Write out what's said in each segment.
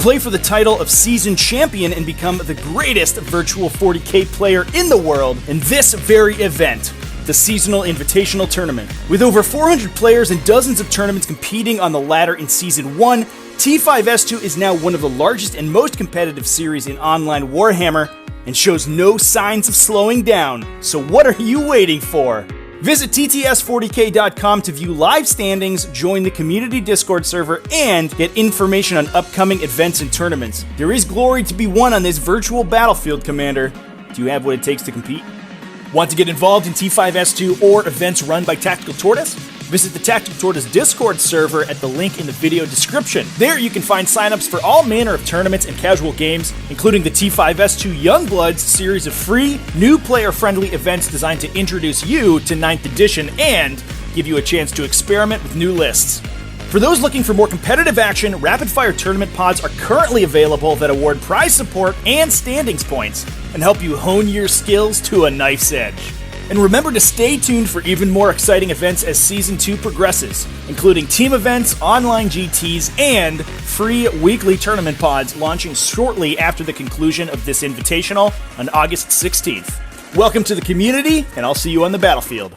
Play for the title of Season Champion and become the greatest virtual 40K player in the world in this very event, the Seasonal Invitational Tournament. With over 400 players and dozens of tournaments competing on the ladder in Season 1, T5S2 is now one of the largest and most competitive series in online Warhammer and shows no signs of slowing down. So what are you waiting for? Visit tts40k.com to view live standings, join the community Discord server, and get information on upcoming events and tournaments. There is glory to be won on this virtual battlefield, Commander. Do you have what it takes to compete? Want to get involved in T5S2 or events run by Tactical Tortoise? Visit the Tactical Tortoise Discord server at the link in the video description. There you can find signups for all manner of tournaments and casual games, including the T5S2 Youngbloods series of free, new player-friendly events designed to introduce you to 9th edition and give you a chance to experiment with new lists. For those looking for more competitive action, rapid-fire tournament pods are currently available that award prize support and standings points and help you hone your skills to a knife's edge. And remember to stay tuned for even more exciting events as Season 2 progresses, including team events, online GTs, and free weekly tournament pods launching shortly after the conclusion of this Invitational on August 16th. Welcome to the community, and I'll see you on the battlefield.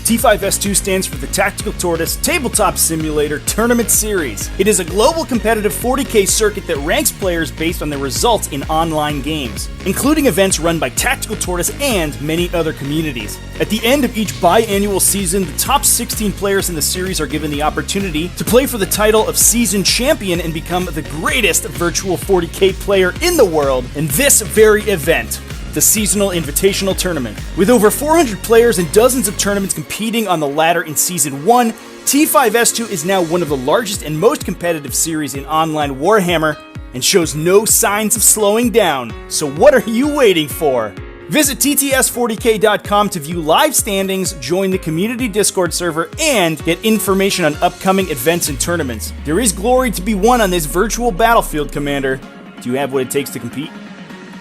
T5S2 stands for the Tactical Tortoise Tabletop Simulator Tournament Series. It is a global competitive 40K circuit that ranks players based on their results in online games, including events run by Tactical Tortoise and many other communities. At the end of each biannual season, the top 16 players in the series are given the opportunity to play for the title of Season Champion and become the greatest virtual 40K player in the world in this very event, the Seasonal Invitational Tournament. With over 400 players and dozens of tournaments competing on the ladder in Season 1, T5S2 is now one of the largest and most competitive series in online Warhammer and shows no signs of slowing down. So what are you waiting for? Visit tts40k.com to view live standings, join the community Discord server, and get information on upcoming events and tournaments. There is glory to be won on this virtual battlefield, Commander. Do you have what it takes to compete?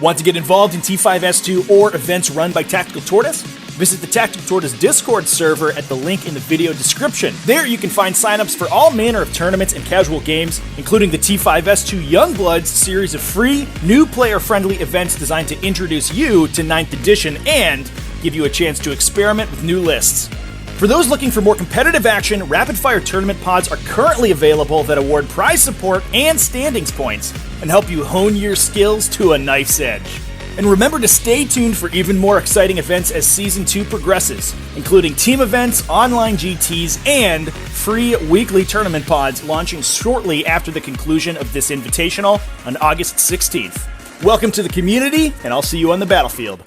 Want to get involved in T5S2 or events run by Tactical Tortoise? Visit the Tactical Tortoise Discord server at the link in the video description. There you can find signups for all manner of tournaments and casual games, including the T5S2 Youngbloods series of free, new player-friendly events designed to introduce you to 9th edition and give you a chance to experiment with new lists. For those looking for more competitive action, rapid-fire tournament pods are currently available that award prize support and standings points and help you hone your skills to a knife's edge. And remember to stay tuned for even more exciting events as Season 2 progresses, including team events, online GTs, and free weekly tournament pods launching shortly after the conclusion of this invitational on August 16th. Welcome to the community, and I'll see you on the battlefield.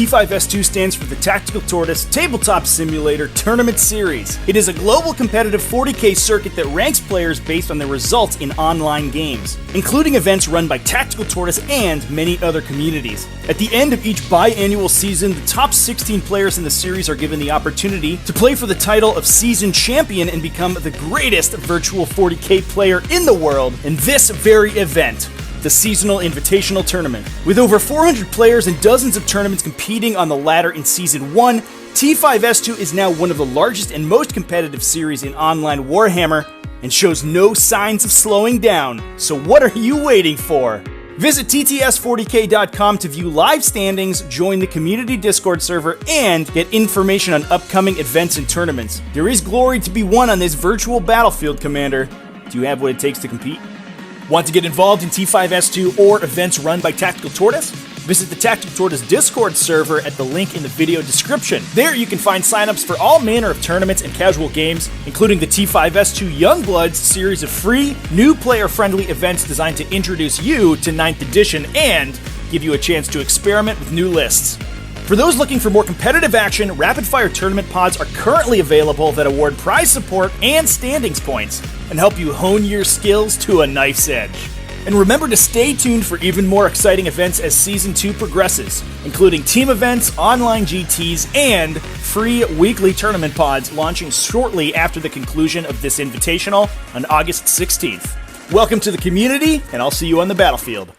T5S2 stands for the Tactical Tortoise Tabletop Simulator Tournament Series. It is a global competitive 40K circuit that ranks players based on their results in online games, including events run by Tactical Tortoise and many other communities. At the end of each biannual season, the top 16 players in the series are given the opportunity to play for the title of Season Champion and become the greatest virtual 40K player in the world in this very event, the Seasonal Invitational Tournament. With over 400 players and dozens of tournaments competing on the ladder in Season 1, T5S2 is now one of the largest and most competitive series in online Warhammer and shows no signs of slowing down. So what are you waiting for? Visit tts40k.com to view live standings, join the community Discord server, and get information on upcoming events and tournaments. There is glory to be won on this virtual battlefield, Commander. Do you have what it takes to compete? Want to get involved in T5S2 or events run by Tactical Tortoise? Visit the Tactical Tortoise Discord server at the link in the video description. There you can find signups for all manner of tournaments and casual games, including the T5S2 Youngbloods series of free, new player-friendly events designed to introduce you to 9th edition and give you a chance to experiment with new lists. For those looking for more competitive action, rapid-fire tournament pods are currently available that award prize support and standings points and help you hone your skills to a knife's edge. And remember to stay tuned for even more exciting events as Season 2 progresses, including team events, online GTs, and free weekly tournament pods launching shortly after the conclusion of this invitational on August 16th. Welcome to the community, and I'll see you on the battlefield.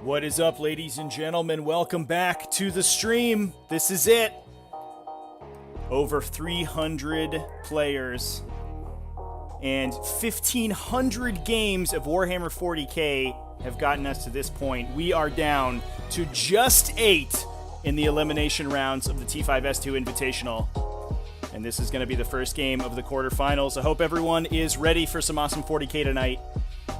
What is up, ladies and gentlemen? Welcome back to the stream. This is it. Over 300 players and 1,500 games of Warhammer 40k have gotten us to this point. We are down to just 8 in the elimination rounds of the T5S2 Invitational. And this is going to be the first game of the quarterfinals. I hope everyone is ready for some awesome 40k tonight.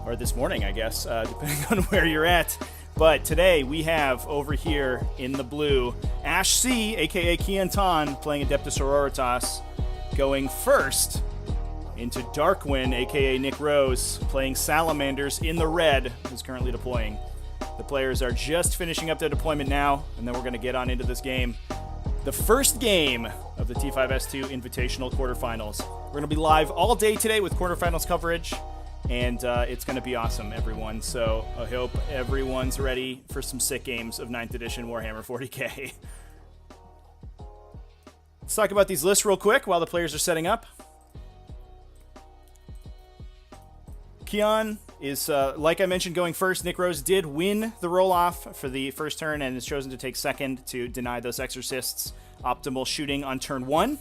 Or this morning, I guess, depending on where you're at. But today we have over here in the blue, Ash C, aka Kiantan, playing Adeptus Sororitas, going first into Darkwin, aka Nick Rose, playing Salamanders in the red, who's currently deploying. The players are just finishing up their deployment now, and then we're going to get on into this game. The first game of the T5S2 Invitational quarterfinals. We're going to be live all day today with quarterfinals coverage. And it's going to be awesome, everyone. So I hope everyone's ready for some sick games of 9th edition Warhammer 40k. Let's talk about these lists real quick while the players are setting up. Kian is, like I mentioned, going first. Nick Rose did win the roll-off for the first turn and has chosen to take second to deny those Exorcists optimal shooting on turn 1.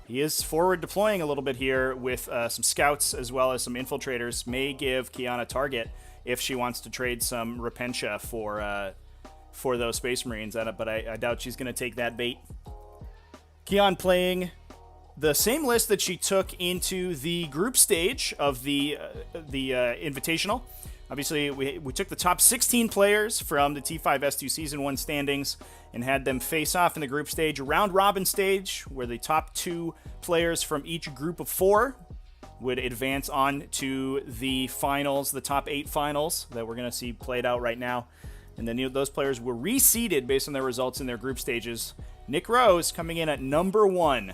He is forward deploying a little bit here with some scouts as well as some infiltrators. May give Kian a target if she wants to trade some Repentia for those Space Marines. But I doubt she's going to take that bait. Kian playing the same list that she took into the group stage of the Invitational. Obviously, we took the top 16 players from the T5S2 Season 1 standings and had them face off in the group stage, a round-robin stage, where the top 2 players from each group of 4 would advance on to the finals, the top 8 finals that we're going to see played out right now. And then those players were reseeded based on their results in their group stages. Nick Rose coming in at number 1,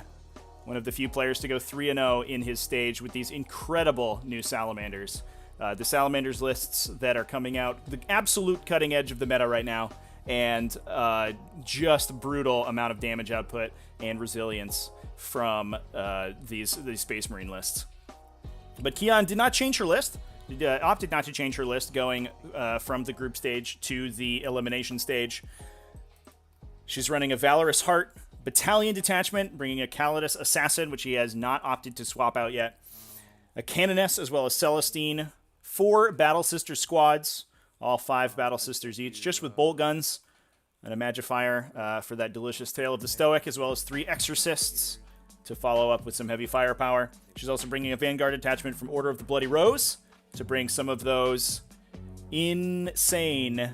one of the few players to go 3-0 in his stage with these incredible new Salamanders. The Salamanders lists that are coming out, the absolute cutting edge of the meta right now, and just brutal amount of damage output and resilience from these Space Marine lists. But Kian did not change her list, opted not to change her list going from the group stage to the elimination stage. She's running a Valorous Heart Battalion Detachment, bringing a Calidus Assassin, which he has not opted to swap out yet, a Canoness as well as Celestine, 4 Battle Sister squads, all 5 Battle Sisters each, just with bolt guns, and a Magifier for that delicious Tale of the Stoic, as well as 3 Exorcists to follow up with some heavy firepower. She's also bringing a Vanguard attachment from Order of the Bloody Rose to bring some of those insane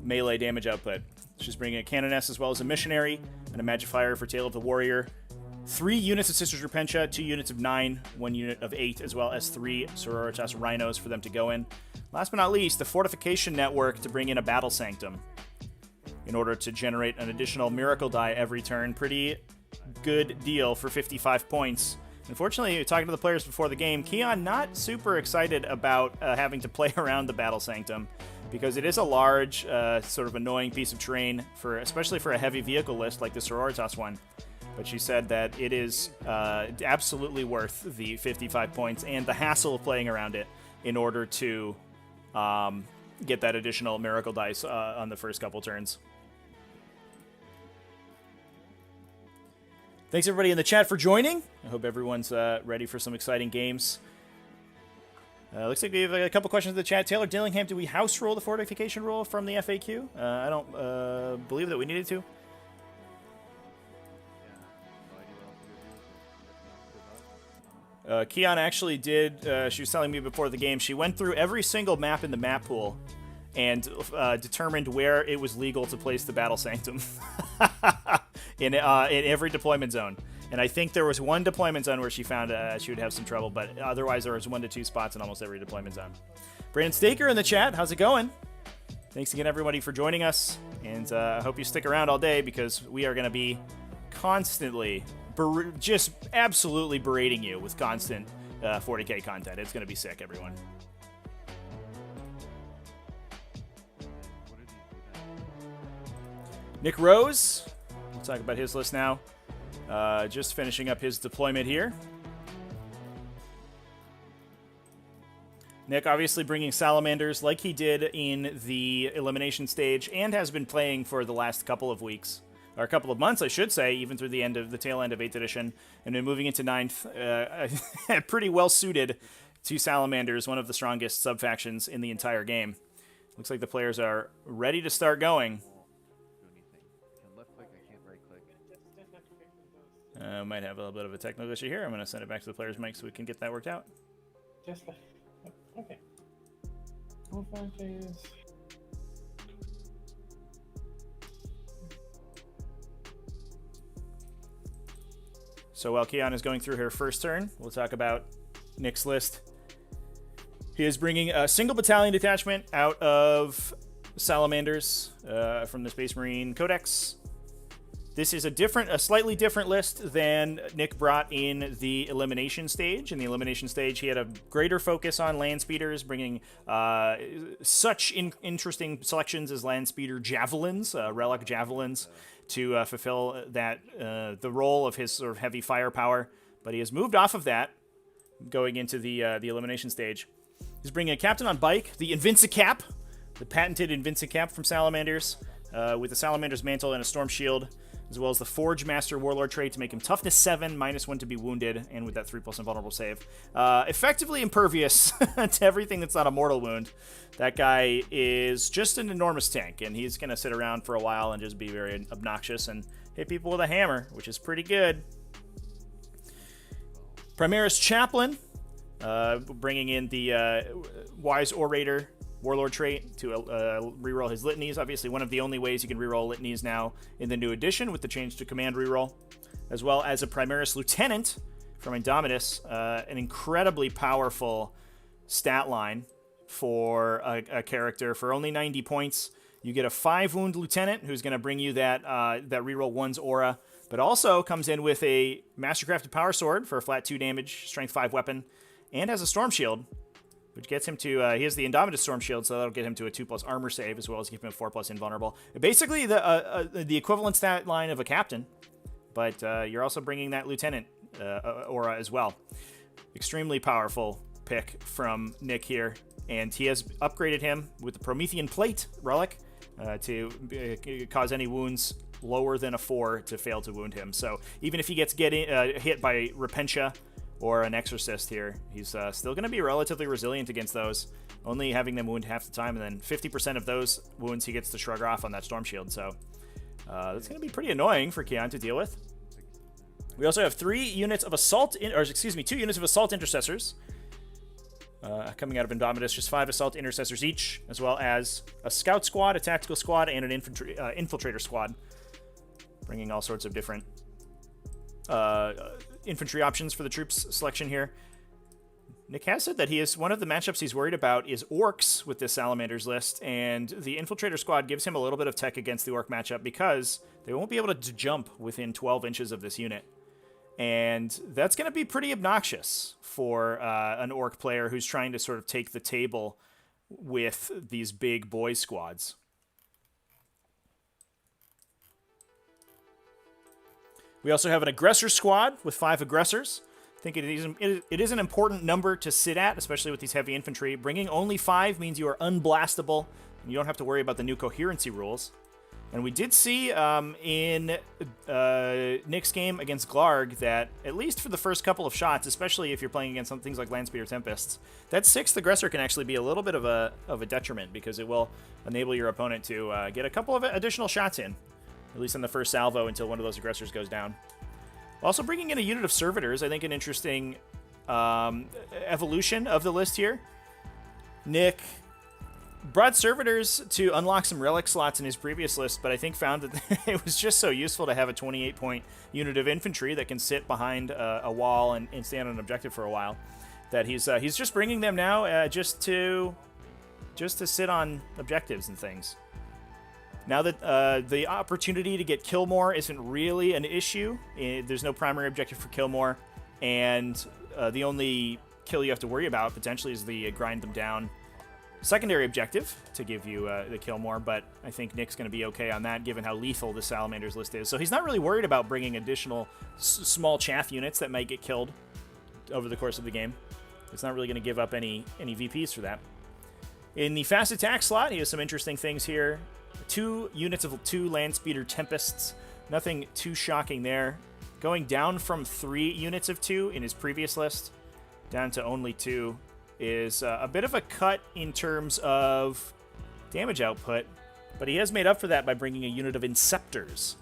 melee damage output. She's bringing a Canoness as well as a Missionary and a Magifier for Tale of the Warrior. 3 units of Sisters Repentia, 2 units of 9, 1 unit of 8, as well as 3 Sororitas Rhinos for them to go in. Last but not least, the Fortification Network to bring in a Battle Sanctum in order to generate an additional Miracle Die every turn. Pretty good deal for 55 points. Unfortunately, talking to the players before the game, Kian not super excited about having to play around the Battle Sanctum because it is a large, sort of annoying piece of terrain, especially for a heavy vehicle list like the Sororitas one. But she said that it is absolutely worth the 55 points and the hassle of playing around it in order to get that additional Miracle Dice on the first couple turns. Thanks everybody in the chat for joining. I hope everyone's ready for some exciting games. Looks like we have a couple questions in the chat. Taylor Dillingham, do we house roll the fortification rule from the FAQ? I don't believe that we needed to. Kian actually did, she was telling me before the game, she went through every single map in the map pool and determined where it was legal to place the Battle Sanctum in every deployment zone. And I think there was one deployment zone where she found she would have some trouble, but otherwise there was 1 to 2 spots in almost every deployment zone. Brandon Staker in the chat, how's it going? Thanks again, everybody, for joining us, and I hope you stick around all day because we are going to be constantly just absolutely berating you with constant 40k content. It's going to be sick, everyone. Nick Rose, we'll talk about his list now. Just finishing up his deployment here. Nick obviously bringing Salamanders like he did in the Elimination stage and has been playing for the last couple of weeks. Or a couple of months, I should say, even through the tail end of 8th edition, and then moving into 9th, pretty well suited to Salamanders, one of the strongest sub-factions in the entire game. Looks like the players are ready to start going. Might have a little bit of a technical issue here. I'm going to send it back to the player's mic so we can get that worked out. Okay. So while Kian is going through her first turn, we'll talk about Nick's list. He is bringing a single battalion detachment out of Salamanders from the Space Marine Codex. This is a slightly different list than Nick brought in the Elimination stage. In the Elimination stage, he had a greater focus on land speeders, bringing such interesting selections as land speeder javelins, relic javelins, to fulfill that the role of his sort of heavy firepower. But he has moved off of that, going into the Elimination stage. He's bringing a captain on bike, the Invincicap, the patented Invincicap from Salamanders, with the Salamander's mantle and a storm shield, as well as the Forge Master Warlord trait to make him toughness 7, -1 to be wounded, and with that 3+ invulnerable save. Effectively impervious to everything that's not a mortal wound. That guy is just an enormous tank, and he's going to sit around for a while and just be very obnoxious and hit people with a hammer, which is pretty good. Primaris Chaplain, bringing in the Wise Orator Warlord trait to reroll his litanies. Obviously, one of the only ways you can reroll litanies now in the new edition with the change to command reroll, as well as a Primaris Lieutenant from Indomitus, an incredibly powerful stat line for a character. For only 90 points, you get a 5-wound Lieutenant who's going to bring you that reroll 1's aura, but also comes in with a Mastercrafted Power Sword for a flat 2 damage, strength 5 weapon, and has a Storm Shield, which gets him to, he has the Indomitus Storm Shield, so that'll get him to a 2+ armor save, as well as give him a 4+ invulnerable. Basically, the equivalent stat line of a captain, but you're also bringing that Lieutenant aura as well. Extremely powerful pick from Nick here, and he has upgraded him with the Promethean Plate relic to cause any wounds lower than a 4 to fail to wound him. So even if he gets hit by Repentia or an Exorcist here, he's still going to be relatively resilient against those, only having them wound half the time, and then 50% of those wounds he gets to shrug off on that Storm Shield. So that's going to be pretty annoying for Kian to deal with. We also have 2 units of Assault Intercessors coming out of Indomitus, just 5 Assault Intercessors each, as well as a Scout Squad, a Tactical Squad, and an Infiltrator Squad, bringing all sorts of different infantry options for the troops selection here. Nick has said that one of the matchups he's worried about is Orcs with this Salamanders list, and the Infiltrator Squad gives him a little bit of tech against the Orc matchup because they won't be able to jump within 12 inches of this unit. And that's going to be pretty obnoxious for an Orc player who's trying to sort of take the table with these big boy squads. We also have an Aggressor Squad with 5 Aggressors. I think it is an important number to sit at, especially with these heavy infantry. Bringing only 5 means you are unblastable, and you don't have to worry about the new coherency rules. And we did see in Nick's game against Glarg that, at least for the first couple of shots, especially if you're playing against some things like Landspeeder Tempests, that 6th Aggressor can actually be a little bit of a detriment, because it will enable your opponent to get a couple of additional shots in, at least in the first salvo, until one of those Aggressors goes down. Also bringing in a unit of Servitors, I think an interesting evolution of the list here. Nick brought Servitors to unlock some relic slots in his previous list, but I think found that it was just so useful to have a 28-point unit of infantry that can sit behind a wall and stand on an objective for a while, that he's just bringing them now just to sit on objectives and things. Now that the opportunity to get Killmore isn't really an issue, there's no primary objective for Killmore, and the only kill you have to worry about potentially is the grind them down secondary objective to give you the Killmore, but I think Nick's going to be okay on that given how lethal the Salamander's list is. So he's not really worried about bringing additional small chaff units that might get killed over the course of the game. It's not really going to give up any VPs for that. In the fast attack slot, he has some interesting things here. 2 units of 2 land speeder Tempests. Nothing too shocking there. Going down from 3 units of 2 in his previous list down to only 2 is a bit of a cut in terms of damage output, but he has made up for that by bringing a unit of Inceptors.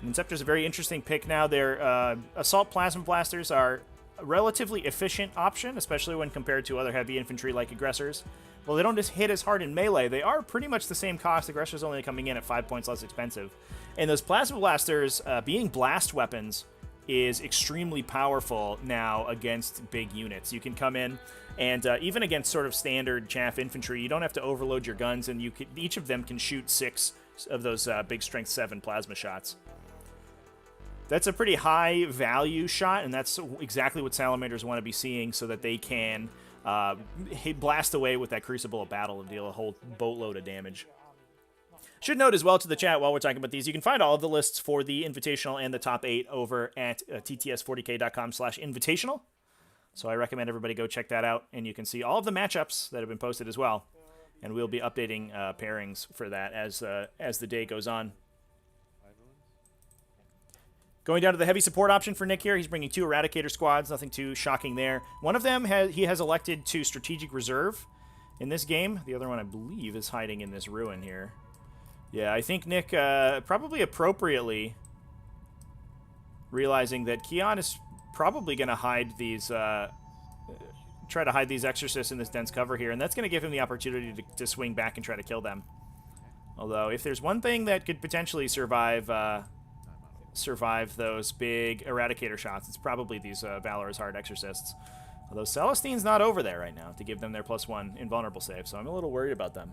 Inceptor's a very interesting pick now. Their Assault Plasma Blasters are a relatively efficient option, especially when compared to other heavy infantry like Aggressors. Well, they don't just hit as hard in melee. They are pretty much the same cost. Aggressors only coming in at 5 points less expensive. And those Plasma Blasters, being blast weapons, is extremely powerful now against big units. You can come in and even against sort of standard chaff infantry, you don't have to overload your guns, and each of them can shoot 6 of those big strength 7 plasma shots. That's a pretty high value shot, and that's exactly what Salamanders want to be seeing so that they can blast away with that Crucible of Battle and deal a whole boatload of damage. Should note as well to the chat while we're talking about these, you can find all of the lists for the Invitational and the top 8 over at tts40k.com/invitational. So I recommend everybody go check that out, and you can see all of the matchups that have been posted as well. And we'll be updating pairings for that as the day goes on. Going down to the heavy support option for Nick here, he's bringing 2 Eradicator squads, nothing too shocking there. One of them he has elected to Strategic Reserve in this game. The other one, I believe, is hiding in this ruin here. Yeah, I think Nick, probably appropriately, realizing that Keon is probably going to hide these, try to hide these Exorcists in this dense cover here, and that's going to give him the opportunity to swing back and try to kill them. Although, if there's one thing that could potentially survive those big Eradicator shots, it's probably these Valorous Heart Exorcists. Although Celestine's not over there right now to give them their +1 invulnerable save, so I'm a little worried about them.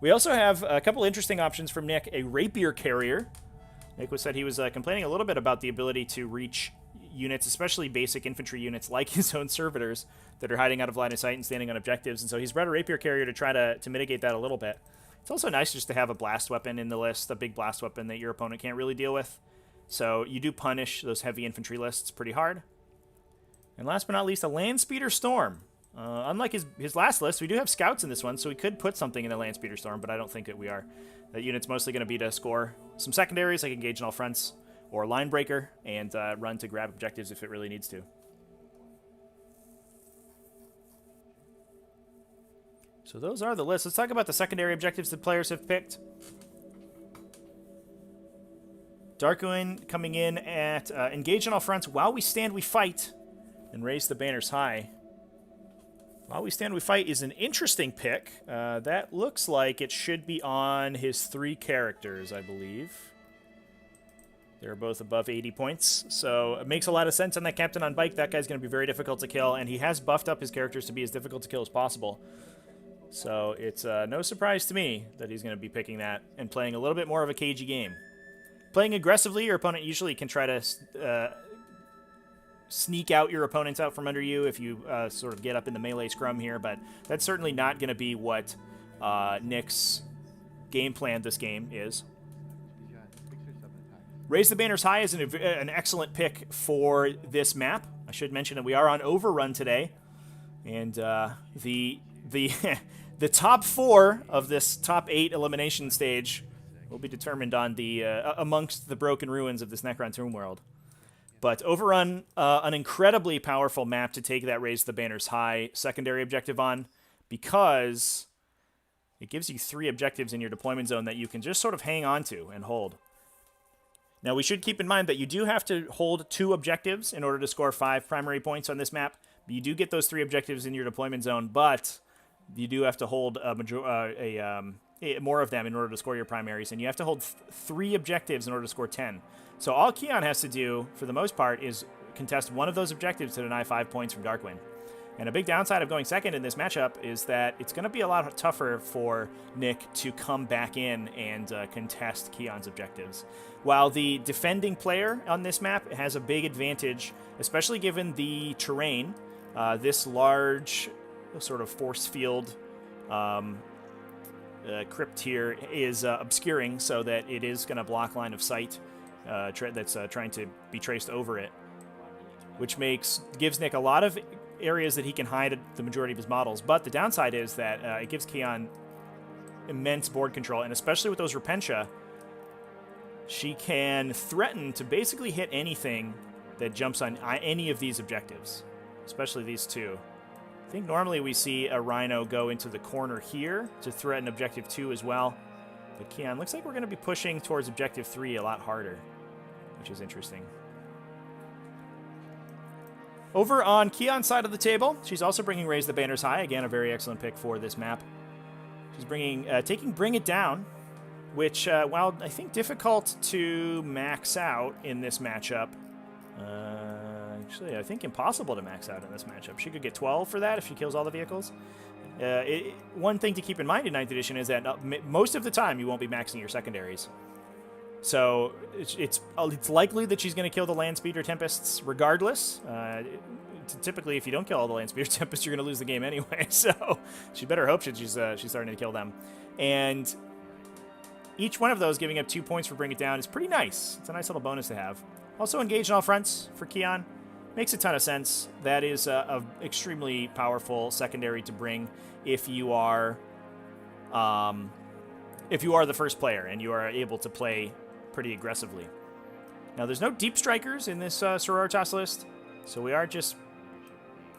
We also have a couple interesting options from Nick. A Rapier Carrier. Nick said he was complaining a little bit about the ability to reach units, especially basic infantry units like his own Servitors that are hiding out of line of sight and standing on objectives, and so he's brought a Rapier Carrier to try to mitigate that a little bit. It's also nice just to have a blast weapon in the list, a big blast weapon that your opponent can't really deal with. So you do punish those heavy infantry lists pretty hard. And last but not least, a Land Speeder Storm. Unlike his last list, we do have scouts in this one, so we could put something in the Land Speeder Storm, but I don't think that we are. That unit's mostly going to be to score some secondaries, like engage in all fronts, or line breaker, and run to grab objectives if it really needs to. So those are the lists. Let's talk about the secondary objectives that players have picked. Darkwing coming in at engage in all fronts. While we stand, we fight, and raise the banners high. While we stand, we fight is an interesting pick. That looks like it should be on his 3 characters, I believe. They're both above 80 points, so it makes a lot of sense on that Captain on Bike. That guy's going to be very difficult to kill, and he has buffed up his characters to be as difficult to kill as possible. So it's no surprise to me that he's going to be picking that and playing a little bit more of a cagey game. Playing aggressively, your opponent usually can try to sneak out your opponents out from under you if you sort of get up in the melee scrum here, but that's certainly not going to be what Nick's game plan this game is. Raise the Banners High is an excellent pick for this map. I should mention that we are on Overrun today, and the top 4 of this top 8 elimination stage will be determined on the amongst the broken ruins of this Necron Tomb world. But Overrun, an incredibly powerful map to take that Raise the Banners High secondary objective on, because it gives you 3 objectives in your deployment zone that you can just sort of hang on to and hold. Now, we should keep in mind that you do have to hold 2 objectives in order to score 5 primary points on this map. You do get those 3 objectives in your deployment zone, but you do have to hold more of them in order to score your primaries, and you have to hold 3 objectives in order to score 10. So all Keon has to do, for the most part, is contest one of those objectives to deny 5 points from Darkwing. And a big downside of going second in this matchup is that it's going to be a lot tougher for Nick to come back in and contest Keon's objectives. While the defending player on this map has a big advantage, especially given the terrain, this large sort of force field crypt here is obscuring so that it is going to block line of sight that's trying to be traced over it, which gives Nick a lot of areas that he can hide the majority of his models. But the downside is that it gives Keon immense board control, and especially with those Repentia, she can threaten to basically hit anything that jumps on any of these objectives, especially these two. I think normally we see a Rhino go into the corner here to threaten Objective 2 as well. But Keon, looks like we're going to be pushing towards Objective 3 a lot harder, which is interesting. Over on Keon's side of the table, she's also bringing Raise the Banners High. Again, a very excellent pick for this map. She's taking Bring It Down, which, while I think difficult to max out in this matchup, actually, I think impossible to max out in this matchup. She could get 12 for that if she kills all the vehicles. One thing to keep in mind in 9th edition is that most of the time you won't be maxing your secondaries. So it's likely that she's going to kill the Land Speeder Tempests regardless. Typically, if you don't kill all the Land Speeder Tempests, you're going to lose the game anyway. So she better hope she's starting to kill them. And each one of those giving up 2 points for Bring It Down is pretty nice. It's a nice little bonus to have. Also engaged on all fronts for Keon. Makes a ton of sense. That is a extremely powerful secondary to bring if you are the first player and you are able to play pretty aggressively. Now, there's no deep strikers in this Sororitas list, so we are just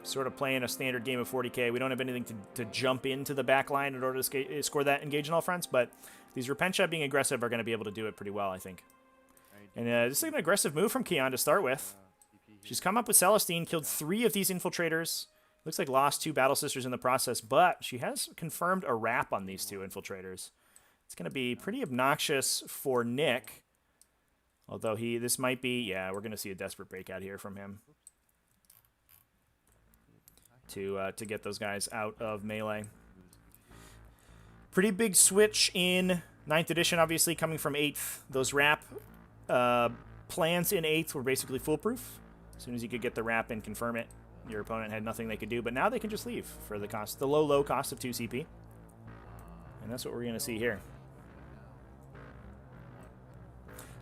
sort of playing a standard game of 40k. We don't have anything to jump into the back line in order to score that engage in all fronts, but these Repentia being aggressive are going to be able to do it pretty well, I think. And this is an aggressive move from Keon to start with. She's come up with Celestine, killed 3 of these infiltrators. Looks like lost 2 Battle Sisters in the process, but she has confirmed a wrap on these 2 infiltrators. It's going to be pretty obnoxious for Nick. Although this might be, yeah, we're going to see a desperate breakout here from him to get those guys out of melee. Pretty big switch in 9th edition, obviously, coming from 8th. Those wrap plans in 8th were basically foolproof. As soon as you could get the wrap and confirm it, your opponent had nothing they could do. But now they can just leave for the low cost of 2 CP. And that's what we're going to see here.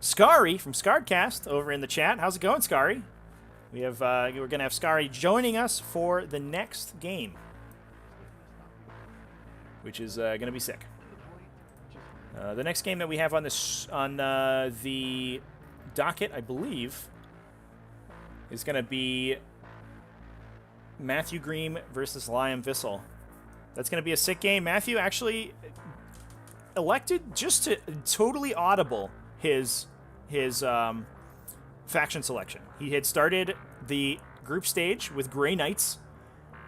Scary from Scarredcast over in the chat. How's it going, Scary? We're going to have Scary joining us for the next game, which is going to be sick. The next game that we have on the docket, I believe, is going to be Matthew Green versus Liam Vissel. That's going to be a sick game. Matthew actually elected just to totally audible his faction selection. He had started the group stage with Grey Knights,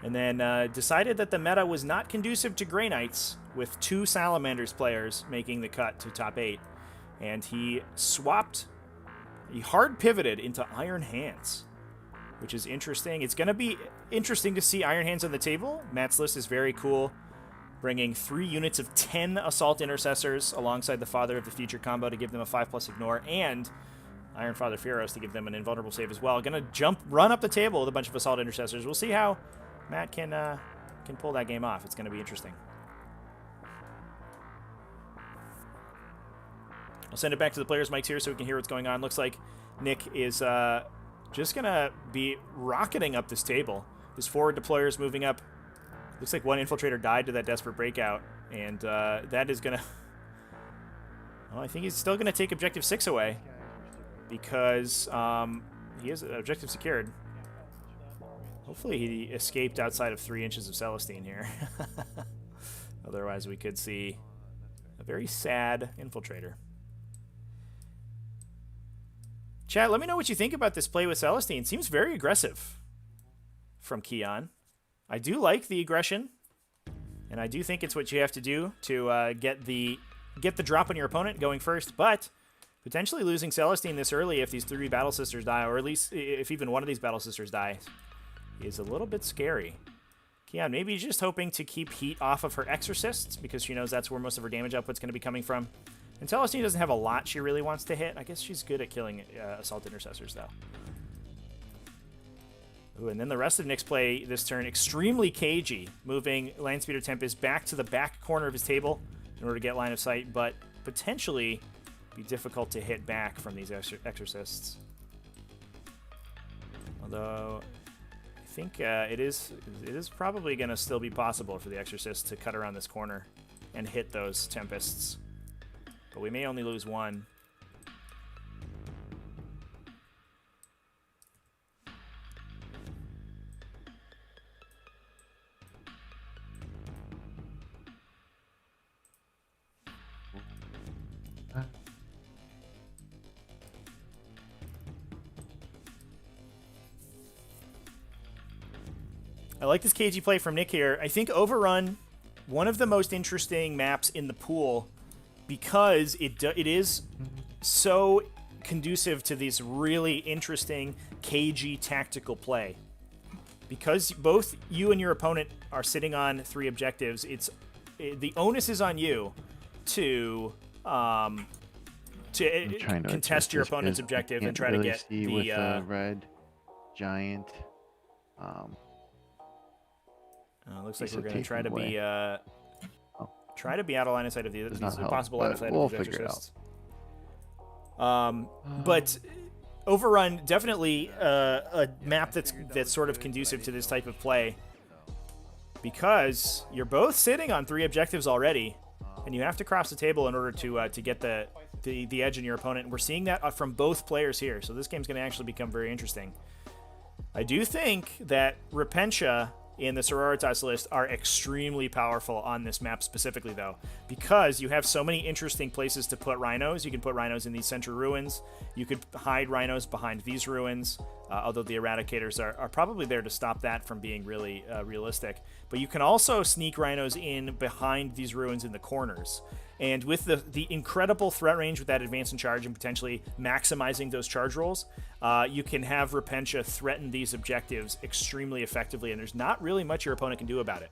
and then decided that the meta was not conducive to Grey Knights, with 2 Salamanders players making the cut to top 8. And he hard pivoted into Iron Hands, which is interesting. It's going to be interesting to see Iron Hands on the table. Matt's list is very cool, bringing 3 units of 10 Assault Intercessors alongside the Father of the Future combo to give them a 5+ ignore, and Iron Father Fearos to give them an invulnerable save as well. Going to run up the table with a bunch of Assault Intercessors. We'll see how Matt can pull that game off. It's going to be interesting. I'll send it back to the players' mics here so we can hear what's going on. Looks like Nick is just going to be rocketing up this table. His forward deployers moving up. Looks like 1 infiltrator died to that desperate breakout, and that is going to... Well, I think he's still going to take Objective 6 away, because he has Objective secured. Hopefully he escaped outside of 3 inches of Celestine here. Otherwise we could see a very sad infiltrator. Chat, let me know what you think about this play with Celestine. Seems very aggressive from Keon. I do like the aggression, and I do think it's what you have to do to get the drop on your opponent going first, but potentially losing Celestine this early if these 3 Battle Sisters die, or at least if even one of these Battle Sisters dies, is a little bit scary. Keon maybe just hoping to keep heat off of her Exorcists, because she knows that's where most of her damage output's going to be coming from. And Celestine doesn't have a lot she really wants to hit. I guess she's good at killing Assault Intercessors, though. Ooh, and then the rest of Nick's play this turn, extremely cagey, moving Landspeeder Tempest back to the back corner of his table in order to get line of sight, but potentially be difficult to hit back from these Exorcists. Although, I think it is probably going to still be possible for the Exorcist to cut around this corner and hit those Tempests. But we may only lose one. I like this cagey play from Nick here. I think Overrun, one of the most interesting maps in the pool, because it is so conducive to this really interesting cagey tactical play. Because both you and your opponent are sitting on 3 objectives, the onus is on you to contest your opponent's objective and try to get the with red giant. Looks like we're going to try to be out of line of sight of the possible line of sight of the Exorcists. But Overrun, definitely a map that's sort of conducive to this type of play, because you're both sitting on 3 objectives already, and you have to cross the table in order to get the edge in your opponent. And we're seeing that from both players here, so this game's going to actually become very interesting. I do think that Repentia in the Sororitas list are extremely powerful on this map specifically, though, because you have so many interesting places to put rhinos. You can put rhinos in these center ruins. You could hide rhinos behind these ruins, although the Eradicators are probably there to stop that from being really realistic. But you can also sneak rhinos in behind these ruins in the corners. And with the incredible threat range with that advance and charge and potentially maximizing those charge rolls, you can have Repentia threaten these objectives extremely effectively, and there's not really much your opponent can do about it.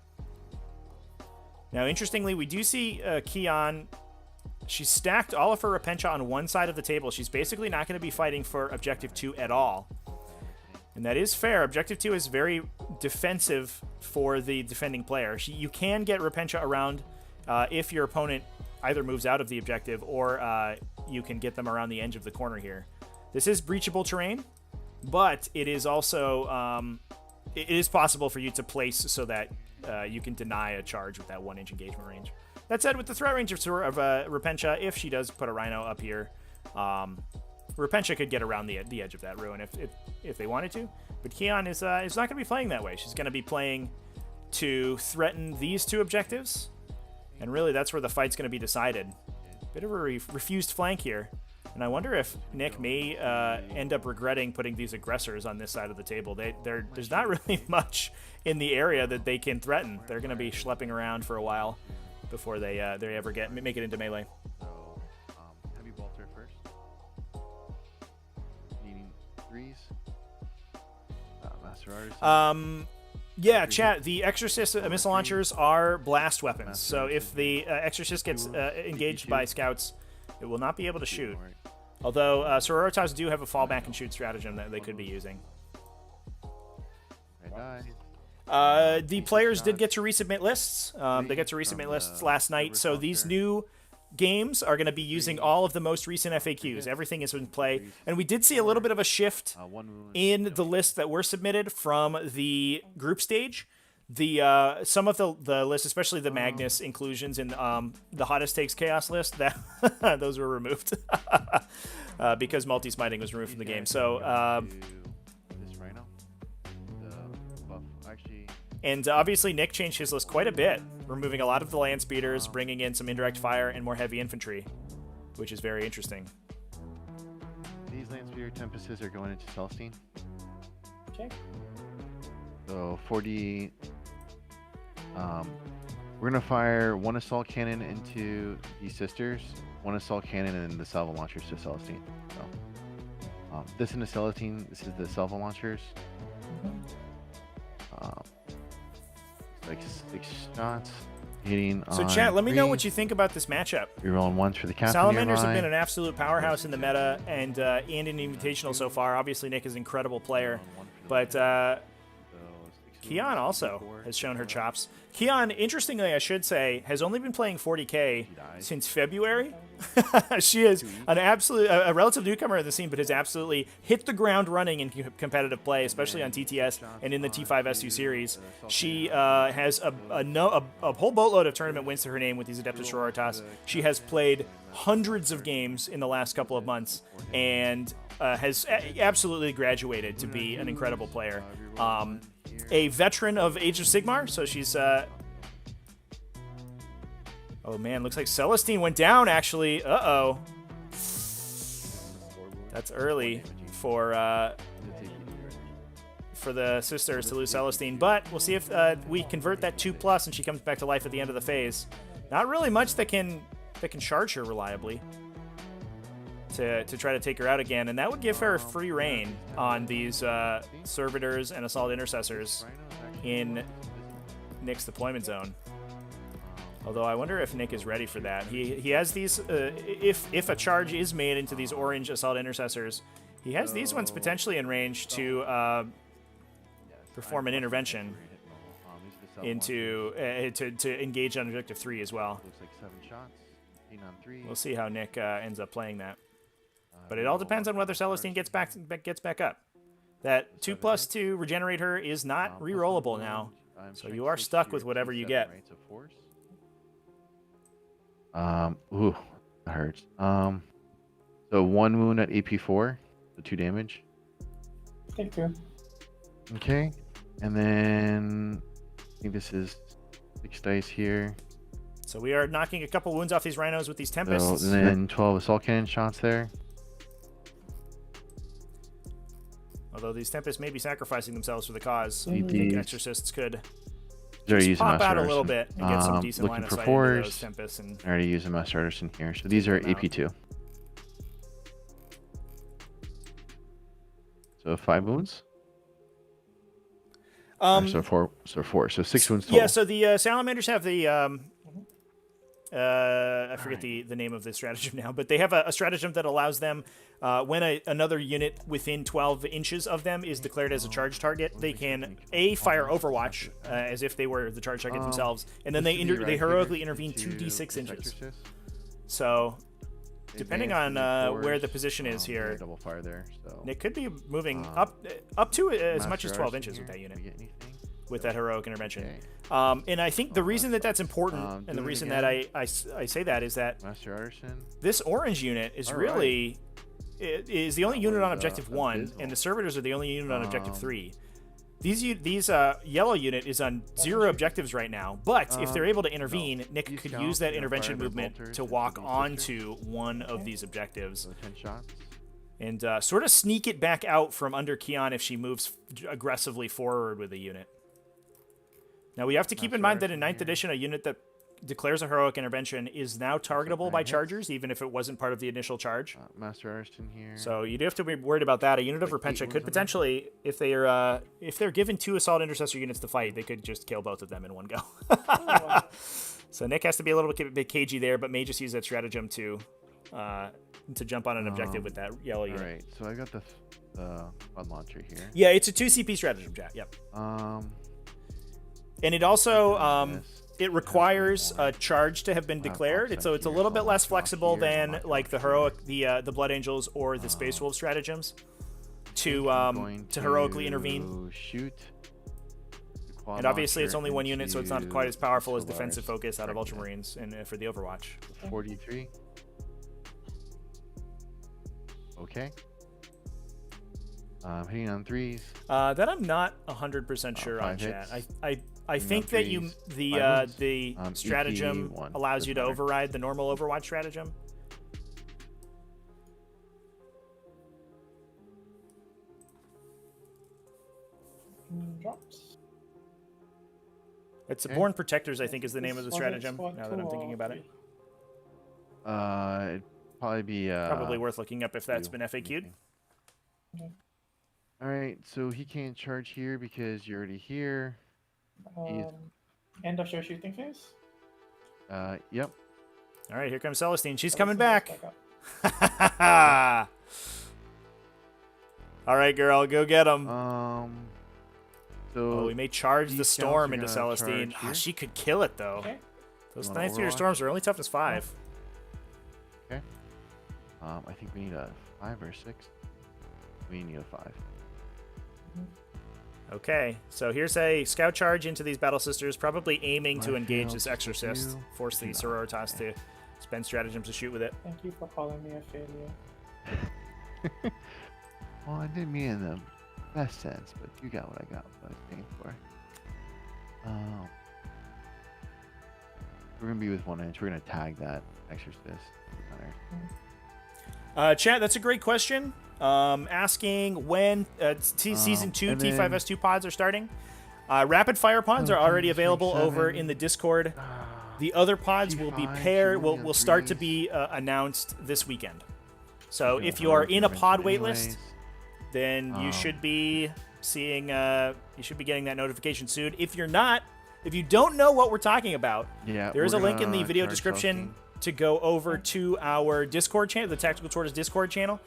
Now, interestingly, we do see Kian. She's stacked all of her Repentia on one side of the table. She's basically not going to be fighting for Objective 2 at all. And that is fair. Objective 2 is very defensive for the defending player. You can get Repentia around if your opponent either moves out of the objective, or you can get them around the edge of the corner here. This is breachable terrain, but it is also it is possible for you to place so that you can deny a charge with that 1-inch engagement range. That said, with the threat range of Repentia, if she does put a rhino up here, Repentia could get around the edge of that ruin if they wanted to. But Kian is not going to be playing that way. She's going to be playing to threaten these 2 objectives. And really, that's where the fight's going to be decided. Bit of a refused flank here. And I wonder if Nick may end up regretting putting these aggressors on this side of the table. There's not really much in the area that they can threaten. They're going to be schlepping around for a while before they ever make it into melee. So, heavy bolter first. Needing 3s. Master Artisan. Yeah, chat, the Exorcist missile launchers are blast weapons, so if the Exorcist gets engaged by scouts, it will not be able to shoot. Although Sororitas do have a fallback and shoot stratagem that they could be using. The players did get to resubmit lists. They got to resubmit lists last night, so these new games are going to be using all of the most recent FAQs. Everything is in play. And we did see a little bit of a shift in the lists that were submitted from the group stage. Some of the lists, especially the Magnus inclusions in the Hottest Takes Chaos list, that those were removed because multi-smiting was removed from the game. So and obviously Nick changed his list quite a bit, removing a lot of the land speeders, bringing in some indirect fire and more heavy infantry, which is very interesting. These land speeder Tempests are going into Celestine. Okay. So 40. We're gonna fire 1 assault cannon into the sisters, 1 assault cannon, and the salvo launchers to Celestine. So this into Celestine. This is the salvo launchers. Like 6 shots hitting. So chat, let me know what you think about this matchup. You're rolling 1s for the captain. Salamanders have been an absolute powerhouse in the meta and in Invitational so far. Obviously, Nick is an incredible player, but Keon also has shown her chops. Keon, interestingly, I should say, has only been playing 40K since February. She is a relative newcomer in the scene, but has absolutely hit the ground running in competitive play, especially on TTS and in the T5S2 series. She has a whole boatload of tournament wins to her name with these Adeptus Sororitas. She has played hundreds of games in the last couple of months and has absolutely graduated to be an incredible player. A veteran of Age of Sigmar, so she's... oh man, looks like Celestine went down, actually. Uh-oh. That's early for the sisters to lose Celestine, but we'll see if we convert that 2+ and she comes back to life at the end of the phase. Not really much that can charge her reliably to try to take her out again, and that would give her free reign on these servitors and assault intercessors in Nick's deployment zone. Although I wonder if Nick is ready for that. He has these, if a charge is made into these orange assault intercessors, he has these ones potentially in range to perform an intervention into to engage on objective 3 as well. Looks like 7 shots. 8 on 3. We'll see how Nick ends up playing that. But it all depends on whether Celestine gets back up. That 2+2 regenerate her is not rerollable now, so you are stuck with whatever you get. Ooh, that hurts. So 1 wound at AP4, so 2 damage. Take 2. Okay, and then I think this is 6 dice here. So we are knocking a couple wounds off these rhinos with these tempests. So, and then 12 assault cannon shots there. Although these tempests may be sacrificing themselves for the cause. Mm-hmm. I think exorcists could Just just pop out a little bit and get some decent line of sight into those tempests. And I already used a Master Artisan here, so these are AP2. So 5 wounds. So 4. So 6 wounds total. Yeah. So the salamanders have the I forget the name of the stratagem now, but they have a stratagem that allows them when another unit within 12 inches of them is declared as a charge target, they can fire Overwatch as if they were the charge target themselves, and then they heroically intervene 2d6 inches. So depending on where the position is here, double fire there. So Nick could be moving up to as much as 12 inches with that unit, with that heroic intervention. Okay. And I think the reason that that's important, and the reason that I say that, is that Master Artisan. this orange unit is really is the only unit on objective 1, and the servitors are the only unit on objective 3. These yellow unit is on 0 objectives right now, but if they're able to intervene, Nick could use that intervention movement to walk onto one of these objectives. So 10 shots. And sort of sneak it back out from under Keon if she moves aggressively forward with the unit. Now, we have to keep in mind that in 9th edition, a unit that declares a heroic intervention is now targetable by chargers, even if it wasn't part of the initial charge. Master Artisan here. So you do have to be worried about that. A unit of Repentia could potentially, if they're given 2 assault intercessor units to fight, they could just kill both of them in one go. So Nick has to be a little bit cagey there, but may just use that stratagem to jump on an objective with that yellow unit. All right, so I got the quad launcher here. Yeah, it's a 2 CP stratagem, Jack. Yep. And it also it requires a charge to have been declared, so it's a little bit less flexible than like the heroic, the Blood Angels or the Space Wolf stratagems to heroically intervene. Shoot. And obviously, it's only 1 unit, so it's not quite as powerful as defensive focus out of Ultramarines and for the Overwatch. 43. Okay. Hitting on 3s. That I'm not 100% sure on, chat. I think that the stratagem allows you to override the normal Overwatch stratagem. Drops. It's Born Protectors, I think, is the name of the stratagem, now that I'm thinking about it. It'd probably be... Probably worth looking up if that's been FAQ'd. Okay. Alright, so he can't charge here because you're already here. End of your shooting phase. Yep. All right, here comes Celestine. She's coming back. All right, girl, go get him. So So we may charge the these storm scouts are into gonna Celestine. charge Ah, here. she could kill it though. Okay. Those You wanna 9th meter overwatch? storms are only toughness 5. Okay. I think we need a 5 or 6. We need a 5. Okay, so here's a scout charge into these Battle Sisters, probably aiming to I engage failed this to Exorcist, do force the that. Sororitas to spend stratagems to shoot with it. Thank you for calling me a failure. Well, I didn't mean in the best sense, but you got what I got. What I was paying for. We're gonna be with 1 inch. We're gonna tag that Exorcist. Chat, that's a great question. Asking when Season 2 and then- T5S2 pods are starting. Rapid fire pods are already Season available over 7. in the Discord. The other pods will be T5, paired, Julian will start to threes. be announced this weekend. So Okay, if you are in a pod waitlist, anyways. then you should be seeing you should be getting that notification soon. If you're not, if you don't know what we're talking about, Yeah, there is a we're link in the gonna video charge description Celestine. to go over to our Discord channel, the Tactical Tortoise Discord channel,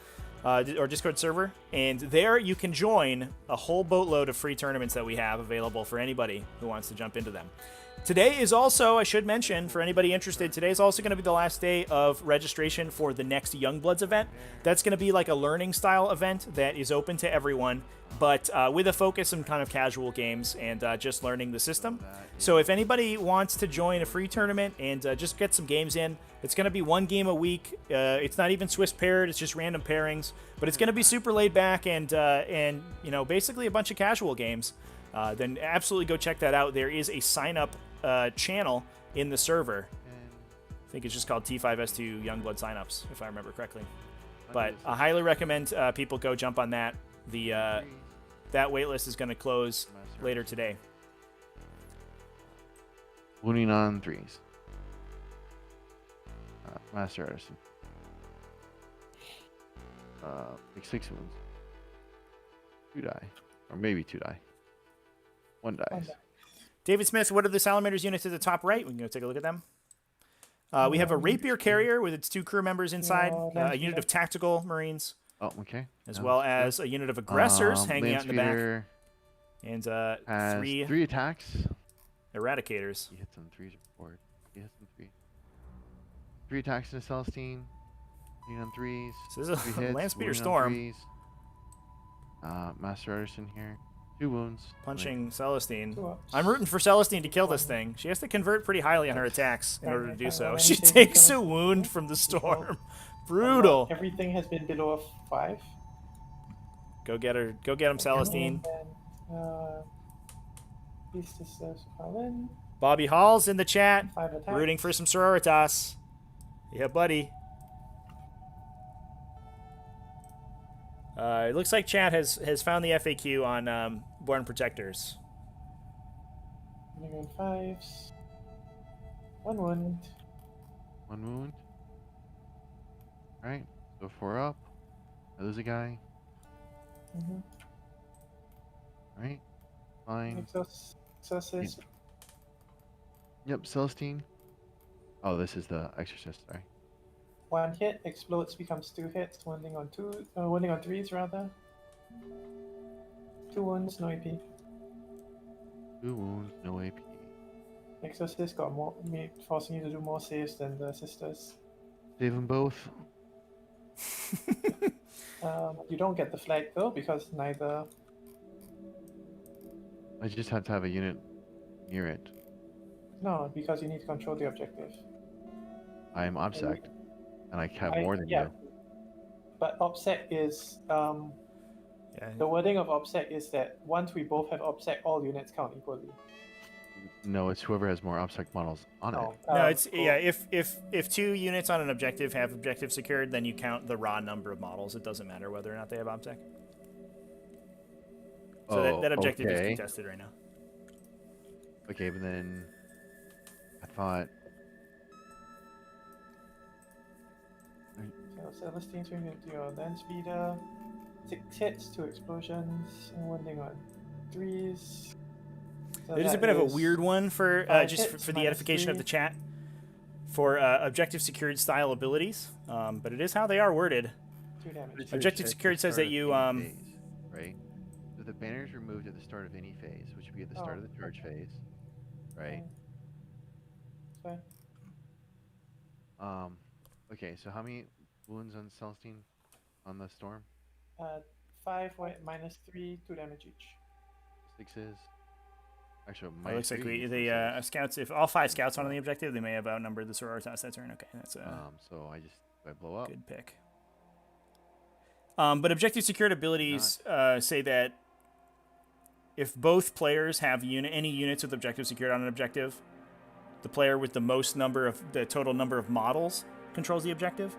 or Discord server, and there you can join a whole boatload of free tournaments that we have available for anybody who wants to jump into them. Today is also, I should mention, for anybody interested, today is also going to be the last day of registration for the next Youngbloods event. That's going to be like a learning style event that is open to everyone, but with a focus on kind of casual games and just learning the system. So if anybody wants to join a free tournament and just get some games in, it's going to be 1 game a week. It's not even Swiss paired, it's just random pairings, but it's going to be super laid back and you know, basically a bunch of casual games. Then absolutely go check that out. There is a sign up channel in the server. I think it's just called T5S2 Youngblood signups, if I remember correctly. But I highly recommend people go jump on that. The that waitlist is going to close later today. Wounding on 3s. Master Artisan. Like 6 wounds. 2 die. Or maybe 2 die. 1 dies. David Smith, what are the Salamanders units at the top right? We can go take a look at them. We have a Rapier Carrier with its 2 crew members inside, a unit of Tactical Marines, Oh, okay. as well as a unit of Aggressors hanging out in the back, Landspeeder and has 3 3 attacks. Eradicators. He hit some 3s before. He hit some 3. 3 attacks in a Celestine. Wounding on 3s. So this is 3 a hits, Landspeeder wounding on Storm 3s. Master Artisan here. 2 wounds. punching Celestine. 2 ups. I'm rooting for Celestine to kill this thing. She has to convert pretty highly on her attacks in order to do Okay, so. well, She anything takes to- a wound from the storm. Brutal. Everything has been below a 5. Go get her. Go get him, Celestine. And then, these sisters fell in. Bobby Hall's in the chat, 5 attacks. rooting for some sororitas. Yeah, buddy. It looks like chat has found the FAQ on Born Protectors. Wounding on 5s. 1 wound. 1 wound. Alright. So 4 up. I lose a guy. Mm-hmm. Alright. Fine. Exorcist. Yep, Celestine. Oh, this is the Exorcist, sorry. 1 hit, explodes, becomes 2 hits, wounding on 3s rather. 2 wounds, no AP. 2 wounds, no AP. Exorcist got more, forcing you to do more saves than the sisters. Save them both. You don't get the flag though because neither. I just have to have a unit near it. No, because you need to control the objective. I am obsect, and I have more than yeah. you. But OBSEC is the wording of OBSEC is that once we both have OBSEC, all units count equally. No, it's whoever has more obsect models on it. No, it's yeah. If 2 units on an objective have objective secured, then you count the raw number of models. It doesn't matter whether or not they have OBSEC. So that objective is okay. contested right now. Okay, but then I thought So Celestine swing into your land speeder. 6 hits, 2 explosions, and wounding on 3s. So It is a that bit of a weird one for 5 just hits, for the minus edification of 3. the chat for objective secured style abilities, but it is how they are worded. 2 damage. It's Objective at the secured says start that of you game phase, right? So the banner is removed at the start of any phase, which would be at the start of the charge phase, right? Fine. Okay, so how many wounds on Celestine on the storm? 5 -3, 2 damage each. 6 is actually It looks like -3 the scouts. If all 5 scouts on the objective, they may have outnumbered the Sororitas that turn. Okay, that's a so I blow up. good pick. But objective secured abilities say that if both players have any units with objective secured on an objective, the player with the total number of models controls the objective.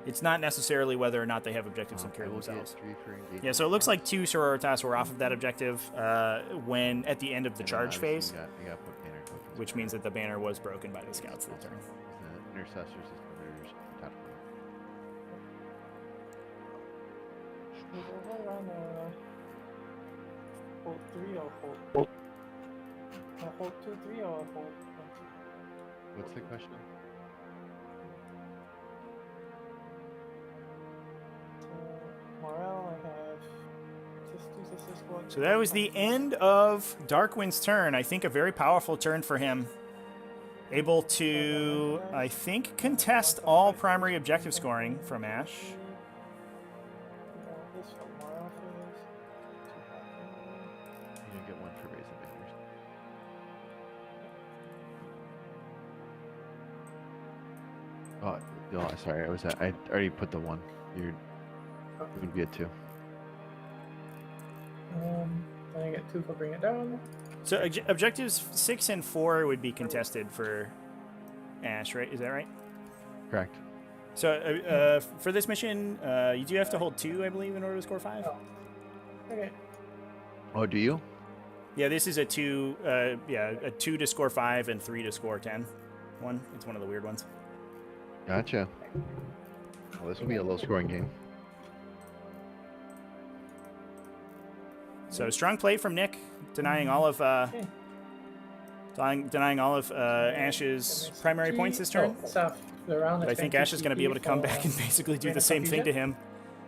It's not necessarily whether or not they have objectives secured themselves. Yeah, so it looks like 2 Sororitas were off of that objective when at the end of the charge phase, which means that the banner was broken by the scouts that turn. The intercessors, distributors, tactical. Move over on hold 3 or hold? Hold 2, 3 or hold 1, 2? What's the question? Morale, I have sisters, squad. So that was the end of Darkwind's turn. I think a very powerful turn for him. Able to, I think, contest all primary objective scoring from Ash. This for morale phase. You get 1 for raising banners. Oh, no, sorry. I already put the 1. You're would be a 2. Then I get 2 for bringing it down. So objectives 6 and 4 would be contested for Ash, right? Is that right? Correct. So for this mission, you do have to hold 2, I believe, in order to score 5. Oh. Okay. Oh, do you? Yeah, this is a 2. A 2 to score 5 and 3 to score 10. It's one of the weird ones. Gotcha. Well, this will be a low-scoring game. So strong play from Nick, denying all of Ash's primary points this turn. But I think Ash is going to be able to come back and basically do the same thing to him.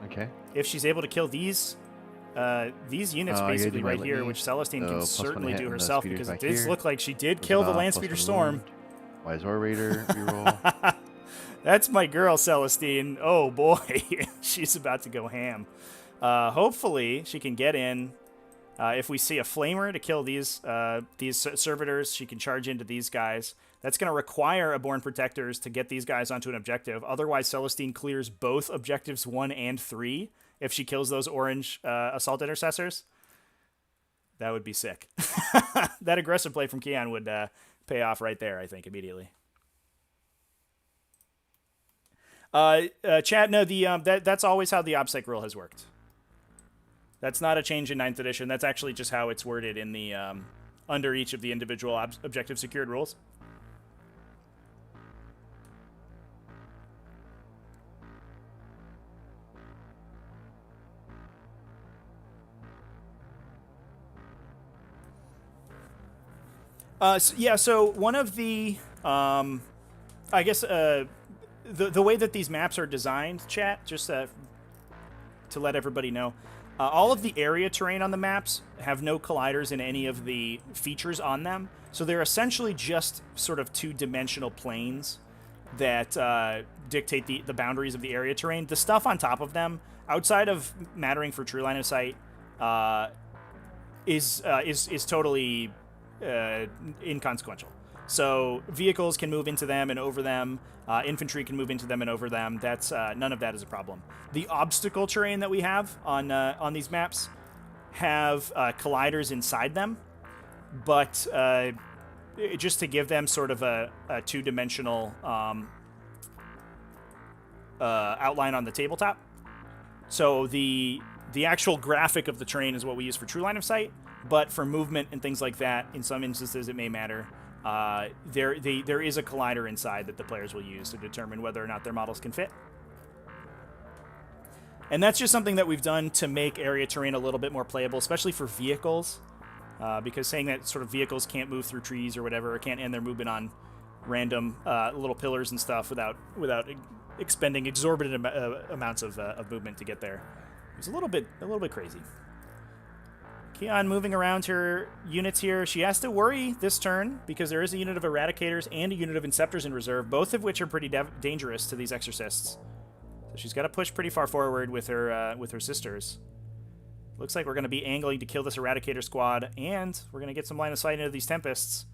Okay. If she's able to kill these units basically right here, which Celestine can certainly do herself, because it does look like she did kill the Landspeeder Storm. Wise Orator, reroll. That's my girl, Celestine. Oh boy, she's about to go ham. Hopefully she can get in. If we see a Flamer to kill these servitors, she can charge into these guys. That's going to require a Born Protectors to get these guys onto an objective. Otherwise, Celestine clears both objectives 1 and 3 if she kills those orange Assault Intercessors. That would be sick. That aggressive play from Kian would pay off right there, I think, immediately. Chat, no, that's always how the OBSEC rule has worked. That's not a change in 9th edition. That's actually just how it's worded in the under each of the individual objective secured rules. So one of the, I guess, the way that these maps are designed, chat, just to let everybody know, all of the area terrain on the maps have no colliders in any of the features on them. So they're essentially just sort of 2-dimensional planes that dictate the boundaries of the area terrain. The stuff on top of them, outside of mattering for true line of sight, is totally inconsequential. So vehicles can move into them and over them. Infantry can move into them and over them. That's none of that is a problem. The obstacle terrain that we have on these maps have colliders inside them, but just to give them sort of a 2-dimensional outline on the tabletop. So the actual graphic of the terrain is what we use for true line of sight, but for movement and things like that, in some instances it may matter. There is a collider inside that the players will use to determine whether or not their models can fit. And that's just something that we've done to make area terrain a little bit more playable, especially for vehicles, because saying that sort of vehicles can't move through trees or whatever, or can't end their movement on random little pillars and stuff without expending exorbitant amounts of movement to get there. It's a little bit crazy. Keon moving around her units here. She has to worry this turn because there is a unit of Eradicators and a unit of Inceptors in reserve, both of which are pretty dangerous to these Exorcists. So she's got to push pretty far forward with her sisters. Looks like we're going to be angling to kill this Eradicator squad, and we're going to get some line of sight into these Tempests.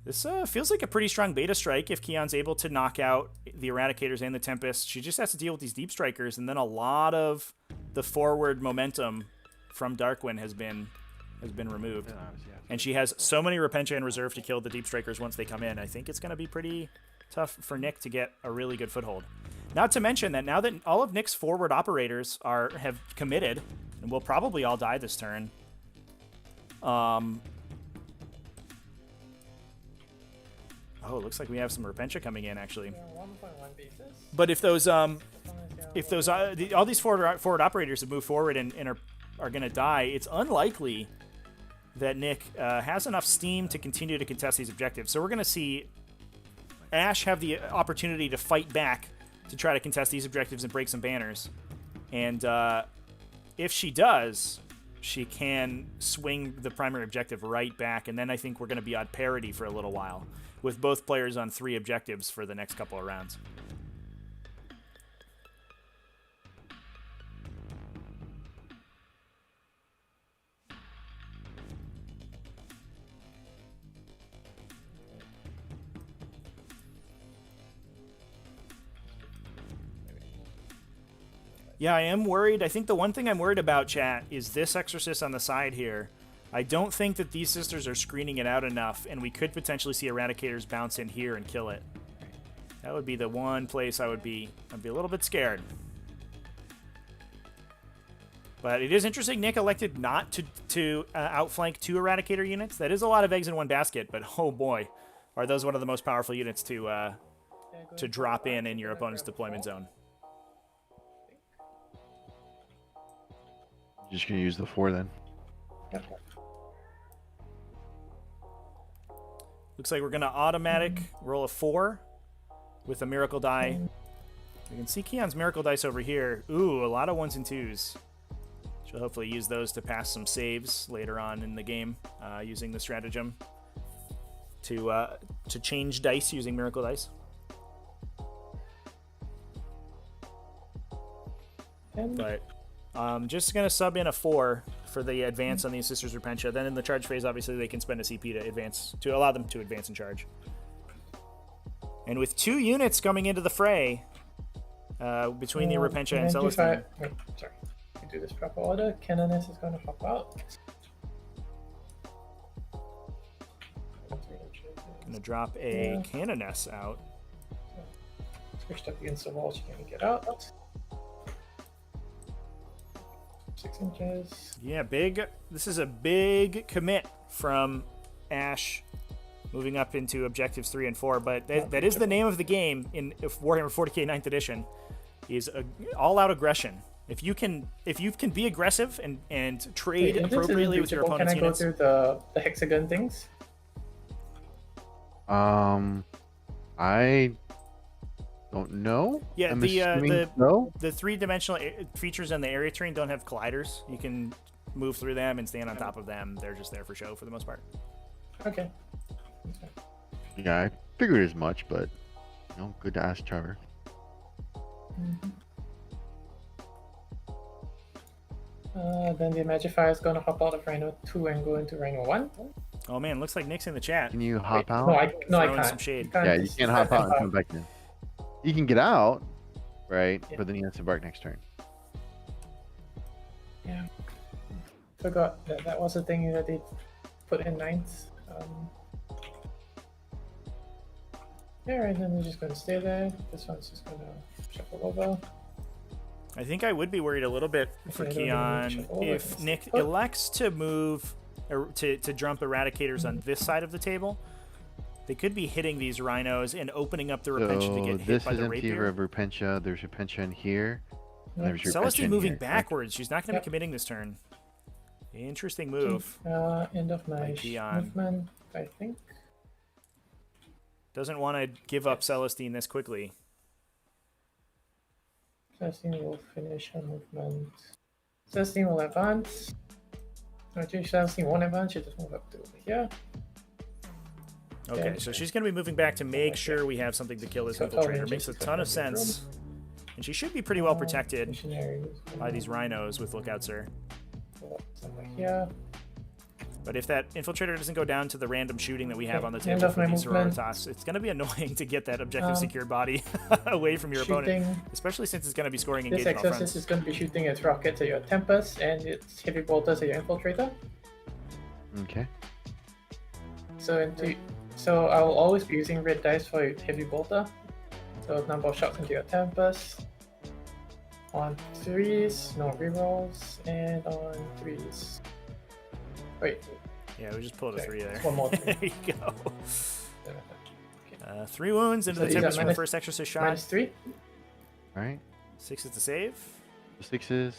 This feels like a pretty strong beta strike if Keon's able to knock out the Eradicators and the Tempests. She just has to deal with these Deep Strikers, and then a lot of the forward momentum from Darkwind has been removed. And she has so many Repentia in reserve to kill the Deep Strikers once they come in. I think it's going to be pretty tough for Nick to get a really good foothold. Not to mention that now that all of Nick's forward operators have committed, and will probably all die this turn. Oh, it looks like we have some Repentia coming in actually. Yeah, 1.1 basis. But if those all these forward operators have moved forward and are going to die, it's unlikely that Nick has enough steam to continue to contest these objectives. So we're going to see Ash have the opportunity to fight back to try to contest these objectives and break some banners. And if she does, she can swing the primary objective right back, and then I think we're going to be at parity for a little while, with both players on 3 objectives for the next couple of rounds. Yeah, I am worried. I think the one thing I'm worried about, chat, is this Exorcist on the side here. I don't think that these sisters are screening it out enough, and we could potentially see Eradicators bounce in here and kill it. That would be the one place I'd be a little bit scared. But it is interesting Nick elected not to outflank 2 Eradicator units. That is a lot of eggs in one basket, but oh boy, are those one of the most powerful units to drop in your opponent's deployment zone. Just gonna use the 4 then. Looks like we're gonna automatic roll a 4 with a miracle die. You can see Keon's miracle dice over here. Ooh, a lot of 1s and 2s. She'll hopefully use those to pass some saves later on in the game, using the stratagem to change dice using miracle dice. But just going to sub in a 4 for the advance on the Sisters Repentia. Then in the charge phase, obviously, they can spend a CP to advance, to allow them to advance and charge. And with 2 units coming into the fray, between the Repentia and Celestine. Wait, sorry. I do this proper order. Canoness is going to pop out. Going to drop a Canoness out. Squished up against the wall, she can't get out. 6 inches. Yeah, big. This is a big commit from Ash, moving up into objectives 3 and 4. But that is the name of the game in Warhammer 40k 9th edition. Is all-out aggression. If you can be aggressive and trade appropriately with your opponent's units. Can I go through the hexagon things? I don't know. Yeah, no? The 3-dimensional features on the area terrain don't have colliders. You can move through them and stand on top of them. They're just there for show for the most part. Okay. Yeah, I figured as much, but good to ask Trevor. Then the Magify is going to hop out of Rhino 2 and go into Rhino 1. Oh man, looks like Nick's in the chat. Can you hop out? No, I Throwing can't. some shade. Yeah, you can't hop out and come back in. You can get out, right? Yeah. But then you have to embark next turn. Yeah. Forgot that was a thing that they put in 9th. Alright, then we're just going to stay there. This one's just going to shuffle over. I think I would be worried a little bit for Keon if Nick elects to move to jump Eradicators on this side of the table. They could be hitting these rhinos and opening up the Repentia to get hit by the This is empty of Repentia. There's Repentia in here. And there's Repentia Celestine moving here. backwards. She's not going to be committing this turn. Interesting move. End of my movement, I think. Doesn't want to give up Celestine this quickly. Celestine will finish her movement. Celestine will advance. Actually, Celestine won't advance, she just move up to over here. Okay, so she's going to be moving back to make sure we have something to kill this infiltrator. Makes a ton of sense. And she should be pretty well protected by these rhinos with Lookout Sir. Somewhere here. But if that infiltrator doesn't go down to the random shooting that we have on the table for these Sororitas, it's going to be annoying to get that objective secured body away from your opponent, especially since it's going to be scoring engagement This exorcist is going to be shooting its rockets at your Tempest and its heavy bolters at your infiltrator. Okay. So I will always be using red dice for your heavy bolter. So number of shots into your Tempest. On 3s, no rerolls, and on 3s. Wait. Yeah, we just pulled a 3 there. One more 3. There you go. 3 wounds into the Tempest for the first exorcist shot. -3. Alright. 6 is the save. The 6s.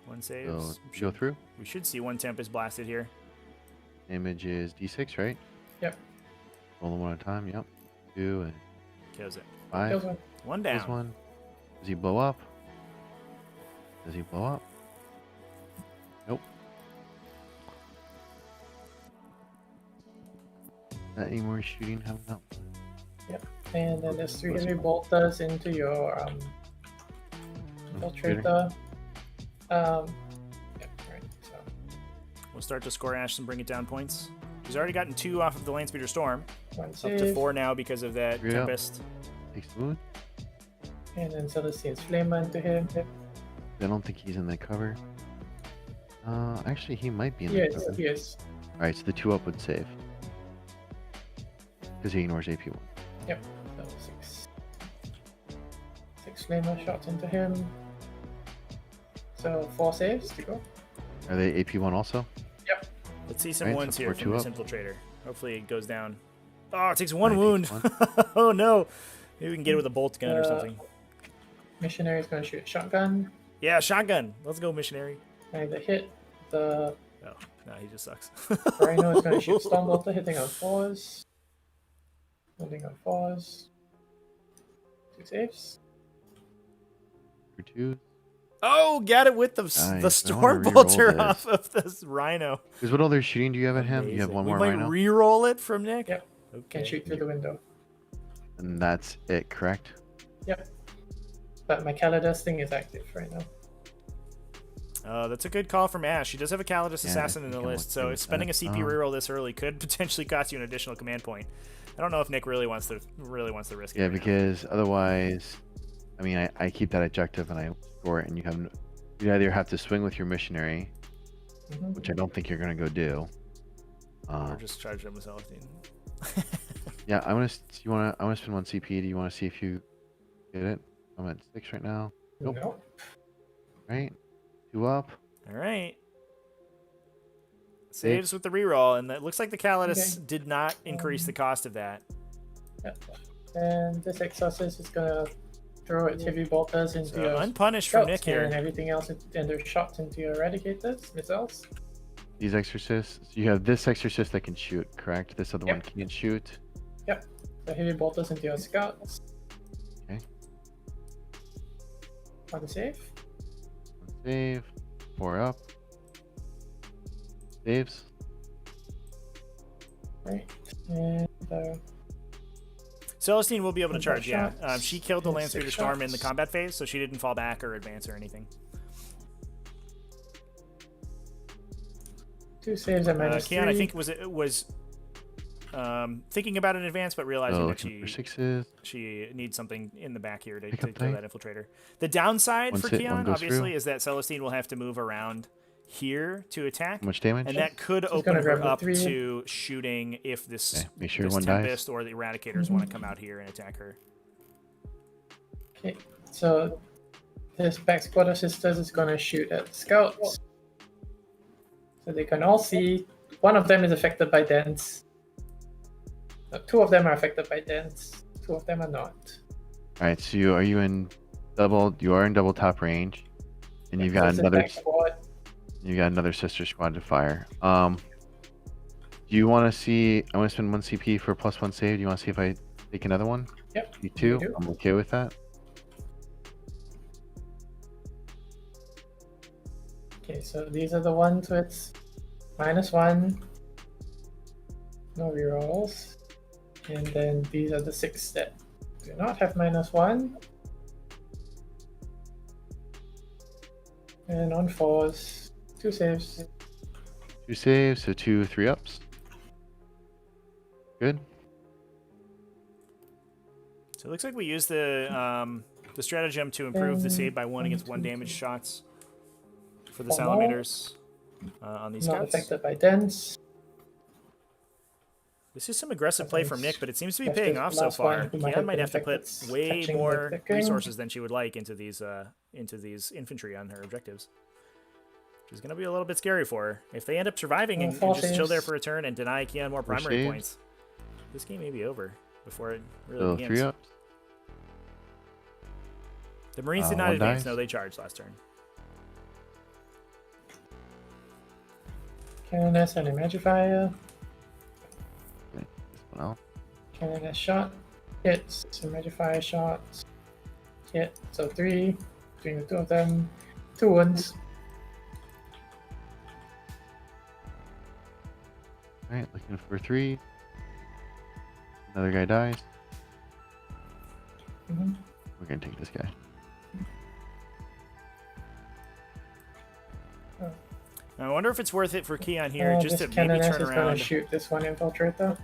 1 saves. So go through. We should see 1 Tempest blasted here. Damage is D6, right? Yep. Roll them one at a time, yep. 2 and Kills it. 5. Kills one. 1 down. This one. Does he blow up? Does he blow up? Nope. Not any more shooting? How about? Yep. And then there's 3 heavy bolters into your infiltrator. Yep, right. So We'll start to score Ash and bring it down points. She's already gotten 2 off of the Landspeeder Storm. 1 Up save. to 4 now because of that Yeah. Tempest. Takes the wound. And then Celestine's Flame into him. Yep. I don't think he's in the cover. Actually, he might be in the Yes, cover. yes. Alright, so the 2-up would save. Because he ignores AP1. Yep. So 6 flamer shots into him. So 4 saves to go. Are they AP1 also? Yep. Let's see some Right, ones so here we're from this 2 up. infiltrator. Hopefully it goes down. Oh, it takes 1 Right, wound. takes 1. Oh no. Maybe we can get it with a bolt gun or something. Missionary's gonna shoot a shotgun. Yeah, shotgun. Let's go, missionary. And the hit. The Oh, no, he just sucks. Rhino is gonna shoot Stormbolter, hitting on 4s. Hitting on 4s. 2 saves. For 2. Oh, got it with the Nice. I wanna storm reroll bolter this. off of this rhino. Because what other shooting do you have at him? You have Amazing. one more we might rhino? re-roll it from Nick. Yep. Okay. Can shoot through the window. And that's it, correct? Yep. But my Calidus thing is active right now. That's a good call from Ash. She does have a Calidus Yeah, Assassin I in the think I'll list, look so into spending a that. CP reroll this early could potentially cost you an additional command point. I don't know if Nick really wants to risk it. Yeah, right now. because otherwise, I mean, I keep that objective and I score it, and you either have to swing with your missionary, Mhm. which I don't think you're gonna go do. Or just charge him with Celestine. Yeah, I want to spend 1 CP. Do you want to see if you get it? I'm at 6 right now. Nope. Nope. Right? 2 up. All right. Saves with the reroll, and it looks like the Calidus did not increase the cost of that. Yep. And this Exorcist is gonna throw its heavy bolters into So your unpunished from scouts Nick here. and everything else, and their shots into your Eradicators, missiles. These exorcists. You have this exorcist that can shoot, correct? This other Yep. one can't shoot. Yep. So heavy bolters into your scouts. Okay. 1 save. 1 save. 4 up. Saves. Right. And Celestine will be able to One charge, yeah. shot. She killed the And Landspeeder 6 Storm in the shots. combat phase, so she didn't fall back or advance or anything. 2 saves at -3. Keon, I think was thinking about it in advance, but realizing that Looking for 6s. she needs something in the back here to Pick kill up die. that infiltrator. The downside One for sit, one Keon, goes obviously, through. is that Celestine will have to move around here to attack, How much damage? and that could She's open gonna her grab the up 3. to shooting if this, Okay, make sure this one dies. Tempest or the Eradicators want to come out here and attack her. Okay. So this back squad of sisters is gonna shoot at scouts. So they can all see. One of them is affected by dents. 2 of them are affected by dents. 2 of them are not. Alright, so you are in double top range. And you've got This is another back squad. sister squad to fire. Do you want to see? I want to spend 1 CP for +1 save. Do you want to see if I take another one? Yep. You too? do. I'm okay with that. Okay, so these are the ones with -1. No rerolls. And then these are the 6 that do not have -1. And on 4s, 2 saves. 2 saves, so 2 3-ups. Good. So it looks like we used the stratagem to improve the save by 1 against 1 2, damage 3. shots for the 4 more. Salamanders on these Not scouts. affected by dense. This is some aggressive play from Nick, but it seems to be That's paying the off so last far. one who might Kian have might been have to put affected way catching more the king. resources than she would like into these infantry on her objectives. Which is going to be a little bit scary for her. If they end up surviving and Four just chill there saves. for a turn and deny Kian more 4 primary saves. points, this game may be over before it really So begins. 3-ups. The Marines did not 1 advance. dice. No, they charged last turn. Canoness and a Magifier. This one out. Canoness shot. Hits. So Magifier shots. Hit. So 3. Between the 2 of them. 2 wounds. Alright, looking for 3. Another guy dies. Mhm. We're gonna take this guy. I wonder if it's worth it for Kian here just this to maybe Canoness turn is going around to shoot this one infiltrator.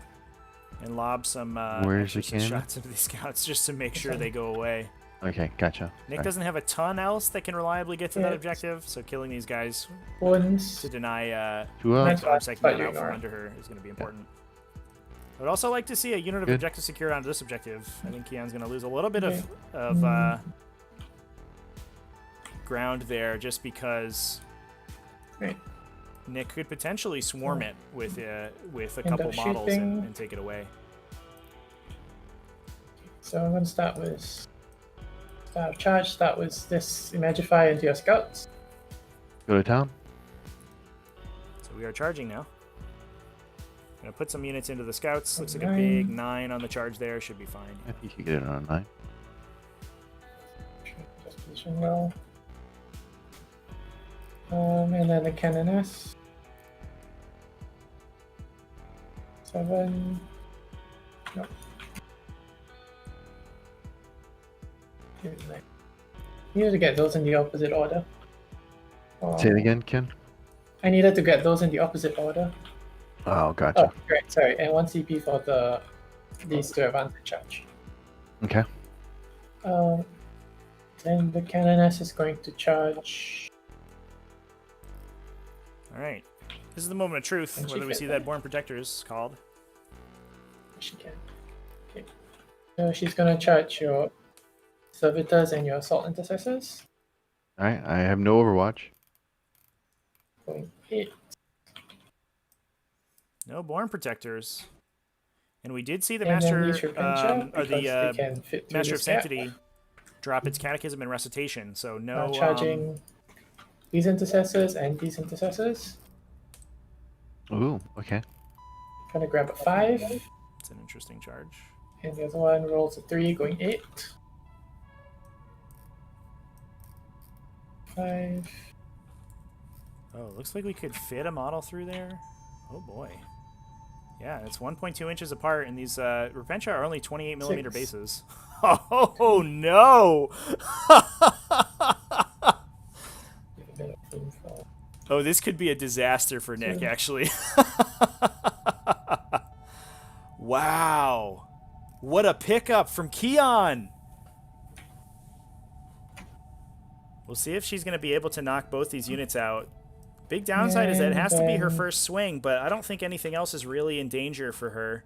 and lob some Where's the extra cannon? shots into these scouts just to make sure they go away. Okay, gotcha. Nick Sorry. doesn't have a ton else that can reliably get to that Yeah. objective, so killing these guys Wounds. to deny 2 up. Nice. Obstacle But out you from ignore it. under her is going to be important. I would also like to see a unit of Good. objective secured onto this objective. I think Kian's going to lose a little bit Okay. of ground there just because Great. Nick could potentially swarm it with a End couple up models shooting. and take it away. So I'm going to start with charge. Start with this Magify into your scouts. Go to town. So we are charging now. Gonna put some units into the scouts. Looks like a 9. big 9 on the charge there. Should be fine. I think you get it on a 9. Just position well. And then the Canoness. 7. No. You need to get those in the opposite order. Say it again, Ken. I needed to get those in the opposite order. Oh, gotcha. Oh, great. Sorry. And 1 CP for these 2 advanced charge. Okay. Then the Canoness is going to charge. All right. This is the moment of truth. And she Whether we fit see that. that Born Protectors called. She can. Okay. So she's going to charge your servitors and your assault intercessors. Alright, I have no Overwatch. Going 8. No Born Protectors. And we did see the And then Master these Repentia, or because they the can fit through Master of this gap. Sanctity drop its Catechism and Recitation. So no Charging these intercessors and these intercessors. Ooh, okay. Gonna grab a 5, it's an interesting charge. and the other one rolls a 3, going 8. 5. Oh, looks like we could fit a model through there. Oh boy. Yeah, it's 1.2 inches apart, and these Repentia are only 28 millimeter 6. bases. Oh no! Give a bit of room for- Oh, this could be a disaster for Nick, Yeah. actually. Wow. What a pickup from Kian. We'll see if she's going to be able to knock both these units out. Big downside is that it has to be her And first swing, but I don't think anything else is really in danger for her.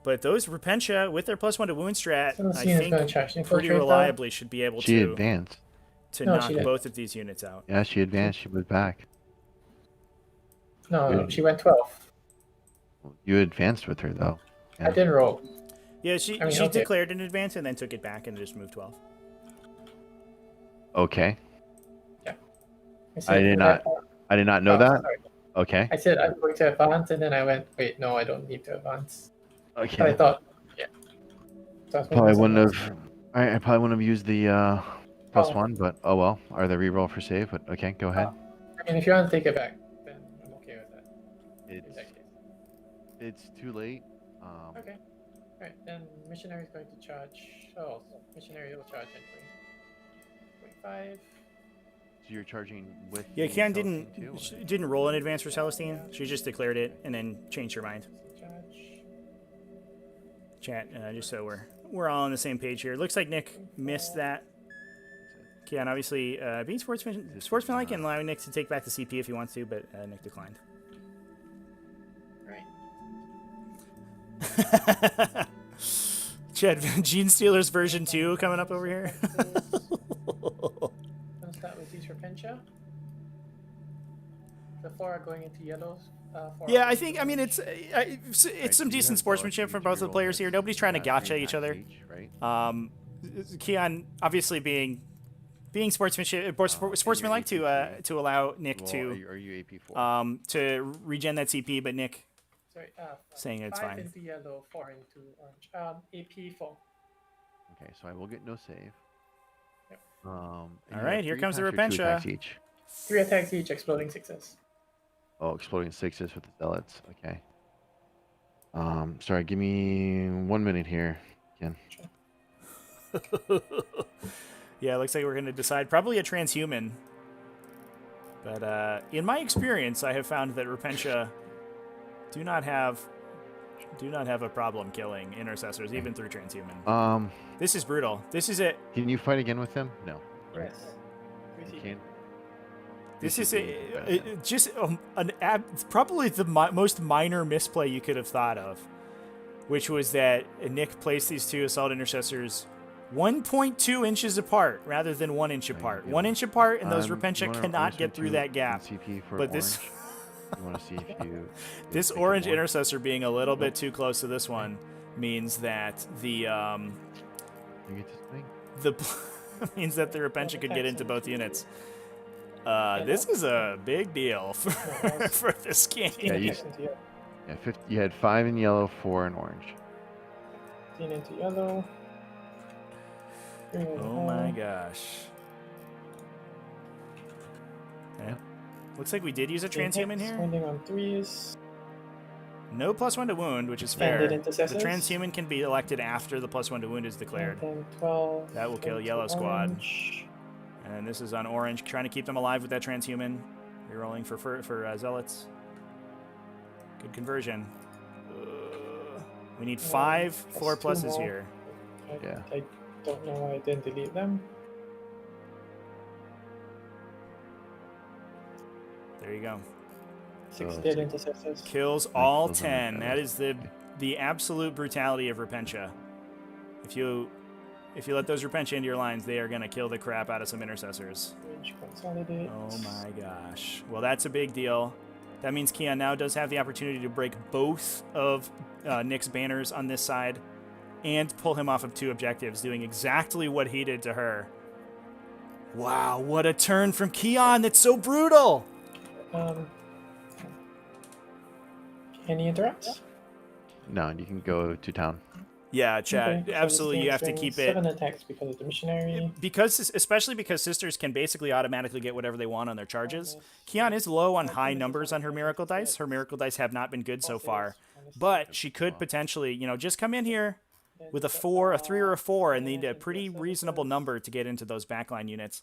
But those Repentia, with their +1 to wound strat, So the I scene is think gonna charge the pretty infiltrator. reliably should be able She to advanced. No, knock she didn't. both of these units out. Yeah, she advanced. She was back. No, Good. she went 12. You advanced with her, though. I didn't roll. Yeah, she I mean, she okay. declared an advance and then took it back and just moved 12. Okay. I said, I did not know Oh, that. sorry. Okay. I said I'm going to advance, and then I went, wait, no, I don't need to advance. But I Okay. thought, yeah. So I was Probably moving wouldn't somewhere have. I probably wouldn't have used the +1, Oh. but oh well. Are the reroll for save? But okay, go ahead. I mean, if you want to take it back, then I'm okay with that. In that case. It's too late. Okay. Alright, then missionary is going to charge. Oh, missionary will charge anyway. 25. So you're charging with. Yeah, the Kian Celestine too? didn't roll in advance for Celestine. She just declared it and then changed her mind. Charge. Chat, just so we're all on the same page here. Looks like Nick missed that. Kian, obviously, being sportsmanlike and allowing Nick to take back the CP if he wants to, but Nick declined. Right. Chad, Gene Stealer's version 2 coming up over here. Let's start with these Repentia. The 4 are going into yellows. Yeah, I think, I mean, it's some decent sportsmanship from both of the players here. Nobody's trying to gotcha each other. Kian, obviously being sportsmanlike to allow Nick Are you AP4? to regen that CP, but Nick saying it's 5 fine. into yellow, 4 into orange. AP4. Okay, so I will get no save. Yep. All right, here comes the Repentia. 3 attacks each, exploding 6s. Oh, exploding 6s with the zealots. Okay. Sorry, give me 1 minute here. Again. Yeah, it looks like we're going to decide probably a transhuman. But in my experience, I have found that Repentia do not have a problem killing intercessors, even through transhuman. This is brutal. This is it. Can you fight again with them? No. Right. Yes. You can. This is probably the most minor misplay you could have thought of, which was that Nick placed these two assault intercessors 1.2 inches apart rather than 1 inch apart. 1 inch apart, and those Repentia cannot get through that gap. But this, you want to see if you this orange intercessor being a little bit too close to this one means that the means that the Repentia could get into both units. This is a big deal for this game. Yeah, you had 5 in yellow, 4 in orange. 15 into yellow. Oh my gosh. Yeah. Looks like we did use a transhuman here. Wounding on 3s. No +1 to wound, which is fair. The intercessors. transhuman can be elected after the +1 to wound is declared. And then 12. That will kill yellow squad. Orange. And this is on orange, trying to keep them alive with that transhuman. Rerolling for zealots. Good conversion. We need 5 4 pluses here. I don't know why I didn't delete them. There you go. 6 dead intercessors. Kills all 10. That is the absolute brutality of Repentia. If you let those Repentia into your lines, they are going to kill the crap out of some intercessors. Oh my gosh. Well, that's a big deal. That means Kian now does have the opportunity to break both of Nick's banners on this side and pull him off of 2 objectives, doing exactly what he did to her. Wow, what a turn from Kian. That's so brutal. Any interrupts? No, you can go to town. Yeah, Chad, Okay, so absolutely. You have to keep it. 7 attacks because of the missionary. Especially because sisters can basically automatically get whatever they want on their charges. Kian is low on high numbers on her miracle dice. Her miracle dice have not been good so far, but she could potentially, just come in here with a 3 or a 4, and need a pretty reasonable number to get into those backline units.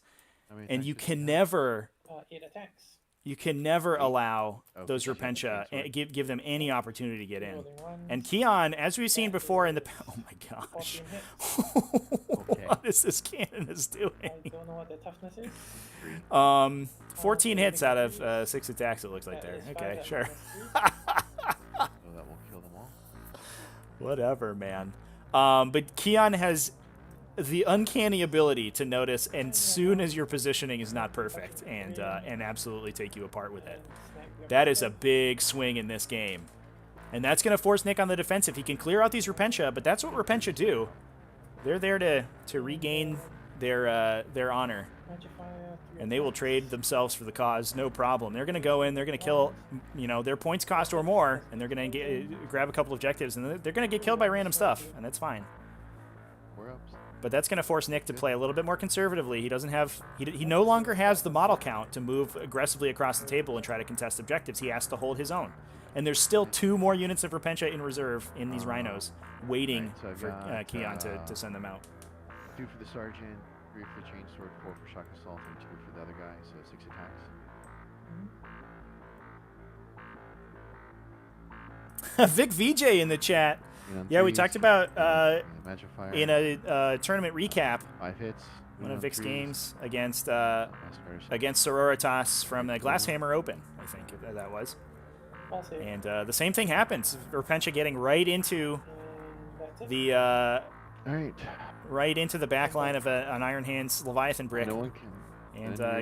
And you can never. 8 attacks. You can never allow those Repentia, give them any opportunity to get in. And Kian, as we've seen before in the... Oh my gosh. What is this cannon doing? I don't know what their toughness is. 14 hits out of 6 attacks, it looks like there. Okay, sure. So that will kill them all. Whatever, man. But Kian has the uncanny ability to notice as soon as your positioning is not perfect and absolutely take you apart with it. That is a big swing in this game. And that's going to force Nick on the defensive. He can clear out these Repentia, but that's what Repentia do. They're there to regain their honor. And they will trade themselves for the cause, no problem. They're going to go in, they're going to kill, their points cost or more, and they're going to grab a couple objectives, and they're going to get killed by random stuff, and that's fine. But that's going to force Nick to play a little bit more conservatively. He doesn't have he no longer has the model count to move aggressively across the table and try to contest objectives. He has to hold his own. And there's still 2 more units of Repentia in reserve in these Rhinos, waiting for Keon to send them out. 2 for the Sergeant, 3 for the Chainsword, 4 for Shock Assault, and 2 for the other guy, so 6 attacks. Vic VJ in the chat. Yeah, we talked about in a tournament recap 5 hits. One of Vic's games against Sororitas from the Glasshammer Open, I think that was. And the same thing happens. Repentia getting right into the right into the back line of an Iron Hands Leviathan brick, and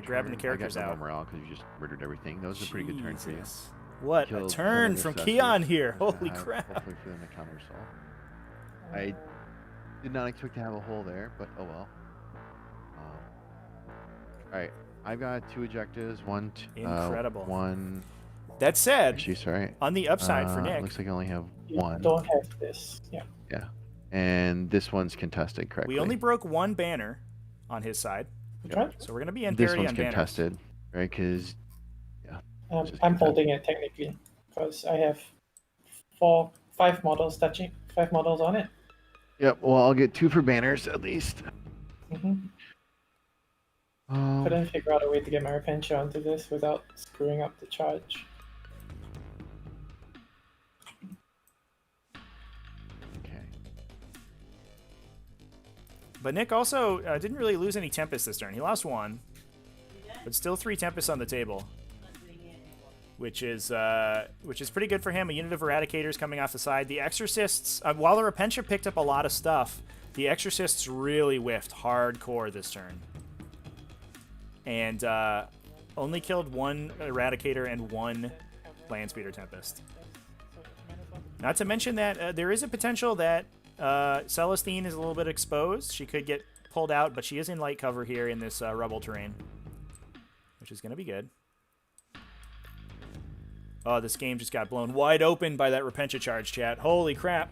grabbing the characters out. Morale because you just murdered everything. That was a pretty good turn for you. What a turn from Keon here! Holy crap! Hopefully for them to counter assault. I did not expect to have a hole there, but oh well. All right, I've got 2 ejectives. Incredible. One. That said, actually, sorry. On the upside for Nick, looks like I only have you 1. Don't have this. Yeah. Yeah, and this one's contested correctly. We only broke 1 banner on his side, so we're gonna be in this parity one's on banners. contested, right? Because I'm holding it technically because I have 5 models touching, 5 models on it. Yep. Well, I'll get 2 for banners at least. Couldn't figure out a way to get my Repentia onto this without screwing up the charge. Okay. But Nick also didn't really lose any Tempest this turn. He lost 1, but still 3 Tempests on the table, which is pretty good for him. A unit of Eradicators coming off the side. The Exorcists, while the Repentia picked up a lot of stuff, the Exorcists really whiffed hardcore this turn. And only killed 1 Eradicator and 1 Landspeeder Tempest. Not to mention that there is a potential that Celestine is a little bit exposed. She could get pulled out, but she is in light cover here in this rubble terrain, which is going to be good. Oh, this game just got blown wide open by that Repentia charge, chat. Holy crap.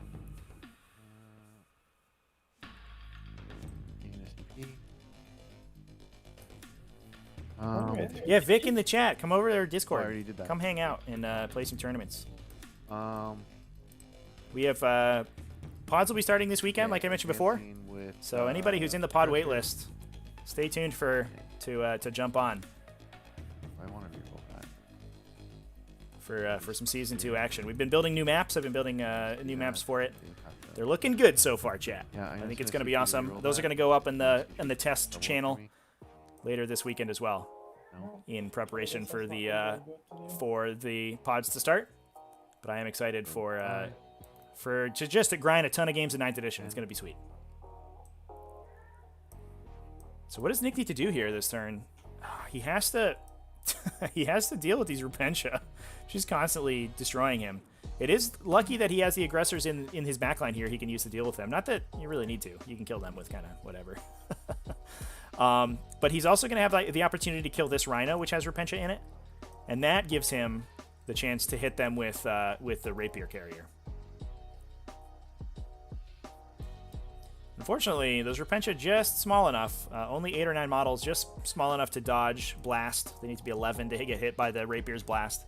Yeah, Vic in the chat. Come over to our Discord. I already did that. Come hang out and play some tournaments. We have pods will be starting this weekend, like I mentioned before. So anybody who's in the pod waitlist, stay tuned to jump on. I want to reroll that for some season 2 action. We've been building new maps. I've been building new maps for it. They're looking good so far, chat. Yeah, I think it's going to be awesome. Those are going to go up in the test channel later this weekend as well, in preparation for the pods to start. But I am excited for just to grind a ton of games in 9th edition. It's going to be sweet. So what does Nick need to do here this turn? He has to he has to deal with these Repentia. She's constantly destroying him. It is lucky that he has the aggressors in his backline here he can use to deal with them. Not that you really need to. You can kill them with kind of whatever. But he's also going to have the opportunity to kill this Rhino, which has Repentia in it. And that gives him the chance to hit them with the Rapier Carrier. Unfortunately, those Repentia just small enough. Only 8 or 9 models, just small enough to dodge blast. They need to be 11 to get hit by the Rapier's blast.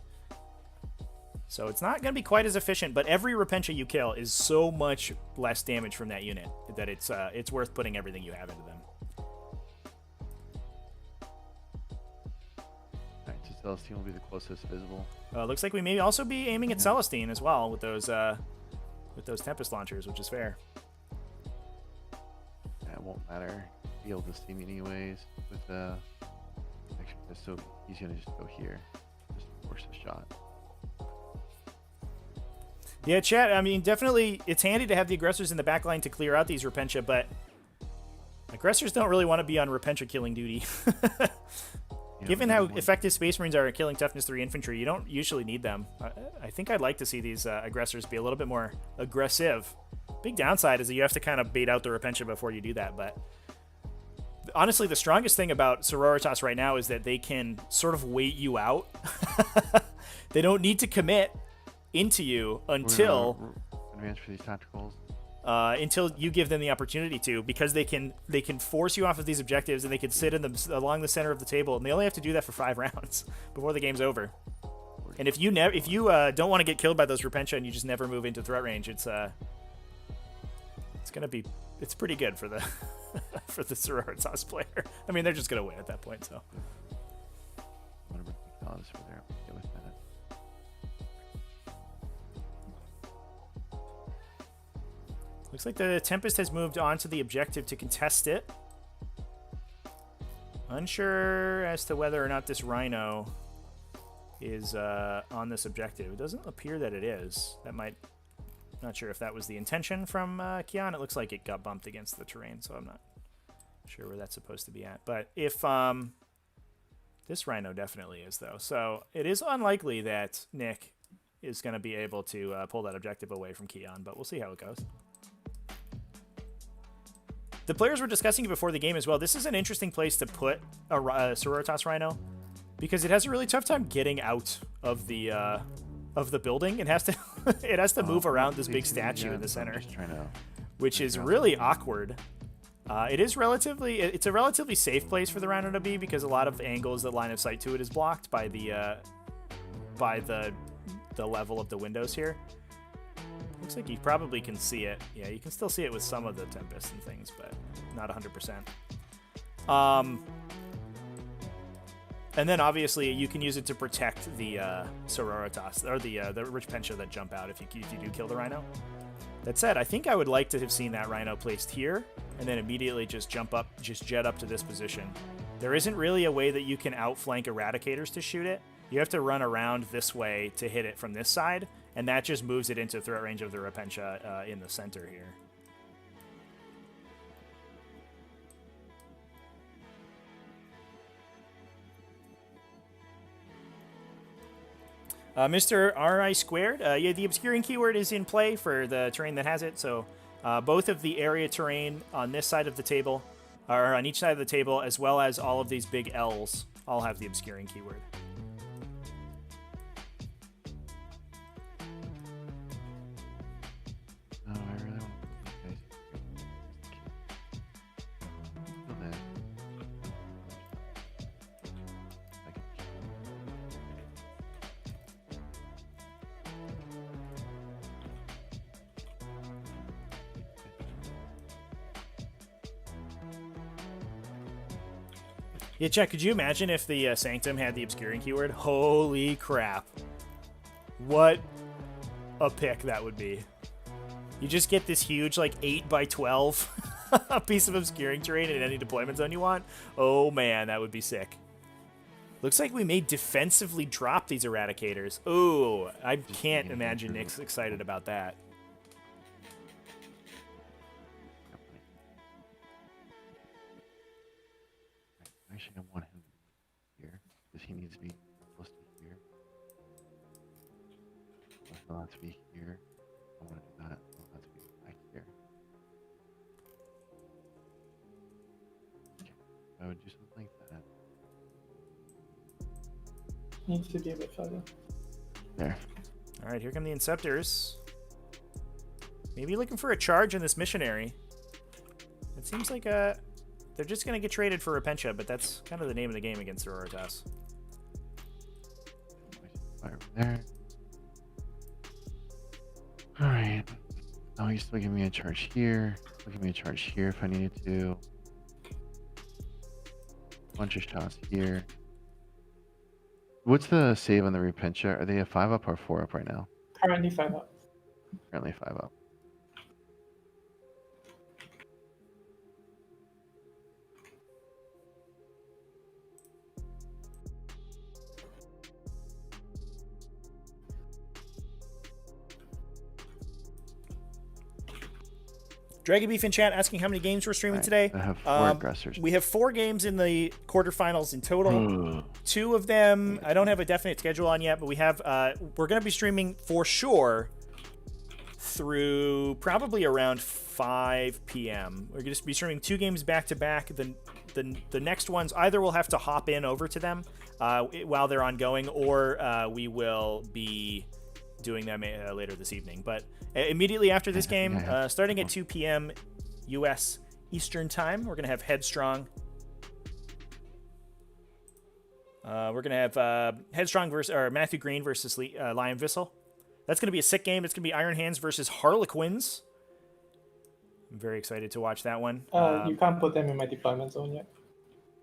So it's not going to be quite as efficient, but every Repentia you kill is so much less damage from that unit that it's worth putting everything you have into them. Alright, so Celestine will be the closest visible. Looks like we may also be aiming at Celestine as well with those Tempest launchers, which is fair. Yeah, it won't matter. Be able to see me anyways with so he's gonna just go here, just force a shot. Yeah, chat, I mean, definitely it's handy to have the aggressors in the backline to clear out these Repentia, but aggressors don't really want to be on Repentia killing duty. Given how effective Space Marines are at killing Toughness 3 infantry, you don't usually need them. I think I'd like to see these aggressors be a little bit more aggressive. Big downside is that you have to kind of bait out the Repentia before you do that, but honestly, the strongest thing about Sororitas right now is that they can sort of wait you out. They don't need to commit into you until advance for these tacticals. until you give them the opportunity to, because they can force you off of these objectives, and they can sit in along the center of the table, and they only have to do that for 5 rounds before the game's over. And if you don't want to get killed by those Repentia and you just never move into threat range, it's pretty good for the for the Sororitas player. I mean, they're just gonna win at that point. So. I'm gonna bring Nicholas for there. Okay with that. Looks like the Tempest has moved on to the objective to contest it. Unsure as to whether or not this Rhino is on this objective. It doesn't appear that it is. That might... Not sure if that was the intention from Kian. It looks like it got bumped against the terrain, so I'm not sure where that's supposed to be at. But if... this Rhino definitely is, though. So it is unlikely that Nick is going to be able to pull that objective away from Kian, but we'll see how it goes. The players were discussing it before the game as well. This is an interesting place to put a Sororitas Rhino, because it has a really tough time getting out of the building. It has to it has to move around this big statue in the center, which is really awkward. It's a relatively safe place for the Rhino to be, because a lot of angles that line of sight to it is blocked by the level of the windows here. Looks like you probably can see it. Yeah, you can still see it with some of the Tempest and things, but not 100%. And then obviously you can use it to protect the Sororitas, or the Repentia that jump out if you do kill the Rhino. That said, I think I would like to have seen that Rhino placed here, and then immediately just jet up to this position. There isn't really a way that you can outflank Eradicators to shoot it. You have to run around this way to hit it from this side, and that just moves it into threat range of the Repentia in the center here. Mr. RI squared, yeah, the obscuring keyword is in play for the terrain that has it, so both of the area terrain on this side of the table, or on each side of the table, as well as all of these big L's, all have the obscuring keyword. No, I really want to play guys. Yeah, Jack, could you imagine if the Sanctum had the obscuring keyword? Holy crap. What a pick that would be. You just get this huge, like, 8x12 piece of obscuring terrain in any deployment zone you want. Oh, man, that would be sick. Looks like we may defensively drop these Eradicators. Oh, I can't imagine Nick's excited about that. Actually, I want him here, because he needs to be close to here. He'll have to be here. I want to do that. He'll have to be back here. Okay. I would do something like that. Needs to be a bit further. There. All right, here come the Inceptors. Maybe looking for a charge in this missionary. It seems like they're just going to get traded for Repentia, but that's kind of the name of the game against Sororitas. Fire there. Alright. Oh, he's still giving me a charge here. Still giving me a charge here if I needed to. Bunch of shots here. What's the save on the Repentia? Are they a 5-up or 4-up right now? Currently 5-up. Currently 5-up. Dragon Beef in chat asking how many games we're streaming today. I have 4 aggressors. We have 4 games in the quarterfinals in total. 2 of them I don't have a definite schedule on yet, but we have we're going to be streaming for sure through probably around 5 p.m. We're going to be streaming 2 games back to back. The next ones either we'll have to hop in over to them while they're ongoing, or we will be doing them later this evening. But immediately after this game, starting at 2 p.m. U.S. Eastern Time, we're going to have Headstrong. We're going to have Headstrong versus Matthew Green versus Lion Vissel. That's going to be a sick game. It's going to be Iron Hands versus Harlequins. I'm very excited to watch that one. You can't put them in my deployment zone yet.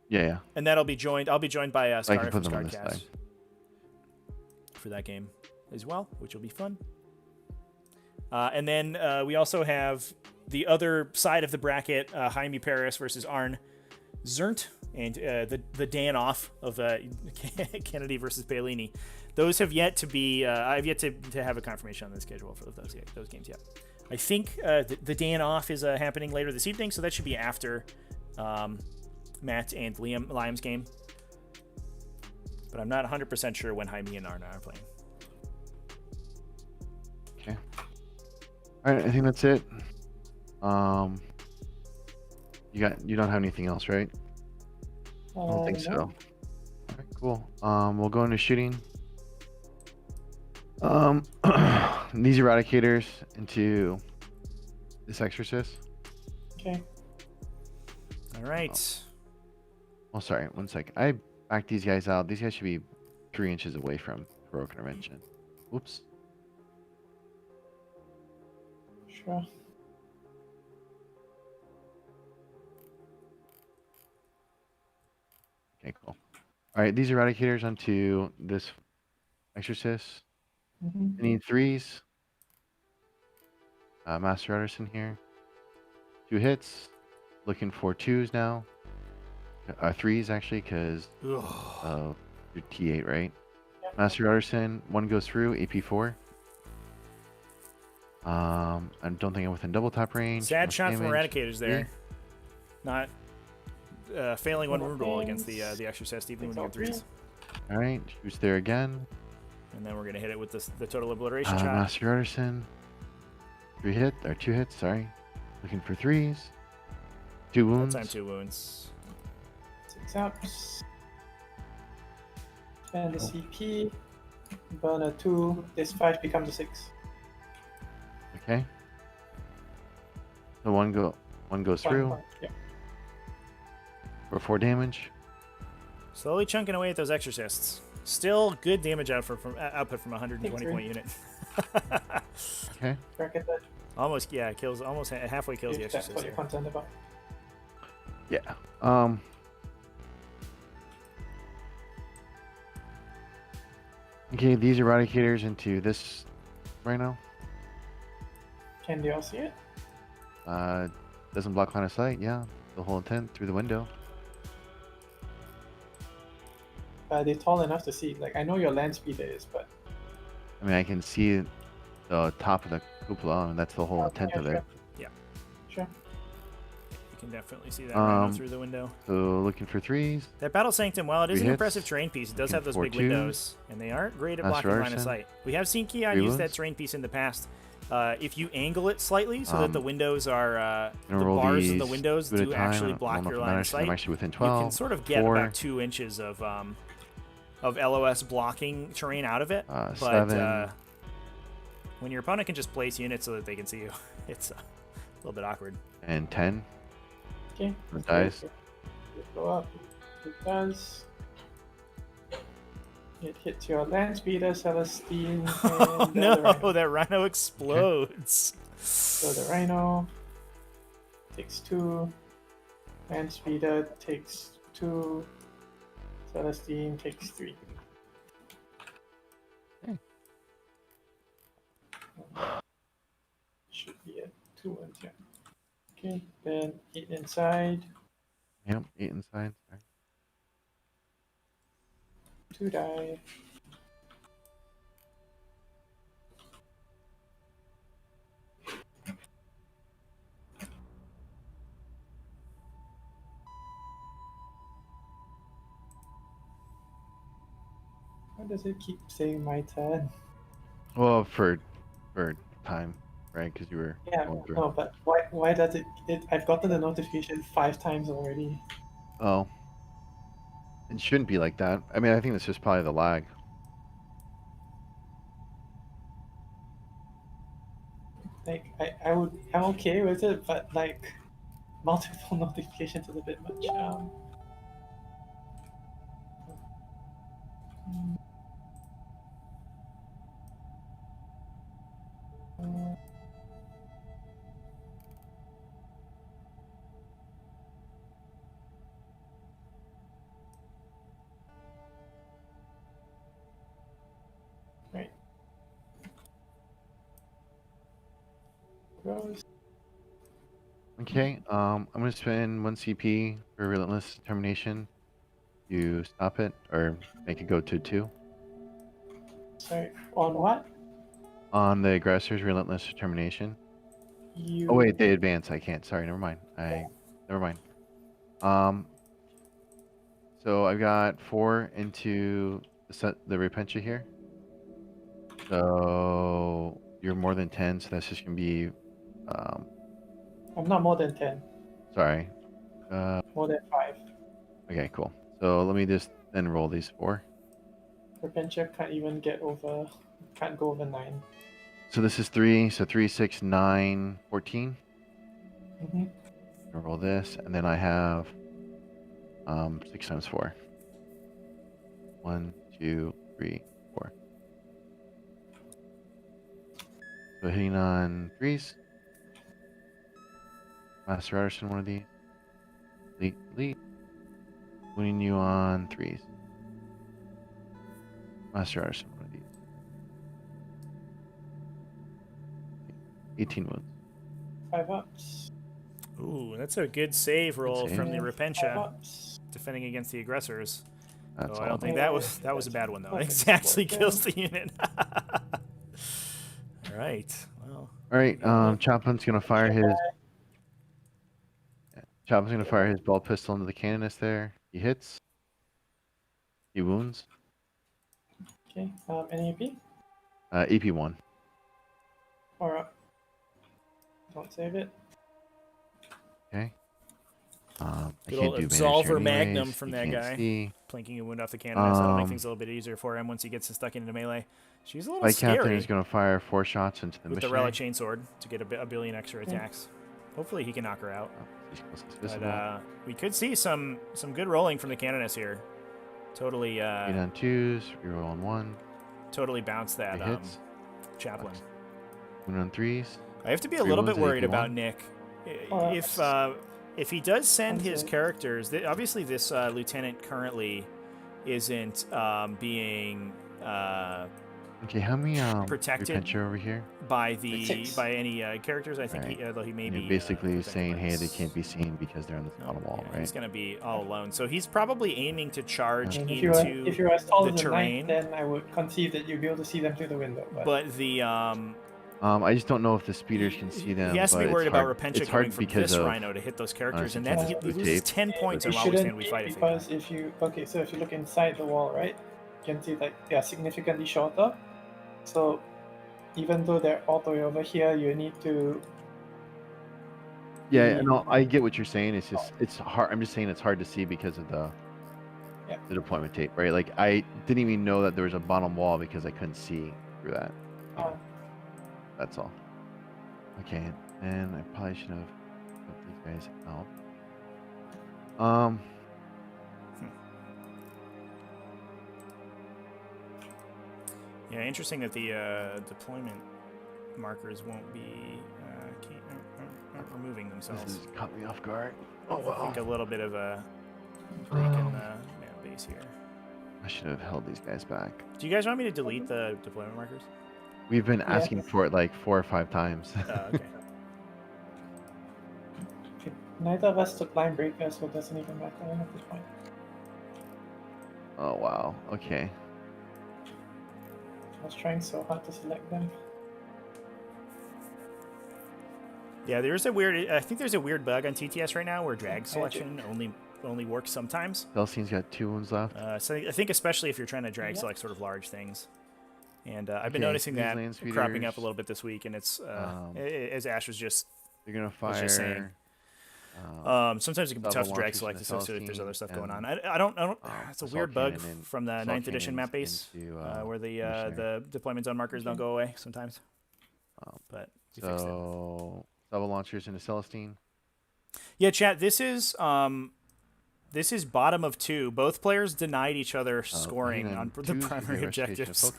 Yeah. And that'll be joined. I'll be joined by Scar from them on this Scarcast side. for that game as well, which will be fun. And then we also have the other side of the bracket, Jaime Paris versus Arn Zernt, and the Dan off of Kennedy versus Bailini. Those have yet to be. I've yet to have a confirmation on the schedule for those games yet. I think the Dan off is happening later this evening, so that should be after Matt and Liam's game. But I'm not 100% sure when Jaime and Arna are playing. Okay. All right, I think that's it. You don't have anything else, right? I don't think so. No. All right, cool. We'll go into shooting. These eradicators into this exorcist. Okay. All right. Oh, sorry. 1 second. I backed these guys out. These guys should be 3 inches away from heroic intervention. Whoops. Sure. Okay, cool. All right, these eradicators onto this exorcist. Mm-hmm. I need 3s. Master Ederson here. 2 hits. Looking for 2s now. 3s actually, because you're T8, right? Yep. Master Ederson, 1 goes through, AP4. I don't think I'm within double tap range. Sad Much shot from damage. Eradicators there. Not failing one wound roll against the Exorcist, even when you get 3s. All right, shoots there again. And then we're going to hit it with the total obliteration shot. Master Ederson, 2 hits, sorry. Looking for 3s. 2 wounds. That time 2 wounds. 6 ups. Spend the CP. Burn a 2. This 5 becomes a 6. Okay. So one goes through Yeah. for 4 damage. Slowly chunking away at those Exorcists. Still good damage output from 120 point unit. Okay. Bracket that. Almost, yeah, kills almost halfway kills the If that's Exorcist. what you're Here. concerned about. Yeah. Okay, these eradicators into this rhino. Can they all see it? Doesn't block line of sight. Yeah, the whole intent through the window. They're tall enough to see. Like, I know your land speed is, but I mean, I can see the top of the cupola, and that's the whole intent of it. sure. You can definitely see that rhino through the window. So looking for 3s. That Battle Sanctum, while it is 3 an hits. impressive terrain piece, it does have those Looking big for 2s. windows, and they aren't great at Master blocking line of Arson. sight. We have seen Keon 3 use that wounds. terrain piece in the past. If you angle it slightly so that the windows are the Gonna roll bars of the these windows 2 at a do time. actually I don't block know your if it line of matters, 'cause I'm sight. actually within You 12. can sort of get 4, about 2 inches of LOS blocking terrain out of it, but 7. when your opponent can just place units so that they can see you, it's a little bit awkward. And 10. Okay. It dies. Go up. It does. It hits your land speeder, Celestine, Oh and the other no, rhino. that rhino explodes. So the rhino takes 2. Land speeder takes 2. Celestine takes 3. Okay. Should be at 2 and 10. Okay, then 8 inside, Yep, 8 inside. Sorry. 2 die. Why does it keep saying my turn? Well, for time, right? Because you were Yeah, going through. no, but why does it I've gotten the notification 5 times already. Oh. It shouldn't be like that. I mean, I think that's just probably the lag. Like I'm okay with it, but like multiple notifications is a bit much. Right. Rose. Okay, I'm gonna spend 1 CP for Relentless Determination. You stop it or make it go to 2. Sorry. On what? On the aggressor's Relentless Determination. You. Oh wait, they advance. I can't. Sorry, never mind. Never mind. So I've got 4 into the Repentia here. So you're more than 10, so that's just gonna be I'm not more than 10. sorry. More than 5. Okay, cool. So let me just then roll these 4. Repentia can't even get over. Can't go over 9. So this is 3. So 3, 6, 9, 14. Mm-hmm. I'll roll this, and then I have 6 times 4. 1, 2, 3, 4. So hitting on 3s. Master Artisan, one of these. Elite. Winning you on 3s. Master Artisan, one of these. 18 wounds. 5 ups. Ooh, that's a good save roll save. from the Yeah, 5 Repentia, ups. defending against the aggressors. That's Oh, I all. don't think that was a bad one though. That's It actually okay. kills the unit. All right. Well. All right. Chaplin's gonna fire his. Chaplin's gonna fire his ball pistol into the cannonist there. He hits. He wounds. Okay. NAP EP 1. or up. Don't save it. Okay. I Good can't old do Absolver Manager Magnum anyways. from He that can't guy. see. Planking a wound off the cannonist. That'll make Um, things a little bit easier for him once he gets stuck into melee. She's a little Light Captain scary is gonna fire 4 shots into the with the missionary. Relic Chainsword to get a billion extra attacks. Hopefully he can knock her out. Oh, he's closest visible. But we could see some good rolling from the canonist here. Totally 8 on 2s. Reroll on 1. totally bounce that 3 hits. Chaplain. 1 on 3s. I have to be a 3 little wounds bit at worried AP1. about Nick. If he does send his characters, obviously this lieutenant currently isn't being Okay, how many protected Repentia over here? by Six. any characters. I think Right. although he may And be you're basically protected saying, by hey, they this- can't be seen because they're on this bottom wall, yeah, right? He's gonna be all alone, so he's probably aiming to charge And into if you were as tall the as the terrain. knight, then I would conceive that you'd be able to see them through the window. But the I just don't know if the speeders can see them. he has to be but worried it's about hard. Repentia It's coming hard from because this of Rhino to hit those characters, and honestly, then he blue loses tape. 10 points it on While We Stand, shouldn't We be Fight. because if you so if you look inside the wall, right, you can see like they are significantly shorter. So even though they're all the way over here, you need to. Yeah, no, I get what you're saying. It's just it's hard. I'm just saying it's hard to see because of the deployment tape, right? Like I didn't even know that there was a bottom wall because I couldn't see through that. That's all. Okay, and I probably should have put these guys out. Yeah, interesting that the deployment markers won't be aren't removing This themselves. has caught me off guard. Oh I well. think a little bit of a break in the map base here. I should have held these guys back. Do you guys want me to delete the deployment markers? We've been asking for it like 4 or 5 times. Okay. Neither of us took line breakers, so it doesn't even matter at this point. Oh wow. Okay. I was trying so hard to select them. Yeah, there's a weird. I think there's a weird bug on TTS right now where drag selection only works sometimes. Celestine's got 2 wounds left. So I think especially if you're trying to drag select sort of large things. And I've been Okay, noticing these that land cropping up speeders, a little bit this week, and it's as Ash was just They're gonna was just saying. fire. Sometimes it can be double tough to drag launchers select, into especially if there's other stuff going on. Celestine I don't. It's a assault weird bug cannon and from the assault 9th edition map cannons base into, where missionary. the deployment zone markers don't go away sometimes. But So double launchers into Celestine. Yeah, chat. This is bottom of 2. Both players denied each other scoring on the primary objectives.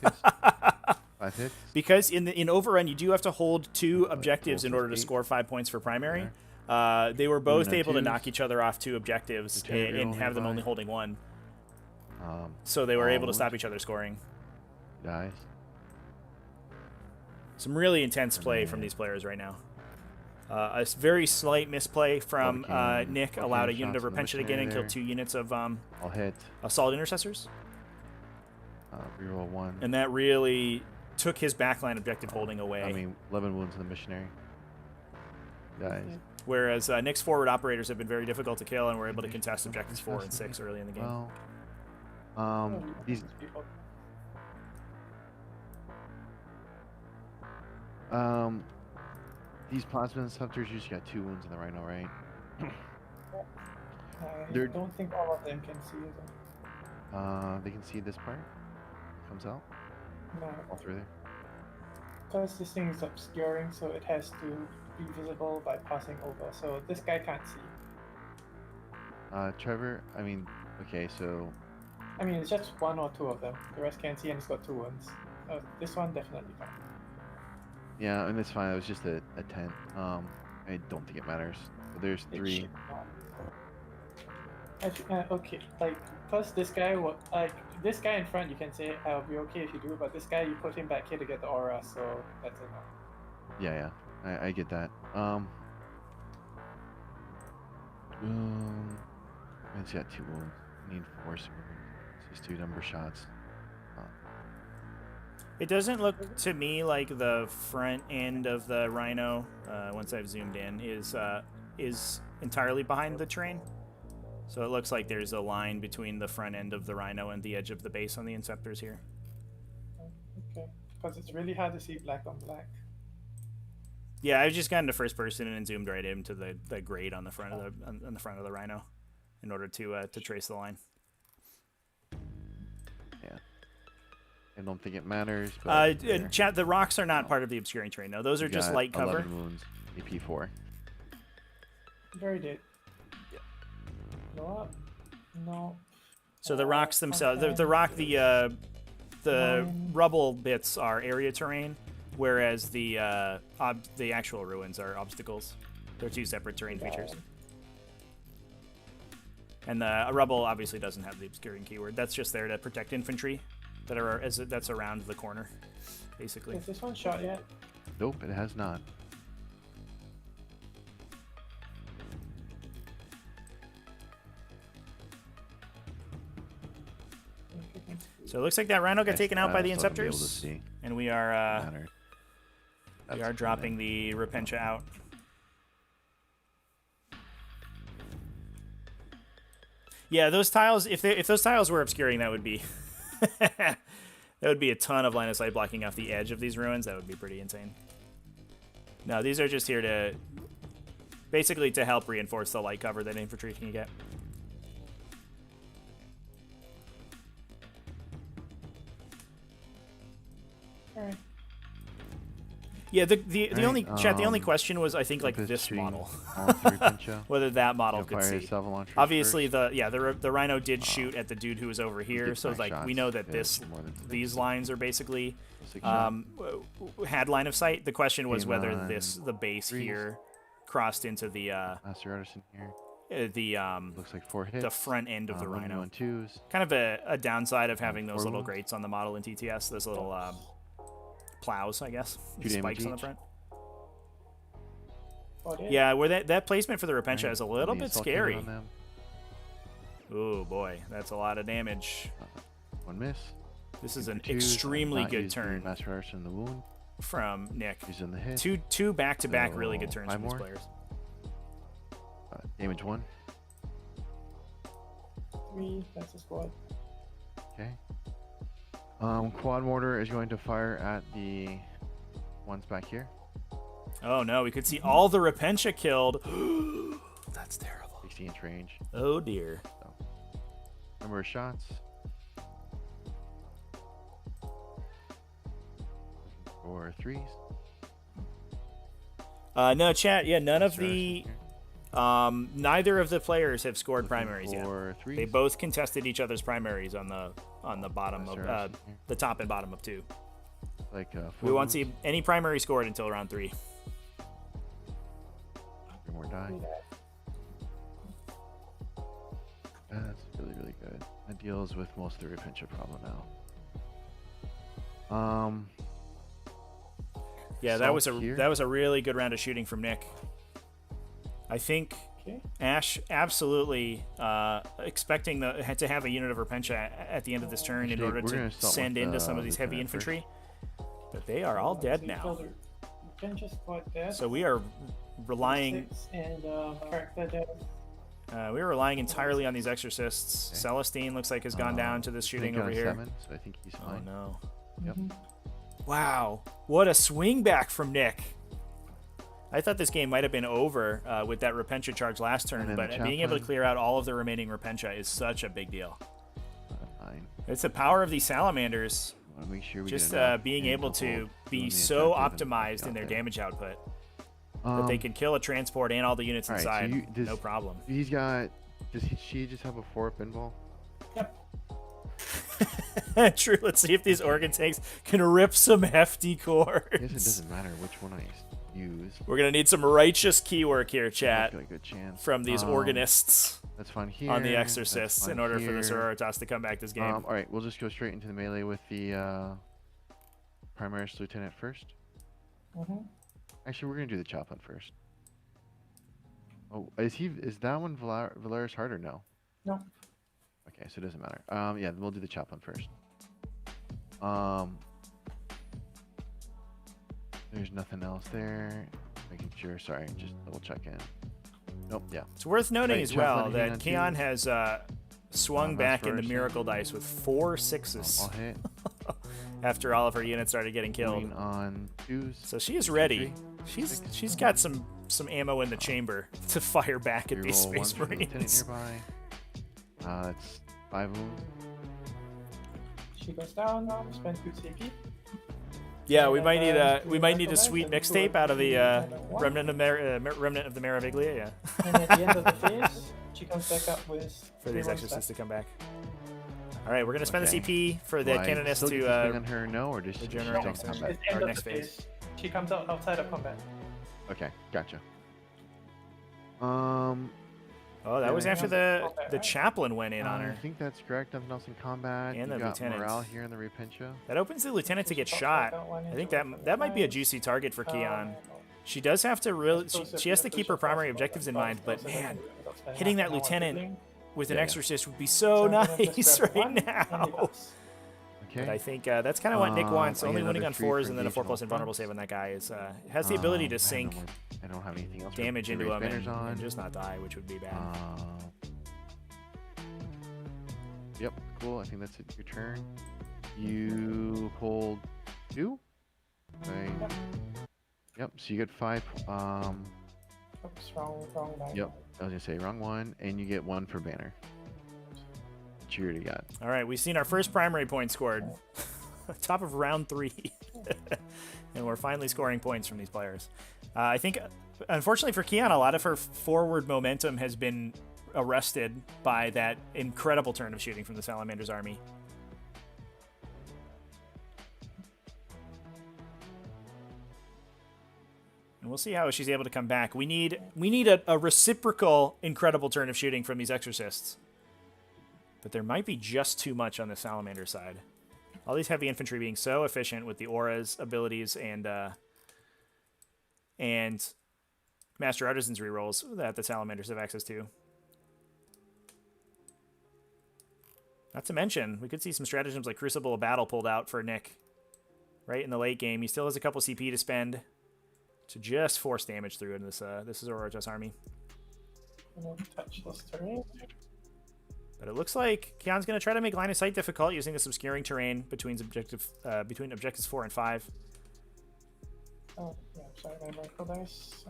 5 hits. Because in overrun, you do have to hold 2 objectives in order to score 5 points for primary. They were both able to knock each other off 2 objectives and have them only holding 1. So they were able to stop each other scoring. Dies. Some really intense play from these players right now. A very slight misplay from Nick allowed a unit of Repentia to get in, killed 2 units of I'll hit. Assault Intercessors. Reroll 1. And that really took his backline objective holding away. I mean, 11 wounds in the missionary. Dies. Whereas Nick's forward operators have been very difficult to kill and were able to contest objectives 4 and 6 early in the game. Well, these plasma interceptors usually got 2 wounds in the rhino, right? I don't think all of them can see it. They can see this part. Comes out. No, All through there. because this thing is obscuring, so it has to be visible by passing over. So this guy can't see. Trevor. I mean, okay, so. I mean, it's just 1 or 2 of them. The rest can't see, and it's got 2 wounds. This one definitely can't. Yeah, and it's fine. It was just a 10. I don't think it matters. So there's 3. Okay, like, plus this guy, this guy in front, you can say, I'll be okay if you do, but this guy, you put him back here to get the aura, so that's enough. Yeah, I get that. It's got 2 wounds. I need 4 wounds. It's just 2 number shots. It doesn't look to me like the front end of the Rhino, once I've zoomed in, is entirely behind the terrain. So it looks like there's a line between the front end of the Rhino and the edge of the base on the Inceptors here. Okay, because it's really hard to see black on black. Yeah, I've just gotten to first person and zoomed right into the grade on the front of the Rhino, in order to trace the line. Yeah. I don't think it matters. But chat, the rocks are not part of the obscuring terrain. No, those are just light cover. 11 wounds, AP 4. Very dead. Yeah. No. So the rocks themselves, the rubble bits are area terrain, whereas the actual ruins are obstacles. They're 2 separate terrain features. And the rubble obviously doesn't have the obscuring keyword. That's just there to protect infantry that's around the corner, basically. Is this one shot yet? Nope, it has not. So it looks like that Rhino got taken out by the Inceptors, and we are dropping the Repentia out. Yeah, those tiles. If those tiles were obscuring, that would be that would be a ton of line of sight blocking off the edge of these ruins. That would be pretty insane. No, these are just here to basically to help reinforce the light cover that infantry can get. Alright. Yeah, the only question was, I think, like this model, whether that model could see. Obviously, the Rhino did shoot at the dude who was over here, so like we know that these lines are basically had line of sight. The question was whether the base here crossed into the Master Artisan here. Looks like 4 hits. The front end of the Rhino. 1-2s. Kind of a downside of having those little grates on the model in TTS. Those little plows, I guess. Spikes on the front. Yeah, where that placement for the Repentia is a little bit scary. Oh boy, that's a lot of damage. 1 miss. This is an extremely good turn. Master Artisan in the wound. From Nick. He's in the hit. Two back-to-back really good turns from these players. Damage 1. 3, that's a squad. Okay. Quad mortar is going to fire at the ones back here. Oh no, we could see all the Repentia killed. That's terrible. 60-inch range. Oh dear. So, number of shots. For 3s. No, chat. Yeah, none of That's the interesting here. neither of the players have scored Looking primaries yet. for threes. They both contested each other's primaries on the bottom That's of interesting here. the top and bottom of 2. Like We won't see any primary scored until round 3. 3 more die. That's really, really good. That deals with most of the Repentia problem now. Yeah, that was Salt here. a really good round of shooting from Nick. I think Okay. Ash absolutely expecting to have a unit of Repentia at the end of this turn in Actually, order we're to gonna start send with, into some of these heavy Lieutenant first. infantry. But they are all dead now. Repentia squad dead. So we are relying 6 and character dead. we are relying entirely on these exorcists. Okay. Celestine looks like has gone down to this shooting Blink over on here. 7, so I think he's Oh fine. no. Yep. Wow, what a swing back from Nick. I thought this game might have been over with that Repentia charge last turn, And then but the being able to chaplain. clear out all of the remaining Repentia is such a big deal. Fine. It's the power of these salamanders, Want to make sure we just get enough being and able hold, to be doing the so effective and optimized in out their there. damage output that they can kill a transport and all the units Alright, so inside, you- does- no problem. He's got. She just have a 4-up pinball? True, let's see if these organ tanks can rip some hefty I guess it cords. doesn't matter which one I use. We're going to need some righteous keywork here, chat, Got a good chance. from these organists That's fine here. on the that's exorcists fine in order for the here. Sororitas to come back this game. All right, we'll just go straight into the melee with the Primaris Lieutenant first. Actually, we're gonna do the chaplain first. Oh, is that one Valerius Hard or no? No. Okay, so it doesn't matter. Yeah, we'll do the chaplain first. There's nothing else there. Making sure. Sorry, just double checking. Nope. Yeah. It's worth noting Right, as well chaplain hitting that on Keon two. has swung That's back into first. Miracle Dice with 4 6s I'll hit. after all of her units started getting killed. Queen on 2s. So she is ready. She's got some ammo in the chamber to fire back at these Reroll one Space for the lieutenant Marines. nearby. That's 5 wounds. She goes down, spend 2 CP. Yeah, we might need a sweet mixtape out of the remnant of the Meraviglia, yeah, And at the end of the phase, she comes back up with for these 3 exorcists to come back. All right, we're gonna spend Okay. the CP for the Do I canonist still get to swing on her, no, or just regenerate don't next come turn. back? It's end Our of next the phase. phase. She comes out outside of combat. Okay, gotcha. Oh, that was Yeah. after the chaplain went in on I her. think that's correct. Nothing else in combat. And you the got lieutenant. morale here in the Repentia. That opens the lieutenant to get shot. I think that might be a juicy target for Keon. She does have to really she has to keep her primary objectives in mind, but man, hitting that lieutenant with an Yeah. exorcist would be so nice right now. But I Okay. think that's kind of what Nick wants. I get Only winning another on 3 4s for and then a 4+ engagement invulnerable fronts. save on that guy is has the ability to I have no sink more- I don't have anything else. for damage the into raise him banners and just not die, which would be bad. Yep, cool. I think that's it. Your turn. You hold 2. Right. Yep. So you get 5. Oops, wrong line. Yep. I was gonna say wrong one, and you get 1 for banner. That you already got. All right, we've seen our first primary point scored. Top of round 3. And we're finally scoring points from these players. I think, unfortunately for Keon, a lot of her forward momentum has been arrested by that incredible turn of shooting from the Salamander's army. And we'll see how she's able to come back. We need a reciprocal incredible turn of shooting from these exorcists. But there might be just too much on the Salamander side. All these heavy infantry being so efficient with the auras, abilities, and Master Artisans rerolls that the Salamanders have access to. Not to mention, we could see some stratagems like Crucible of Battle pulled out for Nick. Right in the late game. He still has a couple CP to spend to just force damage through in this Sororitas army. Touch this terrain. But it looks like Keon's going to try to make line of sight difficult using this obscuring terrain between objectives 4 and 5. Oh, yeah, sorry, my micro dice.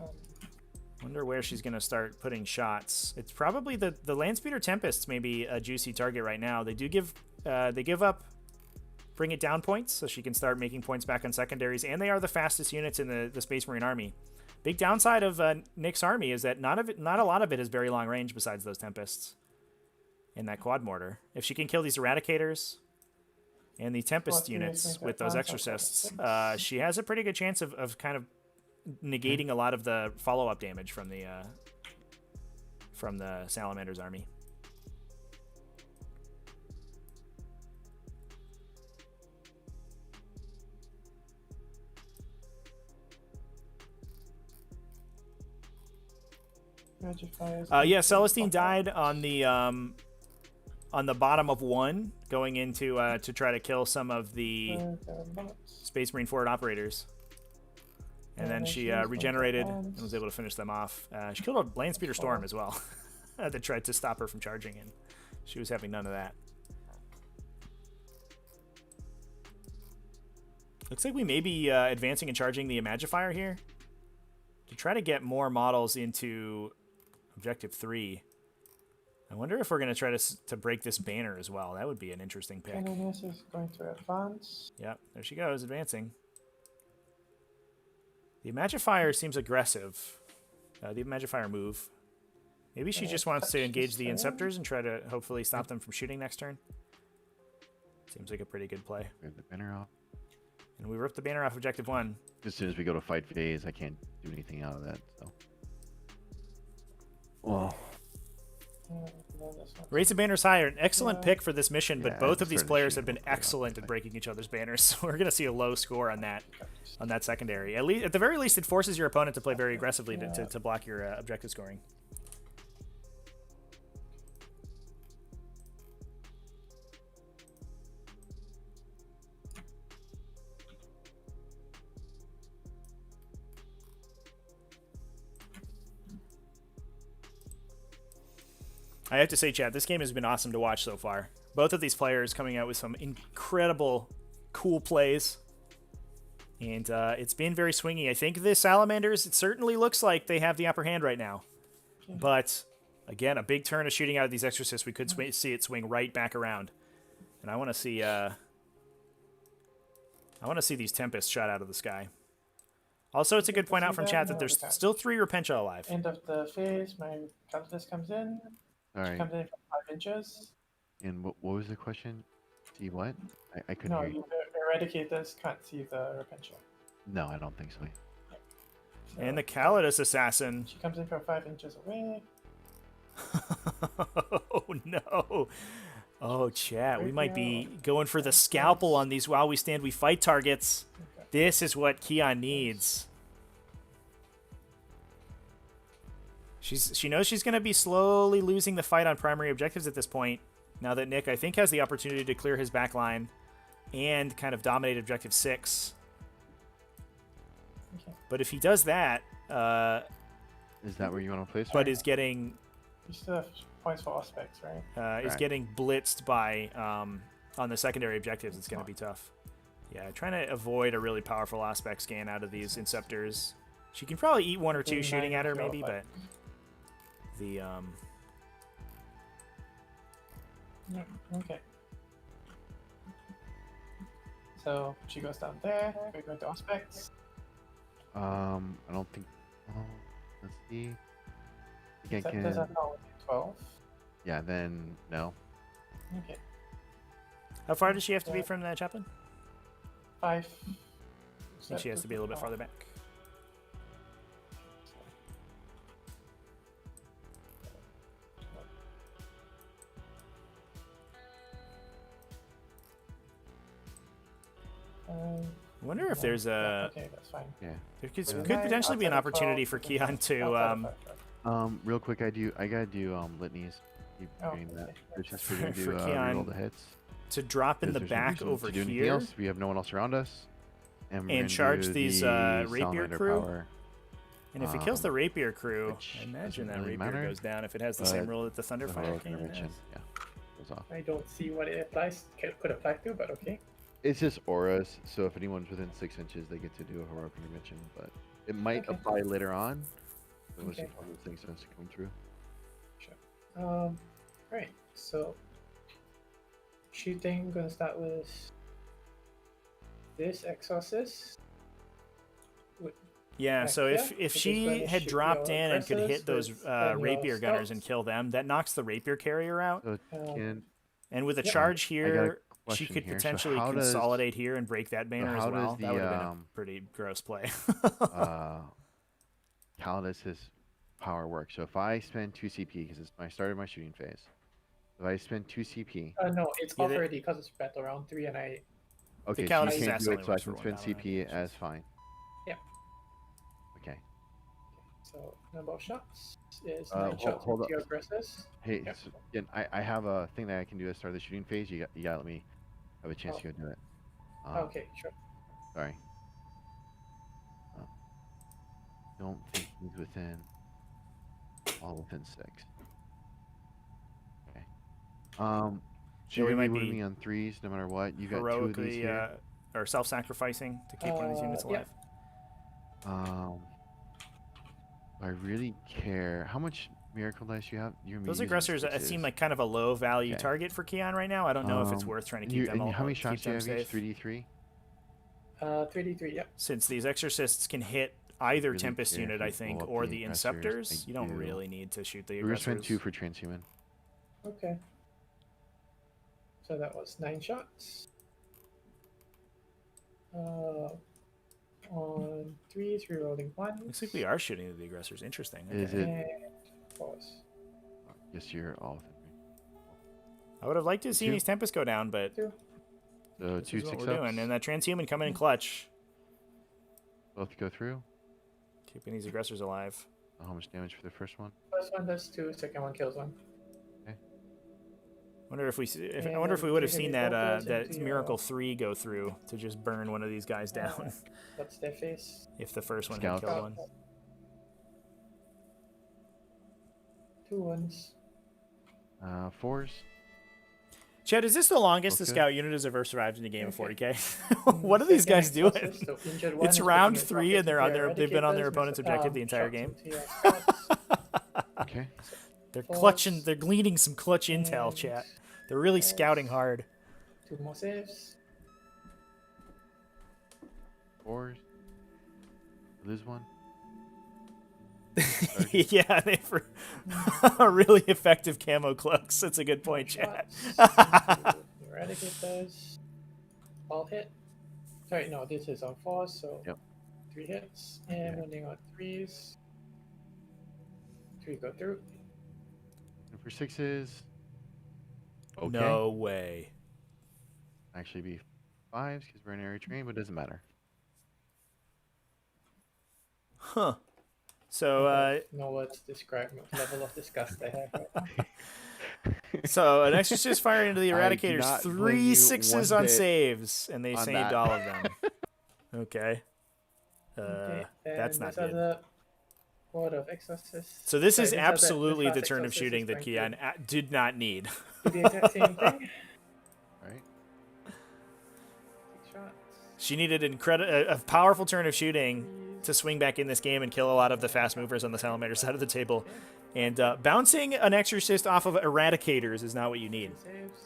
Wonder where she's going to start putting shots. It's probably the Landspeeder Tempests may be a juicy target right now. They do give up bring it down points, so she can start making points back on secondaries, and they are the fastest units in the Space Marine army. Big downside of Nick's army is that not a lot of it is very long range besides those Tempests in that quad mortar. If she can kill these Eradicators and the Tempest units with those Exorcists, she has a pretty good chance of kind of negating a lot of the follow-up damage from the Salamander's army. Yeah, Celestine died on the bottom of 1, going into to try to kill some of the Space Marine forward operators, and then she regenerated and was able to finish them off. She killed a Land Speeder Storm as well that tried to stop her from charging, and she was having none of that. Looks like we may be advancing and charging the Imagifier here to try to get more models into Objective 3. I wonder if we're going to try to break this banner as well. That would be an interesting pick. Canoness is going to advance. Yep, there she goes, advancing. The Imagifier seems aggressive. The Imagifier move. Maybe she just wants to engage the Inceptors and try to hopefully stop them from shooting next turn. Seems like a pretty good play. Rip the banner off. And we ripped the banner off Objective 1. As soon as we go to fight phase, I can't do anything out of that. So. Well. Raise the banners higher. An excellent pick for this mission, but Yeah, both of these certainly players should have been go for excellent at breaking each other's banners. So we're going to see a low score on that secondary. At the very least, it forces your opponent to play very aggressively to block your objective scoring. I have to say, Chad, this game has been awesome to watch so far. Both of these players coming out with some incredible, cool plays. And it's been very swingy. I think the Salamanders, it certainly looks like they have the upper hand right now. But, again, a big turn of shooting out of these Exorcists. We could see it swing right back around. And I want to see these Tempests shot out of the sky. Also, it's a good point out from chat that there's still 3 Repentia alive. End of the phase, my Countess comes in. All right. She comes in from 5 inches. And what was the question? See what? I couldn't No, hear you. Eradicators can't see the Repentia. No, I don't think so. So, And the Calidus Assassin. She comes in from 5 inches away. Oh, no. Oh, chat, we might be going for the scalpel on these while we stand, we fight targets. Okay. This is what Keon needs. She knows she's going to be slowly losing the fight on primary objectives at this point. Now that Nick, I think, has the opportunity to clear his back line and kind of dominate Objective 6. Okay. But if he does that, Is that where you want to place? but is getting You still have points for Auspex, right? is getting blitzed by on the secondary objectives, it's going to be tough. Yeah, trying to avoid a really powerful Auspex scan out of these Inceptors. She can probably eat 1 or 2 shooting at her, maybe, but the Yeah, okay. So she goes down there. We're going to Auspex. I don't think. Oh, let's see. Again, Does that now 12? Yeah, then no. Okay. how far does she have to be from the chaplain? 5. I think she has to be a little bit farther back. I wonder if there's a... Okay, that's fine. Yeah. There could potentially be an opportunity for Keon to... Real quick, I gotta do litanies. Keep doing that. Okay. It's just we're gonna do For Keon, reroll the hits. to drop in the There's no back reason over to do anything here else. We have no one else around us. And, we're gonna charge do these the rapier Salamander crew. Power, and if it kills the rapier crew, which I imagine that doesn't really rapier matter, goes down if it has the same but rule that the the Thunderfire heroic cannon intervention. has. Yeah, goes off. I don't see what it could apply to, but okay. It's just auras, so if anyone's within 6 inches, they get to do a heroic intervention, but it might Okay. apply later on. It was Okay. just one of the things that has to come through. Right. So shooting, gonna start with this Exorcist. Yeah, back so here, if which is she gonna had shoot dropped your in and could aggressors hit those with rapier gunners and scouts. kill them, that knocks the rapier carrier out. So can And with a Yep. charge I got a here, she question could here. So potentially how does consolidate here and break that banner as how does well. That would have been a the pretty gross play. how does his power work? So if I spend 2 CP because I started my shooting phase, if I spend 2 CP, No, it's Yeah, off they- already because it's battle round 3, and I. okay, so Callus' you can't Assassin do only it, so I works for can one spend down CP round. as fine. Yeah. Okay. So number of shots is Uh, 9 shots hold with up. your aggressors. Hey, Yep. so, again, I have a thing that I can do at the start of the shooting phase. You gotta let me have a chance Oh. to go do it. Okay, sure. Sorry. Don't think he's within. All within 6. Okay. So Yeah, you're we gonna might be moving be me on 3s no matter what. You got 2 of these heroically here. or self-sacrificing to keep one of these units Yep. alive. I really care. How much miracle dice you have? You're Those using aggressors sixes. seem like kind of a low value Okay. target for Keon right now. I don't know if it's worth trying to keep them all. How many keep shots do you them have each? safe. 3d3? 3d3, yep. Since these exorcists can hit either Really Tempest care if unit, you I blow think, up or the the aggressors. Inceptors, I you don't do. really need to shoot the We're gonna spend aggressors. 2 for transhuman. Okay. So that was 9 shots. On 3s, rerolling 1. Looks like we are shooting the aggressors. Interesting. Is Okay. it? And pause. Yes, you're all within 3. I would have liked to see Two. these Tempests go down, but 2. So this 2 is what 6 we're ups. doing. And that transhuman coming in clutch, Both go through. keeping these aggressors alive. How much damage for the first one? First one does 2, second one kills 1. Wonder if we I And wonder if we would have you seen hit that it that into Miracle your- 3 go through to just burn one of these guys down What's their face? if the first one Scouts. had killed one. 2 ones. 4s. Chad, is this the longest the Okay. scout unit has ever survived in a game of Okay. 40k? What are these Second guys doing? exorcist, so injured one It's is round putting its 3 and rockets they're on into their your they've been on their eradicators, opponent's with, objective the entire shots game. into your scouts. Okay. They're Force. clutching, they're gleaning some clutch intel, And chat. They're really force. scouting hard. 2 more saves. 4s. Lose 1. Yeah, they for really effective camo cloaks. That's a good point, chat. Shots. Eradicators. All hit. Sorry, no, this is on 4, so Yep. 3 hits. And running on 3s. 3 go through. And for 6s. Okay. No way. Actually be 5s because we're in area train, but it doesn't matter. Huh. So, No words to describe the level of disgust I have right now. so an exorcist firing into the I do eradicators, not blame 3 you 6s one on bit saves, and they on saved that. all of them. Okay. Okay, That's and not this good. other Ward of Exorcist. So this Sorry, is other absolutely the fast turn of exorcist shooting is that going Keon to did not need. do the exact same thing. Right? 6 shots. She needed a powerful turn of shooting to swing back in this game and kill a lot of the fast movers on the Salamander side of the table. And bouncing an exorcist off of eradicators is not what you need. Saves.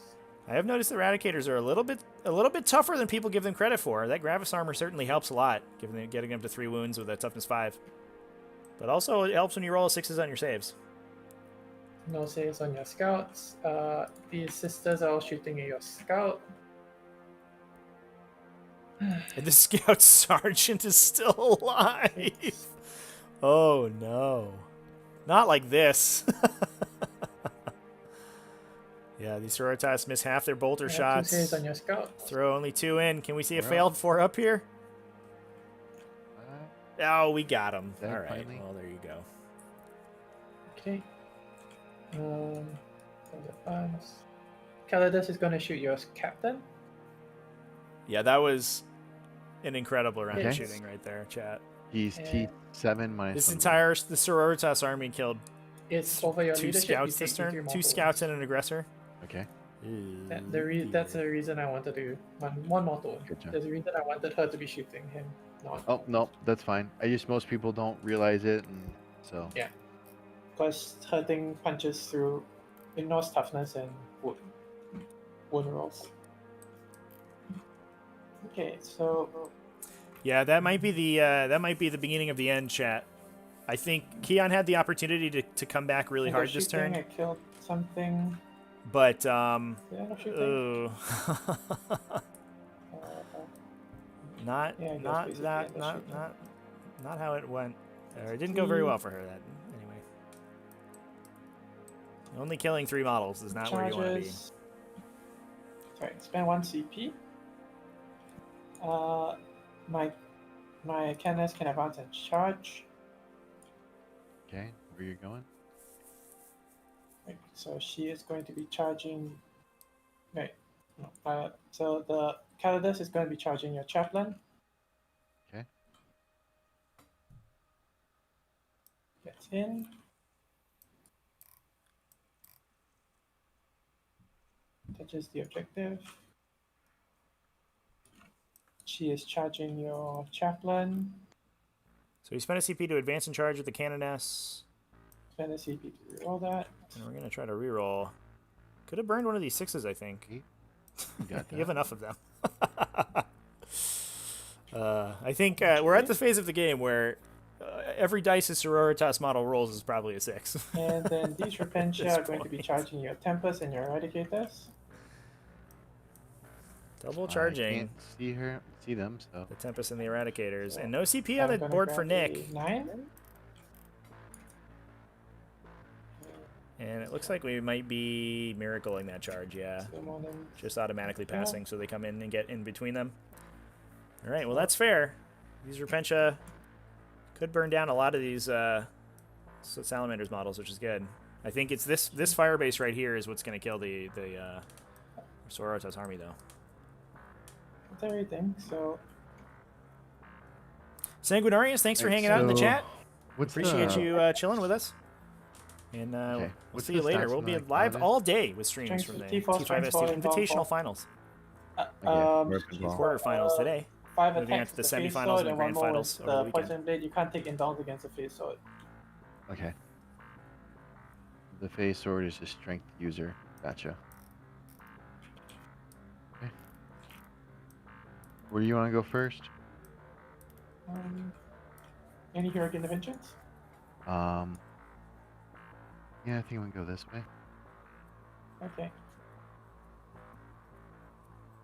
I have noticed the eradicators are a little bit tougher than people give them credit for. That Gravis armor certainly helps a lot, getting them to 3 wounds with a toughness 5. But also it helps when you roll 6s on your saves. No saves on your scouts. These sisters are all shooting at your scout. And the scout sergeant is still alive. Oh no. Not like this. Yeah, these Sororitas miss half their bolter shots. 2 saves on your scout. Throw only 2 in. Can we see a We're failed 4 up here? Uh, Oh, we got him. Dead All right. finally. Well, there you go. Okay. Calidus is going to shoot your captain. Yeah, that was an incredible round of Yes. shooting right there, chat. he's And T7 minus This 1. entire the Sororitas army killed It's over your 2 leadership. scouts you this take 3 turn. more 2 wounds. scouts and an aggressor. Okay. That's the reason I wanted to one more turn. Good job. There's a reason I wanted her to be shooting him. Not Oh, no, that's fine. I just, most people don't realize it, and so. Yeah. Because hurting punches through ignores toughness and wound rolls. Okay, so Yeah, that might be the beginning of the end, chat. I think Keon had the opportunity to come back really hard this turn. I killed something. But Yeah, no shooting. not Yeah, I guess not basically that end the not shooting. not how it went. Or it didn't go very well for her. That anyway. Only killing 3 models is not where you want to be. Sorry, spend 1 CP. My Candace can advance and charge. Okay, where you're going? Right, so she is going to be charging. Right. No, so the Calidus is going to be charging your chaplain. Okay. Gets in. Touches the objective. She is charging your chaplain. So you spent a CP to advance and charge with the Canoness. Spend a CP to reroll that. And we're going to try to reroll. Could have burned one of these 6s, I think. You got that. You have enough of them. I think we're at the phase of the game where every dice a Sororitas model rolls is probably a 6. And then these Repentia are going to be charging your Tempest and your Eradicators. Double I charging. can't see them, so. The Tempest and the Eradicators. So and no CP on I'm the gonna board grab for Nick. a 9. And it looks like we might be miracling that charge, yeah. Just automatically passing, so they come in and get in between them. All right, well, that's fair. These Repentia could burn down a lot of these Salamanders models, which is good. I think it's this Firebase right here is what's going to kill the Sororitas army, though. That's everything, so... Sanguinarius, thanks for hanging out in the chat. Appreciate you chilling with us. And we'll see you later. We'll be live all day with streams from the T5S2 Invitational Finals. Quarterfinals today. 5 moving on attacks to the with the semifinals and the grand more finals with over the the weekend. Poison Blade. You can't take indulge against the Phase Sword. Okay. The Phase Sword is a strength user. Gotcha. Okay. Where do you want to go first? Any heroic interventions? Yeah, I think we can go this way. Okay.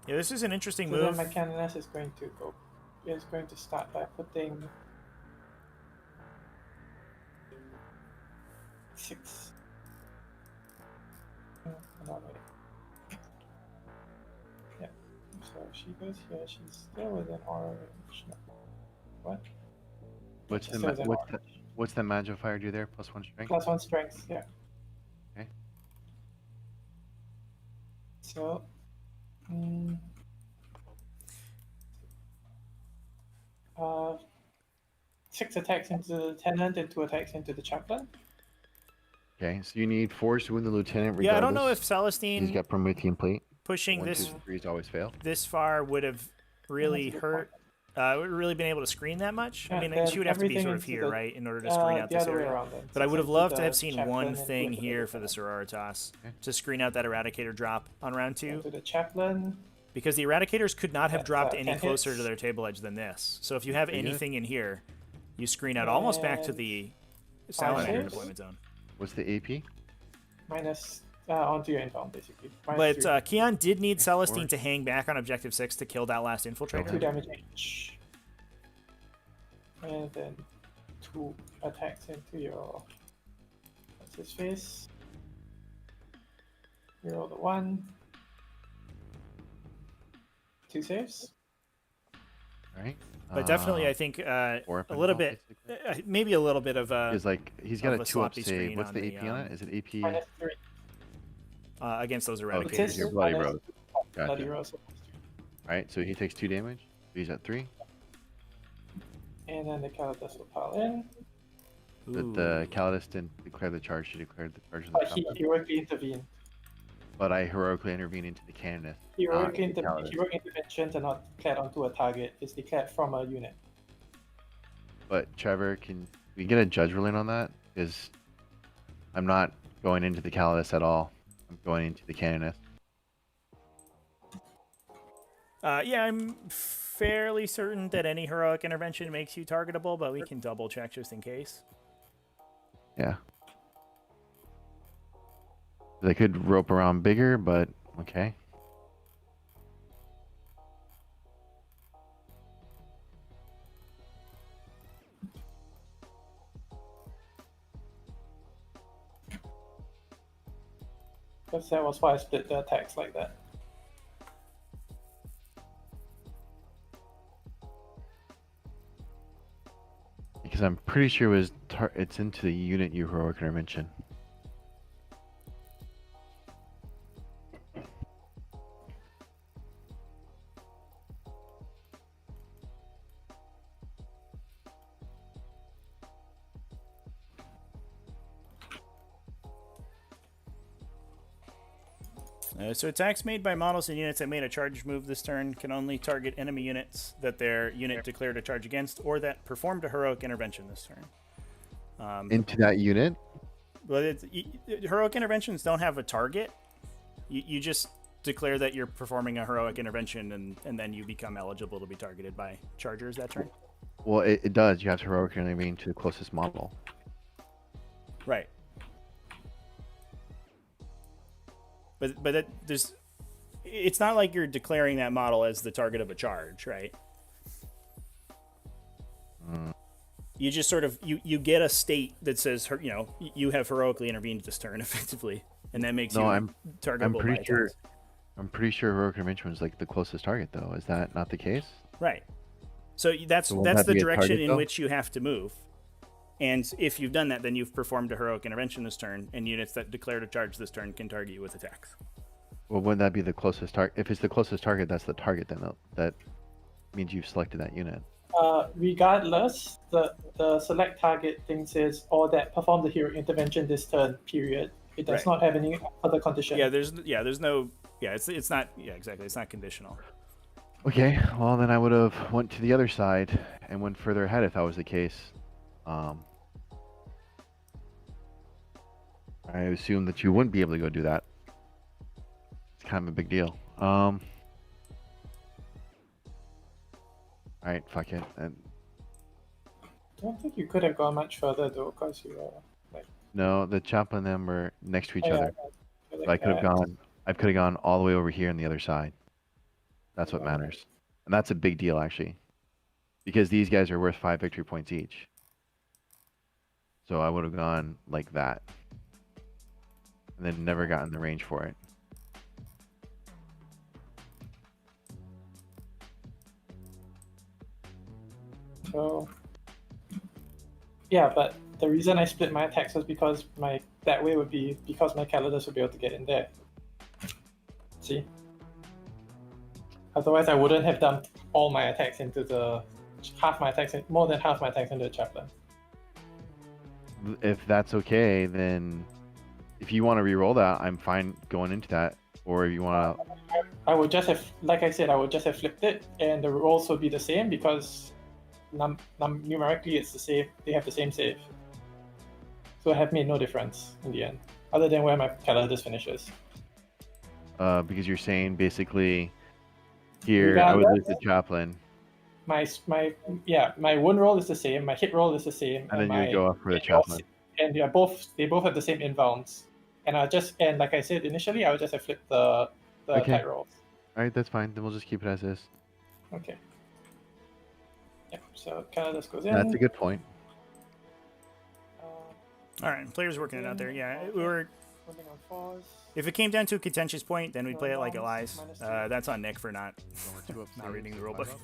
Yeah, this is an interesting So move. then my Canoness is going to go. Is going to start by putting 6. No, wait. Yeah. So she goes here. She's still within orange. No. What? What's She's the still within orange. what's the Magifier do there? +1 strength. +1 strength. Yeah. Okay. So. 6 attacks into the lieutenant and 2 attacks into the chaplain. Okay, so you need 4 to win the lieutenant. Regardless. Yeah, I don't know if Celestine He's got Promethean plate. pushing 1, this 2, 3s always fail. this far would have really hurt. Would really been able to screen that much. Yeah, I mean, she would have to be sort of here, right, in order to screen out this area. But I would have loved to have seen one thing here for the Sororitas to screen out that Eradicator drop on round 2. To the chaplain. Because the Eradicators could not have dropped any closer to their table edge than this. So if you have anything in here, you screen out almost back to the Salamander deployment zone. What's the AP? Minus onto your inbound, basically. But Keon did need Celestine to hang back on Objective 6 to kill that last Infiltrator. 2 damage each. And then 2 attacks into your... What's his face? You roll the 1. 2 saves. Right. But definitely, I think a little bit, maybe a little bit of is like he's got a 2-up sloppy save. screen What's on the the, AP on it? Is it AP? -3. Against those Okay, Eradicators. your bloody rose. Bloody Gotcha. Rose. Alright, so he takes 2 damage. He's at 3. And then the Calidus will pile in. The Calidus didn't declare the charge. She declared the charge of the But he heroically intervened. But I heroically intervened into the Canoness. Heroic interventions are not declared onto a target. It's declared from a unit. But Trevor, can we get a judge ruling on that? Because I'm not going into the Calidus at all. I'm going into the Canoness. Yeah, I'm fairly certain that any heroic intervention makes you targetable, but we can double check just in case. Yeah. They could rope around bigger, but okay. Because that was why I split the attacks like that. Because I'm pretty sure it's into the unit you heroic intervention. So attacks made by models and units that made a charge move this turn can only target enemy units that their unit declared a charge against or that performed a heroic intervention this turn. Into that unit? But heroic interventions don't have a target. You just declare that you're performing a heroic intervention, and then you become eligible to be targeted by chargers that turn. Well, it does. You have to heroic intervene to the closest model. Right. But it's not like you're declaring that model as the target of a charge, right? You just sort of you get a state that says, you know, you have heroically intervened this turn effectively, and that makes you targetable. I'm pretty by sure. attacks. I'm pretty sure heroic intervention was like the closest target, though. Is that not the case? Right. So that's won't that the be a direction target, in though? which you have to move. And if you've done that, then you've performed a heroic intervention this turn, and units that declared a charge this turn can target you with attacks. Well, wouldn't that be the closest target? If it's the closest target, that's the target. Then that means you've selected that unit. Regardless, the select target thing says or that perform the hero intervention this turn. Period. It does Right. not have any other condition. It's not exactly. It's not conditional. Okay, well then I would have went to the other side and went further ahead if that was the case. I assume that you wouldn't be able to go do that. It's kind of a big deal. All right, fuck it. And I don't think you could have gone much further though, because you were like. no, the chaplain and them were next to each Oh, yeah, other. like So I could have that. gone. I could have gone all the way over here on the other side. That's what matters, and that's a big deal actually, because these guys are worth 5 victory points each. So I would have gone like that, and then never gotten the range for it. So yeah, but the reason I split my attacks was because that way would be because my calendars would be able to get in there. See? Otherwise I wouldn't have dumped all my attacks into more than half my attacks into the chaplain. If that's okay, then if you want to re-roll that, I'm fine going into that. Or if you want to, I would just have, like I said, I would just have flipped it, and the rolls would be the same because numerically it's the same. They have the same save, so it have made no difference in the end, other than where my calendars finishes. because you're saying basically here I would lose the chaplain, My wound roll is the same, my hit roll is the same, and then you my would go up for the hit roll- chaplain. and they both have the same inbounds. And like I said initially, I would just have flipped the Okay. attack rolls. All right, that's fine. Then we'll just keep it as is. Okay. Yeah. So calendars goes in. That's a good point. All right, players working it out there. Yeah, we were. Rolling on fours. If it came down to a contentious point, then we'd play it like it lies. Minus two. That's on Nick for not reading the rulebook.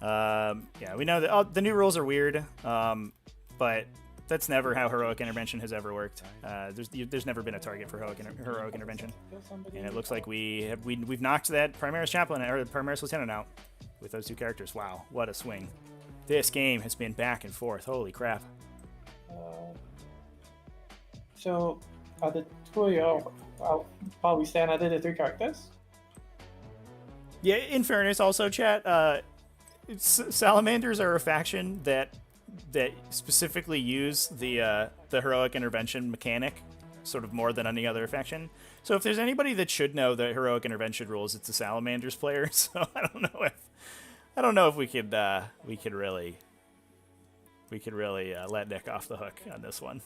Yeah, we know that the new rules are weird, but that's never how heroic intervention has ever worked. There's never been a target for heroic intervention, and it looks like we've knocked that Primaris Chaplain or the Primaris Lieutenant out with those two characters. Wow, what a swing! This game has been back and forth. Holy crap! So, are the two of you, while we stand, other the three characters? Yeah, in fairness, also chat. Salamanders are a faction that specifically use the heroic intervention mechanic sort of more than any other faction. So if there's anybody that should know the heroic intervention rules, it's the Salamanders player. So I don't know if we could really let Nick off the hook on this one.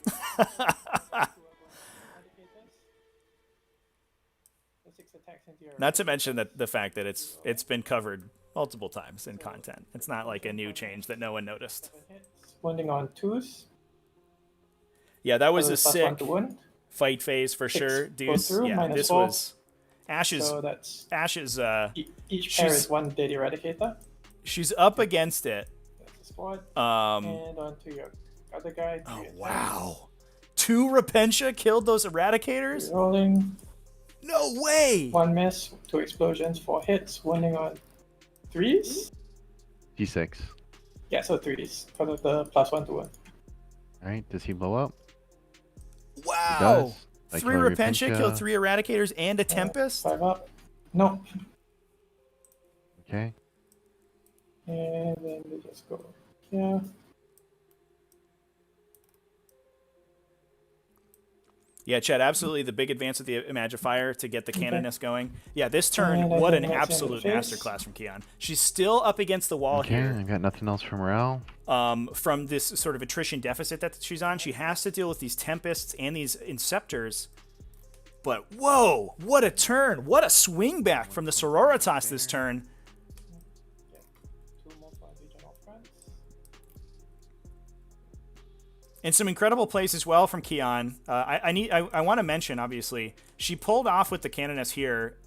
Not to mention that the fact that it's been covered multiple times in content. It's not like a new change that no one noticed. Wounding on 2s. Yeah, that was a +1 sick to wound. fight phase for 6 sure, goes Deuce. through, Yeah, this -4. was Ash's. So that's Ash's. each pair is 1 dead eradicator. She's up against it. That's the squad. And onto your other guy. Oh wow! 2 Repentia killed those eradicators. Rolling. No way! 1 miss, 2 explosions, 4 hits, wounding on 3s. D6. Yeah, so 3s because of the +1 to wound. All right. Does he blow up? Wow! Like 3 Repentia killed 3 eradicators and a Tempest. 5 up. No. Okay. And then we just go. Yeah. Yeah, Chad, absolutely the big advance of the Imagifier to get the Canoness going. Yeah, this turn, And I what an think that's absolute in the face. masterclass from Keon. She's still up against the wall Okay. here. I got nothing else for morale. From this sort of attrition deficit that she's on. She has to deal with these Tempests and these Inceptors. But whoa, what a turn. What a swing back from the Sororitas this turn. And some incredible plays as well from Keon. I want to mention, obviously, she pulled off with the Canoness here,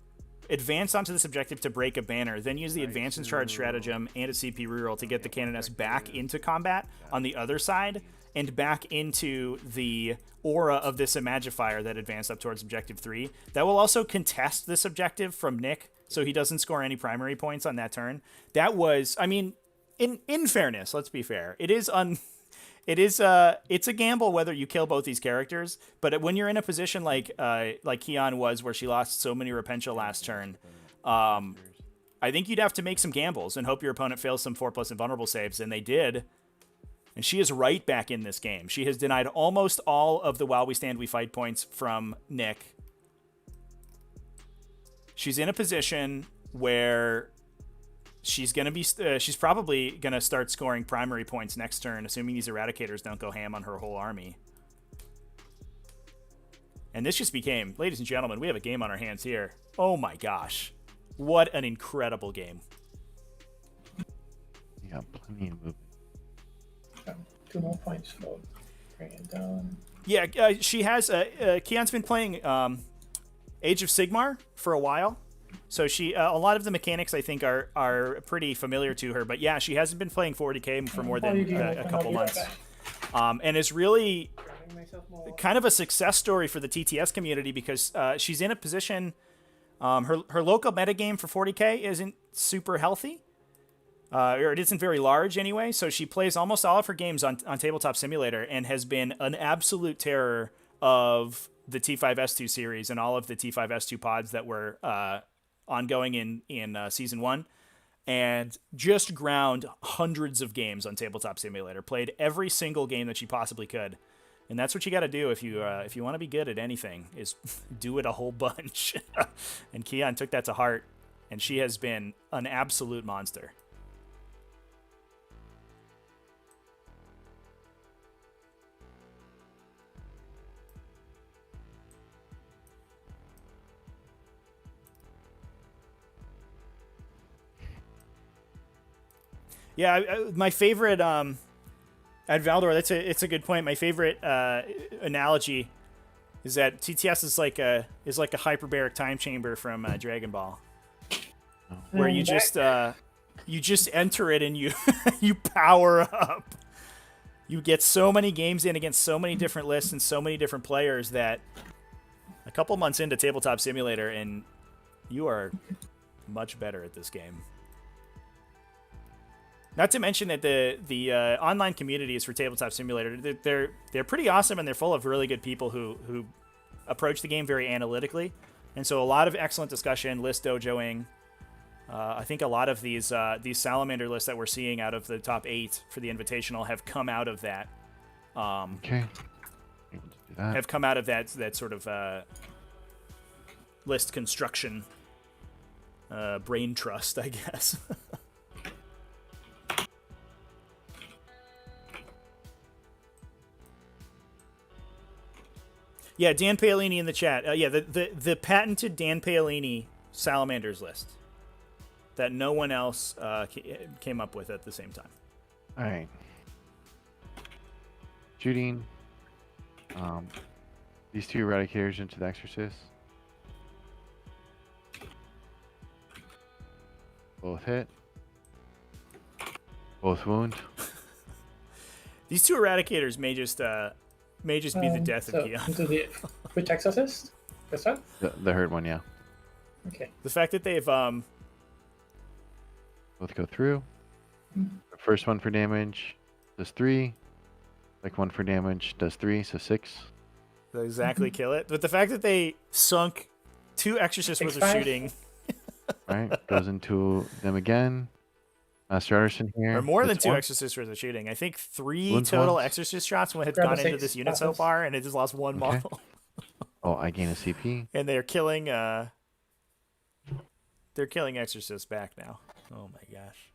advanced onto this objective to break a banner, then use the advance and charge stratagem and a CP reroll to get the Canoness back into combat on the other side and back into the aura of this Imagifier that advanced up towards objective 3. That will also contest this objective from Nick, so he doesn't score any primary points on that turn. That was, I mean, in fairness, let's be fair. It's a gamble whether you kill both these characters, but when you're in a position like Keon was, where she lost so many Repentia last turn, I think you'd have to make some gambles and hope your opponent fails some 4+ invulnerable saves, and they did. And she is right back in this game. She has denied almost all of the While We Stand We Fight points from Nick. She's in a position where she's probably gonna start scoring primary points next turn, assuming these Eradicators don't go ham on her whole army. And this just became, ladies and gentlemen, we have a game on our hands here. Oh my gosh, what an incredible game! You got plenty of movement. 2 more points for bring it down. Yeah, she has. Keon's been playing Age of Sigmar for a while. So she, a lot of the mechanics I think are pretty familiar to her, but yeah, she hasn't been playing 40k for more than a couple months, and is really kind of a success story for the TTS community because she's in a position. Her local metagame for 40k isn't super healthy, or it isn't very large anyway. So she plays almost all of her games on Tabletop Simulator and has been an absolute terror of the T5S2 series and all of the T5S2 pods that were ongoing in season 1, and just ground hundreds of games on Tabletop Simulator. Played every single game that she possibly could, and that's what you got to do if you want to be good at anything, is do it a whole bunch. And Keon took that to heart, and she has been an absolute monster. Yeah, my favorite at Valdor. It's a good point. My favorite analogy is that TTS is like a hyperbaric time chamber from Dragon Ball, where you just enter it and you you power up. You get so many games in against so many different lists and so many different players that a couple months into Tabletop Simulator and you are much better at this game. Not to mention that the online communities for Tabletop Simulator, they're pretty awesome, and they're full of really good people who approach the game very analytically, and so a lot of excellent discussion, list dojoing. I think a lot of these Salamander lists that we're seeing out of the top 8 for the Invitational have come out of that. Okay. have come out of that sort of list construction brain trust, I guess. Yeah, Dan Paolini in the chat. Yeah, the patented Dan Paolini salamanders list that no one else came up with at the same time. All right. Shooting these two eradicators into the exorcist. Both hit. Both wound. These two eradicators may just be the death of Keon. Which exorcist? This one? The hurt one, yeah. Okay. The fact that they've both go through. The first one for damage does 3. Like one for damage does 3, so 6. They'll exactly kill it. But the fact that they sunk 2 exorcists worth of shooting. Alright, goes into them again. Master Artisan here. Or more than 2 exorcists worth of shooting. I think 3 total exorcist shots have gone into this unit so far, and it just lost 1 model. Oh, I gain a CP. And they're killing exorcists back now. Oh my gosh.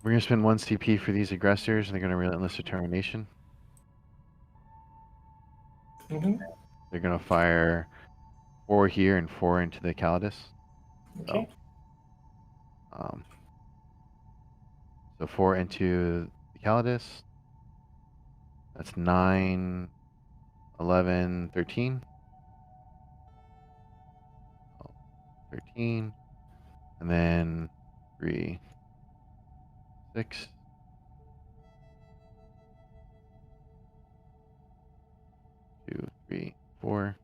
We're going to spend 1 CP for these aggressors, and they're going to Relentless Determination. They're going to fire 4 here and 4 into the Calidus. Okay. So 4 into the Calidus. That's 9, 11, 13. 13. And then 3, 6. 2, 3, 4.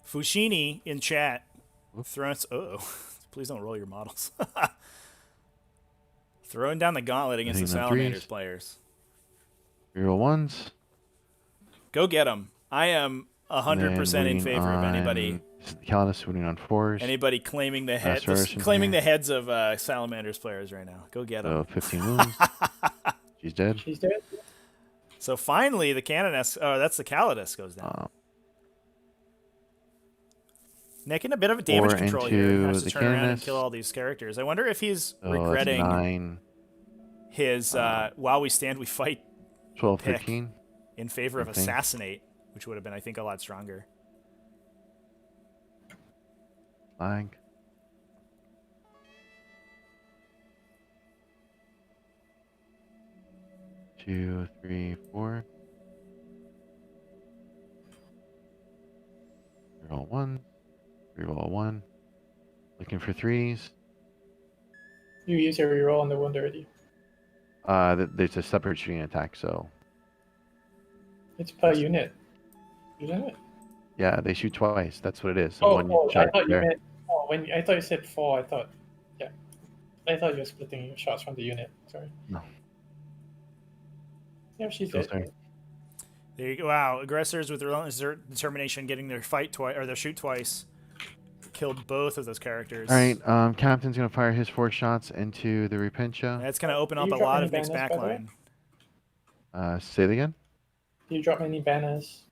Fushini in chat. Please don't roll your models. Throwing down the gauntlet against the Salamanders players. Reroll 1s. Go get them. I am 100% in favor of anybody. Calidus winning on 4s. Anybody claiming the heads of Salamanders players right now. Go get them. So 15 wounds. She's dead. She's dead. So finally, the Canoness. Oh, that's the Calidus goes down. Nick in a bit of a damage control here. He has to turn around and kill all these characters. I wonder if he's regretting his while we stand, we fight 12, 13. In favor of Assassinate, which would have been, I think, a lot stronger. Flag. Two, 3, 4. Reroll 1. Reroll 1. Looking for 3s. You use your reroll on the wound already. There's a separate shooting attack, so. It's per unit, isn't it? Yeah, they shoot twice. That's what it is. So I thought you meant. I thought you said 4. I thought you were splitting your shots from the unit. Sorry. No. Yeah, she's dead. Sorry. There you go. Wow, aggressors with relentless determination getting their fight twice or their shoot twice. Killed both of those characters. All right, Captain's gonna fire his 4 shots into the Repentia. That's gonna open up a lot of Nick's backline. Say it again. Do you drop any banners?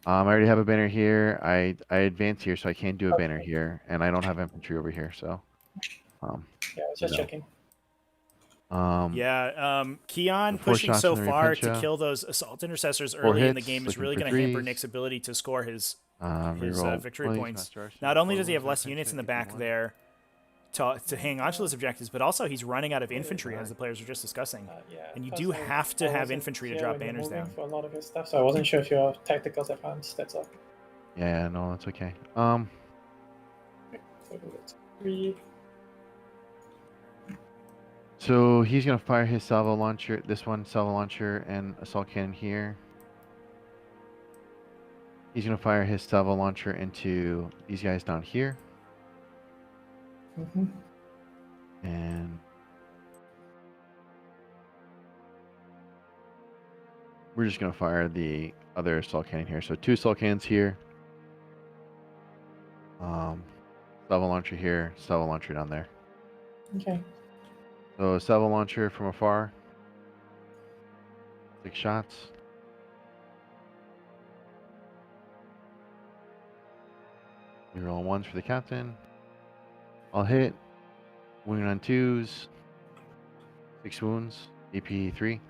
I already have a banner here. I advance here, so I can't do a banner here, and I don't have infantry over here, so. Yeah, I was just checking. Keon pushing so far to kill those assault intercessors early in the game is really going to hamper Nick's ability to score his victory points. Not only does he have less units in the back there to hang on to those objectives, but also he's running out of infantry, as the players were just discussing. And you do have to have infantry to drop banners down. For a lot of his stuff, so I wasn't sure if your tacticals advanced. That's all. Yeah, no, that's okay. So that's 3. So he's gonna fire his salvo launcher, this one salvo launcher and assault cannon here. He's gonna fire his salvo launcher into these guys down here. And we're just gonna fire the other assault cannon here. So 2 assault cannons here. Salvo launcher here, salvo launcher down there. Okay. So salvo launcher from afar. 6 shots. We roll 1s for the captain. I'll hit. Wounding on 2s. 6 wounds. AP 3.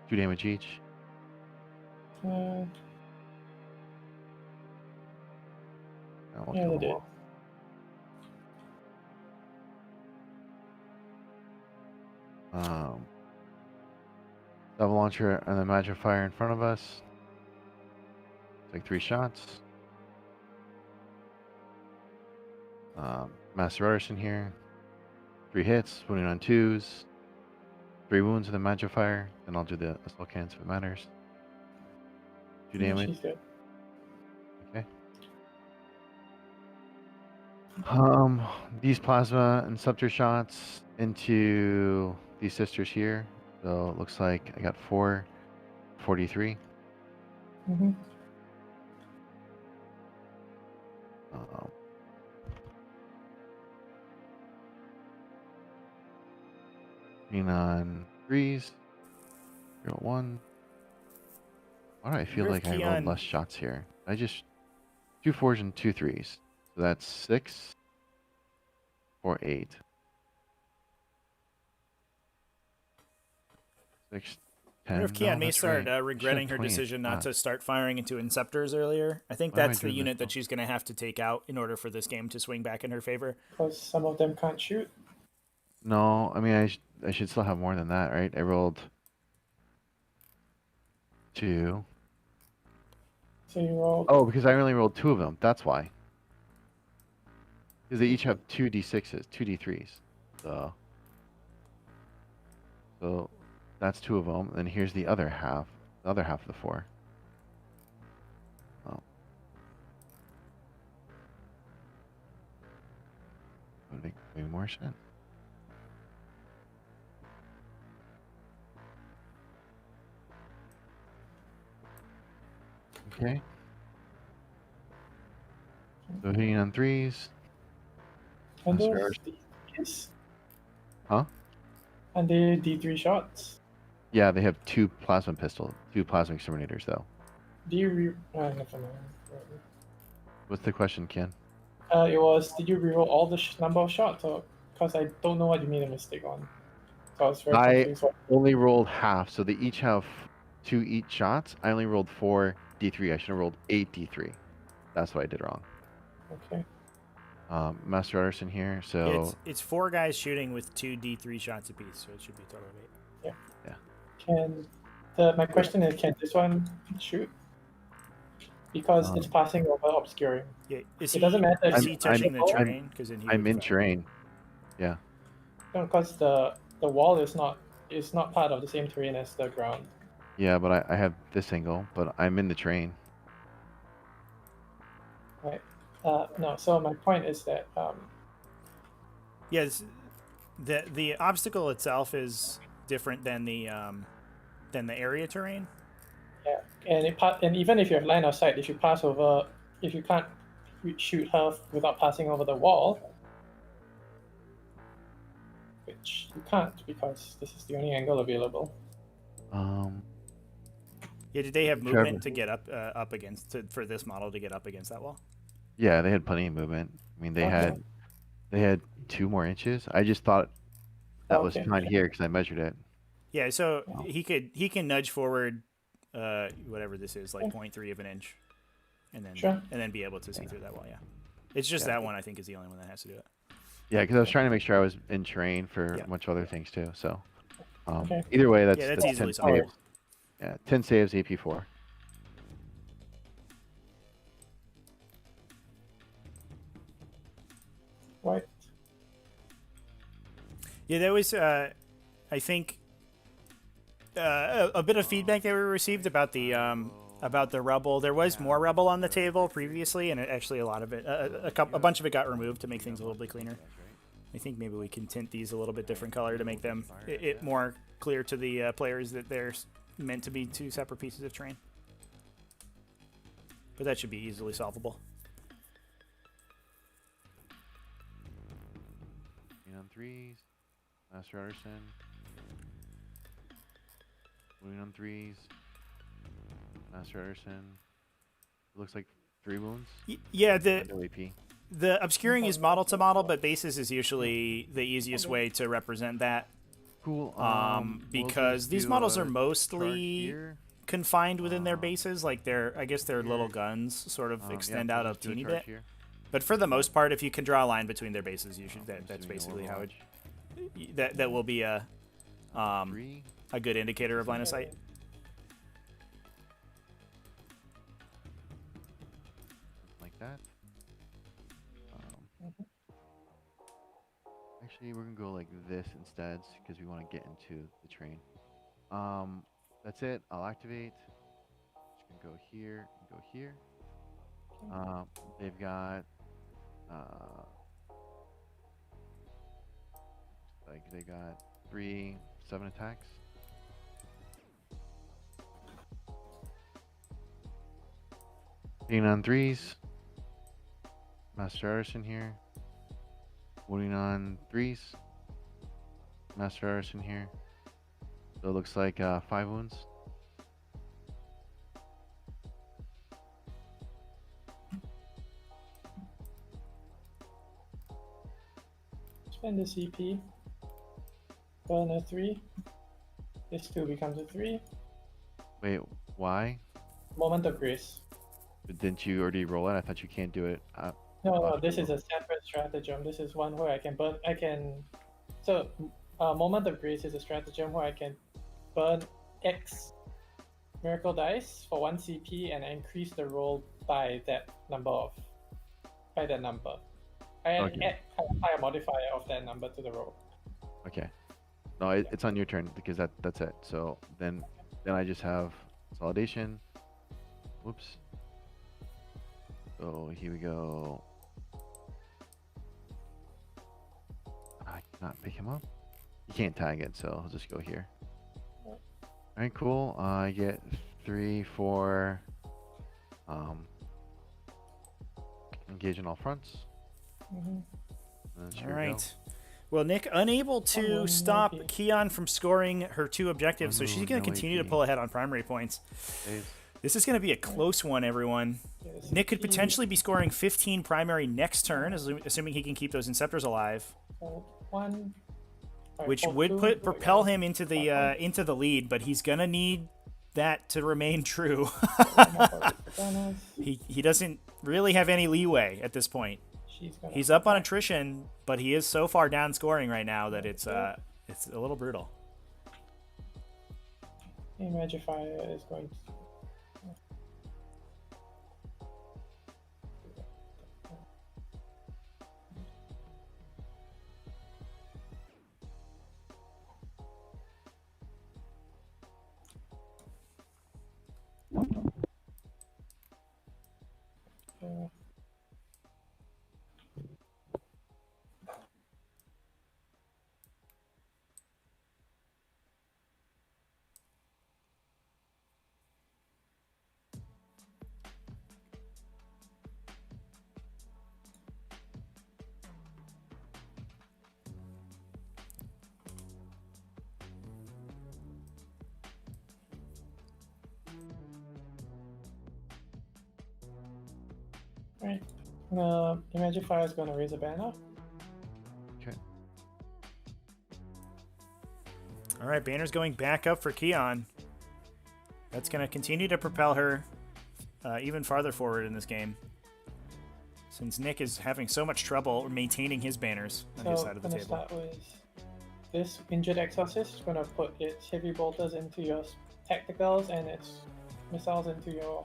2 damage each. Yeah, they did. Double launcher and the magic fire in front of us. Like 3 shots. Master Artisan here. 3 hits, wounding on 2s. 3 wounds with the magic fire. Then I'll do the assault cannons if it matters. 2 damage. She's good. Okay. These plasma and scepter shots into these sisters here. So it looks like I got 443. Mm-hmm. On 3s. 1. Why do I feel like I rolled less shots here? I just 2 4s and 2 3s. So that's 6 or 8. 6, 10. I wonder if Kian may that's start right. regretting her 20 decision not to shots. start firing into Inceptors earlier. I think Why am I that's the doing unit this? that she's going to have to take out in order for this game to swing back in her favor. Because some of them can't shoot. No, I mean I should still have more than that, right? I rolled 2. So you roll. Oh, because I only rolled 2 of them. That's why. Because they each have 2 d6s, 2 d3s. So that's 2 of them. And here's the other half of the 4. Oh. Would make way more sense. Okay. So hitting on 3s. And those Master D3s? Huh? And they D3 shots. Yeah, they have 2 plasma pistols, 2 plasma exterminators though. Do you never mind. What's the question, Ken? It was, did you reroll all the number of shots? Or because I don't know what you made a mistake on. So I was very confused. Only rolled half, so they each have 2 each shots. I only rolled 4 d3. I should have rolled 8 d3. That's what I did wrong. Okay. Master Artisan here, so It's 4 guys shooting with 2 D3 shots apiece, so it should be a total of 8. Yeah. My question is, can this one shoot? Because it's passing over obscuring. Yeah, It doesn't matter if Is he touching the I'm- terrain? I'm in terrain. Yeah. No, because the wall is not part of the same terrain as the ground. Yeah, but I have this angle, but I'm in the terrain. Right. No. So my point is that Yes, the obstacle itself is different than the area terrain. yeah, and even if you have line of sight, if you pass over, if you can't shoot her without passing over the wall, which you can't because this is the only angle available. Yeah, did they have movement to get up against for this model to get up against that wall? Yeah, they had plenty of movement. I mean, they had 2 more inches. I just thought that was fine here because I measured it. Yeah, so he can nudge forward, whatever this is, like 0.3 of an inch, and then be able to see through that wall. Yeah, it's just that one I think is the only one that has to do it. Yeah, because I was trying to make sure I was in terrain for a bunch of other things too. So either way, that's 10 easily solved. saves. Yeah, 10 saves, AP4. Right. Yeah, there was, I think, a bit of feedback that we received about the rubble. There was more rubble on the table previously, and actually a lot of it, a bunch of it got removed to make things a little bit cleaner. I think maybe we can tint these a little bit different color to make them it more clear to the players that they're meant to be 2 separate pieces of terrain. But that should be easily solvable. On 3s. Master Artisan. Moving on 3s. Master Artisan. It looks like 3 wounds. Yeah, No AP. the obscuring is model to model, but bases is usually the easiest way to represent that. Cool. Because these models are mostly confined within their bases. Like I guess their little guns sort of extend out a teeny bit. Here. But for the most part, if you can draw a line between their bases, you should. That's basically how it. That will be a good indicator of line of sight. Like that. Actually, we're gonna go like this instead because we want to get into the train. That's it. I'll activate. Just gonna go here and go here. They've got like they got 3 7 attacks. Being on 3s. Master Artisan here. Wounding on 3s. Master Artisan here. So it looks like 5 wounds. Spend the CP. Burn a 3. This 2 becomes a 3. Wait, why? Moment of Grace. Didn't you already roll it? I thought you can't do it. No, this is a separate stratagem. This is one where I can burn. So, Moment of Grace is a stratagem where I can burn X miracle dice for 1 CP and increase the roll by that number. I add a modifier of that number to the roll. Okay. No, it's on your turn because that's it. So then I just have consolidation. Whoops. So here we go. I cannot pick him up. You can't tag it, so I'll just go here. Alright, cool. I get 3, 4. Engage in all fronts. All right. Well, Nick, unable to stop Keon from scoring her 2 objectives, so she's going to continue to pull ahead on primary points. This is going to be a close one, everyone. Nick could potentially be scoring 15 primary next turn, assuming he can keep those Inceptors alive. Which would propel him into the lead, but he's going to need that to remain true. He doesn't really have any leeway at this point. He's up on attrition, but he is so far down scoring right now that it's a little brutal. Magifier is going to. Right. Imagifier is going to raise a banner. Okay. All right, banner's going back up for Keon. That's going to continue to propel her even farther forward in this game, since Nick is having so much trouble maintaining his banners on his side of the table. Start with this injured exorcist. Going to put its heavy bolters into your tacticals and its missiles into your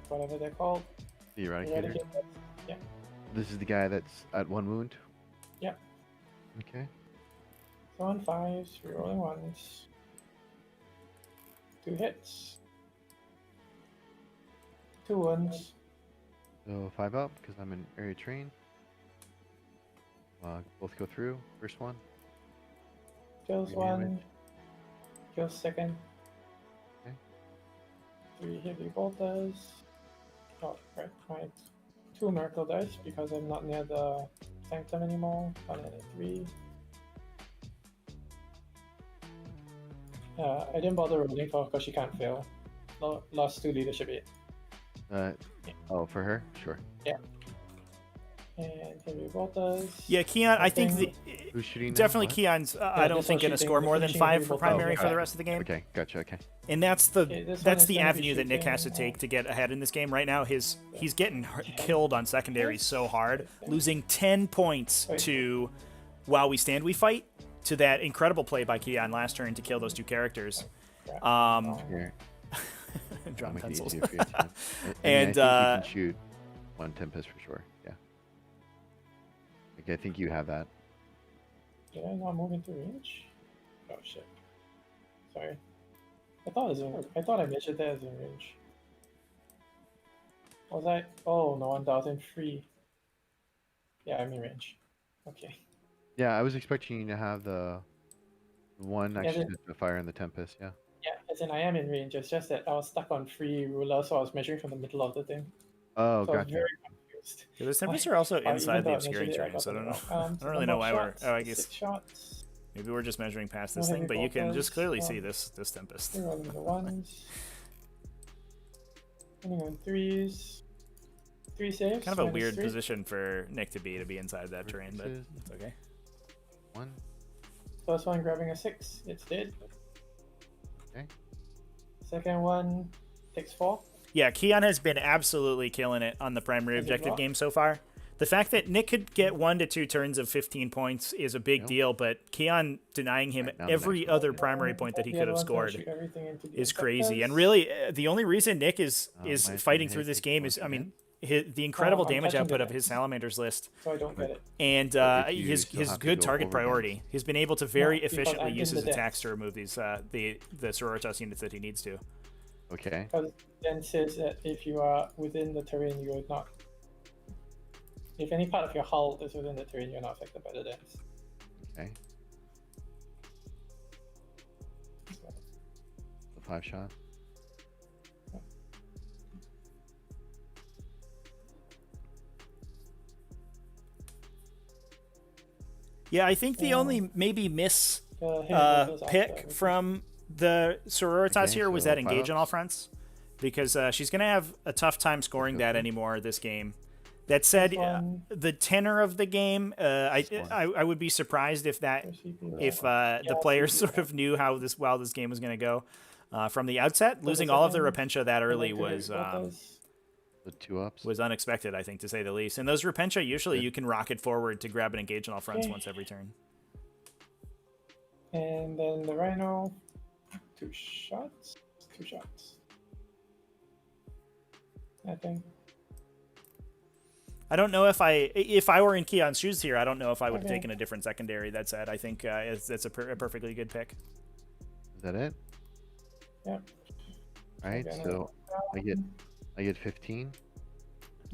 whatever they're called. The Eradicator? Yeah. This is the guy that's at 1 wound? Yeah. Okay. So on 5s, rerolling 1s. 2 hits. 2 wounds. So 5 up because I'm in area train. Both go through. First one. Kills 3 one. damage. Kills second. Okay. 3 heavy bolters. Oh, right. 2 miracle dice because I'm not near the sanctum anymore. 1 and a 3. I didn't bother rolling for her because she can't fail. Lost 2 leadership 8. Oh, for her? Sure. Yeah. And heavy bolters. Yeah, Keon, I think Who's shooting now? definitely What? Keon's. I don't this think one's going to shooting score the more than finishing 5 heavy for bolter. primary for Okay. the rest of the game. Okay, gotcha. Okay. And that's this one the is gonna avenue be that Nick has to shooting, take to get ahead in this game right now. He's getting killed on secondary so hard, losing 10 points to While We Stand We Fight, to that incredible play by Keon last turn to kill those 2 characters. Here. Drawing Make it pencils. easier for you, too. And, I think you can shoot 1 Tempest for sure. Yeah. Okay, I think you have that. Did I not move into range? Oh shit. Sorry. I thought I measured that as in range. Was I? Oh no, I was in free. Yeah, I'm in range. Okay. Yeah, I was expecting you to have the one actually then- to fire in the Tempest. Yeah. Yeah, as in I am in range. It's just that I was stuck on free ruler, so I was measuring from the middle of the thing. Oh, So I was gotcha. very confused. Yeah, those tempests are also Even inside the though I obscuring measured it, terrain, so I don't know. got it wrong. I don't really know why we're. Oh, I guess 6 shots. maybe we're just measuring past No this thing, heavy but you can bolters, just clearly see this tempest. We're rolling the ones. Running on 3s. 3 saves. Kind of a minus weird 3. position for Nick to be inside that terrain, but Versus- it's okay. 1. First one grabbing a 6. It's dead. Okay. Second one takes 4. Yeah, Keon has been absolutely killing it on the primary Is it objective rock? game so far. The fact that Nick could get 1 to 2 turns of 15 points is a big Yep. deal, but Keon denying him Right, now the every next other one. primary point that he The could other have one's gonna scored shoot everything into the is crazy. And interceptors. really, the only reason Nick is minus fighting one through hit this takes game once is, I mean, again. the incredible I'm damage touching output the of his dice. salamanders list So I don't get it. and But if you his still have to good go target over again. priority. He's been able to very No, because efficiently I'm use in his the attacks decks. to remove these the Sororitas units that he needs to. Okay. Because then says that if you are within the terrain, you are not. If any part of your hull is within the terrain, you're not affected by the dance. Okay. The 5 shot. Yeah, I think the only maybe miss Heavy bolters pick after. from the Sororitas Okay, here was so that engage on all 5-ups. fronts, because she's going to have a tough time scoring that Okay. anymore this game. That said, This one- the tenor of the game, This one. I would be surprised if that if the Yeah, players CP, sort of knew how this game was going to go from the outset. Losing the all of the second- Repentia that early Heavy was bolters. The 2-ups. unexpected, I think, to say the least. And those Repentia, usually Good. you can rocket forward to grab an engage on all fronts Okay. once every turn. And then the Rhino, 2 shots. 2 shots. I think. I don't know if I were in Keon's shoes here, I don't know if I would have Okay. taken a different secondary. That said, I think it's a perfectly good pick. Is that it? Yep. Alright, Okay, so I get 15.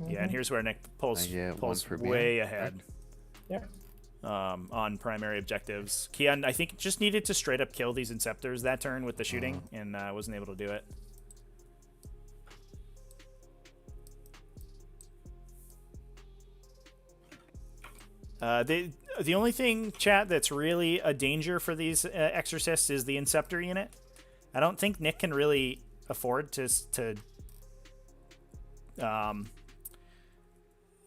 Yeah, and here's where Nick pulls I get one pulls for way being- ahead. Yep. On primary objectives. Keon, I think, just needed to straight up kill these Inceptors that turn with the shooting, and wasn't able to do it. The only thing, chat, that's really a danger for these Exorcists is the Inceptor unit. I don't think Nick can really afford to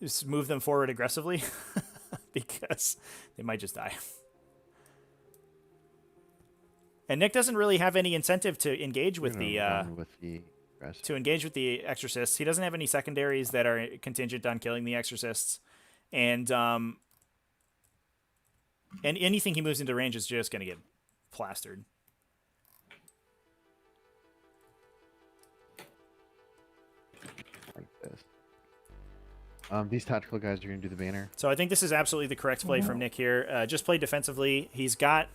just move them forward aggressively because they might just die. And Nick doesn't really have any incentive to engage with We're the gonna run with the rest. Exorcists. He doesn't have any secondaries that are contingent on killing the Exorcists, and anything he moves into range is just going to get plastered. Like this. These tactical guys are going to do the banner. So I think this is absolutely the correct play from Nick here. Just play defensively. He's got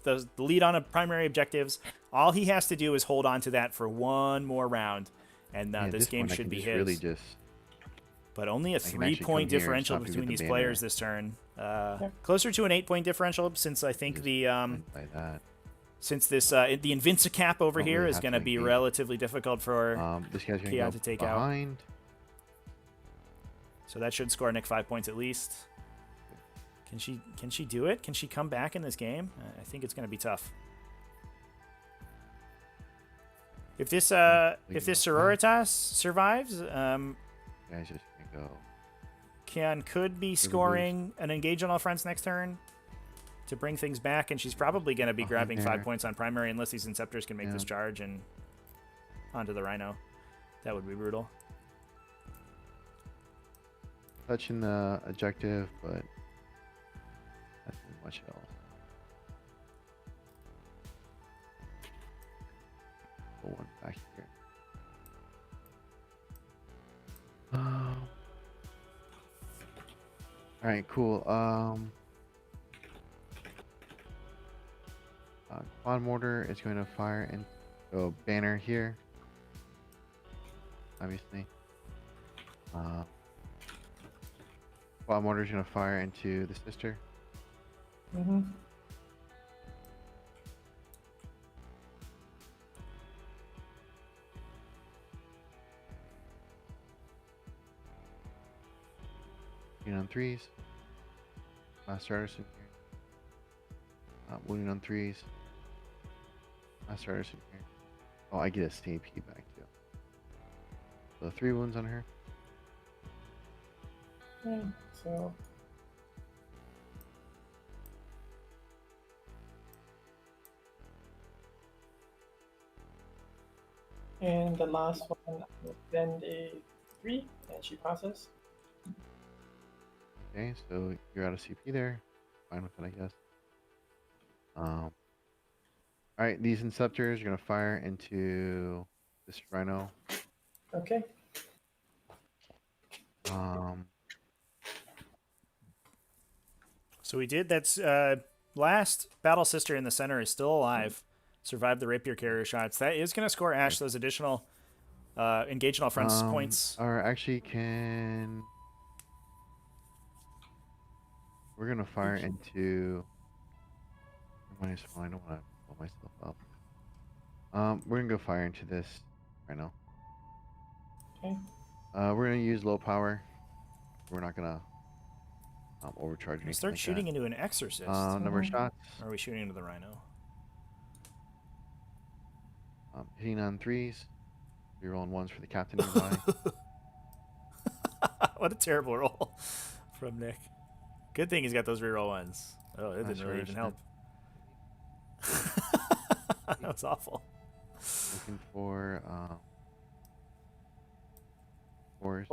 the lead on primary objectives. All he has to do is hold on to that for one more round, and Man, this game one I should can be just his. Really just But only a I can actually 3-point come here and differential stop you with between the these banner. players this turn. Closer to an 8-point differential, since I think the Like that. since this the Invinci cap over Don't here really is have going to to be engage. relatively difficult for This guy's gonna Keon go to take out. behind. So that should score Nick 5 points at least. Can she do it? Can she come back in this game? I think it's going to be tough. If this Sororitas survives, Guy's just gonna go. Keon could be scoring an engage on all fronts next turn to bring things back, and she's probably going to be grabbing 5 points on primary unless these Inceptors can make this charge and onto the Rhino. That would be brutal. Touching the objective, but not doing much else. Put one back here. All right, cool. Quad mortar is going to fire and go banner here. Obviously. Quad mortar is going to fire into the sister. Mm-hmm. On threes. Last starters in here. Wounding on threes. Last starters in here. Oh, I get a CP back too. So 3 wounds on her. Yeah, so and the last one will send a 3 and she passes. Okay, so you're out of CP there. Fine with it, I guess. Alright, these Inceptors are going to fire into this Rhino. Okay. So we did. That's last Battle Sister in the center is still alive. Survived the Rapier Carrier shots. That is going to score Ash those additional engage on all fronts points. Or actually can... We're going to fire into... I don't want to blow myself up. We're going to go fire into this Rhino. Okay. We're going to use low power. We're not going to overcharge anything. Start like shooting that. into an Exorcist. Number of shots. Or are we shooting into the Rhino? Hitting on threes. Rerolling ones for the captain nearby. What a terrible roll from Nick. Good thing he's got those reroll ones. Oh, it didn't really even help. That was awful. Looking for fours.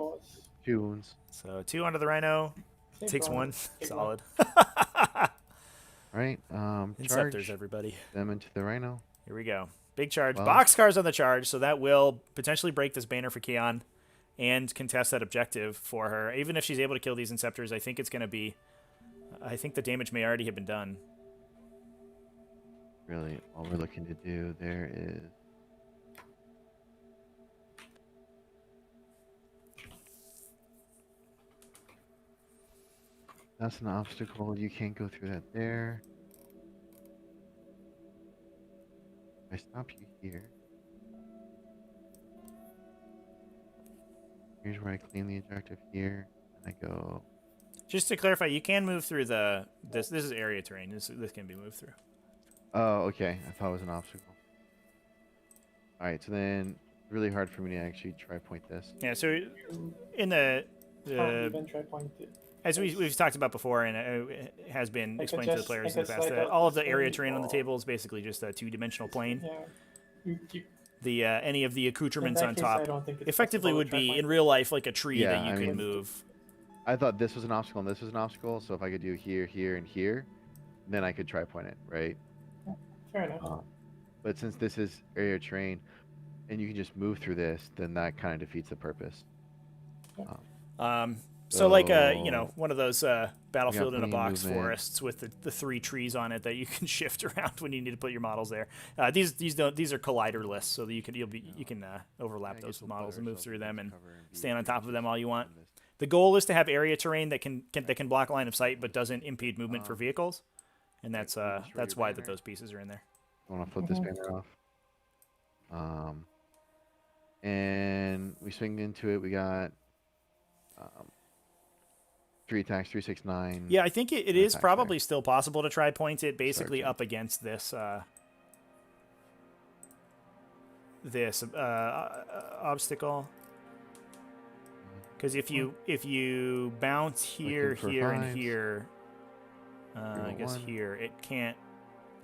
2 wounds. So 2 onto the Rhino. Takes 1. Solid. Right. Inceptors, Charge everybody. them into the Rhino. Here we go. Big charge. Well, Boxcars on the charge, so that will potentially break this banner for Keon and contest that objective for her. Even if she's able to kill these Inceptors, I think it's going to be... I think the damage may already have been done. Really, all we're looking to do there is... That's an obstacle. You can't go through that there. I stop you here. Here's where I claim the objective here, and I go. Just to clarify, you can move through the this is area terrain. This can be moved through. Oh, okay. I thought it was an obstacle. All right, so then really hard for me to actually try point this. Yeah. So in the Even try point it. as we've talked about before, and it has been explained to the players in the past, that all of the area terrain on the table is basically just a 2-dimensional plane. Yeah. The any of the accoutrements In that on case, top I don't think it's effectively possible would to try be point in real life like a tree Yeah, that you I could mean- move. I thought this was an obstacle and this was an obstacle, so if I could do here, here, and here, then I could try point it, right? Fair enough. But since this is area terrain, and you can just move through this, then that kind of defeats the purpose. So like So- one of those battlefield in a plenty of box movement. forests with the 3 trees on it that you can shift around when you need to put your models there. These are colliderless, so that you can overlap I those guess we'll models put and move ourselves through in them this and cover and be stand on top of them all you want. on this. The goal is to have area terrain that can block line of sight but doesn't impede movement for vehicles, and that's why those pieces are in there. I want to flip this banner off. And we swing into it. We got 3 attacks, 3, 6, 9. Yeah, I think it is probably still possible to try point it basically up against this obstacle. Because if you bounce here, here, and here, I guess here, it can't,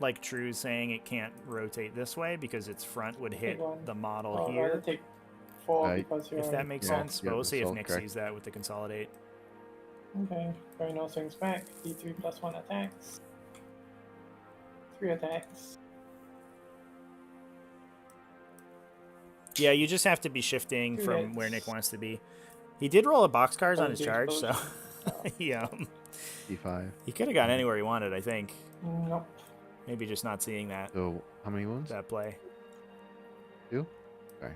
like True's saying, it can't rotate this way because its front would hit the model here. Take 4 if that makes sense, but we'll see if Nick sees that with the consolidate. Okay, Rhino swings back, D3 plus 1 attacks. 3 attacks. Yeah, you just have to be shifting from where Nick wants to be. He did roll a boxcars on his charge, so T5. He could have gone anywhere he wanted, I think. Nope. Maybe just not seeing that. So how many wounds? That play. 2? Sorry.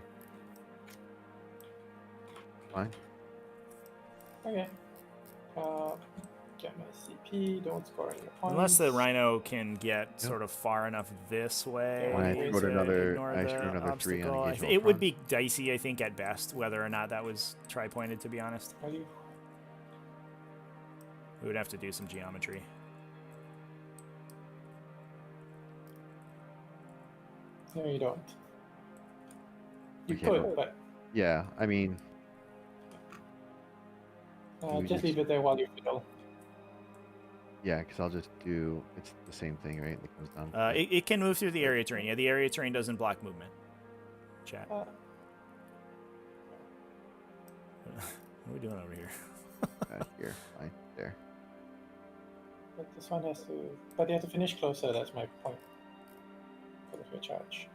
Fine. Okay. Get my CP, don't score any points. Unless the Rhino can get sort of far enough this way. I scored another 3 on engagement. It would be dicey, I think, at best, whether or not that was tri-pointed, to be honest. We would have to do some geometry. No, you don't. You could, but... Yeah, I mean... just leave it there while you fiddle. Yeah, because I'll just do... It's the same thing, right? It comes down. It can move through the area terrain. Yeah, the area terrain doesn't block movement. Chat. What are we doing over here? Here, fine, there. But this one has to... But you have to finish closer, that's my point. For the charge.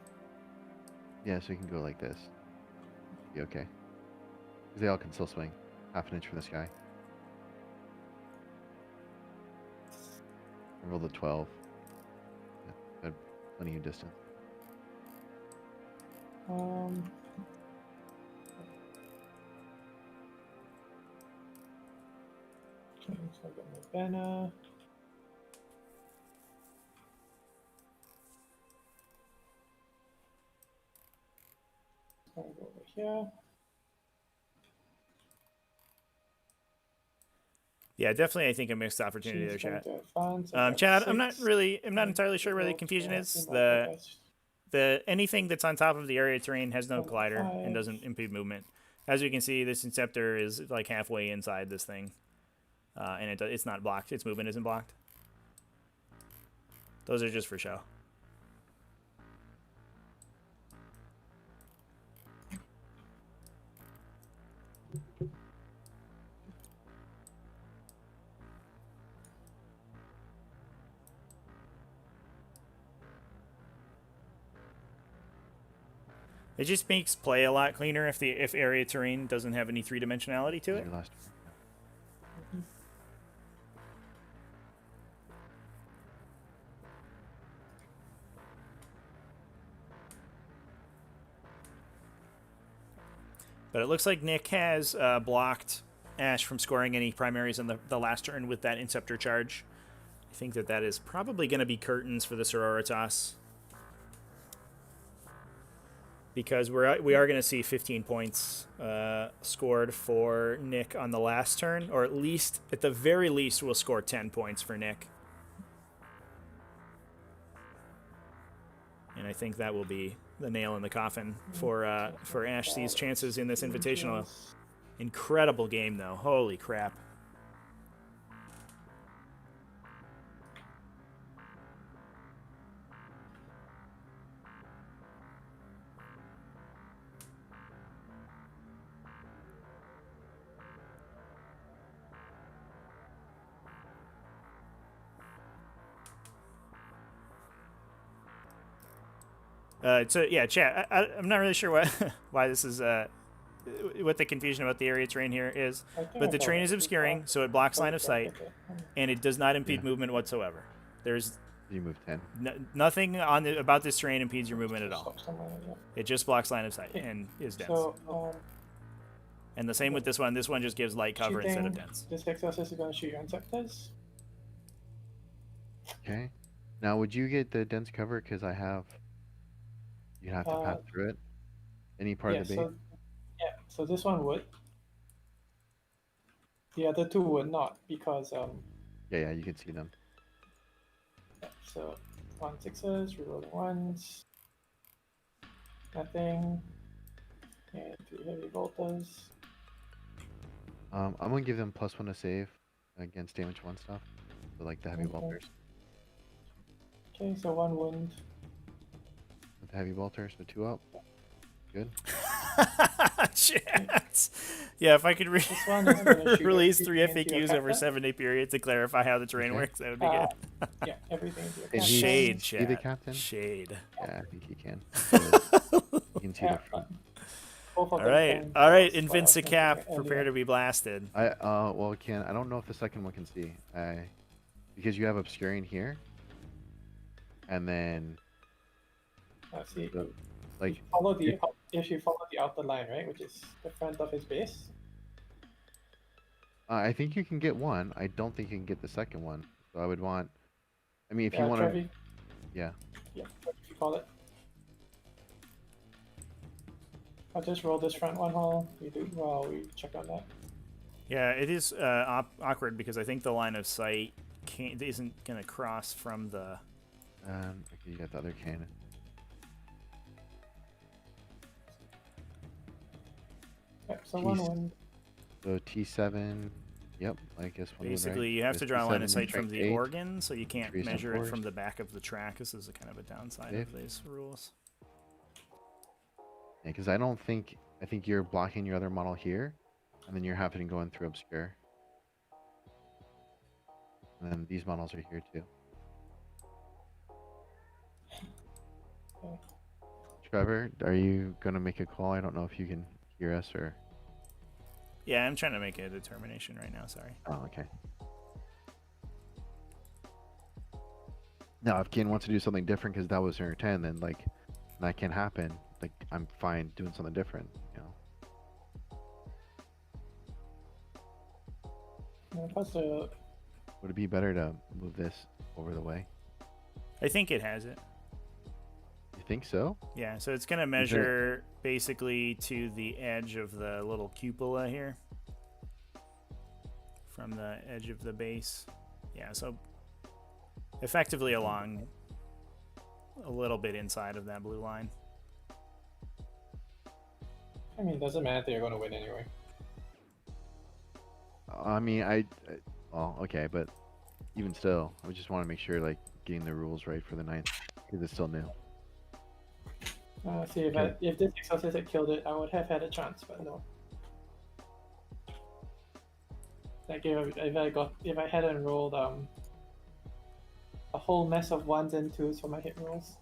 Yeah, so you can go like this. Be okay. Because they all can still swing. Half an inch from the sky. I rolled a 12. Yeah, had plenty of distance. Okay, so I got my banner. I'll go over here. Yeah, definitely. I think a mixed opportunity there, chat. Chad, I'm not entirely sure where the confusion is. The anything that's on top of the area terrain has no collider and doesn't impede movement. As you can see, this Inceptor is like halfway inside this thing, and it's not blocked. Its movement isn't blocked. Those are just for show. It just makes play a lot cleaner if area terrain doesn't have any 3-dimensionality to it. But it looks like Nick has blocked Ash from scoring any primaries in the last turn with that Inceptor charge. I think that is probably going to be curtains for the Sororitas. Because we are going to see 15 points scored for Nick on the last turn, or at the very least, we'll score 10 points for Nick. And I think that will be the nail in the coffin for Ash C's chances in this Invitational. Incredible game, though. Holy crap. Chat. I'm not really sure why this is what the confusion about the area terrain here is, but the terrain is obscuring, so it blocks line of sight, and it does not impede movement whatsoever. There's you move 10. Nothing about this terrain impedes your movement at all. It just blocks line of sight and is dense. And the same with this one. This one just gives light cover instead of dense. This exorcist is going to shoot your insectors. Okay. Now, would you get the dense cover? Because you have to pass through it. Any part of the base? So this one would. The other two would not because Yeah, you can see them. Yeah, so 1 6s, rerolling ones. Nothing. And 3 heavy bolters. I'm gonna give them +1 to save against damage 1 stuff. So like the heavy bolters. Okay, so 1 wound. With the heavy bolters, so 2 up. Good. Shit. Yeah, if I could release 3 FAQs over 7-day period to clarify how the terrain works, that would be good. Yeah, everything. Shade, see the chat. captain? Shade. Yeah, I think he can. You can see the front. All right, Invitational Cap, prepare to be blasted. Well, Ken, I don't know if the second one can see. Because you have obscuring here, and then. Let's see. Like if you follow the outer line, right, which is the front of his base. I think you can get one. I don't think you can get the second one. So I would want. I mean, if you want to. Yeah. Yeah, what do you call it? I'll just roll this front one while we check on that. Yeah, it is awkward because I think the line of sight isn't going to cross from the. Okay, you got the other cannon. Yep, so 1 wound. So T7, yep, I guess one. Basically, you have to draw a line of sight from the organ, so you can't measure it from the back of the track. This is a kind of a downside of these rules. Yeah, because I think you're blocking your other model here, and then you're having to go in through obscure. And then these models are here too. Okay. Trevor, are you gonna make a call? I don't know if you can hear us or. Yeah, I'm trying to make a determination right now. Sorry. Oh, okay. Now, if Ken wants to do something different because that was her 10, then like that can happen. Like I'm fine doing something different, you know. Would it be better to move this over the way? I think it has it. You think so? Yeah, so it's going to measure basically to the edge of the little cupola here. From the edge of the base. Yeah, so effectively along a little bit inside of that blue line. I mean, it doesn't matter, you're going to win anyway. I mean, well, okay, but even still, I just want to make sure, like, getting the rules right for the 9th, because it's still new. See, if this exorcist had killed it, I would have had a chance, but no. Like if I hadn't rolled a whole mess of 1s and 2s for my hit rolls.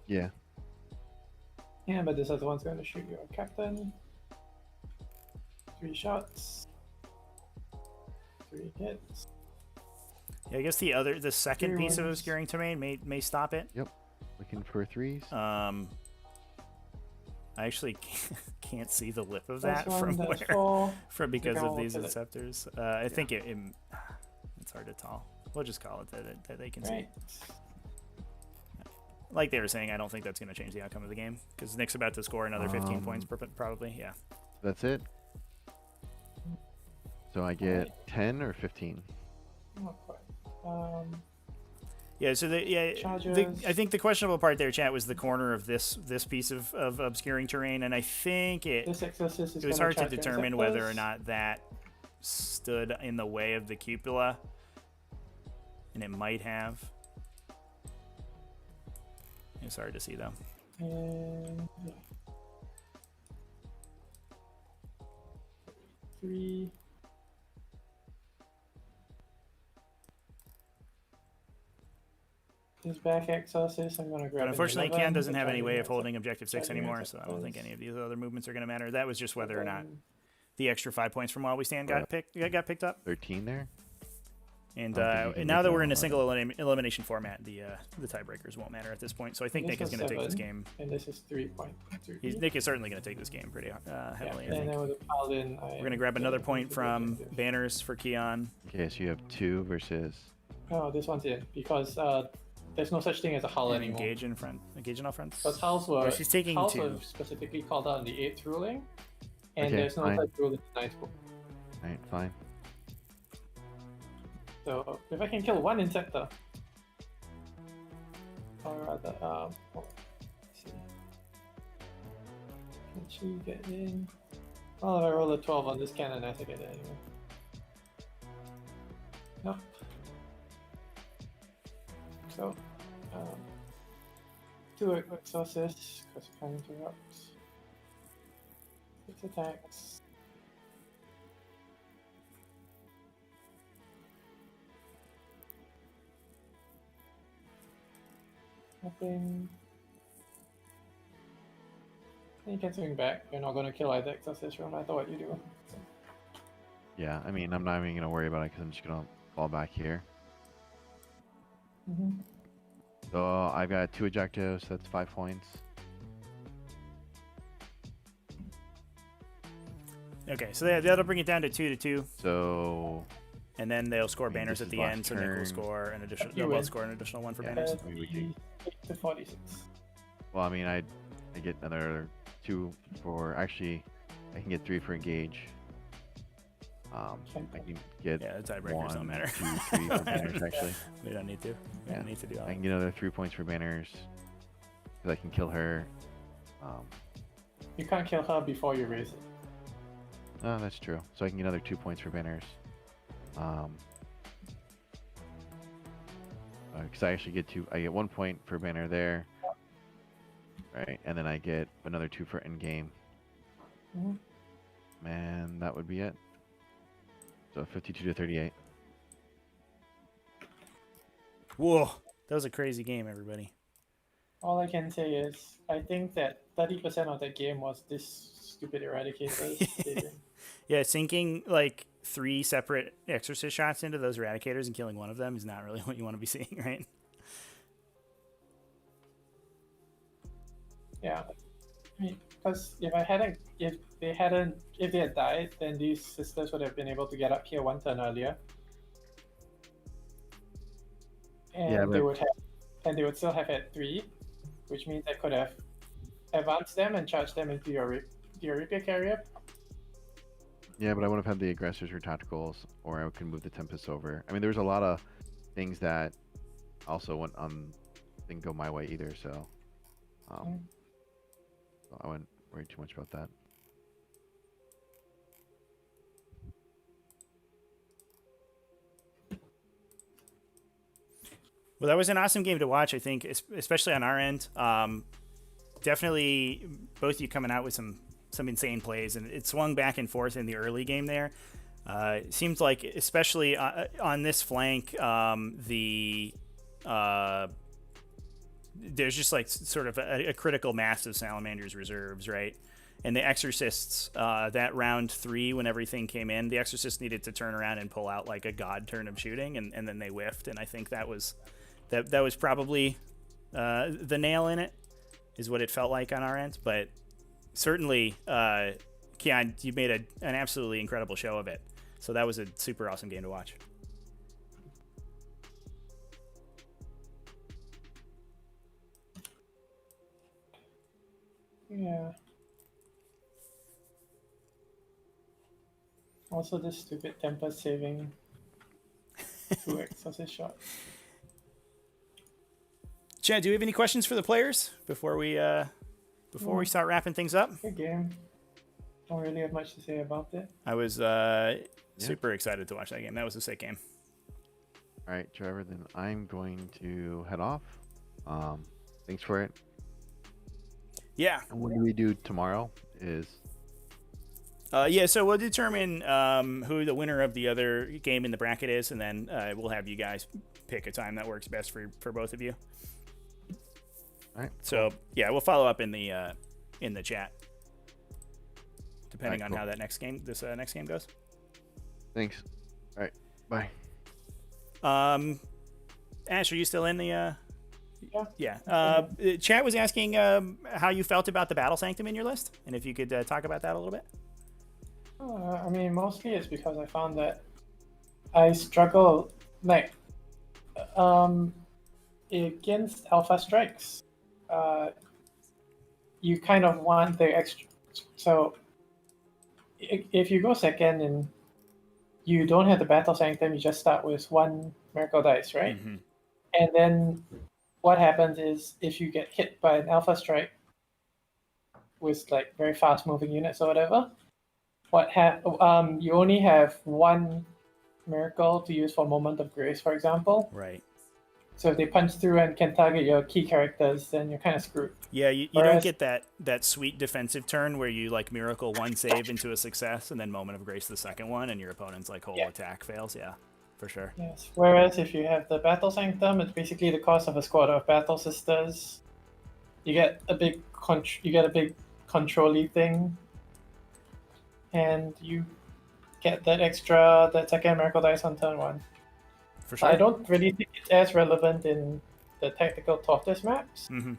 Yeah. Yeah, but this other one's going to shoot your captain. 3 shots. 3 hits. Yeah, I guess the second piece of obscuring terrain may stop it. Yep. Looking for 3s. I actually can't see the lip of that from where, because of these inceptors. I think it's hard to tell. We'll just call it that they can see. Like they were saying, I don't think that's going to change the outcome of the game because Nick's about to score another 15 points probably. Yeah. That's it. So I get 10 or 15. Not quite. Yeah, so I think the questionable part there, chat, was the corner of this piece of obscuring terrain, and I think it was hard to determine whether or not that stood in the way of the cupola, and it might have. It's hard to see though. And 3. This back exorcist, I'm going to grab. But unfortunately, Ken doesn't have any way of holding Objective 6 anymore, so I don't think any of these other movements are going to matter. That was just whether or not the extra 5 points from While We Stand got picked up. 13 there. And can now make that it we're in a on single elimination format, the tiebreakers won't matter at this point. So I think This Nick is is going to take this 7, game. And this is 3.3. Nick is certainly going to take this game pretty heavily. Yeah, I and think. then with the Paladin, We're going to grab another point from banners for Keon. Okay, so you have 2 versus. Oh, this one's in because there's no such thing as a hull And anymore. engage in front. Engage in all fronts. Because hulls were, she's taking hulls 2. were specifically called out in the 8th ruling, and Okay, there's no fine. such rule in the 9th book. Alright, fine. So if I can kill 1 insector, or rather, let's see. Can she get in? Well, if I roll a 12 on this cannon, I have to get it anyway. Nope. So, 2 exorcists, because you can't interrupt. 6 attacks. Nothing. You can swing back. You're not going to kill either exorcist no matter what you do. So. Yeah, I mean, I'm not even gonna worry about it because I'm just gonna fall back here. So I've got 2 objectives. That's 5 points. Okay, so that'll bring it down to 2-2, So and then they'll score I mean, banners this at is the last end, so Nick will turn. score an additional. You They'll win. both score an additional 1 for Yeah. banners. 8 to 46. well, I mean, I get another 2 for actually. I can get 3 for engage. I can get Yeah, the tiebreakers 1, don't matter. 2, 3 for banners actually. We don't need to. We Yeah. don't need to do all I that. can get another 3 points for banners because I can kill her. You can't kill her before you raise it. Oh, that's true. So I can get another 2 points for banners. Because I actually get 2. I get 1 point for banner there. Right, and then I get another 2 for end game. Mhm. And that would be it. So 52 to 38. Whoa, that was a crazy game, everybody. All I can say is, I think that 30% of that game was this stupid Eradicators. They didn't- Yeah, sinking like 3 separate exorcist shots into those eradicators and killing one of them is not really what you want to be seeing, right? Yeah, because if they had died, then these sisters would have been able to get up here 1 turn earlier, and Yeah, they but- would still have had 3, which means I could have advanced them and charged them into your rapier carrier. Yeah, but I would have had the aggressors or tacticals, or I could move the Tempest over. I mean, there's a lot of things that also didn't go my way either, so I wouldn't worry too much about that. Well, that was an awesome game to watch, I think, especially on our end. Definitely both of you coming out with some insane plays, and it swung back and forth in the early game there. It seems like, especially on this flank, there's just like sort of a critical mass of Salamander's reserves, right? And the Exorcists, that round 3, when everything came in, the Exorcists needed to turn around and pull out like a god turn of shooting, and then they whiffed. And I think that was probably the nail in it, is what it felt like on our end. But certainly, Keon, you made an absolutely incredible show of it. So that was a super awesome game to watch. Yeah. Also, this stupid temper saving 2 exorcist shots. Chad, do you have any questions for the players before we start wrapping things up? Good game. Don't really have much to say about it. I was super excited to watch that game. That was a sick game. All right, Trevor, then I'm going to head off. Thanks for it. Yeah. And what do we do tomorrow is... So we'll determine who the winner of the other game in the bracket is, and then we'll have you guys pick a time that works best for both of you. All right. So yeah, we'll follow up in the chat, depending All right, on cool. how that next game goes. Thanks. All right. Bye. Ash, are you still in the? Yeah. Yeah. Chat was asking how you felt about the Battle Sanctum in your list, and if you could talk about that a little bit. I mean, mostly it's because I found that I struggle against alpha strikes. You kind of want the extra. So if you go second and you don't have the Battle Sanctum, you just start with one Miracle Dice, right? Mm-hmm. And then what happens is if you get hit by an alpha strike with like very fast moving units or whatever, you only have one miracle to use for Moment of Grace, for example. Right. So if they punch through and can target your key characters, then you're kind of screwed. Yeah, you don't get that sweet defensive turn where you like miracle one save into a success and then Moment of Grace the second one, and your opponent's like whole attack fails. Yeah, for sure. Yes. Whereas if you have the Battle Sanctum, it's basically the cost of a squad of Battle Sisters. You get a big control-y thing, and you get that second Miracle Dice on turn one. For sure. I don't really think it's as relevant in the tactical Tortoise maps. Mm-hmm.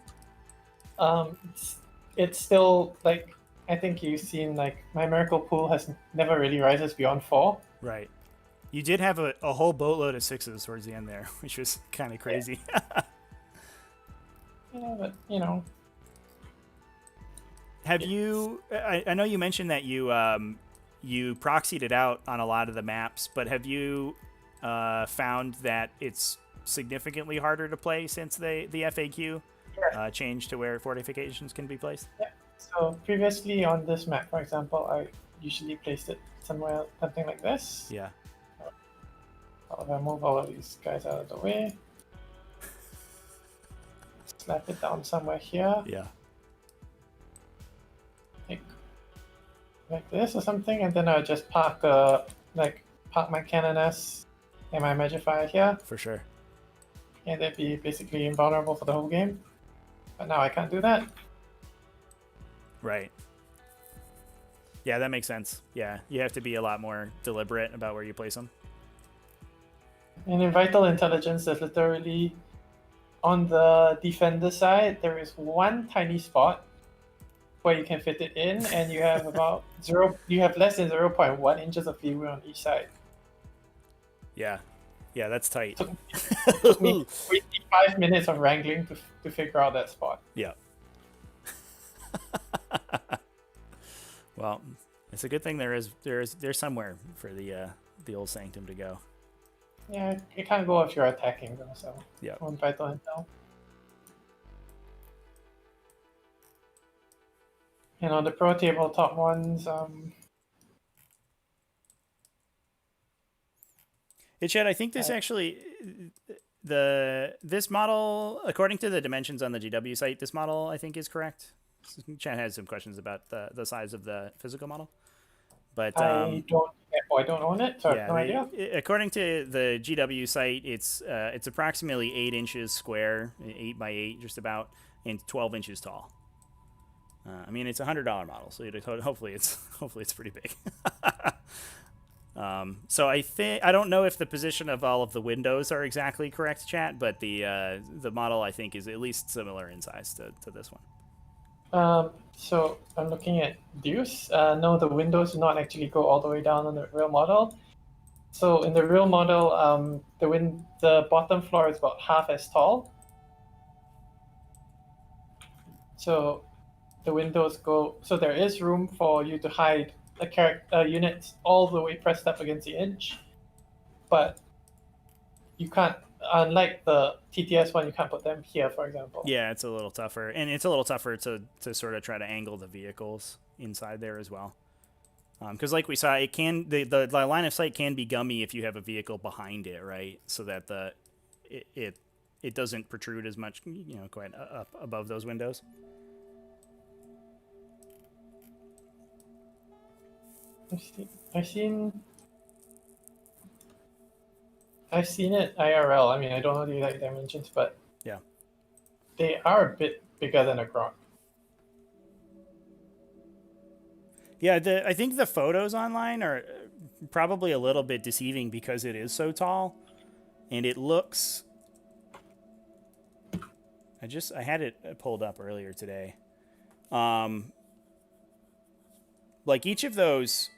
It's still like, I think you've seen like my Miracle Pool has never really rises beyond 4. Right. You did have a whole boatload of 6s towards the end there, which was kind of crazy. Yeah, but you know. Have you? I know you mentioned that you proxied it out on a lot of the maps, but have you found that it's significantly harder to play since the FAQ changed to where fortifications can be placed? Yeah. So previously on this map, for example, I usually placed it somewhere, something like this. Yeah. I'll move all of these guys out of the way. Slap it down somewhere here. Yeah. Like this or something, and then I'll just park my Canoness and my Magifier here. For sure. And they'd be basically invulnerable for the whole game. But now I can't do that. Right. Yeah, that makes sense. Yeah, you have to be a lot more deliberate about where you place them. And in Vital Intelligence, there's literally, on the defender side, there is one tiny spot where you can fit it in, and you have about you have less than 0.1 inches of leeway on each side. Yeah. Yeah, that's tight. It took me 25 minutes of wrangling to figure out that spot. Yeah. Well, it's a good thing there's somewhere for the old Sanctum to go. Yeah, it can't go if you're attacking though, so Yeah. on Vital Intel. And on the pro tabletop ones, Hey Chad, I think this actually this model, according to the dimensions on the GW site, this model I think is correct. Chad has some questions about the size of the physical model, but I don't own it, so I have no idea. According to the GW site, it's approximately 8 inches square, 8 by 8, just about, and 12 inches tall. I mean, it's a $100 model, so hopefully it's pretty big. So I don't know if the position of all of the windows are exactly correct, chat, but the model I think is at least similar in size to this one. So I'm looking at Deuce. No, the windows do not actually go all the way down on the real model. So in the real model, the bottom floor is about half as tall. So the windows go. So there is room for you to hide a unit all the way pressed up against the edge, but you can't. Unlike the TTS one, you can't put them here, for example. Yeah, it's a little tougher, and it's a little tougher to sort of try to angle the vehicles inside there as well. Because like we saw, it can the line of sight can be gummy if you have a vehicle behind it, right? So that it doesn't protrude as much, quite up above those windows. I've seen it IRL. I mean, I don't know the exact dimensions, but yeah, they are a bit bigger than a Gronk. Yeah, I think the photos online are probably a little bit deceiving because it is so tall. And it looks... I had it pulled up earlier today. Like each of those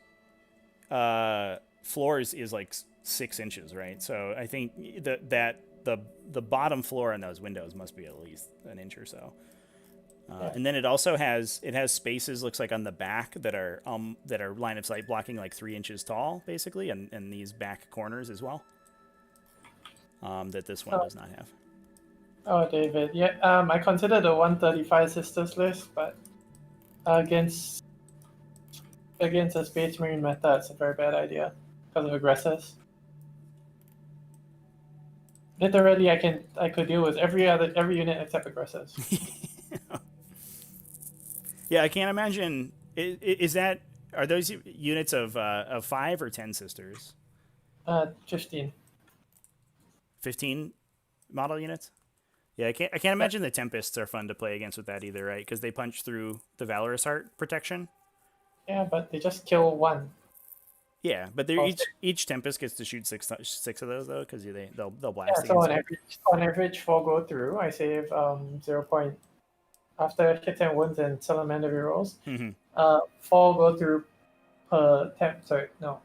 floors is like 6 inches, right? So I think the bottom floor in those windows must be at least an inch or so. And then it also has spaces, looks like on the back that are line of sight blocking, like 3 inches tall, basically, and these back corners as well. That this one does not have. Oh, David, yeah. I considered the 135 sisters list, but against a Space Marine meta, it's a very bad idea because of aggressors. Literally, I could deal with every unit except aggressors. Yeah, I can't imagine. Are those units of 5 or 10 sisters? 15. 15 model units. Yeah, I can't imagine the Tempests are fun to play against with that either, right? Because they punch through the Valorous Heart protection. Yeah, but they just kill one. Yeah, but each Tempest gets to shoot six of those though, because they'll blast. Yeah, so on average, 4 go through. I save 0. After hits and wounds and salamander rerolls. 4 go through per temp. Sorry, no.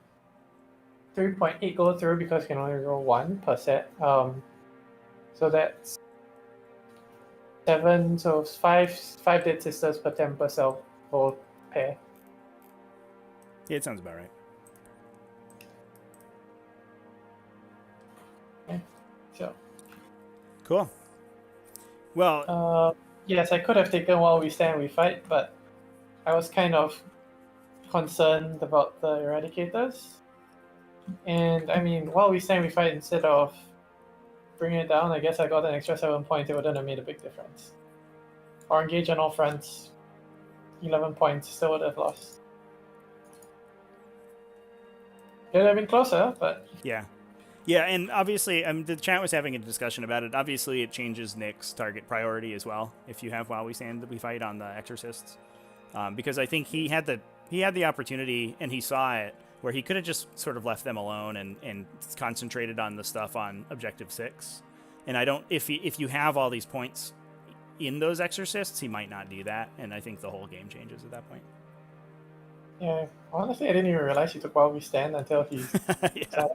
3.8 go through because you can only roll 1 per set. So that's 7. So 5 dead sisters per temp per cell for pair. Yeah, it sounds about right. Okay. So. Cool. Well. Yes, I could have taken While We Stand, We Fight, but I was kind of concerned about the Eradicators. And I mean, While We Stand, We Fight, instead of bringing it down, I guess I got an extra 7 points. It wouldn't have made a big difference. Or engage on all fronts, 11 points, still would have lost. It would have been closer, but... Yeah. Yeah, and obviously, the chat was having a discussion about it. Obviously, it changes Nick's target priority as well if you have While We Stand, We Fight on the Exorcists. Because I think he had the opportunity, and he saw it, where he could have just sort of left them alone and concentrated on the stuff on Objective 6. And I don't... If you have all these points in those Exorcists, he might not do that, and I think the whole game changes at that point. Yeah, honestly, I didn't even realize he took While We Stand until he... Yeah.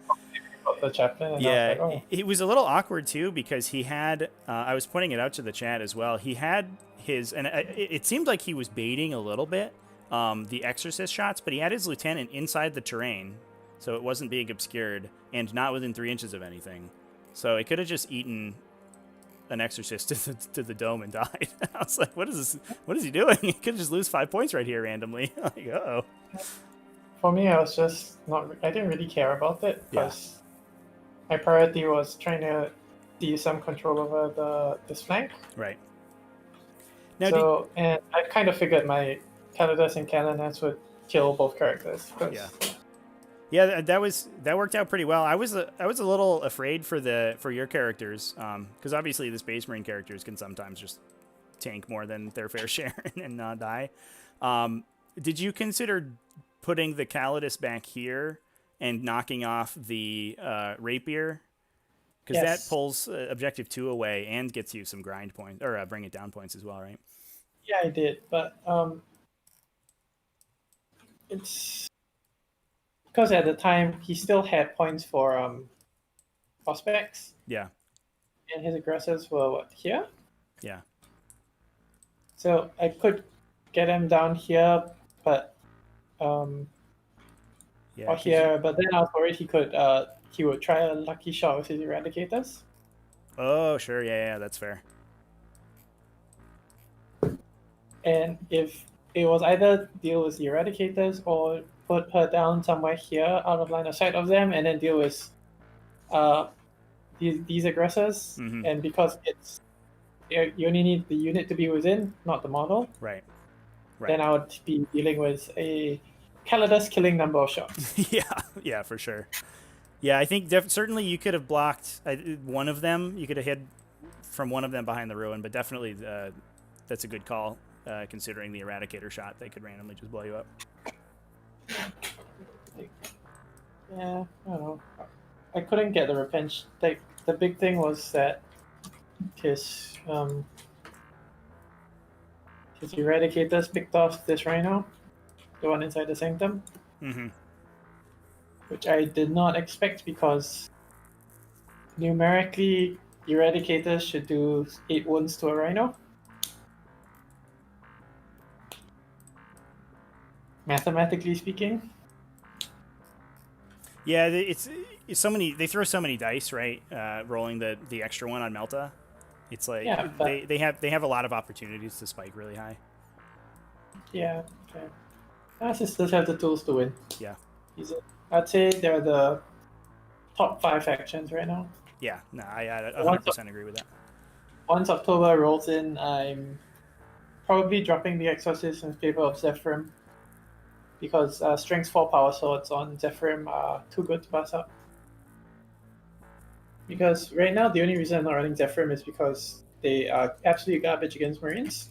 The chaplain, and yeah, I was like, oh. It was a little awkward too because he had. I was pointing it out to the chat as well. He had his, and it seemed like he was baiting a little bit the Exorcist shots, but he had his lieutenant inside the terrain, so it wasn't being obscured and not within 3 inches of anything. So it could have just eaten an Exorcist to the dome and died. I was like, what is this? What is he doing? He could just lose 5 points right here randomly. Like, uh-oh. For me, I was just not. I didn't really care about it because. My priority was trying to see some control over this flank. Right. Now, so, and I kind of figured my Calidus and Canoness would kill both characters. Yeah, that worked out pretty well. I was a little afraid for your characters, because obviously the Space Marine characters can sometimes just tank more than their fair share and not die. Did you consider putting the Calidus back here and knocking off the Rapier? Because that pulls Objective 2 away and gets you some grind points, or bring it down points as well, right? Yeah, I did, but it's because at the time he still had points for prospects. Yeah. And his aggressors were what, here? Yeah. So I could get him down here, but yeah, or here, but then I was worried he would try a lucky shot with his Eradicators. Oh, sure, yeah, that's fair. And if it was either deal with the Eradicators or put her down somewhere here out of line of sight of them, and then deal with these aggressors, and because you only need the unit to be within, not the model. Right. Then I would be dealing with a Calidus killing number of shots. yeah, for sure. Yeah, I think certainly you could have blocked one of them. You could have hit from one of them behind the ruin, but definitely that's a good call, considering the Eradicator shot. They could randomly just blow you up. Yeah, I don't know. I couldn't get the the big thing was that his Eradicators picked off this Rhino, the one inside the Sanctum, which I did not expect because numerically, Eradicators should do 8 wounds to a Rhino. Mathematically speaking. Yeah, it's so many. They throw so many dice, right? Rolling the extra one on Melta. It's like they have a lot of opportunities to spike really high. Yeah. Okay. Sisters have the tools to win. Yeah. I'd say they're the top 5 factions right now. Yeah. No, I 100% agree with that. Once October rolls in, I'm probably dropping the Exorcist in favor of Zephyrim because Strength 4 Power Swords on Zephyrim are too good to pass up. Because right now, the only reason I'm not running Zephyrim is because they are absolute garbage against Marines.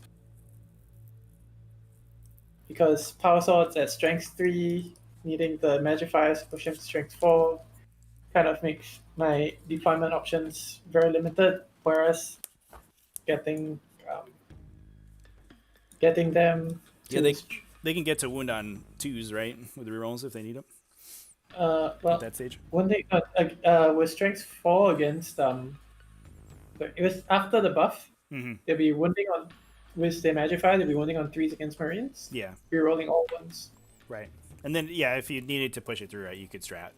Because Power Swords at Strength 3, needing the Magifiers to push them to Strength 4, kind of makes my deployment options very limited, whereas getting them to they can get to wound on 2s, right, with rerolls if they need them. Well, at that stage. When they with Strength 4 against it was after the buff, they'll be wounding on with their Magifier. They'll be wounding on 3s against Marines. Yeah, rerolling all ones. Right, and then if you needed to push it through, right, you could strat.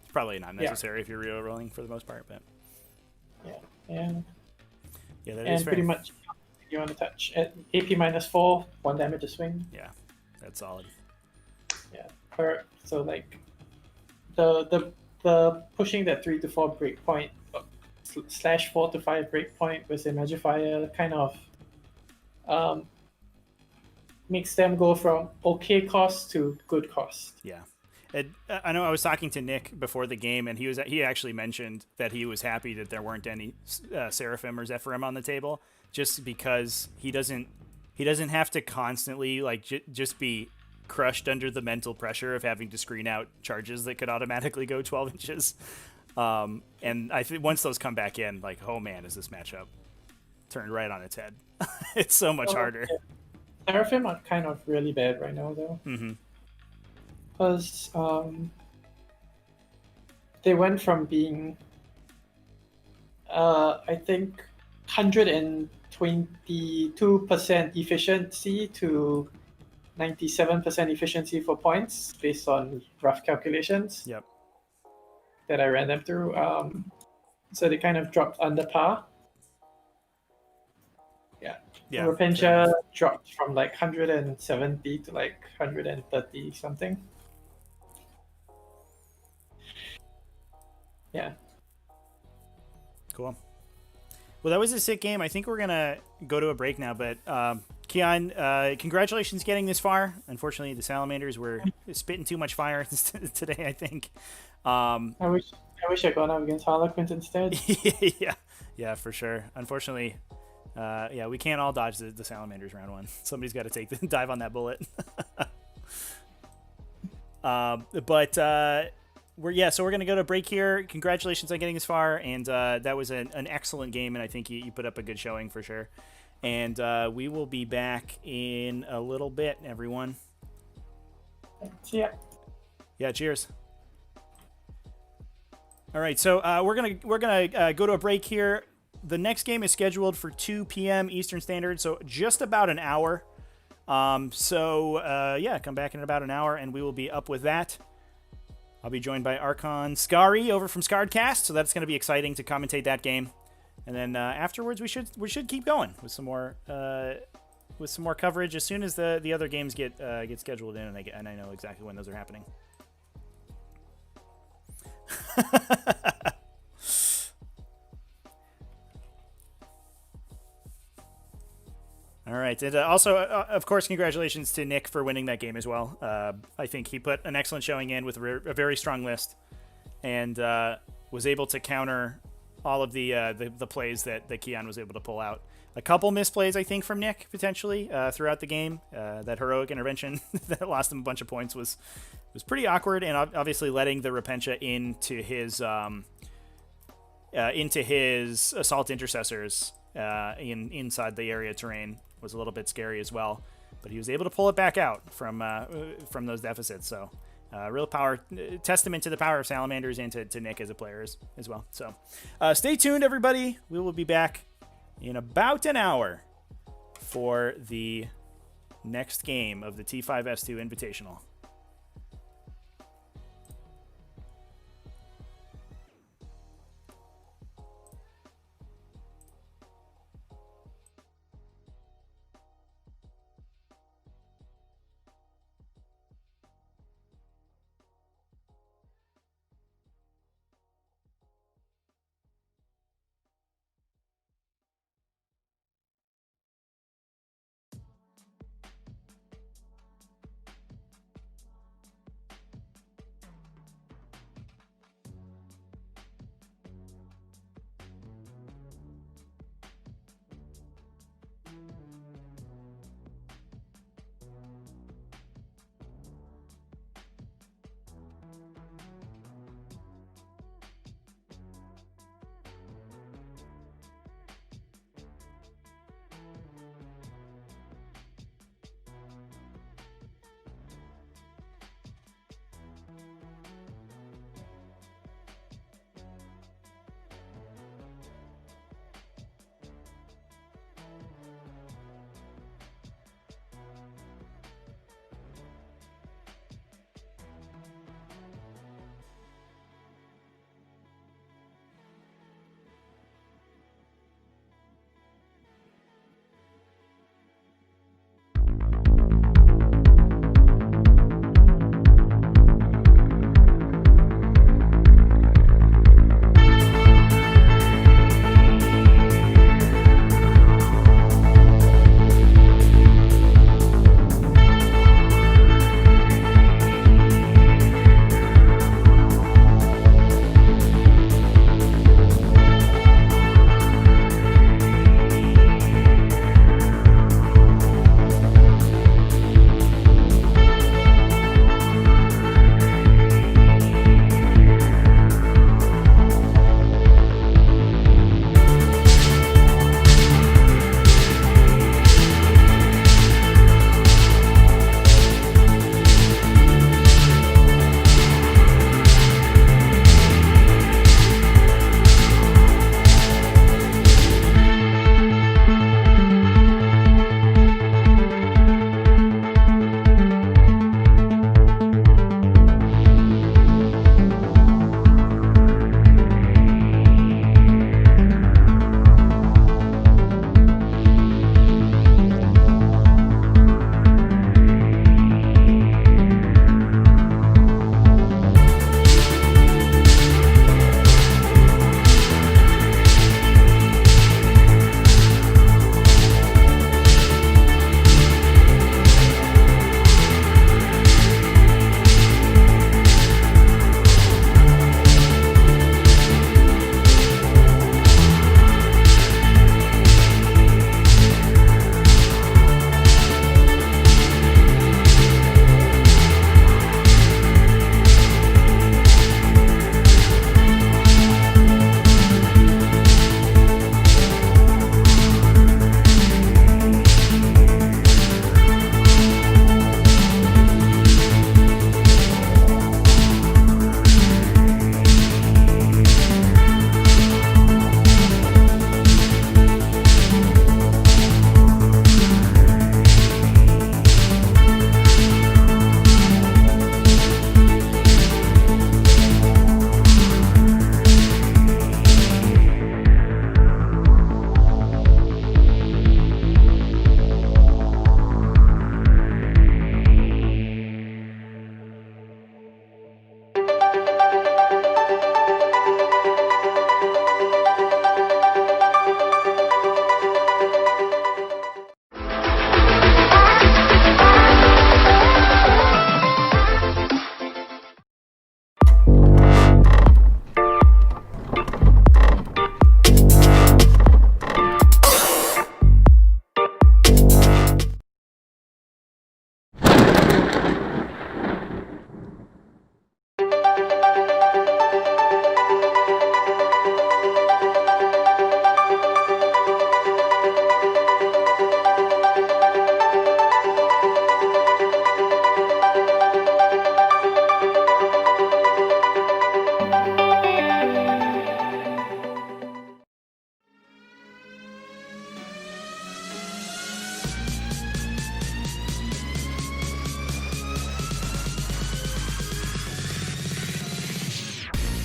It's probably not necessary if you're rerolling for the most part, but that is and fair. Pretty much you want to touch at AP -4, 1 damage a swing. Yeah, that's solid. Yeah, so like the pushing that 3 to 4 breakpoint / 4 to 5 breakpoint with the Magifier kind of makes them go from okay cost to good cost. Yeah. I know I was talking to Nick before the game, and he actually mentioned that he was happy that there weren't any Seraphim or Zephyrim on the table, just because he doesn't have to constantly just be crushed under the mental pressure of having to screen out charges that could automatically go 12 inches. And I think once those come back in, oh man, is this matchup turned right on its head. It's so much harder. Yeah. Seraphim are kind of really bad right now, though. Because they went from being, I think, 122% efficiency to 97% efficiency for points based on rough calculations. Yep. That I ran them through. So they kind of dropped under par. Yeah. Repentia dropped from 170 to 130 something. Yeah. Cool. Well, that was a sick game. I think we're going to go to a break now, but Keon, congratulations getting this far. Unfortunately, the Salamanders were spitting too much fire today, I think. I wish I'd gone up against Harlequins instead. Yeah, for sure. Unfortunately, we can't all dodge the Salamanders round 1. Somebody's got to take the dive on that bullet. So we're gonna go to break here. Congratulations on getting this far, and that was an excellent game, and I think you put up a good showing for sure. And we will be back in a little bit, everyone. See ya. Yeah, cheers. All right, so we're gonna go to a break here. The next game is scheduled for 2 p.m. Eastern Standard, so just about an hour. Come back in about an hour, and we will be up with that. I'll be joined by Archon Scary over from Scarredcast, so that's going to be exciting to commentate that game. And then afterwards, we should keep going with some more coverage as soon as the other games get scheduled in, and I know exactly when those are happening. All right, and also, of course, congratulations to Nick for winning that game as well. I think he put an excellent showing in with a very strong list, and was able to counter all of the plays that Keon was able to pull out. A couple misplays, I think, from Nick potentially throughout the game. That heroic intervention that lost him a bunch of points was into his assault intercessors inside the area terrain was a little bit scary as well. But he was able to pull it back out from those deficits. So real power, testament to the power of Salamanders and to Nick as a player as well. So stay tuned, everybody. We will be back in about an hour for the next game of the T5S2 Invitational.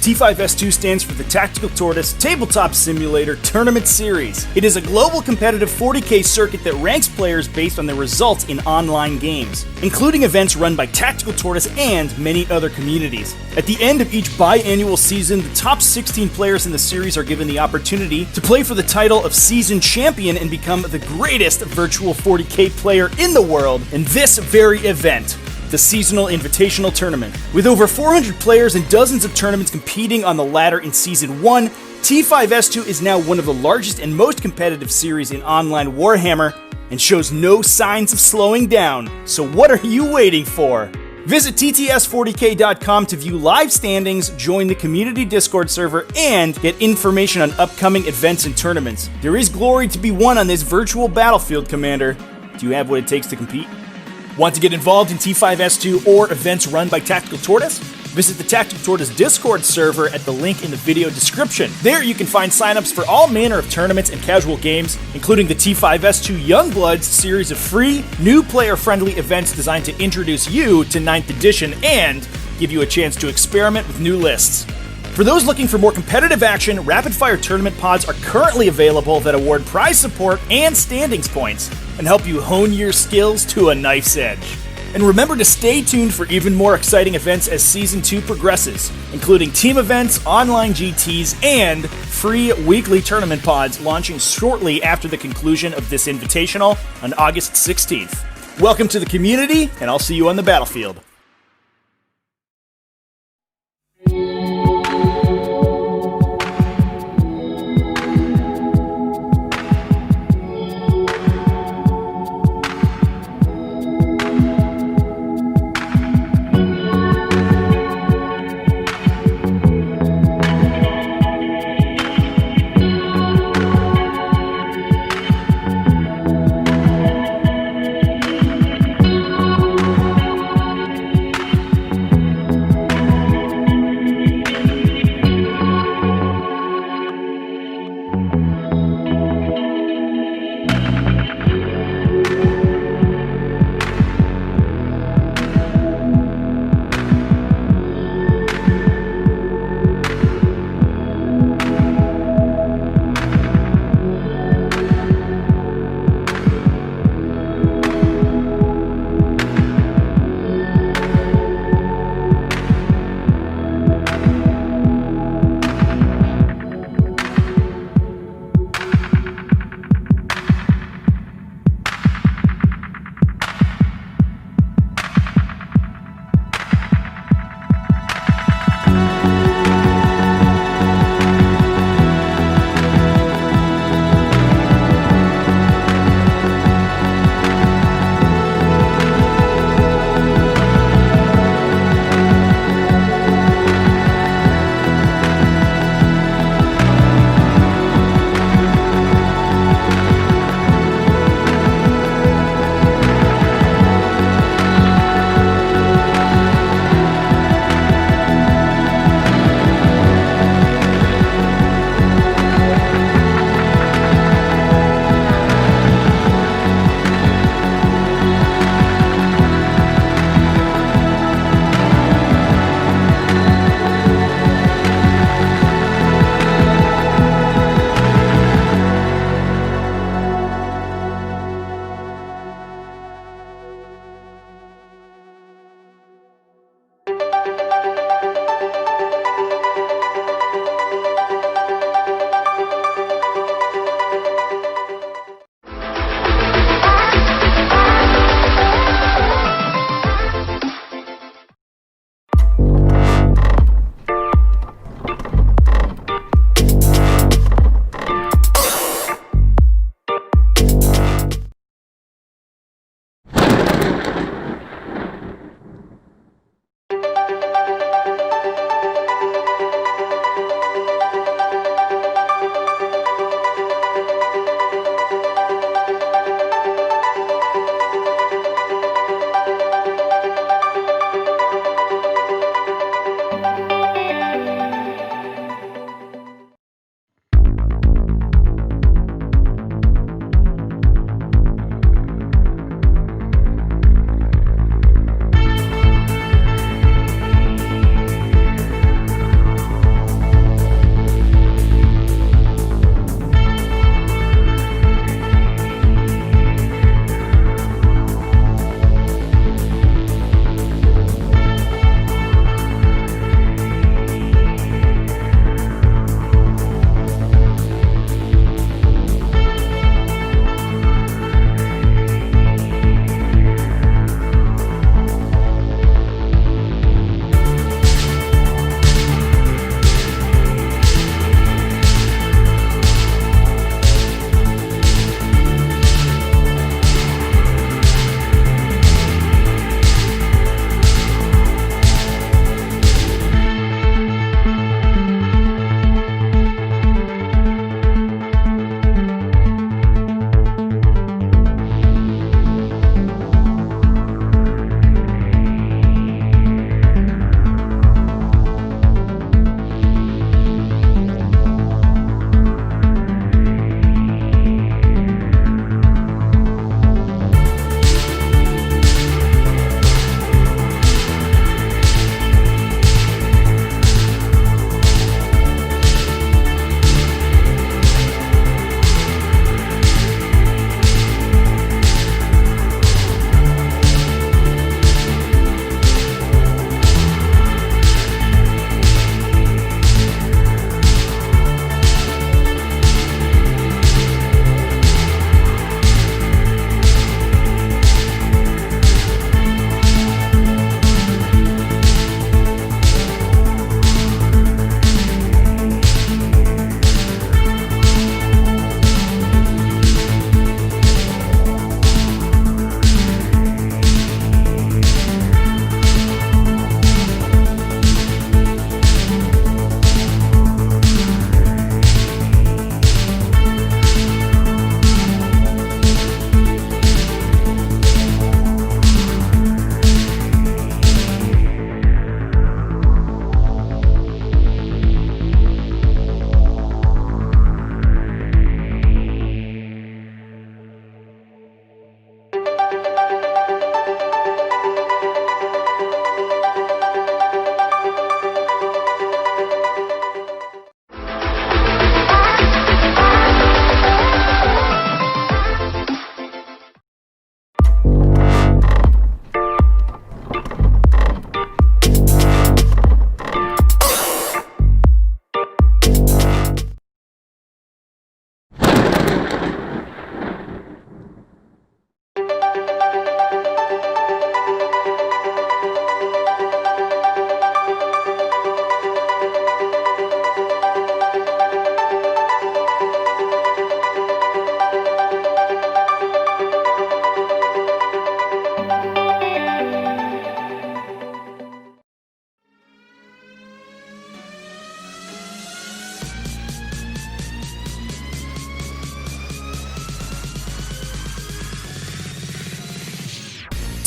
T5S2 stands for the Tactical Tortoise Tabletop Simulator Tournament Series. It is a global competitive 40K circuit that ranks players based on their results in online games, including events run by Tactical Tortoise and many other communities. At the end of each biannual season, the top 16 players in the series are given the opportunity to play for the title of Season Champion and become the greatest virtual 40K player in the world in this very event, the Seasonal Invitational Tournament. With over 400 players and dozens of tournaments competing on the ladder in Season 1, T5S2 is now one of the largest and most competitive series in online Warhammer and shows no signs of slowing down. So what are you waiting for? Visit tts40k.com to view live standings, join the community Discord server, and get information on upcoming events and tournaments. There is glory to be won on this virtual battlefield, Commander. Do you have what it takes to compete? Want to get involved in T5S2 or events run by Tactical Tortoise? Visit the Tactical Tortoise Discord server at the link in the video description. There you can find signups for all manner of tournaments and casual games, including the T5S2 Youngbloods series of free, new player-friendly events designed to introduce you to 9th edition and give you a chance to experiment with new lists. For those looking for more competitive action, rapid-fire tournament pods are currently available that award prize support and standings points and help you hone your skills to a knife's edge. And remember to stay tuned for even more exciting events as Season 2 progresses, including team events, online GTs, and free weekly tournament pods launching shortly after the conclusion of this invitational on August 16th. Welcome to the community, and I'll see you on the battlefield.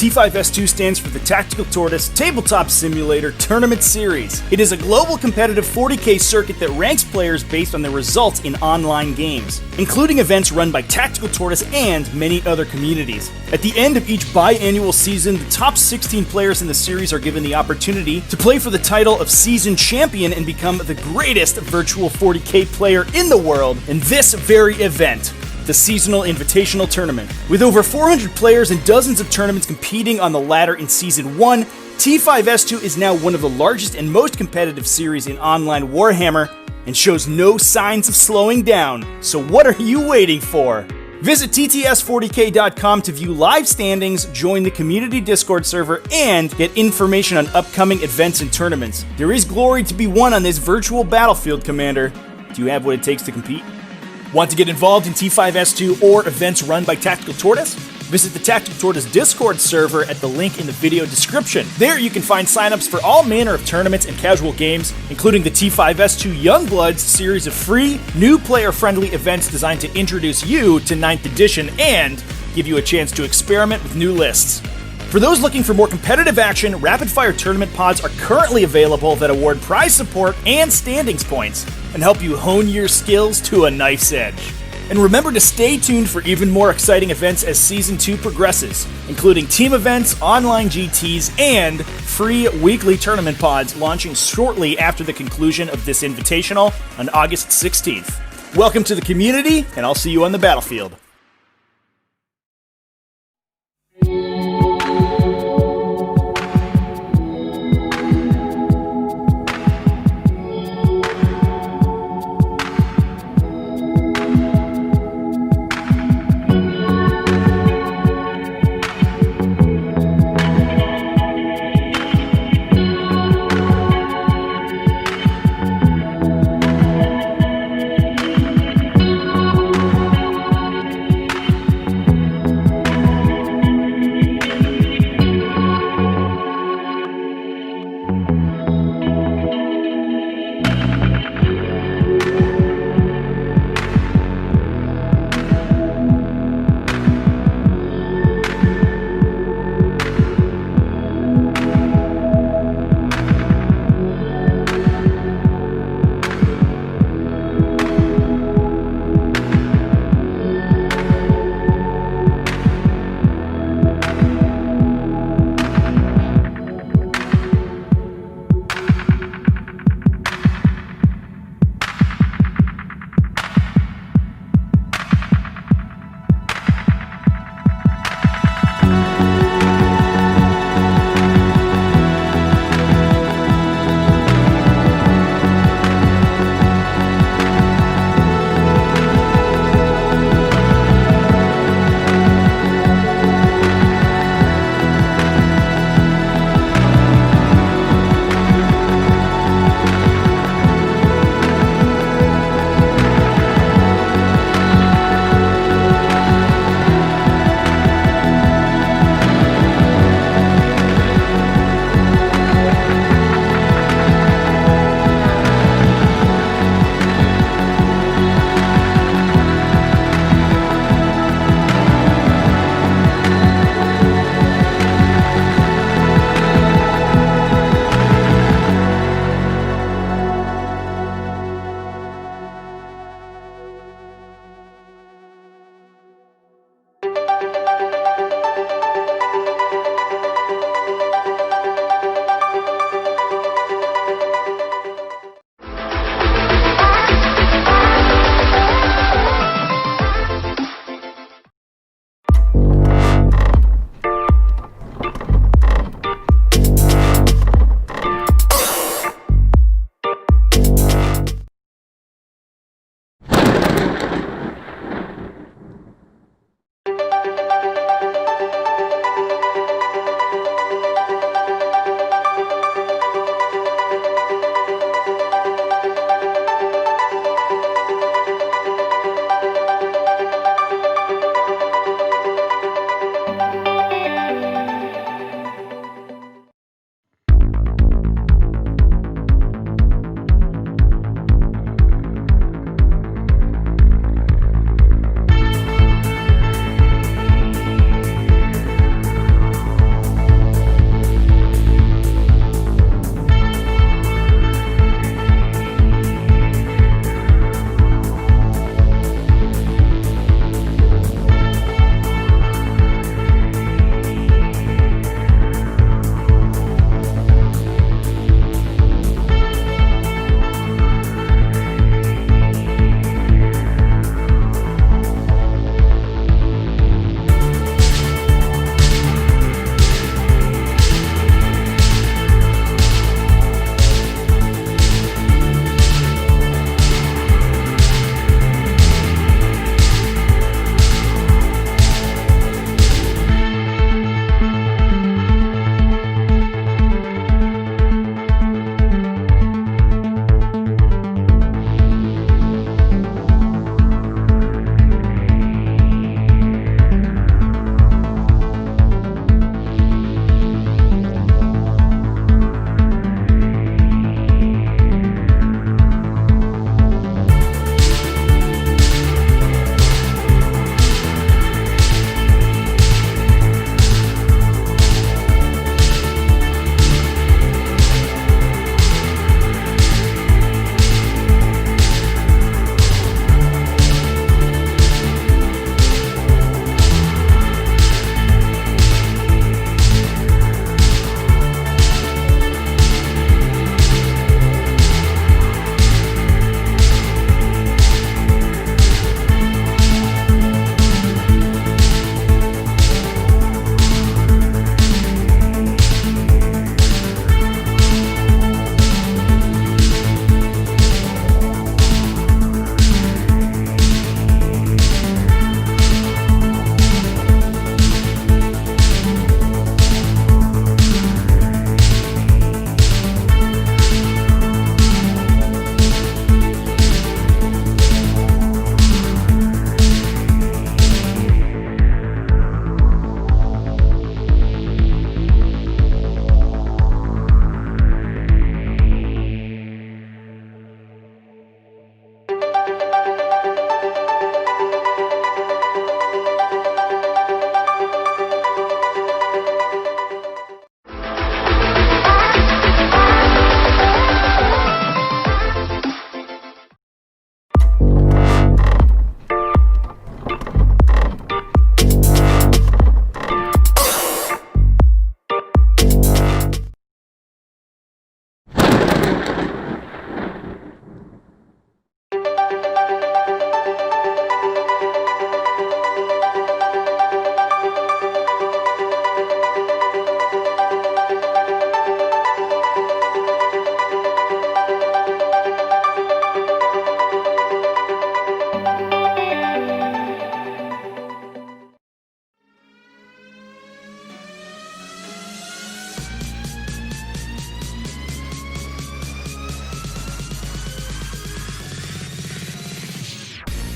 T5S2 stands for the Tactical Tortoise Tabletop Simulator Tournament Series. It is a global competitive 40K circuit that ranks players based on their results in online games, including events run by Tactical Tortoise and many other communities. At the end of each biannual season, the top 16 players in the series are given the opportunity to play for the title of Season Champion and become the greatest virtual 40K player in the world in this very event, the Seasonal Invitational Tournament. With over 400 players and dozens of tournaments competing on the ladder in Season 1, T5S2 is now one of the largest and most competitive series in online Warhammer and shows no signs of slowing down. So what are you waiting for? Visit tts40k.com to view live standings, join the community Discord server, and get information on upcoming events and tournaments. There is glory to be won on this virtual battlefield, Commander. Do you have what it takes to compete? Want to get involved in T5S2 or events run by Tactical Tortoise? Visit the Tactical Tortoise Discord server at the link in the video description. There you can find signups for all manner of tournaments and casual games, including the T5S2 Youngbloods series of free, new player-friendly events designed to introduce you to 9th edition and give you a chance to experiment with new lists. For those looking for more competitive action, rapid-fire tournament pods are currently available that award prize support and standings points and help you hone your skills to a knife's edge. And remember to stay tuned for even more exciting events as Season 2 progresses, including team events, online GTs, and free weekly tournament pods launching shortly after the conclusion of this invitational on August 16th. Welcome to the community, and I'll see you on the battlefield.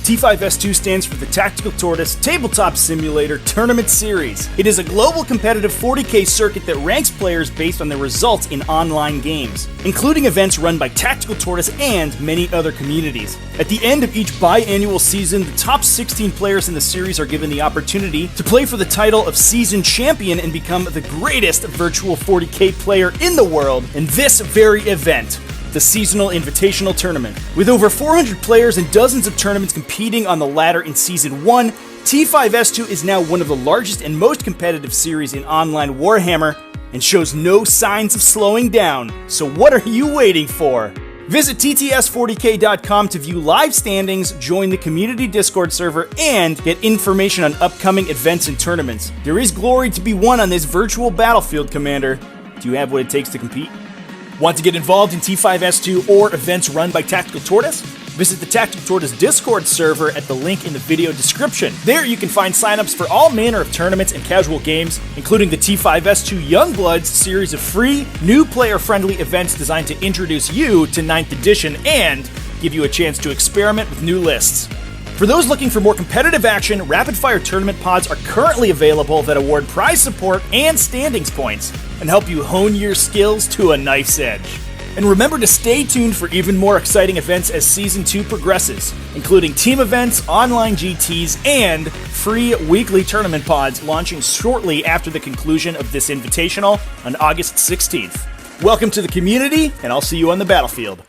T5S2 stands for the Tactical Tortoise Tabletop Simulator Tournament Series. It is a global competitive 40K circuit that ranks players based on their results in online games, including events run by Tactical Tortoise and many other communities. At the end of each biannual season, the top 16 players in the series are given the opportunity to play for the title of Season Champion and become the greatest virtual 40K player in the world in this very event, the Seasonal Invitational Tournament. With over 400 players and dozens of tournaments competing on the ladder in Season 1, T5S2 is now one of the largest and most competitive series in online Warhammer and shows no signs of slowing down. So what are you waiting for? Visit tts40k.com to view live standings, join the community Discord server, and get information on upcoming events and tournaments. There is glory to be won on this virtual battlefield, Commander. Do you have what it takes to compete? Want to get involved in T5S2 or events run by Tactical Tortoise? Visit the Tactical Tortoise Discord server at the link in the video description. There you can find signups for all manner of tournaments and casual games, including the T5S2 Youngbloods series of free, new player-friendly events designed to introduce you to 9th edition and give you a chance to experiment with new lists. For those looking for more competitive action, rapid-fire tournament pods are currently available that award prize support and standings points and help you hone your skills to a knife's edge. And remember to stay tuned for even more exciting events as Season 2 progresses, including team events, online GTs, and free weekly tournament pods launching shortly after the conclusion of this invitational on August 16th. Welcome to the community, and I'll see you on the battlefield.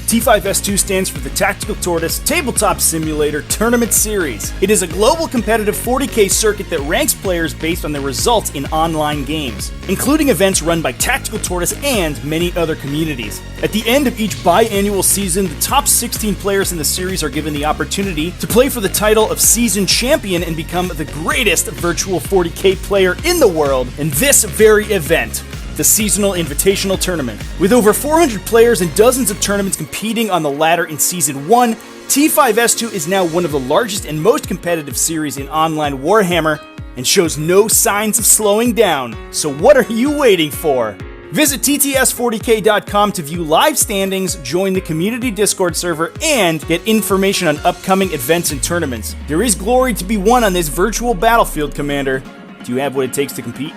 T5S2 stands for the Tactical Tortoise Tabletop Simulator Tournament Series. It is a global competitive 40K circuit that ranks players based on their results in online games, including events run by Tactical Tortoise and many other communities. At the end of each biannual season, the top 16 players in the series are given the opportunity to play for the title of Season Champion and become the greatest virtual 40K player in the world in this very event, the Seasonal Invitational Tournament. With over 400 players and dozens of tournaments competing on the ladder in Season 1, T5S2 is now one of the largest and most competitive series in online Warhammer and shows no signs of slowing down. So what are you waiting for? Visit tts40k.com to view live standings, join the community Discord server, and get information on upcoming events and tournaments. There is glory to be won on this virtual battlefield, Commander. Do you have what it takes to compete?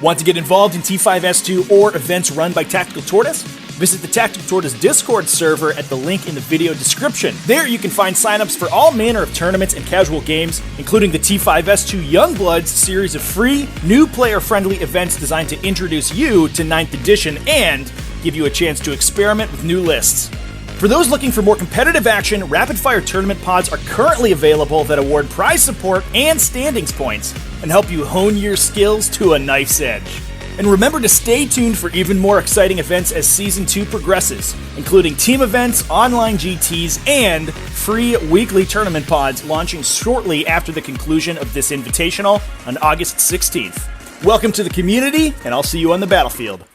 Want to get involved in T5S2 or events run by Tactical Tortoise? Visit the Tactical Tortoise Discord server at the link in the video description. There you can find signups for all manner of tournaments and casual games, including the T5S2 Youngbloods series of free, new player-friendly events designed to introduce you to 9th edition and give you a chance to experiment with new lists. For those looking for more competitive action, rapid-fire tournament pods are currently available that award prize support and standings points and help you hone your skills to a knife's edge. And remember to stay tuned for even more exciting events as Season 2 progresses, including team events, online GTs, and free weekly tournament pods launching shortly after the conclusion of this invitational on August 16th. Welcome to the community, and I'll see you on the battlefield.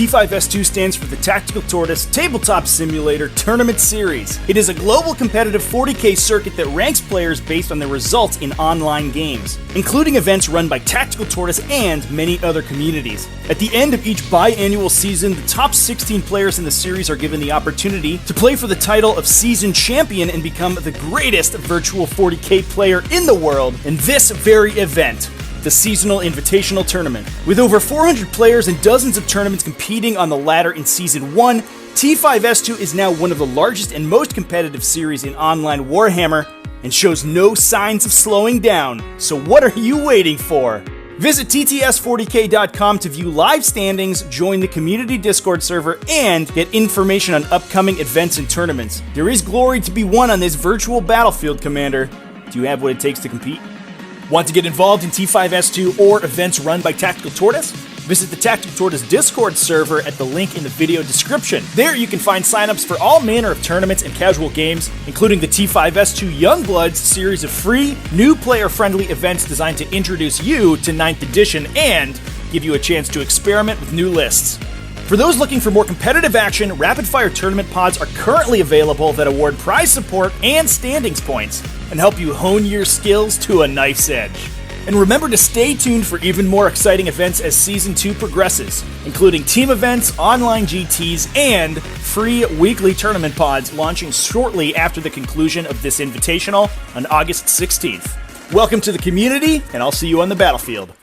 T5S2 stands for the Tactical Tortoise Tabletop Simulator Tournament Series. It is a global competitive 40K circuit that ranks players based on their results in online games, including events run by Tactical Tortoise and many other communities. At the end of each biannual season, the top 16 players in the series are given the opportunity to play for the title of Season Champion and become the greatest virtual 40K player in the world in this very event, the Seasonal Invitational Tournament. With over 400 players and dozens of tournaments competing on the ladder in Season 1, T5S2 is now one of the largest and most competitive series in online Warhammer and shows no signs of slowing down. So what are you waiting for? Visit tts40k.com to view live standings, join the community Discord server, and get information on upcoming events and tournaments. There is glory to be won on this virtual battlefield, Commander. Do you have what it takes to compete? Want to get involved in T5S2 or events run by Tactical Tortoise? Visit the Tactical Tortoise Discord server at the link in the video description. There you can find signups for all manner of tournaments and casual games, including the T5S2 Youngbloods series of free, new player-friendly events designed to introduce you to 9th edition and give you a chance to experiment with new lists. For those looking for more competitive action, rapid-fire tournament pods are currently available that award prize support and standings points and help you hone your skills to a knife's edge. And remember to stay tuned for even more exciting events as Season 2 progresses, including team events, online GTs, and free weekly tournament pods launching shortly after the conclusion of this invitational on August 16th. Welcome to the community, and I'll see you on the battlefield.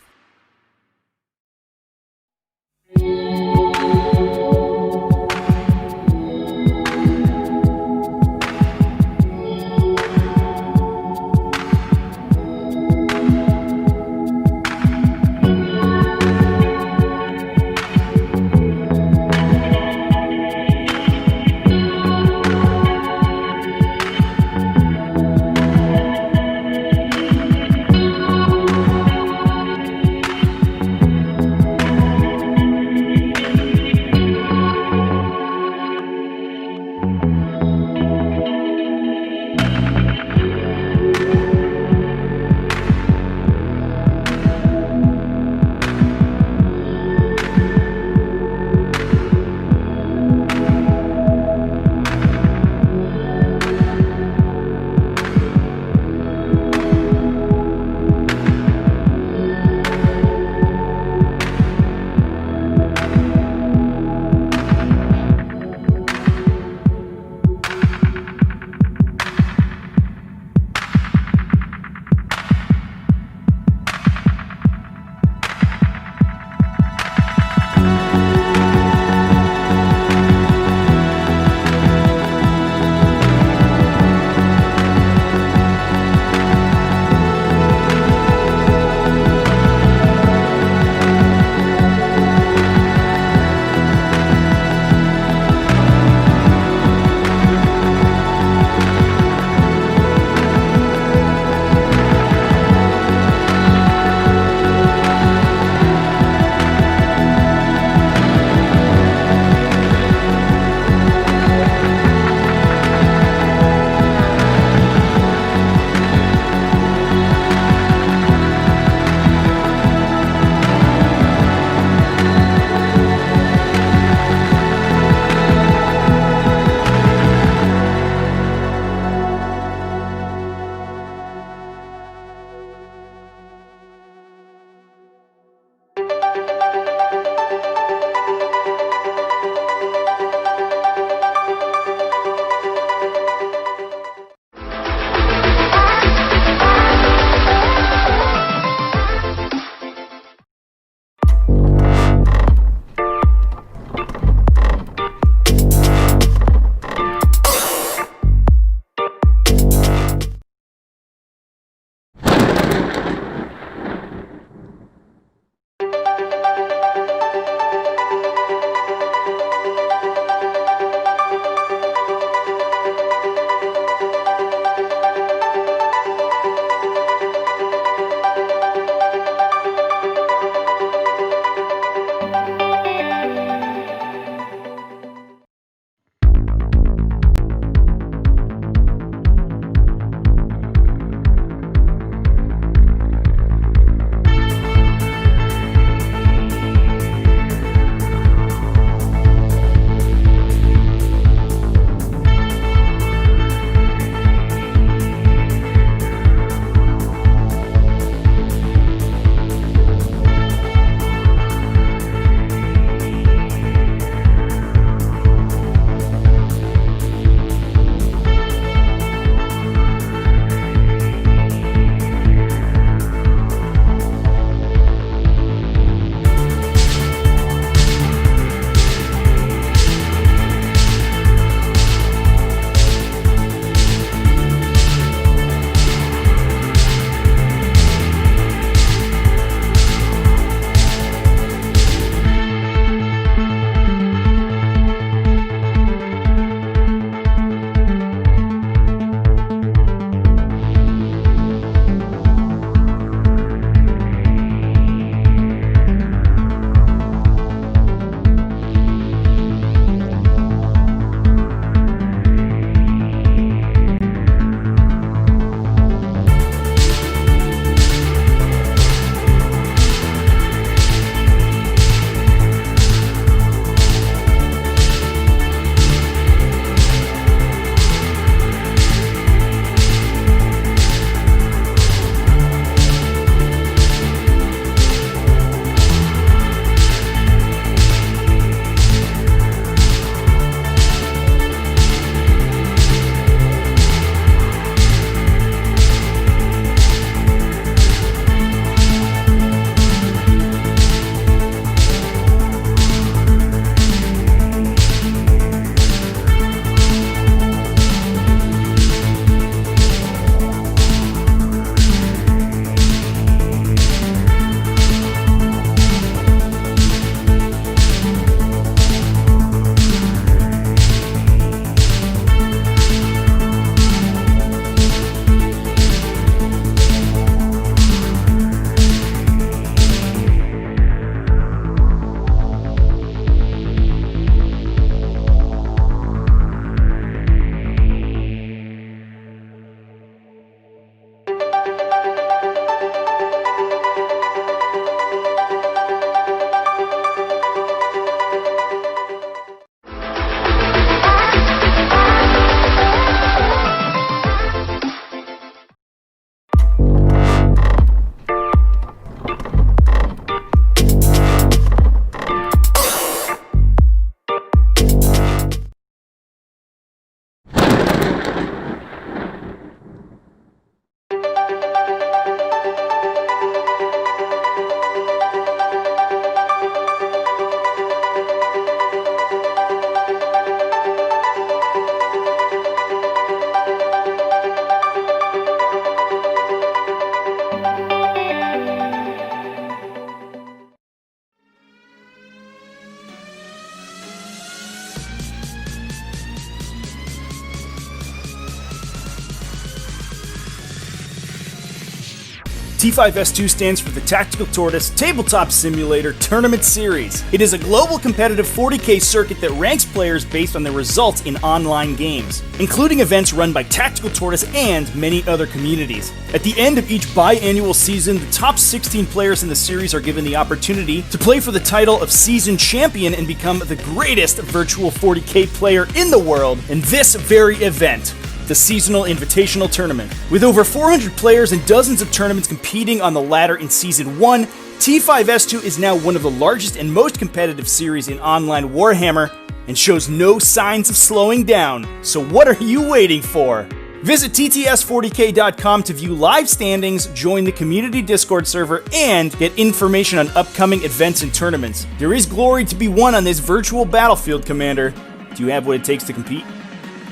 T5S2 stands for the Tactical Tortoise Tabletop Simulator Tournament Series. It is a global competitive 40K circuit that ranks players based on their results in online games, including events run by Tactical Tortoise and many other communities. At the end of each biannual season, the top 16 players in the series are given the opportunity to play for the title of Season Champion and become the greatest virtual 40K player in the world in this very event, the Seasonal Invitational Tournament. With over 400 players and dozens of tournaments competing on the ladder in Season 1, T5S2 is now one of the largest and most competitive series in online Warhammer and shows no signs of slowing down. So what are you waiting for? Visit tts40k.com to view live standings, join the community Discord server, and get information on upcoming events and tournaments. There is glory to be won on this virtual battlefield, Commander. Do you have what it takes to compete?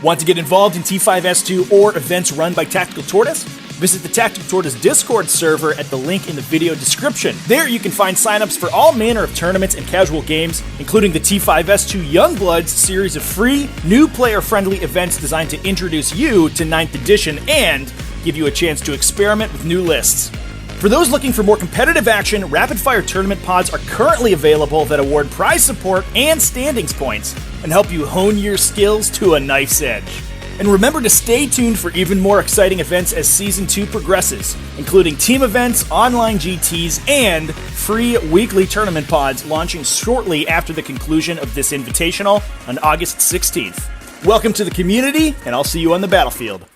Want to get involved in T5S2 or events run by Tactical Tortoise? Visit the Tactical Tortoise Discord server at the link in the video description. There you can find signups for all manner of tournaments and casual games, including the T5S2 Youngbloods series of free, new player-friendly events designed to introduce you to 9th edition and give you a chance to experiment with new lists. For those looking for more competitive action, rapid-fire tournament pods are currently available that award prize support and standings points and help you hone your skills to a knife's edge. And remember to stay tuned for even more exciting events as Season 2 progresses, including team events, online GTs, and free weekly tournament pods launching shortly after the conclusion of this invitational on August 16th. Welcome to the community, and I'll see you on the battlefield.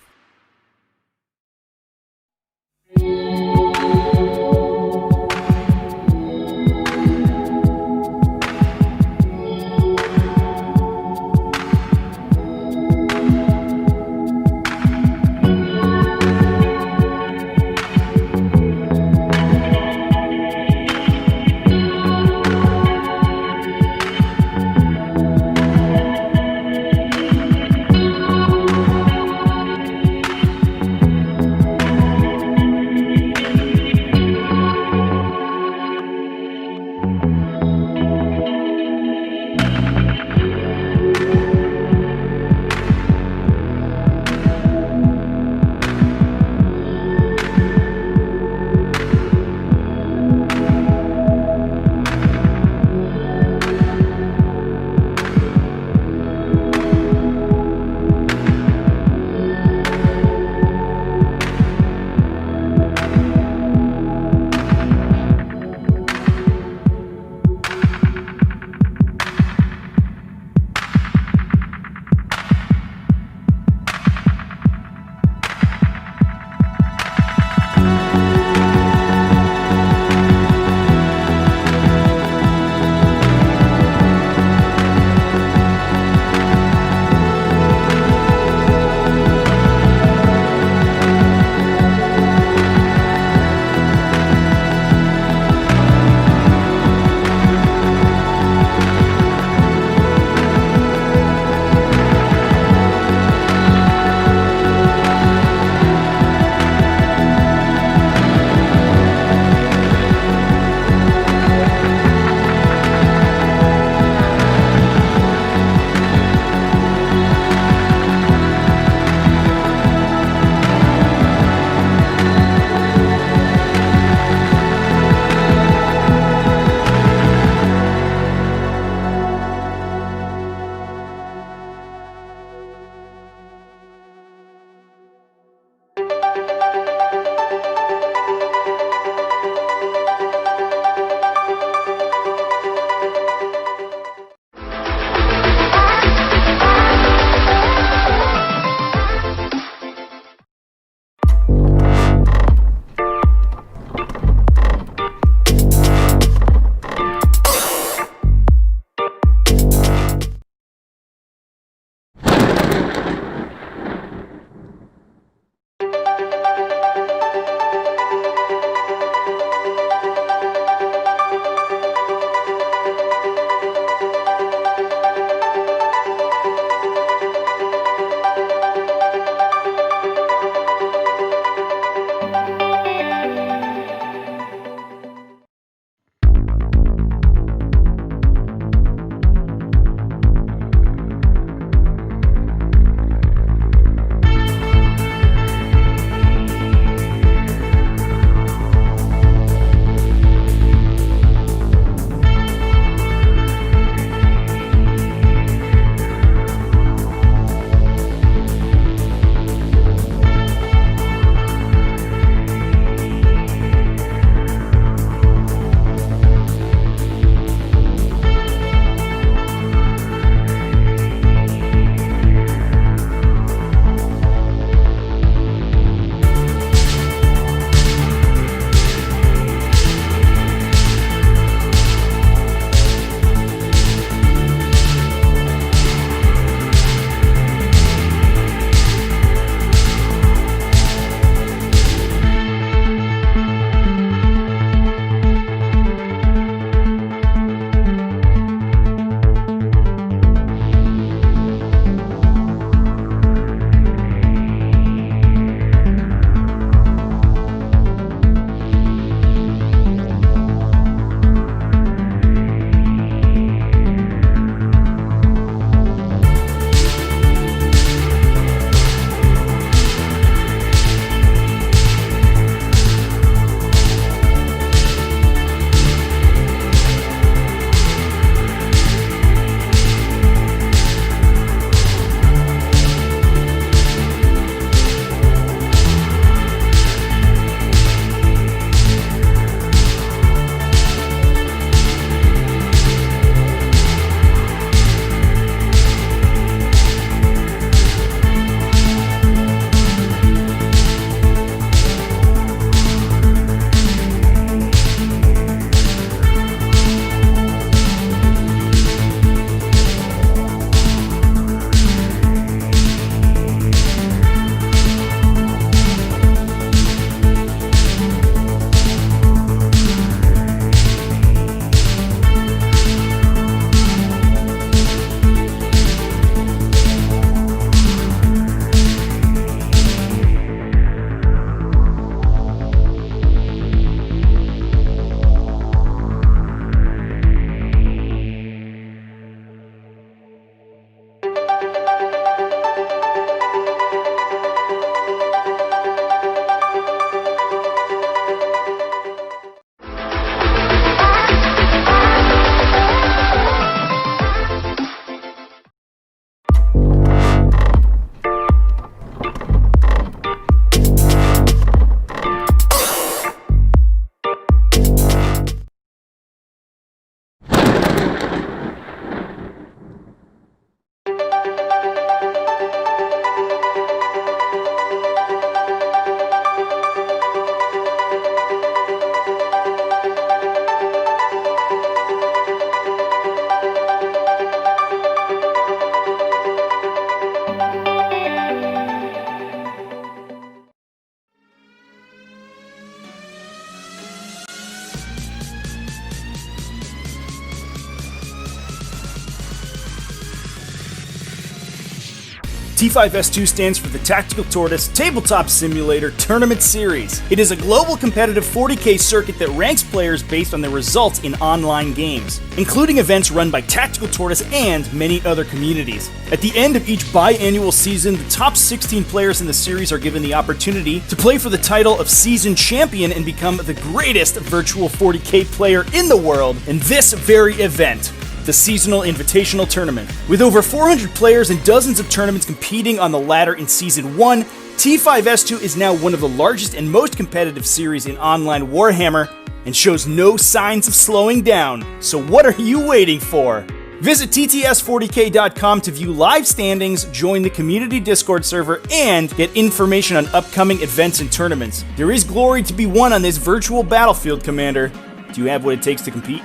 T5S2 stands for the Tactical Tortoise Tabletop Simulator Tournament Series. It is a global competitive 40K circuit that ranks players based on their results in online games, including events run by Tactical Tortoise and many other communities. At the end of each biannual season, the top 16 players in the series are given the opportunity to play for the title of Season Champion and become the greatest virtual 40K player in the world in this very event, the Seasonal Invitational Tournament. With over 400 players and dozens of tournaments competing on the ladder in Season 1, T5S2 is now one of the largest and most competitive series in online Warhammer and shows no signs of slowing down. So what are you waiting for? Visit tts40k.com to view live standings, join the community Discord server, and get information on upcoming events and tournaments. There is glory to be won on this virtual battlefield, Commander. Do you have what it takes to compete?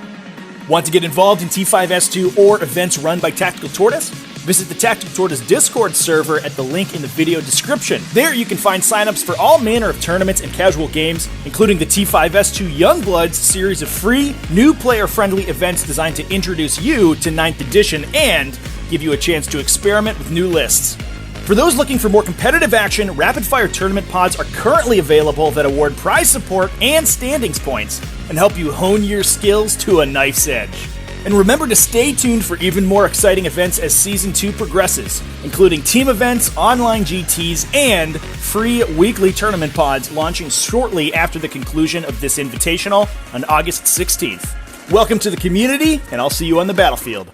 Want to get involved in T5S2 or events run by Tactical Tortoise? Visit the Tactical Tortoise Discord server at the link in the video description. There you can find signups for all manner of tournaments and casual games, including the T5S2 Youngbloods series of free, new player-friendly events designed to introduce you to 9th edition and give you a chance to experiment with new lists. For those looking for more competitive action, rapid-fire tournament pods are currently available that award prize support and standings points and help you hone your skills to a knife's edge. And remember to stay tuned for even more exciting events as Season 2 progresses, including team events, online GTs, and free weekly tournament pods launching shortly after the conclusion of this invitational on August 16th. Welcome to the community, and I'll see you on the battlefield.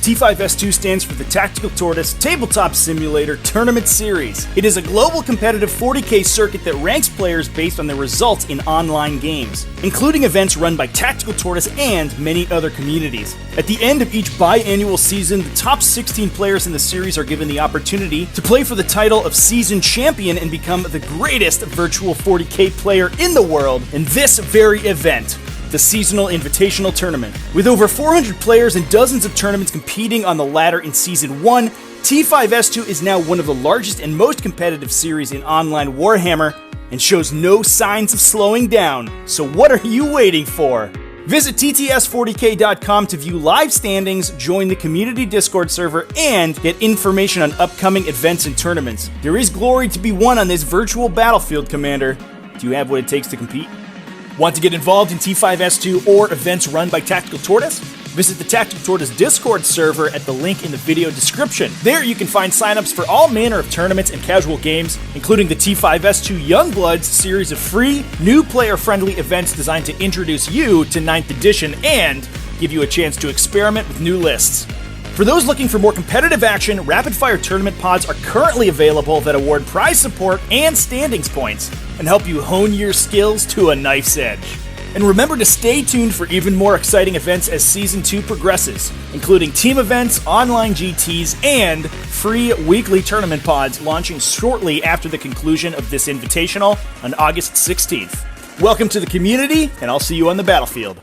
T5S2 stands for the Tactical Tortoise Tabletop Simulator Tournament Series. It is a global competitive 40K circuit that ranks players based on their results in online games, including events run by Tactical Tortoise and many other communities. At the end of each biannual season, the top 16 players in the series are given the opportunity to play for the title of Season Champion and become the greatest virtual 40K player in the world in this very event, the Seasonal Invitational Tournament. With over 400 players and dozens of tournaments competing on the ladder in Season 1, T5S2 is now one of the largest and most competitive series in online Warhammer and shows no signs of slowing down. So what are you waiting for? Visit tts40k.com to view live standings, join the community Discord server, and get information on upcoming events and tournaments. There is glory to be won on this virtual battlefield, Commander. Do you have what it takes to compete? Want to get involved in T5S2 or events run by Tactical Tortoise? Visit the Tactical Tortoise Discord server at the link in the video description. There you can find signups for all manner of tournaments and casual games, including the T5S2 Youngbloods series of free, new player-friendly events designed to introduce you to 9th edition and give you a chance to experiment with new lists. For those looking for more competitive action, rapid-fire tournament pods are currently available that award prize support and standings points and help you hone your skills to a knife's edge. And remember to stay tuned for even more exciting events as Season 2 progresses, including team events, online GTs, and free weekly tournament pods launching shortly after the conclusion of this invitational on August 16th. Welcome to the community, and I'll see you on the battlefield.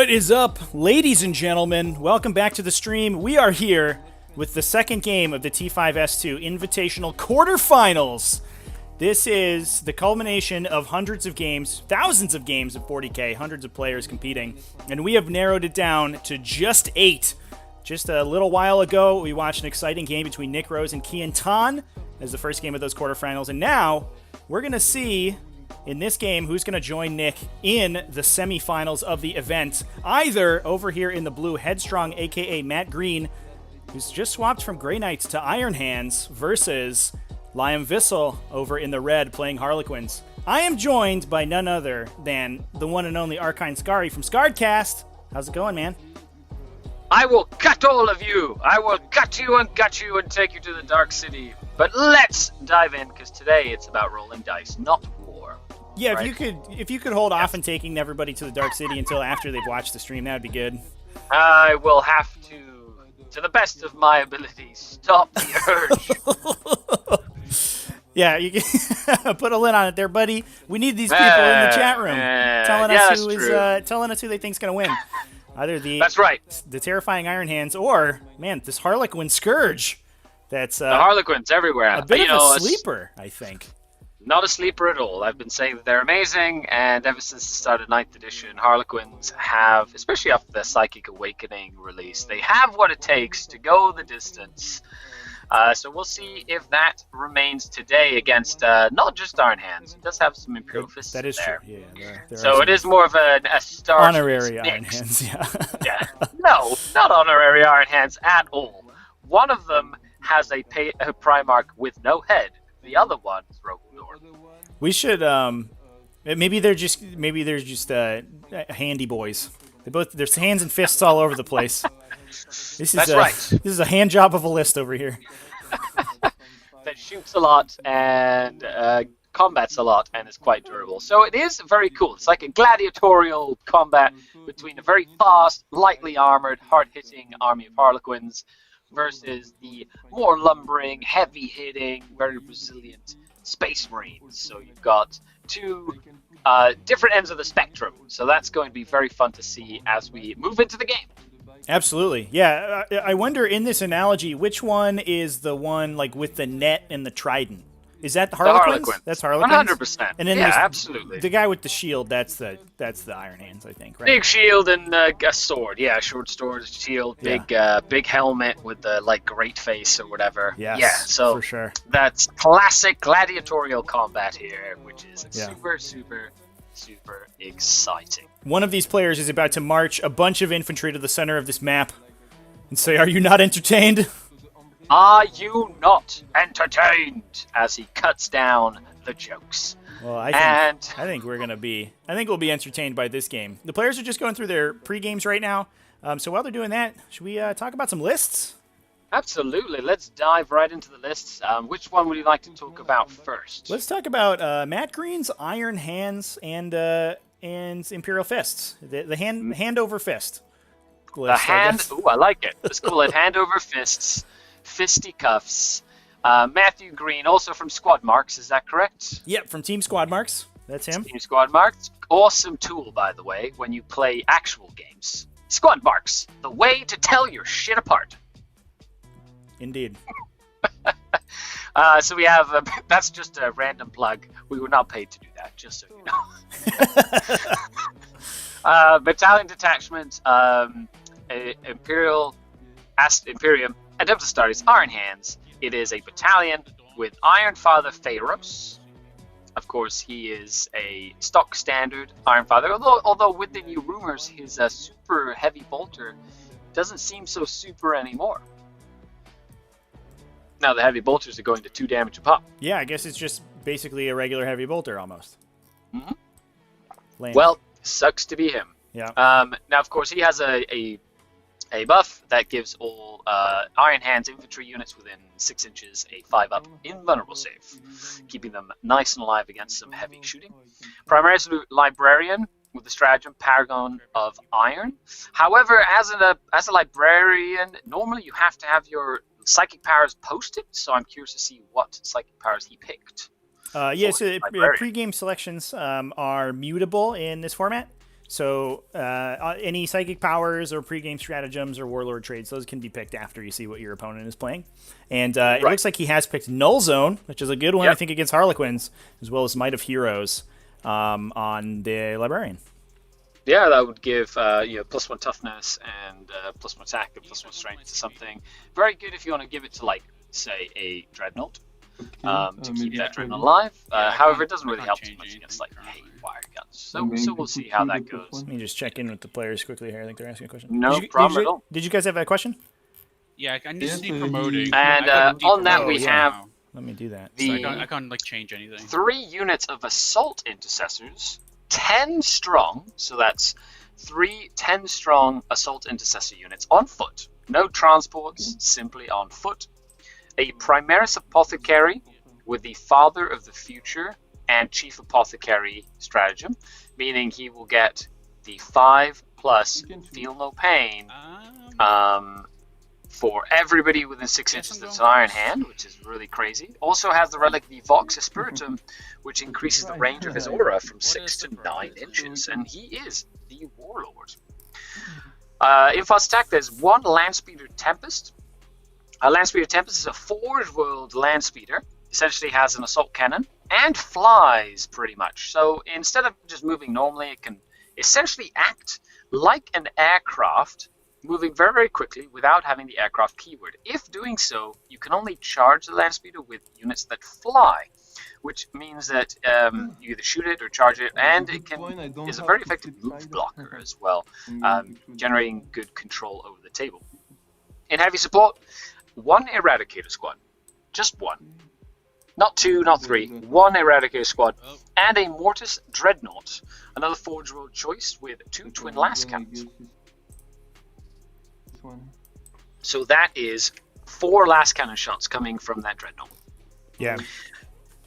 What is up, ladies and gentlemen? Welcome back to the stream. We are here with the second game of the T5S2 Invitational Quarterfinals. This is the culmination of hundreds of games, thousands of games of 40K, hundreds of players competing, and we have narrowed it down to just 8. Just a little while ago, we watched an exciting game between Nick Rose and Kian Tan as the first game of those quarterfinals, and now we're going to see in this game who's going to join Nick in the semifinals of the event. Either over here in the blue, Headstrong, aka Matt Green, who's just swapped from Grey Knights to Iron Hands, versus Liam Vissel over in the red playing Harlequins. I am joined by none other than the one and only Arkine Scary from Scarredcast. How's it going, man? I will gut all of you. I will gut you and take you to the Dark City. But let's dive in, because today it's about rolling dice, not war. Yeah, right? if you could hold off on taking everybody to the Dark City until after they've watched the stream, that would be good. I will have to the best of my ability, stop the urge. Yeah, you can put a lid on it there, buddy. We need these people in the chat room telling us who they think's gonna win. Either that's right, the terrifying Iron Hands, or man, this Harlequin Scourge. That's the Harlequins everywhere. A bit of a sleeper, I think. Not a sleeper at all. I've been saying that they're amazing, and ever since the start of 9th edition, Harlequins have, especially after the Psychic Awakening release, they have what it takes to go the distance. So we'll see if that remains today against not just Iron Hands. It does have some Imperial Fists there. That is there. true. Yeah, so it is more of a star honorary Iron Hands. Yeah. Yeah. No, not honorary Iron Hands at all. One of them has a Primarch with no head. The other one is Roguelord. We should maybe they're just handy boys. There's hands and fists all over the place. That's right. This is a hand job of a list over here. That shoots a lot and combats a lot and is quite durable. So it is very cool. It's like a gladiatorial combat between a very fast, lightly armored, hard-hitting army of Harlequins versus the more lumbering, heavy-hitting, very resilient Space Marines. So you've got two different ends of the spectrum. So that's going to be very fun to see as we move into the game. Absolutely. Yeah, I wonder in this analogy, which one is the one like with the net and the trident? Is that the Harlequins? That's Harlequins? 100%. And then absolutely. The guy with the shield, that's the Iron Hands, I think, right? Big shield and a sword. Yeah, short sword, shield, big helmet with the great face or whatever. Yes, yeah, so for sure. That's classic gladiatorial combat here, which is super, super, super exciting. One of these players is about to march a bunch of infantry to the center of this map and say, "Are you not entertained? Are you not entertained?" As he cuts down the jokes. Well, I think we'll be entertained by this game. The players are just going through their pre-games right now. So while they're doing that, should we talk about some lists? Absolutely. Let's dive right into the lists. Which one would you like to talk about first? Let's talk about Matt Green's Iron Hands and Imperial Fists. The hand over fist list, I like it. Let's call it hand over fists. Fisticuffs. Matthew Green, also from Squad Marks, is that correct? Yep, from Team Squad Marks. That's him. Team Squad Marks. Awesome tool, by the way, when you play actual games. Squad Marks, the way to tell your shit apart. Indeed. So we have, that's just a random plug. We were not paid to do that, just so you know. Battalion Detachment, Imperium, and of the start, it's Iron Hands. It is a battalion with Iron Father Pharos. Of course, he is a stock standard Iron Father, although with the new rumors, his super heavy bolter doesn't seem so super anymore. Now the heavy bolters are going to 2 damage a pop. Yeah, I guess it's just basically a regular heavy bolter almost. Mm-hmm. Lame. Well, sucks to be him. Yeah. Now, of course, he has a buff that gives all Iron Hands infantry units within 6 inches a 5-up invulnerable save, keeping them nice and alive against some heavy shooting. Primarily Librarian with the stratagem Paragon of Iron. However, as a Librarian, normally you have to have your psychic powers posted, so I'm curious to see what psychic powers he picked. So pre-game selections are mutable in this format. So any psychic powers or pregame stratagems or warlord traits, those can be picked after you see what your opponent is playing. And it looks like he has picked Null Zone, which is a good one, I think, against Harlequins, as well as Might of Heroes on the Librarian. Yeah, that would give +1 toughness and +1 attack and +1 strength to something. Very good if you want to give it to, like, say, a Dreadnought to keep that Dreadnought alive. However, it doesn't really help too much against, like, wire guns. So we'll see how that goes. Let me just check in with the players quickly here. I think they're asking a question. No problem at all. Did you guys have a question? Yeah, I need to see promoting. And on that we have... Let me do that. So I can't like change anything. 3 units of Assault Intercessors, 10 strong, so that's 3 10-strong Assault Intercessor units on foot. No transports, simply on foot. A Primaris Apothecary with the Father of the Future and Chief Apothecary stratagem, meaning he will get the 5+ Feel No Pain for everybody within 6 inches that's an Iron Hand, which is really crazy. Also has the relic the Vox Spiritum, which increases the range of his aura from 6 to 9 inches, and he is the Warlord. In first attack, there's 1 Landspeeder Tempest. A Landspeeder Tempest is a Forge World Landspeeder. Essentially has an assault cannon and flies pretty much. So instead of just moving normally, it can essentially act like an aircraft, moving very, very quickly without having the aircraft keyword. If doing so, you can only charge the Landspeeder with units that fly, which means that you either shoot it or charge it, and it is a very effective move blocker as well, generating good control over the table. In heavy support, 1 Eradicator Squad, just 1. Not 2, not 3, 1 Eradicator Squad, and a Mortis Dreadnought, another Forge World choice with 2 Twin Last Cannons. So that is 4 last cannon shots coming from that Dreadnought. Yeah.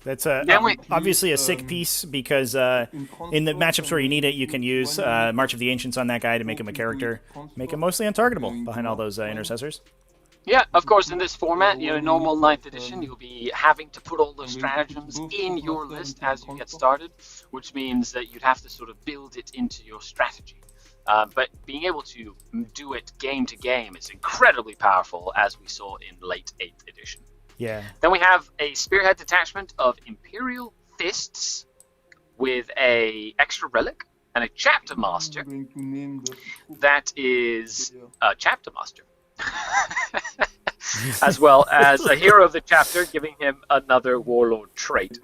That's obviously a sick piece because in the matchups where you need it, you can use March of the Ancients on that guy to make him a character, make him mostly untargetable behind all those intercessors. Yeah, of course, in this format, normal 9th edition, you'll be having to put all those stratagems in your list as you get started, which means that you'd have to sort of build it into your strategy. But being able to do it game to game is incredibly powerful, as we saw in late 8th edition. Yeah. Then we have a Spearhead detachment of Imperial Fists with a extra relic and a Chapter Master that is a Chapter Master. As well as a Hero of the Chapter, giving him another Warlord trait.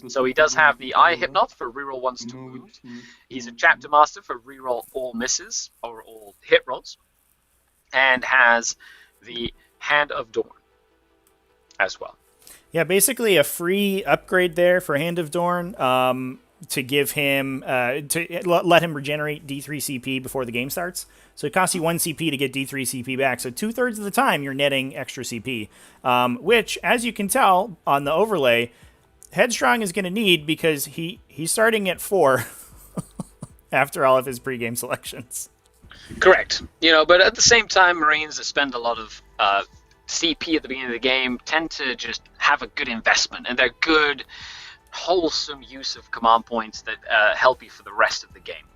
So he does have the Eye Hypnoth for reroll 1s to wound. He's a Chapter Master for reroll all misses, or all hit rolls. And has the Hand of Dorn as well. Yeah, basically a free upgrade there for Hand of Dorn to give him, to let him regenerate D3 CP before the game starts. So it costs you 1 CP to get D3 CP back. So 2/3 of the time you're netting extra CP, which, as you can tell on the overlay, Headstrong is going to need because he's starting at 4 after all of his pregame selections. Correct. But at the same time, Marines that spend a lot of CP at the beginning of the game tend to just have a good investment, and they're good, wholesome use of command points that help you for the rest of the game.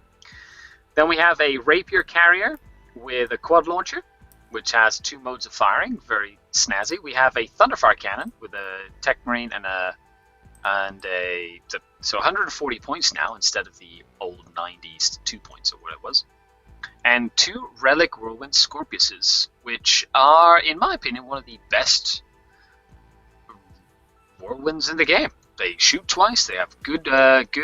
Then we have a Rapier Carrier with a quad launcher, which has 2 modes of firing, very snazzy. We have a Thunderfire Cannon with a Tech Marine so 140 points now instead of the old 90s 2 points or what it was. And 2 Relic Whirlwind Scorpiuses, which are, in my opinion, one of the best whirlwinds in the game. They shoot twice, they have good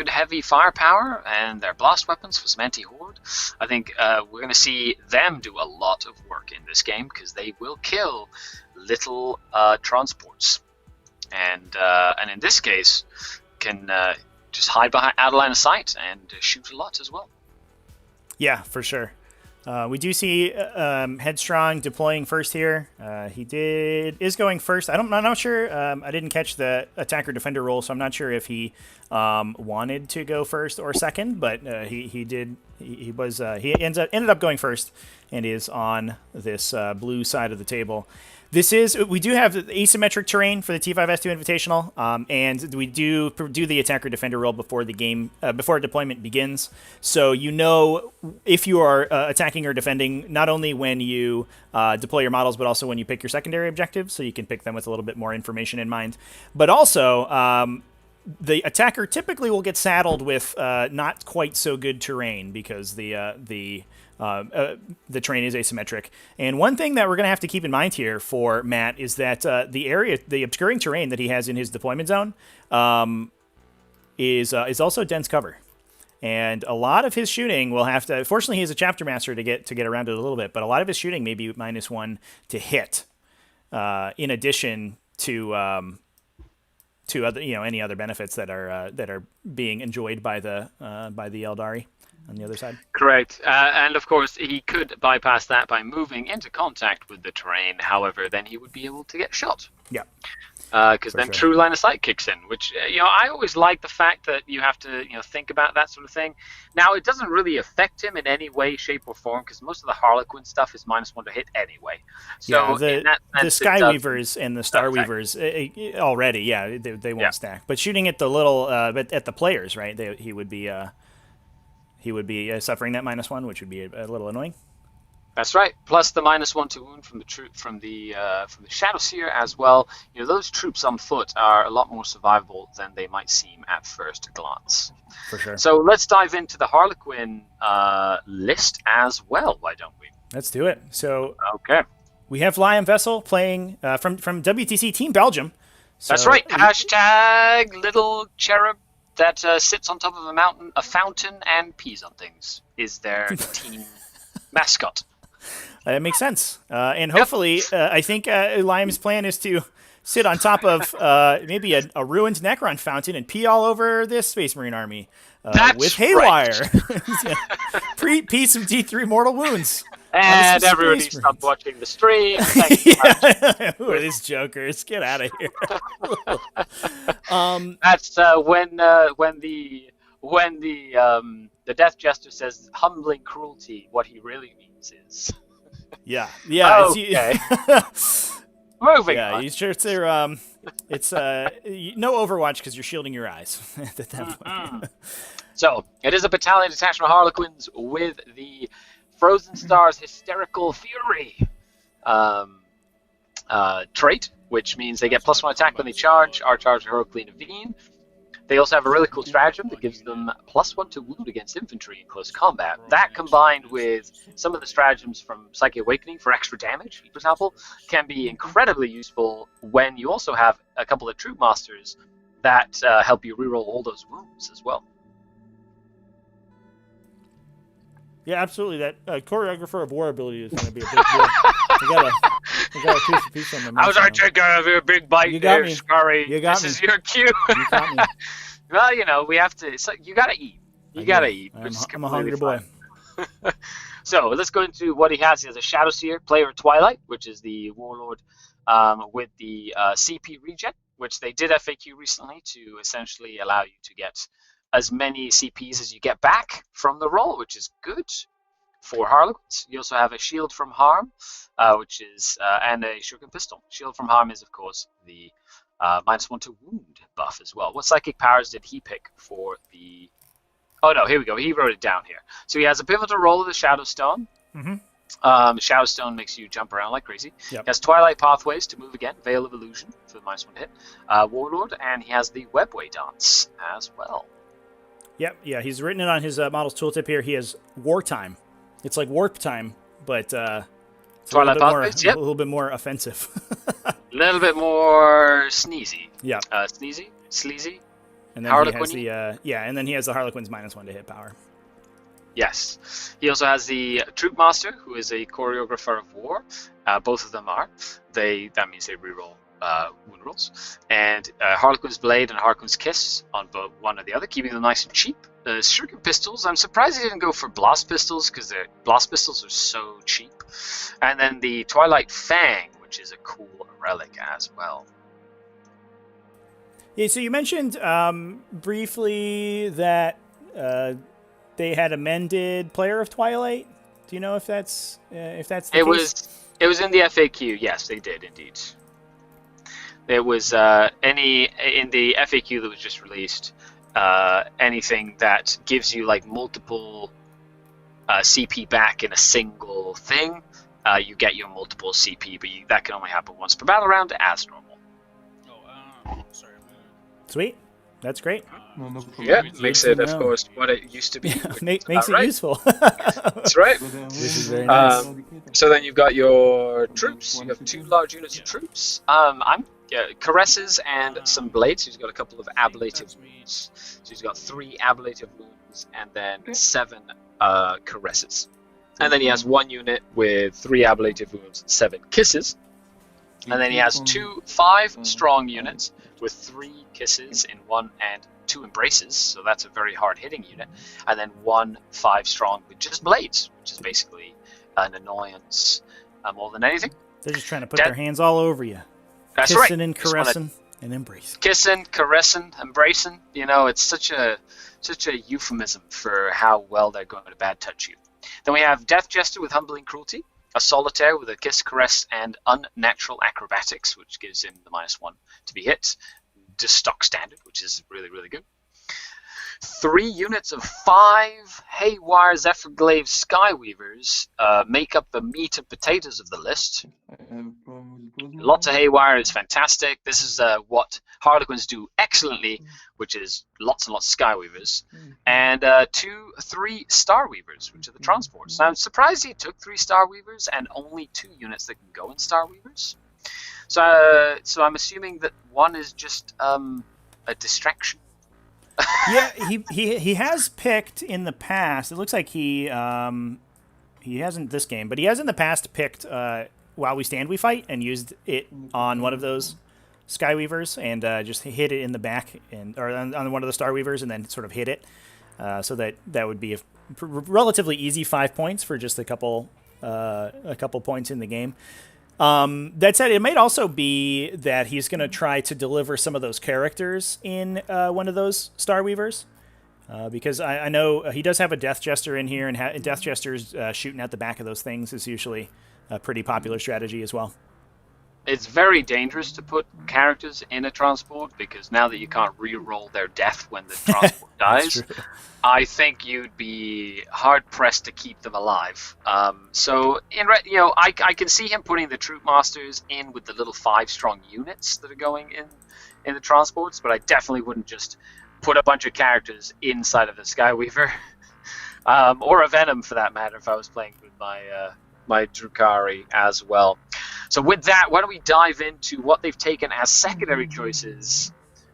heavy firepower, and they're blast weapons for some anti-horde. I think we're going to see them do a lot of work in this game, because they will kill little transports. And in this case, can just hide behind out of line of sight and shoot a lot as well. Yeah, for sure. We do see Headstrong deploying first here. He is going first. I'm not sure. I didn't catch the attacker-defender roll, so I'm not sure if he wanted to go first or second, but he did he ended up going first, and is on this blue side of the table. We do have asymmetric terrain for the T5S2 Invitational, and we do the attacker defender roll before the game, before deployment begins. So you know if you are attacking or defending, not only when you deploy your models, but also when you pick your secondary objectives, so you can pick them with a little bit more information in mind. But also, the attacker typically will get saddled with not quite so good terrain because the terrain is asymmetric. And one thing that we're going to have to keep in mind here for Matt is that the obscuring terrain that he has in his deployment zone is also dense cover. And a lot of his shooting will have to. Fortunately, he's a chapter master to get around it a little bit, but a lot of his shooting may be -1 to hit, in addition to other, any other benefits that are being enjoyed by the Eldari on the other side. Correct. And of course, he could bypass that by moving into contact with the terrain. However, then he would be able to get shot. Yeah. Because then true line of sight kicks in, which, I always like the fact that you have to, think about that sort of thing. Now, it doesn't really affect him in any way, shape, or form, because most of the Harlequin stuff is -1 to hit anyway. So the Skyweavers and the Starweavers already, they won't stack. But shooting at the little, at the players, right? He would be suffering that -1, which would be a little annoying. That's right. Plus the -1 to wound from the Shadow Seer as well. Those troops on foot are a lot more survivable than they might seem at first glance. For sure. So let's dive into the Harlequin list as well. Why don't we? Let's do it. So okay, we have Liam Vessel playing from WTC Team Belgium. So that's right. Hashtag little cherub that sits on top of a fountain and pees on things is their team mascot. That makes sense. And hopefully, I think Liam's plan is to sit on top of maybe a ruined Necron fountain and pee all over this Space Marine army with haywire. Right. Piece of D3 mortal wounds. And everybody stopped watching the stream. Who are these jokers? Get out of here. That's when the Death Jester says humbling cruelty. What he really means is. Yeah. Okay. Moving on. You sure it's no Overwatch because you're shielding your eyes at that point. So it is a battalion detachment of Harlequins with the Frozen Stars Hysterical Fury trait, which means they get +1 attack when they charge, are charged heroically in Avine. They also have a really cool stratagem that gives them +1 to wound against infantry in close combat. That, combined with some of the stratagems from Psychic Awakening for extra damage, for example, can be incredibly useful when you also have a couple of Troop Masters that help you reroll all those wounds as well. Yeah, absolutely. That choreographer of war ability is going to be a big deal. I got a piece on them. I was trying to take a big bite there, Scurry. This is your cue. You got me. Well, we have to. So you got to eat. You got to eat. I'm a hungry boy. So let's go into what he has. He has a Shadow Seer, Player Twilight, which is the Warlord with the CP regen, which they did FAQ recently to essentially allow you to get as many CPs as you get back from the roll, which is good for Harlequins. You also have a Shield from Harm, which is and a Shuriken Pistol. Shield from Harm is, of course, the -1 to wound buff as well. What psychic powers did he pick for the... Oh, no, here we go. He wrote it down here. So he has a pivotal roll of the Shadow Stone. Mm-hmm. Shadow Stone makes you jump around like crazy. Yep. He has Twilight Pathways to move again. Veil of Illusion for the -1 hit. Warlord, and he has the Webway Dance as well. Yep, yeah, he's written it on his model's tooltip here. He has Wartime. It's like Warp Time, but it's a little bit more offensive. A little bit more sneezy. Yeah. Sleazy. And then he has the and then he has the Harlequin's -1 to hit power. Yes. He also has the Troop Master, who is a choreographer of war. Both of them are. That means they reroll wound rolls. And Harlequin's Blade and Harlequin's Kiss on both one or the other, keeping them nice and cheap. The Shuriken Pistols, I'm surprised he didn't go for Blast Pistols, because the Blast Pistols are so cheap. And then the Twilight Fang, which is a cool relic as well. Yeah, so you mentioned briefly that they had amended Player of Twilight. Do you know if that's the case? It was in the FAQ. Yes, they did indeed. It was in the FAQ that was just released. Anything that gives you like multiple CP back in a single thing, you get your multiple CP, but that can only happen once per battle round as normal. Sorry. Sweet. That's great. Yeah, makes it, of course, what it used to be. Makes it useful. That's right. This is very nice. So then you've got your troops. You have 2 large units of troops. I'm caresses and some blades. He's got a couple of ablative wounds. So he's got 3 ablative wounds and then 7 caresses. And then he has 1 unit with 3 ablative wounds and 7 kisses. And then he has 2 5-strong units with 3 kisses in 1 and 2 embraces. So that's a very hard-hitting unit. And then 1 5-strong with just blades, which is basically an annoyance more than anything. They're just trying to put their hands all over you. That's Kissing right. and caressing and embracing. Kissing, caressing, embracing. You know, it's such a euphemism for how well they're going to bad touch you. Then we have Death Jester with Humbling Cruelty, a Solitaire with a Kiss, Caress, and Unnatural Acrobatics, which gives him the -1 to be hit. Just stock standard, which is really, really good. 3 units of 5 Haywire Zephyrglaive Skyweavers make up the meat and potatoes of the list. Lots of Haywire is fantastic. This is what Harlequins do excellently, which is lots and lots of Skyweavers. And 3 Starweavers, which are the transports. Now, I'm surprised he took 3 Starweavers and only 2 units that can go in Starweavers. So I'm assuming that 1 is just a distraction. Yeah, he has picked in the past. It looks like he hasn't this game, but he has in the past picked While We Stand We Fight and used it on one of those Skyweavers and just hit it in the back or on one of the Starweavers and then sort of hit it. So that would be a relatively easy 5 points for just a couple points in the game. That said, it might also be that he's going to try to deliver some of those characters in one of those Starweavers. Because I know he does have a Death Jester in here, and Death Jester's shooting at the back of those things is usually a pretty popular strategy as well. It's very dangerous to put characters in a transport, because now that you can't re-roll their death when the transport dies, I think you'd be hard-pressed to keep them alive. So, I can see him putting the Troop Masters in with the little 5-strong units that are going in the transports, but I definitely wouldn't just put a bunch of characters inside of the Skyweaver, or a Venom for that matter, if I was playing with my Drukhari as well. So with that, why don't we dive into what they've taken as secondary choices,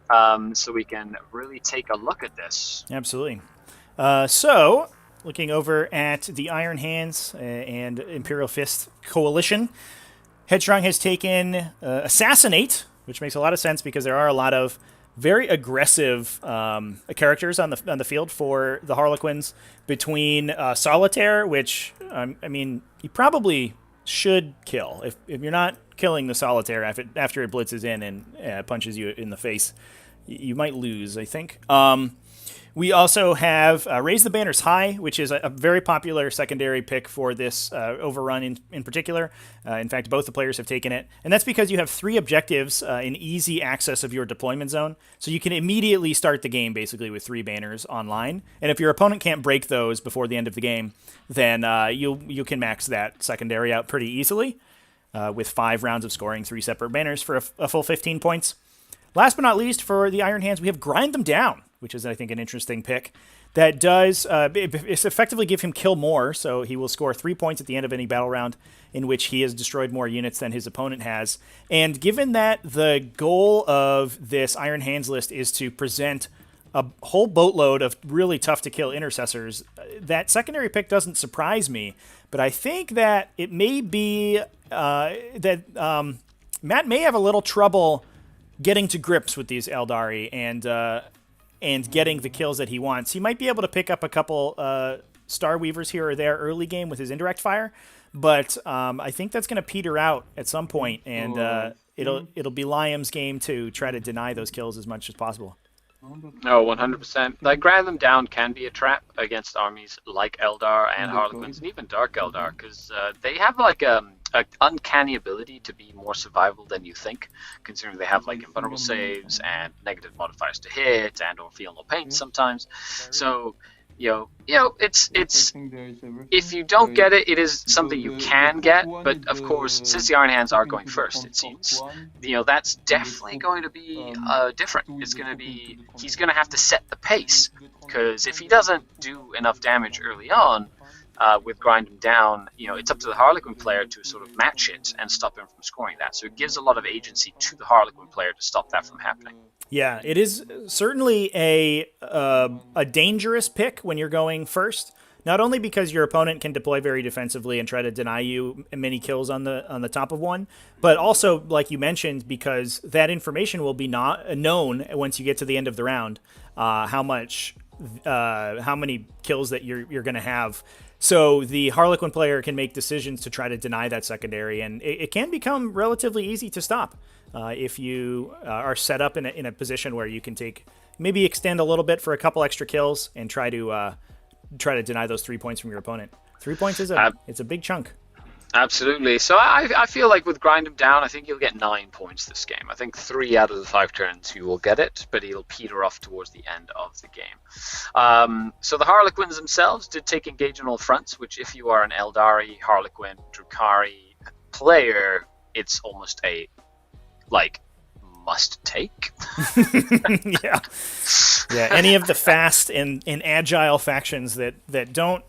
so we can really take a look at this. Absolutely. So, looking over at the Iron Hands and Imperial Fist coalition, Headstrong has taken Assassinate, which makes a lot of sense because there are a lot of very aggressive characters on the field for the Harlequins, between Solitaire, which, you probably should kill. If you're not killing the Solitaire after it blitzes in and punches you in the face, you might lose, I think. We also have Raise the Banners High, which is a very popular secondary pick for this overrun in particular. In fact, both the players have taken it. And that's because you have 3 objectives in easy access of your deployment zone. So you can immediately start the game basically with 3 banners online. And if your opponent can't break those before the end of the game, then you can max that secondary out pretty easily with 5 rounds of scoring 3 separate banners for a full 15 points. Last but not least, for the Iron Hands, we have Grind Them Down, which is, I think, an interesting pick. That does effectively give him Kill More, so he will score 3 points at the end of any battle round in which he has destroyed more units than his opponent has. And given that the goal of this Iron Hands list is to present a whole boatload of really tough-to-kill intercessors, that secondary pick doesn't surprise me. But I think that it may be that Matt may have a little trouble getting to grips with these Eldari and getting the kills that he wants. He might be able to pick up a couple Starweavers here or there early game with his indirect fire, but I think that's going to peter out at some point, and it'll be Liam's game to try to deny those kills as much as possible. No, 100%. Like, grind them down can be a trap against armies like Eldar and Harlequins, and even Dark Eldar, because they have like an uncanny ability to be more survivable than you think, considering they have like invulnerable saves and negative modifiers to hit and or feel no pain sometimes. So, it's if you don't get it, it is something you can get. But of course, since the Iron Hands are going first, it seems, that's definitely going to be different. It's going to be he's going to have to set the pace, because if he doesn't do enough damage early on with grind him down, it's up to the Harlequin player to sort of match it and stop him from scoring that. So it gives a lot of agency to the Harlequin player to stop that from happening. Yeah, it is certainly a dangerous pick when you're going first. Not only because your opponent can deploy very defensively and try to deny you many kills on the top of one, but also, like you mentioned, because that information will be not known once you get to the end of the round, how many kills that you're going to have. So the Harlequin player can make decisions to try to deny that secondary, and it can become relatively easy to stop if you are set up in a position where you can maybe extend a little bit for a couple extra kills and try to deny those 3 points from your opponent. 3 points is it's a big chunk. Absolutely. So I feel like with grind him down, I think you'll get 9 points this game. I think 3 out of the 5 turns you will get it, but he'll peter off towards the end of the game. So the Harlequins themselves did take engage on all fronts, which if you are an Eldari, Harlequin, Drukhari player, it's almost a must take. Yeah, any of the fast and agile factions that don't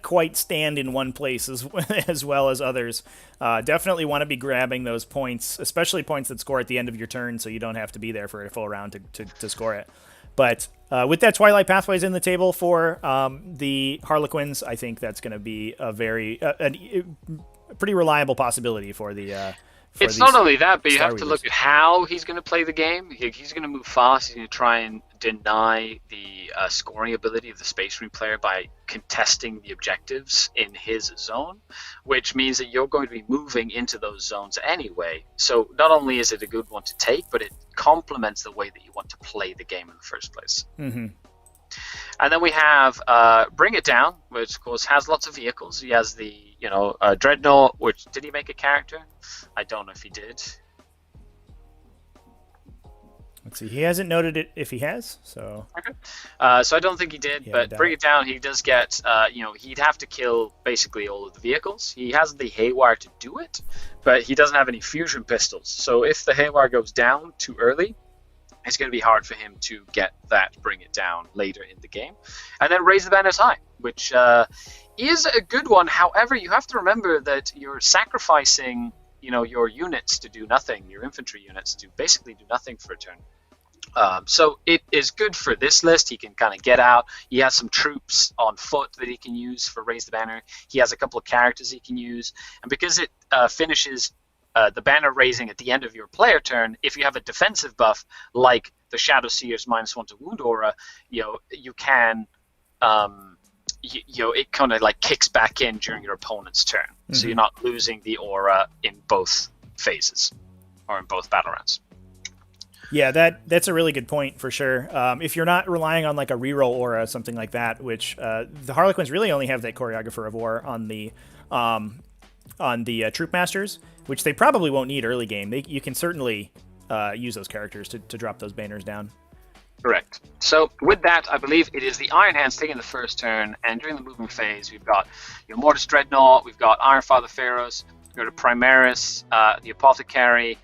quite stand in one place as well as others definitely want to be grabbing those points, especially points that score at the end of your turn, so you don't have to be there for a full round to score it. But with that Twilight Pathways in the table for the Harlequins, I think that's going to be a pretty reliable possibility for the it's not only that, but you have to look at how he's going to play the game. He's going to move fast. He's going to try and deny the scoring ability of the Space Marine player by contesting the objectives in his zone, which means that you're going to be moving into those zones anyway. So not only is it a good one to take, but it complements the way that you want to play the game in the first place. Mm-hmm. And then we have Bring It Down, which of course has lots of vehicles. He has the Dreadnought, which did he make a character? I don't know if he did. Let's see. He hasn't noted it if he has. So okay. So I don't think he did. Yeah, but Bring It Down, he does get. He'd have to kill basically all of the vehicles. He has the Haywire to do it, but he doesn't have any fusion pistols. So if the Haywire goes down too early, it's going to be hard for him to get that Bring It Down later in the game. And then Raise the Banners High, which is a good one. However, you have to remember that you're sacrificing, your units to do nothing, your infantry units to basically do nothing for a turn. So it is good for this list. He can kind of get out. He has some troops on foot that he can use for Raise the Banner. He has a couple of characters he can use. And because it finishes the banner raising at the end of your player turn, if you have a defensive buff like the Shadow Seer's -1 to wound aura, you can it kind of like kicks back in during your opponent's turn. Mm-hmm. So you're not losing the aura in both phases or in both battle rounds. Yeah, that's a really good point for sure. If you're not relying on like a reroll aura, something like that, which the Harlequins really only have that Choreographer of War on the Troop Masters, which they probably won't need early game. You can certainly use those characters to drop those banners down. Correct. So with that, I believe it is the Iron Hands taking the first turn, and during the moving phase, we've got Mortis Dreadnought, we've got Ironfather Pharaohs, we've got a Primaris, the Apothecary,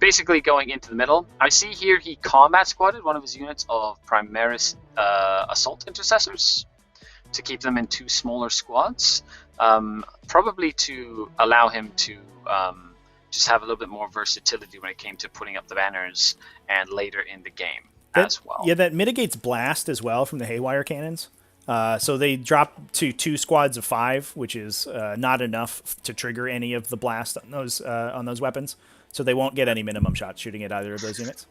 basically going into the middle. I see here he combat squatted one of his units of Primaris Assault Intercessors to keep them in 2 smaller squads, probably to allow him to just have a little bit more versatility when it came to putting up the banners and later in the game as well. Yeah, that mitigates blast as well from the Haywire cannons. So they drop to 2 squads of 5, which is not enough to trigger any of the blast on those weapons. So they won't get any minimum shots shooting at either of those units.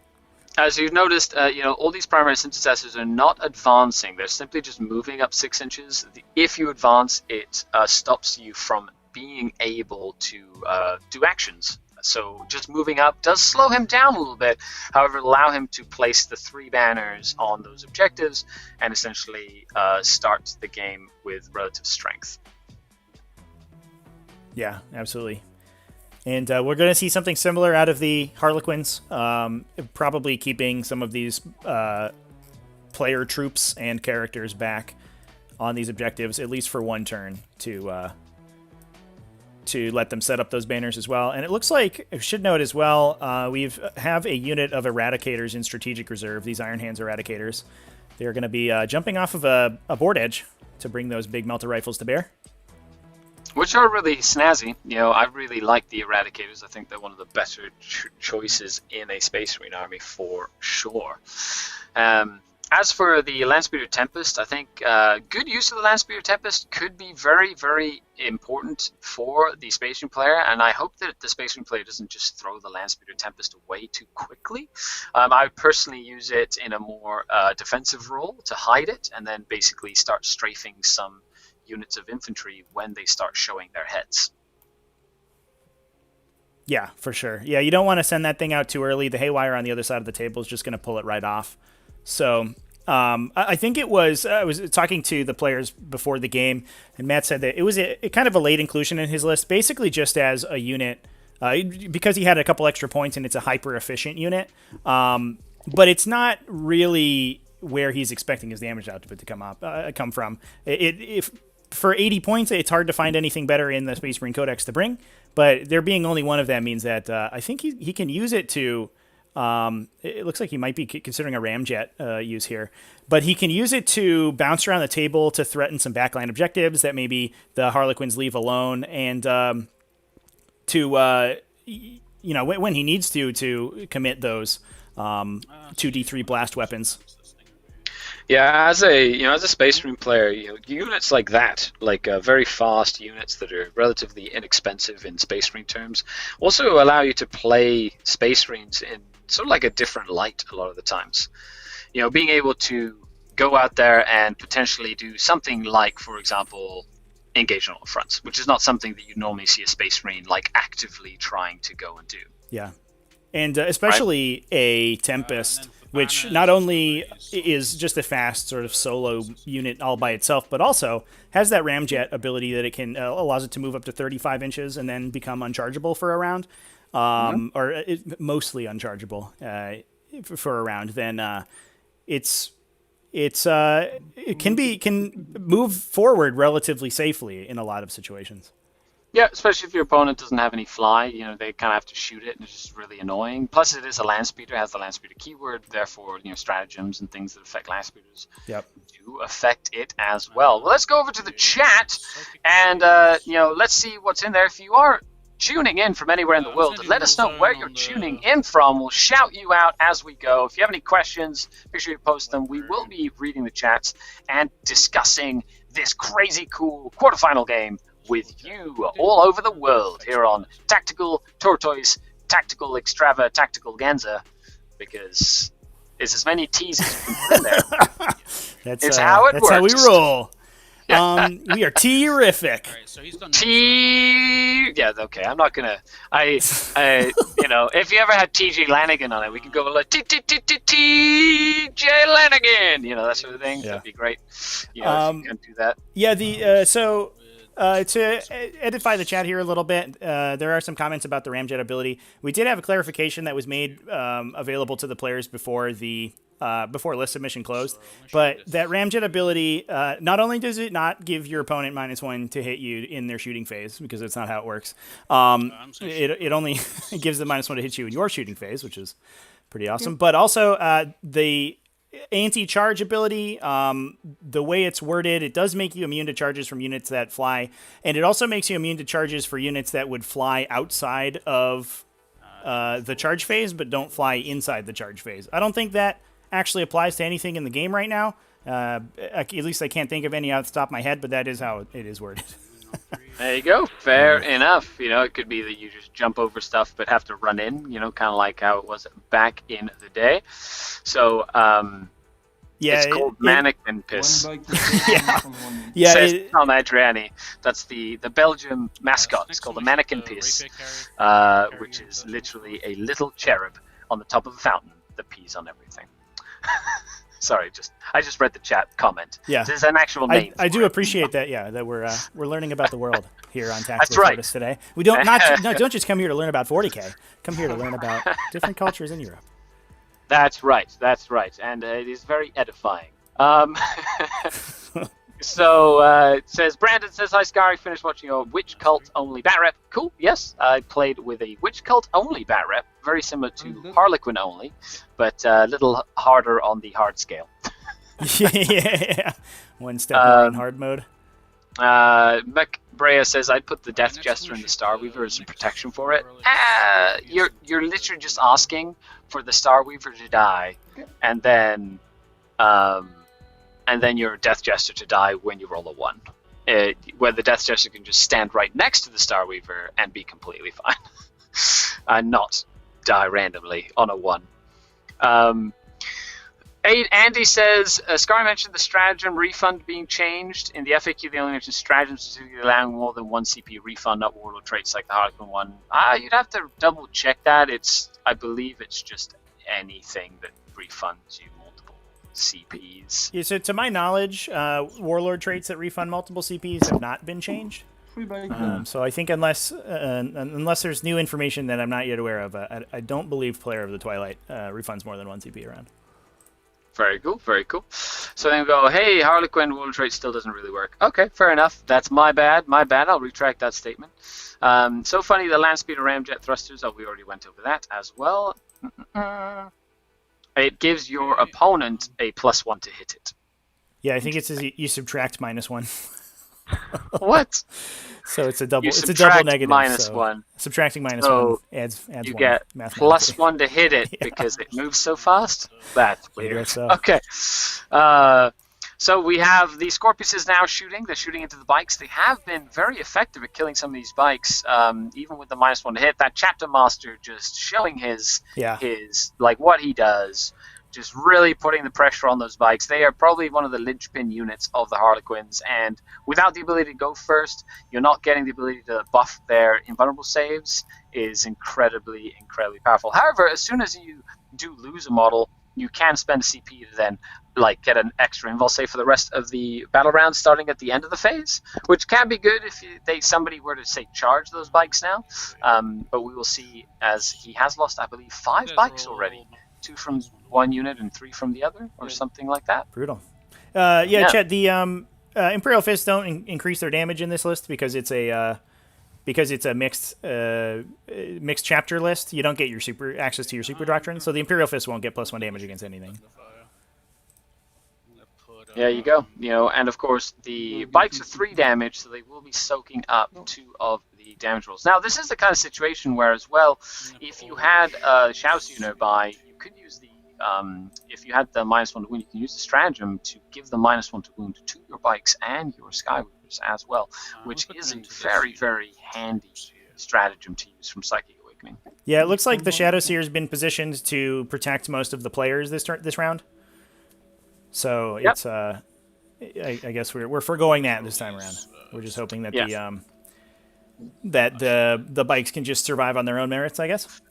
As you've noticed, all these primary synthesizers are not advancing. They're simply just moving up 6 inches. If you advance, it stops you from being able to do actions, So just moving up does slow him down a little bit. However, allow him to place the 3 banners on those objectives and essentially start the game with relative strength. Yeah, absolutely. And we're going to see something similar out of the Harlequins, probably keeping some of these player troops and characters back on these objectives, at least for one turn, to let them set up those banners as well. And it looks like, I should note as well, we have a unit of Eradicators in Strategic Reserve, these Iron Hands Eradicators. They're going to be jumping off of a board edge to bring those big melter rifles to bear. Which are really snazzy. You know, I really like the Eradicators. I think they're one of the better choices in a Space Marine army for sure. As for the Landspeeder Tempest, I think good use of the Landspeeder Tempest could be very, very important for the Space Marine player, and I hope that the Space Marine player doesn't just throw the Landspeeder Tempest away too quickly. I would personally use it in a more defensive role to hide it, and then basically start strafing some units of infantry when they start showing their heads. Yeah, for sure. Yeah, you don't want to send that thing out too early. The Haywire on the other side of the table is just going to pull it right off. So I think it was, I was talking to the players before the game, and Matt said that it was a kind of a late inclusion in his list, basically just as a unit, because he had a couple extra points and it's a hyper efficient unit. But it's not really where he's expecting his damage output to come from. If for 80 points, it's hard to find anything better in the Space Marine Codex to bring, but there being only one of them means that I think he can use it to. It looks like he might be considering a ramjet use here, but he can use it to bounce around the table to threaten some backline objectives that maybe the Harlequins leave alone, and to when he needs to commit those 2d3 blast weapons. Yeah, as a Space Marine player, units like that, like very fast units that are relatively inexpensive in Space Marine terms, also allow you to play Space Marines in sort of like a different light a lot of the times. Being able to go out there and potentially do something like, for example, engage on all fronts, which is not something that you normally see a Space Marine like actively trying to go and do. Yeah, and especially a Tempest, which not only is just a fast sort of solo unit all by itself, but also has that ramjet ability that it can allows it to move up to 35 inches and then become unchargeable for a round, or mostly unchargeable for a round. Then it can move forward relatively safely in a lot of situations. Yeah, especially if your opponent doesn't have any fly, they kind of have to shoot it, and it's just really annoying. Plus, it is a Landspeeder, it has the Landspeeder keyword, therefore, stratagems and things that affect Landspeeders do affect it as well. Well, let's go over to the chat, and, let's see what's in there. If you are tuning in from anywhere in the world, let us know where you're tuning in from. We'll shout you out as we go. If you have any questions, make sure you post them. We will be reading the chats and discussing this crazy cool quarterfinal game with you all over the world here on Tactical Tortoise, Tactical Extrava, Tactical Ganza, because it's as many T's as you can put in there. It's how it works. That's how we roll. We are T-rific. Right, so he's Yeah, okay. I'm not gonna. If you ever had TJ Lanigan on it, we could go like TJ Lanigan. That sort of thing. Yeah. That'd be great. If you can do that. Yeah. To edify the chat here a little bit, there are some comments about the ramjet ability. We did have a clarification that was made available to the players before list submission closed, but that ramjet ability, not only does it not give your opponent -1 to hit you in their shooting phase, because that's not how it works, it only gives them -1 to hit you in your shooting phase, which is pretty awesome, but also the anti-charge ability, the way it's worded, it does make you immune to charges from units that fly, and it also makes you immune to charges for units that would fly outside of the charge phase, but don't fly inside the charge phase. I don't think that actually applies to anything in the game right now. At least I can't think of any off the top of my head, but that is how it is worded. There you go. Fair enough. It could be that you just jump over stuff but have to run in, kind of like how it was back in the day. So, Yeah, it's called mannequin piss. Yeah. Yeah, Says Tom Adriani. That's the Belgium mascot. It's called a mannequin piss, which is literally a little cherub on the top of a fountain that pees on everything. Sorry, I just read the chat comment. Yeah. There's an actual name. I do appreciate that. Yeah, that we're learning about the world here on Tactical right. Fortis today. We don't just come here to learn about 40K. Come here to learn about different cultures in Europe. That's right, and it is very edifying. So it says, Brandon says, hi Scary, finished watching your Witch Cult only Batrep. Cool, yes, I played with a Witch Cult only Batrep, very similar to Harlequin only, but a little harder on the hard scale. Yeah. One step more in hard mode. Mech Brea says, I'd put the Death Jester and the Star Weaver as some protection for it. You're literally just asking for the Star Weaver to die, and then your Death Jester to die when you roll a 1. Where the Death Jester can just stand right next to the Star Weaver and be completely fine. And not die randomly on a 1. Andy says, Scar mentioned the stratagem refund being changed. In the FAQ, they only mentioned stratagems specifically allowing more than 1 CP refund, not warlord traits like the Harlequin one. You'd have to double check that. I believe it's just anything that refunds you multiple CPs. Yeah, so to my knowledge, warlord traits that refund multiple CPs have not been changed. So I think unless there's new information that I'm not yet aware of, I don't believe Player of the Twilight refunds more than 1 CP around. Very cool, very cool. So then we go, hey, Harlequin warlord trait still doesn't really work. Okay, fair enough. That's my bad. I'll retract that statement. So funny, the land speed of ramjet thrusters. Oh, we already went over that as well. It gives your opponent a +1 to hit it. Yeah, I think it says you subtract -1. What? So it's a double. It's a subtract double negative. -1. Subtracting -1 adds you 1. get +1 to hit it because it moves so fast. That's weird. So. Okay. So we have the Scorpiuses now shooting. They're shooting into the bikes. They have been very effective at killing some of these bikes, even with the -1 to hit. That Chapter Master just showing his what he does. Just really putting the pressure on those bikes. They are probably one of the linchpin units of the Harlequins, and without the ability to go first, you're not getting the ability to buff their invulnerable saves is incredibly, incredibly powerful. However, as soon as you do lose a model, you can spend a CP to then get an extra invul save for the rest of the battle round starting at the end of the phase, which can be good if somebody were to, say, charge those bikes now. But we will see, as he has lost, I believe, 5 bikes already. 2 from one unit and 3 from the other, or something like that. Brutal. Chet, the Imperial Fists don't increase their damage in this list because it's a mixed chapter list. You don't get your access to your super doctrine, so the Imperial Fist won't get +1 damage against anything. There you go. And of course the bikes are 3 damage, so they will be soaking up 2 of the damage rolls. Now this is the kind of situation where, as well, if you had Shaosu nearby, you could use the if you had the -1 to wound, you can use the stratagem to give the -1 to wound to your bikes and your Skyweavers as well, which is a very, very handy stratagem to use from Psychic Awakening. Yeah, it looks like the Shadow Seer has been positioned to protect most of the players this round. So it's I guess we're foregoing that this time around. We're just hoping that the bikes can just survive on their own merits, I guess.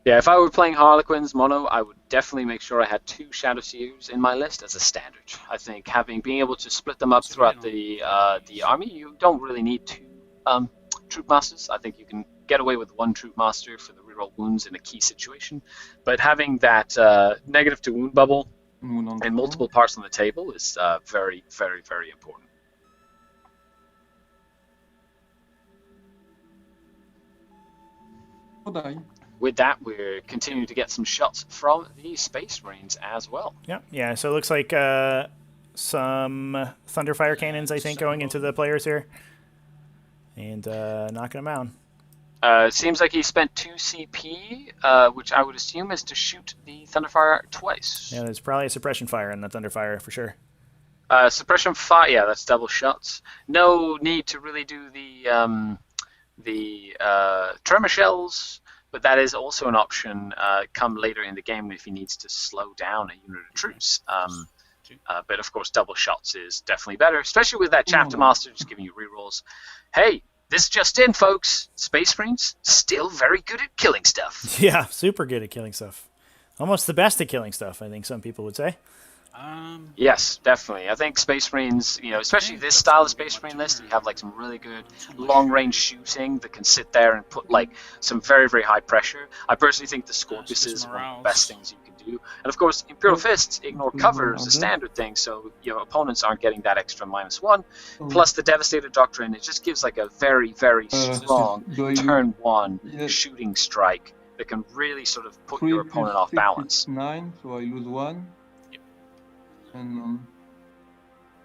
Yeah, if I were playing Harlequins mono, I would definitely make sure I had 2 Shadow Seers in my list as a standard. I think being able to split them up throughout the army, you don't really need 2 Troop Masters. I think you can get away with 1 Troop Master for the reroll wounds in a key situation. But having that negative to wound bubble in multiple parts on the table is very, very, very important. With that, we're continuing to get some shots from the Space Marines as well. Yeah. So it looks like some Thunderfire cannons, I think, going into the players here. And knocking them out. It seems like he spent 2 CP, which I would assume is to shoot the Thunderfire twice. Yeah, there's probably a suppression fire in the Thunderfire for sure. Suppression fire, yeah, that's double shots. No need to really do the Tremor Shells, but that is also an option come later in the game if he needs to slow down a unit of troops. But of course, double shots is definitely better, especially with that chapter master just giving you rerolls. Hey, this just in, folks. Space Marines still very good at killing stuff. Yeah, super good at killing stuff. Almost the best at killing stuff, I think some people would say. Yes, definitely. I think Space Marines, especially this style of Space Marine list, you have like some really good long-range shooting that can sit there and put like some very, very high pressure. I personally think the Scorpius is one of the best things you can do. And of course, Imperial Fists ignore cover is a standard thing, so opponents aren't getting that extra -1. Plus the Devastator Doctrine, it just gives like a very, very strong turn 1 shooting strike that can really sort of put your opponent off balance. 9, so I lose 1. And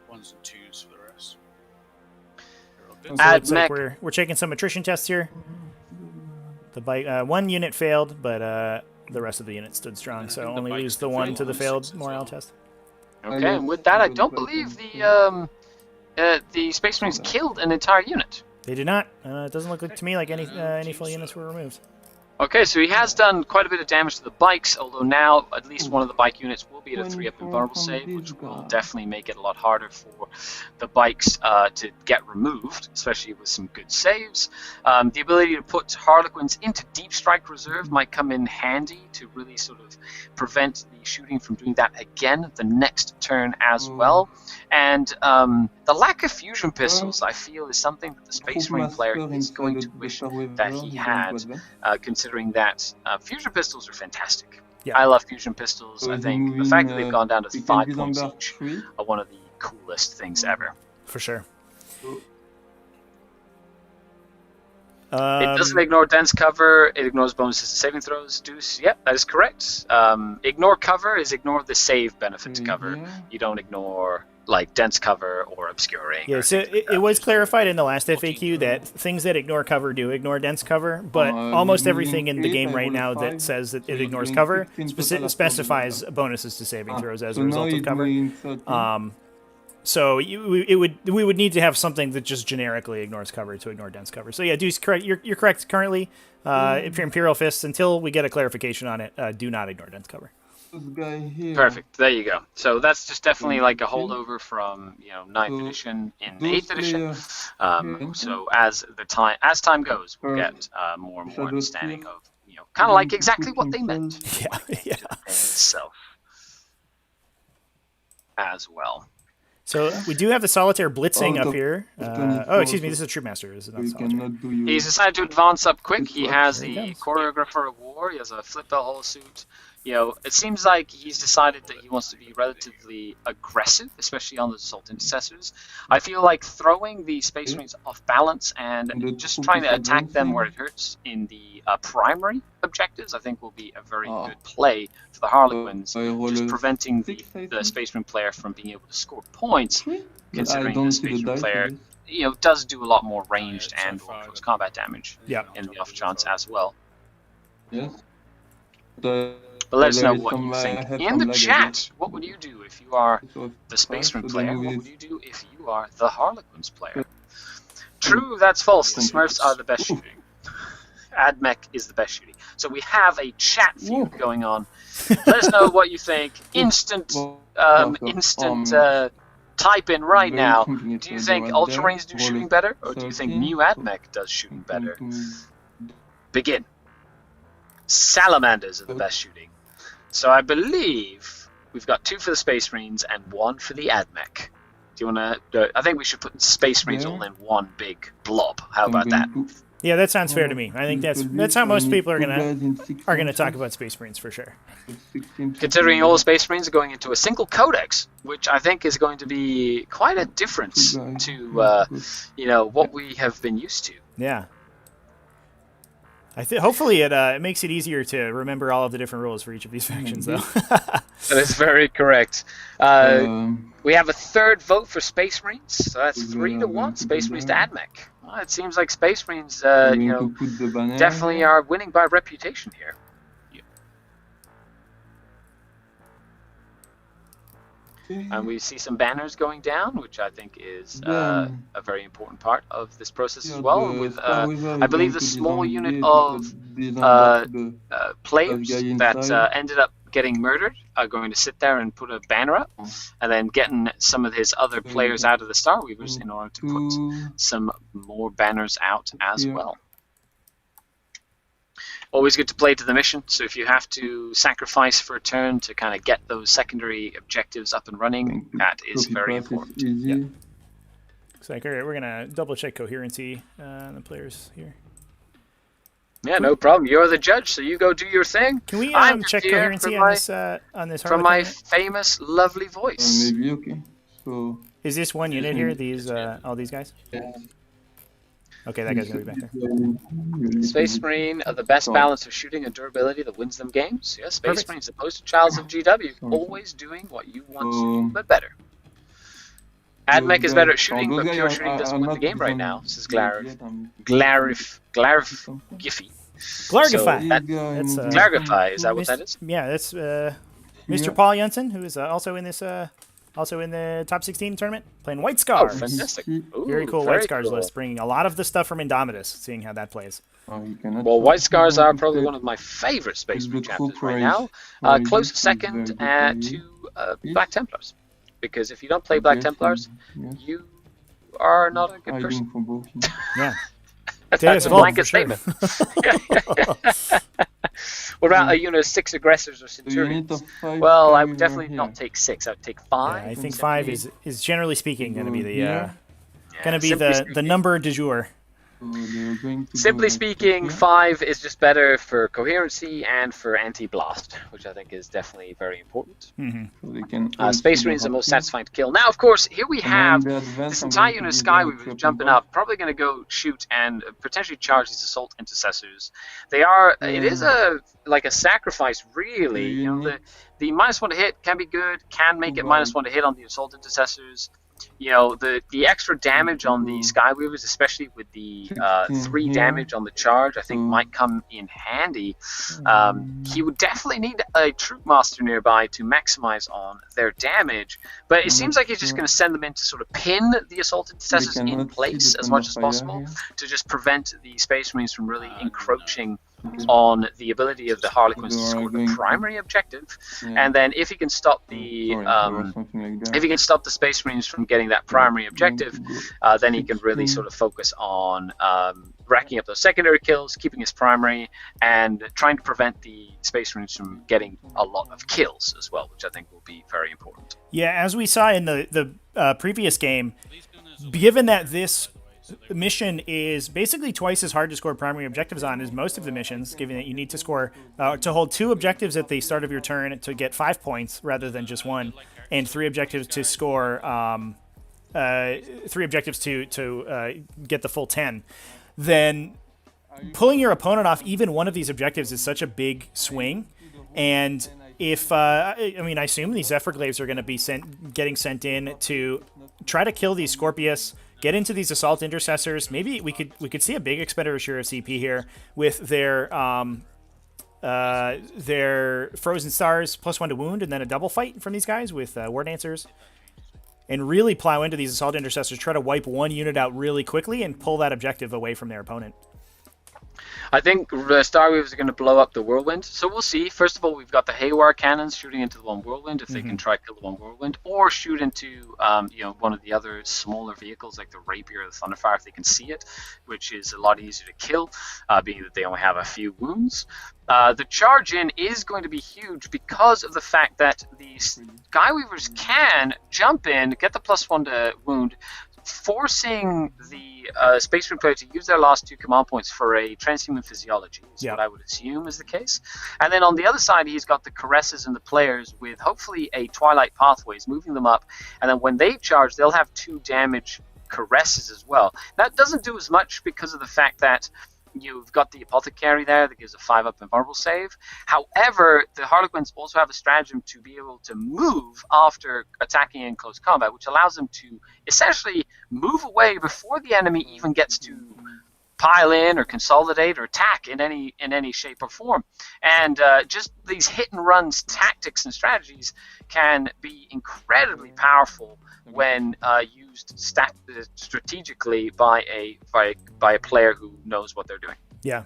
1s and 2s for the rest. So it looks like we're checking some attrition tests here. The bike, one unit failed, but the rest of the unit stood strong, so only lose the one to the failed morale test. Okay, and with that, I don't believe the Space Marines killed an entire unit. They did not. It doesn't look like to me like any full units were removed. Okay, so he has done quite a bit of damage to the bikes, although now at least one of the bike units will be at a 3-up invulnerable save, which will definitely make it a lot harder for the bikes to get removed, especially with some good saves. The ability to put Harlequins into Deep Strike Reserve might come in handy to really sort of prevent the shooting from doing that again the next turn as well. And the lack of fusion pistols, I feel, is something that the Space Marine player is going to wish that he had, considering that fusion pistols are fantastic. Yeah. I love fusion pistols. I think the fact that they've gone down to 5 points each are one of the coolest things ever. For sure. It doesn't ignore dense cover. It ignores bonuses to saving throws. Deuce, yep, that is correct. Ignore cover is ignore the save benefit to cover. You don't ignore like dense cover or obscuring. Yeah, so it was clarified in the last FAQ that things that ignore cover do ignore dense cover, but almost everything in the game right now that says that it ignores cover specifies bonuses to saving throws as a result of cover. So we would need to have something that just generically ignores cover to ignore dense cover. So yeah, Deuce, correct. You're correct. Currently, Imperial Fists, until we get a clarification on it, do not ignore dense cover. Perfect. There you go. So that's just definitely like a holdover from 9th edition in 8th edition. So as time goes, we'll get more and more understanding of kind of like exactly what they meant. Yeah. Itself as well. So we do have the Solitaire blitzing up here. Excuse me, this is a Troop Master. This is not Solitaire. He's decided to advance up quick. He has the Choreographer of War. He has a flip bell hull suit. It seems like he's decided that he wants to be relatively aggressive, especially on the Assault Intercessors. I feel like throwing the Space Marines off balance and just trying to attack them where it hurts in the primary objectives, I think will be a very good play for the Harlequins, just preventing the Space Marine player from being able to score points, considering the Space Marine player does do a lot more ranged and close combat damage in the off chance as well. But let us know what you think in the chat. What would you do if you are the Space Marine player? What would you do if you are the Harlequins player? True, that's false. The Smurfs are the best shooting. AdMech is the best shooting. So we have a chat feud going on. Let us know what you think. Instant type in right now. Do you think Ultramarines do shooting better? Or do you think new AdMech does shooting better? Begin. Salamanders are the best shooting. So I believe we've got 2 for the Space Marines and 1 for the AdMech. Do you want to? I think we should put Space Marines all in one big blob. How about that? Yeah, that sounds fair to me. I think that's how most people are gonna talk about Space Marines for sure. Considering all the Space Marines are going into a single codex, which I think is going to be quite a difference to what we have been used to. Yeah. Hopefully it makes it easier to remember all of the different rules for each of these factions, though. That is very correct. We have a third vote for Space Marines, so that's 3-1 Space Marines to AdMech. Well, it seems like Space Marines, definitely are winning by reputation here. And we see some banners going down, which I think is a very important part of this process as well. With, I believe, the small unit of players that ended up getting murdered are going to sit there and put a banner up, and then getting some of his other players out of the Star Weavers in order to put some more banners out as well. Always good to play to the mission, so if you have to sacrifice for a turn to kind of get those secondary objectives up and running, that is very important. Yep. Looks like we're going to double check coherency on the players here. Yeah, no problem. You're the judge, so you go do your thing. Can we I'm check here coherency on this from my Harlequin? famous, lovely voice. Maybe okay. So Is this one unit here? These all these guys? Okay, that guy's gonna be back there. Space Marine are the best balance of shooting and durability that wins them games. Yeah, Space Perfect. Marines opposed to Childs of GW, always doing what you want to, but better. Admech is better at shooting, but pure shooting doesn't win the game right now. This is Glarif Giffy. Glargify. That's Glargify, is that what that is? Yeah, that's Mr. Paul Jensen, who is also in this also in the top 16 tournament, playing White Oh, Scars. fantastic. Ooh, Very cool White Scars cool. list, bringing a lot of the stuff from Indomitus, seeing how that plays. Well, White Scars are probably one of my favorite Space Marine chapters right now. Close second to Black Templars. Because if you don't play Black Templars, you are not a good person. Yeah. That's a blanket statement. What about a unit of 6 aggressors or centurions? Well, I would definitely not take 6. I would take 5. Yeah, I think 5 is generally speaking going to be the number du jour. Simply speaking, 5 is just better for coherency and for anti-blast, which I think is definitely very important. Space Marines are the most satisfying to kill. Now, of course, here we have this entire unit of Skyweavers jumping up, probably going to go shoot and potentially charge these assault intercessors. They are. It is a sacrifice, really. You know, the -1 to hit can be good, can make it -1 to hit on the assault intercessors. You know, the extra damage on the Skyweavers, especially with the 3 damage on the charge, I think might come in handy. He would definitely need a Troop Master nearby to maximize on their damage, but it seems like he's just going to send them in to sort of pin the Assault Intercessors in place as much as possible to just prevent the Space Marines from really encroaching on the ability of the Harlequins to score the primary objective, and then if he can stop the Space Marines from getting that primary objective, then he can really sort of focus on racking up those secondary kills, keeping his primary, and trying to prevent the Space Marines from getting a lot of kills as well, which I think will be very important. Yeah, as we saw in the previous game, given that this mission is basically twice as hard to score primary objectives on as most of the missions, given that you need to score to hold 2 objectives at the start of your turn to get 5 points rather than just 1, and 3 objectives to score 3 objectives to get the full 10. Then pulling your opponent off even one of these objectives is such a big swing, and if I assume these Zephyr Glaives are going to be getting sent in to try to kill these Scorpius, get into these assault intercessors. Maybe we could see a big expenditure of CP here with their Frozen Stars +1 to wound, and then a double fight from these guys with War Dancers, and really plow into these assault intercessors, try to wipe one unit out really quickly and pull that objective away from their opponent. I think the Star Weavers are going to blow up the Whirlwind, so we'll see. First of all, we've got the Haywire cannons shooting into the one Whirlwind, if they can try to kill the one Whirlwind, or shoot into one of the other smaller vehicles like the Rapier or the Thunderfire if they can see it, which is a lot easier to kill, being that they only have a few wounds. The charge in is going to be huge because of the fact that the Skyweavers can jump in, get the +1 to wound, forcing the Space Marine player to use their last 2 command points for a transhuman physiology is what I would assume is the case. And then on the other side, he's got the Caresses and the players with hopefully a Twilight Pathways, moving them up. And then when they charge, they'll have 2 damage Caresses as well. That doesn't do as much because of the fact that you've got the Apothecary there that gives a 5-up invulnerable save. However, the Harlequins also have a stratagem to be able to move after attacking in close combat, which allows them to essentially move away before the enemy even gets to pile in or consolidate or attack in any shape or form. And just these hit-and-runs tactics and strategies can be incredibly powerful when used strategically by a player who knows what they're doing. Yeah,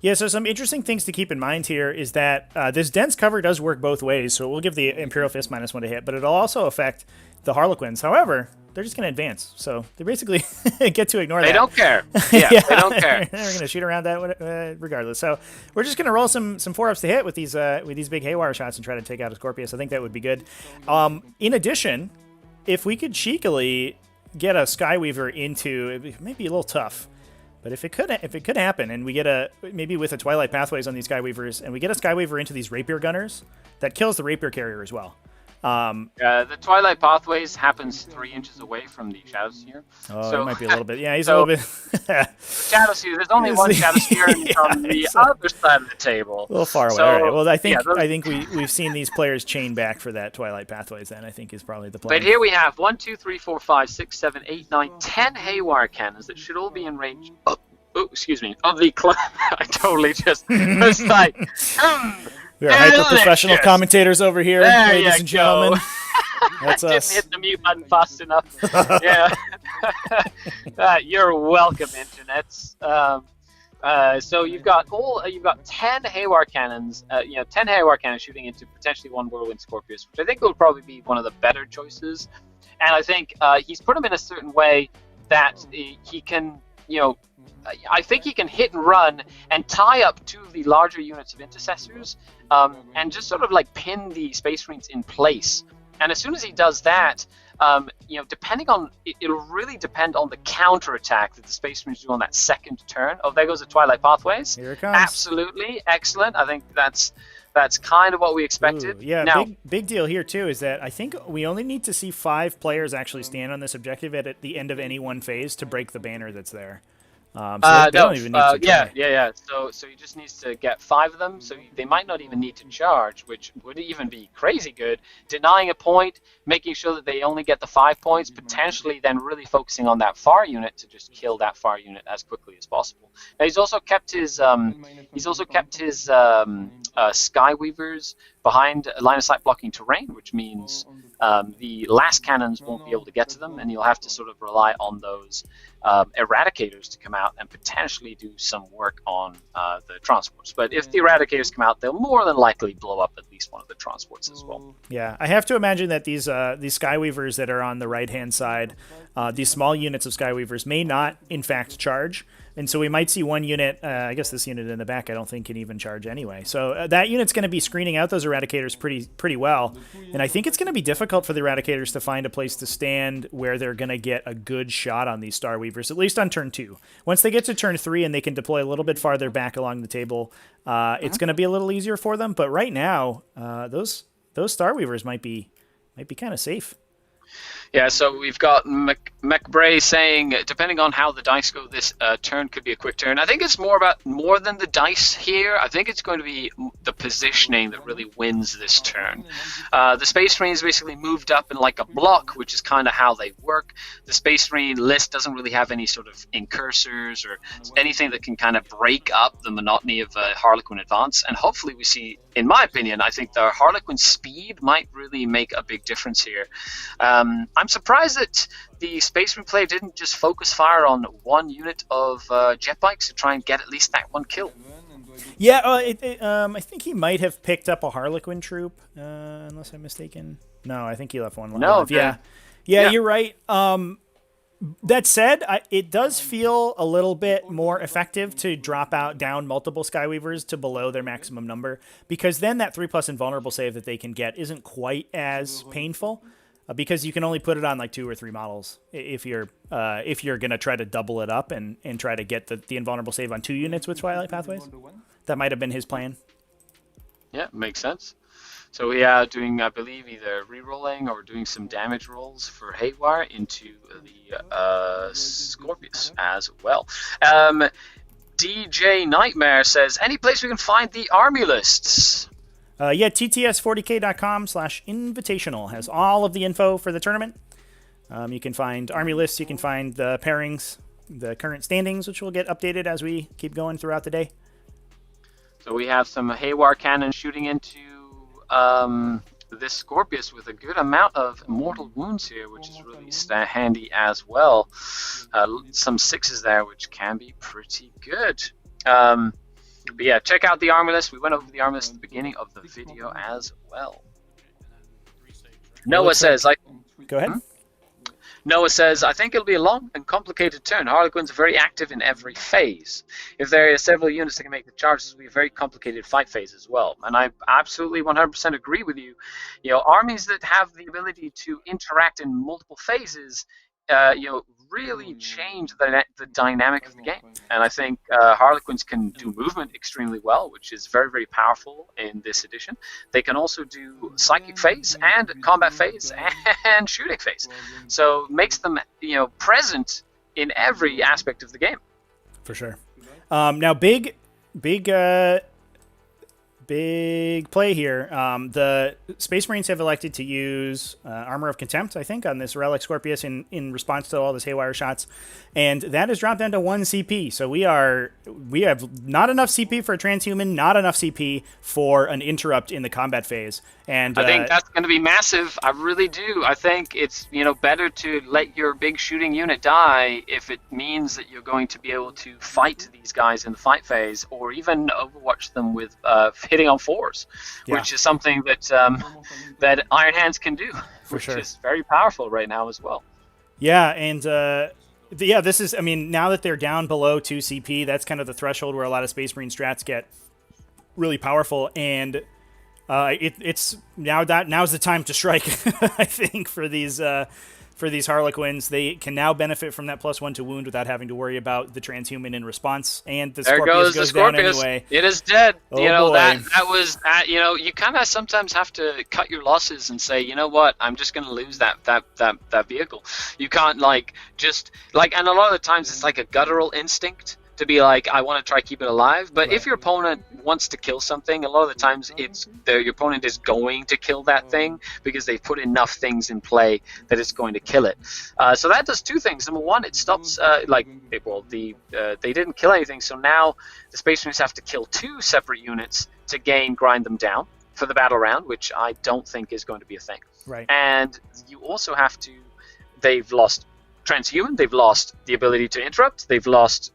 Yeah, so some interesting things to keep in mind here is that this dense cover does work both ways, so we'll give the Imperial Fist -1 to hit, but it'll also affect the Harlequins. However, they're just going to advance, so they basically get to ignore that. They don't care. Yeah, they don't care. They're going to shoot around that regardless. So we're just going to roll some 4-ups to hit with these big Haywire shots and try to take out a Scorpius. I think that would be good. In addition, if we could cheekily get a Skyweaver into, it may be a little tough. But if it could happen, and we get maybe with a Twilight Pathways on these Skyweavers, and we get a Skyweaver into these Rapier Gunners, that kills the Rapier Carrier as well. The Twilight Pathways happens 3 inches away from the Shadow Sphere. Oh, so, it might be a little bit. Yeah, he's a little bit. Shadow Sphere. There's only one Shadow Sphere on the other side of the table. A little far away. So, all right. Well, I think we've seen these players chain back for that Twilight Pathways. Then I think is probably the plan. But here we have 1, 2, 3, 4, 5, 6, 7, 8, 9, 10 Haywire cannons that should all be in range. Of the I totally just was like. We are hyper-professional commentators over here, ladies and gentlemen. That's us. Didn't hit the mute button fast enough. Yeah. You're welcome, internets. So you've got 10 Haywire cannons. 10 Haywire cannons shooting into potentially one Whirlwind Scorpius, which I think would probably be one of the better choices. And I think he's put them in a certain way that he can, I think he can hit and run and tie up 2 of the larger units of intercessors, and just sort of like pin the Space Marines in place. And as soon as he does that, depending on it'll really depend on the counterattack that the Space Marines do on that second turn. Oh, there goes the Twilight Pathways. Here it comes. Absolutely excellent. I think that's kind of what we expected. Ooh, yeah, now, big deal here too is that I think we only need to see 5 players actually stand on this objective at the end of any one phase to break the banner that's there. So they don't even need to try. Yeah. So he just needs to get 5 of them. So they might not even need to charge, which would even be crazy good. Denying a point, making sure that they only get the 5 points, potentially then really focusing on that far unit to just kill that far unit as quickly as possible. Now he's also kept his Skyweavers behind line of sight blocking terrain, which means the last cannons won't be able to get to them, and you'll have to sort of rely on those Eradicators to come out and potentially do some work on the transports. But if the Eradicators come out, they'll more than likely blow up at least one of the transports as well. Yeah, I have to imagine that these Skyweavers that are on the right-hand side, these small units of Skyweavers may not, in fact, charge. And so we might see one unit, I guess this unit in the back I don't think can even charge anyway. So that unit's going to be screening out those Eradicators pretty well. And I think it's going to be difficult for the Eradicators to find a place to stand where they're going to get a good shot on these Starweavers, at least on turn 2. Once they get to turn 3 and they can deploy a little bit farther back along the table, it's going to be a little easier for them. But right now, those Starweavers might be kind of safe. Yeah, so we've got McBray saying, depending on how the dice go, this turn could be a quick turn. I think it's more than the dice here. I think it's going to be the positioning that really wins this turn. The Space Marines basically moved up in like a block, which is kind of how they work. The Space Marine list doesn't really have any sort of incursors or anything that can kind of break up the monotony of a Harlequin advance. And hopefully we see, in my opinion, I think the Harlequin speed might really make a big difference here. I'm surprised that the Space Marine player didn't just focus fire on one unit of jet bikes to try and get at least that one kill. Yeah, I think he might have picked up a Harlequin troop, unless I'm mistaken. No, I think he left one alive. Yeah, you're right. That said, it does feel a little bit more effective to drop down multiple Skyweavers to below their maximum number, because then that 3+ invulnerable save that they can get isn't quite as painful. Because you can only put it on like 2 or 3 models if you're gonna try to double it up and try to get the invulnerable save on 2 units with Twilight Pathways. That might have been his plan. Yeah, makes sense. So we are doing, I believe, either re-rolling or doing some damage rolls for Haywire into the Scorpius as well. DJ Nightmare says, any place we can find the army lists? TTS40k.com/invitational has all of the info for the tournament. You can find army lists, you can find the pairings, the current standings, which will get updated as we keep going throughout the day. So we have some Haywire cannon shooting into this Scorpius with a good amount of mortal wounds here, which is really handy as well. Some 6s there, which can be pretty good. But yeah, check out the army list. We went over the army list at the beginning of the video as well. Noah says, Go ahead. Noah says, I think it'll be a long and complicated turn. Harlequins are very active in every phase. If there are several units that can make the charges, it'll be a very complicated fight phase as well. And I absolutely 100% agree with you. You know, armies that have the ability to interact in multiple phases, you know, really change the dynamic of the game. And I think Harlequins can do movement extremely well, which is very, very powerful in this edition. They can also do psychic phase and combat phase and shooting phase. So makes them, you know, present in every aspect of the game. For sure. Now, big play here. The Space Marines have elected to use Armor of Contempt, I think, on this Relic Scorpius in response to all this Haywire shots, and that has dropped down to 1 CP. So we have not enough CP for a transhuman, not enough CP for an interrupt in the combat phase. And I think that's going to be massive. I really do. I think it's, you know, better to let your big shooting unit die if it means that you're going to be able to fight these guys in the fight phase, or even overwatch them with hitting on 4s, which is something that that Iron Hands can do, which is very powerful right now as well. Yeah, and this is, I mean, now that they're down below 2 CP, that's kind of the threshold where a lot of Space Marine strats get really powerful, and it's now's the time to strike. I think for these Harlequins, they can now benefit from that +1 to wound without having to worry about the transhuman in response. And the Scorpius goes down anyway. It is dead. Oh, you know, boy. that was you know, you kind of sometimes have to cut your losses and say, you know what, I'm just going to lose that vehicle. You can't and a lot of the times it's like a guttural instinct to be like, I want to try keep it alive. But if your opponent wants to kill something, a lot of the times your opponent is going to kill that thing because they've put enough things in play that it's going to kill it. So that does 2 things. Number one, it stops they didn't kill anything, so now the Space Marines have to kill 2 separate units to grind them down for the battle round, which I don't think is going to be a thing. Right. And you also have to, they've lost transhuman, they've lost the ability to interrupt, they've lost,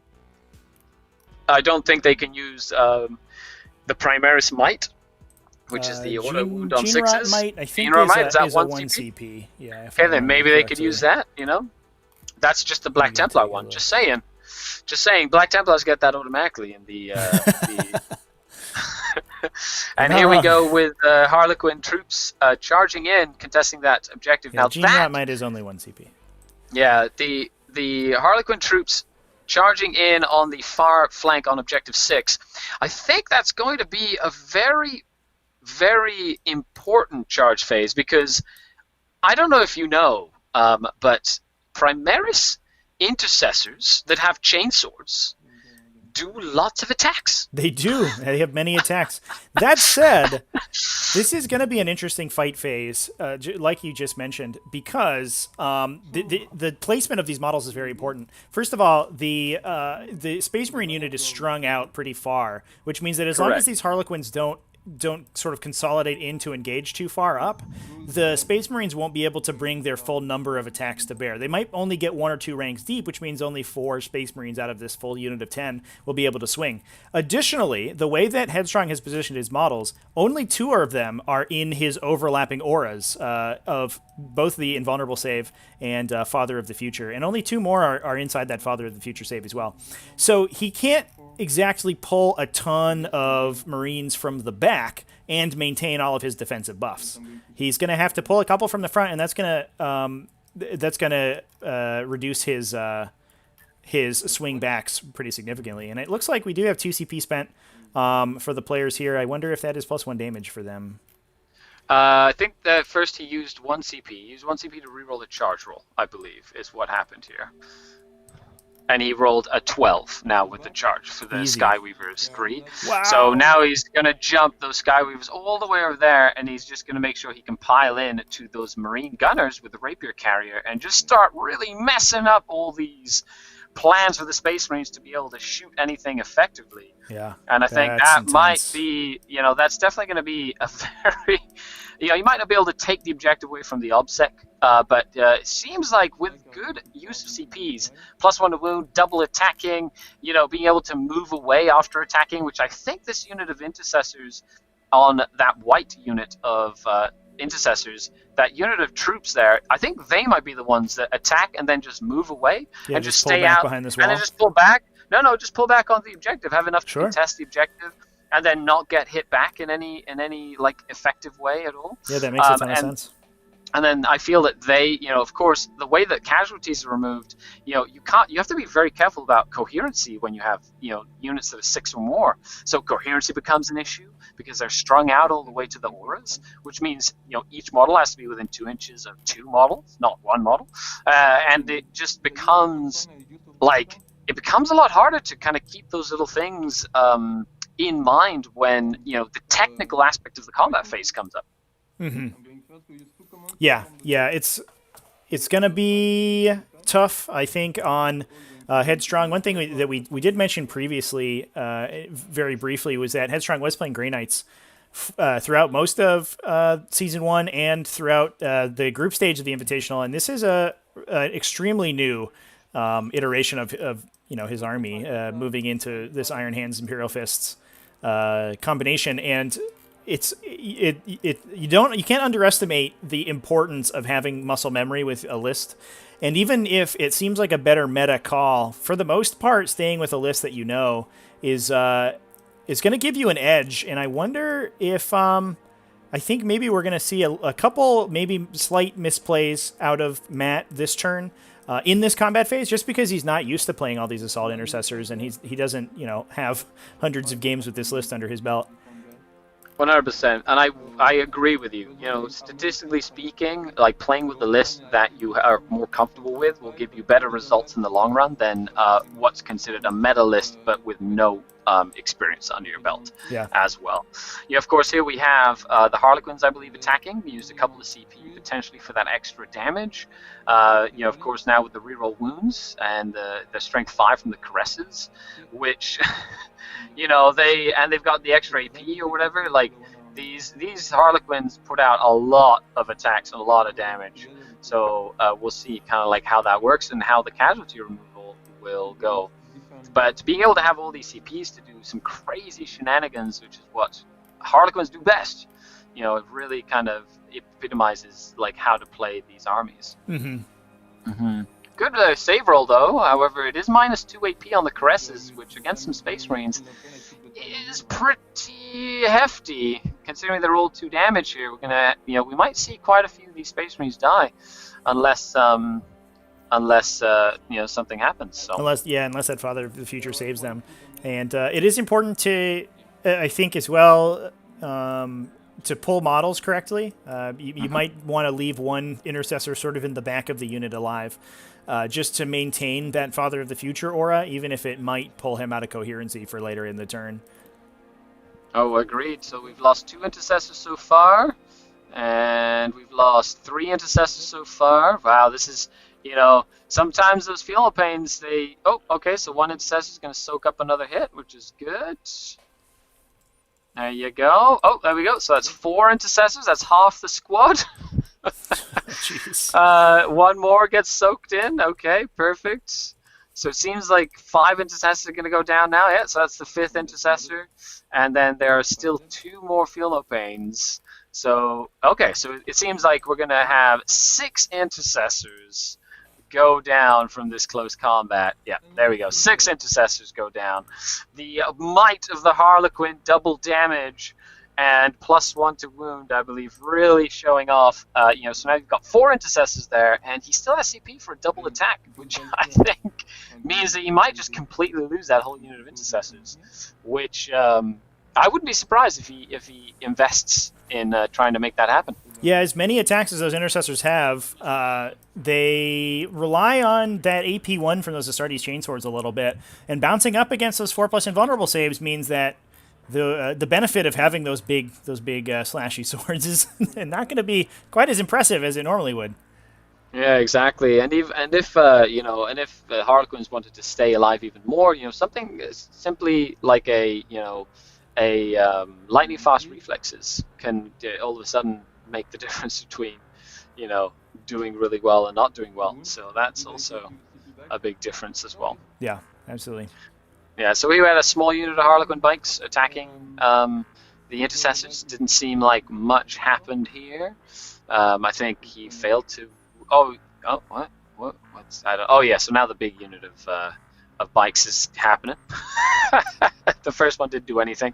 I don't think they can use the Primaris Might, which is the auto wound on 6s. Might, I think, is that a 1 CP. Yeah. Okay, then maybe they could use that, you know? That's just the Black Templar one. Just saying. Black Templars get that automatically in the... And here we go with Harlequin troops charging in, contesting that objective. Yeah, now Gene Might is only 1 CP. Yeah, the Harlequin troops charging in on the far flank on objective 6. I think that's going to be a very, very important charge phase, because I don't know if you know, but Primaris intercessors that have chainswords do lots of attacks. They do. They have many attacks. That said, this is going to be an interesting fight phase, like you just mentioned, because the placement of these models is very important. First of all, the Space Marine unit is strung out pretty far, which means that as long as these Harlequins don't sort of consolidate in to engage too far up, the Space Marines won't be able to bring their full number of attacks to bear. They might only get 1 or 2 ranks deep, which means only 4 Space Marines out of this full unit of 10 will be able to swing. Additionally, the way that Headstrong has positioned his models, only 2 of them are in his overlapping auras of both the Invulnerable Save and Father of the Future, and only 2 more are inside that Father of the Future save as well. So he can't exactly pull a ton of Marines from the back and maintain all of his defensive buffs. He's going to have to pull a couple from the front, and that's going to reduce his swing backs pretty significantly. And it looks like we do have 2 CP spent for the players here. I wonder if that is +1 damage for them. I think that first he used 1 CP. He used 1 CP to reroll the charge roll, I believe, is what happened here. And he rolled a 12 now with the charge for the Skyweavers 3. Wow. So now he's going to jump those Skyweavers all the way over there, and he's just going to make sure he can pile in to those Marine gunners with the Rapier Carrier and just start really messing up all these plans for the Space Marines to be able to shoot anything effectively. Yeah. And I think that's that might intense. be, that's definitely going to be a very, you might not be able to take the objective away from the OBSEC, but it seems like with good use of CPs, +1 to wound, double attacking, being able to move away after attacking, which I think this unit of intercessors on that white unit of intercessors, that unit of troops there, I think they might be the ones that attack and then just move away and just pull stay back out behind this wall. and then just pull back. No, just pull back on the objective. Have enough to Sure. contest the objective, and then not get hit back in any like effective way at all. Yeah, that makes a ton of sense. And then I feel that they, of course, the way that casualties are removed, you have to be very careful about coherency when you have, units that are 6 or more. So coherency becomes an issue because they're strung out all the way to the auras, which means, each model has to be within 2 inches of 2 models, not 1 model. And it just becomes a lot harder to kind of keep those little things in mind when, the technical aspect of the combat phase comes up. Mm-hmm. Yeah, it's gonna be tough, I think, on Headstrong. One thing that we did mention previously, very briefly, was that Headstrong was playing Grey Knights throughout most of Season 1 and throughout the group stage of the Invitational, and this is a extremely new iteration of his army moving into this Iron Hands Imperial Fists combination, and you can't underestimate the importance of having muscle memory with a list. And even if it seems like a better meta call, for the most part, staying with a list that is going to give you an edge. And I wonder if I think maybe we're going to see a couple maybe slight misplays out of Matt this turn in this combat phase, just because he's not used to playing all these assault intercessors, and he doesn't have hundreds of games with this list under his belt. 100%, and I agree with you. Statistically speaking, like playing with the list that you are more comfortable with will give you better results in the long run than what's considered a meta list, but with no experience under your belt as well. Of course, here we have the Harlequins, I believe, attacking. We used a couple of CP potentially for that extra damage. Of course, now with the reroll wounds and the strength 5 from the caresses, which they've got the extra AP or whatever. Like these Harlequins put out a lot of attacks and a lot of damage. So we'll see kind of like how that works and how the casualty removal will go. But being able to have all these CPs to do some crazy shenanigans, which is what Harlequins do best, it really kind of epitomizes like how to play these armies. Mm-hmm. Good save roll though. However, it is -2 AP on the caresses, which against some Space Marines is pretty hefty. Considering they rolled 2 damage here, we're gonna, we might see quite a few of these Space Marines die, unless something happens. So unless that Father of the Future saves them, and it is important to, I think as well, to pull models correctly. You might want to leave one intercessor sort of in the back of the unit alive, just to maintain that Father of the Future aura, even if it might pull him out of coherency for later in the turn. Oh, agreed. So we've lost 2 intercessors so far, and we've lost 3 intercessors so far. Wow, this is, sometimes those Philoppanes, they... Oh, okay, so 1 intercessor is going to soak up another hit, which is good. There you go. Oh, there we go. So that's 4 intercessors. That's half the squad. Jeez. 1 more gets soaked in. Okay, perfect. So it seems like 5 intercessors are going to go down now. Yeah, so that's the 5th intercessor. And then there are still 2 more Philoppanes. So, okay, so it seems like we're going to have 6 intercessors go down from this close combat. Yeah, there we go. 6 intercessors go down. The might of the Harlequin, double damage, and +1 to wound, I believe, really showing off. So now you've got 4 intercessors there, and he still has CP for a double attack, which I think means that he might just completely lose that whole unit of intercessors, which I wouldn't be surprised if he invests in trying to make that happen. Yeah, as many attacks as those intercessors have, they rely on that AP1 from those Astartes Chainswords a little bit, and bouncing up against those 4+ invulnerable saves means that the benefit of having those big slashy swords is not going to be quite as impressive as it normally would. Yeah, exactly. And if Harlequins wanted to stay alive even more, something simply like a lightning fast reflexes can all of a sudden make the difference between doing really well and not doing well. So that's also a big difference as well. Yeah, absolutely. Yeah, so we had a small unit of Harlequin bikes attacking the intercessors. Didn't seem like much happened here. I think he failed to. What's I don't. Oh yeah, so now the big unit of bikes is happening. The first one didn't do anything,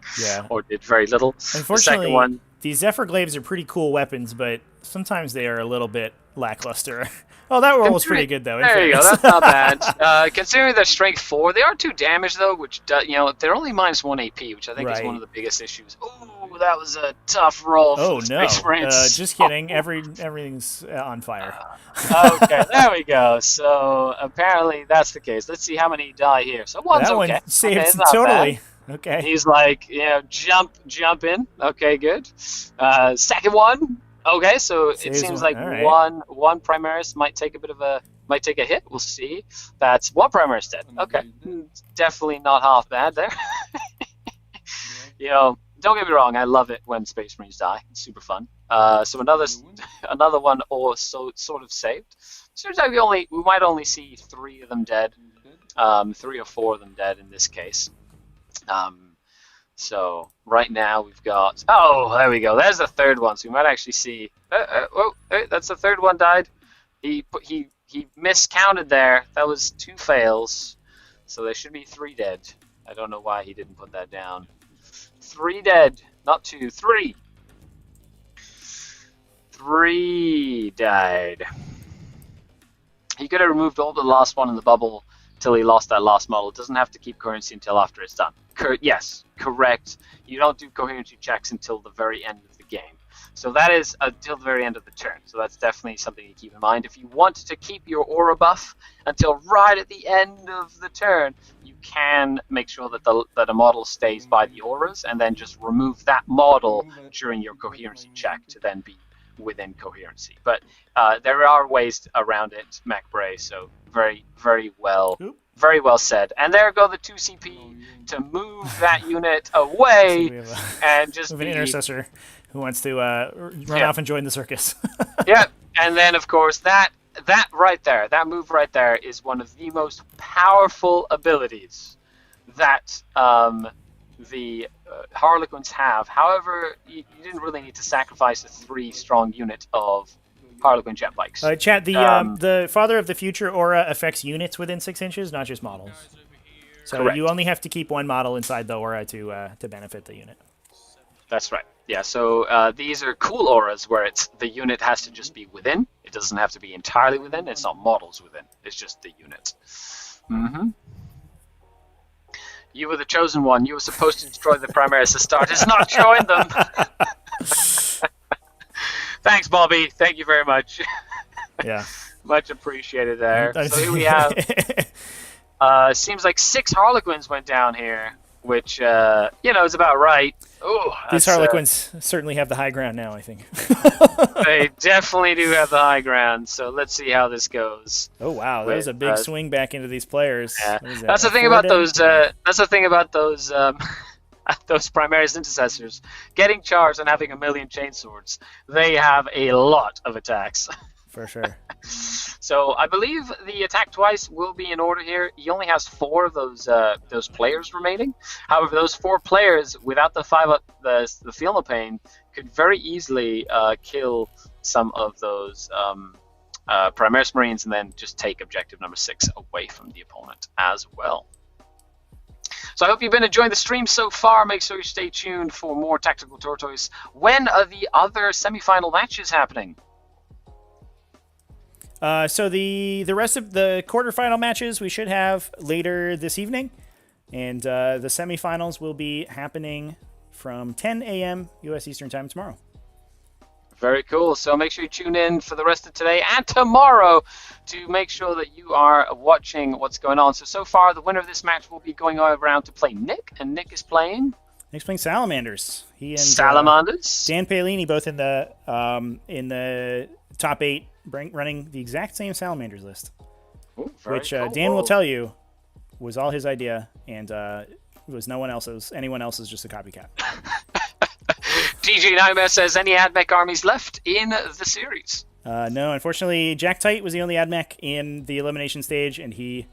or did very little. Unfortunately, the second one, these Zephyr Glaives are pretty cool weapons, but sometimes they are a little bit lackluster. Oh, that roll was pretty good, though. There you go. That's not bad. Considering their strength 4, they are 2 damage, though, which, they're only -1 AP, which I think is one of the biggest issues. Oh, that was a tough roll for Space Marines. Just kidding. Everything's on fire. Okay, there we go. So, apparently, that's the case. Let's see how many die here. So, one's that okay. One saved not totally. Bad. Okay. He's like, jump in. Okay, good. Second one. Okay, so it seems like one Primaris might take a hit. We'll see. That's one Primaris dead. Okay, definitely not half bad there. Don't get me wrong. I love it when Space Marines die. It's super fun. So another one also sort of saved. Seems like we might only see 3 of them dead, 3 or 4 of them dead in this case. So right now we've got. Oh, there we go. There's the third one. So we might actually see. That's the third one died. He miscounted there. That was 2 fails. So there should be 3 dead. I don't know why he didn't put that down. 3 dead, not 2. 3. 3 died. He could have removed all the last one in the bubble till he lost that last model. It doesn't have to keep coherency until after it's done. Yes, correct. You don't do coherency checks until the very end of the game. So that is until the very end of the turn. So that's definitely something to keep in mind. If you want to keep your aura buff until right at the end of the turn, you can make sure that a model stays by the auras and then just remove that model during your coherency check to then be within coherency. But there are ways around it, MacBray, so very, very well. Very well said. And there go the 2 CP to move that unit away and just an intercessor who wants to run off and join the circus. Yeah, and then of course that right there, that move right there is one of the most powerful abilities that the Harlequins have. However, you didn't really need to sacrifice a 3-strong unit of Harlequin jet bikes. Chat, the Father of the Future aura affects units within 6 inches, not just models. So correct. You only have to keep one model inside the aura to benefit the unit. That's right. Yeah, so these are cool auras where the unit has to just be within. It doesn't have to be entirely within. It's not models within. It's just the unit. Mm-hmm. You were the chosen one. You were supposed to destroy the Primaris to start. It's not showing them. Thanks, Bobby. Thank you very much. Yeah. Much appreciated there. So here we have. Seems like 6 Harlequins went down here, which is about right. Oh, these Harlequins certainly have the high ground now, I think. They definitely do have the high ground. So let's see how this goes. Oh wow, that was a big swing back into these players. Yeah. That's the thing about those. That's the thing about those. Those Primaris intercessors getting charged and having a million chainswords. They have a lot of attacks. For sure. So I believe the attack twice will be in order here. He only has 4 of those players remaining. However, those 4 players without the 5 the Feel No Pain could very easily kill some of those Primaris Marines and then just take objective number 6 away from the opponent as well. So I hope you've been enjoying the stream so far. Make sure you stay tuned for more Tactical Tortoise. When are the other semi-final matches happening? So the rest of the quarterfinal matches we should have later this evening, and the semifinals will be happening from 10 a.m. U.S. Eastern Time tomorrow. Very cool. So make sure you tune in for the rest of today and tomorrow to make sure that you are watching what's going on. So far, the winner of this match will be going around to play Nick, and Nick is playing... Nick's playing Salamanders. He and Salamanders? Dan Paolini both in the top 8 running the exact same Salamanders list, Ooh, which very cool. Dan will tell you was all his idea, and was anyone else's, just a copycat. DJ Nightmare says, any AdMech armies left in the series? No, unfortunately, Jack Tight was the only AdMech in the elimination stage, and he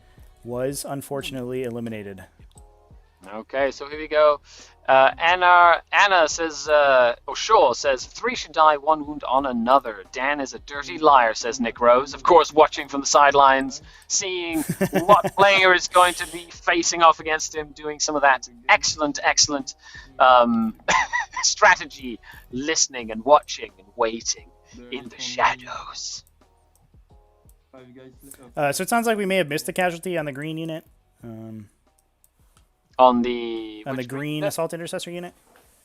was unfortunately eliminated. Okay, so here we go. Anna says, Shaw says, 3 should die, 1 wound on another. Dan is a dirty liar, says Nick Rose. Of course, watching from the sidelines, seeing what player is going to be facing off against him, doing some of that excellent strategy, listening and watching and waiting in the shadows. So it sounds like we may have missed a casualty on the green unit. On the green assault intercessor unit.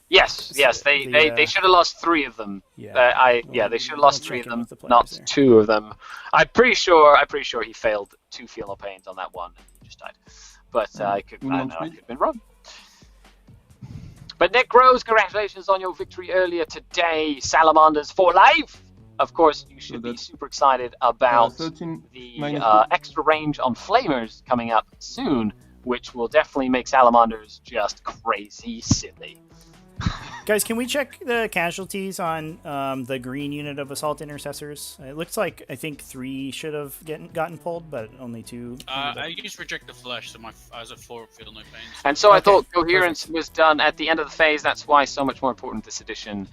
Yes, they should have lost 3 of them. Yeah, they should have lost 3 of them, not there. 2 of them. I'm pretty sure he failed 2 feel no pains on that one and he just died. But I could have been wrong. But Nick Rose, congratulations on your victory earlier today. Salamanders for life. Of course, you should be super excited about the extra range on Flamers coming up soon, which will definitely make Salamanders just crazy silly. Guys, can we check the casualties on the green unit of assault intercessors? It looks like I think 3 should have gotten pulled, but only 2. I used Reject the Flesh, so I was at 4 Feel No Pains. And so I thought Coherence was done at the end of the phase. That's why so much more important this edition.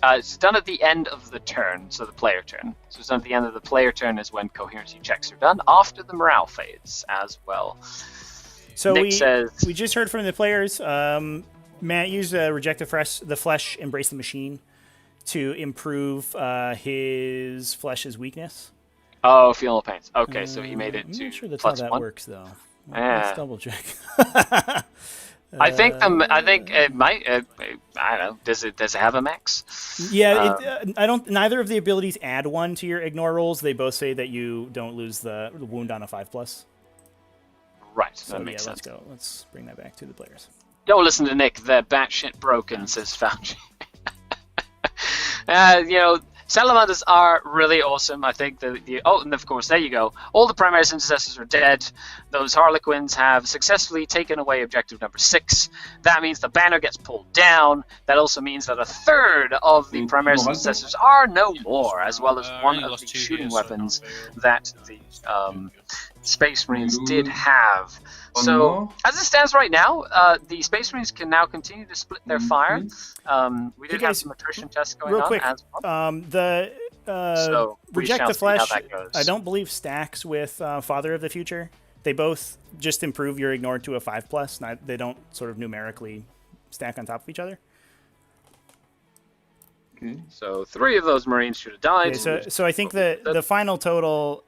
It's done at the end of the turn, so the player turn. So it's done at the end of the player turn is when coherency checks are done, after the morale fades as well. So Nick says, we just heard from the players. Matt used Reject the Flesh, Embrace the Machine to improve his flesh's weakness. Oh, Feel No Pains. Okay, so he made it to I'm not sure that's plus how that 1. works, though. Yeah. Let's double check. I think it might. I don't know. Does it have a max? Yeah, I don't. Neither of the abilities add 1 to your ignore rolls. They both say that you don't lose the wound on a 5+. Right. So that makes sense. let's go. Let's bring that back to the players. Don't listen to Nick. They're batshit broken, says Fauci. Salamanders are really awesome. I think and of course, there you go. All the primary intercessors are dead. Those Harlequins have successfully taken away objective number 6. That means the banner gets pulled down. That also means that 1/3 of the primary intercessors are no more, as well as 1 of the shooting weapons that the Space Marines did have. So, as it stands right now, the Space Marines can now continue to split their fire. We did have some attrition tests going on quick, as well. So Reject the Flesh, that goes. I don't believe stacks with Father of the Future. They both just improve your ignore to a 5+. They don't sort of numerically stack on top of each other. Okay. So 3 of those Marines should have died. Okay, so I think the final total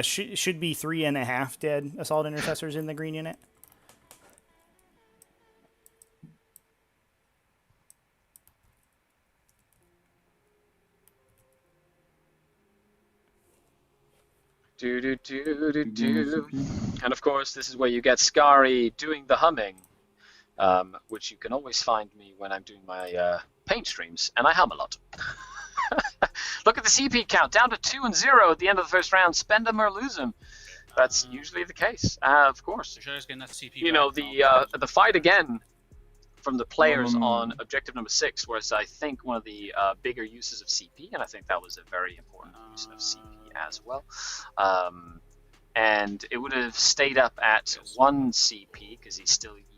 should be 3.5 dead assault intercessors in the green unit. And of course, this is where you get Scary doing the humming, which you can always find me when I'm doing my paint streams, and I hum a lot. Look at the CP count, down to 2 and 0 at the end of the first round. Spend them or lose them. That's usually the case, of course. You know, the fight again from the players on objective number 6 was, I think, one of the bigger uses of CP, and I think that was a very important use of CP as well. And it would have stayed up at 1 CP, because he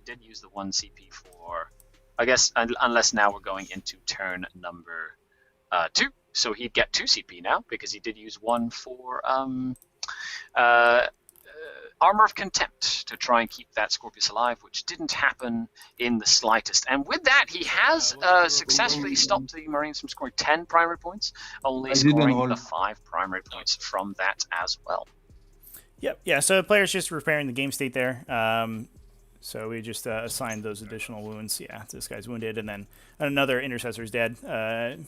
did use the 1 CP for, I guess, unless now we're going into turn number 2. So he'd get 2 CP now, because he did use 1 for Armor of Contempt to try and keep that Scorpius alive, which didn't happen in the slightest. And with that, he has successfully stopped the Marines from scoring 10 primary points, only scoring the 5 primary points from that as well. Yep. Yeah. So the player's just repairing the game state there. So we just assigned those additional wounds. Yeah, this guy's wounded, and then another intercessor's dead.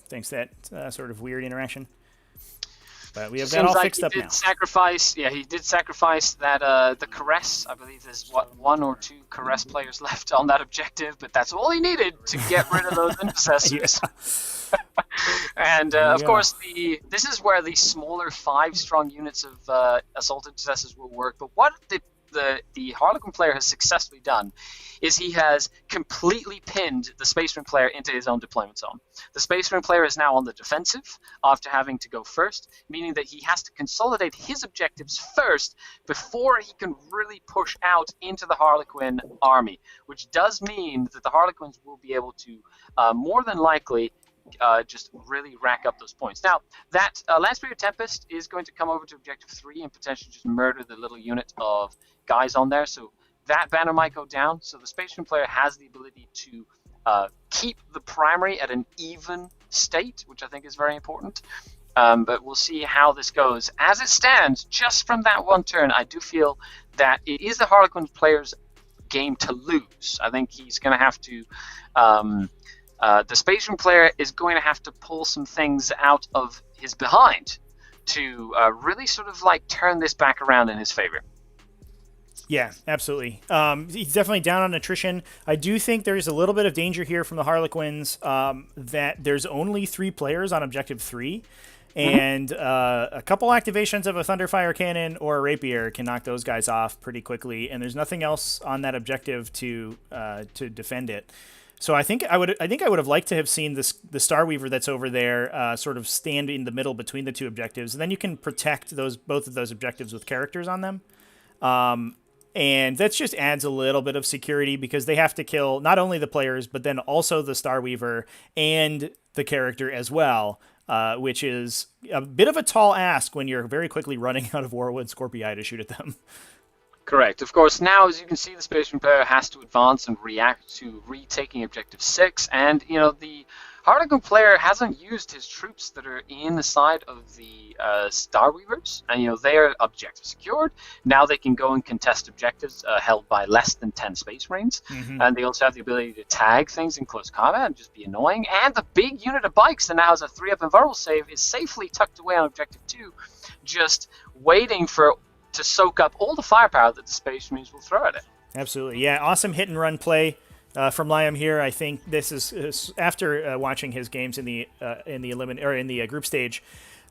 Thanks to that sort of weird interaction. But we have that all fixed up now. He did sacrifice that the Caress. I believe there's 1 or 2 Caress players left on that objective, but that's all he needed to get rid of those intercessors. And There you of go. course, this is where the smaller 5-strong units of assault intercessors will work. But what the Harlequin player has successfully done is he has completely pinned the Space Marine player into his own deployment zone. The Space Marine player is now on the defensive after having to go first, meaning that he has to consolidate his objectives first before he can really push out into the Harlequin army, which does mean that the Harlequins will be able to more than likely just really rack up those points. Now, that Landspeeder Tempest is going to come over to Objective 3 and potentially just murder the little unit of guys on there, so that banner might go down. So the Space Marine player has the ability to keep the primary at an even state, which I think is very important. But we'll see how this goes. As it stands, just from that one turn, I do feel that it is the Harlequin player's game to lose. I think he's going to have to... the Space Marine player is going to have to pull some things out of his behind to really sort of like turn this back around in his favor. Yeah, absolutely. He's definitely down on attrition. I do think there's a little bit of danger here from the Harlequins that there's only 3 players on Objective 3, and a couple activations of a Thunderfire Cannon or a Rapier can knock those guys off pretty quickly, and there's nothing else on that objective to defend it. So I think I would have liked to have seen the Starweaver that's over there sort of stand in the middle between the 2 objectives, and then you can protect both of those objectives with characters on them. And that just adds a little bit of security because they have to kill not only the players, but then also the Starweaver and the character as well, which is a bit of a tall ask when you're very quickly running out of Warwood Scorpii to shoot at them. Correct. Of course, now, as you can see, the Space Marine player has to advance and react to retaking Objective 6, and, you know, the Harlequin player hasn't used his troops that are in the side of the Starweavers, and, you know, they are objective secured. Now they can go and contest objectives held by less than 10 Space Marines, and they also have the ability to tag things in close combat and just be annoying, and the big unit of bikes that now has a 3-up invulnerable save is safely tucked away on Objective 2, just waiting to soak up all the firepower that the Space Marines will throw at it. Absolutely. Yeah, awesome hit and run play from Liam here. I think this is after watching his games in the group stage.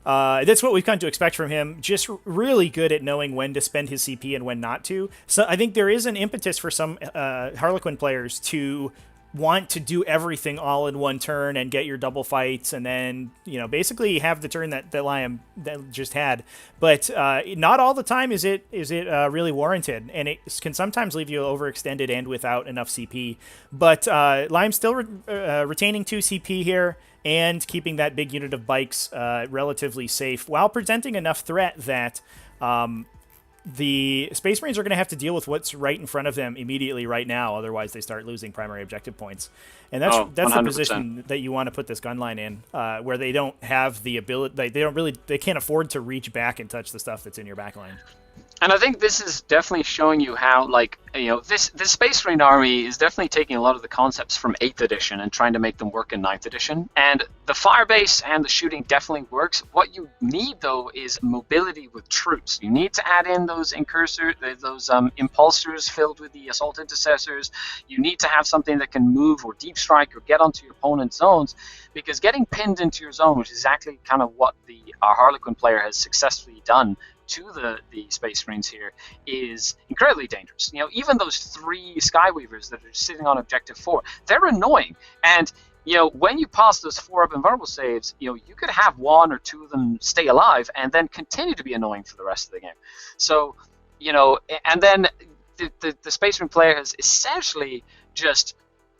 That's what we've come to expect from him. Just really good at knowing when to spend his CP and when not to. So I think there is an impetus for some Harlequin players to want to do everything all in one turn and get your double fights and then, you know, basically have the turn that Liam that just had. But not all the time is it really warranted, and it can sometimes leave you overextended and without enough CP. But Liam's still retaining 2 CP here and keeping that big unit of bikes relatively safe while presenting enough threat that the Space Marines are going to have to deal with what's right in front of them immediately right now. Otherwise, they start losing primary objective points. And that's the position that you want to put this gun line in, where they don't have the ability, they can't afford to reach back and touch the stuff that's in your back line. And I think this is definitely showing you how, like, you know, this Space Marine army is definitely taking a lot of the concepts from 8th edition and trying to make them work in 9th edition. And the firebase and the shooting definitely works. What you need, though, is mobility with troops. You need to add in those incursors, those impulsors filled with the assault intercessors. You need to have something that can move or deep strike or get onto your opponent's zones, because getting pinned into your zone, which is exactly kind of what our Harlequin player has successfully done to the Space Marines here, is incredibly dangerous. You know, even those 3 Skyweavers that are sitting on Objective 4, they're annoying. And, you know, when you pass those 4-up invulnerable saves, you know, you could have 1 or 2 of them stay alive and then continue to be annoying for the rest of the game. So, you know, and then the Space Marine player has essentially just,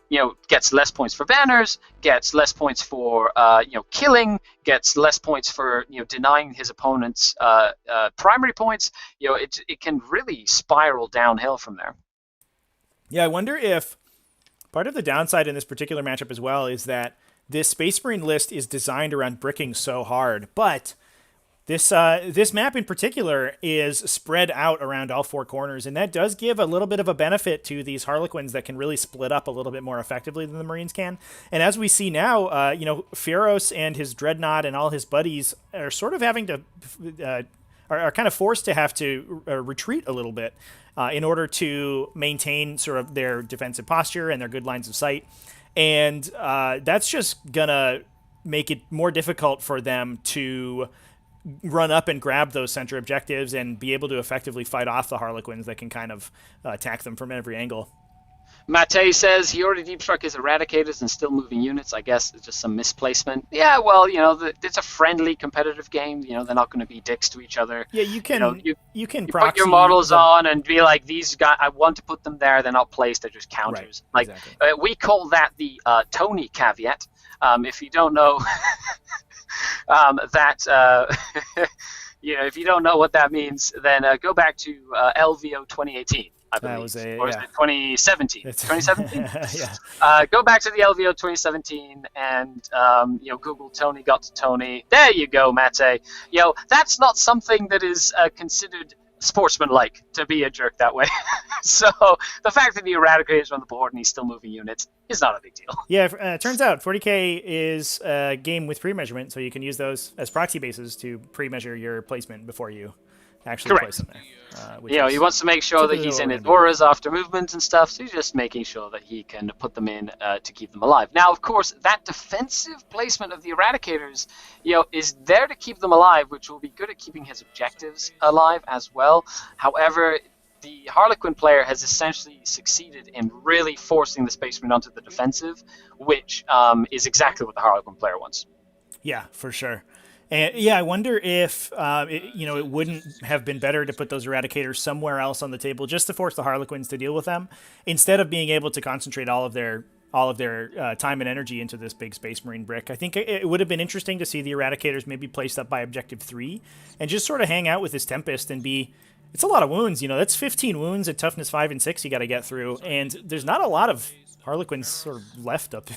you know, gets less points for banners, gets less points for, you know, killing, gets less points for, you know, denying his opponent's primary points. You know, it can really spiral downhill from there. Yeah, I wonder if part of the downside in this particular matchup as well is that this Space Marine list is designed around bricking so hard, but this map in particular is spread out around all 4 corners, and that does give a little bit of a benefit to these Harlequins that can really split up a little bit more effectively than the Marines can. And as we see now, you know, Feros and his Dreadnought and all his buddies are sort of having to are kind of forced to have to retreat a little bit in order to maintain sort of their defensive posture and their good lines of sight. And that's just gonna make it more difficult for them to run up and grab those center objectives and be able to effectively fight off the Harlequins that can kind of attack them from every angle. Mate says he already deep struck his Eradicators and still moving units. I guess it's just some misplacement. Yeah, well, it's a friendly competitive game. They're not going to be dicks to each other. Yeah, you can you put your models on and be like, these guys, I want to put them there. They're not placed. They're just counters. Right, exactly. We call that the Tony caveat. If you don't know if you don't know what that means, then go back to LVO 2018. I believe. Or is it 2017? 2017? Yeah. Go back to the LVO 2017 and Google Tony got to Tony. There you go, Mate. That's not something that is considered sportsmanlike to be a jerk that way. So the fact that the Eradicator is on the board and he's still moving units is not a big deal. Yeah, it turns out 40K is a game with pre-measurement, so you can use those as proxy bases to pre-measure your placement before you actually place them there. He wants to make sure that he's in his auras after movement and stuff, so he's just making sure that he can put them in to keep them alive. Now, of course, that defensive placement of the Eradicators, is there to keep them alive, which will be good at keeping his objectives alive as well. However, the Harlequin player has essentially succeeded in really forcing the Space Marine onto the defensive, which is exactly what the Harlequin player wants. Yeah, for sure. And yeah, I wonder if it wouldn't have been better to put those Eradicators somewhere else on the table just to force the Harlequins to deal with them, instead of being able to concentrate all of their time and energy into this big Space Marine brick. I think it would have been interesting to see the Eradicators maybe placed up by Objective 3 and just sort of hang out with this Tempest and be... It's a lot of wounds, that's 15 wounds at toughness 5 and 6 you got to get through, and there's not a lot of Harlequins sort of left up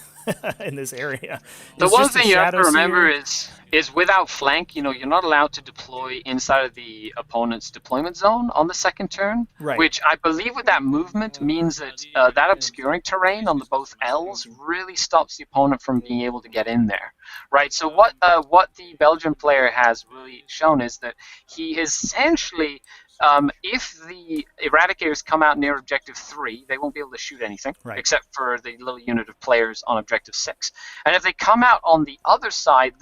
in this area. The one thing you have to remember is without flank, you're not allowed to deploy inside of the opponent's deployment zone on the second turn, right. Which I believe with that movement means that that obscuring terrain on the both L's really stops the opponent from being able to get in there, right? So what the Belgian player has really shown is that he essentially... if the Eradicators come out near Objective 3, they won't be able to shoot anything, right. Except for the little unit of players on Objective 6. And if they come out on the other side,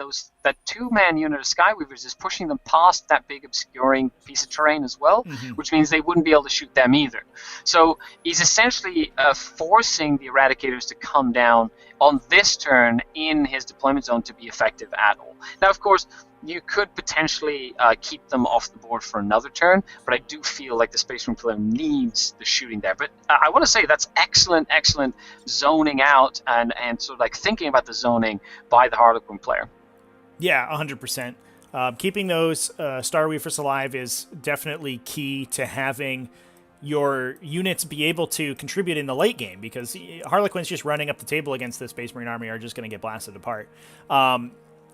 that two-man unit of Skyweavers is pushing them past that big obscuring piece of terrain as well, which means they wouldn't be able to shoot them either. So he's essentially forcing the Eradicators to come down on this turn in his deployment zone to be effective at all. Now, of course, you could potentially keep them off the board for another turn, but I do feel like the Space Marine player needs the shooting there. But I want to say that's excellent zoning out and sort of like thinking about the zoning by the Harlequin player. Yeah, 100%. Keeping those Star Weavers alive is definitely key to having your units be able to contribute in the late game, because Harlequins just running up the table against the Space Marine army are just going to get blasted apart.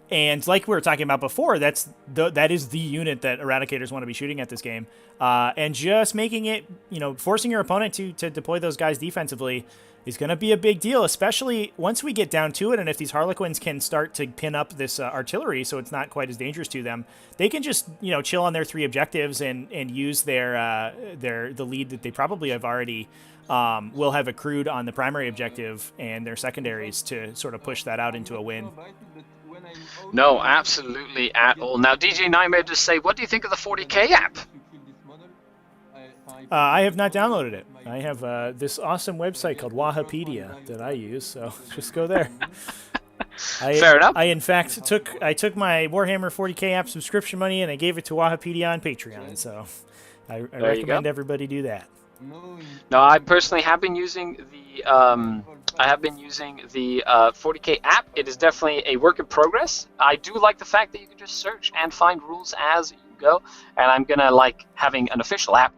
And like we were talking about before, that is the unit that Eradicators want to be shooting at this game. And just making it, forcing your opponent to deploy those guys defensively is going to be a big deal, especially once we get down to it. And if these Harlequins can start to pin up this artillery so it's not quite as dangerous to them, they can just, chill on their 3 objectives and use the lead that they probably have already will have accrued on the primary objective and their secondaries to sort of push that out into a win. No, absolutely at all. Now, DJ Nightmare just say, what do you think of the 40K app? I have not downloaded it. I have this awesome website called Wahapedia that I use, so just go there. Fair enough. I in fact took my Warhammer 40K app subscription money and I gave it to Wahapedia on Patreon, so I recommend everybody do that. No, I personally have been using the 40K app. It is definitely a work in progress. I do like the fact that you can just search and find rules as you go, and I'm gonna like having an official app,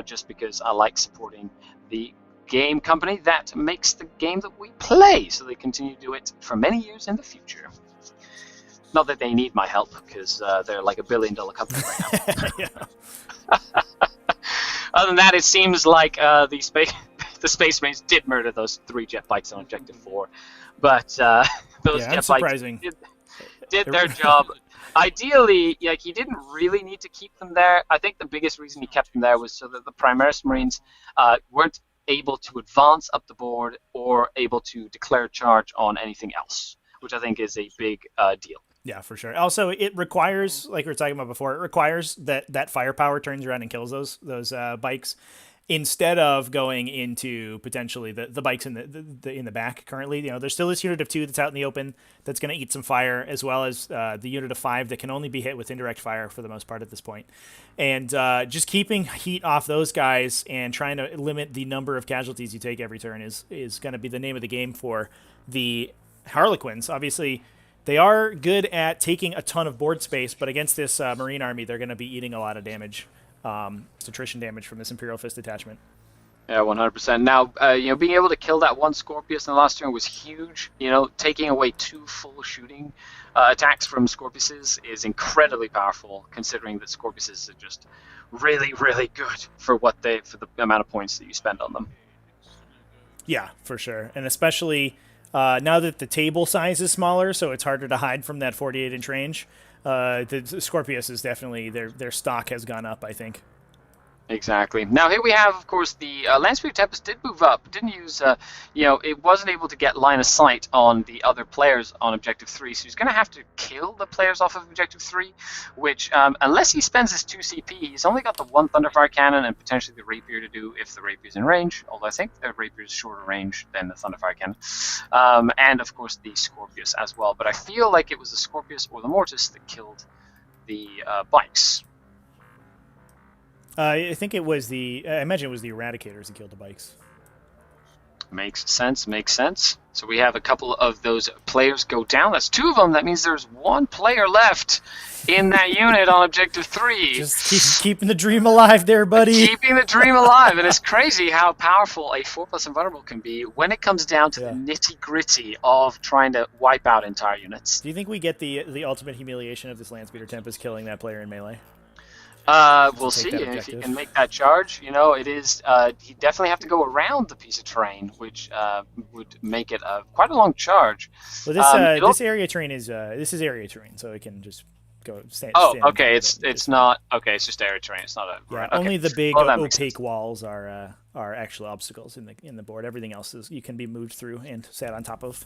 just because I like supporting the game company that makes the game that we play, so they continue to do it for many years in the future. Not that they need my help, because they're like $1 billion company right now. Other than that, it seems like the Space Marines did murder those 3 jet bikes on Objective 4, but those jet bikes did their job. Ideally, he didn't really need to keep them there. I think the biggest reason he kept them there was so that the Primaris Marines weren't able to advance up the board or able to declare charge on anything else. which I think is a big deal. Yeah, for sure. Also, it requires, like we were talking about before, it requires that firepower turns around and kills those bikes, instead of going into potentially the bikes in the back. Currently, there's still this unit of 2 that's out in the open that's going to eat some fire, as well as the unit of 5 that can only be hit with indirect fire for the most part at this point. And just keeping heat off those guys and trying to limit the number of casualties you take every turn is going to be the name of the game for the Harlequins. Obviously, they are good at taking a ton of board space, but against this Marine army, they're going to be eating a lot of damage. It's attrition damage from this Imperial Fist detachment. Yeah, 100%. Now, being able to kill that one Scorpius in the last turn was huge. Taking away 2 full shooting attacks from Scorpiuses is incredibly powerful, considering that Scorpiuses are just really, really good for the amount of points that you spend on them. Yeah, for sure, and especially now that the table size is smaller, so it's harder to hide from that 48-inch range. The Scorpius is definitely their stock has gone up, I think. Exactly. Now here we have, of course, the Landspeeder Tempest did move up. Didn't use, it wasn't able to get line of sight on the other players on Objective 3, so he's going to have to kill the players off of Objective 3, which, unless he spends his 2 CP, he's only got the 1 Thunderfire Cannon and potentially the Rapier to do if the Rapier's in range, although I think the Rapier's shorter range than the Thunderfire Cannon, and, of course, the Scorpius as well. But I feel like it was the Scorpius or the Mortis that killed the bikes. I think it was I imagine it was the Eradicators that killed the bikes. Makes sense. So we have a couple of those players go down. That's 2 of them. That means there's 1 player left in that unit on Objective 3. Just keeping the dream alive there, buddy. Keeping the dream alive. And it's crazy how powerful a 4+ invulnerable can be when it comes down to the nitty-gritty of trying to wipe out entire units. Do you think we get the ultimate humiliation of this Landspeeder Tempest killing that player in melee? We'll see if he can make that charge. It is. He definitely have to go around the piece of terrain, which would make it quite a long charge. Well, this area terrain is area terrain, so it can just go. Stand okay. It's not okay. It's just area terrain. It's not a. Yeah, okay. Only the big opaque walls are actual obstacles in the board. Everything else you can be moved through and sat on top of.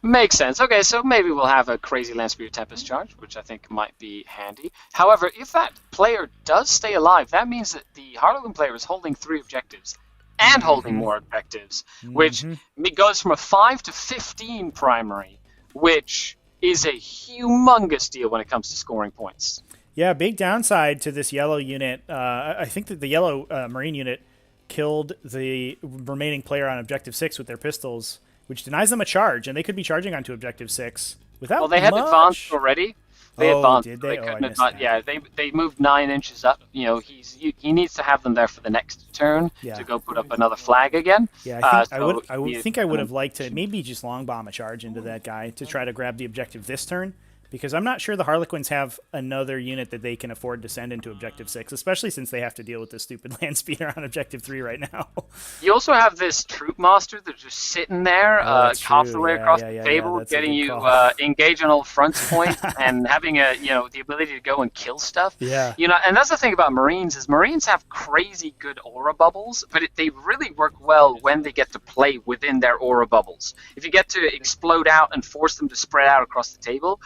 Makes sense. Okay, so maybe we'll have a crazy Landspeeder Tempest charge, which I think might be handy. However, if that player does stay alive, that means that the Harlequin player is holding 3 objectives and holding more objectives, which goes from a 5 to 15 primary, which is a humongous deal when it comes to scoring points. Yeah, big downside to this yellow unit. I think that the yellow Marine unit killed the remaining player on Objective 6 with their pistols, which denies them a charge, and they could be charging onto Objective 6 without Well, they had advanced already. They advanced. Did they? Couldn't advance. Yeah, they moved 9 inches up. He needs to have them there for the next turn to go put up another flag again. Yeah, I think I would have liked to maybe just long bomb a charge into that guy to try to grab the objective this turn, because I'm not sure the Harlequins have another unit that they can afford to send into Objective 6, especially since they have to deal with this stupid land speeder on Objective 3 right now. You also have this Troop Master that's just sitting there, half the way across the table, getting you engage on all fronts point and having the ability to go and kill stuff. Yeah. And that's the thing about Marines is Marines have crazy good aura bubbles, but they really work well when they get to play within their aura bubbles. If you get to explode out and force them to spread out across the table,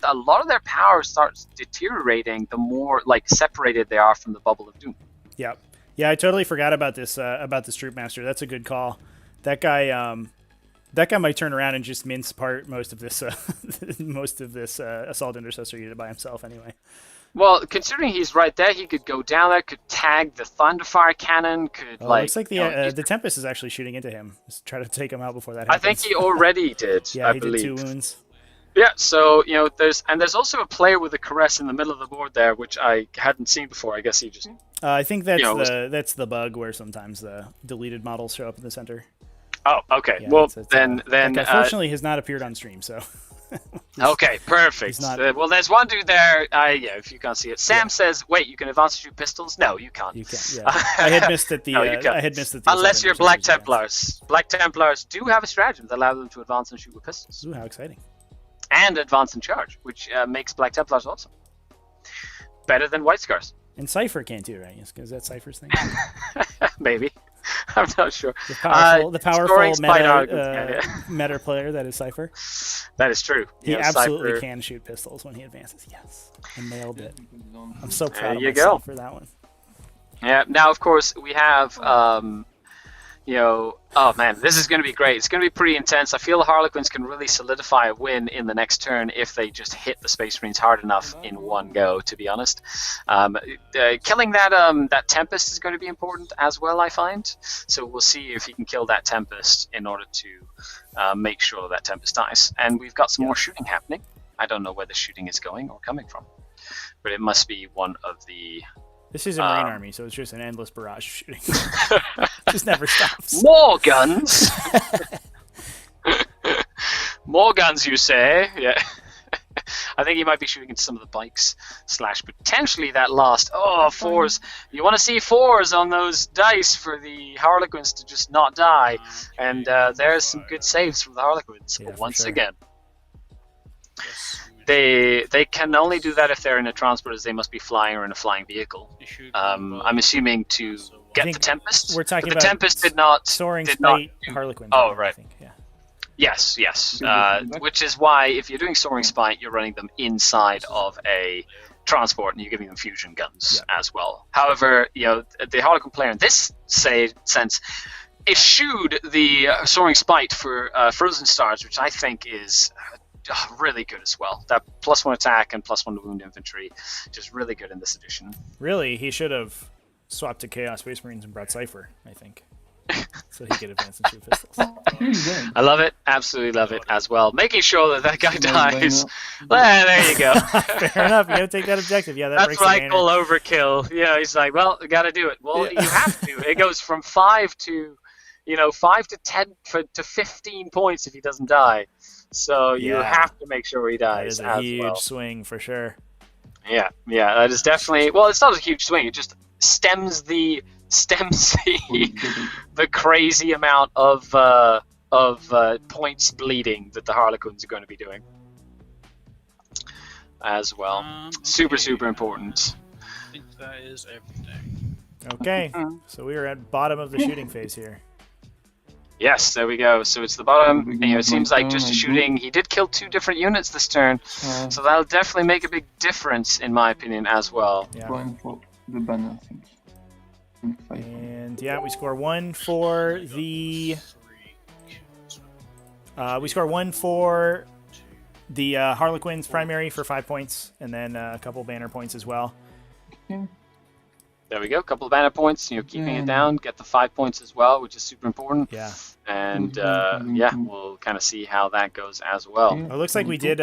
a lot of their power starts deteriorating the more separated they are from the bubble of doom. Yeah, I totally forgot about this Troop Master. That's a good call. That guy might turn around and just mince apart most of this Assault Intercessor unit by himself anyway. Well, considering he's right there, he could go down there, could tag the Thunderfire Cannon, looks like the Tempest is actually shooting into him. Just try to take him out before that happens. I think he already did. Yeah, he did 2 wounds. Yeah, so there's also a player with a caress in the middle of the board there, which I hadn't seen before. I guess he just. I think that's the bug where sometimes the deleted models show up in the center. Oh, okay. Yeah, well, then unfortunately, has not appeared on stream, so. Okay, perfect. Well, there's one dude there. If you can't see it, Sam says, "Wait, you can advance and shoot pistols?" No, you can't. You can't. Yeah. I had missed that the. I had missed that. Unless you're Black Templars. Black Templars do have a strategy that allows them to advance and shoot with pistols. Ooh, how exciting! And advance and charge, which makes Black Templars awesome. Better than White Scars. And Cypher can too, right? Because that's Cypher's thing. Maybe. I'm not sure. The powerful Scoring Spite Harlequins can, meta player that is Cypher. That is true. He absolutely Cypher... can shoot pistols when he advances. Yes, I nailed it. I'm so proud of you myself go. for that one. Yeah. Now, of course, we have, oh man, this is going to be great. It's going to be pretty intense. I feel the Harlequins can really solidify a win in the next turn if they just hit the Space Marines hard enough in one go, to be honest. Killing that Tempest is going to be important as well, I find. So we'll see if he can kill that Tempest in order to make sure that Tempest dies. And we've got some more shooting happening. I don't know where the shooting is going or coming from, but it must be one of the... This is a Marine army, so it's just an endless barrage of shooting. Just never stops. More guns! More guns, you say? Yeah. I think he might be shooting into some of the bikes, / potentially that last... Oh, 4s. You want to see 4s on those dice for the Harlequins to just not die. And there's some good saves from the Harlequins once again. They can only do that if they're in a transport, as they must be flying or in a flying vehicle. I'm assuming to get the Tempest. We're talking but about the Tempest did not soaring spite Harlequins. Oh, right. I think, yeah. Yes. Which is why if you're doing soaring spite, you're running them inside of a transport and you're giving them fusion guns as well. However, the Harlequin player in this sense eschewed the soaring spite for Frozen Stars, which I think is really good as well. That +1 attack and +1 to wound infantry, just really good in this edition. Really, he should have swapped to Chaos Space Marines and brought Cypher, I think. So he could advance and shoot pistols. I love it. Absolutely love it as well. Making sure that guy dies. Well, there you go. Fair enough. You gotta take that objective. Yeah, that's what I call overkill. Yeah, he's like, well, we gotta do it. Well, you have to. It goes from 5 to 10 to 15 points if he doesn't die. So you have to make sure he dies. That is a huge swing for sure. Yeah, that is definitely. Well, it's not a huge swing. It just stems the crazy amount of points bleeding that the Harlequins are going to be doing as well. Super important. I think that is everything. Okay, so we are at bottom of the shooting phase here. Yes, there we go. So it's the bottom. It seems like just shooting. He did kill 2 different units this turn, so that'll definitely make a big difference, in my opinion, as well. Yeah. Going for the banner, I think. And we score 1 for the. We score 1 for the Harlequins primary for 5 points, and then a couple banner points as well. Okay. There we go, a couple of banner points, keeping it down, get the 5 points as well, which is super important. Yeah. And we'll kind of see how that goes as well. It looks like we did,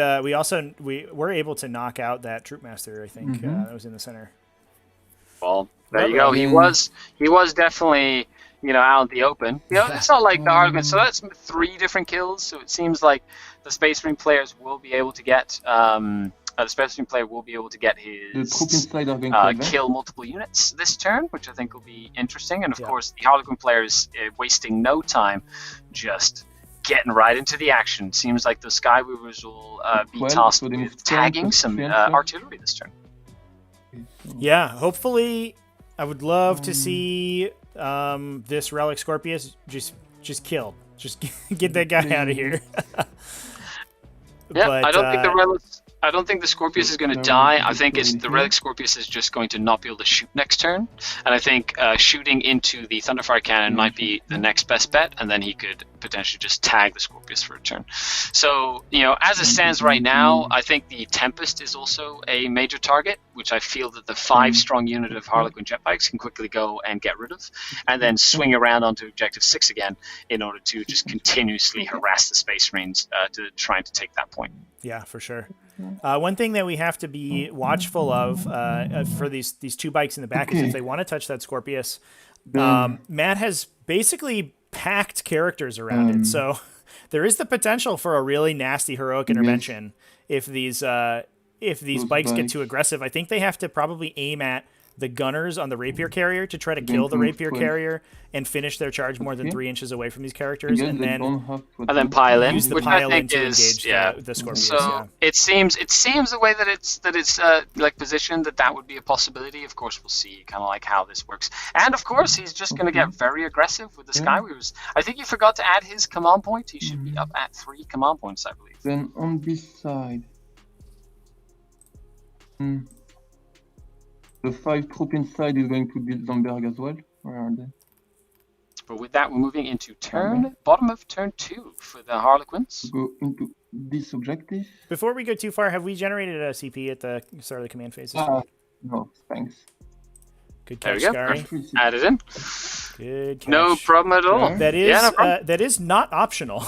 we were able to knock out that Troop Master, I think, that was in the center. Well, there you go, he was definitely, out in the open. It's not like the Harlequins, so that's 3 different kills, so it seems like the Space Marine players will be able to get, the Space Marine player will be able to get his kill multiple units this turn, which I think will be interesting. And of course, the Harlequin player is wasting no time, just getting right into the action. Seems like the Skyweavers will be tasked with tagging some artillery this turn. Yeah, hopefully, I would love to see this Relic Scorpius just kill. Just get that guy out of here. Yeah, but, I don't think the Scorpius is going to die. I think the Relic Scorpius is just going to not be able to shoot next turn. And I think shooting into the Thunderfire Cannon might be the next best bet, and then he could potentially just tag the Scorpius for a turn. So, as it stands right now, I think the Tempest is also a major target, which I feel that the 5-strong unit of Harlequin jet bikes can quickly go and get rid of, and then swing around onto Objective 6 again in order to just continuously harass the Space Marines to trying to take that point. Yeah, for sure. One thing that we have to be watchful of for these 2 bikes in the back is if they want to touch that Scorpius, Matt has basically packed characters around it. So there is the potential for a really nasty heroic intervention if these bikes get too aggressive. I think they have to probably aim at the gunners on the rapier carrier to try to kill the rapier carrier and finish their charge more than 3 inches away from these characters, and then pile in, use the which pile I in think to is engage the Scorpius. So Yeah. it seems the way that it's like positioned that would be a possibility. Of course, we'll see kind of like how this works, and of course he's just going to get very aggressive with the Skyweavers. I think you forgot to add his command point. He should be up at 3 command points, I believe. Then on this side, the 5 troop inside is going to be Zomberg as well. Where are they? But with that, we're moving into bottom of turn 2 for the Harlequins. Go into this objective. Before we go too far, have we generated a CP at the start of the command phase? No, thanks. Good There catch, we go. Scary. Add it in. Good catch. No problem at all. That is no problem. that is not optional.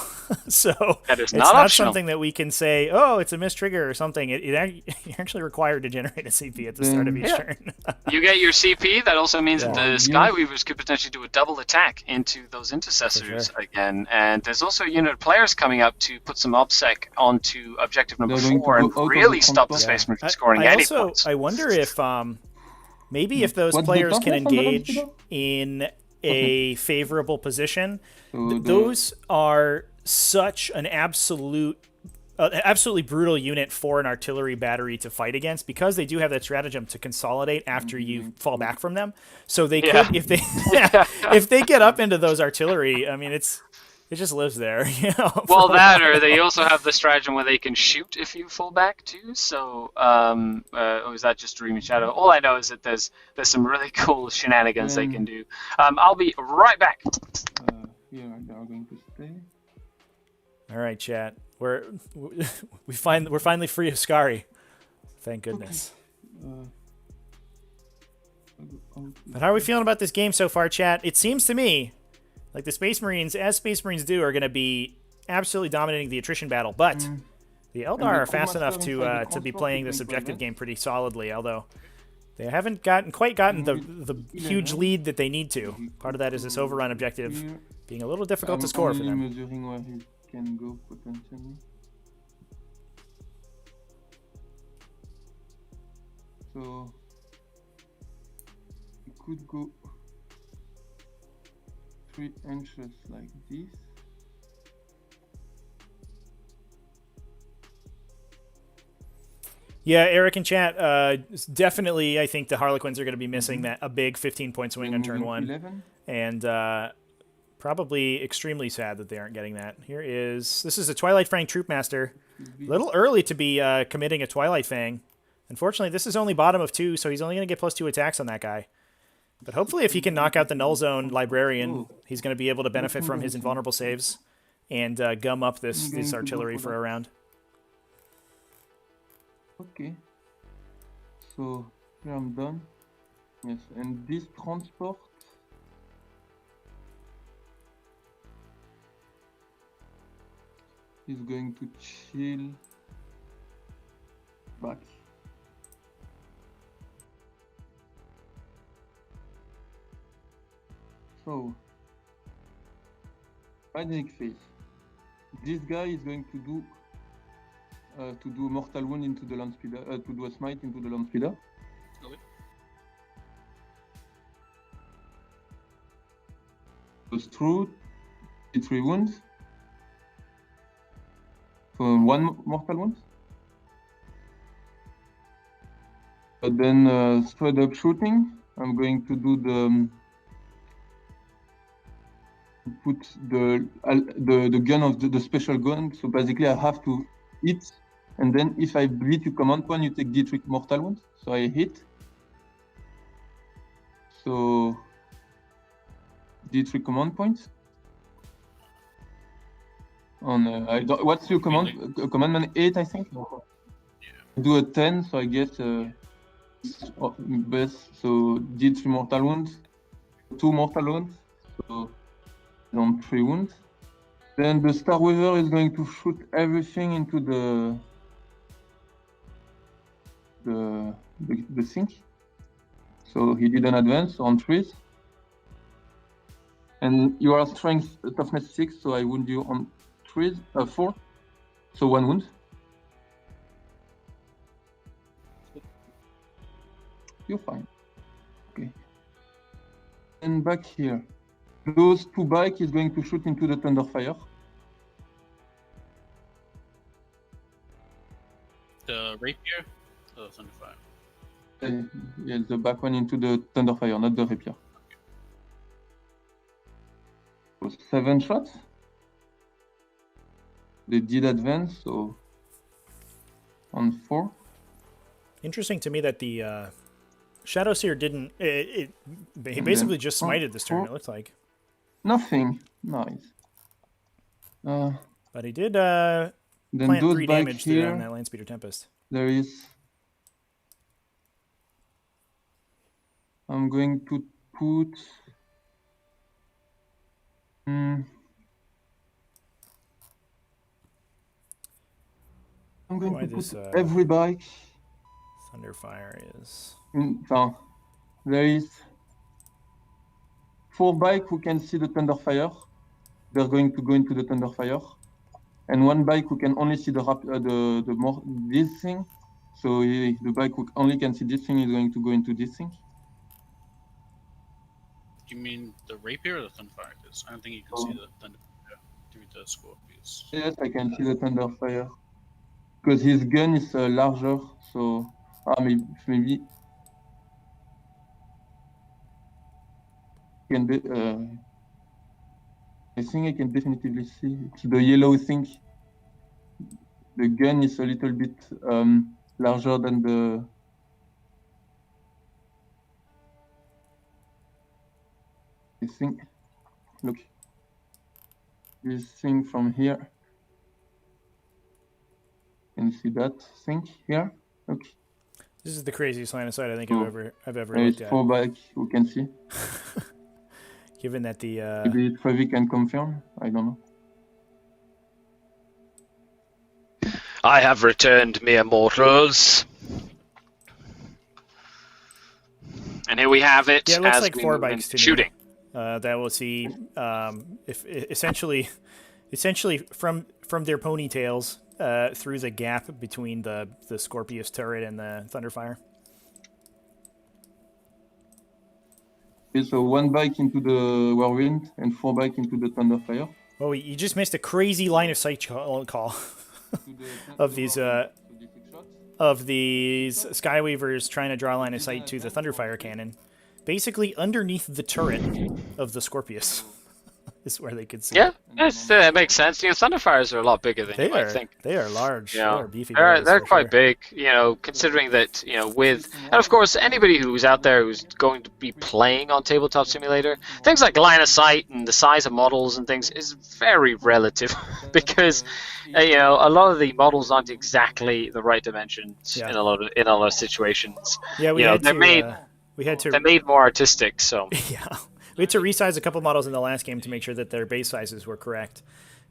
So That is it's not not optional. something that we can say, oh, it's a missed trigger or something. You're actually required to generate a CP at the start of each turn. You get your CP. That also means that the Skyweavers could potentially do a double attack into those intercessors again. And there's also a unit of players coming up to put some OBSEC onto objective number 4 and really stop the Space Marines from scoring any points. I wonder if maybe if those players can engage in a favorable position, those are such an absolutely brutal unit for an artillery battery to fight against, because they do have that stratagem to consolidate after you fall back from them. So they could, if they if they get up into those artillery, I mean, it just lives there. You know, well, that or they also have the stratagem where they can shoot if you fall back too. So, or is that just Dreaming Shadow? All I know is that there's some really cool shenanigans they can do. I'll be right back. Here they are going to stay. All right, chat. We're finally free of Scary. Thank goodness. But how are we feeling about this game so far, chat? It seems to me like the Space Marines, as Space Marines do, are going to be absolutely dominating the attrition battle. But the Eldar are fast enough to be playing this objective game pretty solidly, although they haven't quite gotten the huge lead that they need to. Part of that is this overrun objective being a little difficult to score for them. Measuring where he can go potentially. So he could go 3 inches like this. Yeah, Eric in chat, definitely I think the Harlequins are going to be missing a big 15-point swing on turn 1. 11. And probably extremely sad that they aren't getting that. This is a Twilight Fang Troopmaster. A little early to be committing a Twilight Fang. Unfortunately, this is only bottom of 2, so he's only going to get +2 attacks on that guy. But hopefully if he can knock out the Null Zone Librarian, he's going to be able to benefit from his invulnerable saves and gum up this artillery for a round. Okay. So here I'm done. Yes, and this transport is going to chill back. So, Dynamic phase. This guy is going to do a mortal wound into the land speeder, to do a smite into the land speeder. Okay. Goes through 3 wounds. So 1 mortal wound. But then straight up shooting, I'm going to do put the gun of the special gun. So basically I have to hit, and then if I bleed your command point, you take D3 mortal wound. So I hit. So D3 command points. On what's your command? Commandment 8, I think. Yeah. Do a 10, so I guess best. So D3 mortal wounds, 2 mortal wounds. So on 3 wounds. Then the Star Weaver is going to shoot everything into the sink. So he did an advance on 3. And you are strength toughness 6, so I wound you on 4. So 1 wound. You're fine. And back here. Those 2 bikes is going to shoot into the Thunderfire. The Rapier? The Thunderfire. Yeah, the back one into the Thunderfire, not the Rapier. So 7 shots. They did advance, so on 4. Interesting to me that the Shadow Seer didn't. He basically just smited this turn. It looked like. Nothing. Nice. But he did Then plant those 3 bikes damage to here, them, that Landspeeder Tempest. there is. I'm going to put. I'm going Why to this, put every bike. Thunderfire is. So there is 4 bikes who can see the Thunderfire. They're going to go into the Thunderfire, and 1 bike who can only see this thing. So the bike who only can see this thing is going to go into this thing. You mean the Rapier or the Thunderfire? Because I don't think you can see the Thunderfire through the Scorpius. Yes, I can see the Thunderfire. Because his gun is larger, so maybe can be, I think I can definitely see it's the yellow thing. The gun is a little bit larger than the. I think. Look, this thing from here. Can you see that thing here? Look. This is the craziest line of sight I think So, I've ever there is looked at. 4 bikes who can see. Given that the Maybe Trevi can confirm. I don't know. I have returned, mere mortals. And here we have it. Yeah, it looks as like we 4 move bikes into to shooting. me. That will see if essentially from their ponytails through the gap between the Scorpius turret and the Thunderfire. Okay, so 1 bike into the Whirlwind and 4 bike into the Thunderfire. Oh, you just missed a crazy line of sight call of these Skyweavers trying to draw a line of sight to the Thunderfire cannon, basically underneath the turret of the Scorpius. Is where they could see. Yeah, that makes sense. You know, Thunderfires are a lot bigger than you might think. They are large. You know, they are beefy. they're quite big. You know, considering that with and of course anybody who's out there who's going to be playing on Tabletop Simulator, things like line of sight and the size of models and things is very relative because a lot of the models aren't exactly the right dimensions in a lot of situations. Yeah, they're made more artistic. So yeah. We had to resize a couple models in the last game to make sure that their base sizes were correct.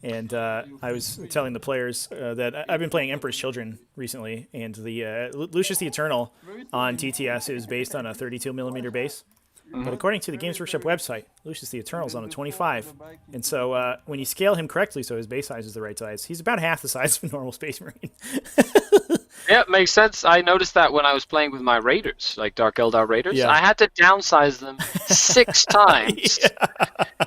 And I was telling the players that I've been playing Emperor's Children recently, and the Lucius the Eternal on TTS is based on a 32mm base. But according to the Games Workshop website, Lucius the Eternal is on a 25. And so when you scale him correctly so his base size is the right size, he's about half the size of a normal Space Marine. Yeah, makes sense. I noticed that when I was playing with my Raiders, like Dark Eldar Raiders. Yeah. I had to downsize them 6 times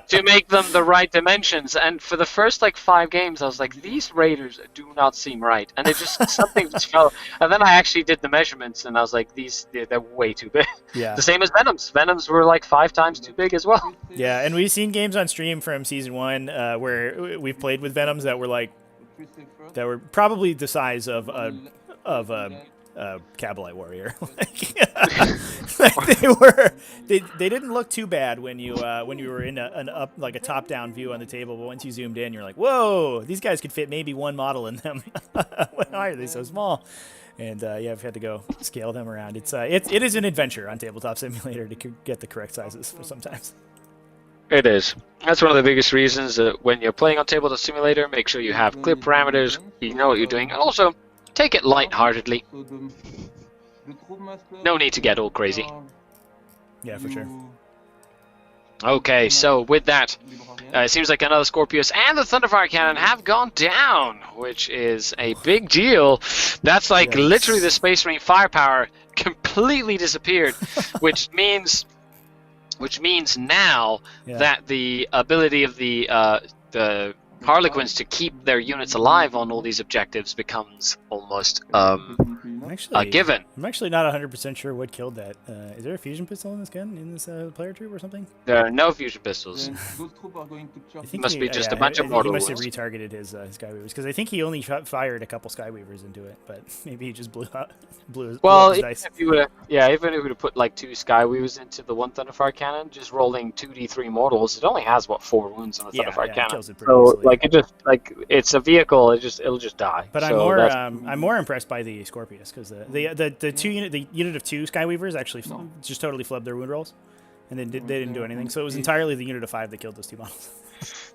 to make them the right dimensions. And for the first 5 games, I was like, these Raiders do not seem right. And it just something just fell. And then I actually did the measurements, and I was like, they're way too big. Yeah. The same as Venoms. Venoms were 5 times too big as well. Yeah, and we've seen games on stream from Season 1 where we've played with Venoms that were probably the size of a Kabalite warrior. They didn't look too bad when you were in a top-down view on the table, but once you zoomed in, you're like, whoa, these guys could fit maybe 1 model in them. Why are they so small? And I've had to go scale them around. It is an adventure on Tabletop Simulator to get the correct sizes for sometimes. It is. That's one of the biggest reasons that when you're playing on Tabletop Simulator, make sure you have clear parameters, you know what you're doing, and also take it lightheartedly. No need to get all crazy. Yeah, for sure. Okay, so with that, it seems like another Scorpius and the Thunderfire Cannon have gone down, which is a big deal. That's literally the Space Marine firepower completely disappeared, which means which means now Yeah. that the ability of the Harlequins to keep their units alive on all these objectives becomes almost I'm actually, given. I'm actually not 100% sure what killed that. Is there a fusion pistol in this gun, in this player troop or something? There are no fusion pistols. Then those troops are going to I charge. think Must he, be just a yeah, bunch of he mortal must have wounds. retargeted his Skyweavers, because I think he only fired a couple Skyweavers into it, but maybe he just blew up Well, his even dice. if you would, even if we would have put like 2 Skyweavers into the one Thunderfire cannon, just rolling 2d3 mortals, it only has what 4 wounds on the Thunderfire it cannon. kills it pretty So easily. like it's a vehicle. It'll just die. But so I'm more impressed by the Scorpius, because the unit of 2 Skyweavers actually just totally flubbed their wound rolls, and then they didn't do anything. So it was entirely the unit of 5 that killed those 2 models.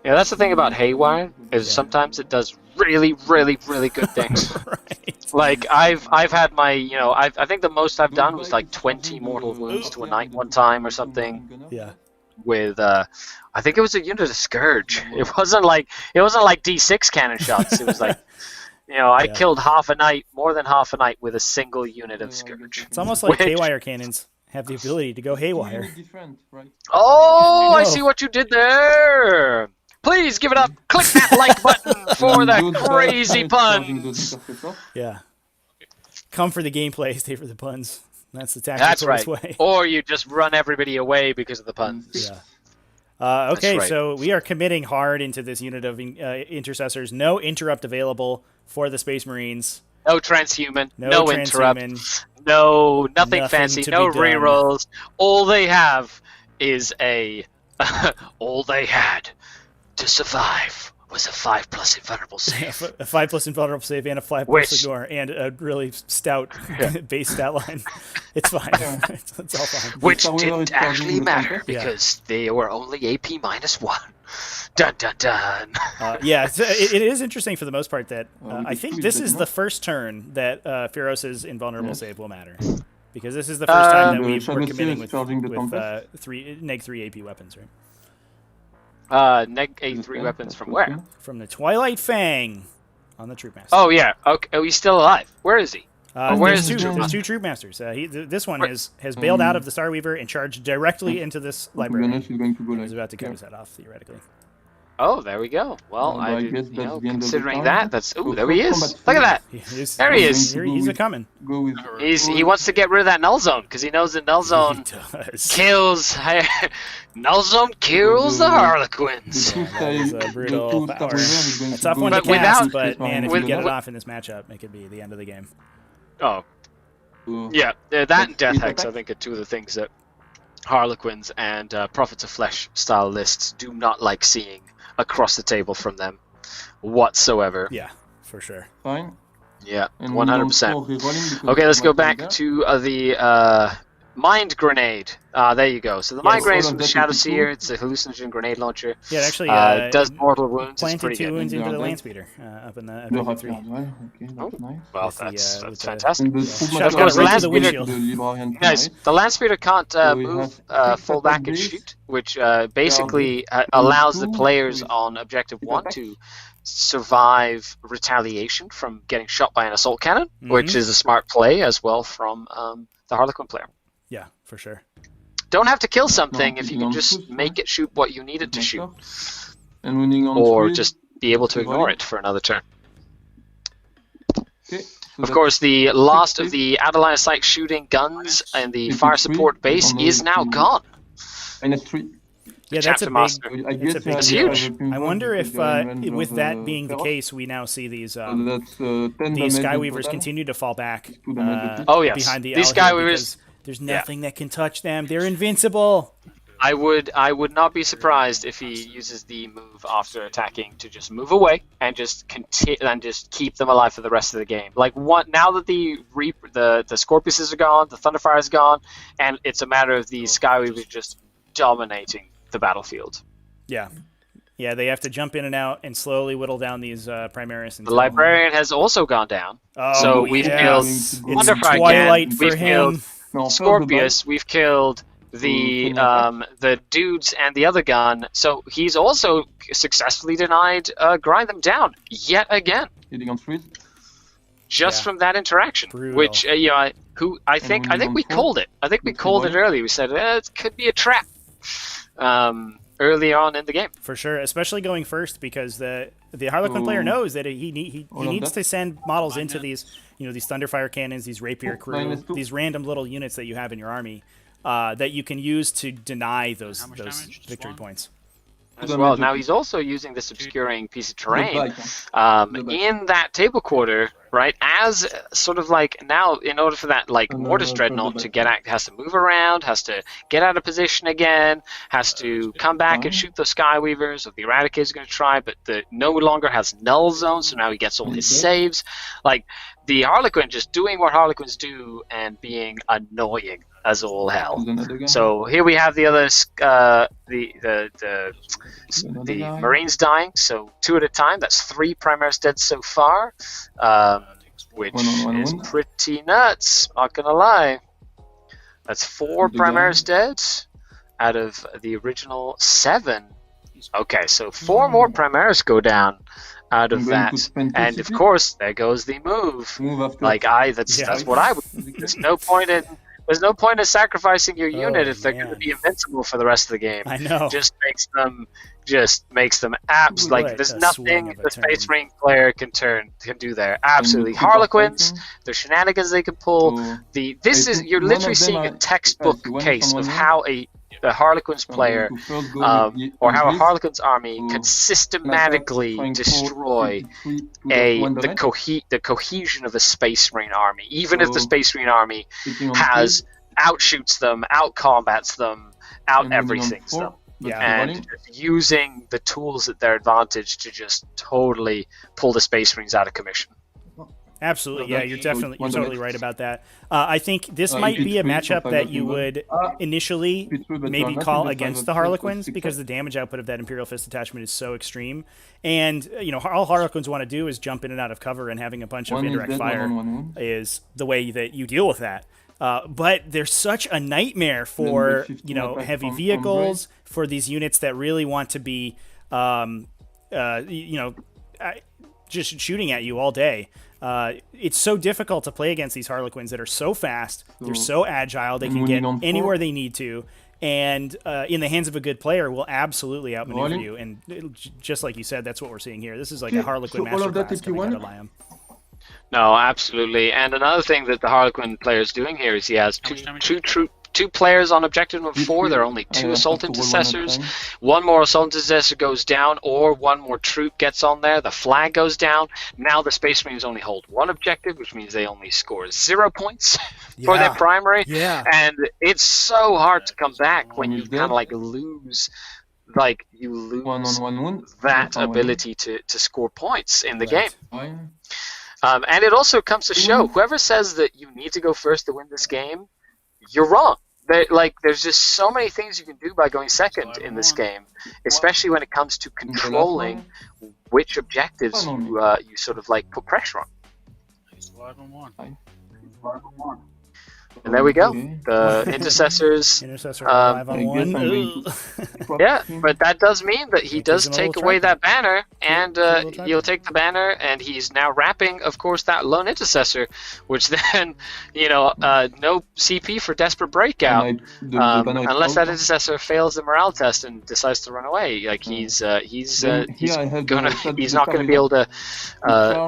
Yeah, that's the thing about Haywire is sometimes it does really, really, really good things. Right. Like I've had my I think the most I've done was like 20 mortal wounds to a knight one time or something Yeah. with I think it was a unit of Scourge. It wasn't like D6 cannon shots. It was like I killed more than half a knight with a single unit of Scourge. It's almost like Which- haywire cannons have the ability to go haywire. Different, right? Oh, I No. see what you did there. Please give it up. Click that like button for the crazy puns. Yeah. Come for the gameplay, stay for the puns. That's the tactical That's right. way. Or you just run everybody away because of the puns. Yeah. Okay, right. so we are committing hard into this unit of intercessors. No interrupt available for the Space Marines. No transhuman. No No transhuman. interrupt. No nothing Nothing fancy. to No be done. rerolls. All they have is a. all they had to survive was a 5+ invulnerable save. A 5+ invulnerable save and a 5+ Which- ignore and a really stout base stat line. It's fine. it's all fine. Which However, didn't it's charging actually the matter contest. Yeah. because they were only AP -1. Dun dun dun. Yeah, it is interesting for the most part that we I could think tweet this that, is no? the first turn that Feroce's invulnerable Yes. save will matter. Because this is the first time that The we're Shadow committing Seal with is charging the contest. -3 AP weapons, right? Neg A3 weapons from where? From the Twilight Fang on the Troop Master. Oh yeah. Okay. Oh, he's still alive. Where is he? where there's is the two, Troop there's Master? 2 Troop Masters. This one has bailed out of the Starweaver and charged directly into this To be library. honest, he's going to go He's like. about to cut yeah. his head off, theoretically. Oh, there we go. Well, I I guess did, that's the end of the considering turn. that, that's So there he first is. combat Look at that. There he is. He's a coming. Go with. He wants to get rid of that null zone because he knows that null zone He does. kills. Null zone kills the The Harlequins. two that is a style, brutal the two power. Starweaver is going A to tough go one to But with- cast, without- but man, if we with- get it off in this matchup, it could be the end of the game. Oh, So, yeah. That and Death With Hex, I attack? think, are two of the things that Harlequins and Prophets of Flesh style lists do not like seeing across the table from them whatsoever. Yeah, for sure. Fine. Yeah, And 100%. we don't score rerolling because Okay, let's go what back is to the Mind Grenade. There you go. So the Mind Yes. Grenade is All from of the that Shadow is Seer. cool. It's a hallucinogen grenade launcher. Yeah, it actually Does mortal wounds. It's planted pretty 2 good. wounds into Yeah, the that- land speeder up in the The up in Raptor 3. as well. Okay, that's nice. Well, With the, that's with the- fantastic. And the Yeah. Troop Shot Master got is right going to the to windshield. the Librarian Nice. tonight. The Land Speeder can't So we move, have 6 fall back attack and base. shoot, which basically allows the players on Objective 1 to survive retaliation from getting shot by an assault cannon, which is a smart play as well from the Harlequin player. Yeah, for sure. Don't have to kill something No, if you keeping can on just foot, make it shoot what you need it to shoot, And winning on or 3. just be able to Volley. ignore it for another turn. Okay, so Of course, the last of the out-of-line of sight shooting guns and the fire support base is now gone. -3. Yeah, that's a Chapter big. Master. I It's a guess big That's you have huge. a pin I point wonder because if, you're in range with of, that being the Ferox. case, we now see these So that's 10 these damage in Skyweavers total. continue to fall back 2 damage. Oh yes, behind the these L here Skyweavers. because there's nothing that can touch them. They're invincible. I would not be surprised if he uses the move after attacking to just move away and just keep them alive for the rest of the game. Like now that the Scorpiuses are gone, the Thunderfire is gone, and it's a matter of these Skyweavers just dominating the battlefield. Yeah. Yeah, they have to jump in and out and slowly whittle down these Primaris. The Librarian has also gone down. Oh, So we've yeah. killed It's Thunderfire Twilight again. for We've him. killed No, first the Scorpius. We've killed the dudes and the other gun. So he's also successfully denied grind them down yet again, hitting on 3. just Yeah. from that interaction. Brutal. Which I think winning we on called it. I think we With the called it volley. early. We said it could be a trap. early on in the game. For sure, especially going first, because the Harlequin player knows that he needs to send models into these these Thunderfire cannons, these Rapier crew, these random little units that you have in your army that you can use to deny those victory points. As well. Now he's also using this obscuring piece of terrain in that table quarter, right? As sort of like now, in order for that like Mortis Dreadnought to get out, has to move around, has to get out of position again, has to come back and shoot those Skyweavers. So the Eradicator's going to try, but no longer has null zone, so now he gets all his saves. Like the Harlequin just doing what Harlequins do and being annoying as all hell. So here we have the others, the Marines dying. So 2 at a time. That's 3 Primaris dead so far, which is pretty nuts. Not gonna lie. That's 4 Primaris dead out of the original 7. Okay, so 4 more Primaris go down out of that, and of course there goes the move. Like that's what I would. There's no point in sacrificing your unit if they're going to be invincible for the rest of the game. I know. Just makes them like there's nothing the Space Marine player can do there. Absolutely. Harlequins, the shenanigans they can pull. You're literally seeing a textbook case of how the Harlequins player or how a Harlequins army can systematically destroy the cohesion of a Space Marine army, even if the Space Marine army outshoots them, outcombats them, out everything's them. And using the tools at their advantage to just totally pull the Space Marines out of commission. Absolutely, yeah, you're totally right about that. I think this might be a matchup that you would initially maybe call against the Harlequins, because the damage output of that Imperial Fist attachment is so extreme. And all Harlequins want to do is jump in and out of cover, and having a bunch of indirect fire is the way that you deal with that. But there's such a nightmare for heavy vehicles, for these units that really want to be just shooting at you all day. It's so difficult to play against these Harlequins that are so fast, they're so agile, they can get anywhere they need to, and in the hands of a good player will absolutely outmaneuver you. And just like you said, that's what we're seeing here. This is like a Harlequin masterclass coming out of Liam. No, absolutely. And another thing that the Harlequin player is doing here is he has two players on objective number 4. There are only 2 assault intercessors. 1 more assault intercessor goes down, or 1 more troop gets on there. The flag goes down. Now the Space Marines only hold 1 objective, which means they only score 0 points for their primary. Yeah. And it's so hard to come back when you kind of like lose. Like you lose that ability to score points in the game. And it also comes to show, whoever says that you need to go first to win this game, you're wrong. There's just so many things you can do by going second in this game, especially when it comes to controlling which objectives you sort of like put pressure on. And there we go. The intercessors. Intercessor 5-on-1. Yeah, but that does mean that he does take away that banner, and he'll take the banner, and he's now wrapping, of course, that lone intercessor, which then, no CP for desperate breakout, unless that intercessor fails the morale test and decides to run away. Like he's not going to be able to.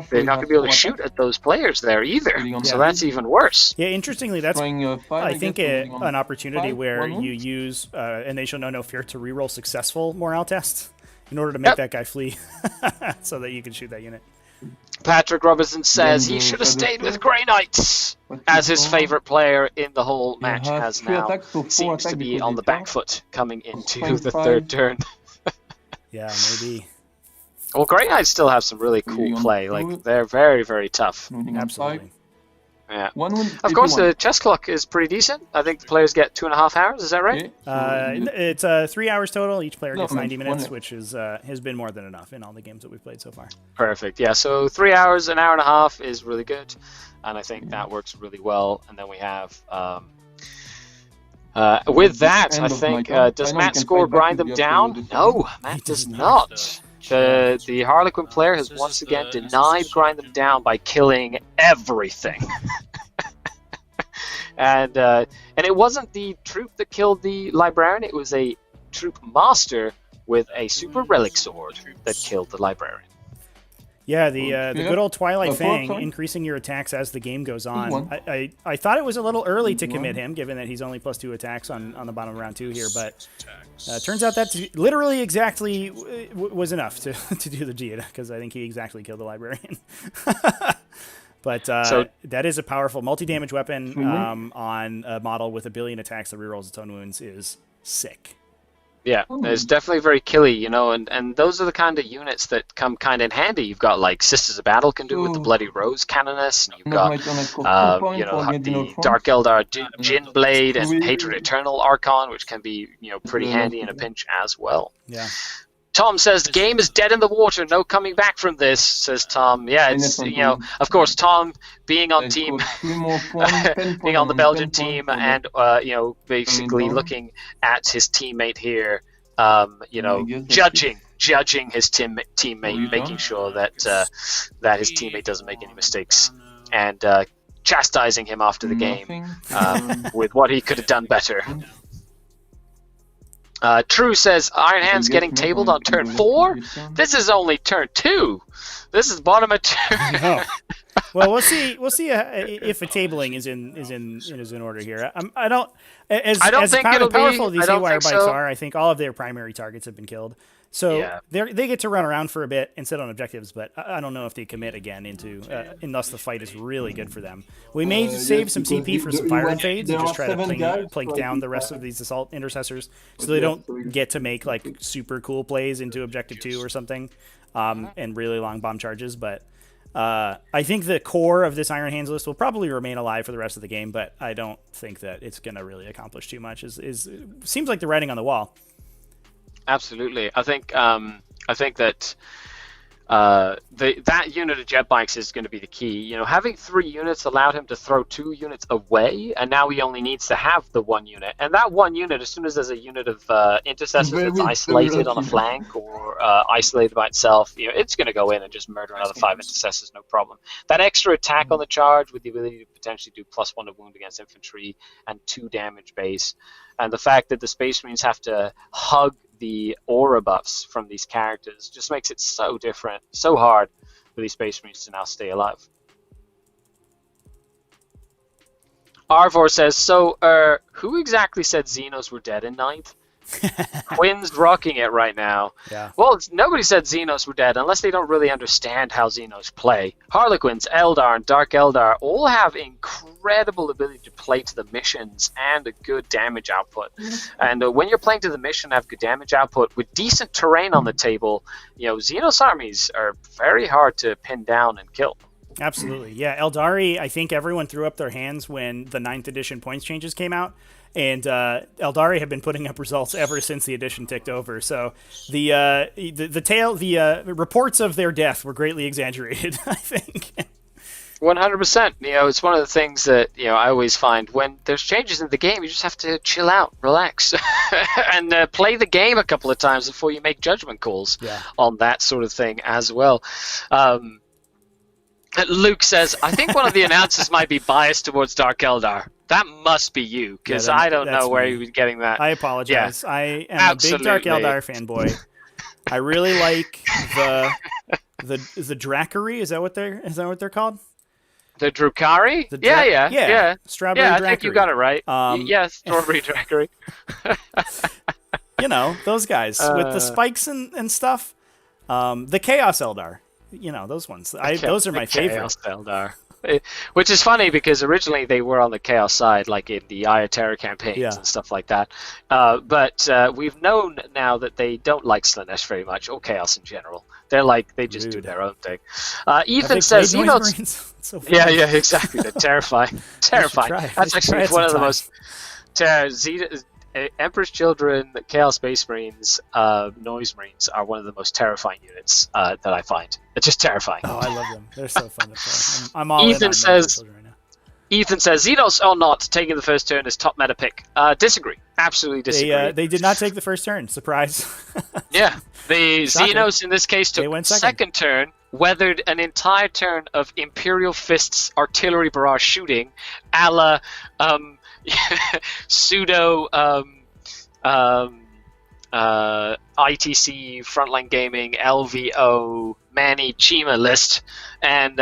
They're not going to be able to shoot at those players there either. So that's even worse. Yeah, interestingly, that's I think an opportunity where you use and they shall know no fear to reroll successful morale tests in order to make that guy flee, so that you can shoot that unit. Patrick Robertson says he should have stayed with Grey Knights, as his favorite player in the whole match has now seems to be on the back foot coming into the 3rd turn. Yeah, maybe. Well, Grey Knights still have some really cool play. Like they're very, very tough. Absolutely. Yeah. Of course, the chess clock is pretty decent. I think the players get 2.5 hours. Is that right? It's 3 hours total. Each player gets 90 minutes, which has been more than enough in all the games that we've played so far. Perfect. Yeah. So 3 hours, an hour and a half is really good, and I think that works really well. And then we have. With that, I think does Matt score grind them down? No, Matt does not. The Harlequin player has once again denied grind them down by killing everything. And it wasn't the troop that killed the librarian, it was a Troop Master with a Super Relic Sword that killed the Librarian. Yeah, the good old Twilight Fang, sorry. increasing your attacks as the game goes on. One. I thought it was a little early to commit One. him, given that he's only +2 attacks on the bottom of round 2 here, but Attacks. turns out that literally exactly was enough to do the deed, because I think he exactly killed the Librarian. But So- that is a powerful multi-damage weapon Mhm. on a model with 1 billion attacks that rerolls its own wounds is sick. Yeah, it's definitely very killy, you know, and those are the kind of units that come kind of in handy. You've got like Sisters of Battle can do with the Ooh. Bloody Rose Canoness, and you've Not my got turn, I scored 2 points you know, for getting the off one. Dark Eldar Jin Blade and Three. Hatred Eternal Archon, which can be, you know, pretty Yeah, handy in a pinch as well. Yeah. Tom says the game is dead in the water, no coming back from this. Says Tom. Yeah, it's, you know, of course, Tom being on I team, scored 3 more points, 10 being on the points, Belgian 10 team, points for and you know, basically down. looking at his teammate here, you know, I guess that's judging his teammate, you making go. sure that that his teammate doesn't make any mistakes, and chastising him after the game Nothing. with what he could have done better. True says Iron Hand's I getting guess tabled not on turn going to 4. this turn. This is only turn 2. This is bottom of turn. No. Well, we'll see. We'll see if a tabling is in order here. I don't. As think it'll be. powerful these I don't haywire think bikes so. are, I think all of their primary targets have been killed. So Yeah. they get to run around for a bit and sit on objectives, but I don't know if they commit again into unless the fight is really good for them. We may save yes, some because CP for the- some you fire watch- and fades there and just are try to 7 guys, plink so I down think the rest that- of these assault intercessors, so they yes, don't so we- get to make like super cool plays into objective 2 or something, and really long bomb charges. But I think the core of this Iron Hands list will probably remain alive for the rest of the game, but I don't think that it's going to really accomplish too much. Seems like the writing on the wall. Absolutely. I think that that unit of jet bikes is going to be the key. You know, having 3 units allowed him to throw 2 units away, and now he only needs to have the 1 unit. And that 1 unit, as soon as there's a unit of intercessors Very that's isolated on a lucky. flank or isolated by itself, you know, it's going to go in and just murder another 5 intercessors, no problem. That extra attack on the charge with the ability to potentially do +1 to wound against infantry and 2 damage base, and the fact that the Space Marines have to hug the aura buffs from these characters just makes it so different, so hard for these Space Marines to now stay alive. Arvor says, so who exactly said Xenos were dead in 9th? Quinn's rocking it right now. Yeah. Well, nobody said Xenos were dead unless they don't really understand how Xenos play. Harlequins, Eldar, and Dark Eldar all have incredible ability to play to the missions and a good damage output. And when you're playing to the mission and have good damage output with decent terrain on the table, you know, Xenos armies are very hard to pin down and kill. Absolutely. Yeah, Eldari, I think everyone threw up their hands when the 9th edition points changes came out. And Eldari have been putting up results ever since the edition ticked over. So the reports of their death were greatly exaggerated, I think. 100%. You know, it's one of the things that, you know, I always find when there's changes in the game, you just have to chill out, relax, and play the game a couple of times before you make judgment calls on that sort of thing as well. Luke says, I think one of the announcers might be biased towards Dark Eldar. That must be you, because I don't know where he was getting that. I apologize. Yeah. I am Absolutely. a big Dark Eldar fanboy. I really like the Drakery. Is that what they're called? The Drukari? The Yeah. Strawberry Yeah, I Drakery. think you got it right. Um, Yes, Strawberry Drackery. You know, those guys with the spikes and stuff. The Chaos Eldar. You know, those ones. Those are my favorite. Chaos Eldar. Which is funny because originally they were on the Chaos side, like in the Eye of Terror campaigns and stuff like that. But we've known now that they don't like Slanesh very much, or Chaos in general. They're like, they just do their own thing. Ethan says, you know, so yeah, exactly. They're terrifying. Terrifying. That's actually one of the most. Emperor's Children, Chaos Space Marines, Noise Marines are one of the most terrifying units that I find. It's just terrifying. Oh, I love them. They're so fun to play. I'm all in on Emperor's Children right now. Ethan says, Xenos or not, taking the first turn is top meta pick. Disagree. Absolutely disagree. They did not take the first turn. Surprise. Yeah. The Shocking. Xenos in this case took second turn, weathered an entire turn of Imperial Fists artillery barrage shooting, a la pseudo ITC, Frontline Gaming, LVO, Manny, Chima list, and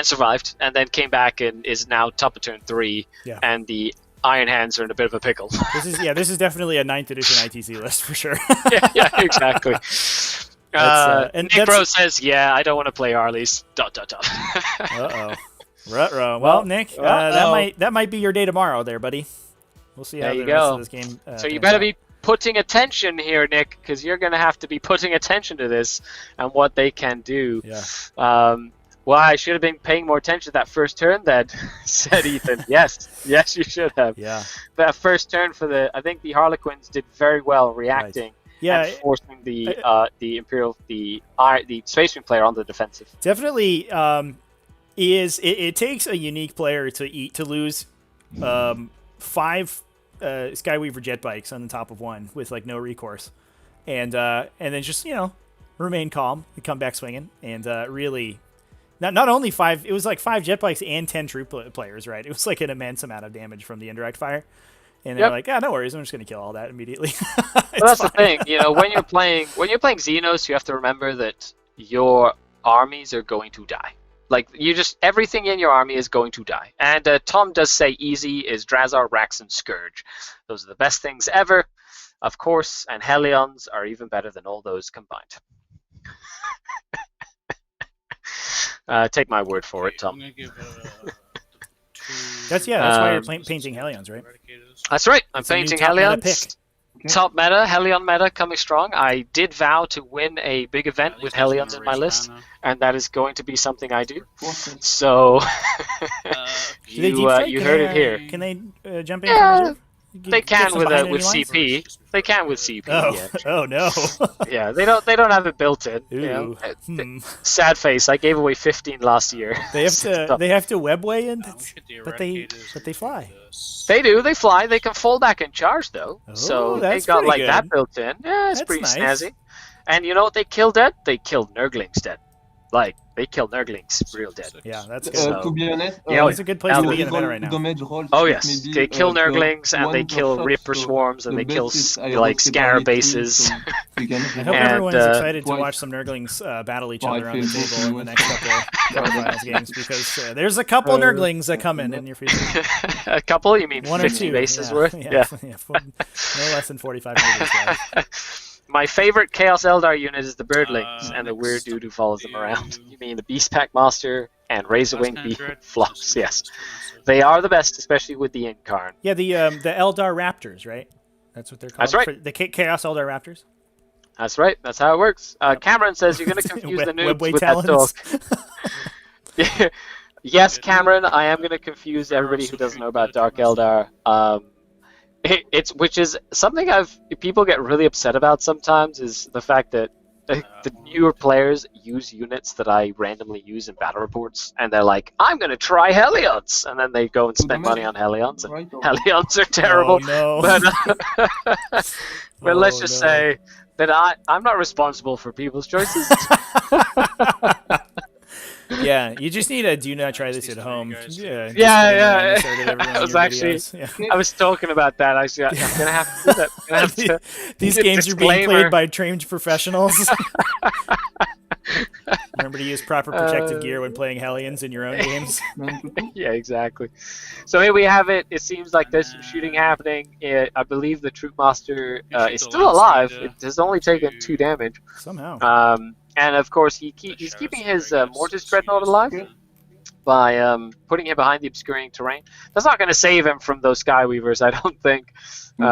survived, and then came back and is now top of turn 3, and the Iron Hands are in a bit of a pickle. This is definitely a 9th edition ITC list for sure. yeah, exactly. And Nick Bro says, "Yeah, I don't want to play Harleys." ... Uh-oh. Ruh-roh. Well, Nick, that might be your day tomorrow there, buddy. We'll see how the rest of this game so you better be putting attention here, Nick, because you're going to have to be putting attention to this and what they can do. Yeah. Well, I should have been paying more attention to that first turn then, said Ethan. Yes, you should have. Yeah. That first turn I think the Harlequins did very well reacting. Right. Yeah, and forcing the Space Marine player on the defensive. Definitely, it takes a unique player to lose 5 Skyweaver jet bikes on the top of one with like no recourse, and then just remain calm and come back swinging, and really not only 5, it was like 5 jet bikes and 10 troop players, right? It was like an immense amount of damage from the indirect fire. And they're like, no worries, I'm just going to kill all that immediately. That's the thing, when you're playing Xenos, you have to remember that your armies are going to die. Like, everything in your army is going to die. And Tom does say easy is Drazar, Rax, and Scourge. Those are the best things ever, of course, and Hellions are even better than all those combined. Take my word for it, Tom. I'm gonna give, that's why you're painting Hellions, right? That's right. I'm painting Hellions. Top meta, Hellion meta coming strong. I did vow to win a big event with Hellions in my list, and that is going to be something I do. So, you heard it here. Can they jump in? Yeah, they can with CP. They can with CP. Oh no. Yeah, they don't have it built in. Sad face. I gave away 15 last year. They have to webway in, but they fly. They do. They fly. They can fall back and charge though. So they got like good. that built in. Yeah, it's pretty snazzy. And you know what they killed dead? They killed Nurglings dead. Like, they killed Nurglings real dead. Yeah, that's good. To be honest, it's a good place to be in the meta right now. Oh yes, they kill Nurglings and they kill Reaper Swarms and they kill Scarabases. I hope everyone's excited to watch some Nurglings battle each other on the table in the next couple Quarterfinals games, because there's a couple Nurglings that come in your future. A couple? You mean 1 or 50 2 bases worth? Yeah. No less than 45 Nurglings. My favorite Chaos Eldar unit is the Birdlings and the weird dude who follows them around. You mean the Beast Pack Master and Razorwing Flops, yes. They are the best, especially with the Incarn. Yeah, the Eldar Raptors, right? That's what they're called? That's right. The Chaos Eldar Raptors? That's right. That's how it works. Cameron says you're going to confuse the noobs with talons. That dog. Yes, Cameron, I am going to confuse everybody who doesn't know about Dark Eldar. Which is something people get really upset about sometimes, is the fact that the newer players use units that I randomly use in battle reports, and they're like, I'm going to try Hellions, and then they go and spend money on Hellions, and Hellions are terrible. Oh, no. But let's just say that I'm not responsible for people's choices. Yeah, you just need a do not try this at home. Yeah. I was talking about that. I'm gonna have to do that. These games are being played by trained professionals. Remember to use proper protective gear when playing Hellions in your own games. Yeah, exactly. So here we have it. It seems like there's some shooting happening. I believe the Troop Master is still alive. It has only taken 2 damage. Somehow. And of course, he's keeping his Mortis Dreadnought alive by putting him behind the obscuring terrain. That's not going to save him from those Skyweavers, I don't think. If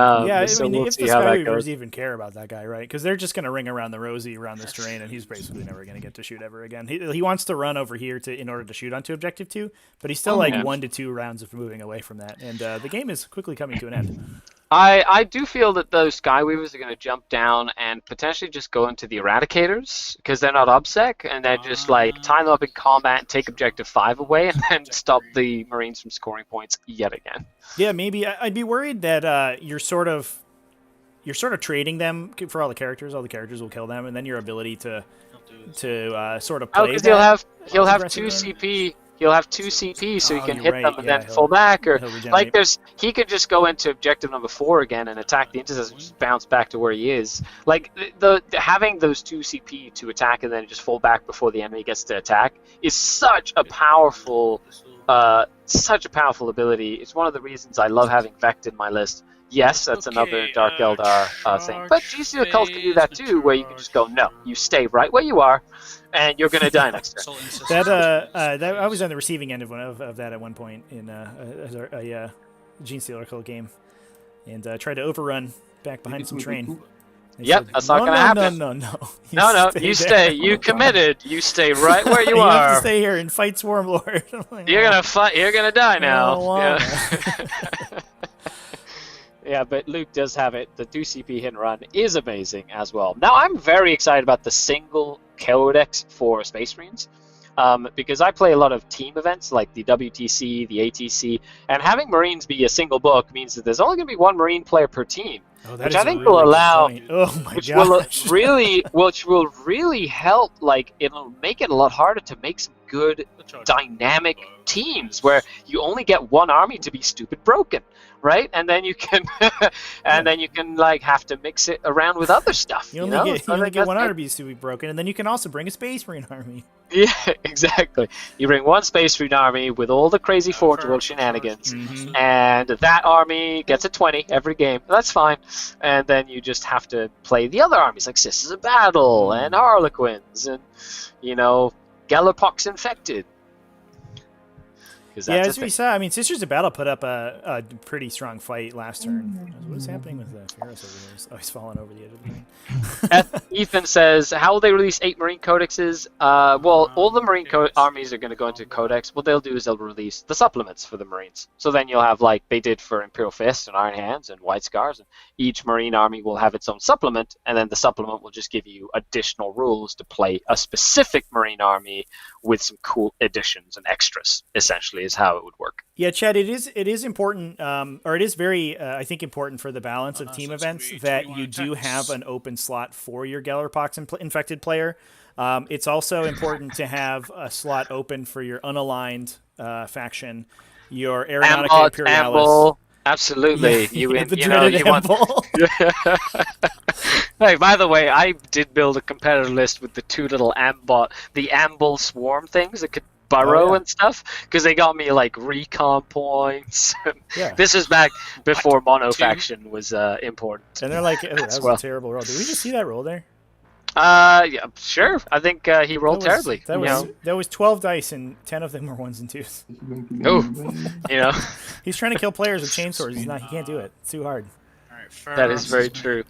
the Skyweavers even care about that guy, right? Because they're just going to ring around the rosy around this terrain, and he's basically never going to get to shoot ever again. He wants to run over here in order to shoot onto Objective 2, but he's still 1 to 2 rounds of moving away from that, and the game is quickly coming to an end. I do feel that those Skyweavers are going to jump down and potentially just go into the Eradicators, because they're not obsec, and then just like time them up in combat, take Objective 5 away, and then stop the Marines from scoring points yet again. Yeah, maybe I'd be worried that you're sort of trading them for all the characters. All the characters will kill them, and then your ability to sort of play. Because he'll have 2 CP. He'll have 2 CP, so he Oh, can you're hit right, them and yeah, then fall back, or he'll regenerate. like he can just go into objective number 4 again and attack the intercessor, and just bounce back to where he is. Like the having those 2 CP to attack and then just fall back before the enemy gets to attack is such a powerful ability. It's one of the reasons I love having Vect in my list. Yes, that's another Dark Eldar thing. But GC Occult can do that too, where you can just go, no, you stay right where you are, and you're gonna die next turn. That I was on the receiving end of that at one point in a Gene Stealer Cult game, and tried to overrun back behind some train. Yep, that's not gonna happen. No. No, you stay. You committed. You stay right where you You are. have to stay here and fight Swarm Lord. Like, You're gonna fight. You're gonna die now. Yeah. Yeah, but Luke does have it. The 2 CP hit and run is amazing as well. Now, I'm very excited about the single codex for Space Marines, because I play a lot of team events like the WTC, the ATC, and having Marines be a single book means that there's only going to be 1 Marine player per team, which I think will allow, which will really help. Like, it'll make it a lot harder to make some good dynamic teams where you only get 1 army to be stupid broken, right? And then you can then you can like have to mix it around with other stuff. You only get 1 army to be broken, and then you can also bring a Space Marine army. Yeah, exactly. You bring 1 Space Marine army with all the crazy Forge World shenanigans, and that army gets a 20 every game. That's fine. And then you just have to play the other armies like Sisters of Battle and Harlequins and, Galloppox Infected. Yeah, as we saw, I mean, Sisters of Battle put up a pretty strong fight last turn. What's happening with Ferris over here? Oh, he's falling over the edge of the ring. Ethan says, how will they release 8 Marine Codexes? Well, all the Marine armies are going to go into Codex. What they'll do is they'll release the supplements for the Marines. So then you'll have, like they did for Imperial Fist and Iron Hands and White Scars, and each Marine army will have its own supplement, and then the supplement will just give you additional rules to play a specific Marine army with some cool additions and extras, essentially, is how it would work. Yeah, Chad, it is important, or it is very, I think, important for the balance of team events that you do have an open slot for your Galloppox infected player. It's also important to have a slot open for your unaligned faction, your Aeronautica Imperialis. Amble. Absolutely. Hey, by the way, I did build a competitive list with the 2 little the Amble swarm things that could burrow and stuff, because they got me like recon points. This is back before mono faction was important. And they're like, that was a terrible roll. Did we just see that roll there? Yeah, sure. I think he rolled terribly. That was 12 dice, and 10 of them were 1s and 2s. Oh, He's trying to kill players with chainswords. He can't do it. It's too hard. That is very true.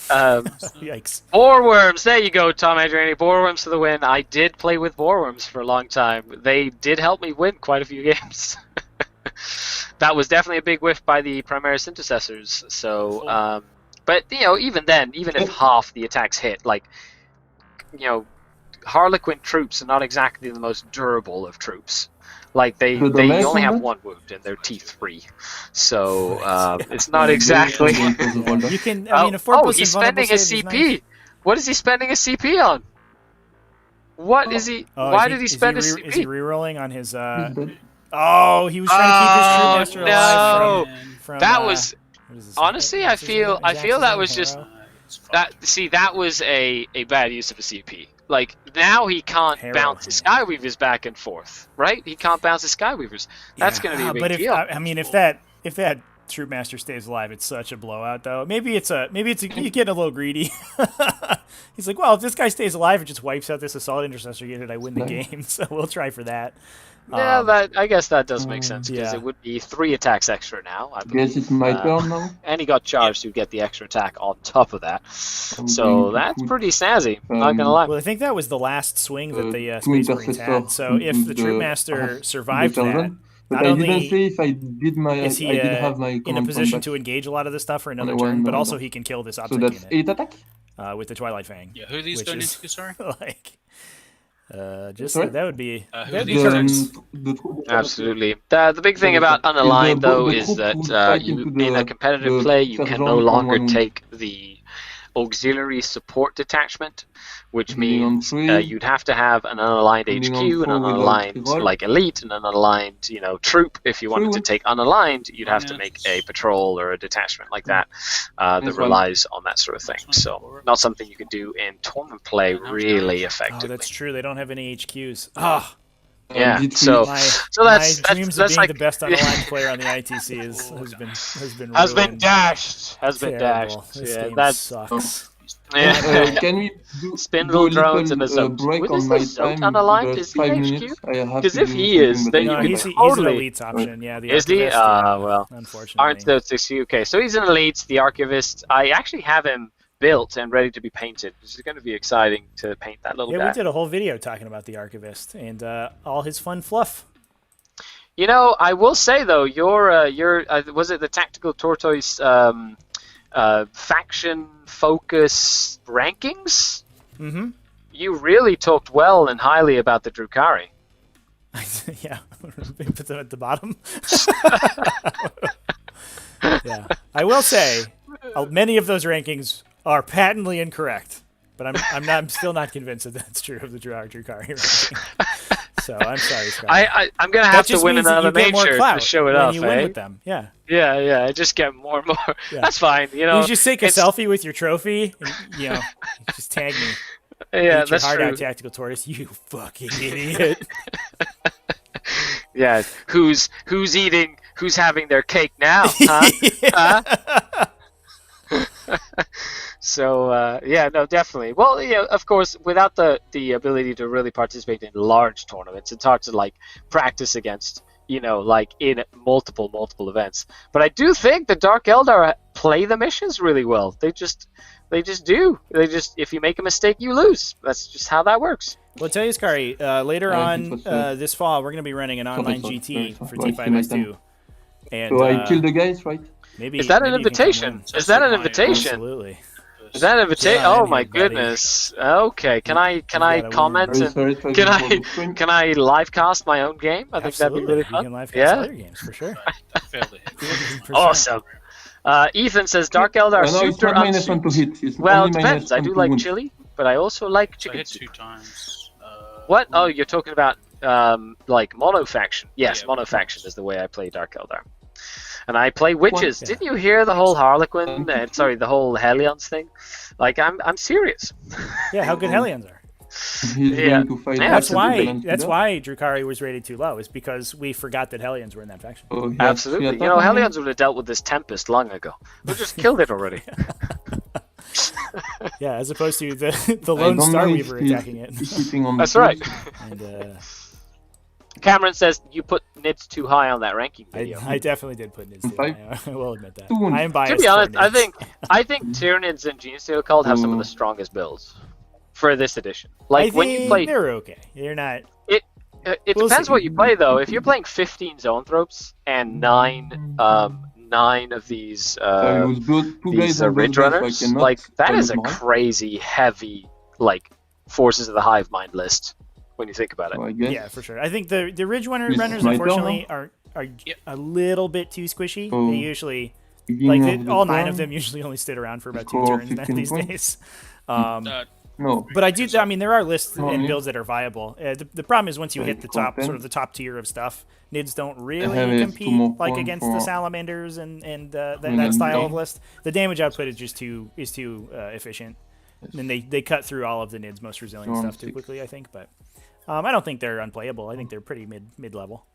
Yikes. Boreworms, there you go, Tom Adriani. Boreworms for the win. I did play with Boreworms for a long time. They did help me win quite a few games. That was definitely a big whiff by the Primaris Intercessors. So, but, even then, even if half the attacks hit, like, Harlequin troops are not exactly the most durable of troops. Like, they only have 1 wound and they're T3. So, it's not exactly... You can, I mean, he's spending his CP! Nice. What is he spending his CP on? What is he... Why did he spend his CP? Is he rerolling on his... he was trying to keep his Troopmaster alive from that was... Honestly, I feel that was just... that was a bad use of a CP. Like, now he can't bounce his Skyweavers back and forth, right? He can't bounce his Skyweavers. That's going to be a big deal. I mean, if that Troopmaster stays alive, it's such a blowout, though. Maybe it's you getting a little greedy. He's like, well, if this guy stays alive and just wipes out this Assault Intercessor unit, I win the game. So we'll try for that. Yeah, I guess that does make sense, because it would be 3 attacks extra now. I believe. Guess it's my turn now. And he got charged to get the extra attack on top of that. So that's pretty snazzy, not gonna lie. Well, I think that was the last swing that the Space Marines had. So if the Troopmaster survived that, not only is he in a position to engage a lot of this stuff for another turn, but also he can kill this object unit. So that's 8 attack? With the Twilight Fang. Yeah, who are these going into, sorry? That would be... Absolutely. The big thing about unaligned, though, is that in a competitive play, you can no longer take the auxiliary support detachment, which Landing on means 3. you'd have to have an unaligned Landing HQ on and 4 an without unaligned reroll. like elite and an unaligned troop. If you wanted to True. take unaligned, you'd have to make a Minus- patrol or a detachment like that that Minus 1. relies on that sort of thing. So 24. not something you can do in tournament play And how much really damage? Oh, effectively. that's true. They don't have any HQs. Ah, Yeah, D3. so my, so that's my dreams that's of being like the best unaligned player on the ITC has been has been ruined. dashed. Has been Terrible. dashed. This Yeah, game that's sucks. Can we do Spindle a drones and a little Zote. break Is on the my Zote time? unaligned? Just Is he 5 HQ? minutes. I have 'Cause to if do he something, is, but then I you No, will can be he's, back. he's an Totally. elite's option. Yeah, the Is he? archivist, yeah, Well, unfortunately. aren't those okay? So he's an elite, the archivist. I actually have him built and ready to be painted, which is going to be exciting to paint that little Yeah, guy. we did a whole video talking about the archivist and all his fun fluff. I will say though, your was it the Tactical Tortoise faction focus rankings? Mm-hmm. You really talked well and highly about the Drukhari. Yeah, put them at the bottom. Yeah, I will say, many of those rankings are patently incorrect, but I'm still not convinced that that's true of the Drukhari ranking. So I'm sorry, Scott. I'm gonna have to win another major to show it when off. you win with them. Yeah. Yeah. I just get more and more. Yeah. That's fine. You just take a selfie with your trophy, and just tag me. Yeah, Eat that's your heart true. out, Tactical Tortoise. You fucking idiot. Yeah, who's having their cake now, huh? Huh? So no, definitely. Well, of course, without the ability to really participate in large tournaments, it's hard to practice against like in multiple events. But I do think the Dark Eldar play the missions really well. They just do. If you make a mistake, you lose. That's just how that works. Well, tell you, Skari, later on this fall, we're going to be running an online GT for T5S2. And, So I kill the guys, right? Maybe Is that an maybe you can come invitation? win. Is that an invitation? Absolutely. Is that an invitation? Yeah, Oh I my mean, buddy. goodness. Okay, can I gotta win. comment Very and sorry for can the screen. I live cast my own game? I think that'd be Absolutely. really You fun. can live cast Yeah? other games for sure. I failed it. For sure. Awesome. Ethan says Dark Eldar No, it's souped or not -1 to unsouped? hit. It's Well, it only depends. I -1 do to like wound. chili, but I also like So I chicken hit soup. 2 times. What? Oh, you're talking about like monofaction. Yes, Yeah. monofaction is the way I play Dark Eldar. And I play witches. Yeah. Didn't you hear the whole Harlequin? The whole Hellions thing. Like I'm serious. Yeah, how good Hellions are. He's Yeah. going to fight Yeah, That's after the why. balance That's leader. why Drukhari was rated too low. Is because we forgot that Hellions were in that faction. Oh, he has Absolutely. 3 attack on him. Hellions would have dealt with this Tempest long ago. We just killed it already. Yeah, as opposed to the I lone don't Star know if Weaver he's attacking it. hitting on That's the right. And Cameron says you put Nids too high on that ranking video. I definitely did put Nids too Five. high. I will admit that. 2 wounds. I am biased. To be honest, for I Nids. think Tyranids and Genesteal Cult have some of the strongest builds for this edition. Like I when you think play, they're okay. They're not. it We'll depends see. what you play though. If you're playing 15 Zoanthropes and nine of these So I was built 2 guys these on those Ridge guys, so I Runners, cannot like that tell is a them more. crazy heavy like forces of the hive mind list when you think about it. So I guess Yeah, for sure. I think the Ridge Runners, This is my unfortunately, turn, are a little bit too squishy. Oh. They usually, beginning of the all 9 turn. of them usually only sit around for about 2 Score turns 15 these points. days. No, But I do. I mean, there are lists Oh, and yeah. builds that are viable. The problem is once you Yeah, hit the top, content. sort of the top tier of stuff, Nids don't have really is 2 compete more like points against the for- salamanders and that then style no. of list. The damage output is just too efficient, and they cut through all of the Nids' most resilient Sure, stuff too 6. quickly. I think, but I don't think they're unplayable. I think they're pretty mid level.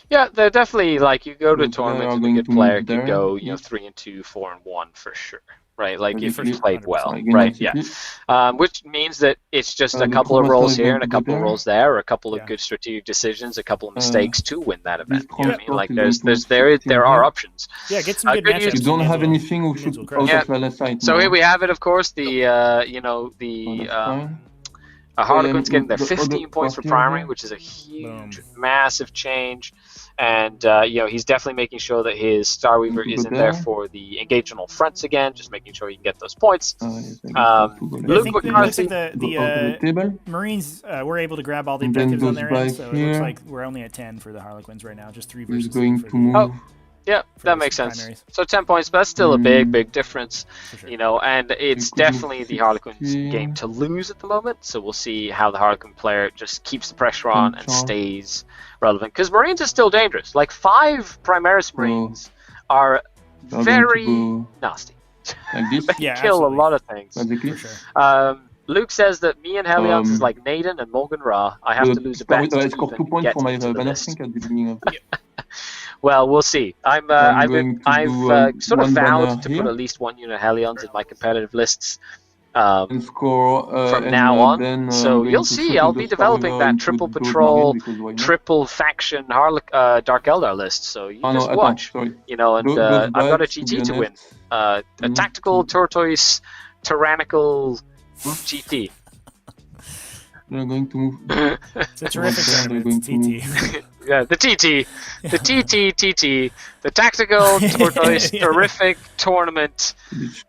Yeah, they're definitely like you go to a Good tournament player and a going good to player move can there. go, Yeah. 3-2, 4-1 for sure. Right, like Really if you flip, played well, 100%. right? Yeah, which means that it's just a the couple of Master rolls is here going and a to go couple of there. rolls there, or a couple of Yeah. good strategic decisions, a couple of mistakes to win that event. this You know what I mean? transport Like is going to there 15 are here. options. Yeah, get some good good matchups. news. You don't Nids have will- anything who Nids should will out crush. Yeah. of the side. So now. here we have it, of course. The So the that's fine. Harlequins getting their the other 15 points for quarter primary, here. which is a huge, Boom. massive change. And he's definitely making sure that his Star Weaver Good is in there there. for the engage on all fronts again, just making sure he can get those points. Yes, I guess Um, have to go I there. Luke think it looks McCarthy- like Go out of the table. Marines were able to grab all the And then objectives on goes their end, back so it looks here. like we're only at 10 for the Harlequins right now, just 3 He's versus 3 going for to the move. Yeah, that those makes sense. primaries. So 10 points, but that's still a big difference, For sure. you know, and it's could move definitely the Harlequins 16. game to lose at the moment, so we'll see how the Harlequin player just keeps the pressure on and Charge. stays relevant. Because Marines is still dangerous. Like 5 Primaris Marines are They're very going to nasty. Like this. They Yeah, kill absolutely. a lot of things. Basically. For sure. Luke says that me and Helions is Um, like Naden and Morgan Ra. I have to lose a I bet to scored 2 even points get for my into the banner list. sync at the beginning of the Well, we'll see. I'm going to do, sort of one banner vowed to put here. at least 1 unit Helions in my competitive lists And score from and, now on. then, I'm So going you'll to see. shoot I'll the be Star developing Weaver that into triple those patrol, because why not? triple faction Dark Eldar list. So you Oh, no, just attends, watch. sorry. You know, and Those I've got a bikes, to GT be to win. honest, A need tactical to- tortoise tyrannical GT. They're going to move. It's a terrific they're tournament. going It's to TT. Yeah, the TT, the TT, the tactical tortoise Yeah. terrific tournament. Which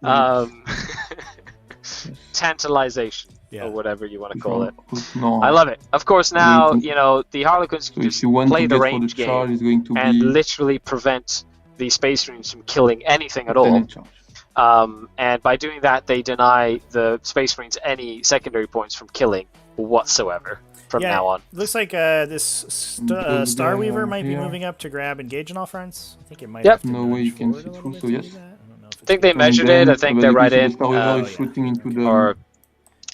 Tantalization, Yeah. or whatever you want to call it. No. I love it. Of course, now, Going to- you know, the Harlequins So can if just you want play to the get for the range charge, game it's going to and be literally prevent the Space Marines from killing anything at 10 all. in charge. And by doing that, they deny the Space Marines any secondary points from killing whatsoever from now on. Looks like this Star Weaver might be here. moving up to grab engage in all fronts. I think it might Yep. have to No way nudge you can forward see a little through, bit so to yes. do that. I don't know if I think they And measured then, it. I think so they're right basically in. The Star Weaver yeah. is shooting into the Or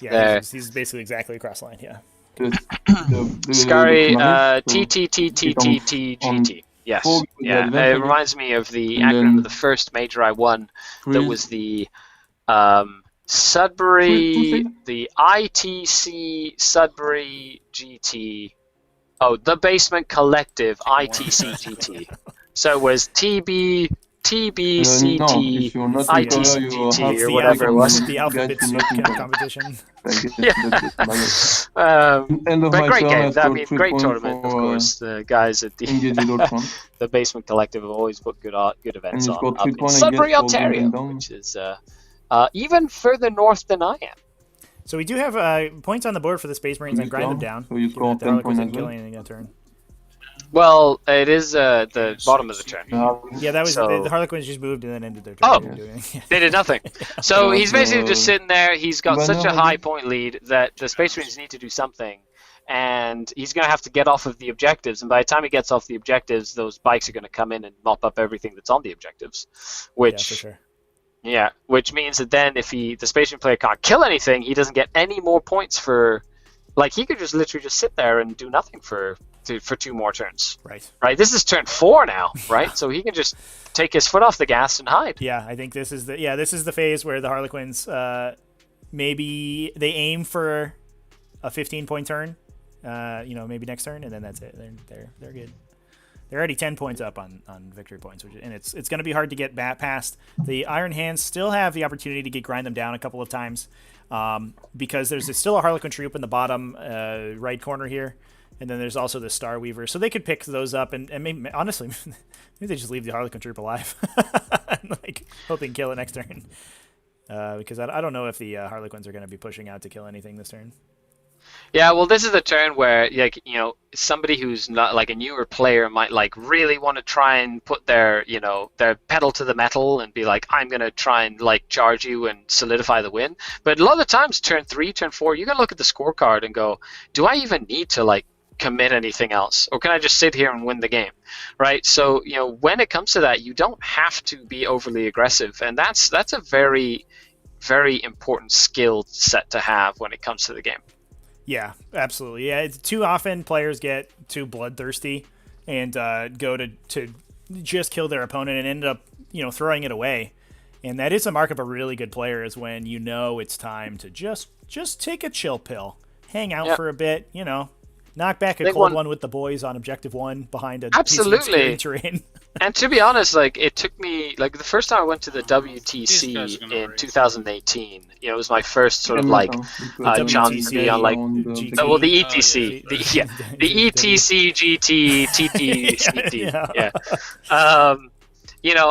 yeah, there. he's basically exactly across the line. Yeah. the Scary Primaris, so TTTTTTGT. Yes. four with the Yeah. advance, I It guess. reminds me of the And acronym then of the first major I won. That freeze. was the Two Sudbury, seconds. the ITC Sudbury GT. Oh, the Basement Collective ITC GT. So it was TB, No, TBCT, if you're not ITC in color, you GT, have It's or the whatever it alphabet, was. the alphabet Guys, soup you're not in color. competition. I guess Yeah. that's my End of But my great turn, game. I I scored mean, 3 great points tournament, of for, course. The guys at engage the the old front. the Basement Collective have always put good events he's on got up 3 in points, I Sudbury, guess, for Ontario, going down. which is even further north than I am. So we do have points on the board for the Space Marines and He's grind them down, down. so you given score that the 10 Harlequins points didn't as kill well. anything that turn. Well, it is the bottom of the turn. Yeah, that was So- the Harlequins just moved and then ended their turn. Oh. They didn't do anything. They did nothing. So Yeah, he's basically just sitting there. He's got such a Banner, high maybe? point lead that the Space Marines need to do something. And he's going to have to get off of the objectives. And by the time he gets off the objectives, those bikes are going to come in and mop up everything that's on the objectives. Which, Yeah, for sure. yeah, which means that then if the Space Marine player can't kill anything, he doesn't get any more points for... Like, he could just literally just sit there and do nothing for 2 more turns. Right. This is turn 4 now, right? So he can just take his foot off the gas and hide. Yeah, I think this is the phase where the Harlequins maybe they aim for a 15-point turn, maybe next turn, and then that's it. They're good. They're already 10 points up on victory points, and it's going to be hard to get past. The Iron Hands still have the opportunity to grind them down a couple of times because there's still a Harlequin troop in the bottom right corner here. And then there's also the Star Weaver. So they could pick those up and maybe, honestly, maybe they just leave the Harlequin troop alive. and, hope they can kill it next turn. Because I don't know if the Harlequins are going to be pushing out to kill anything this turn. Yeah, well, this is a turn where, somebody who's not like a newer player might really want to try and put their pedal to the metal and be like, I'm going to try and charge you and solidify the win. But a lot of the times, turn 3, turn 4, you're going to look at the scorecard and go, do I even need to commit anything else, or can I just sit here and win the game, right? So when it comes to that, you don't have to be overly aggressive, and that's a very, very important skill set to have when it comes to the game. Yeah, absolutely. Yeah, it's too often players get too bloodthirsty and go to just kill their opponent and end up throwing it away, and that is a mark of a really good player, is when it's time to just take a chill pill, hang out for a bit, knock back a cold one with the boys on objective 1 behind a piece of obscuring terrain. And to be honest, it took me the first time I went to the WTC in 2018. It was my first sort of chance to be on GT. the ETC, the ETC GT TT CT. Yeah.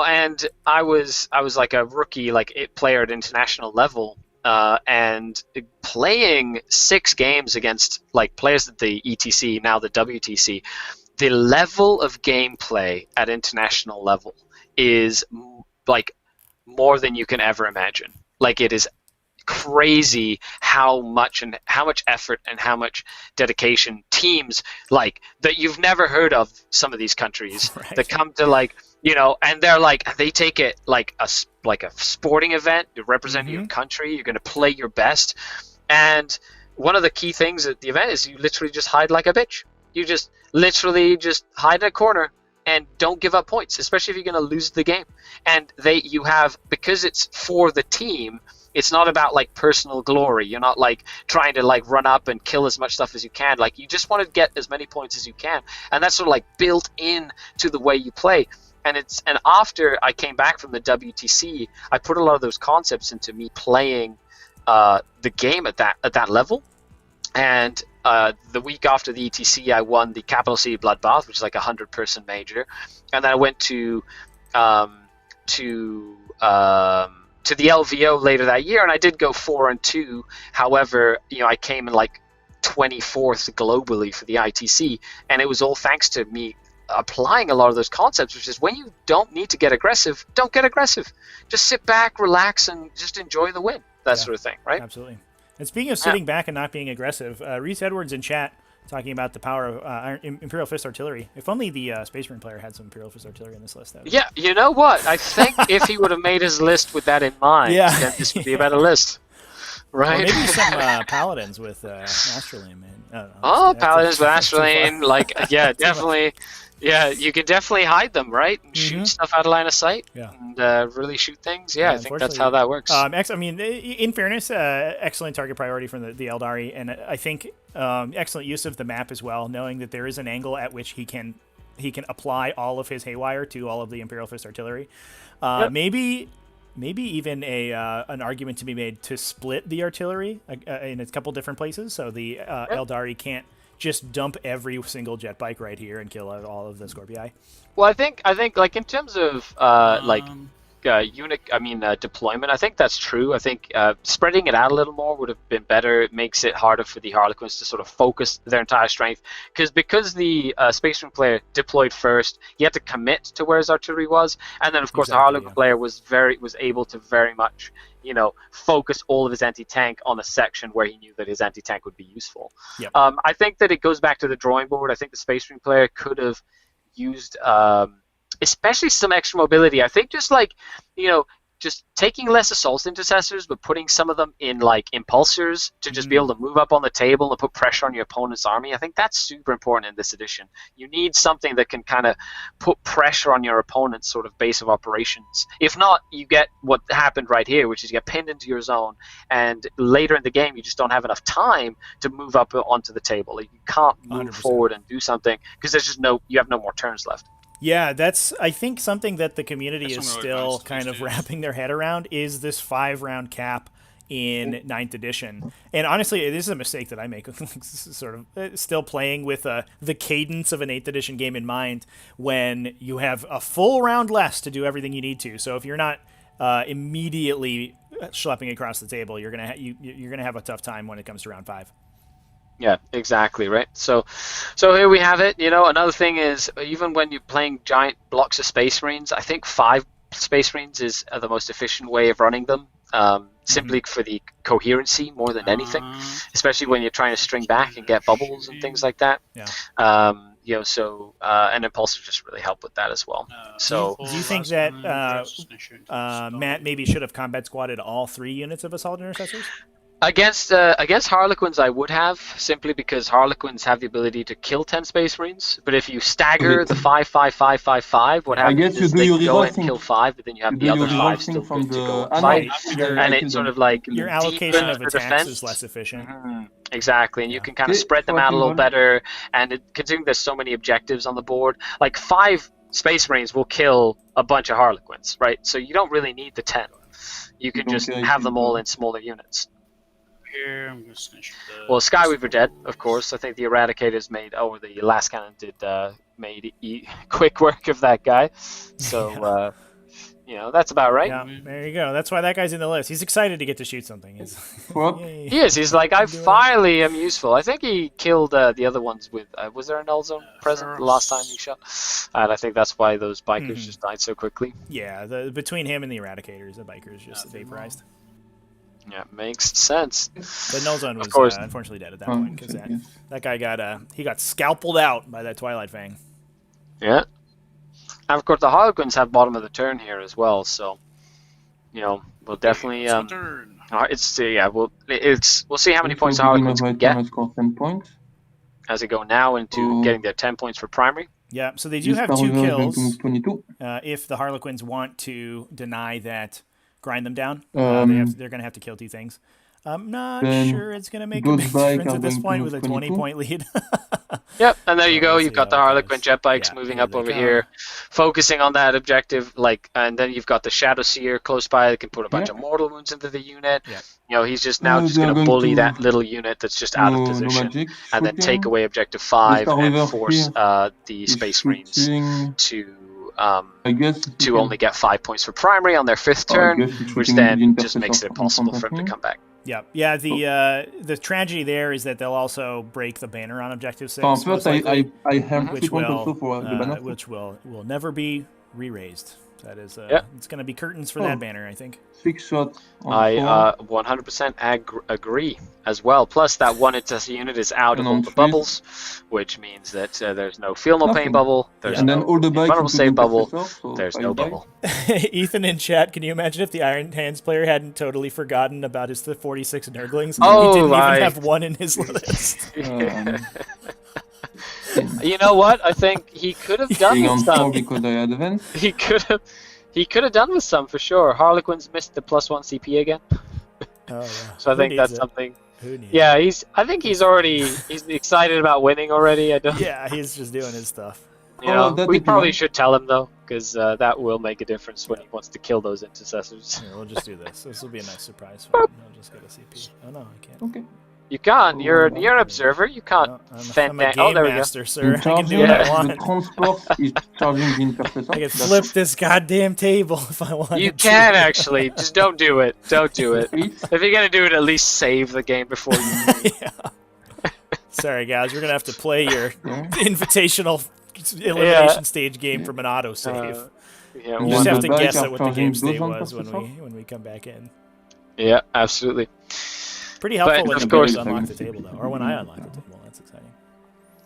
And I was like a rookie, player at international level. And playing 6 games against players at the ETC, now the WTC, the level of gameplay at international level is like more than you can ever imagine. Like, it is crazy how much effort and how much dedication teams like that you've never heard of, some of these countries Right. that come to, like, you know, and they're like, they take it like a sporting event. You're representing your country, you're going to play your best. And one of the key things at the event is you literally just hide like a bitch. You just literally just hide in a corner and don't give up points, especially if you're going to lose the game. And you have, because it's for the team, it's not about like personal glory. You're not like trying to like run up and kill as much stuff as you can. Like, you just want to get as many points as you can, and that's sort of like built in to the way you play. And after I came back from the WTC, I put a lot of those concepts into me playing the game at that level. And the week after the ETC, I won the Capital City Bloodbath, which is like a 100-person major, and then I went to the LVO later that year, and I did go 4-2. However, you know, I came in like 24th globally for the ITC, and it was all thanks to me applying a lot of those concepts, which is when you don't need to get aggressive, don't get aggressive. Just sit back, relax, and just enjoy the win. That sort of thing, right? Absolutely. And speaking of sitting back and not being aggressive, Reese Edwards in chat talking about the power of Imperial Fist Artillery. If only the Space Marine player had some Imperial Fist Artillery in this list. Yeah, you know what? I think if he would have made his list with that in mind, then this would be a better list. Right? Or maybe some Paladins with Astrolabe, man. I don't know. Oh, Paladins with Astrolabe, like, yeah, definitely. Yeah, you can definitely hide them, right? And shoot stuff out of line of sight. Yeah. And really shoot things. Yeah, I think that's how that works. I mean, in fairness, excellent target priority from the Eldari, and I think excellent use of the map as well, knowing that there is an angle at which he can apply all of his haywire to all of the Imperial Fist Artillery. Maybe even an argument to be made to split the artillery in a couple different places, so the Eldari can't just dump every single jet bike right here and kill all of the Scorpii. Well, I think like in terms of deployment, I think that's true. I think spreading it out a little more would have been better. It makes it harder for the Harlequins to sort of focus their entire strength, because the Space Marine player deployed first, he had to commit to where his artillery was, and then of course the Harlequin player was able to very much, you know, focus all of his anti-tank on a section where he knew that his anti-tank would be useful. Yep. I think that it goes back to the drawing board. I think the Space Marine player could have used especially some extra mobility. I think just like, you know, just taking less assault intercessors, but putting some of them in like impulsors to just be able to move up on the table and put pressure on your opponent's army. I think that's super important in this edition. You need something that can kind of put pressure on your opponent's sort of base of operations. If not, you get what happened right here, which is you get pinned into your zone, and later in the game you just don't have enough time to move up onto the table. Like, you can't move 100%. Forward and do something because there's just you have no more turns left. Yeah, that's, I think, something that the community is still kind of wrapping their head around, is this 5-round cap in 9th edition. And honestly, this is a mistake that I make, sort of still playing with the cadence of an 8th edition game in mind when you have a full round less to do everything you need to. So if you're not immediately schlepping across the table, you're gonna have a tough time when it comes to round 5. Yeah, exactly, right? So here we have it. You know, another thing is, even when you're playing giant blocks of Space Marines, I think 5 Space Marines is the most efficient way of running them, simply for the coherency more than anything, especially when you're trying to string back and get bubbles and things like that. Yeah. You know, so and impulsors just really help with that as well. So do you think that Matt maybe should have combat squatted all 3 units of assault intercessors? Against Harlequins, I would have, simply because Harlequins have the ability to kill 10 Space Marines. But if you stagger the 5-5-5-5-5, what happens is they go and kill 5, but then you have the other 5 still good to go and fight. And it's sort of like your allocation of attacks is less efficient. Exactly, and you can kind of spread them out a little better. And considering there's so many objectives on the board, like 5 Space Marines will kill a bunch of Harlequins, right? So you don't really need the 10. You can just have them all in smaller units. Here, I'm just gonna shoot the... Well, Skyweaver dead, of course. I think the Eradicators the last cannon made quick work of that guy. So that's about right. Yeah, there you go. That's why that guy's in the list. He's excited to get to shoot something. What? Yay. He is. He's like, I finally am useful. I think he killed the other ones with. Was there a null zone present the last time he shot? And I think that's why those bikers just died so quickly. Yeah, between him and the Eradicators, the bikers just vaporized. Yeah, makes sense. The null zone was course. unfortunately dead at that point because that guy got scalped out by that Twilight Fang. Yeah. And of course, the Harlequins have bottom of the turn here as well, so we'll definitely. We'll see how many points the Harlequins can get as they go now into getting their 10 points for primary. Yeah, so they do have 2 kills. If the Harlequins want to deny that, grind them down, they're going to have to kill 2 things. I'm not sure it's going to make a big difference at this point with a 20-point lead. Yep, and there you go. You've got the Harlequin jet bikes moving up over here, focusing on that objective. And then you've got the Shadow Seer close by that can put a bunch of mortal wounds into the unit. He's just now going to bully that little unit that's just out of position, and then take away objective 5 and force the Space Marines to only get 5 points for primary on their 5th turn, which then just makes it impossible for him to come back. Yeah. The tragedy there is that they'll also break the banner on objective 6. First, I have which will never be re-raised. That is, it's going to be curtains for that banner, I think. 6 shots. I 100% agree as well. Plus, that one intercessor unit is out of all the bubbles, which means that there's no feel no pain bubble. There's no vulnerable save bubble. There's no bubble. Ethan in chat, can you imagine if the Iron Hands player hadn't totally forgotten about his 46 Nurglings? Oh, he didn't even have one in his list. You know what? I think he could have done with some. He could have done with some for sure. Harlequins missed the +1 CP again. So I think that's something. Yeah, I think he's excited about winning already. Yeah, he's just doing his stuff. We probably should tell him though, because that will make a difference when he wants to kill those intercessors. Here, we'll just do this. This will be a nice surprise for him. I'll just get a CP. Oh no, I can't. Okay. You can't. You're an observer. You can't fend that. I'm a game master, sir. I can do what I want. The transport is charging the intercessor. I can flip this goddamn table if I want. You can actually. Just don't do it. Don't do it. If you're gonna do it, at least save the game before you. Sorry, guys. We're gonna have to play your invitational elimination stage game from an autosave. You just have to guess at what the game state was when we come back in. Yeah, absolutely. Pretty helpful when you unlock the table, though, or when I unlock the table. That's exciting.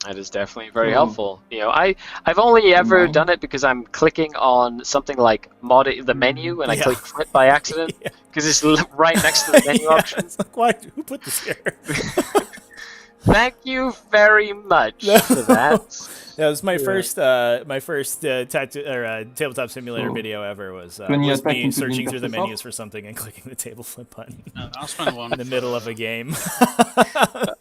That is definitely very helpful. I've only ever done it because I'm clicking on something like the menu, and I click flip by accident because it's right next to the menu option. It's like, why? Who put this here? Thank you very much for that. Yeah, it was my first tabletop simulator video ever. Was me searching through the menus for something and clicking the table flip button in the middle of a game.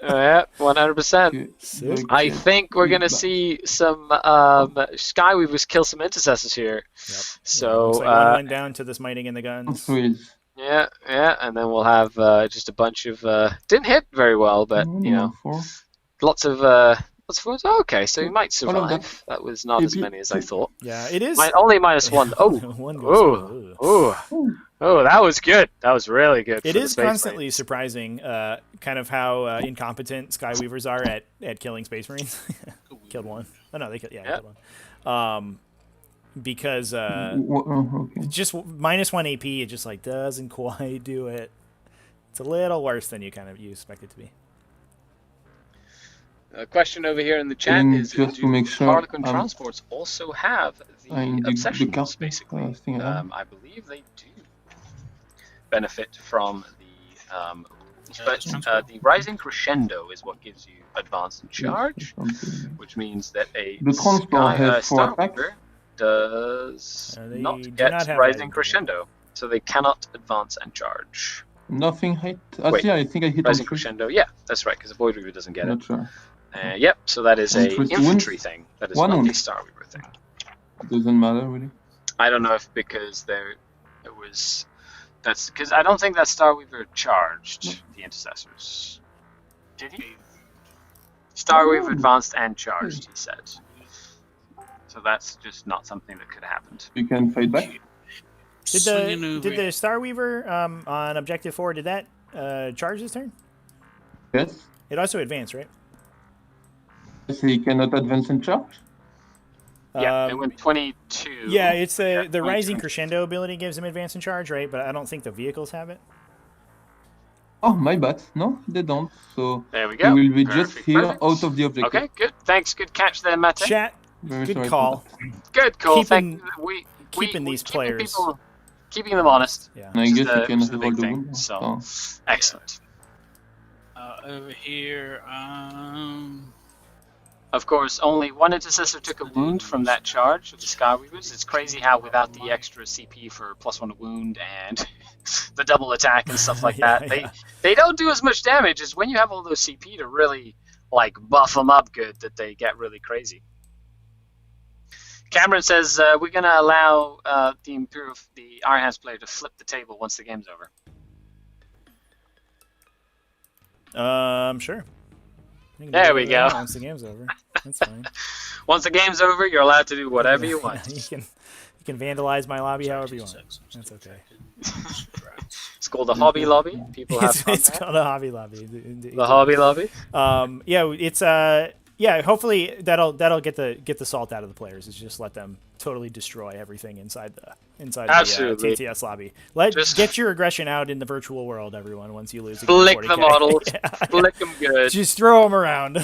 Yeah, 100%. I think we're gonna see some Skyweavers kill some intercessors here. Yep. So looks like one went down to this mining in the guns. Yeah, and then we'll have just a bunch of didn't hit very well, but lots of okay, so he might survive. That was not as many as I thought. Yeah, it is. Only -1. Oh, that was good. That was really good. It is constantly surprising, kind of how incompetent Skyweavers are at killing Space Marines. Killed one. Oh no, they killed. Yeah, killed one. Because just -1 AP, it just doesn't quite do it. It's a little worse than you expect it to be. A question over here in the chat is: just to make sure, Harlequin transports also have the obsessions? Basically, I believe they do benefit from the rising crescendo is what gives you advance and charge, which means that the transport has 4 attacks. Does not get rising crescendo, so they cannot advance and charge. Nothing hit. Actually, I think I hit rising crescendo. Yeah, that's right, because the Void Reaver doesn't get it. Sure. Yep, so that is a infantry thing. That is not a Star Weaver thing. Doesn't matter really. I don't know if because that's because I don't think that Star Weaver charged the intercessors. Did he? Star Weaver advanced and charged, he said. So that's just not something that could have happened. You can fight back. Swinging Did over. the Star Weaver on objective 4 did that charge this turn? Yes. It also advanced, right? So he cannot advance and charge. Yeah, it went 22. Yeah, it's the 22. Rising Crescendo ability gives him advance and charge, right? But I don't think the vehicles have it. Oh, my bad. No, they don't. So There we he go. will be just Perfect, here perfect. out of the objective. Okay, good. Thanks. Good catch there, Mate. Chat, Very good sorry call. for Good call. Keeping- Thank you. keeping these players. Keeping them honest. Yeah. And I Which is guess the- you can which is the have all big the thing, wound. so. Excellent. Over here, Of course, only one intercessor took a wound from that charge of the Skyweavers. It's crazy how without the extra CP for +1 to wound and the double attack and stuff like Yeah, that, they don't do as much damage as when you have all those CP to really like buff them up good that they get really crazy. Cameron says we're going to allow the Iron Hands player to flip the table once the game's over. Sure. You can There do we whatever you go. want Once the game's over, that's fine. Once the game's over, you're allowed to do whatever you want. You can vandalize my lobby however you want. That's okay. It's called a hobby lobby. People have fun It's there. called a hobby lobby. The hobby lobby. Yeah, it's hopefully that'll get the salt out of the players. Is just let them totally destroy everything inside the Absolutely. TTS lobby. Just- Get your aggression out in the virtual world, everyone. Once you lose, Flick the 40K. models. Yeah. Flick them good. Just throw them around.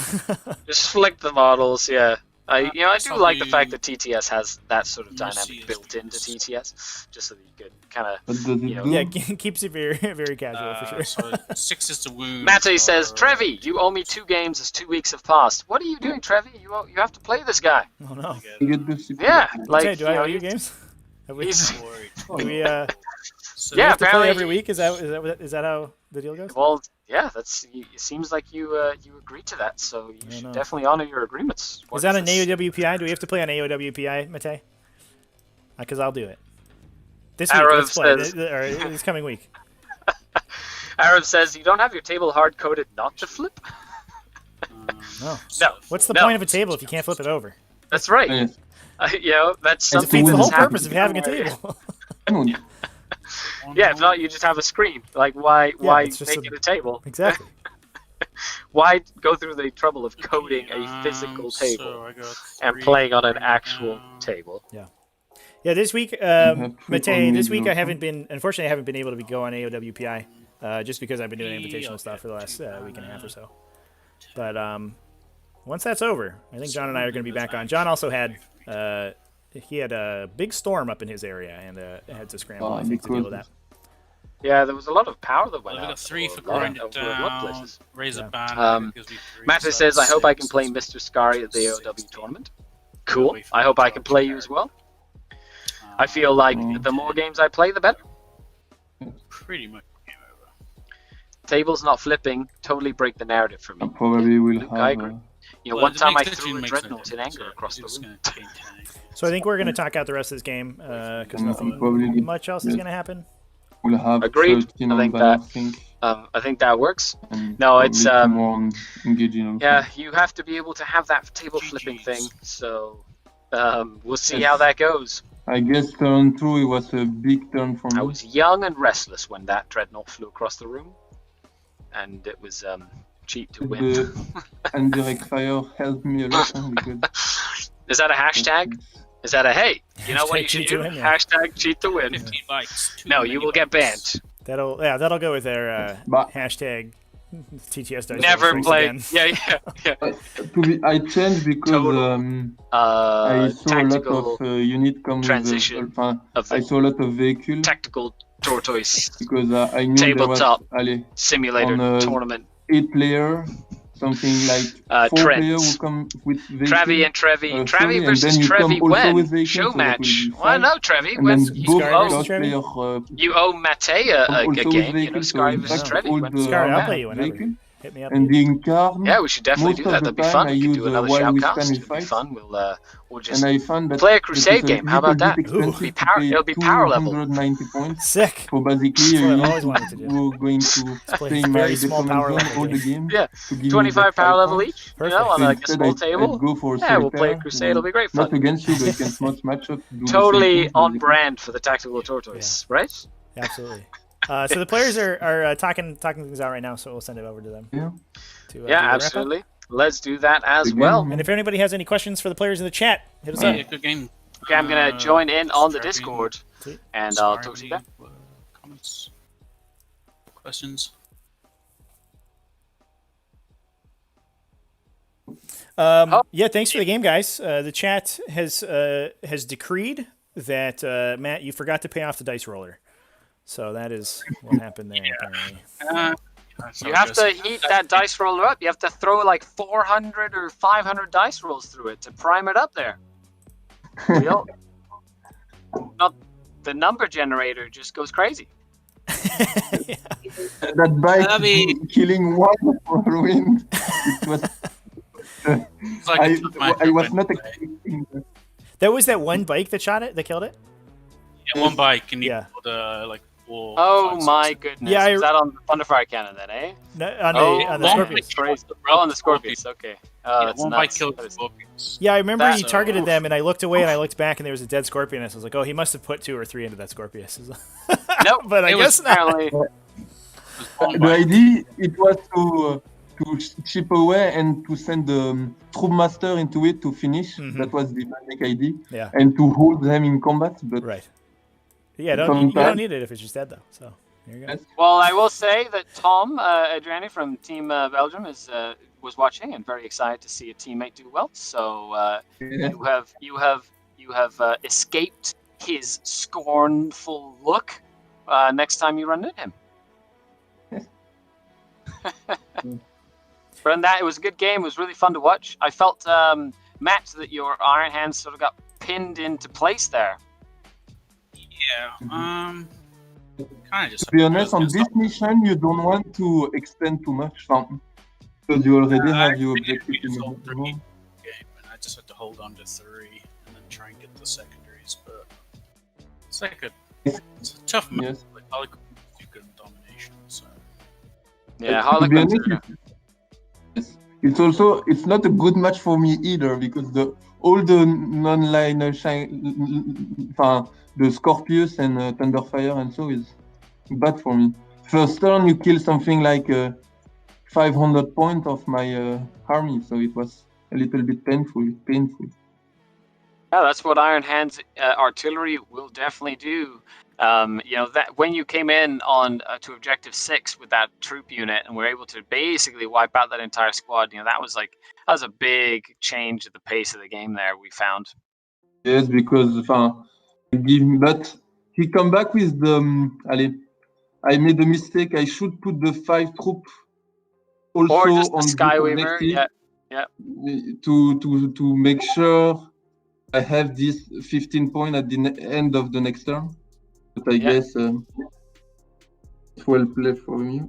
Just flick the models. Yeah. I do I'll like the do- fact that TTS has that sort of More dynamic CS built into TTS, just so that you could kind of. What does it You know, do? Yeah, keeps it very very casual for sure. So 6 is the wound. Mate says, for- Trevi, you owe me 2 games as 2 weeks have passed. What are you doing, Trevi? You have to play this guy. Oh no. You get the CP. Yeah, like Okay, do I you owe know, you games? Have we, he's- do we, So do we Yeah, have to play apparently every he- week? Is that how the deal goes? Well, yeah, it seems like you agreed to that, so you should know. definitely honor your agreements. Is that an AOWPI? Do we have to play on AOWPI, Mate? Because I'll do it. This week, Arrow let's play. says- Or this coming week. Arab says you don't have your table hard coded not to flip. No. No. What's the No. point of a table if you can't flip it over? That's right. Yes. That's It's something Defeats the that's whole purpose happened of having a before. table. Wound. Yeah, if not, you just have a screen. Like, why it's just make a- it a table? Exactly. Why go through the trouble of coding a physical table So I got and 3 playing on an right actual now. table? Yeah, this week, have Mate, three this week I also. haven't been, unfortunately, I haven't been able to go on AOWPI, just because I've been doing invitational Okay, stuff for the last 2 week and a half or so. But once that's over, I think John and I are going to be back on. John also had, he had a big storm up in his area and had to scramble, I think, to deal with that. Yeah, there was a lot of power that went Well, we out. got 3 for over a lot grind of- it over a lot of down. places. Raise a Yeah. banner. gives me 3, Matt so says, that's I hope I can 6. play Mr. Scary at the Six. AOW tournament. Cool. I hope I can play you as well. I feel like the more games I play, the better. Pretty much game over. Tables not flipping totally break the narrative for I me. probably will Luke, I have. agree. You know, Well, one it time I makes- threw a literally makes no dreadnought in difference, anger yeah, across the it's just room. gonna gain 10. So I think we're going to talk out the rest of this game, because nothing probably much else is going to happen. Will have Agreed. 13 I on think banner, that- I think. I think that works. And No, it's, probably 2 more on engaging also. Yeah, you have to be able to have that table flipping GGs. thing. So we'll see Yes. how that goes. I guess turn 2 it was a big turn for me. I was young and restless when that dreadnought flew across the room, and it was cheap to win. The indirect fire helped me a lot because Is that a hashtag? Is that a hey? You know what Hashtag you should cheat to do? win, yeah. Hashtag cheat to win. 15 likes. No, you will get banned. That'll go with their But- hashtag TTS Dice Never Roll play. again. Yeah. I changed because Total, I saw a lot tactical of unit come transition with the, of I the saw a lot of vehicle tactical tortoise because I knew there was Tabletop. allez, simulator On, tournament. 8 player, something like 4 Trent. player who come with vehicle. Trevi and Trevi. sorry, Trevi and versus then you Trevi come also when? with vehicle, Show so that match. will be Well, fine. no, Trevi. And When then you both Sky oh, versus class Trevi? player you owe Mate a also with game, you know, vehicle, so Scary in versus fact, Trevi. all When, the Scary, I'll all play you the whenever. vehicle, Yeah, Hit me up. And the Incarn, Yeah, we should definitely most do that. of the That'd be time fun. I We could use do another while we shoutcast. spend It'd be fights. fun. We'll just And I found that play a that crusade is a game. How about little that? bit expensive to pay It'll be power level. 290 points. Sick. So basically, That's what I've you always wanted to do. we're going to play play a my very small deployment power zone level all the game. game. Yeah, To give me 25 that power 5 level points. each. Perfect. On So like a instead, small I'd table. go for Yeah, we'll play a solitaire. crusade. It'll be great fun. Not against you, but against most matchups. Do the same Totally thing, on basically. brand for the tactical tortoise, right? Absolutely. So the players are talking things out right now, so we'll send it over to them. Yeah. To, Yeah, do the wrap-up. absolutely. Let's do that as Good well. game, And if anybody has any questions for the players in the chat, hit us Yeah, up. good game. Okay, I'm gonna join in on the Tracking. Discord, Sweet. and I'll talk to you then. Comments, questions. Yeah, thanks for the game, guys. The chat has decreed that Matt, you forgot to pay off the dice roller, so that is what happened there. Apparently. You have to heat that dice roller up. You have to throw like 400 or 500 dice rolls through it to prime it up there. Not the number generator just goes crazy. That bike killing one for win. It was. It's like a tough matchup I was not anyway. expecting that. That was that one bike that shot it, that killed it. Yeah, one bike and you Yeah. put like 4. Oh 5, my 6. goodness. Yeah, Is that on the Thunderfire cannon then, eh? No, on the Oh, on the one Scorpions. bike crazy. Oh, on the Scorpions. Okay. Oh, Yeah, that's one nuts. bike killed That the is- Scorpions. Yeah, I remember That- he targeted them, and I looked away and I looked back, and there was a dead Scorpioness. I was like, oh, he must have put 2 or 3 into that Scorpius. Nope, but I it guess was not. apparently. The idea it was to chip away and to send the troop master into it to finish. Mhm. That was the basic idea, Yeah, and to hold them in combat. But right. Yeah, you don't Sometimes- need it if it's just dead though. So there you go. Yes. Well, I will say that Tom Adriani from Team Belgium was watching and very excited to see a teammate do well. So yeah. you have escaped his scornful look next time you run into him. But in that, it was a good game. It was really fun to watch. I felt, Matt, that your Iron Hands sort of got pinned into place there. Yeah. Kind of just. To be honest, on this mission, you don't want to extend too much, because you already have your objective we in just the sold 3 game. game, and I just had to hold on to 3 and then try and get the secondaries. But it's like it's a tough match. Yes. Like Harlequins do good in domination, so. Yeah, To be Harlequins. honest, it's not a good match for me either, because all the non-liner the Scorpius and Thunderfire and so is bad for me. First turn you kill something like 500 points of my army, so it was a little bit painful. Yeah, that's what Iron Hands artillery will definitely do. That when you came in on to Objective 6 with that troop unit and were able to basically wipe out that entire squad, that was a big change at the pace of the game there, we found. Yes, because but he come back with the I made a mistake. I should put the 5 troop also Or just the on Skyweaver, connected yeah. to make sure I have this 15 point at the end of the next turn. But I guess it's well played for me.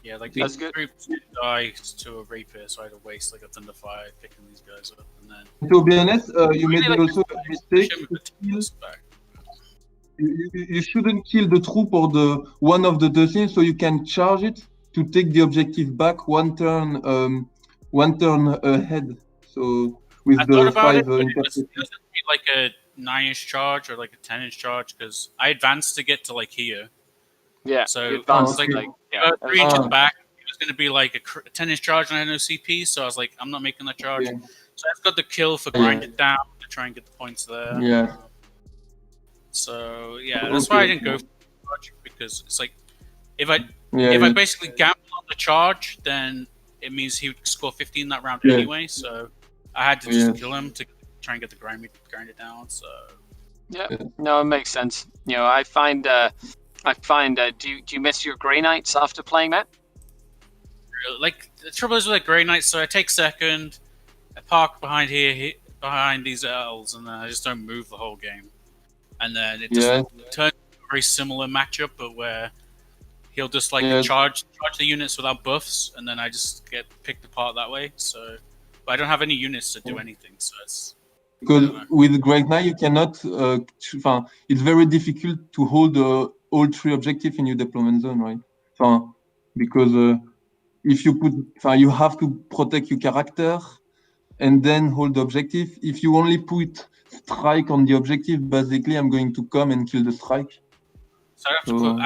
Yeah, like That's these good. groups die to a Rapier, so I had to waste like a Thunderfire picking these guys up, and then. To be honest, you made Really, like, also a mistake. Shim with the teams back. You shouldn't kill the troop or the one of the things, so you can charge it to take the objective back one turn ahead. So with I thought the about 5 it, but it interceptors. doesn't be like a 9-inch charge or like a 10-inch charge, because I advanced to get to like here. Yeah, So you advanced, okay. yeah. 3 inches back, it was going to be like a 10-inch charge and I had no CP, so I was like, I'm not making that charge. Yeah. So I just got the kill for grind it down to try and get the points there. Yeah. So yeah, that's why I didn't go for the charge, because it's like if I Yeah. basically gamble on the charge, then it means he would score 15 that round Yeah. anyway. So I had to just Yeah. kill him to try and get the grind it down. So Yeah, no, it makes sense. I find. Do you miss your Grey Knights after playing that? like the trouble is with like Grey Knights, so I take second, I park behind here behind these L's, and then I just don't move the whole game. And then it just turns into a very similar matchup, but where he'll just like Yes. charge the units without buffs, and then I just get picked apart that way. So, but I don't have any units to do anything, so it's Because with Great Knight, you cannot. It's very difficult to hold all 3 objectives in your deployment zone, right? Because if you put, you have to protect your character and then hold the objective. If you only put strike on the objective, basically, I'm going to come and kill the strike. So I have to put.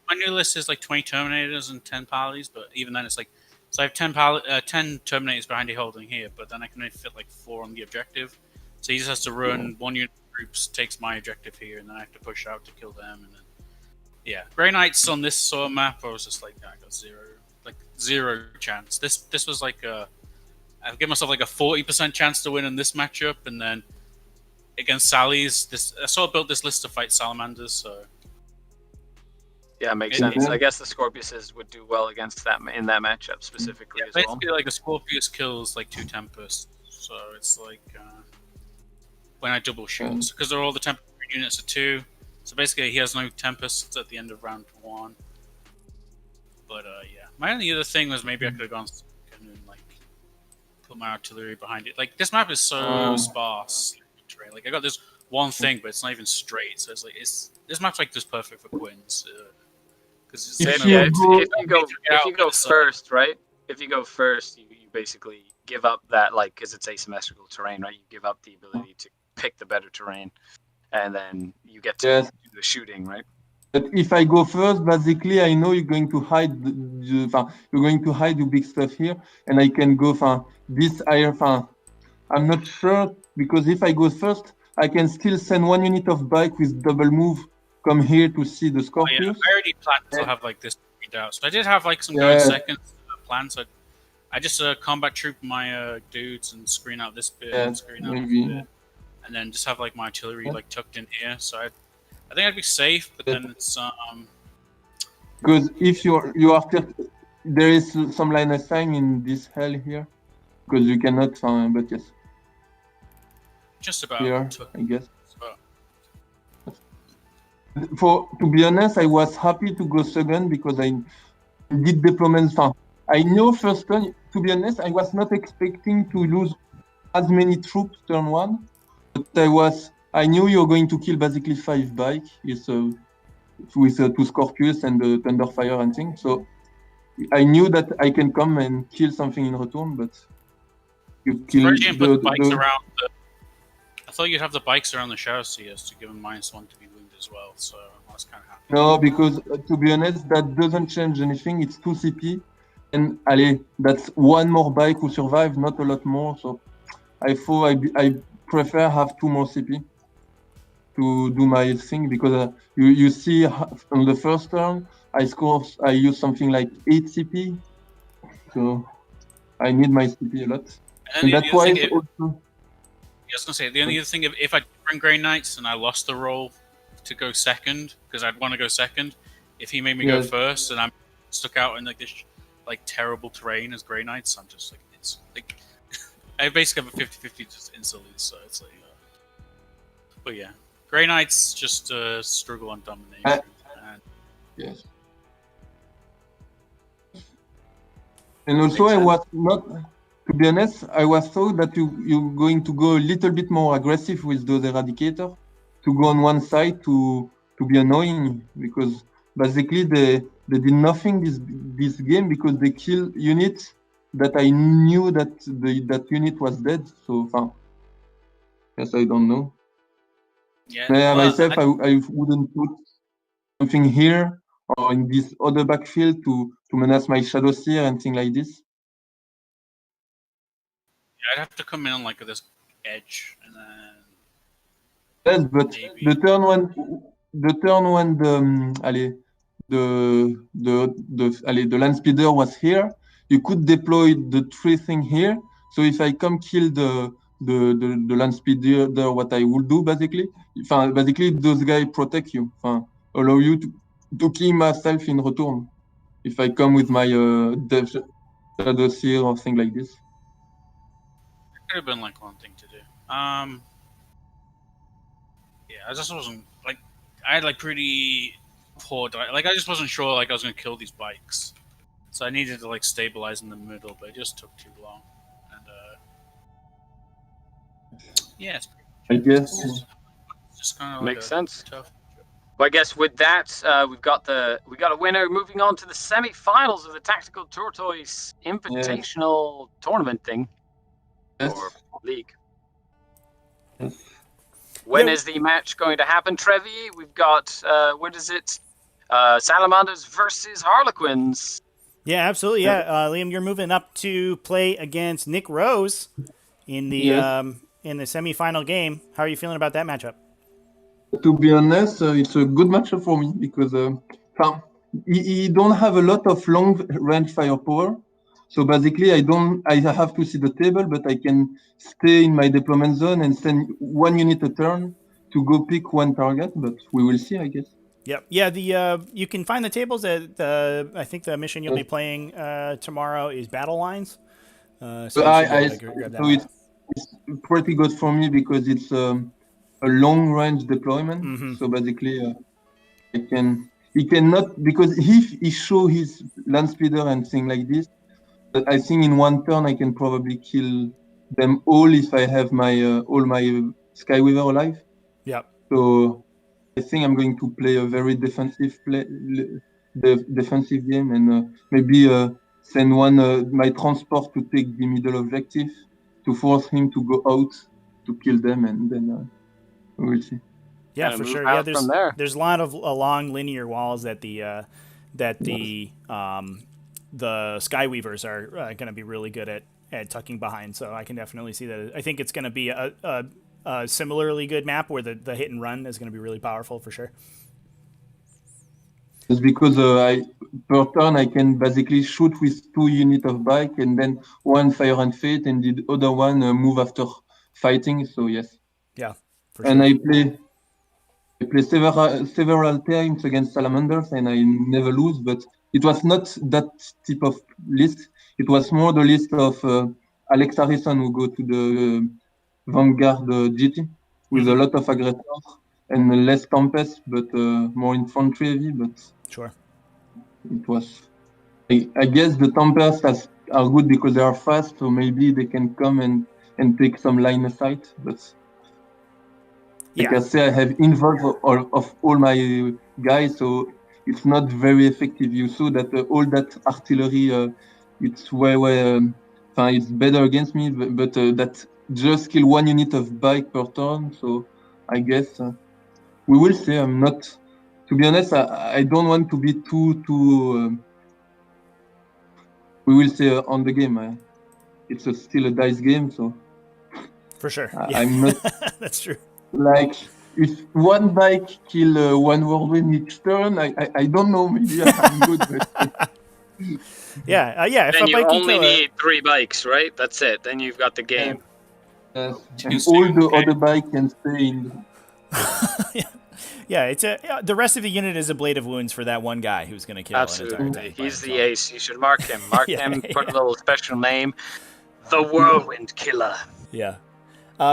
My new list is like 20 Terminators and 10 Pallies, but even then it's like. So I have 10 Terminators behind you holding here, but then I can only fit like 4 on the objective. So he just has to run 1 unit groups, takes my objective here, and then I have to push out to kill them. And then, yeah, Grey Knights on this sort of map, I was just like, I got zero chance. This was like I've given myself like a 40% chance to win in this matchup, and then against Sally's, I sort of built this list to fight Salamanders, so. Yeah, makes sense. I guess the Scorpiuses would do well against that in that matchup specifically as well. Basically, like a Scorpius kills like 2 Tempests, so it's like when I double shoot, because they're all the Tempest units are 2. So basically, he has no Tempests at the end of round 1. But yeah, my only other thing was maybe I could have gone second and like put my artillery behind it. Like this map is so sparse terrain. Like I got this one thing, but it's not even straight. So it's like this map's like just perfect for Quins. If you go first, right? If you go first, you basically give up that, like, because it's asymmetrical terrain, right? You give up the ability to pick the better terrain, and then you get to do the shooting, right? But if I go first, basically, I know you're going to hide you're going to hide your big stuff here, and I can go this higher. I'm not sure, because if I go first, I can still send 1 unit of bike with double move come here to see the Scorpius. Oh, yeah. I already planned to have like this screened out, so I did have like some going seconds planned. So I just combat troop my dudes and screen out this bit and screen out this bit, and then just have like my artillery like tucked in here. So I think I'd be safe, but then it's because if you are there is some line of time in this hell here, because you cannot. But yes, just about here, I guess. To be honest, I was happy to go second because I did deployment. I know first turn. To be honest, I was not expecting to lose as many troops turn 1, but I knew you were going to kill basically 5 bike with 2 Scorpius and the Thunderfire and things. So I knew that I can come and kill something in return, but you kill the bikes around. I thought you'd have the bikes around the Shadow Seers to give them -1 to be wounded as well, so I was kind of happy. No, because to be honest, that doesn't change anything. It's 2 CP, and that's 1 more bike who survive, not a lot more. So I thought I prefer have 2 more CP to do my thing, because you see on the first turn I use something like 8 CP, so I need my CP a lot. And that's why also. I was gonna say the only other thing, if I bring Grey Knights and I lost the roll to go second, because I'd want to go second, if he made me go first and I'm stuck out in like this like terrible terrain as Grey Knights, I'm just like, it's like I basically have a 50-50 just instantly, so it's like but yeah, Grey Knights just struggle on domination. Yes. And also I was not, to be honest, I was thought that you're going to go a little bit more aggressive with those Eradicators, to go on one side to be annoying, because basically they did nothing this game, because they kill units that I knew that that unit was dead. So yes, I don't know. Yeah, myself, I wouldn't put something here or in this other backfield to menace my Shadow Seer and things like this. Yeah, I'd have to come in on like this edge, and then. Yes, but maybe. the turn when the land speeder was here, you could deploy the 3 thing here. So if I come kill the land speeder, what I will do basically those guys protect you, allow you to kill myself in return. If I come with my Shadow Seer or thing like this. It could have been like one thing to do. Yeah, I just wasn't like, I had like pretty Like I just wasn't sure like I was going to kill these bikes, so I needed to like stabilize in the middle, but it just took too long. And yeah, it's I guess. just kind of Makes sense. tough. Well, I guess with that, we got a winner. Moving on to the semi-finals of the Tactical Tortoise Invitational tournament thing or league. Yes. When is the match going to happen, Trevi? We've got what is it? Salamanders versus Harlequins. Yeah, absolutely. Yeah, Liam, you're moving up to play against Nick Rose in the semifinal game. How are you feeling about that matchup? To be honest, it's a good matchup for me because he don't have a lot of long range firepower. So basically, I have to see the table, but I can stay in my deployment zone and send one unit a turn to go pick one target. But we will see, I guess. Yep. Yeah. The you can find the tables at the. I think the mission you'll be playing tomorrow is Battle Lines. So it's pretty good for me because it's a long range deployment. Mm-hmm. So basically, he cannot because if he show his land speeder and thing like this. But I think in one turn I can probably kill them all if I have my all my Skyweaver alive. Yep. So I think I'm going to play a very defensive defensive game and maybe send my transport to take the middle objective to force him to go out to kill them, and then we'll see. Yeah, for sure. Yeah, there's a lot of long linear walls that the Skyweavers are going to be really good at tucking behind. So I can definitely see that. I think it's going to be a similarly good map where the hit and run is going to be really powerful for sure. It's because per turn I can basically shoot with 2 units of bike and then one fire and fate and the other one move after fighting. So yes. Yeah. For and sure. I play several times against Salamanders and I never lose, but it was not that type of list. It was more the list of Alex Harrison who go to the Vanguard GT with a lot of aggressors and less Tempest, but more infantry heavy. But sure, it was. I guess the Tempests are good because they are fast, so maybe they can come and take some line of sight. But like I say, I have involved of all my guys, so it's not very effective. You saw that all that artillery, it's it's better against me, but that just kill 1 unit of bike per turn. So I guess we will see. I'm not, to be honest, I don't want to be too. We will see on the game. It's still a dice game, so for sure. I'm not. That's true. Like if one bike kill one whirlwind each turn, I don't know. Maybe I'm good. But... yeah. If then a you bike only need 3 bikes, right? That's it. Then you've got the game. And all the other bike can stay in. Yeah, it's the rest of the unit is a blade of wounds for that one guy who's going to kill. Absolutely, he's the ace. You should mark him. Mark him. Put a little special name. The Whirlwind Killer. Yeah.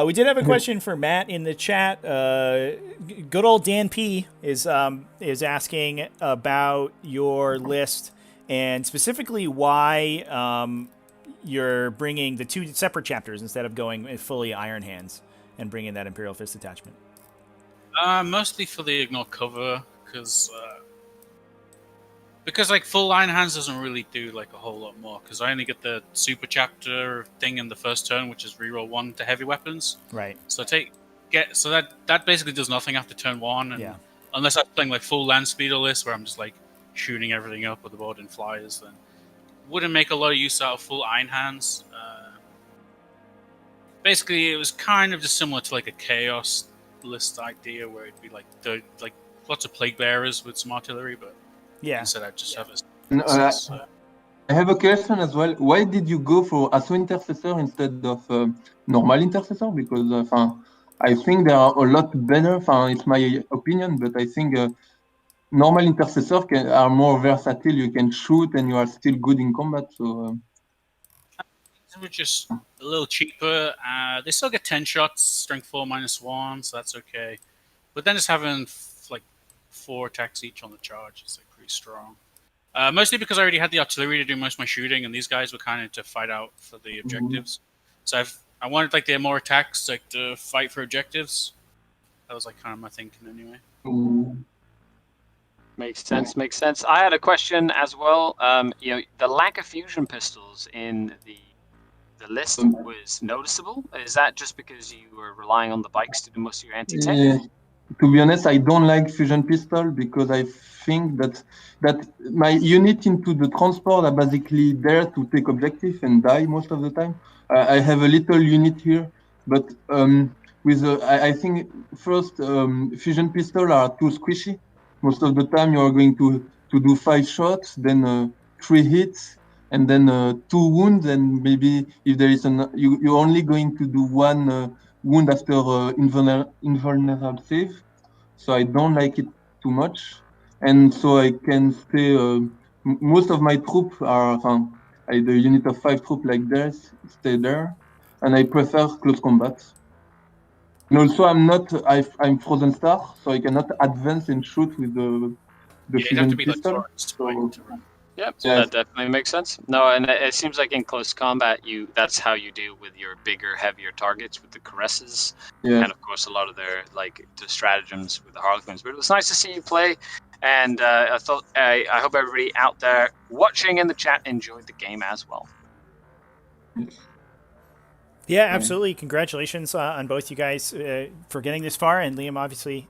We did have a question for Matt in the chat. Good old Dan P is asking about your list and specifically why you're bringing the 2 separate chapters instead of going fully Iron Hands and bringing that Imperial Fist attachment. Mostly for the ignore cover, because like full Iron Hands doesn't really do like a whole lot more, because I only get the super chapter thing in the first turn, which is reroll 1 to heavy weapons. Right. So that basically does nothing after turn 1, and unless I'm playing like full land speeder list where I'm just like shooting everything up with the board in flyers, then wouldn't make a lot of use out of full Iron Hands. Basically, it was kind of just similar to like a chaos list idea where it'd be like lots of plague bearers with some artillery, but instead I just have it. I have a question as well. Why did you go for Assault Intercessor instead of normal Intercessor? Because I think they are a lot better. It's my opinion, but I think normal Intercessor are more versatile. You can shoot and you are still good in combat. So they were just a little cheaper. They still get 10 shots, strength 4 -1, so that's okay. But then just having like 4 attacks each on the charge. It's like pretty strong. Mostly because I already had the artillery to do most of my shooting, and these guys were kind of to fight out for the objectives. So I wanted like there more attacks, like to fight for objectives. That was like kind of my thinking anyway. Makes sense. I had a question as well. The lack of fusion pistols in the list was noticeable. Is that just because you were relying on the bikes to do most of your anti-tank? Yeah. To be honest, I don't like fusion pistol because I think that my unit into the transport are basically there to take objective and die most of the time. I have a little unit here, but I think first fusion pistol are too squishy. Most of the time you are going to do 5 shots, then 3 hits, and then 2 wounds, and maybe if there is you're only going to do 1 wound after invulnerable save. So I don't like it too much, and so I can stay. Most of my troops are the unit of 5 troops like this stay there, and I prefer close combat. And also I'm frozen star, so I cannot advance and shoot with the fusion pistol. Yep, that definitely makes sense. No, and it seems like in close combat, that's how you deal with your bigger, heavier targets with the caresses, and of course a lot of their the stratagems with the Harlequins. But it was nice to see you play, and I hope everybody out there watching in the chat enjoyed the game as well. Yeah, absolutely. Congratulations on both you guys for getting this far, and Liam, obviously,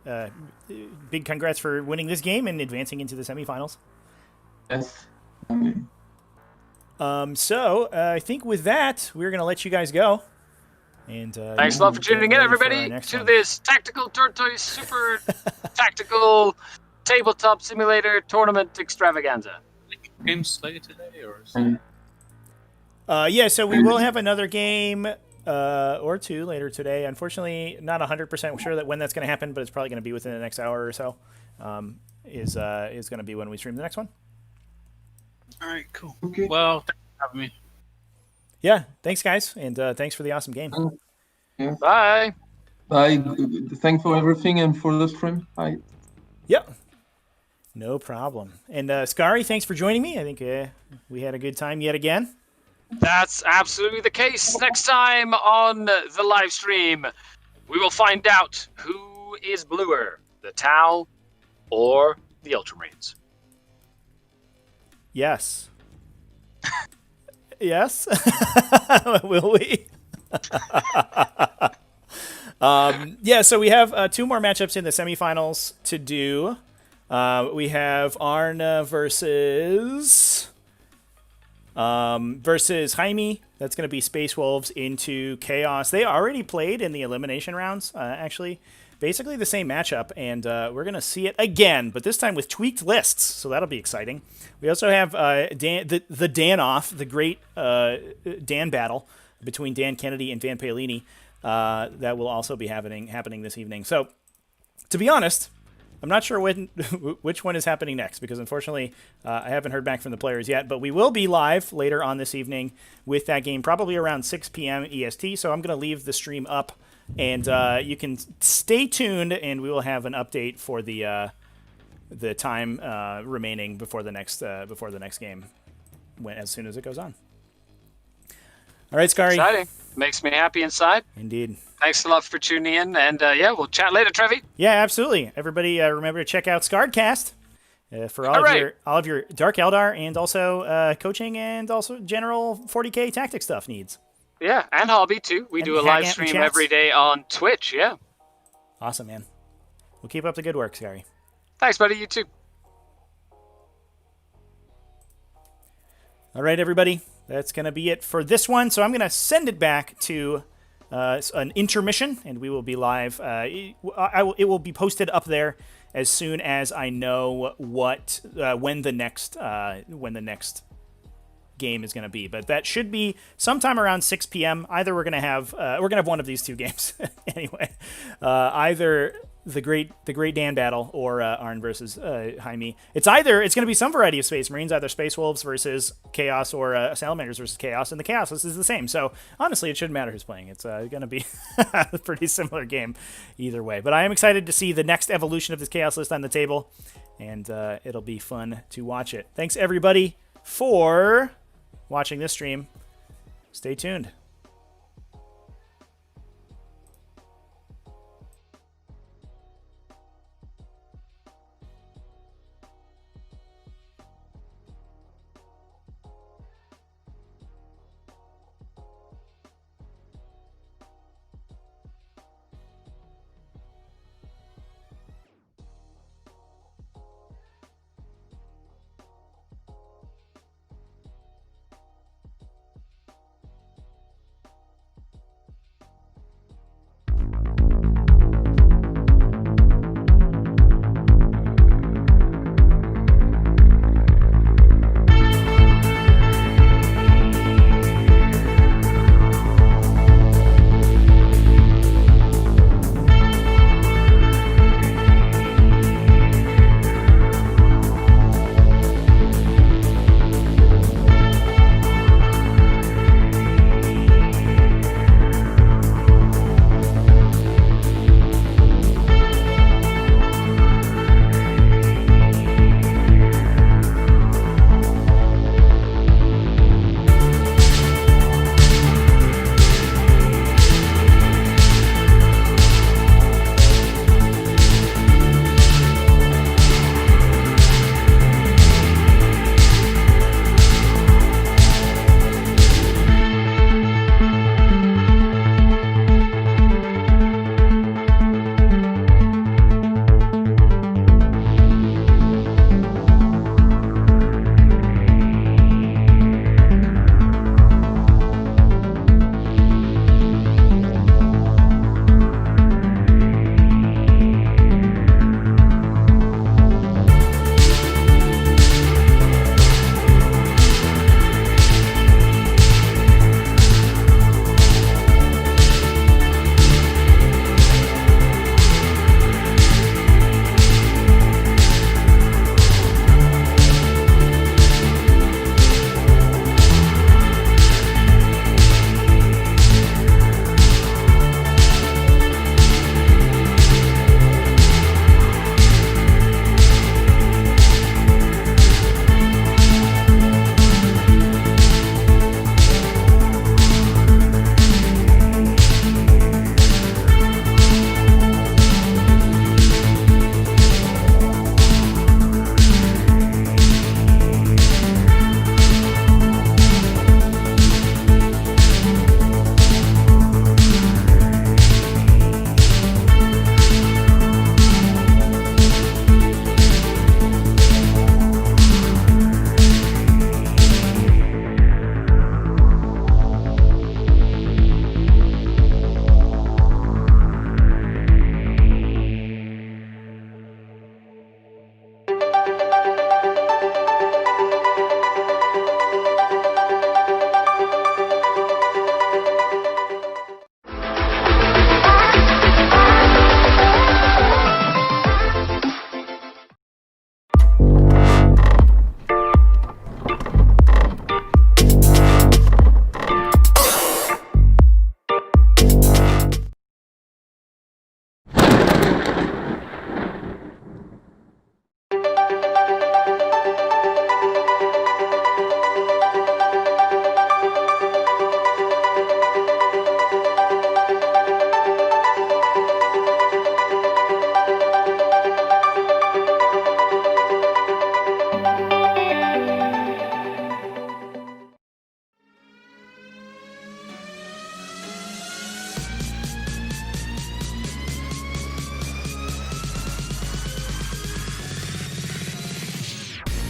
big congrats for winning this game and advancing into the semifinals. Yes. So I think with that, we're going to let you guys go. And thanks a lot for tuning in, everybody, to this Tactical Tortoise Super Tactical Tabletop Simulator Tournament Extravaganza. Games slated today, or? Yeah, so we will have another game or 2 later today. Unfortunately, not 100% sure that when that's going to happen, but it's probably going to be within the next hour or so. Is going to be when we stream the next one. All right, cool. Okay. Well, thanks for having me. Yeah, thanks, guys, and thanks for the awesome game. Yeah. Bye. Bye. Thanks for everything and for the stream. Bye. Yep. No problem. And Scary, thanks for joining me. I think we had a good time yet again. That's absolutely the case. Next time on the live stream, we will find out who is bluer, the Tau or the Ultramarines. Yes. Yes. Will we? Yeah, so we have 2 more matchups in the semifinals to do. We have Arna versus Jaime. That's going to be Space Wolves into Chaos. They already played in the elimination rounds, actually. Basically the same matchup, and we're going to see it again, but this time with tweaked lists, so that'll be exciting. We also have the Dan-off, the great Dan battle between Dan Kennedy and Van Paolini that will also be happening this evening. So, to be honest, I'm not sure which one is happening next, because unfortunately I haven't heard back from the players yet, but we will be live later on this evening with that game, probably around 6 p.m. EST, so I'm going to leave the stream up. And you can stay tuned, and we will have an update for the time remaining before the next game, as soon as it goes on. All right, Scary. Exciting. Makes me happy inside. Indeed. Thanks a lot for tuning in, and we'll chat later, Trevi. Yeah, absolutely. Everybody, remember to check out Scarredcast for all of your Dark Eldar and also coaching and also general 40K tactic stuff needs. Yeah, and hobby too. We do a live stream every day on Twitch, yeah. Awesome, man. We'll keep up the good work, Scary. Thanks, buddy. You too. All right, everybody. That's going to be it for this one. So I'm going to send it back to an intermission, and we will be live. It will be posted up there as soon as I know when the next game is going to be, but that should be sometime around 6 p.m. Either we're going to have one of these 2 games anyway. Either the great Dan battle or Arn versus Jaime. It's going to be some variety of Space Marines, either Space Wolves versus Chaos or Salamanders versus Chaos, and the Chaos list is the same. So honestly, it shouldn't matter who's playing. It's going to be a pretty similar game either way. But I am excited to see the next evolution of this Chaos list on the table, and it'll be fun to watch it. Thanks everybody for watching this stream. Stay tuned.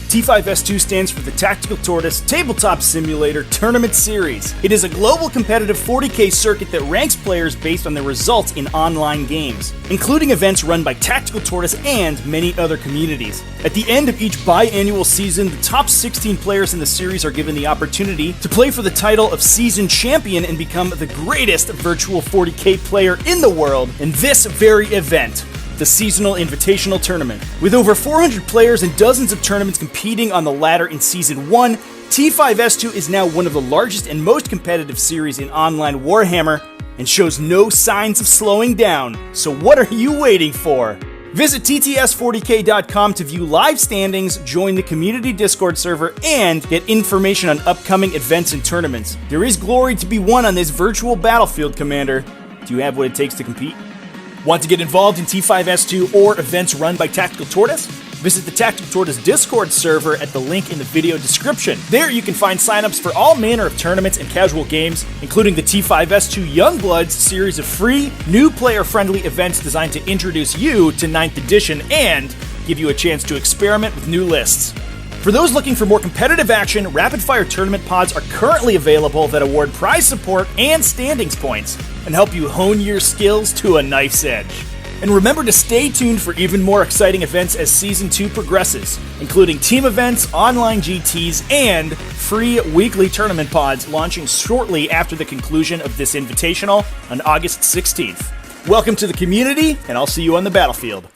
T5S2 stands for the Tactical Tortoise Tabletop Simulator Tournament Series. It is a global competitive 40K circuit that ranks players based on their results in online games, including events run by Tactical Tortoise and many other communities. At the end of each biannual season, the top 16 players in the series are given the opportunity to play for the title of Season Champion and become the greatest virtual 40K player in the world in this very event, the seasonal invitational tournament. With over 400 players and dozens of tournaments competing on the ladder in Season 1, T5S2 is now one of the largest and most competitive series in online Warhammer and shows no signs of slowing down. So what are you waiting for? Visit tts40k.com to view live standings, join the community Discord server, and get information on upcoming events and tournaments. There is glory to be won on this virtual battlefield, Commander. Do you have what it takes to compete? Want to get involved in T5S2 or events run by Tactical Tortoise? Visit the Tactical Tortoise Discord server at the link in the video description. There you can find signups for all manner of tournaments and casual games, including the T5S2 Youngbloods series of free, new player-friendly events designed to introduce you to 9th edition and give you a chance to experiment with new lists. For those looking for more competitive action, rapid-fire tournament pods are currently available that award prize support and standings points and help you hone your skills to a knife's edge. And remember to stay tuned for even more exciting events as Season 2 progresses, including team events, online GTs, and free weekly tournament pods launching shortly after the conclusion of this invitational on August 16th. Welcome to the community, and I'll see you on the battlefield.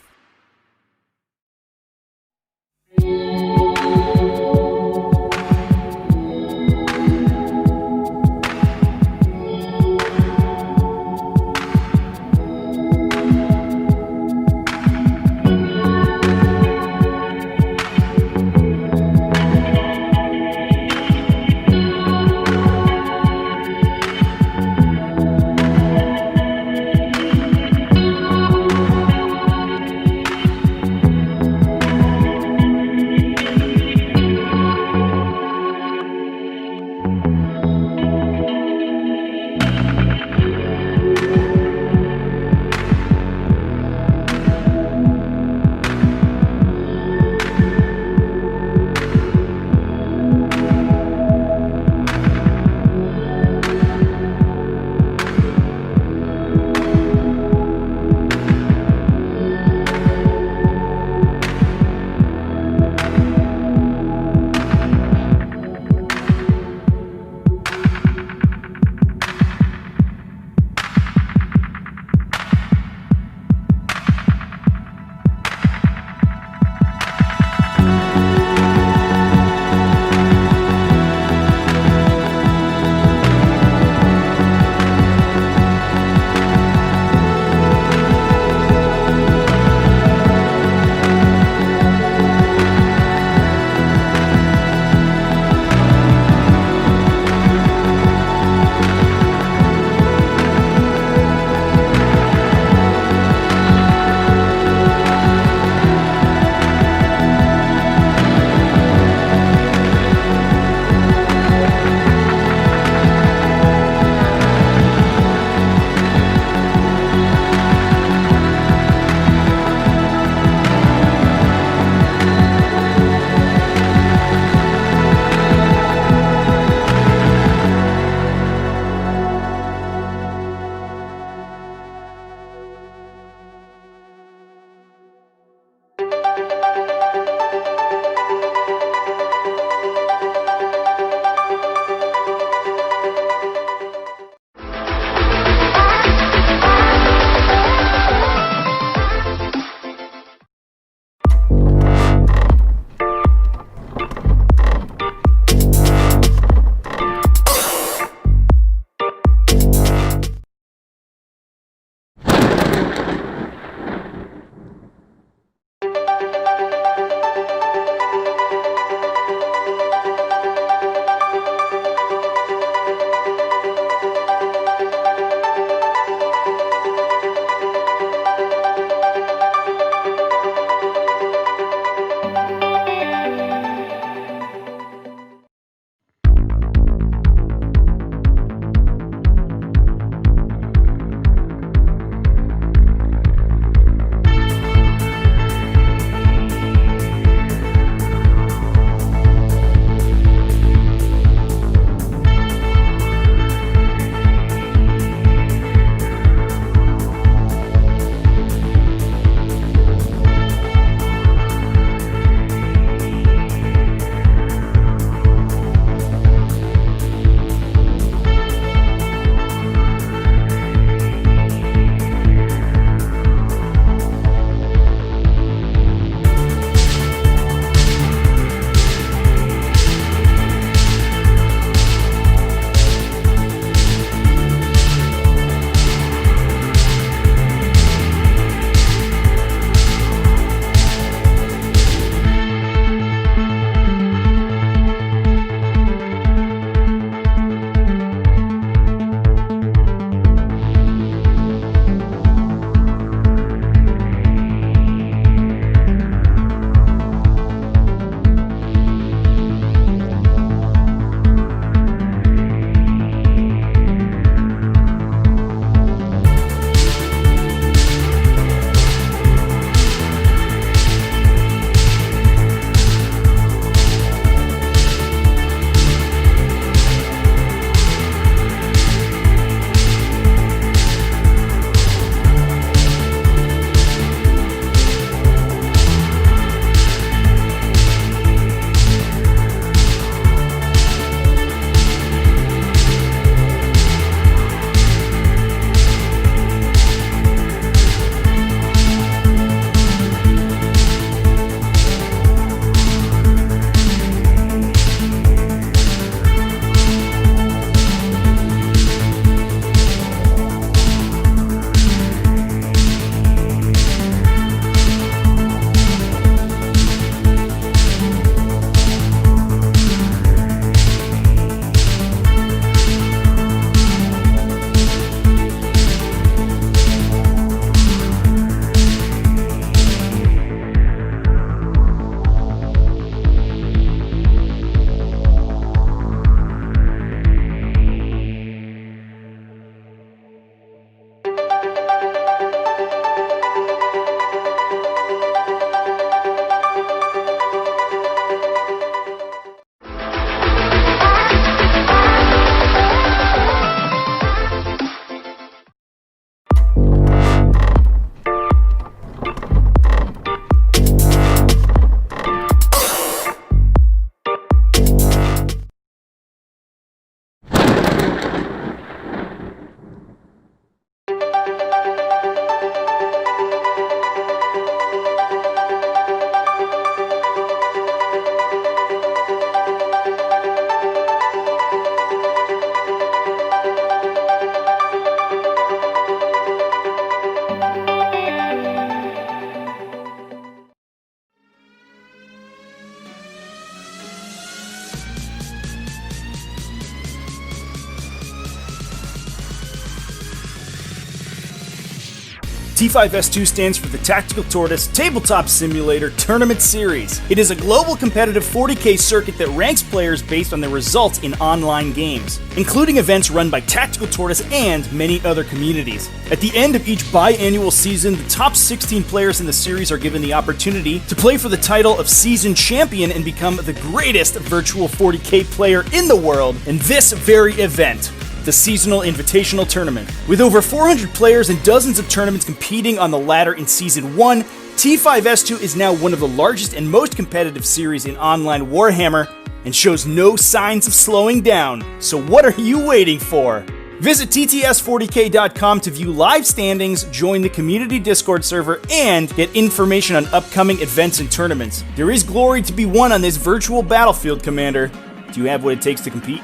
T5S2 stands for the Tactical Tortoise Tabletop Simulator Tournament Series. It is a global competitive 40K circuit that ranks players based on their results in online games, including events run by Tactical Tortoise and many other communities. At the end of each biannual season, the top 16 players in the series are given the opportunity to play for the title of Season Champion and become the greatest virtual 40K player in the world in this very event, the Seasonal Invitational Tournament. With over 400 players and dozens of tournaments competing on the ladder in Season 1, T5S2 is now one of the largest and most competitive series in online Warhammer and shows no signs of slowing down. So what are you waiting for? Visit tts40k.com to view live standings, join the community Discord server, and get information on upcoming events and tournaments. There is glory to be won on this virtual battlefield, Commander. Do you have what it takes to compete?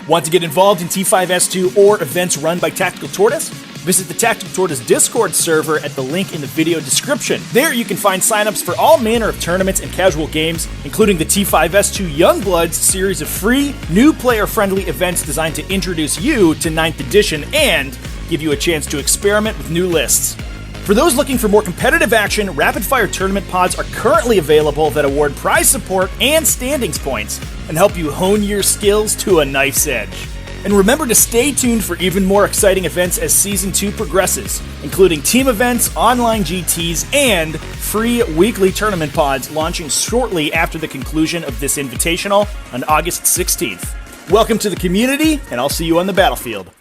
Want to get involved in T5S2 or events run by Tactical Tortoise? Visit the Tactical Tortoise Discord server at the link in the video description. There you can find signups for all manner of tournaments and casual games, including the T5S2 Youngbloods series of free, new player-friendly events designed to introduce you to 9th edition and give you a chance to experiment with new lists. For those looking for more competitive action, rapid-fire tournament pods are currently available that award prize support and standings points and help you hone your skills to a knife's edge. And remember to stay tuned for even more exciting events as Season 2 progresses, including team events, online GTs, and free weekly tournament pods launching shortly after the conclusion of this invitational on August 16th. Welcome to the community, and I'll see you on the battlefield.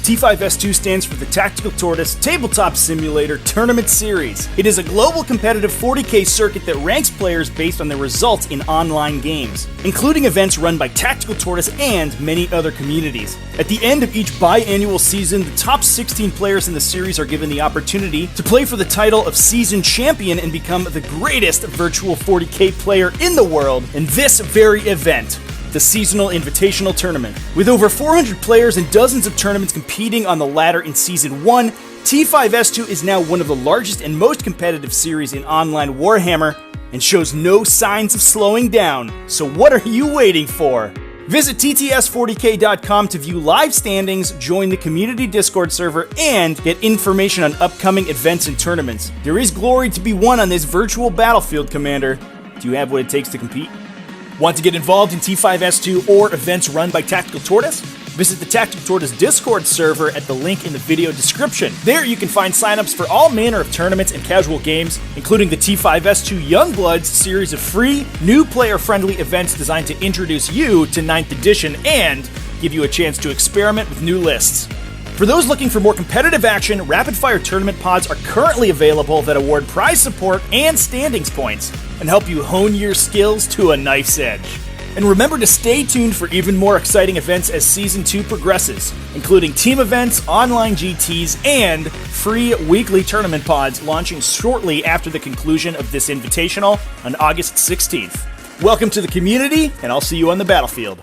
T5S2 stands for the Tactical Tortoise Tabletop Simulator Tournament Series. It is a global competitive 40K circuit that ranks players based on their results in online games, including events run by Tactical Tortoise and many other communities. At the end of each biannual season, the top 16 players in the series are given the opportunity to play for the title of Season Champion and become the greatest virtual 40K player in the world in this very event, the Seasonal Invitational Tournament. With over 400 players and dozens of tournaments competing on the ladder in Season 1, T5S2 is now one of the largest and most competitive series in online Warhammer and shows no signs of slowing down. So what are you waiting for? Visit tts40k.com to view live standings, join the community Discord server, and get information on upcoming events and tournaments. There is glory to be won on this virtual battlefield, Commander. Do you have what it takes to compete? Want to get involved in T5S2 or events run by Tactical Tortoise? Visit the Tactical Tortoise Discord server at the link in the video description. There you can find signups for all manner of tournaments and casual games, including the T5S2 Youngbloods series of free, new player-friendly events designed to introduce you to 9th edition and give you a chance to experiment with new lists. For those looking for more competitive action, rapid-fire tournament pods are currently available that award prize support and standings points and help you hone your skills to a knife's edge. And remember to stay tuned for even more exciting events as Season 2 progresses, including team events, online GTs, and free weekly tournament pods launching shortly after the conclusion of this invitational on August 16th. Welcome to the community, and I'll see you on the battlefield.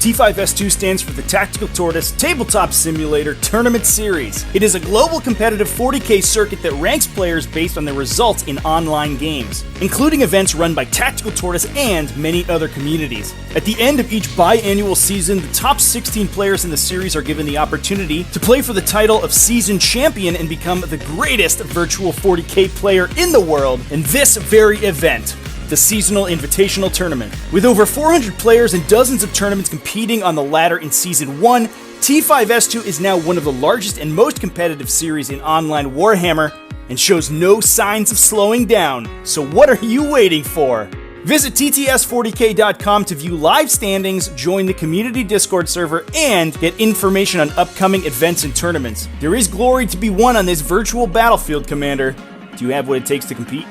T5S2 stands for the Tactical Tortoise Tabletop Simulator Tournament Series. It is a global competitive 40K circuit that ranks players based on their results in online games, including events run by Tactical Tortoise and many other communities. At the end of each biannual season, the top 16 players in the series are given the opportunity to play for the title of Season Champion and become the greatest virtual 40K player in the world in this very event, the Seasonal Invitational Tournament. With over 400 players and dozens of tournaments competing on the ladder in Season 1, T5S2 is now one of the largest and most competitive series in online Warhammer and shows no signs of slowing down. So what are you waiting for? Visit tts40k.com to view live standings, join the community Discord server, and get information on upcoming events and tournaments. There is glory to be won on this virtual battlefield, Commander. Do you have what it takes to compete?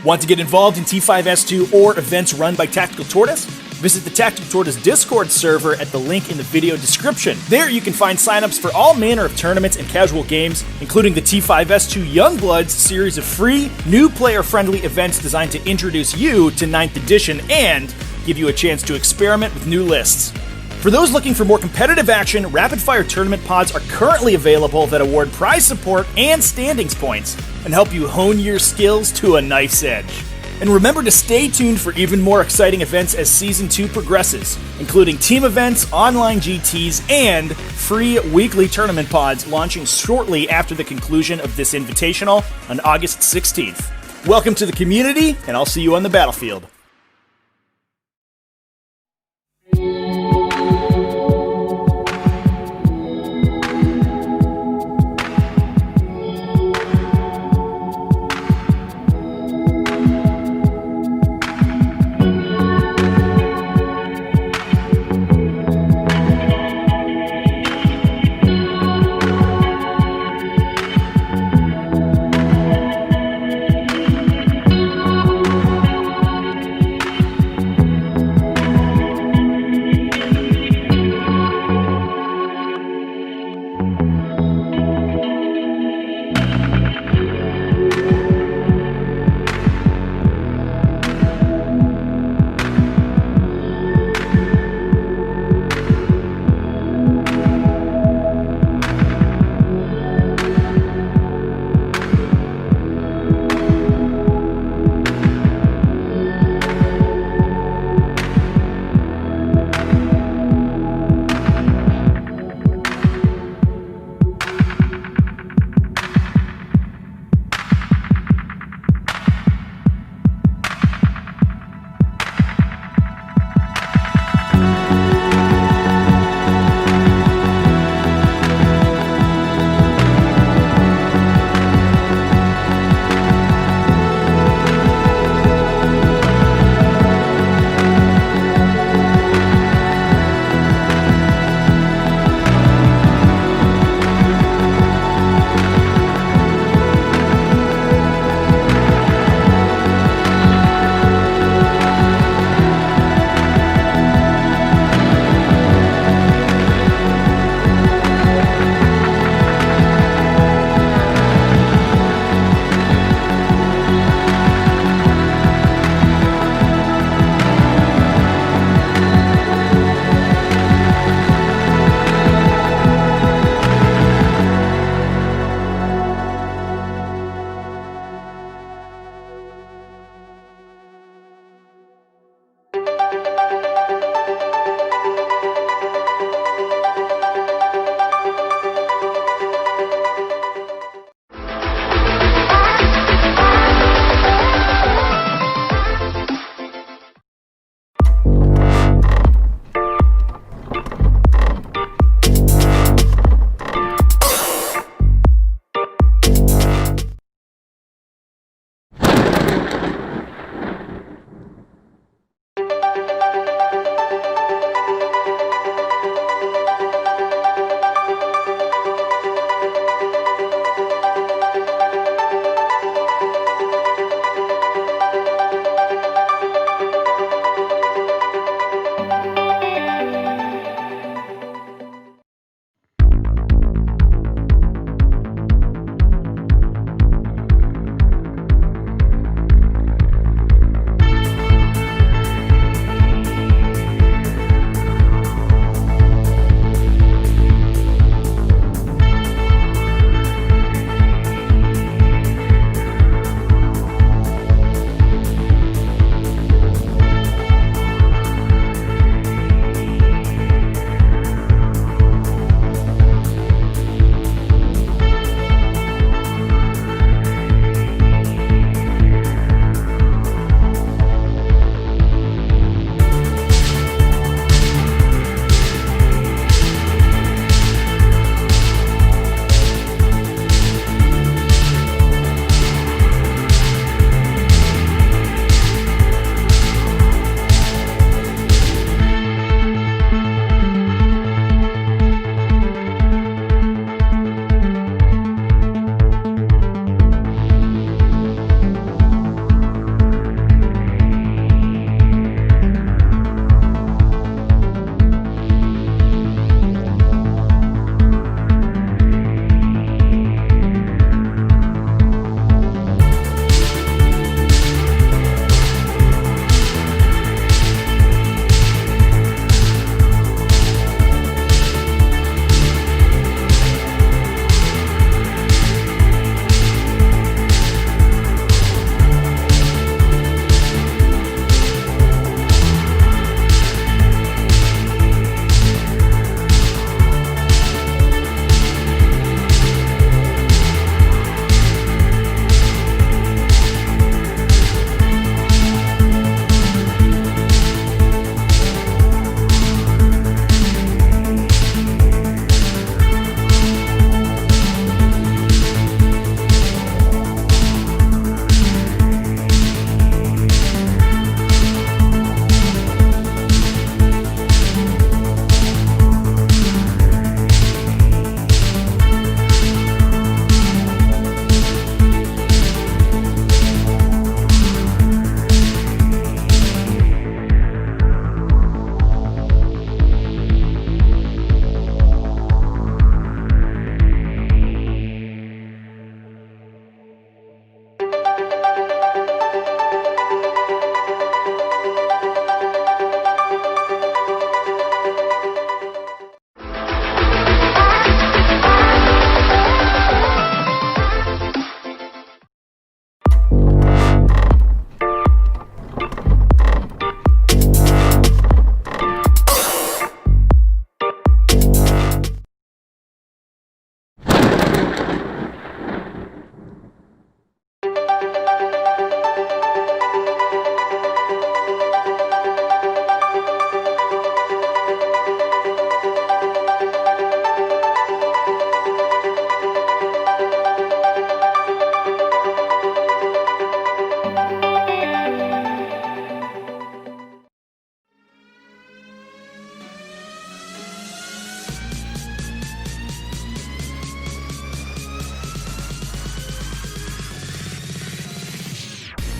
Want to get involved in T5S2 or events run by Tactical Tortoise? Visit the Tactical Tortoise Discord server at the link in the video description. There you can find signups for all manner of tournaments and casual games, including the T5S2 Youngbloods series of free, new player-friendly events designed to introduce you to 9th edition and give you a chance to experiment with new lists. For those looking for more competitive action, rapid-fire tournament pods are currently available that award prize support and standings points and help you hone your skills to a knife's edge. And remember to stay tuned for even more exciting events as Season 2 progresses, including team events, online GTs, and free weekly tournament pods launching shortly after the conclusion of this invitational on August 16th. Welcome to the community, and I'll see you on the battlefield.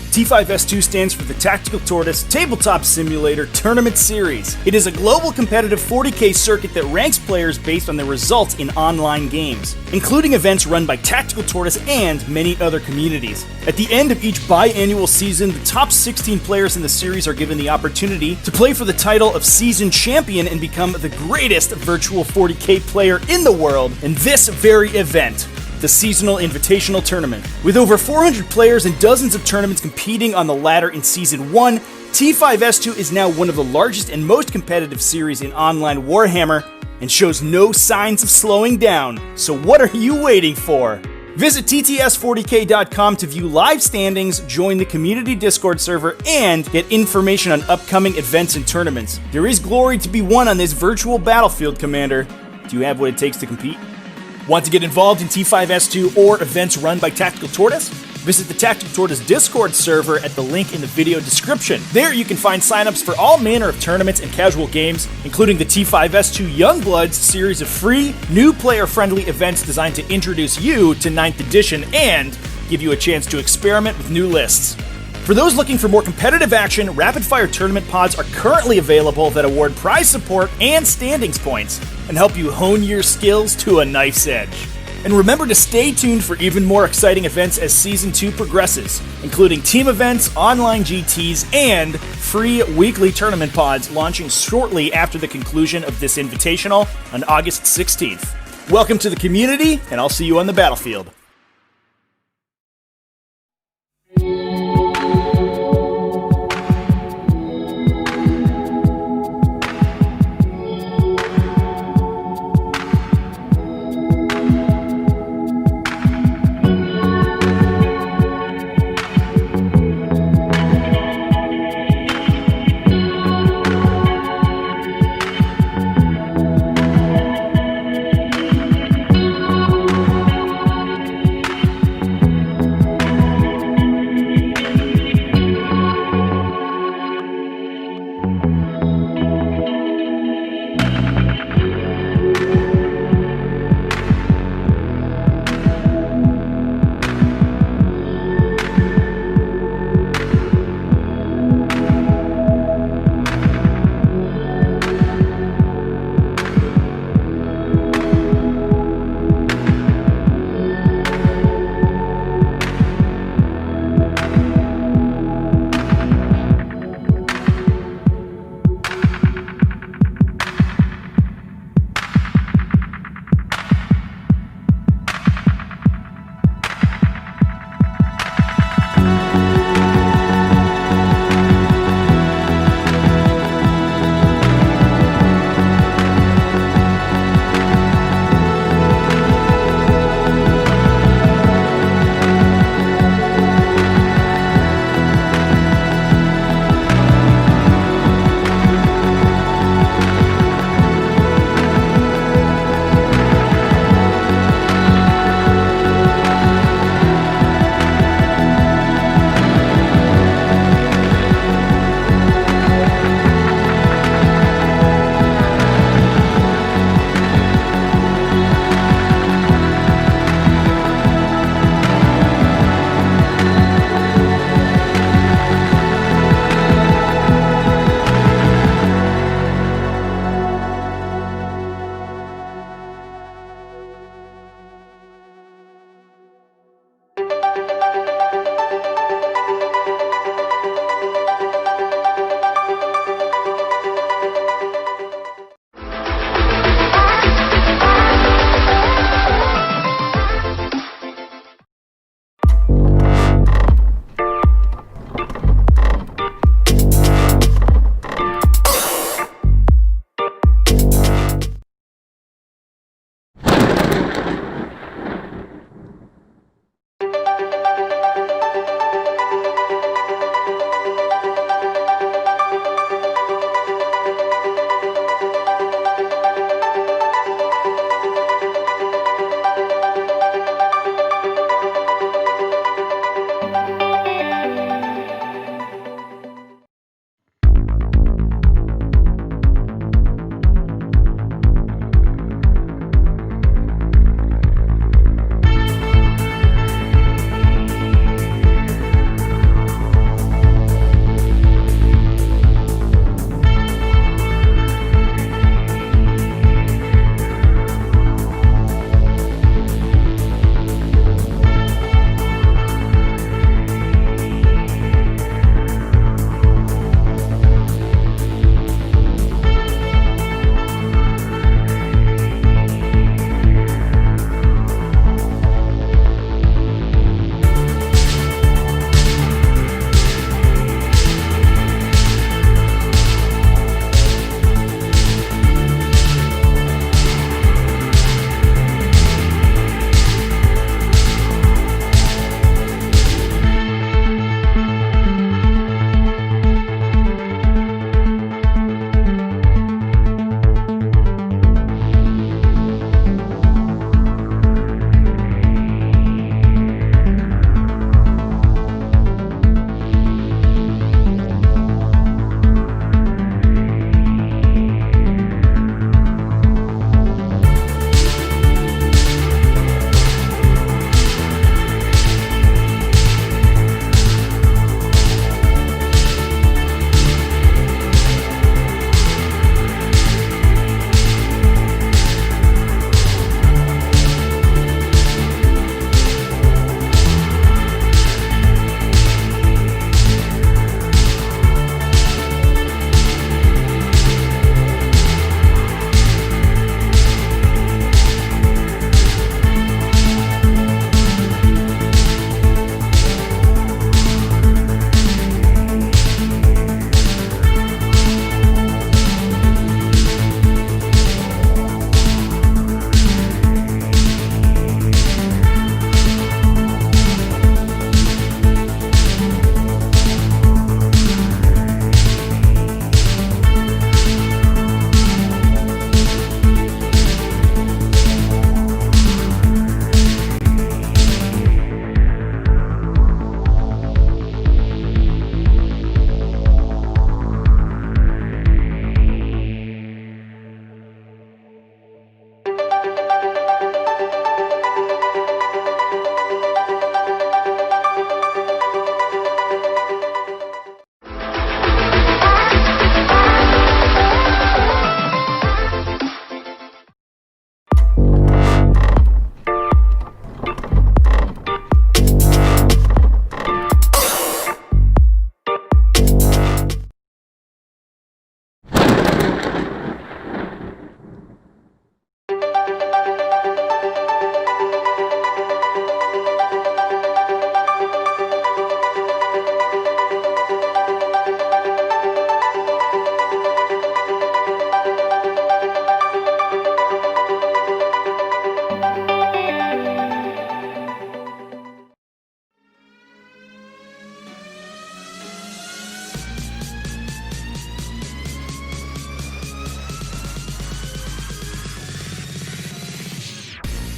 T5S2 stands for the Tactical Tortoise Tabletop Simulator Tournament Series. It is a global competitive 40K circuit that ranks players based on their results in online games, including events run by Tactical Tortoise and many other communities. At the end of each biannual season, the top 16 players in the series are given the opportunity to play for the title of Season Champion and become the greatest virtual 40K player in the world in this very event, the Seasonal Invitational Tournament. With over 400 players and dozens of tournaments competing on the ladder in Season 1, T5S2 is now one of the largest and most competitive series in online Warhammer and shows no signs of slowing down. So what are you waiting for? Visit tts40k.com to view live standings, join the community Discord server, and get information on upcoming events and tournaments. There is glory to be won on this virtual battlefield, Commander. Do you have what it takes to compete? Want to get involved in T5S2 or events run by Tactical Tortoise? Visit the Tactical Tortoise Discord server at the link in the video description. There you can find signups for all manner of tournaments and casual games, including the T5S2 Youngbloods series of free, new player-friendly events designed to introduce you to 9th edition and give you a chance to experiment with new lists. For those looking for more competitive action, rapid-fire tournament pods are currently available that award prize support and standings points and help you hone your skills to a knife's edge. And remember to stay tuned for even more exciting events as Season 2 progresses, including team events, online GTs, and free weekly tournament pods launching shortly after the conclusion of this invitational on August 16th. Welcome to the community, and I'll see you on the battlefield.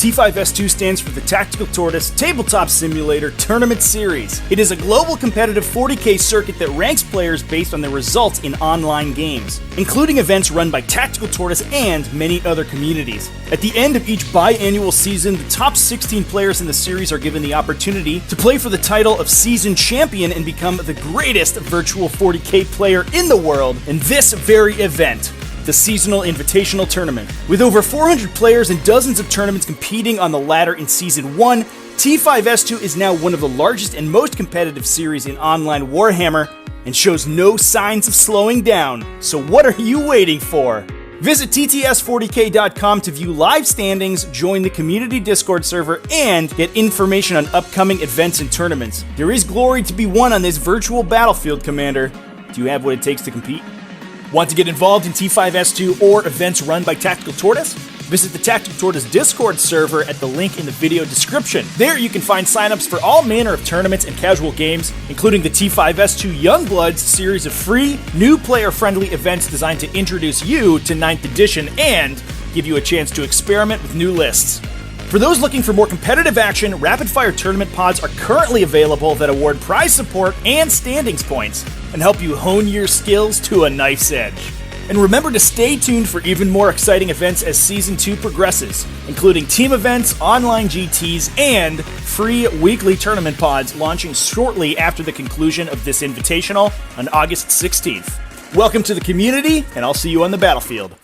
T5S2 stands for the Tactical Tortoise Tabletop Simulator Tournament Series. It is a global competitive 40K circuit that ranks players based on their results in online games, including events run by Tactical Tortoise and many other communities. At the end of each biannual season, the top 16 players in the series are given the opportunity to play for the title of Season Champion and become the greatest virtual 40K player in the world in this very event, the Seasonal Invitational Tournament. With over 400 players and dozens of tournaments competing on the ladder in Season 1, T5S2 is now one of the largest and most competitive series in online Warhammer and shows no signs of slowing down. So what are you waiting for? Visit tts40k.com to view live standings, join the community Discord server, and get information on upcoming events and tournaments. There is glory to be won on this virtual battlefield, Commander. Do you have what it takes to compete? Want to get involved in T5S2 or events run by Tactical Tortoise? Visit the Tactical Tortoise Discord server at the link in the video description. There you can find signups for all manner of tournaments and casual games, including the T5S2 Youngbloods series of free, new player-friendly events designed to introduce you to 9th edition and give you a chance to experiment with new lists. For those looking for more competitive action, rapid-fire tournament pods are currently available that award prize support and standings points and help you hone your skills to a knife's edge. And remember to stay tuned for even more exciting events as Season 2 progresses, including team events, online GTs, and free weekly tournament pods launching shortly after the conclusion of this invitational on August 16th. Welcome to the community, and I'll see you on the battlefield.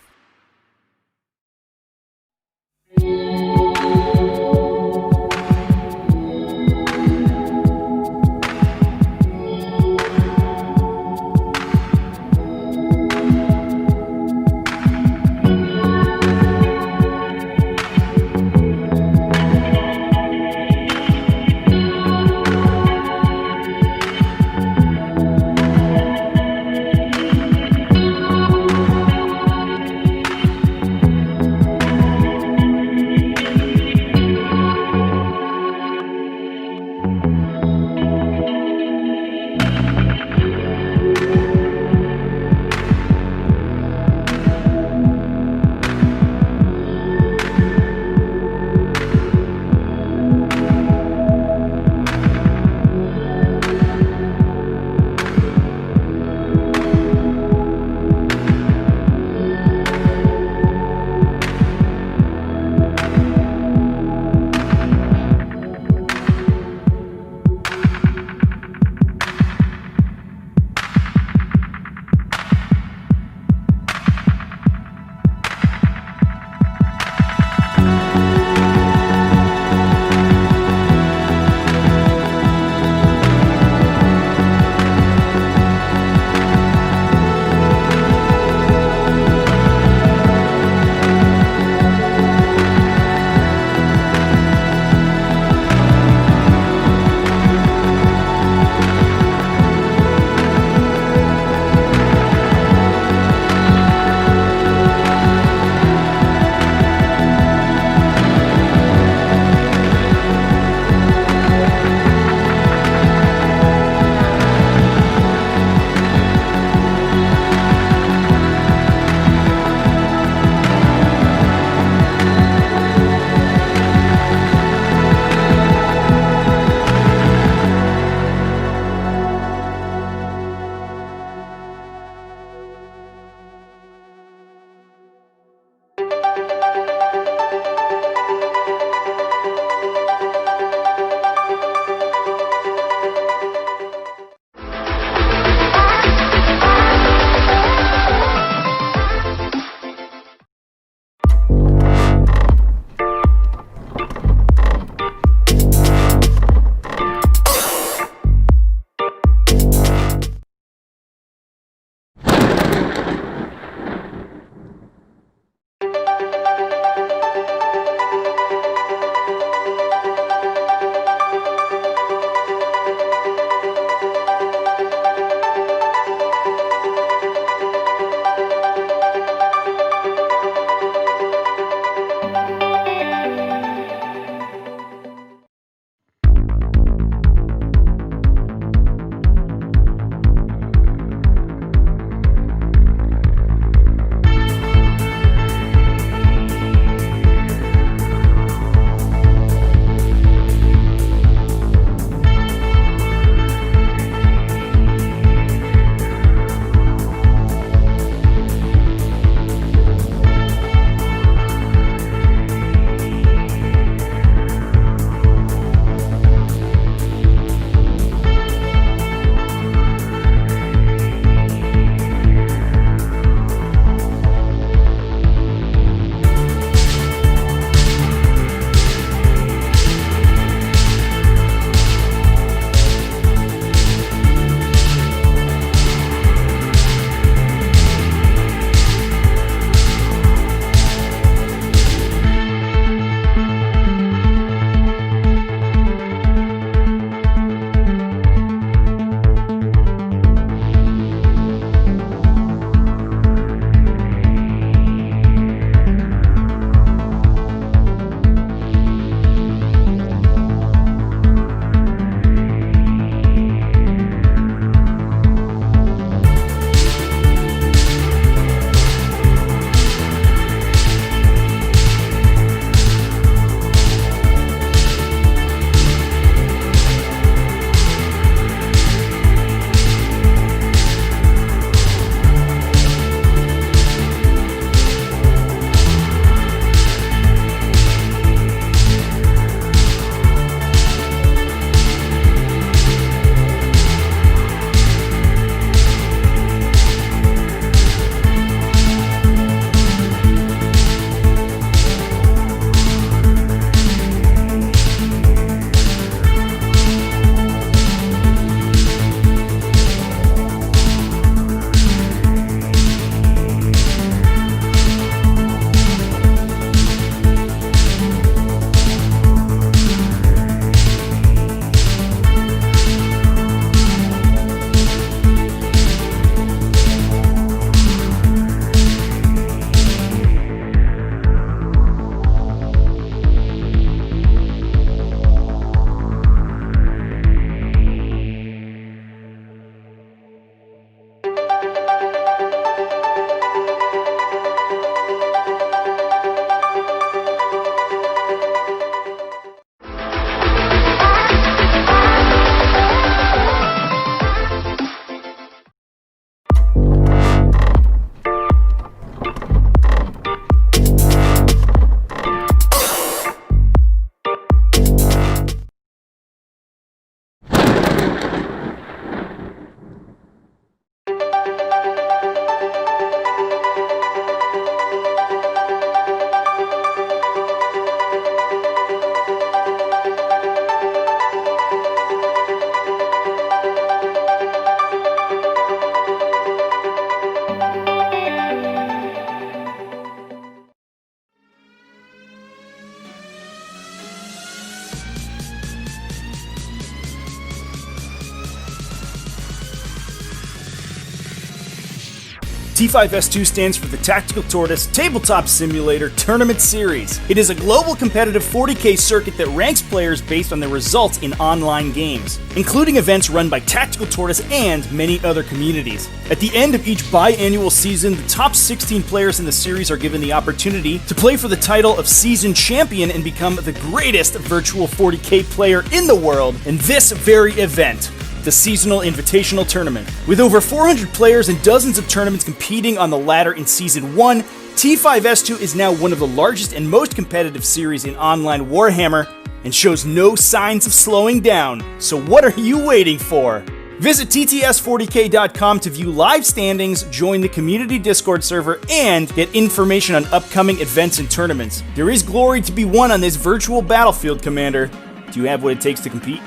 T5S2 stands for the Tactical Tortoise Tabletop Simulator Tournament Series. It is a global competitive 40K circuit that ranks players based on their results in online games, including events run by Tactical Tortoise and many other communities. At the end of each biannual season, the top 16 players in the series are given the opportunity to play for the title of Season Champion and become the greatest virtual 40K player in the world in this very event, the Seasonal Invitational Tournament. With over 400 players and dozens of tournaments competing on the ladder in Season 1, T5S2 is now one of the largest and most competitive series in online Warhammer and shows no signs of slowing down. So what are you waiting for? Visit tts40k.com to view live standings, join the community Discord server, and get information on upcoming events and tournaments. There is glory to be won on this virtual battlefield, Commander. Do you have what it takes to compete?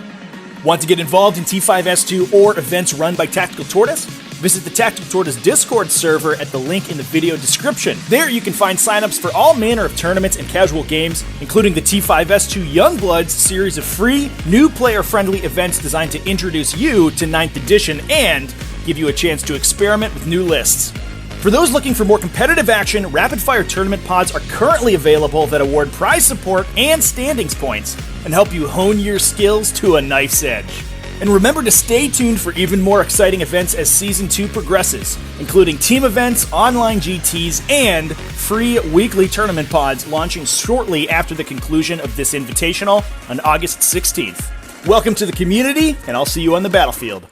Want to get involved in T5S2 or events run by Tactical Tortoise? Visit the Tactical Tortoise Discord server at the link in the video description. There you can find signups for all manner of tournaments and casual games, including the T5S2 Youngbloods series of free, new player-friendly events designed to introduce you to 9th edition and give you a chance to experiment with new lists. For those looking for more competitive action, rapid-fire tournament pods are currently available that award prize support and standings points and help you hone your skills to a knife's edge. And remember to stay tuned for even more exciting events as Season 2 progresses, including team events, online GTs, and free weekly tournament pods launching shortly after the conclusion of this invitational on August 16th. Welcome to the community, and I'll see you on the battlefield.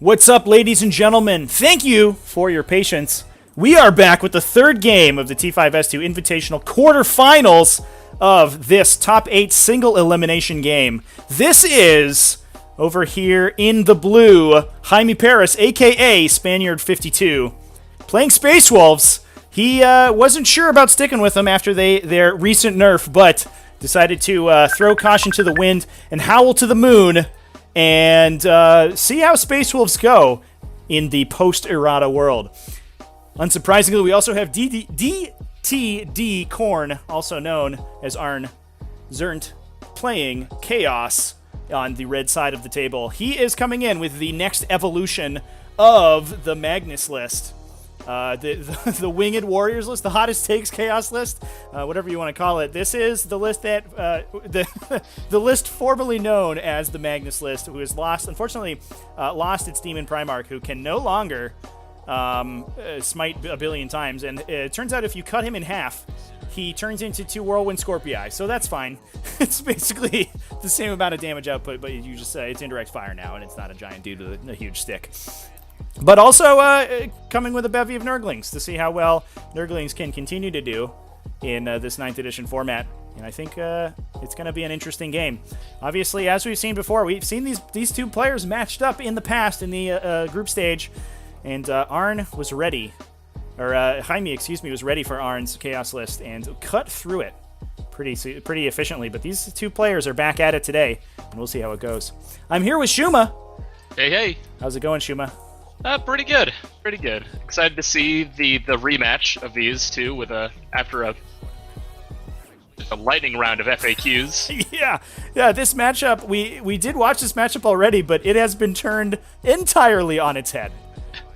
What's up, ladies and gentlemen? Thank you for your patience. We are back with the third game of the T5S2 Invitational quarterfinals of this top 8 single elimination game. This is, over here in the blue, Jaime Paris, a.k.a. Spaniard52, playing Space Wolves. He wasn't sure about sticking with them after their recent nerf, but decided to throw caution to the wind and howl to the moon and see how Space Wolves go in the post-errata world. Unsurprisingly, we also have DTD Korn, also known as Arn Zernt, playing Chaos on the red side of the table. He is coming in with the next evolution of the Magnus list. The Winged Warriors list, the hottest takes Chaos list, whatever you want to call it. This is the list that the list formerly known as the Magnus list, who has unfortunately lost its Demon Primarch, who can no longer smite a billion times. And it turns out if you cut him in half, he turns into 2 Whirlwind Scorpii, so that's fine. It's basically the same amount of damage output, but you just say it's indirect fire now, and it's not a giant dude with a huge stick. But also coming with a bevy of Nurglings to see how well Nurglings can continue to do in this 9th edition format. And I think it's going to be an interesting game. Obviously, as we've seen before, we've seen these two players matched up in the past in the group stage. And Arn was ready, or Jaime, excuse me, was ready for Arn's Chaos list and cut through it pretty efficiently. But these two players are back at it today, and we'll see how it goes. I'm here with Shuma. Hey. How's it going, Shuma? Pretty good. Excited to see the rematch of these two after a lightning round of FAQs. Yeah. This matchup, we did watch this matchup already, but it has been turned entirely on its head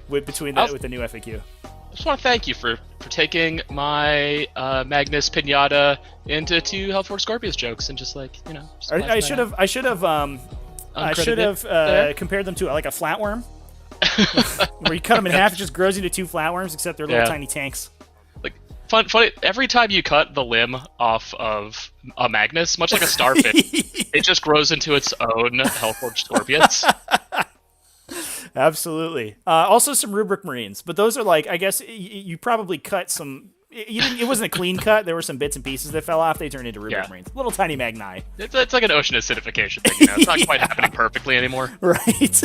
with the new FAQ. I just want to thank you for taking my Magnus Pinata into 2 Hellforge Scorpius jokes and just I should have compared them to like a flatworm. Where you cut them in half, it just grows into 2 flatworms, except they're little tiny tanks. Like funny. Every time you cut the limb off of a Magnus, much like a starfish, it just grows into its own Hellforge Scorpius. Absolutely. Also some Rubric Marines, but those are like, I guess you probably cut some. It wasn't a clean cut. There were some bits and pieces that fell off. They turned into Rubric Marines. Little tiny Magni. It's like an ocean acidification thing. It's not quite happening perfectly anymore. Right.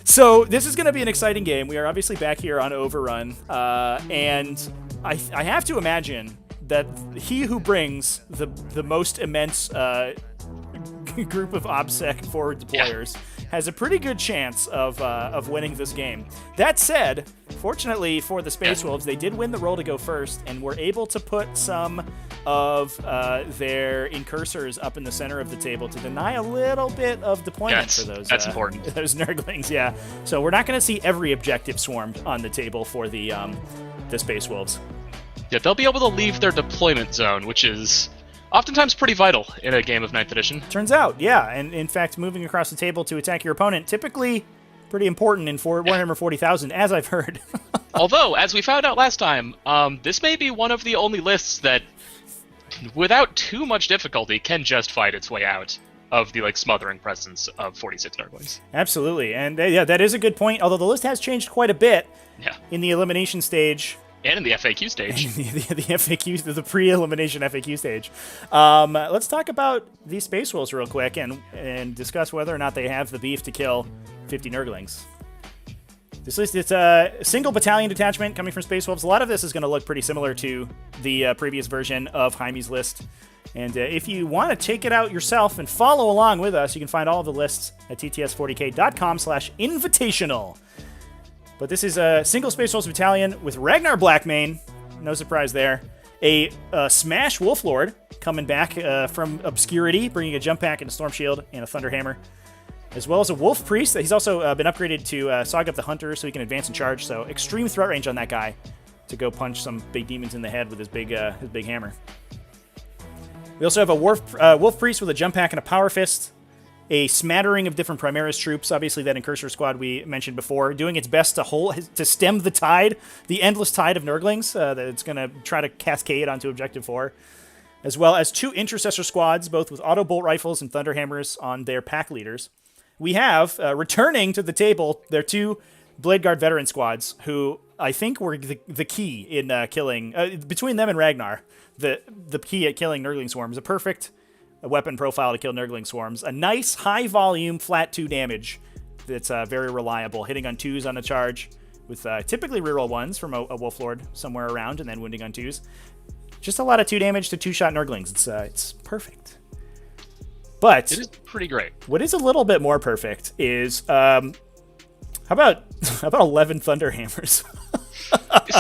So this is going to be an exciting game. We are obviously back here on Overrun, and I have to imagine that he who brings the most immense group of OBSEC forward deployers has a pretty good chance of winning this game. That said, fortunately for the Space Wolves, they did win the roll to go first and were able to put some of their incursors up in the center of the table to deny a little bit of deployment for those. That's important. Those Nurglings, yeah. So we're not going to see every objective swarmed on the table for the Space Wolves. Yeah, they'll be able to leave their deployment zone, which is oftentimes pretty vital in a game of 9th edition. Turns out, yeah. And in fact, moving across the table to attack your opponent, typically pretty important in Warhammer 40,000, as I've heard. Although, as we found out last time, this may be one of the only lists that, without too much difficulty, can just fight its way out of the smothering presence of 46 Nurglings. Absolutely. And that is a good point, although the list has changed quite a bit in the elimination stage. And in the FAQ stage. the FAQ, the pre-elimination FAQ stage. Let's talk about these Space Wolves real quick and discuss whether or not they have the beef to kill 50 Nurglings. This list, it's a single battalion detachment coming from Space Wolves. A lot of this is going to look pretty similar to the previous version of Jaime's list. And if you want to check it out yourself and follow along with us, you can find all of the lists at tts40k.com/invitational. But this is a single Space Wolves battalion with Ragnar Blackmane. No surprise there. A Smash Wolflord coming back from obscurity, bringing a jump pack and a Storm Shield and a Thunderhammer. As well as a Wolf Priest. He's also been upgraded to Sog Up the Hunter so he can advance and charge. So extreme threat range on that guy to go punch some big demons in the head with his big hammer. We also have a Wolf Priest with a jump pack and a Power Fist. A smattering of different Primaris troops. Obviously, that Incursor squad we mentioned before, doing its best to stem the tide, the endless tide of Nurglings that it's going to try to cascade onto Objective 4. As well as 2 Intercessor squads, both with auto bolt rifles and Thunderhammers on their pack leaders. we have returning to the table their 2 Blade Guard veteran squads, who I think were the key in killing, between them and Ragnar, the key at killing Nurgling Swarms. A perfect weapon profile to kill Nurgling Swarms. A nice, high volume, flat 2 damage that's very reliable, hitting on 2s on the charge, with typically reroll 1s from a Wolf Lord somewhere around, and then wounding on 2s. Just a lot of 2 damage to 2-shot Nurglings. It's perfect. But It is pretty great. what is a little bit more perfect is, how about 11 Thunderhammers?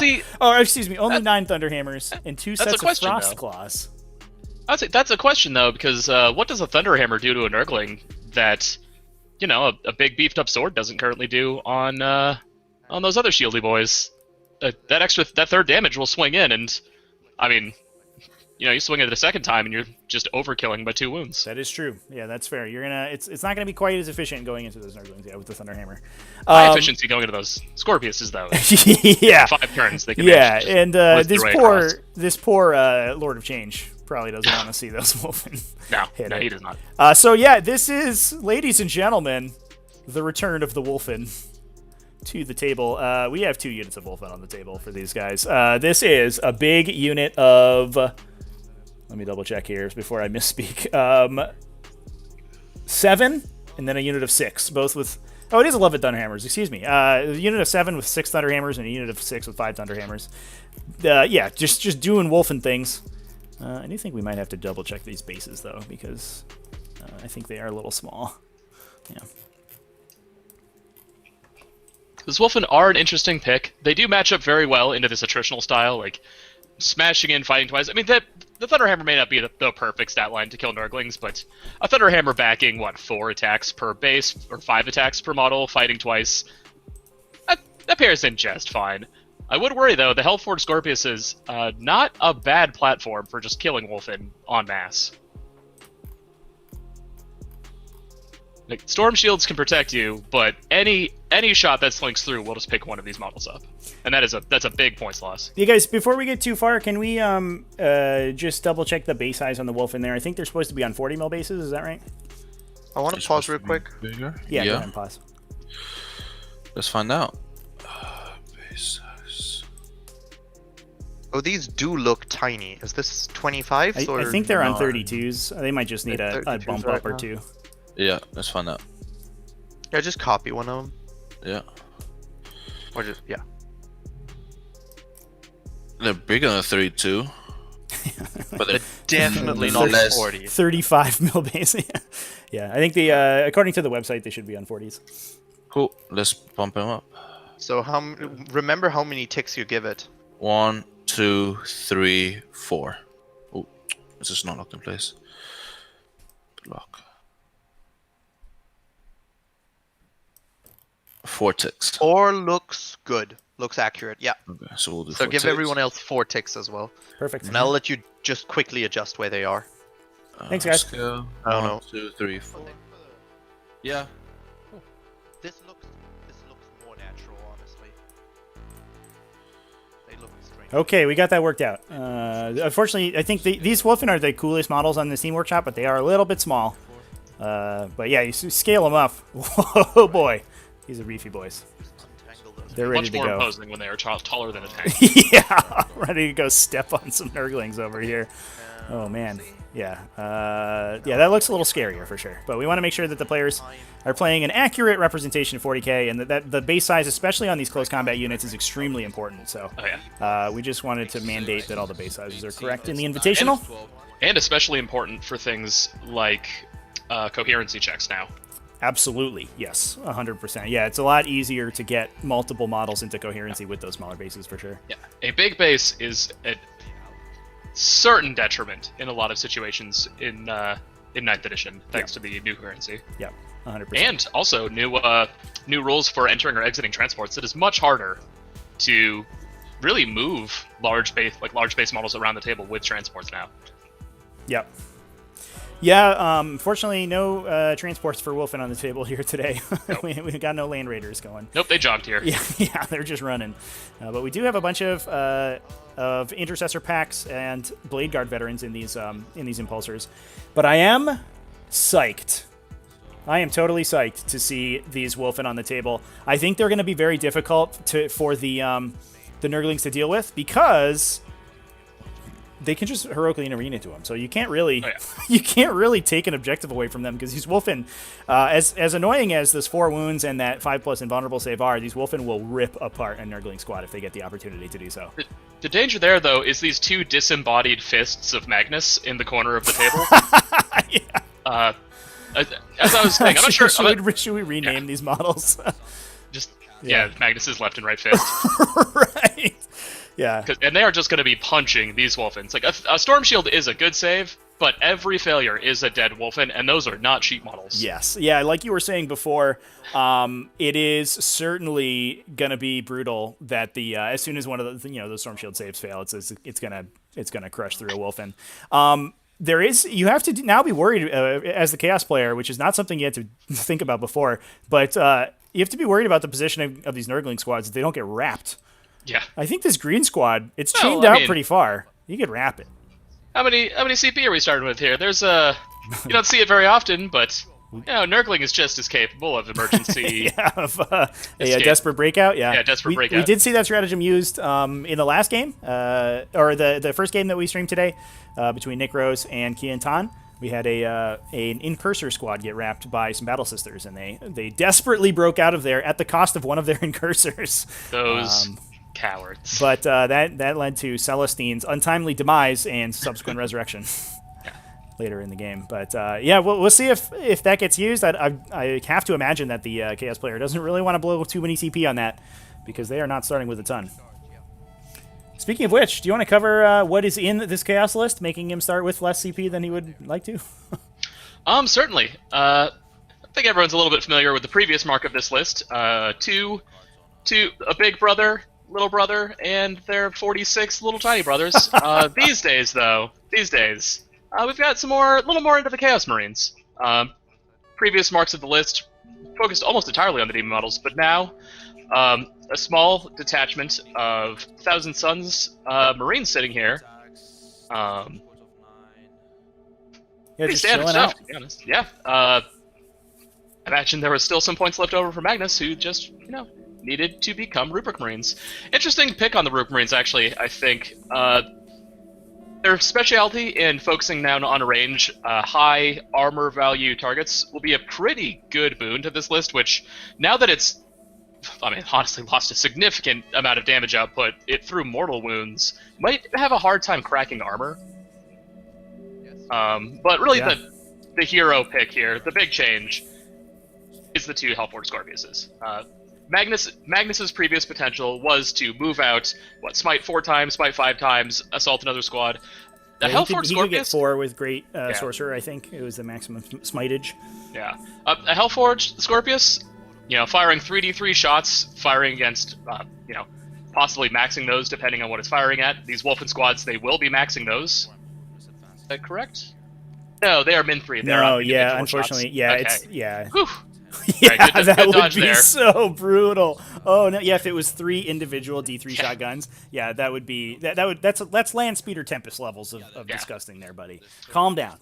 See, Oh, excuse me, only 9 Thunderhammers and 2 that's a sets of question, Frost though. Claws. I'd say that's a question though, because what does a Thunderhammer do to a Nurgling that, a big beefed up sword doesn't currently do on those other shieldy boys? That third damage will swing in, and I mean, you swing it a second time and you're just overkilling by 2 wounds. That is true. Yeah, that's fair. It's not gonna be quite as efficient going into those Nurglings, with the Thunderhammer. High efficiency going into those Scorpiuses though. Yeah. 5 turns they can Yeah, manage to and lift this their way across. poor Lord of Change probably doesn't want to see those Wolfen. No, he does not. So yeah, this is, ladies and gentlemen, the return of the Wolfen to the table. We have 2 units of Wolfen on the table for these guys. This is a big unit of, let me double check here before I misspeak. 7, and then a unit of 6, both with, oh, it is 11 Thunderhammers, excuse me. A unit of 7 with 6 Thunderhammers and a unit of 6 with 5 Thunderhammers. Yeah, just doing Wolfen things. I do think we might have to double check these bases though, because I think they are a little small. Yeah. Those Wolfen are an interesting pick. They do match up very well into this attritional style, like smashing in, fighting twice. I mean, the Thunderhammer may not be the perfect stat line to kill Nurglings, but a Thunderhammer backing, 4 attacks per base, or 5 attacks per model, fighting twice, that pairs in just fine. I would worry, though, the Hellforged Scorpius is not a bad platform for just killing Wolfen en masse. Like, Storm Shields can protect you, but any shot that slinks through will just pick one of these models up. And that's a big points loss. You guys, before we get too far, can we just double check the base size on the Wolf in there? I think they're supposed to be on 40 mil bases, is that right? I want to pause real quick. Bigger? Yeah, go ahead and pause. Let's find out. Base size. Oh, these do look tiny. Is this 25s or? I think they're on not? 32s. They might just need a 32s bump right up or now. 2. Yeah, let's find out. Yeah, just copy one of them. Yeah. Or just, yeah. They're bigger than 32. But they're Definitely not not less. 40. 35 mil base. Yeah, I think according to the website, they should be on 40s. cool. Let's bump him up. So remember how many ticks you give it. 1, 2, 3, 4. Oh, this is not locked in place. Lock. 4 ticks. 4 looks good. Looks accurate. Yeah. Okay, so we'll do So 4 give ticks. everyone else 4 ticks as well. Perfect. And I'll let you just quickly adjust where they are. Thanks, guys. Scale. I don't know. 1, 2, 3, 4. Yeah. This looks more natural, honestly. They look strange. Okay, we got that worked out. Unfortunately, I think these Wolfen are the coolest models on the Steam Workshop, but they are a little bit small. But yeah, you scale them up. Oh boy, these are beefy boys. They're ready Much to more go. imposing when they are taller than a tank. Yeah, ready to go step on some Nurglings over here. Oh man, yeah, yeah, that looks a little scarier for sure. But we want to make sure that the players are playing an accurate representation of 40k, and that the base size, especially on these close combat units, is extremely important. So Oh yeah. we just wanted to mandate that all the base sizes are correct in the Invitational. And especially important for things like coherency checks now. Absolutely, yes, 100%. Yeah, it's a lot easier to get multiple models into coherency with those smaller bases for sure. Yeah, a big base is a certain detriment in a lot of situations in 9th edition, thanks to the new currency. Yeah, 100%. And also new rules for entering or exiting transports. It is much harder to really move large base models around the table with transports now. Yep. Yeah, unfortunately, no transports for Wolfen on the table here today. Nope. we got no land raiders going. Nope, they jogged here. Yeah, they're just running. But we do have a bunch of intercessor packs and blade guard veterans in these impulsors. But I am psyched I am totally psyched to see these Wolfen on the table. I think they're going to be very difficult for the Nurglings to deal with because they can just heroically intervene into them. So you can't really you can't really take an objective away from them because these Wolfen, as annoying as this 4 wounds and that 5+ invulnerable save are, these Wolfen will rip apart a Nurgling squad if they get the opportunity to do so. The danger there, though, is these 2 disembodied fists of Magnus in the corner of the table. Yeah. As I was saying, I'm not sure. Should we rename these models? Magnus's left and right fist. Right. Yeah. And they are just going to be punching these Wolfens. Like, a Storm Shield is a good save, but every failure is a dead Wolfen, and those are not cheap models. Yes. Yeah, like you were saying before, it is certainly going to be brutal that the as soon as one of the Storm Shield saves fail, it's going to crush through a Wolfen. You have to now be worried as the Chaos player, which is not something you had to think about before, but you have to be worried about the position of these Nurgling squads that they don't get wrapped. Yeah. I think this green squad, it's chained out pretty far. You could wrap it. How many CP are we starting with here? There's you don't see it very often, but Nurgling is just as capable of emergency. A desperate breakout. Yeah, desperate breakout. We did see that stratagem used in the last game, or the first game that we streamed today, between Nick Rose and Kian Tan. We had an Incursor squad get wrapped by some Battle Sisters, and they desperately broke out of there at the cost of one of their Incursors. Those cowards. But that led to Celestine's untimely demise and subsequent resurrection later in the game. But we'll see if that gets used. I have to imagine that the Chaos player doesn't really want to blow too many CP on that because they are not starting with a ton. Speaking of which, do you want to cover what is in this Chaos list, making him start with less CP than he would like to? Certainly. I think everyone's a little bit familiar with the previous mark of this list. A big brother, little brother, and their 46 little tiny brothers. These days, we've got a little more into the Chaos Marines. Previous marks of the list focused almost entirely on the demon models, but now a small detachment of Thousand Suns Marines sitting here. Pretty standard stuff, to be honest. Yeah. I imagine there was still some points left over for Magnus, who just, needed to become Rubric Marines. Interesting pick on the Rubric Marines, actually, I think. Their specialty in focusing down on range, high armor value targets will be a pretty good boon to this list, which, now that it's, honestly lost a significant amount of damage output, it through mortal wounds, might have a hard time cracking armor. But really the hero pick here, the big change, is the 2 Hellforged Scorpiuses. Magnus's previous potential was to move out, Smite 4 times, Smite 5 times, assault another squad. The Hellforged Scorpius... He could get 4 with Great Sorcerer, I think. It was the maximum smitage. Yeah. A Hellforged Scorpius, firing 3d3 shots, firing against, possibly maxing those depending on what it's firing at. These Wolfen squads, they will be maxing those. Is that correct? No, they are min 3. No, unfortunately, shots. Whew. Yeah, right, that would be so brutal. Oh no, yeah, if it was 3 individual D3 shotguns, that would be that's Land Speeder Tempest levels of disgusting there, buddy. Calm down.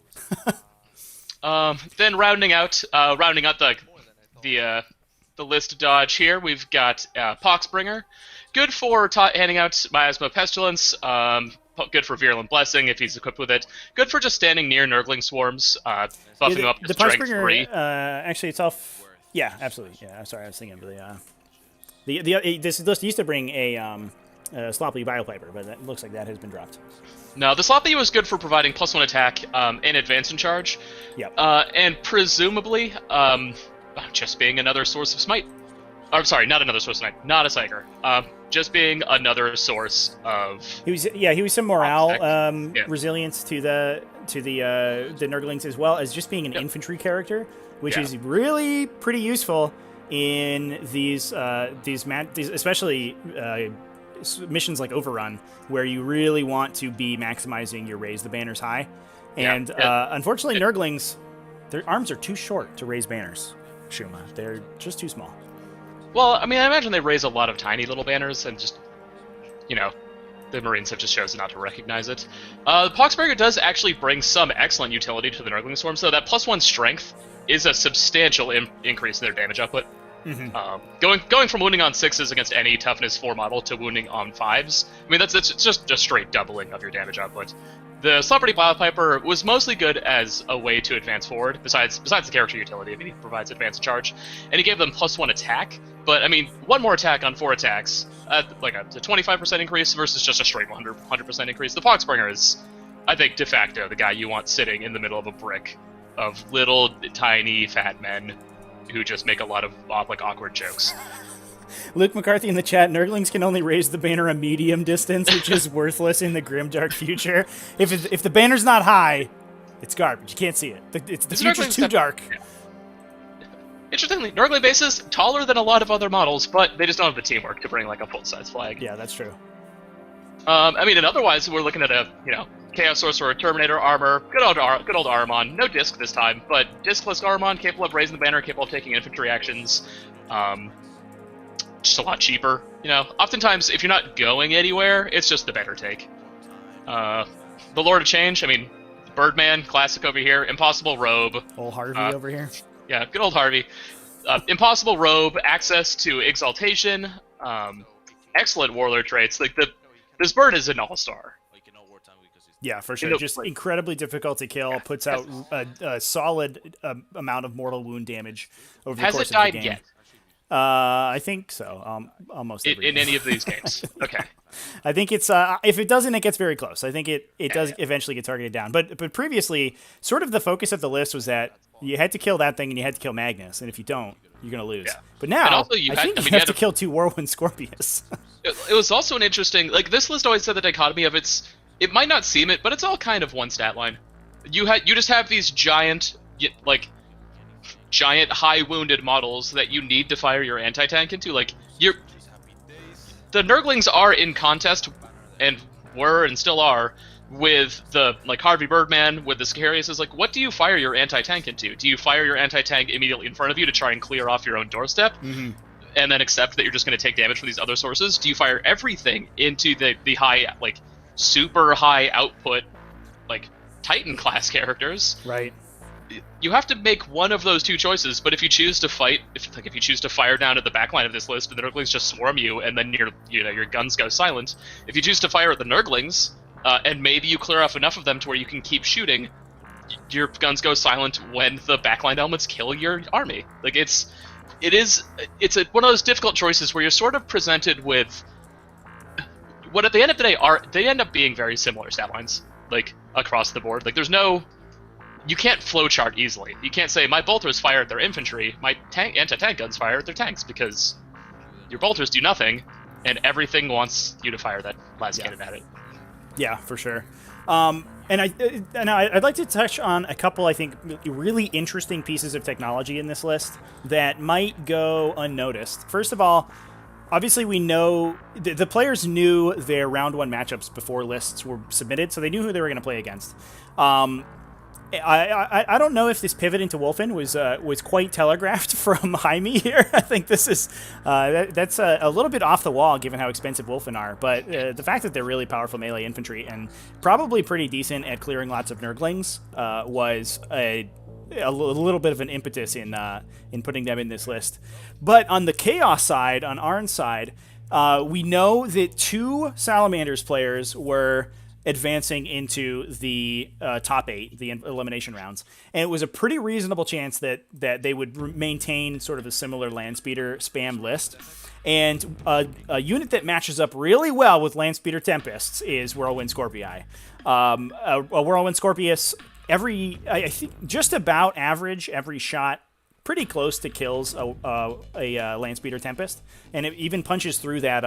Then rounding out the list dodge here, we've got Poxbringer, good for handing out Miasma Pestilence. Good for Virulent Blessing if he's equipped with it. Good for just standing near Nurgling Swarms, buffing him up to Strength 3. Actually, it's off. Yeah, absolutely. Yeah, I'm sorry, I was thinking of this list used to bring a Sloppy Biopiper, but it looks like that has been dropped. No, the Sloppy was good for providing +1 attack and advance in charge. Yep. And presumably, just being another source of smite. I'm sorry, not another source of smite, not a Psyker. Just being another source of... He was some morale resilience to the Nurglings, as well as just being an infantry character, which is really pretty useful in these especially missions like Overrun, where you really want to be maximizing your raise the banners high. And unfortunately, Nurglings, their arms are too short to raise banners, Shuma. They're just too small. Well, I imagine they raise a lot of tiny little banners, and just, the Marines have just chosen not to recognize it. The Poxbringer does actually bring some excellent utility to the Nurgling Swarm, so that +1 strength is a substantial increase in their damage output. Going from wounding on 6s against any toughness 4 model to wounding on 5s, I mean, that's just a straight doubling of your damage output. The Celebrity Biopiper was mostly good as a way to advance forward, besides the character utility. I mean, he provides advanced charge, and he gave them +1 attack, but I mean, 1 more attack on 4 attacks, like a 25% increase versus just a straight 100% increase. The Poxbringer is, I think, de facto the guy you want sitting in the middle of a brick of little, tiny, fat men who just make a lot of like awkward jokes. Luke McCarthy in the chat, Nurglings can only raise the banner a medium distance, which is worthless in the grimdark future. If the banner's not high, it's garbage. You can't see it. The future's too dark. Yeah. Interestingly, Nurgling bases taller than a lot of other models, but they just don't have the teamwork to bring like a full-size flag. Yeah, that's true. I mean, and otherwise, we're looking at a Chaos Sorcerer, Terminator armor, good old Ahriman, no disc this time, but discless Ahriman, capable of raising the banner, capable of taking infantry actions, just a lot cheaper. Oftentimes, if you're not going anywhere, it's just the better take. The Lord of Change, I mean, Birdman, classic over here, Impossible Robe. Old Harvey over here. Yeah, good old Harvey. Impossible Robe, access to Exaltation, excellent Warlord traits. Like this bird is an all-star. Yeah, for sure. Just incredibly difficult to kill. Puts out a solid amount of mortal wound damage over the course of the game. Has it died yet? I think so. Almost every in any of these games. Okay. I think it's if it doesn't, it gets very close. I think it does eventually get targeted down. But previously, sort of the focus of the list was that you had to kill that thing and you had to kill Magnus, and if you don't, you're gonna lose. Yeah. But now, also you have to kill 2 Whirlwind Scorpius. It was also an interesting, like, this list always said the dichotomy of it might not seem it, but it's all kind of one stat line. You just have these giant high wounded models that you need to fire your anti-tank into. Like, the Nurglings are in contest, and were and still are, with the Harvey Birdman, with the Sicarius. Like, what do you fire your anti-tank into? Do you fire your anti-tank immediately in front of you to try and clear off your own doorstep? Mm-hmm. And then accept that you're just going to take damage from these other sources? Do you fire everything into the high, super high output, Titan class characters? Right. You have to make one of those 2 choices, but if you choose to fight, if you choose to fire down at the backline of this list, and the Nurglings just swarm you, and then your guns go silent. If you choose to fire at the Nurglings, and maybe you clear off enough of them to where you can keep shooting, your guns go silent when the backline elements kill your army. Like, it's one of those difficult choices where you're sort of presented with what at the end of the day they end up being very similar stat lines, across the board. There's no, you can't flowchart easily. You can't say my bolters fire at their infantry, my anti-tank guns fire at their tanks, because your bolters do nothing, and everything wants you to fire that last cannon at it. Yeah, for sure. And I'd like to touch on a couple, I think, really interesting pieces of technology in this list that might go unnoticed. First of all, obviously we know the players knew their round 1 matchups before lists were submitted, so they knew who they were going to play against. I don't know if this pivot into Wolfen was quite telegraphed from Jaime here. I think this is that's a little bit off the wall given how expensive Wolfen are. But the fact that they're really powerful melee infantry and probably pretty decent at clearing lots of Nurglings was a little bit of an impetus in putting them in this list. But on the Chaos side, on Arn's side, we know that 2 Salamanders players were advancing into the top 8, the elimination rounds, and it was a pretty reasonable chance that they would maintain sort of a similar Landspeeder spam list. And a unit that matches up really well with Landspeeder Tempests is Whirlwind Scorpii. A Whirlwind Scorpius, I think just about average every shot, pretty close to kills a Landspeeder Tempest, and it even punches through that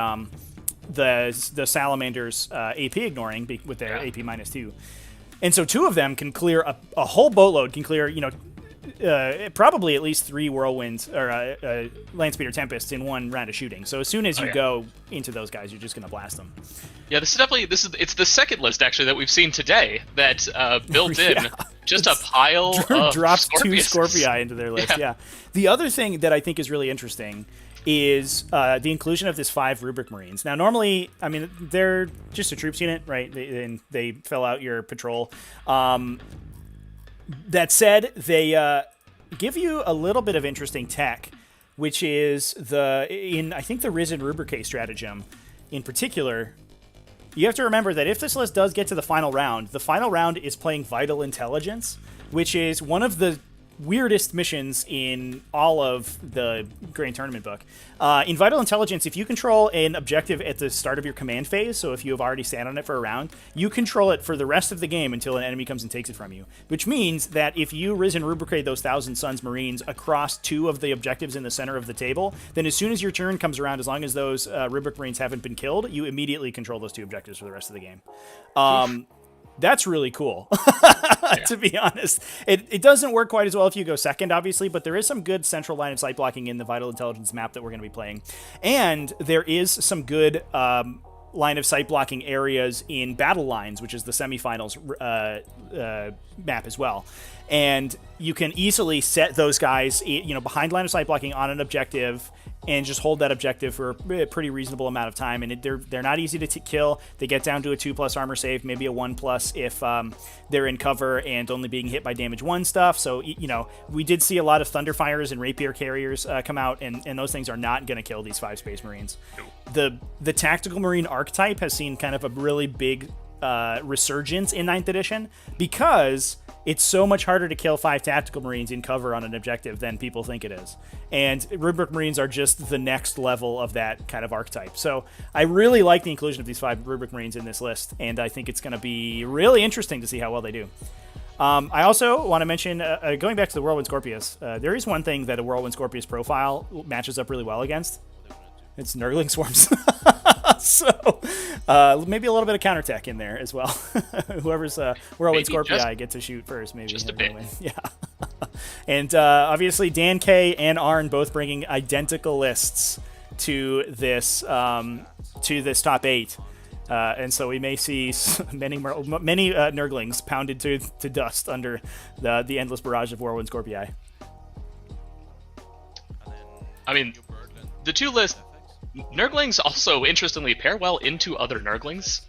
the Salamanders AP ignoring with their AP -2. And so 2 of them can clear a whole boatload, can clear, probably at least 3 Whirlwinds or Landspeeder Tempests in 1 round of shooting. So as soon as you go into those guys, you're just going to blast them. Yeah, it's the second list actually that we've seen today that built in just a pile of drops Scorpius. 2 Scorpii into their list. Yeah. The other thing that I think is really interesting is the inclusion of this 5 Rubric Marines. Now, normally, I mean, they're just a troops unit, right? They fill out your patrol. That said, they give you a little bit of interesting tech, which is I think the Risen Rubrique stratagem in particular. You have to remember that if this list does get to the final round is playing Vital Intelligence, which is one of the weirdest missions in all of the Grand Tournament book. In Vital Intelligence, if you control an objective at the start of your command phase, so if you have already sat on it for a round, you control it for the rest of the game until an enemy comes and takes it from you. Which means that if you Risen Rubrique those Thousand Suns Marines across 2 of the objectives in the center of the table, then as soon as your turn comes around, as long as those Rubric Marines haven't been killed, you immediately control those 2 objectives for the rest of the game. That's really cool, to be honest. It doesn't work quite as well if you go second, obviously, but there is some good central line of sight blocking in the Vital Intelligence map that we're going to be playing. And there is some good line of sight blocking areas in Battle Lines, which is the semifinals map as well. And you can easily set those guys, behind line of sight blocking on an objective and just hold that objective for a pretty reasonable amount of time. And they're not easy to kill. They get down to a 2+ armor save, maybe a 1+ if they're in cover and only being hit by damage 1 stuff. So, we did see a lot of Thunderfires and Rapier Carriers come out, and those things are not going to kill these 5 Space Marines. The Tactical Marine archetype has seen kind of a really big resurgence in 9th edition because it's so much harder to kill 5 Tactical Marines in cover on an objective than people think it is. And Rubric Marines are just the next level of that kind of archetype. So I really like the inclusion of these 5 Rubric Marines in this list, and I think it's going to be really interesting to see how well they do. I also want to mention, going back to the Whirlwind Scorpius, there is one thing that a Whirlwind Scorpius profile matches up really well against. It's Nurgling Swarms. So maybe a little bit of counterattack in there as well. Whoever's Whirlwind Scorpii gets to shoot first, maybe. Just a bit. Yeah. And obviously Dan K and Arn both bringing identical lists to this top 8. And so we may see many Nurglings pounded to dust under the endless barrage of Whirlwind Scorpii. I mean, the 2 lists, Nurglings also, interestingly, pair well into other Nurglings.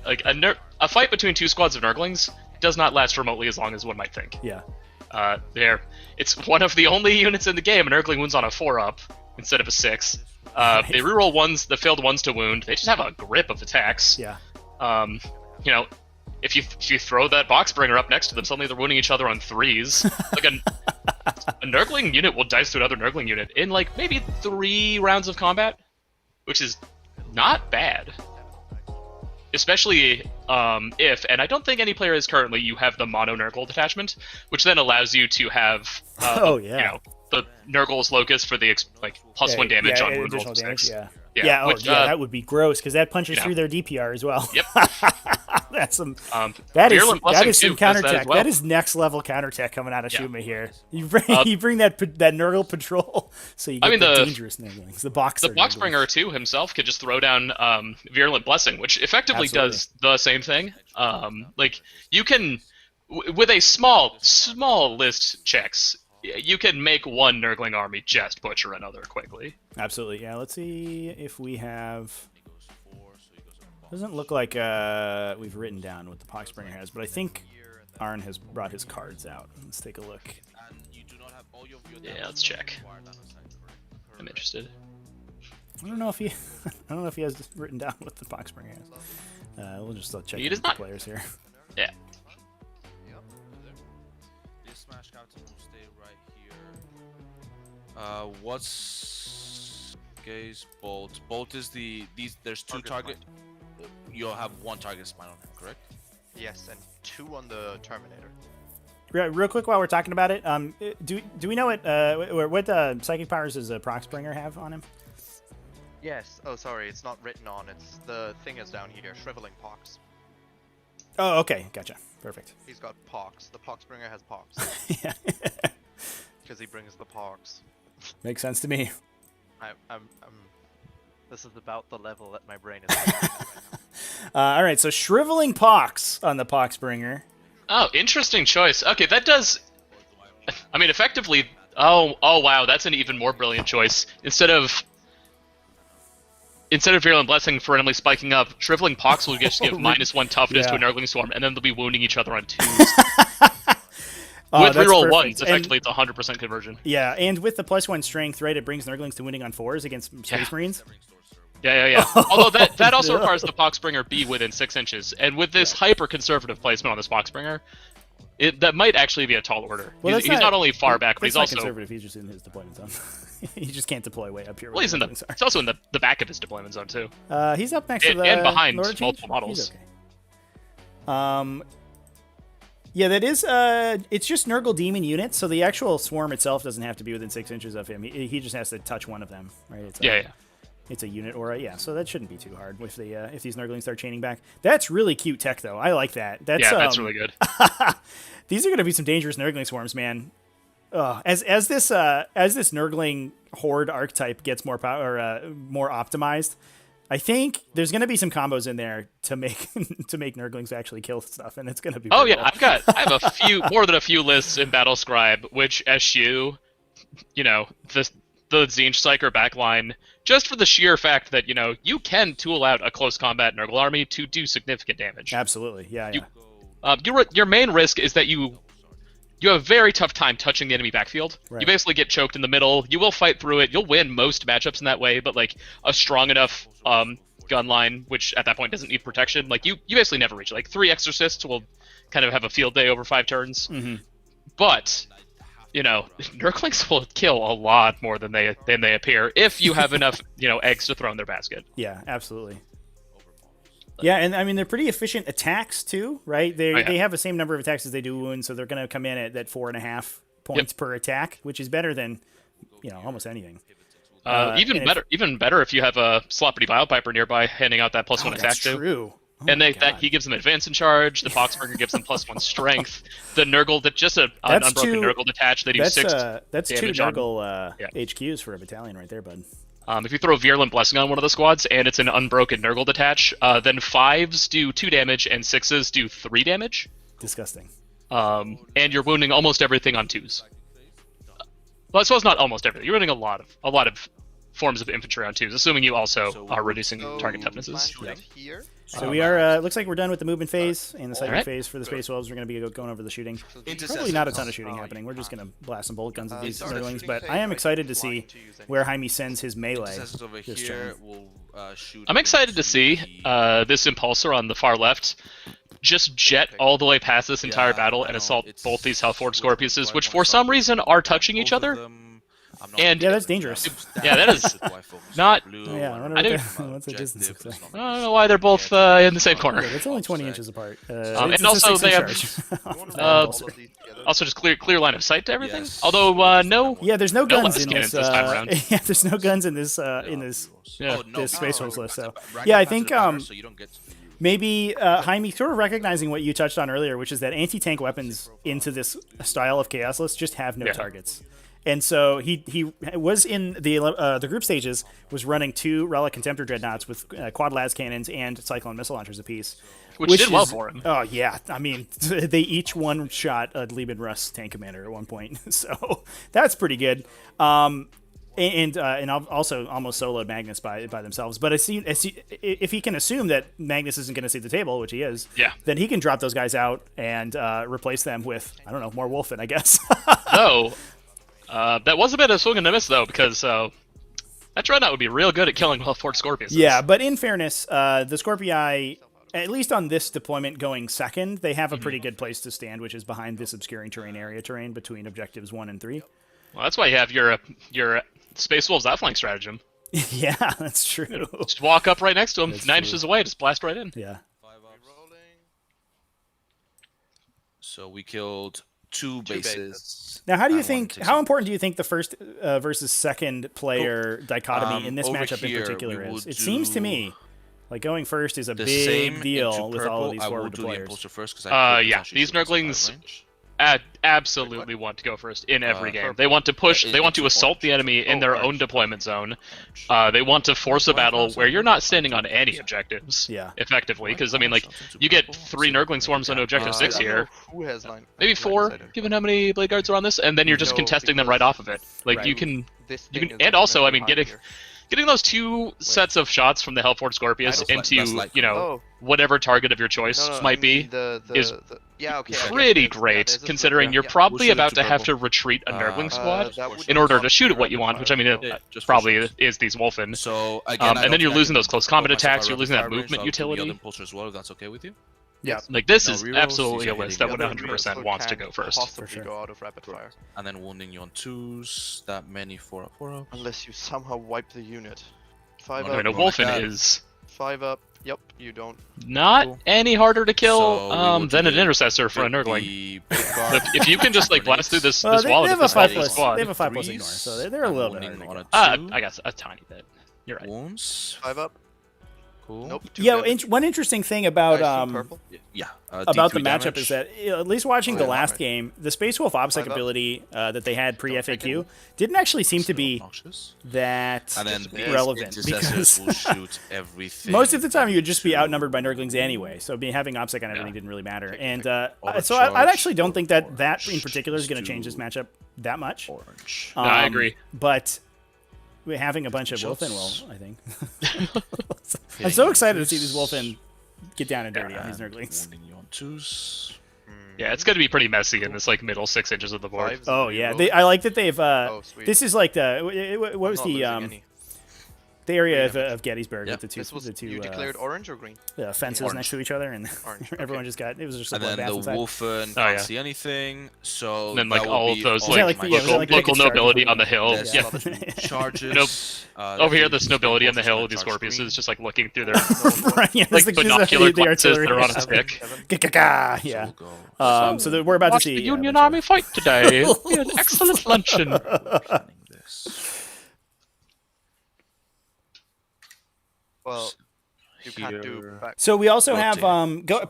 Like, a fight between 2 squads of Nurglings does not last remotely as long as one might think. Yeah. It's one of the only units in the game a Nurgling wounds on a 4-up instead of a 6. Right. They reroll the failed ones to wound. They just have a grip of attacks. Yeah. If you throw that Boxbringer up next to them, suddenly they're wounding each other on 3s. Like a Nurgling unit will dice through another Nurgling unit in like maybe 3 rounds of combat, which is not bad. Especially if, and I don't think any player is currently, you have the mono Nurgle detachment, which then allows you to have the Nurgle's Locust for the +1 damage on wound rolls. Damage, that would be gross because that punches through their DPR as well. Yep. That is some counterattack. Well. That is next level counterattack coming out of Shuma here. You bring that Nurgle patrol, so you get the dangerous Nurglings. The Boxbringer too himself could just throw down Virulent Blessing, which effectively does the same thing. You can, with a small list checks, you can make one Nurgling army just butcher another quickly. Absolutely, yeah. Let's see if we have. Doesn't look like we've written down what the Boxbringer has, but I think Arn has brought his cards out. Let's take a look. Yeah, let's check. I'm interested. I don't know if he has written down what the Boxbringer has. We'll just check the players here. Yeah. This smash captain will stay right here. What's Gaze Bolt? Bolt is there's 2 target. You'll have 1 target spine on him, correct? Yes, and 2 on the Terminator. Real quick, while we're talking about it, do we know what psychic powers does Proxbringer have on him? Yes. Oh, sorry, it's not written on. It's the thing is down here. Shriveling Pox. Oh, okay, gotcha. Perfect. He's got Pox. The Poxbringer has Pox. Yeah. Because he brings the Pox. Makes sense to me. This is about the level that my brain is at right now. All right, so Shriveling Pox on the Poxbringer. Oh, interesting choice. Okay, that does. I mean, effectively. Oh, wow, that's an even more brilliant choice. Instead of Virulent Blessing for randomly spiking up, Shriveling Pox will just give -1 toughness to a Nurgling Swarm, and then they'll be wounding each other on 2s. With that's reroll perfect. ones, And- effectively it's 100% conversion. Yeah, and with the +1 strength, right, it brings Nurglings to winning on 4s against Space Marines. Yeah. Although that also no. requires the Poxbringer be within 6 inches, and with this hyper-conservative placement on this Poxbringer, that might actually be a tall order. Well, he's not only far back, but that's he's not also conservative. He's just in his deployment zone. He just can't deploy way up here. well, he's also in the back of his deployment zone too. He's up next to the and behind Lord of Change? multiple models. He's okay. Yeah, that is. It's just Nurgle Demon units, so the actual swarm itself doesn't have to be within 6 inches of him. He just has to touch one of them, right? It's It's a unit aura, yeah. So that shouldn't be too hard if these Nurglings start chaining back. That's really cute tech, though. I like that. That's really good. These are going to be some dangerous Nurgling swarms, man. As this Nurgling horde archetype gets more more optimized, I think there's going to be some combos in there to make Nurglings actually kill stuff, and it's going to be. Oh brutal. yeah, I have a few more than a few lists in Battle Scribe, which eschew, the Zinch Psyker backline, just for the sheer fact that you can tool out a close combat Nurgle army to do significant damage. Absolutely, yeah. Your main risk is that you have a very tough time touching the enemy backfield. Right. You basically get choked in the middle. You will fight through it. You'll win most matchups in that way, but like a strong enough gun line, which at that point doesn't need protection, like you basically never reach. Like 3 Exorcists will kind of have a field day over 5 turns. Mm-hmm. But Nurglings will kill a lot more than they appear if you have enough eggs to throw in their basket. Yeah, absolutely. Yeah, and I mean they're pretty efficient attacks too, right? They have the same number of attacks as they do wounds, so they're going to come in at that 4.5 points per attack, which is better than almost anything. Even better if you have a Sloppity Vilepiper nearby handing out that +1 attack that's too. True. Oh And he gives them advance in charge. The Poxbringer gives them +1 strength. The Nurgle an unbroken Nurgle detach that he's 6 that's 2 damage on. Nurgle HQs for a battalion right there, bud. If you throw Virulent Blessing on one of the squads and it's an unbroken Nurgle detach, then 5s do 2 damage and 6s do 3 damage. Disgusting. And you're wounding almost everything on 2s. Well, I suppose not almost everything. You're wounding a lot of forms of infantry on 2s, assuming you also are reducing target toughnesses. So we are. Looks like we're done with the movement phase and the cycling Alright. phase for the Space Wolves. We're going to be going over the shooting. Probably not a ton of shooting happening. We're just going to blast some bolt guns at these Nurglings. But I am excited to see where Jaime sends his melee this turn. I'm excited to see this Impulsor on the far left just jet all the way past this entire battle and assault both these Hellforge Scorpiuses, which for some reason are touching each other. And yeah, that's dangerous. Yeah, that is not. Yeah, I I don't, what's the distance look like? I don't know why they're both in the same corner. Yeah, it's only 20 inches apart. And also they have also just clear line of sight to everything. Although no. Yeah, there's no guns Lattice in cannons this. this time around. Yeah, there's no guns in this this Space Wolves list. So yeah, I think maybe Jaime sort of recognizing what you touched on earlier, which is that anti-tank weapons into this style of Chaos list just have no targets. And so he was in the group stages, was running 2 Relic Contemptor Dreadnoughts with quad las cannons and Cyclone missile launchers apiece. Which did well for him. Oh, yeah. I mean, they each one-shot a Lieben Russ tank commander at one point. So that's pretty good. And also almost soloed Magnus by themselves. But if he can assume that Magnus isn't going to see the table, which he is, then he can drop those guys out and replace them with, I don't know, more Wolfen, I guess. No. That was a bit of a swing and a miss, though, because that Dreadnought would be real good at killing Hellforge Scorpiuses. Yeah, but in fairness, the Scorpii, at least on this deployment going second, they have a pretty good place to stand, which is behind this obscuring terrain between objectives 1 and 3. Well, that's why you have your Space Wolves outflank stratagem. Yeah, that's true. Just walk up right next to them, That's 9 true. inches away, just blast right in. Yeah. So we killed 2 bases. Now, how important do you think the first versus second player dichotomy in this over matchup in here, particular we will is? It seems to me like going first is a big deal with all of these forward deployers. Yeah, these Nurglings absolutely want to go first in every game. They want to push, they want to assault the enemy in their own deployment zone. They want to force a battle where you're not standing on any objectives, effectively, because, I mean, like, you get 3 Nurgling swarms on objective 6 here, maybe 4, given how many Blade Guards are on this, and then you're just contesting them right off of it. Like, you can, and also, I mean, getting those two sets of shots from the Hellforge Scorpius into, you know, whatever target of your choice might be is pretty great, considering you're probably about to have to retreat a Nurgling squad in order to shoot at what you want, which I mean, it probably is these Wolfen. So again, and then you're losing those close combat attacks, you're losing that movement utility. As well, if that's okay with you. Yeah, like this is absolutely a list that 100% wants to go first. For sure. Go out of rapid fire. And then wounding you on 2s, that many 4-up, 4-up. Unless you somehow wipe the unit. 5 up. I mean, a Wolfen is 5 up. Yep, you don't. Not any harder to kill than an intercessor for a Nurgling. If you can just like blast through this wall they of have a this squad. They have a 5+ ignore, so they're a little bit harder. I guess a tiny bit. You're right. Wounds. 5 up. Cool. Nope. Yeah, one interesting thing about about the matchup damage. is that at least watching the last game, the Space Wolf OBSEC ability that they had pre FAQ didn't actually seem to be that relevant because will shoot everything. most of the time you would just be outnumbered by Nurglings anyway, so having OBSEC on everything didn't really matter. And so I actually don't think that in particular is going to change this matchup that much. Orange. No, I agree. But having a bunch of Wolfen will, I think. I'm so excited to see these Wolfen get down and dirty on these Nurglings. Yeah, it's going to be pretty messy in this like middle 6 inches of the board. Oh yeah, I like that they've. This is like the what was the area of Gettysburg with the two. You declared orange or green? Fences next to each other, and everyone just got. It was just. And then the Wolfen can't see anything, so. And then like all of those like local nobility on the hill. Yeah. Charges. Over here, this nobility on the hill with these Scorpius is just like looking through their like the binocular glasses that are on a stick. Yeah. So we're about to see the Union Army fight today. We had an excellent luncheon. Well, you can't do back. So we also have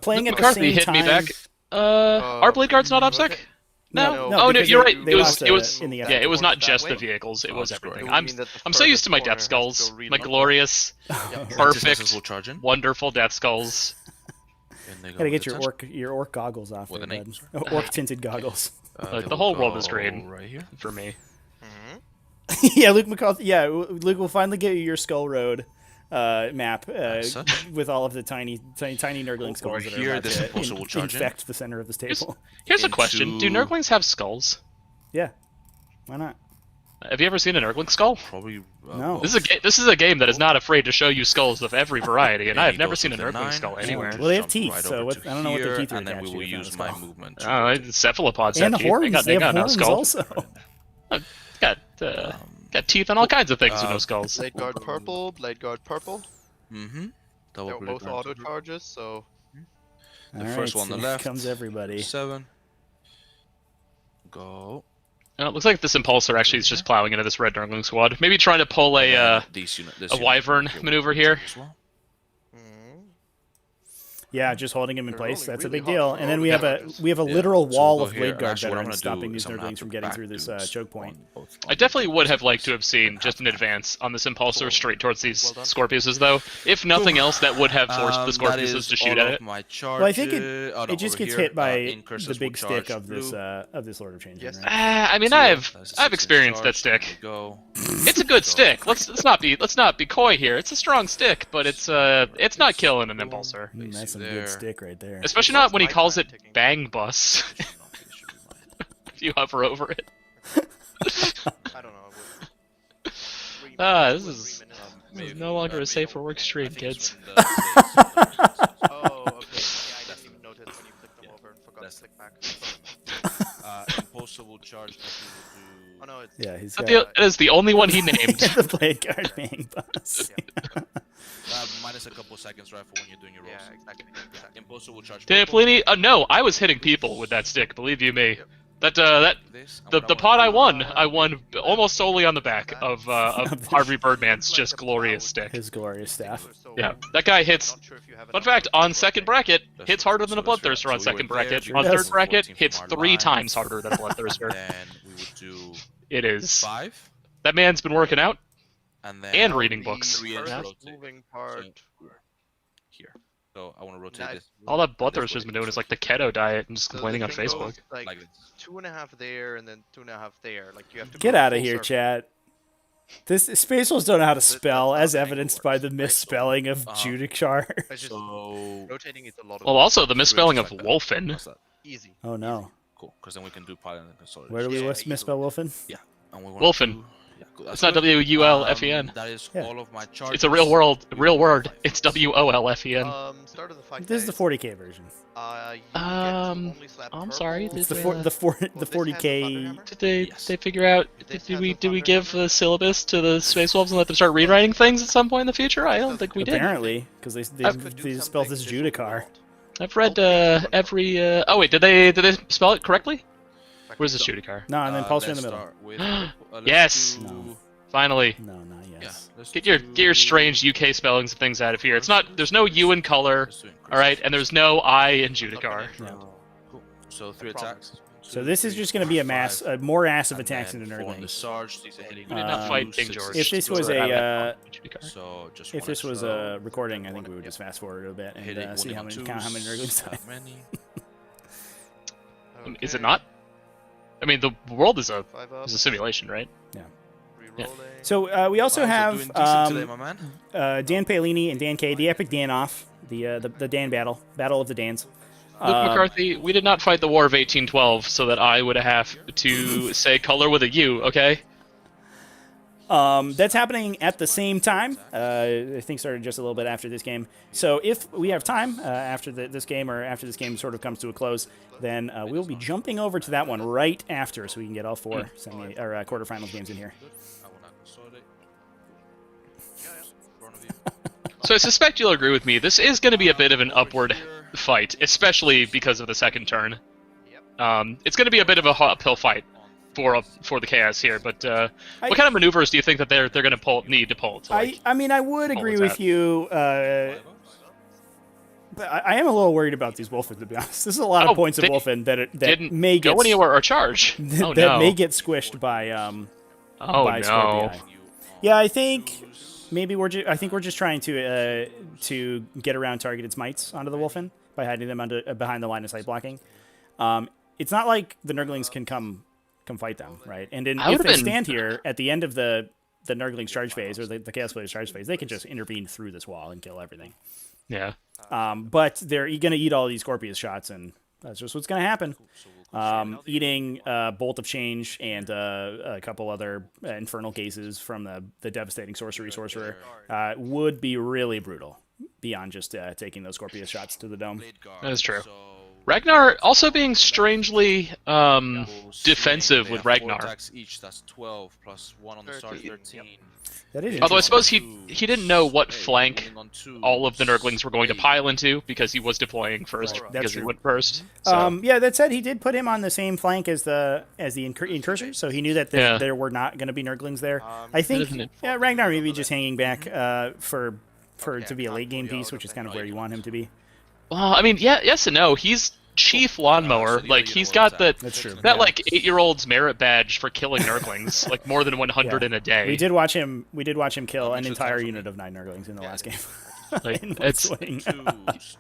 playing at the same hit time. me back. Our Blade Guard's not OBSEC? No. No, No, you're right. they lost It was in the yeah, it was not just the vehicles, it was everything. I'm so used to my Death Skulls. My glorious, perfect, wonderful Death Skulls. Gotta get your orc goggles off there, bud. Orc tinted goggles. The whole world is green right here for me. Yeah, Luke McCall. Yeah, Luke will finally get you your Skull Road map with all of the tiny Nurgling skulls that are about to infect the center of this table. Here's a question: do Nurglings have skulls? Yeah, why not? Have you ever seen a Nurgling skull? Probably. No. This is a game that is not afraid to show you skulls of every variety, and I have never seen a Nurgling skull anywhere. Well, they have teeth, so I don't know what their teeth are and then we attached will to. use my movement. Cephalopods And have horns. teeth. They have horns skull. also. Got teeth on all kinds of things with no skulls. Blade Guard purple, Blade Guard purple. Mm-hmm. They're both auto charges, so. The first one on the left. Comes everybody. 7. Go. It looks like this Impulsor actually is just plowing into this red Nurgling squad. Maybe trying to pull a Wyvern maneuver here. Yeah, just holding him in place. That's a big deal. And then we have a literal wall of Blade Guard veterans stopping these Nurglings from getting through this choke point. I definitely would have liked to have seen just an advance on this Impulsor straight towards these Scorpiuses, though. If nothing else, that would have forced the Scorpiuses to shoot at it. Well, I think it just gets hit by the big stick of this Lord of Change. Right? I mean, I've experienced that stick. It's a good stick. Let's not be coy here. It's a strong stick, but it's not killing an Impulsor. That's a good stick right there. Especially not when he calls it Bang Bus. If you hover over it. I don't know. This is no longer a safe for work stream, kids. Oh, okay. Yeah, I didn't even notice when you flipped them over and forgot to click back. Impulsor will charge. Oh no, it's he's that is the only one he named. The Blade Guard Bang Bus. Minus a couple seconds right for when you're doing your rolls. Yeah, exactly. Impulsor will charge. Pelini, no, I was hitting people with that stick. Believe you me. The pot I won almost solely on the back of Harvey Birdman's just glorious stick. His glorious staff. Yeah, that guy hits. Fun fact: on second bracket, hits harder than a Bloodthirster on second bracket. On third bracket, hits 3 times harder than a Bloodthirster. It is. 5. That man's been working out and reading books. Moving part here. So I want to rotate this. All that Bloodthirster's been doing is like the keto diet and just complaining on Facebook. Like 2.5 there and then 2.5 there. Like you have to get out of here, chat. This Space Wolves don't know how to spell, as evidenced by the misspelling of Judikar. So rotating is a lot of Well, also the misspelling of Wolfen. easy. Oh no. Cool, because then we can do pilot and consolidation. Where do we misspell Wolfen? Yeah. And we Wolfen. Yeah, cool. It's not W-U-L-F-E-N. That is Yeah. all of my charges. It's a real word. It's W-O-L-F-E-N. Start of the fight. This is the 40k version. I'm sorry. It's the 40k. Did they figure out? Did we give the syllabus to the Space Wolves and let them start rewriting things at some point in the future? I don't think we did. Apparently, because they spelled this Judikar. I've read every. Oh wait, did they spell it correctly? Where's the Judikar? No, and then Pulsar in the middle. Yes. No. Finally. No, not yes. Get your strange UK spellings and things out of here. It's not. There's no U in color. All right, and there's no I in Judikar. No. Cool. So 3 attacks. So this is just going to be a more massive attacks into Nurgling. We did not fight King George. If this was So just if this was a recording, I think we would just fast forward a bit and see how many Nurglings die. Is it not? I mean, the world is a simulation, right? Yeah. So we also have Dan Paolini and Dan K, the epic Dan off, the Dan battle of the Dans. Luke McCarthy, we did not fight the War of 1812 so that I would have to say color with a U, okay? That's happening at the same time. I think started just a little bit after this game. So if we have time after this game, or after this game sort of comes to a close, then we'll be jumping over to that one right after, so we can get all 4 quarterfinals games in here. So I suspect you'll agree with me. This is going to be a bit of an upward fight, especially because of the second turn. It's going to be a bit of a uphill fight for the chaos here. But what kind of maneuvers do you think that they're going to need to pull? I mean, I would agree with you. But I am a little worried about these Wolfen, to be honest. This is a lot of points of Wolfen that may get go anywhere or charge. May get squished by Scorpii. Yeah, I think maybe we're just trying to get around targeted smites onto the Wolfen by hiding them behind the line of sight blocking. It's not like the Nurglings can come fight them, right? And if they stand here at the end of the Nurglings charge phase or the Chaos Players charge phase, they can just intervene through this wall and kill everything. Yeah. But they're going to eat all these Scorpius shots, and that's just what's going to happen. Eating Bolt of Change and a couple other Infernal cases from the devastating Sorcerer would be really brutal, beyond just taking those Scorpius shots to the dome. That is true. Ragnar also being strangely defensive with Ragnar. Each, that's 12 plus 1 on the start, 13. That is although I suppose he didn't know what flank all of the Nurglings were going to pile into because he was deploying first, because he went first. So. Yeah, that said, he did put him on the same flank as the Incursor, so he knew that there were not going to be Nurglings there. I think Ragnar maybe just hanging back for to be a late game piece, which is kind of where you want him to be. Well, I mean, yes and no. He's Chief Lawnmower. Like, he's got that 8-year-old's merit badge for killing Nurglings, like more than 100 in a day. We did watch him kill an entire unit of 9 Nurglings in the last game. Like,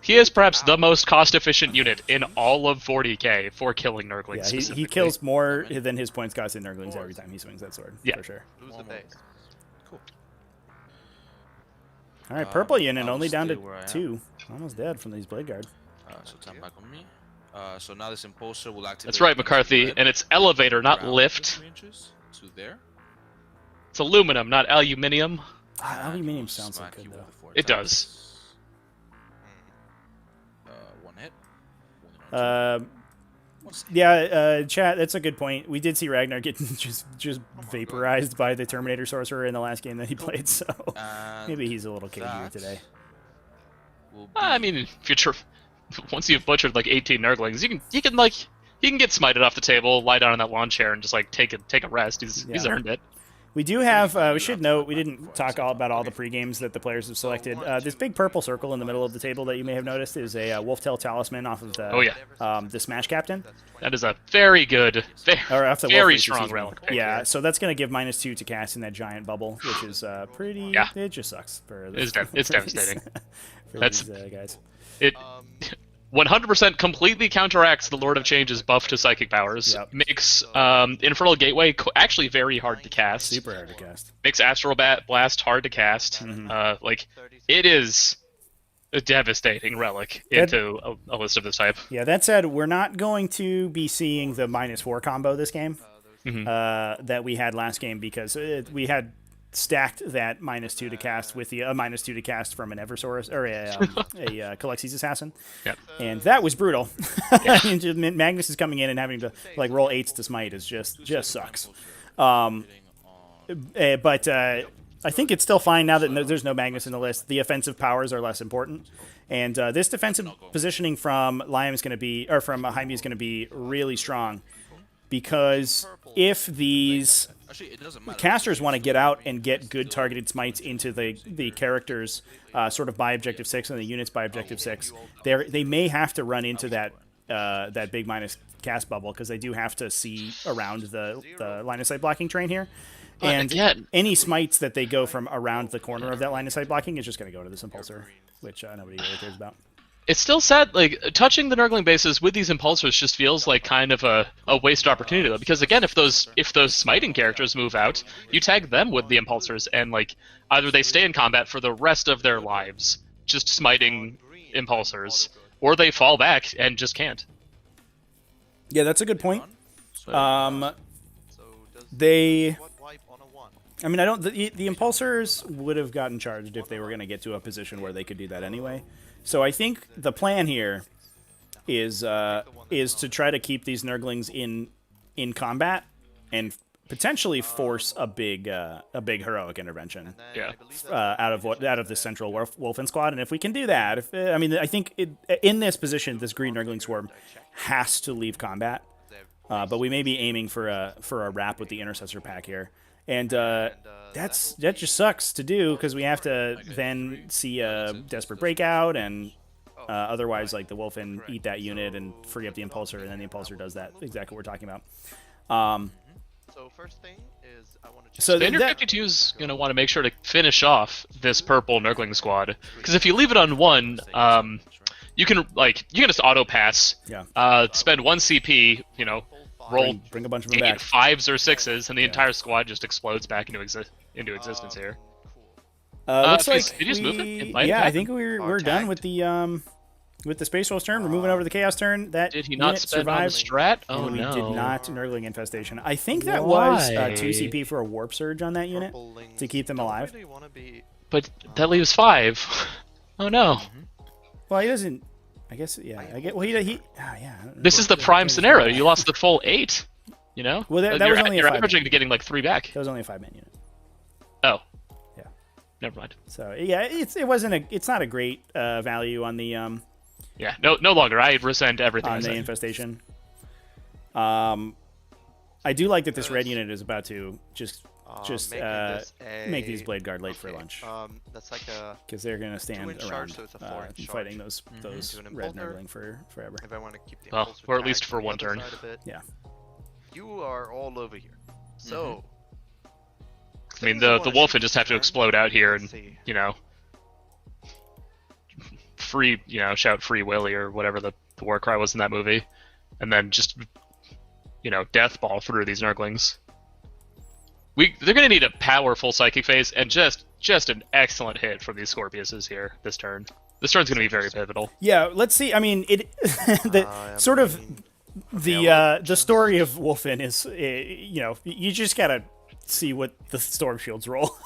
he is perhaps the most cost-efficient unit in all of 40k for killing Nurglings. Yeah, he kills more than his points cost in Nurglings every time he swings that sword. Yeah, for sure. Cool. All right, purple unit only down to 2. Almost dead from these Blade Guard. So time back on me. So now this Impulsor will activate. That's right, McCarthy, and it's elevator, not lift. To there. It's aluminum, not aluminium. Aluminium sounds so good, though. It does. 1 hit. Chat, that's a good point. We did see Ragnar get just vaporized by the Terminator Sorcerer in the last game that he played, so maybe he's a little cagier today. I mean, if you're once you've butchered like 18 Nurglings, you can get smited off the table, lie down on that lawn chair, and just like take a rest. He's earned it. We do have, we should note, we didn't talk about all the pre-games that the players have selected. This big purple circle in the middle of the table that you may have noticed is a Wolftail Talisman off of the Smash Captain. That is a very good, very strong relic pick. Yeah, so that's going to give -2 to cast in that giant bubble, which is pretty, it just sucks. It's devastating. For these guys. 100% completely counteracts the Lord of Change's buff to psychic powers. Yep. Makes Infernal Gateway actually very hard to cast. Super hard to cast. Makes Astral Blast hard to cast. Like, it is a devastating relic into a list of this type. Yeah, that said, we're not going to be seeing the -4 combo this game that we had last game because we had stacked that -2 to cast with the -2 to cast from an Eversource or a Calexi's Assassin. Yep. And that was brutal. Magnus is coming in and having to like roll 8s to smite is just sucks. But I think it's still fine now that there's no Magnus in the list. The offensive powers are less important. And this defensive positioning from Jaime is going to be really strong because if these casters want to get out and get good targeted smites into the characters sort of by objective 6 and the units by objective 6, they may have to run into that big minus cast bubble because they do have to see around the line of sight blocking terrain here. And any smites that they go from around the corner of that line of sight blocking is just going to go to this Impulsor, which nobody really cares about. It's still sad, like, touching the Nurgling bases with these Impulsors just feels like kind of a wasted opportunity, though, because, again, if those smiting characters move out, you tag them with the Impulsors, and, like, either they stay in combat for the rest of their lives, just smiting Impulsors, or they fall back and just can't. Yeah, that's a good point. The Impulsors would have gotten charged if they were going to get to a position where they could do that anyway. So I think the plan here is to try to keep these Nurglings in combat and potentially force a big heroic intervention. Yeah. Out of the central Wolfen squad, and if we can do that, I think in this position, this green Nurgling swarm has to leave combat, but we may be aiming for a wrap with the intercessor pack here. And that just sucks to do because we have to then see a desperate breakout and otherwise like the Wolfen eat that unit and free up the Impulsor, and then the Impulsor does that exactly what we're talking about. So first thing is I want to. So Standard 52 is going to want to make sure to finish off this purple Nurgling squad because if you leave it on 1, you can just auto pass. Yeah. Spend 1 CP, roll bring a bunch of them back. 5s or 6s, and the entire squad just explodes back into existence here. Looks like did you just move it? I think we're done with the Space Wolves turn. We're moving over to the Chaos turn. That did he not spend on the strat? Oh and no, we did not Nurgling Infestation. I think that was 2 CP for a Warp Surge on that unit to keep them alive. But that leaves 5. Oh no. Well, he doesn't. I guess, yeah. This is the prime scenario. You lost the full 8. Well, that was only you're averaging to getting like 3 back. That was only a 5-man unit. Oh. Yeah. Never mind. So yeah, it's not a great value on the Yeah, no longer. I resent everything on the infestation. I do like that this red unit is about to just make these Blade Guard late for lunch. That's like a because they're gonna stand around so it's a fighting those red Nurgling forever. If I want to keep the well, or at least for 1 turn. Yeah. You are all over here. So I mean, the Wolfen just have to explode out here and free shout Free Willy or whatever the war cry was in that movie, and then just death ball through these Nurglings. They're going to need a powerful Psychic Phase and just an excellent hit from these Scorpiuses here this turn. This turn's going to be very pivotal. Yeah, let's see. I mean, the story of Wolfen is, you just got to see what the Storm Shields roll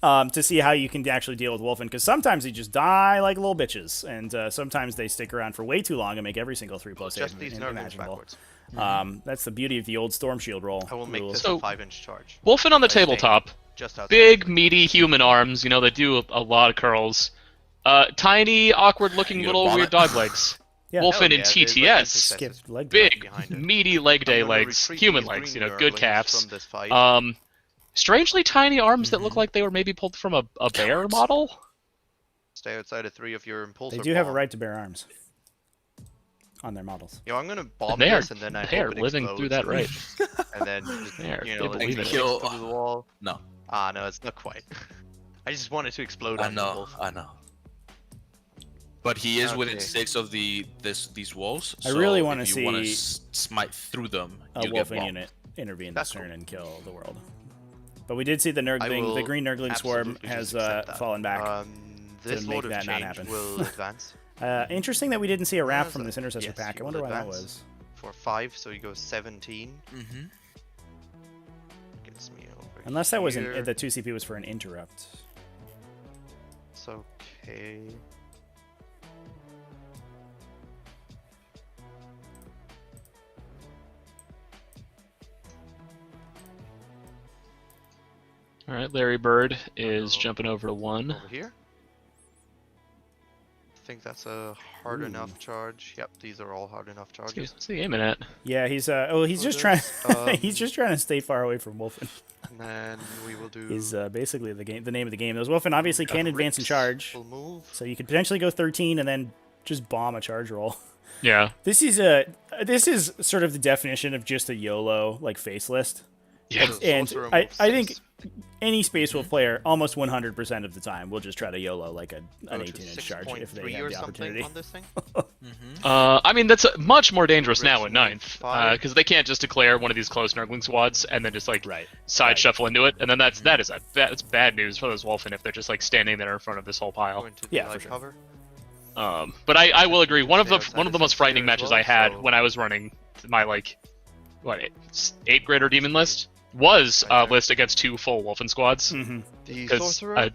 to see how you can actually deal with Wolfen, because sometimes they just die like little bitches, and sometimes they stick around for way too long and make every single 3+ save imaginable. That's the beauty of the old Storm Shield roll. I will make this a 5-inch charge. Wolfen on the tabletop. Big, meaty human arms, that do a lot of curls. Tiny, awkward-looking little weird dog legs. Yeah. Wolfen in TTS. Big, meaty leg day legs. Human legs, good calves. Strangely tiny arms that look like they were maybe pulled from a bear model. Stay outside of 3 of your Impulsor. They do have a right to bear arms on their models. I'm gonna bomb this, and then I are living through that right. And then believe it. Kill through the wall. No. No, it's not quite. I just wanted to explode. I know. But he is within Okay. 6 of these walls. I really so wanna if you wanna see smite through them. A you get wolfen bombed. unit intervene That's this turn cool. and kill the world. But we did see the I Nurgling, the will green Nurgling swarm absolutely has just accept that. fallen back. This make Lord of that not Change happen. will advance Interesting that we didn't see a wrap Yes, from this intercessor yes, pack. he I will wonder why that advance. was. for 5, so he goes 17. Mm-hmm. Gets me over Unless that was here. the 2 CP was for an interrupt. It's okay. All right, Larry Bird is Go jumping over to 1. Over here. I think that's a hard enough charge. Yep, these are all hard enough charges. What's he aiming at? Yeah, he's he's For just trying this, he's just trying to stay far away from Wolfen. And then we will do. Is basically the name of the game. Those Wolfen obviously can advance and Rips charge, will move. so you could potentially go 13 and then just bomb a charge roll. Yeah. This is sort of the definition of just a YOLO like face list. Yeah. And Sorcerer I moves think 6. any Space Wolf player almost 100% of the time will just try to YOLO like an Go to 18-inch charge if they 6.3 have or the something opportunity. on this thing. I mean, that's much more dangerous now at Rips 9th, move 5. because they can't just declare one of these close Nurgling squads and then just like Right. side shuffle into it, and then that's bad news for those Wolfen if they're just like standing there in front of this whole pile. Going to Yeah, the for light sure. cover. But I will agree. One of They the are most side frightening here as matches well, I had so- when I was running my like 8th grader demon list was Right there. list against 2 full Wolfen squads. Mm-hmm. The Because sorcerer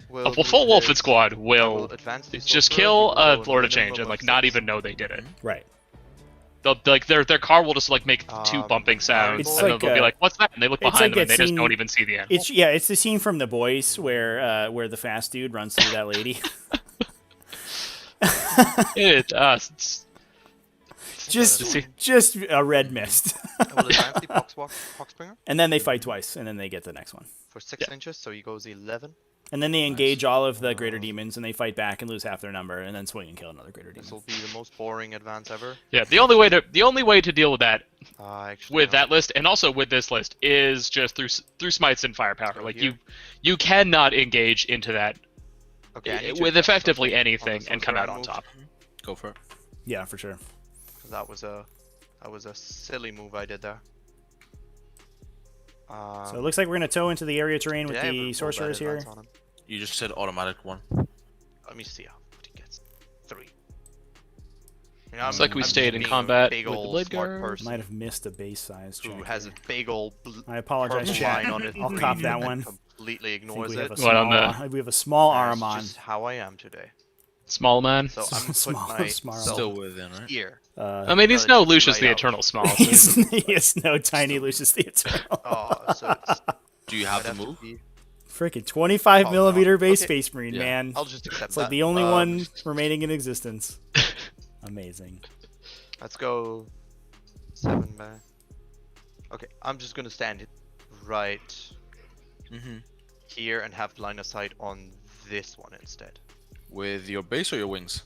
will a do full Wolfen his- squad will will advance the just sorcerer, kill he will a go Lord of minimum Change and of like not 6. even know they did it. Right. They'll like their car will just like make 2 bumping sounds, It's and like, they'll be like, "What's that?" And they look it's behind like them and that they just scene- don't even see the animal. It's the scene from The Boys where the fast dude runs through that lady. It's just a red mist. I will advance the Poxbringer And then they fight twice, and then they get the next one. for 6 inches, so he goes 11. And then they engage all of the greater demons, and they fight back and lose half their number, and then swing and kill another greater This demon. will be the most boring advance ever. yeah. The only way to deal with that Actually, with no. that list and also with this list is just through smites and firepower. Go Like here. you cannot engage into that Okay, I need to with adjust effectively something on the anything and come sorcerer out on move, top. Go for it. Yeah, for sure. 'cause that was a silly move I did there. So it looks like we're going to tow into the area terrain with did I ever the roll that sorcerers here. advance on him? You just said automatic 1. Let me see how what he gets. 3. Looks like we I'm stayed just in being a combat big with the ol' blade smart guard. person Might have missed a base size check. who has a here. big old I apologize, purple chat. line on his I'll screen cop that and one. completely I think ignores we have it. a What, on small, we have a small That's Aramon. just how I am today. Small man. So I'm put Small- my small. Still within, right? here. I mean, he's no relative Lucius right the out. Eternal Small. so He is no tiny Lucius the Eternal. Oh, so it's, Do you have the move? Freaking 25 Oh, millimeter no. base Okay. Space Marine, Yeah. man. I'll just accept It's that. like the only one remaining in existence. Amazing. Let's go 7 back. Okay, I'm just gonna stand right Mm-hmm. here and have line of sight on this one instead. With your base or your wings?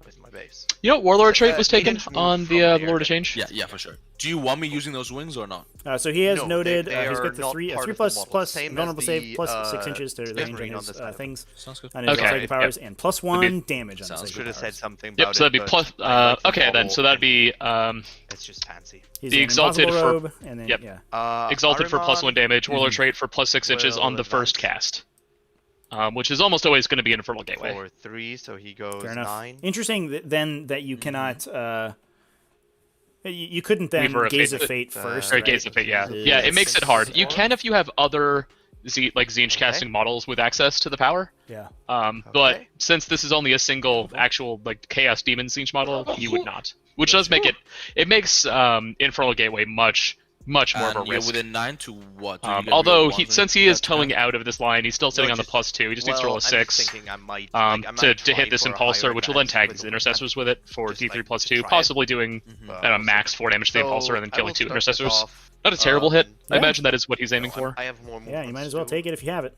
With my base. You know, Warlord trait was taken 8-inch move on from the here Lord of then. Change. Yeah, for sure. Do you want me using those wings or not? So he has No, noted they he's are got the not 3 part of the plus model. plus Same as vulnerable save the, plus 6 inches to Space range on Marine on his this side of it. things Sounds good. on his Okay, sacred powers yep. and plus Would be- 1 damage on Sounds his Should sacred have said powers. something about Yep, so that'd be it, plus. but I like the Okay, then, model so that'd be It's just fancy. He's the an exalted impossible for- robe, and then yep. yeah. Exalted for plus Ahriman 1 damage, Warlord trait for plus 6 inches on will the first advance. cast. Which is almost always going to be Infernal Gateway. For 3, so he goes Fair enough. 9. Interesting then that you cannot you couldn't then Weaver of gaze Fate. of fate first. Or right? Gaze of Fate, yeah. Yes. Yeah, it makes it hard. You Yes. can if you have other Zinj casting models with access to the power. Yeah. But Okay. since this is only a single actual like Chaos Demon Zinj model, you would not. Which does make it makes Infernal Gateway much more of a And you're risk. within 9 to what? Do you get Although real ones when since you he is get to 10? towing out of this line, he's still sitting on the just- plus 2. He just needs to roll a I'm just 6 thinking I might, to try hit this for a impulsor, higher which will then advance tag with these the intercessors with it for Just, D3 like, plus to 2, try it. possibly doing but a max 4 damage to the so impulsor and then I killing will 2 start this intercessors. off, Not a terrible hit. I Yeah. imagine that is what he's aiming for. I have more Yeah, you might movements as well too. take it if you have it.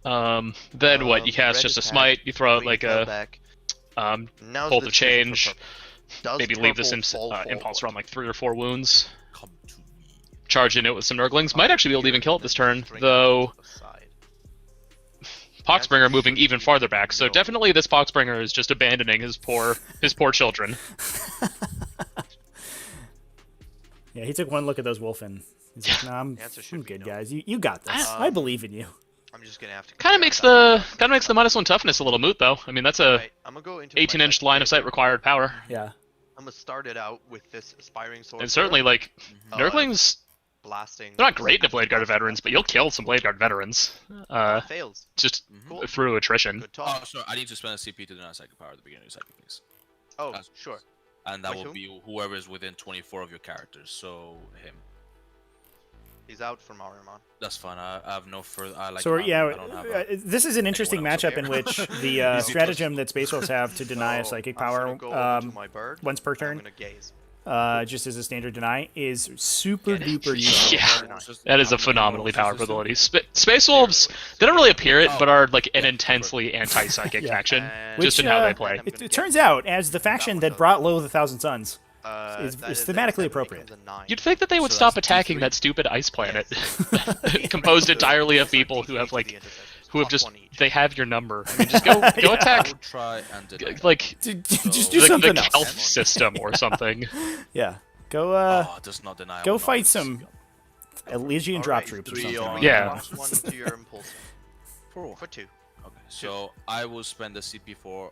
Then what? You cast Red just a attack, smite, you throw out green like fell a back. um, Now's bolt the of decision for change, purple. Does maybe leave this purple fall impulse forward? on like 3 or 4 wounds. Come to me. Charge in it with some Nurglings. Might actually be able to even kill it this turn, String though. aside. Poxbringer moving even farther back. So definitely this Poxbringer is just abandoning his poor children. Yeah, he took one look at those Wolfen. He's like, "Nah, I'm good, guys. You got this. I believe in you." I'm just gonna have to. Kind of makes the -1 toughness a little moot, though. I mean, that's a I'm gonna go into 18-inch line of sight required power. Yeah. I'm gonna start it out with this aspiring sword. And certainly, like, Nurglings, blasting. they're not great into Blade Guard veterans, but you'll kill some Blade Guard veterans. Fails. Just through attrition. Good talk. Oh, sorry, I need to spend a CP to deny psychic power at the beginning of the cycle, please. Oh, sure. And that Wait, will who? be whoever is within 24 of your characters, so him. He's out from Aramon. That's fine. I have no further. I like. So I yeah, don't have this is an interesting matchup in which the stratagem that Space Wolves have to deny a psychic power once per turn, just as a standard deny, is super duper useful. Yeah, that is a phenomenally powerful ability. Space Wolves, they don't really appear it, but are like an intensely anti-psychic faction, just in how they play. It turns out, as the faction that brought low the Thousand Suns, is thematically appropriate. You'd think that they would stop attacking that stupid ice planet, composed entirely of people who have just they have your number. I mean, just go attack. Like just do something the else. Kelp system or something. Yeah, go does not deny go fight some Elysian drop troops or something. Yeah. One to your impulse. For 2. Okay, so I will spend the CP for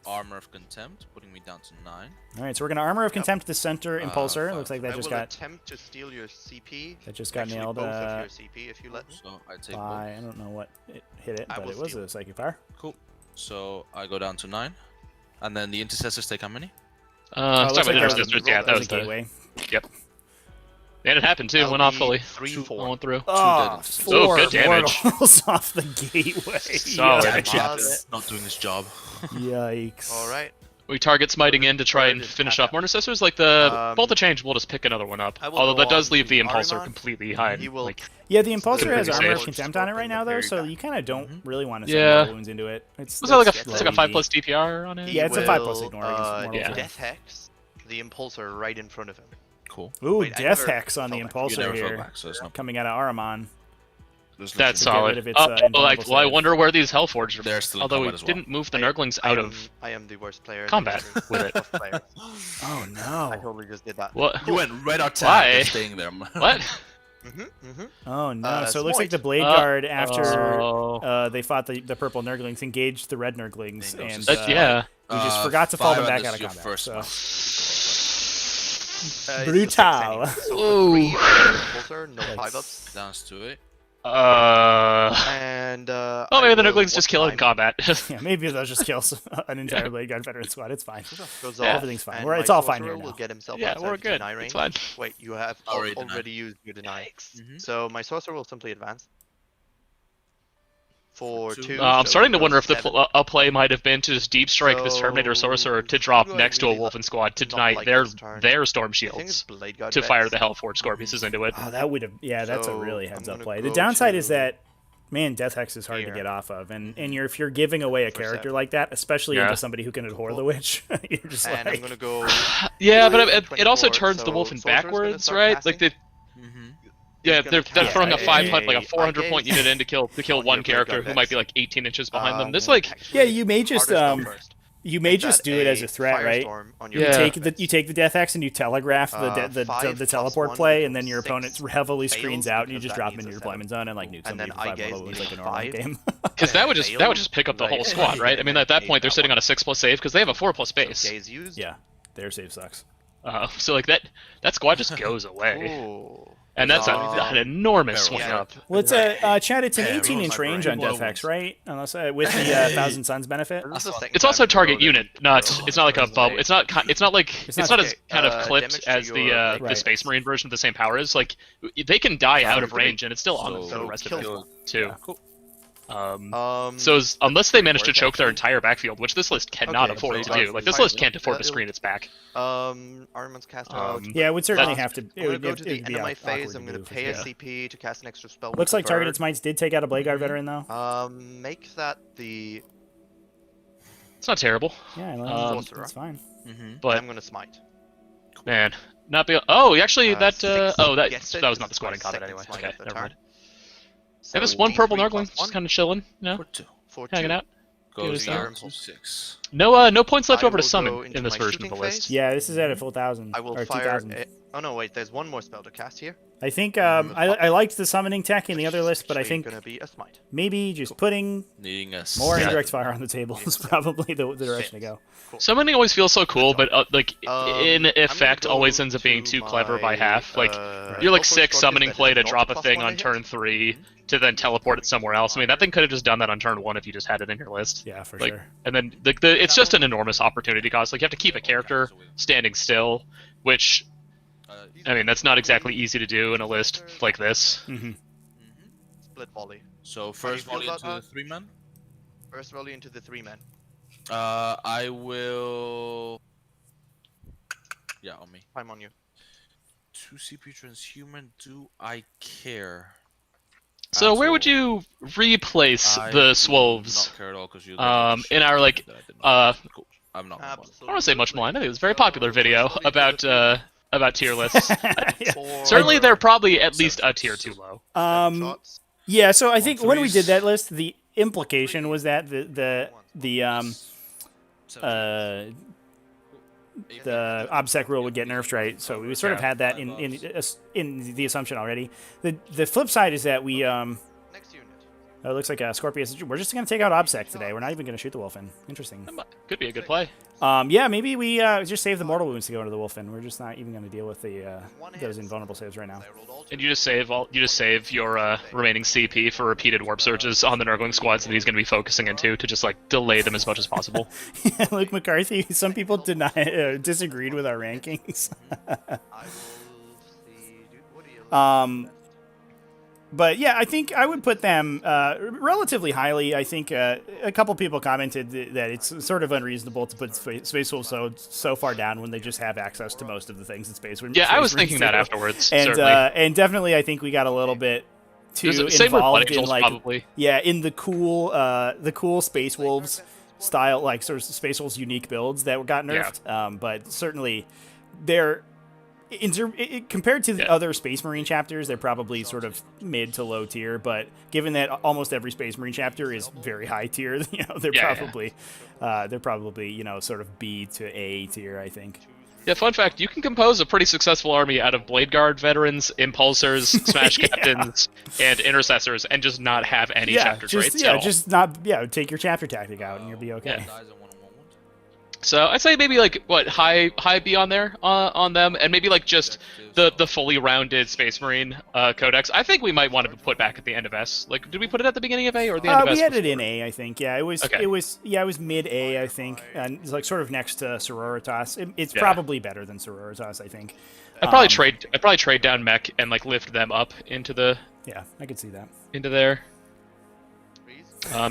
Armor of Contempt, putting me down to 9. All right, so we're gonna Armor of Contempt the center impulsor. Looks like that just got. Attempt to steal your CP. That just got nailed. Both of your CP, if you let me. So I take by I don't know what it hit it, but it was a psychic power. Cool. So I go down to 9, and then the intercessors take how many? Looks like that was the gateway. Yep. And it happened too. Went off fully. 3-4. Went through. Oh, 4 good damage. mortals off the gateway. Solid. Yikes. Not doing this job. Yikes. All right. We target smiting in to try and finish off more intercessors. Like the Bolt of Change, we'll just pick another one up. Although that does leave the Impulsor completely behind. Like, yeah, the Impulsor has Armor of safe. Contempt on it right now, though, so you kind of don't really want to send Yeah. wounds into it. It's like a slow 5+ easy. DPR on it? Yeah, it's a 5+ ignore against yeah. Death Hex the Impulsor right in front of him. Cool. Ooh, Wait, I Death never Hex on the felt Impulsor never fell here. back, so it's not- Coming out of Aramon. That's get rid solid. of its, invulnerable I save. wonder where these Hellforged are. They're still in Although we combat as well. didn't move the Nurglings out of I am the worst player. combat with it. Oh no. I totally just did that. What? You went right out Why? and staying there. What? Oh no! So it looks like the Smite. Blade Guard, after Oh. they fought the purple Nurglings, engaged the red Nurglings, and Yeah. we just forgot to fall them 5, back and out this of is your combat. first So. It's Brutal. a 6 anyway. So Impulsor, no 5-ups. Dance to it. And Oh, maybe the Nurglings just kill it in combat. Yeah, maybe they'll just kill an entire Blade Guard veteran squad. It's fine. Goes Yeah. off, Everything's fine. and We're- my it's all fine sorcerer here will now. get himself Yeah, outside we're of good. deny It's range. fine. Wait, you have Already already denied. used your deny. Mhm. So my sorcerer will simply advance. For 2. I'm so starting to it wonder if goes the 7. a play might have been to just deep strike this Terminator So, Sorcerer to drop who do I next to a really Wolfen squad to not deny like their this turn? Storm I think it's Shields Blade Guard to fire Vex. the Hellforged Scorpiuses into it. Oh, that would have. Yeah, that's a So, really I'm heads up gonna play. The go downside to is that, man, Death Hex is hard to here. get off of, and if you're giving away a For character 7. like that, especially Yeah. into somebody who can abhor the witch, you're just And like. I'm gonna go. Yeah, but it also 24, turns the so Wolfen Sorcerer's gonna backwards, start right? casting. Like they. Mm-hmm. Yeah, gonna they're cast throwing a a- 500, like a a 400 point gaze unit in to kill on one your Blade character Guard who might Vex. be like 18 inches behind them. This like Yeah, you may just Hardest go first. you may Make just that do it as a threat, right? firestorm on your You Yeah. take the Death Hex and you telegraph the 5 plus teleport 1 play, and then your equals opponent 6 heavily fails screens out, and you because just that drop them means into your a deployment 7. zone and like nuke And somebody then for I 5 gaze levels needs like a a normal 5. game. because that would failed, just pick up the whole like, squad, right? I mean, at that hate point they're that sitting one. on a 6+ save because they have a 4+ base. Gaze used. Yeah, their save sucks. So like that squad just goes away, Ooh. and that's an enormous Barrel swing shot. up. Well, it's Chad, it's an Yeah, 18-inch rolls my range brain. on Death Hex, right? Unless with the Thousand Suns benefit. This is the second It's time also we target rolled it. unit, not. It's not like a bubble. It's not. It's not like. It's not as okay, kind of damage clipped to as the your- the Right. Space Marine version of the same power is. Like they can die out of So- range, and it's still on them for the so rest of kill it too. Cool. So unless they manage to worth choke their actually. entire backfield, which this list cannot Okay, afford to fine, do, like this fine. list can't afford to It'll- screen its back. Armament's cast out. Yeah, it would certainly That's- have to. I'm It gonna would, go it to would the be end of my awkward phase. to I'm gonna do for pay a sure. CP to cast an extra spell. Looks with like the Targeted bird. Smites did take out a Blade Guard veteran though. Make that the It's not terrible, Yeah, I know. Sorcerer. That's fine. Mm-hmm. but I'm gonna smite. man, not be. Oh, actually, that. 6 Oh, that gets that it. was not the This is squad my in combat second anyway. smite Okay, of the never turn. mind. So Yeah, this one purple D3 Nurgling plus just kind of chilling, you know. For 2. hanging out. Goes Good down stuff. to 6. No points left I over to will summon go into in this my version of the shooting list. phase. Yeah, this is at a full 1,000 I will or fire. 2,000. Oh no, wait. There's one more spell to cast here. I think I liked the summoning tech in the other list, but I Actually think gonna be a smite. maybe just putting Needing a more Yeah. indirect fire on the table is probably the direction to go. Summoning always feels so cool, but in I'm gonna effect go always ends up being to too clever by my, half. Like uh, you're like local 6 Scorpius summoning that play is to not drop a plus thing 1 on hit. turn 3 to then teleport it somewhere else. I mean, that thing could have just done that on turn 1 if you just had it in your list. Yeah, for Like, sure. and then it's just an enormous opportunity cost. Like you have to keep a character standing still, which I mean that's not exactly easy to do in a list like this. Hmm. Split volley. So How first do you volley feel into about the 3-man. First volley into the 3-man. I will. Yeah, on me. Time on you. 2 CP transhuman. Do I care? So where would you replace I the do Swolves? Not care at all because you. In our like Cool. I'm not. I don't want to say much more. I think it was a very popular video about tier lists. Certainly, they're probably at least a tier too low. Shots. Yeah, so I think when we did threes. that list, the implication was that the obsec rule would get nerfed, right? So we sort of had that in the assumption already. The flip side is that we Next unit. it looks like Scorpius. We're just gonna take out obsec today. We're not even gonna shoot the Wolfen. Interesting. Could be a good play. Yeah, maybe we just save the mortal wounds to go into the Wolfen. We're just not even gonna deal with the those invulnerable saves right now. And you just save your remaining CP for repeated warp surges on the Nurgling squads that he's going to be focusing into to just like delay them as much as possible. Luke McCarthy. Some people disagreed with our rankings. I will see. Dude, what do you But yeah, I think I would put them relatively highly. I think a couple people commented that it's sort of unreasonable to put Space Wolves so far down when they just have access to most of the things that Space Wolves. Yeah, I was thinking that afterwards. And certainly. And definitely, I think we got a little bit too Same with Blood involved in Angels, like probably. yeah, in the cool Space Wolves style, like sort of Space Wolves unique builds that got nerfed. But certainly, they're. Compared to the other Space Marine chapters, they're probably sort of mid to low tier. But given that almost every Space Marine chapter is very high tier, they're probably sort of B to A tier, I think. Yeah, fun fact, you can compose a pretty successful army out of Blade Guard veterans, Impulsors, Smash Captains, and Intercessors, and just not have any chapter traits at all. Take your chapter tactic out and you'll be okay. Yeah. So I'd say maybe like high B on there on them, and maybe like just the fully rounded Space Marine codex. I think we might want to put back at the end of S. Like, did we put it at the beginning of A or the end of S? We had it in A, I think. Yeah, it was mid A, I think, and it's like sort of next to Sororitas. It's probably better than Sororitas, I think. I'd probably trade down Mech and like lift them up into the. Yeah, I could see that. Into there.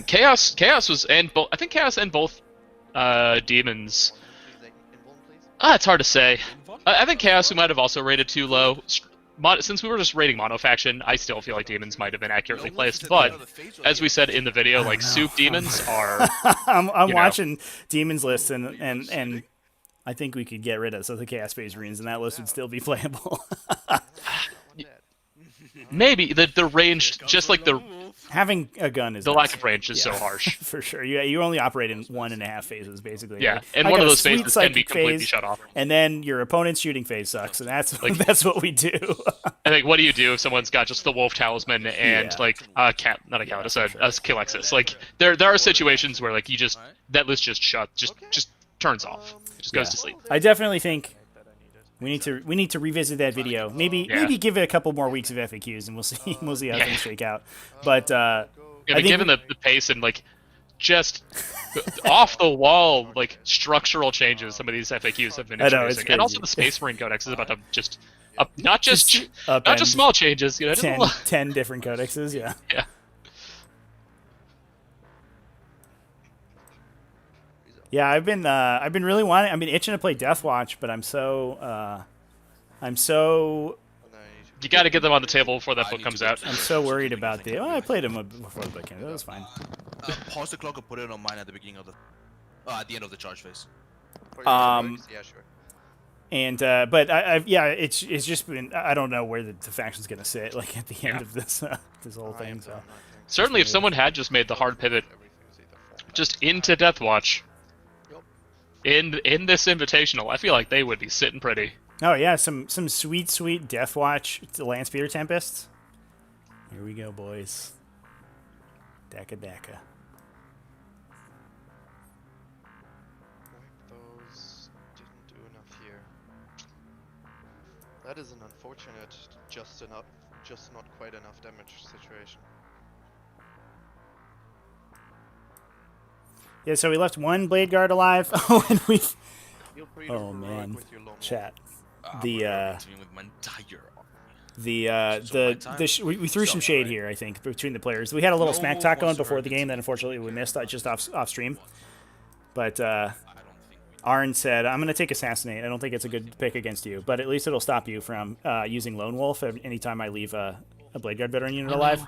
Chaos was I think Chaos and both. Demons. It's hard to say. I think Chaos we might have also rated too low. Since we were just rating mono faction, I still feel like demons might have been accurately placed. But as we said in the video, like soup demons are. I'm watching demons lists and I think we could get rid of the Chaos Space Marines and that list would still be playable. Maybe the range, just like having a gun is the lack of range is so harsh. For sure. You only operate in 1.5 phases basically. Yeah, right? and one of those phases can be completely shut off. And then your opponent's shooting phase sucks, and that's what we do. I think what do you do if someone's got just the Wolf Talisman and not a Kilexis? Like there are situations where like that list just turns off. It just goes to sleep. I definitely think we need to revisit that video. Maybe give it a couple more weeks of FAQs, and we'll see how things shake out. But given the pace and like just off the wall like structural changes, some of these FAQs have been introducing, and also the Space Marine Codex is about to just not just small changes. 10 different codexes. Yeah. Yeah. Yeah, I've been itching to play Deathwatch, but I'm so you got to get them on the table before that book comes out. I'm so worried about I played them before the book came. That was fine. Pause the clock and put it on mine at the beginning of at the end of the charge phase. Yeah, sure. And but it's just been I don't know where the faction's gonna sit like at the end of this whole thing. So certainly, if someone had just made the hard pivot just into Deathwatch. Yep. In this Invitational, I feel like they would be sitting pretty. Oh yeah, some sweet Deathwatch Land Speeder Tempests. Here we go, boys. Daka. Those didn't do enough here. That is an unfortunate, just not quite enough damage situation. Yeah, so we left one Blade Guard alive. Oh, and we. Feel free to Oh heroic man, with your lone wolf. chat. With my entire army. We threw some shade here, I think, between the players. We had a little No smack wolf talk going wants to before hurt the the game team. that unfortunately we missed just off stream. But I don't think Arn said, I'm going to take Assassinate. I don't think it's a good pick against you, but at least it'll stop you from using Lone Wolf anytime I leave a Blade Guard veteran unit alive.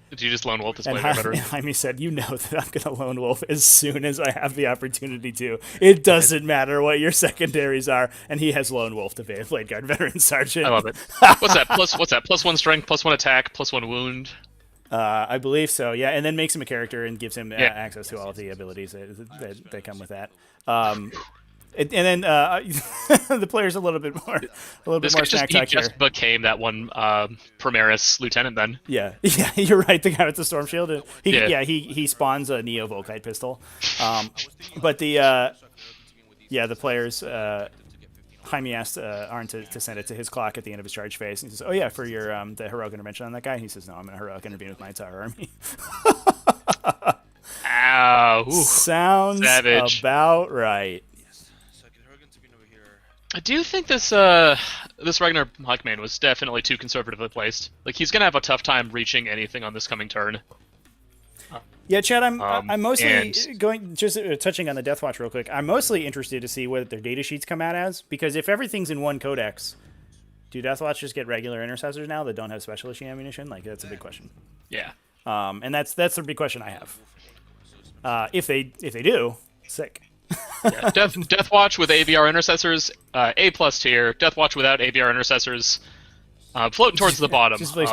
Did you just lone wolf this And Blade Guard veteran? Jaime said, you know that I'm going to Lone Wolf as soon as I have the opportunity to. It doesn't matter what your secondaries are. And he has Lone Wolf to be a Blade Guard veteran sergeant. I love it. What's that? Plus 1 strength, plus 1 attack, plus 1 wound. I believe so, yeah. And then makes him a character and gives him access to all of the abilities that come with that. And then the player's a little bit more snack talk here. He just became that one Primaris lieutenant then. Yeah, you're right. The guy with the storm shield. He spawns a Neo Volkite pistol. But the players. Jaime asked Arn to send it to his clock at the end of his charge phase. And he says, "Oh yeah, for your the heroic intervention on that guy." He says, "No, I'm going to heroic intervene with my entire army." Ow! Ooh, sounds savage. About right. I do think this Ragnar Hawkman was definitely too conservatively placed. Like, he's gonna have a tough time reaching anything on this coming turn. Yeah, Chad, I'm mostly touching on the Deathwatch real quick. I'm mostly interested to see what their data sheets come out as, because if everything's in one codex, do Deathwatch just get regular intercessors now that don't have special issue ammunition? Like, that's a big question. Yeah. And that's the big question I have. If they do, sick. Yeah, Deathwatch with ABR intercessors, A+ tier. Deathwatch without ABR intercessors, floating towards the bottom of the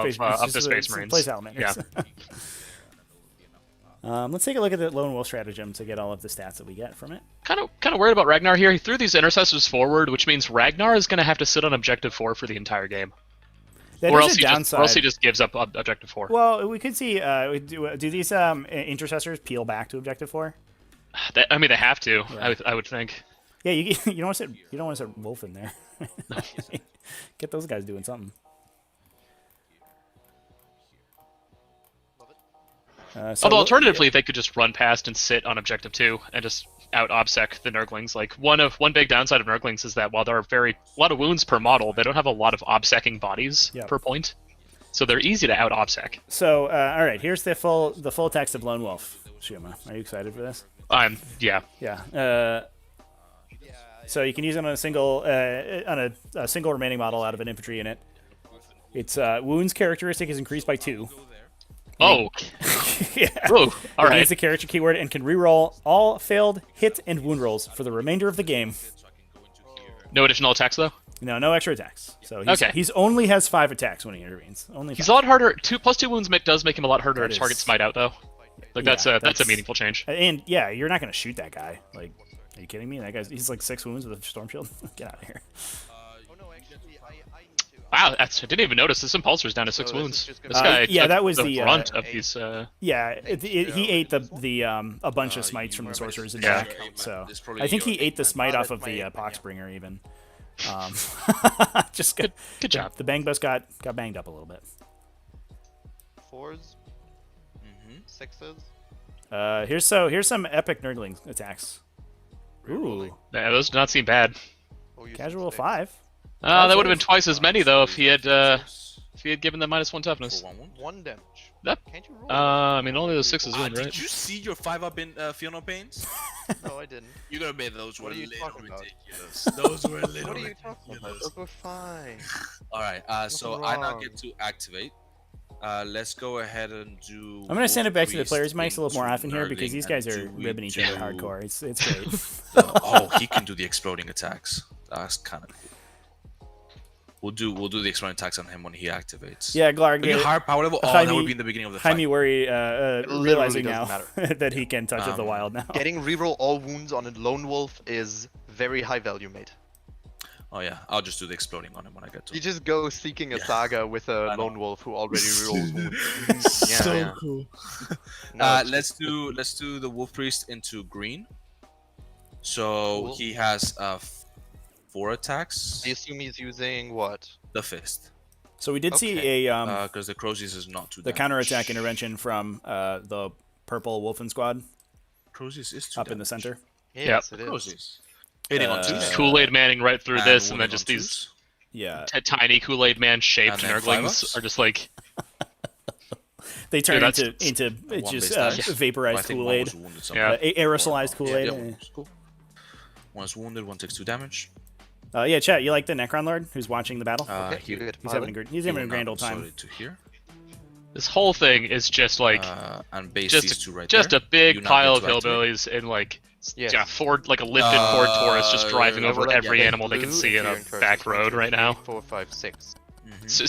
Space Marines. Play Salamanders. Yeah. Let's take a look at the Lone Wolf stratagem to get all of the stats that we get from it. Kind of worried about Ragnar here. He threw these intercessors forward, which means Ragnar is going to have to sit on Objective 4 for the entire game. Or else he just gives up Objective 4. Well, we could see, do these intercessors peel back to Objective 4? They have to. Yeah. I would think. Yeah, you don't want to set Wolf in there. Get those guys doing something. Although alternatively, they could just run past and sit on Objective 2 and just out obsec the Nurglings. Like one big downside of Nurglings is that while there are a lot of wounds per model, they don't have a lot of obsecking bodies per point, so they're easy to out obsec. So all right, here's the full text of Lone Wolf. Shuma, are you excited for this? Yeah. So you can use it on a single remaining model out of an infantry unit. Its wounds characteristic is increased by 2. Oh. Yeah. Ooh, all right. It needs the character keyword and can reroll all failed hit and wound rolls for the remainder of the game. No additional attacks though? No extra attacks. So he's only has 5 attacks when he intervenes. He's a lot harder. +2 wounds does make him a lot harder to target smite out though. Like that's a meaningful change. And yeah, you're not going to shoot that guy. Like, are you kidding me? That guy's he's like 6 wounds with a storm shield. Get out of here. Wow, I didn't even notice this impulsor's down to 6 wounds. This guy that was the brunt of these. He ate a bunch of smites from the sorcerers in back. So I think he ate the smite off of the Poxbringer even. Just good job. The bang bus got banged up a little bit. 4s, 6s. Here's some epic Nurgling attacks. Ooh, yeah, those do not seem bad. Casual 5. That would have been twice as many though if he had given them -1 toughness. 1 damage. Yep. Can't you roll? I mean only those 6s win, right? Did you see your 5-up in Fiona Pains? No, I didn't. You're gonna admit those were What are you little talking about? ridiculous. Those were a little What are you ridiculous. talking about? Those were fine. Alright, so I now wrong. get to activate. Let's go ahead and do. I'm gonna send it back to the Priest players' mics a little more into often here because these guys are Nurgling, and ribbing each other hardcore. It's great. he can do the exploding attacks. That's kind of cool. We'll do the exploding attacks on him when he activates. Yeah, Glarg. When you higher power level, that would be in the beginning of the fight. Jaime worry, realizing now matter. that he can touch of the wild now. Getting reroll all wounds on a lone wolf is very high value, mate. Oh yeah, I'll just do the exploding on him when I get to You him. just go seeking a saga with a lone wolf who already rerolls wounds. Cool. Let's do the wolf priest into green. So Cool. he has 4 attacks. I assume he's using what? The fist. So we did see a Because the Crozies is not too. the counterattack intervention from the purple Wolfen squad Crozies is too up in the center. Yes, it is. Crozies. Hitting on 2s. Kool-Aid Manning right through And this, and then wounding just on these Yeah, tiny Kool-Aid Man shaped And then nurglings 5-ups? are just like they turn that's- into One just base dash. vaporized I think one Kool-Aid, was wounded somewhere. Yeah. aerosolized Kool-Aid. Yeah, one was cool. One is wounded, one takes 2 damage. Yeah, chat. You like the Necron Lord who's watching the battle? He, good. He's having a grand old time. Sorry, to here. this whole thing is just like And base these 2 right just there. a big You now pile of get to activate. hillbillies in like Yes. Ford, like a lifted Ford Taurus, just driving yeah, over well, every yeah, animal they can blue see in if a you're encouraged. back road right now. 4, 5, 6. Mhm. So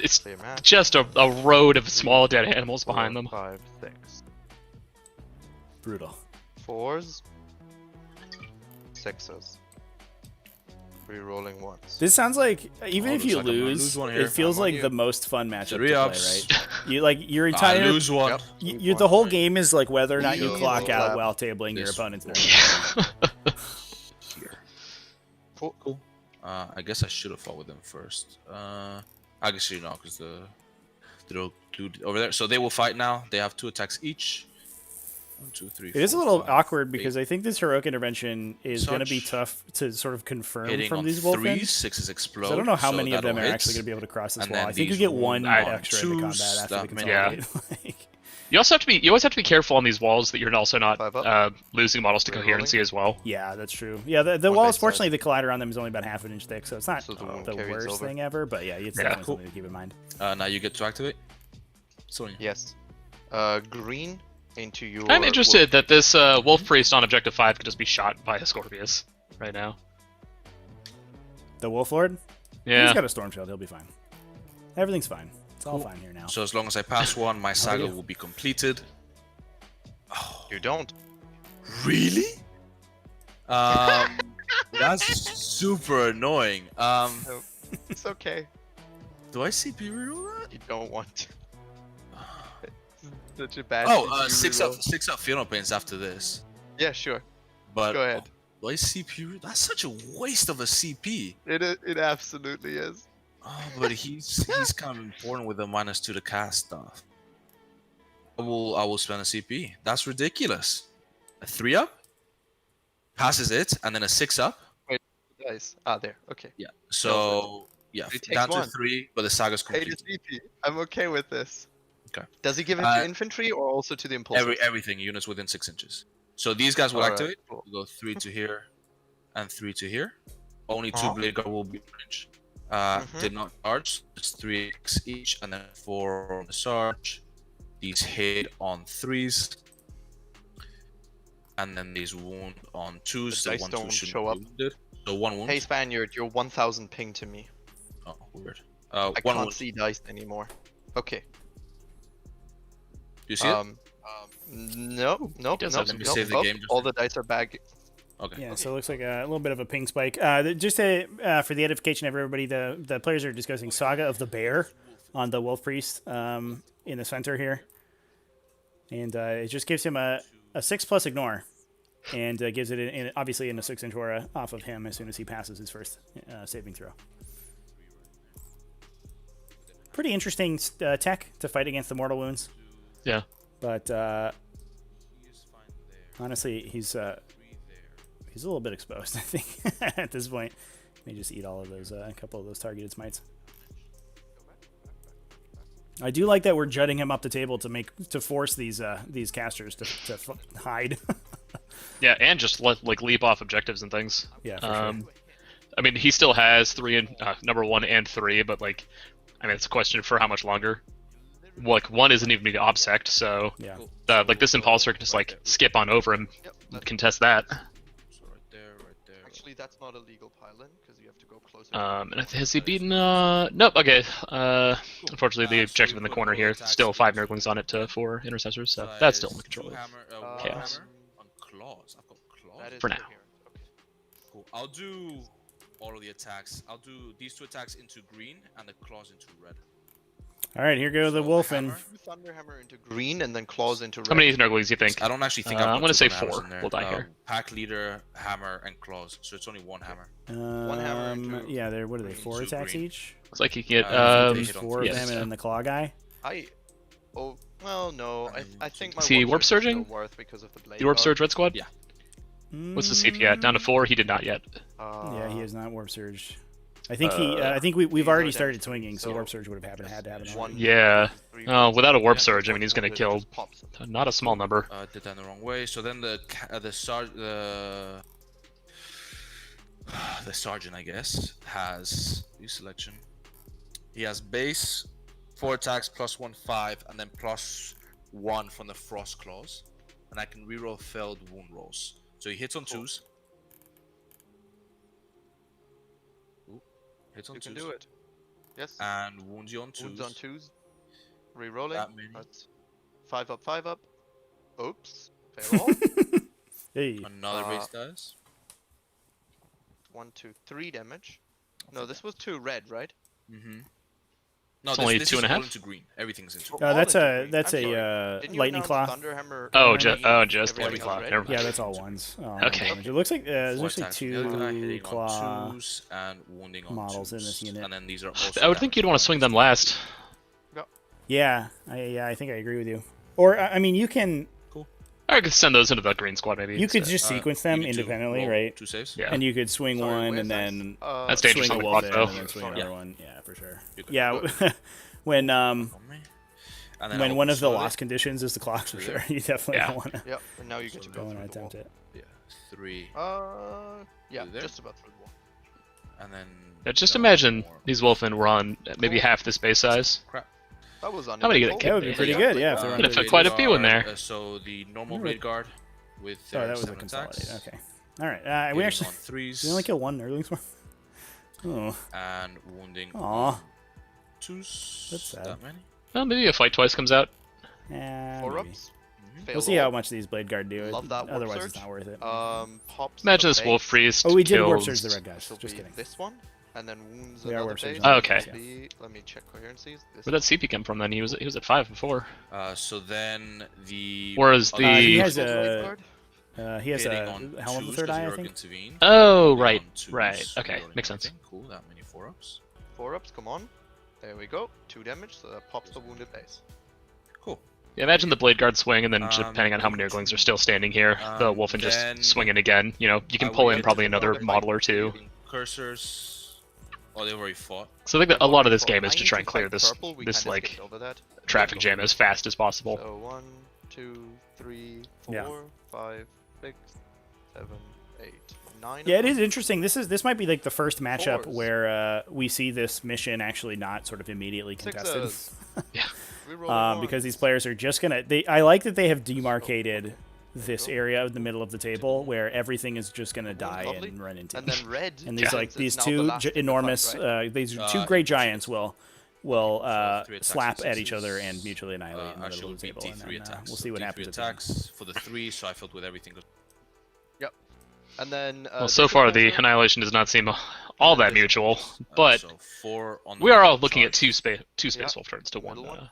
it's Clear map. just a road of small dead animals behind them. 5, 6. Brutal. 4s. 6s. Rerolling once. This sounds like even Oh, if you looks like I'm gonna lose, lose one it here. feels I'm on like you. the most fun matchup 3 to ups. play, right? You like your I entire lose one. Yep. you, the whole game is like whether or not you Easy clock out clap. while tabling your This opponent's one. turn. Here. Cool. I guess I should have fought with them first. I guess you know because the little dude over there. So they will fight now. They have 2 attacks each. 1, 2, 3. It is a 4, little 5, awkward because 8. I think this heroic intervention is going to be Such. tough to sort of confirm Hitting from on these 3s, Wolfen. 6s explode. I don't know how so many of them that'll are hit. actually going to be able to cross this And wall. then I think you these get one wound extra into twos, combat after the that consolidate. Like, You always have to be careful on these walls that you're also not 5 up. losing models to Rerolling. coherency as well. yeah, that's true. Yeah, the One walls, base fortunately, the collider on them is only about half an inch thick, so it's not So the wound the carries worst over. thing ever. But yeah, it's Yeah. definitely Cool. something to keep in mind. Now you get to activate. Sonya. Yes. Green into your. I'm interested that this Wolf Priest on Objective 5 could just be shot by a Scorpius right now. The Wolf Lord? Yeah. He's got a Storm Shield. He'll be fine. Everything's fine. It's all fine here now. So as long as I pass one, my saga you? will be completed. Oh, You don't. really? That's super annoying. It's okay. Do I CP reroll that? You don't want to. It's such a bad. Oh, CPU 6 reroll. up, 6 up Funeral Pains after this. Yeah, sure. But Go ahead. do I CP? That's such a waste of a CP. It absolutely is. Oh, but he's kind of important with the -2 to cast stuff. I will spend a CP. That's ridiculous. A 3 up passes it, and then a 6 up. Dice. Ah, there. Okay. Yeah. So yeah, He takes down to one. 3, but the saga's Hey, complete. to CP. I'm okay with this. Okay. Does he give it to infantry or also to the impulse? Everything units within 6 inches. So these guys will Alright, activate. cool. We'll go 3 to here, and 3 to here. Only 2 Uh-huh. blade guard will be in range. Did not charge. It's 3x each, and then 4 on the Sarge. These hit on 3s, and then these wound on 2s. The dice 1, don't 2 should show be up. wounded. So 1 wound. Hey Spaniard, you're 1000 ping to me. Oh, weird. I 1 can't wound. see dice anymore. Okay. You see it? No, nope, does nope, have to nope, save the nope. game just All for- the dice are back. Okay. Yeah, so it looks like a little bit of a ping spike. Just for the edification of everybody, the players are discussing Saga of the Bear on the Wolf Priest in the center here. And it just gives him a 6+ ignore. And gives it, obviously, in a 6-inch aura off of him as soon as he passes his first saving throw. Pretty interesting tech to fight against the Mortal Wounds. Yeah. But honestly, he's a little bit exposed, I think, at this point. May just eat all of those, a couple of those targeted smites. I do like that we're jutting him up the table to force these casters to hide. Yeah, and just leap off objectives and things. Yeah, for sure. I mean, he still has 3 and number 1 and 3, but it's a question for how much longer. 1 isn't even being obsect, so yeah. This impulsor can just skip on over and contest that. So right there. Actually, Hopefully that's not a legal pile-in, because you have to go closer. And has he beaten? Nope. Okay. Unfortunately, the objective in the corner here, still 5 Nurglings on it to 4 Intercessors, so that's still in the control of Chaos. On claws. I've got claws. That is For now. coherent. Okay. Cool. I'll do all of the attacks. I'll do these 2 attacks into green and the claws into red. All right, here go the Wolfen. Thunderhammer into green and then claws into red. How many Nurglings do you think? I don't actually think I'm gonna say 4. We'll We'll die here. Pack leader, hammer, and claws. So it's only 1 hammer. One hammer into Yeah, they're what are they? 4 2 attacks green. each. Looks like you can get they hit on 4 of yes. them, and then the claw guy. Well, no. I think my Is he warp warp surge is surging? still worth because of the blade. the Warp guard. Surge Red Squad. Yeah. What's the CP at? Down to 4. He did not yet. Yeah, he has not warp surge. I think I think we've already started swinging, so warp surge would have had to happen. One, Yeah. two, three, Oh, four, without a warp yeah, surge, I mean, he's gonna it kill just pops him. not a small number. Did that in the wrong way. So then the sergeant, I guess, has selection. He has base, 4 attacks plus 1, 5, and then plus 1 from the frost claws, and I can reroll failed wound rolls. So he hits on 2s. Ooh, hits on You 2s. can do it. Yes. And wounds you on 2s. Wounds on 2s. Rerolling. That many. That's 5 up, 5 up. Oops. Fail all. Hey. Another base dice. 1, 2, 3 damage. No, this was 2 red, right? Mm-hmm. No, It's only this 2.5? is all into green. Everything's into green. All That's into a green. that's I'm a sorry. Didn't you lightning announce claw. Thunderhammer Oh, green, just everything lightning claw. red? Never mind. Yeah, that's all ones. Okay. Damage. It looks like there's 4 actually attacks from the other guy, 2 hitting claw. on 2s and wounding on models in 2s. this unit. And then these are also I would think you'd want to swing them last. Yeah, I think I agree with you. Or I mean, you can I could send those into the green squad maybe. you could instead. just sequence them you need to independently, roll right? 2 saves. Yeah. And you could swing Sorry, one where's and that? then That's dangerous swing on a the wolf clock, in though. and then swing Sorry. another one. Yeah, for sure. You can Yeah, do it. when And then when I'll one of the slow it. lost conditions is the clock, for sure. You definitely Yeah. don't want to Yep, and now you get to go go and through the wall. attempt it. Yeah, 3. Yeah, there? just about through the wall. And then. Yeah, just no imagine more. these Wolfen were on maybe half this base size. Crap. That was How many uneventful. get That would be pretty Yeah. good, yeah. If they're Could on have the- fit quite a few in Blade there. Guard, so the normal Really? Blade Guard with Oh, that was a 7 consolidated. attacks. Okay. All right. We hitting actually on 3s. we only kill one Nurgling's one. Oh, and wounding Aw. on 2s. That's sad. That many. Well, maybe a fight twice comes out. yeah. 4 maybe. ups. We'll see how much these Blade Guard do. Love that warp Otherwise, it's surge. not worth it. Pops Imagine the this Wolf base, Priest Oh, we did kills... warp surge the red guys. which will Just be kidding. this one, and then wounds We are another warp surging base. the Oh, red okay. guys, yeah. Let me check coherencies. This Where'd that CP come from then? He was at 5 before. So then the. Whereas other the- He Blade has Guard he has hitting a on helm of the 2s third 'cause eye, I York think. intervened, Oh, hitting right, on 2s, right. Okay, rerolling makes sense. everything. Cool, that many 4-ups. 4 ups, come on. There we go. 2 damage, so that pops the wounded base. Cool. Yeah, imagine the Blade Guard swing, and then depending on how many Nurglings are still standing here, the Wolfen then just swinging again. You know, you can I pull will in get probably to the another fight. model or two. Hitting Cursors. Oh, they've already fought. So I think that a lot of this For game is to 9 try and clear fight this purple, we this kinda like skipped over that. traffic jam as fast as possible. So 1, 2, 3, 4, Yeah. 5, 6, 7, 8, 9. Yeah, it is interesting. This might be like the first matchup Fours. where we see this mission actually not sort of immediately contested. Sixes. Yeah. Because these players are just gonna. I like that they have demarcated this area of the middle of the table where everything is just gonna die Lovely. and run into. And then red. And these since these it's now the two last in the fight, enormous right? these two great giants will So 3 attacks slap and at each other 6s. and mutually annihilate in the middle Actually, of the it'll table. be And D3 then, attacks. we'll see what D3 happens. attacks for the 3, so I filled with everything. Yep. And then. Well, so far the Annihilation does not seem all that mutual, but So 4 on the we are all charge. looking at two Space Wolf turns to one. Middle one.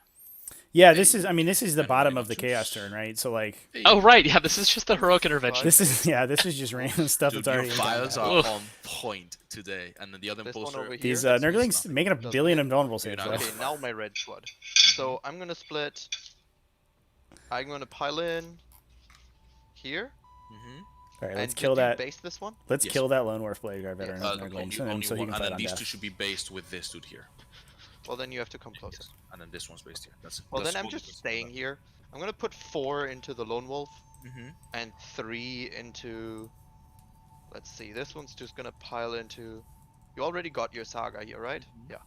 Yeah, this is. I mean, this is the And bottom running of the on chaos twos. turn, right? So like, Oh right, yeah, this is just the heroic intervention. this is this is just random stuff Dude, that's already your in the files combat. are Ugh. on point today, and then the other This one poster. over here. These That's Nurglings making a Doesn't billion hit. invulnerable saves. not though. gonna Okay, now my red squad. So I'm gonna split. I'm gonna pile in here. Mm-hmm. All right, And let's kill did you that. base this one. Let's Yes. kill that Lone Wolf Blade Guard veteran Yes. with Nurglings, Only and so he one, can and fight then on these death. 2 should be based with this dude here. Well, then you have to come closer. And then this one's based here. That's Well, that's then I'm all the just principle staying of here. I'm gonna put 4 into the lone wolf that. Mm-hmm. and 3 into. Let's see. This one's just gonna pile into. You already got your saga here, right? Yeah.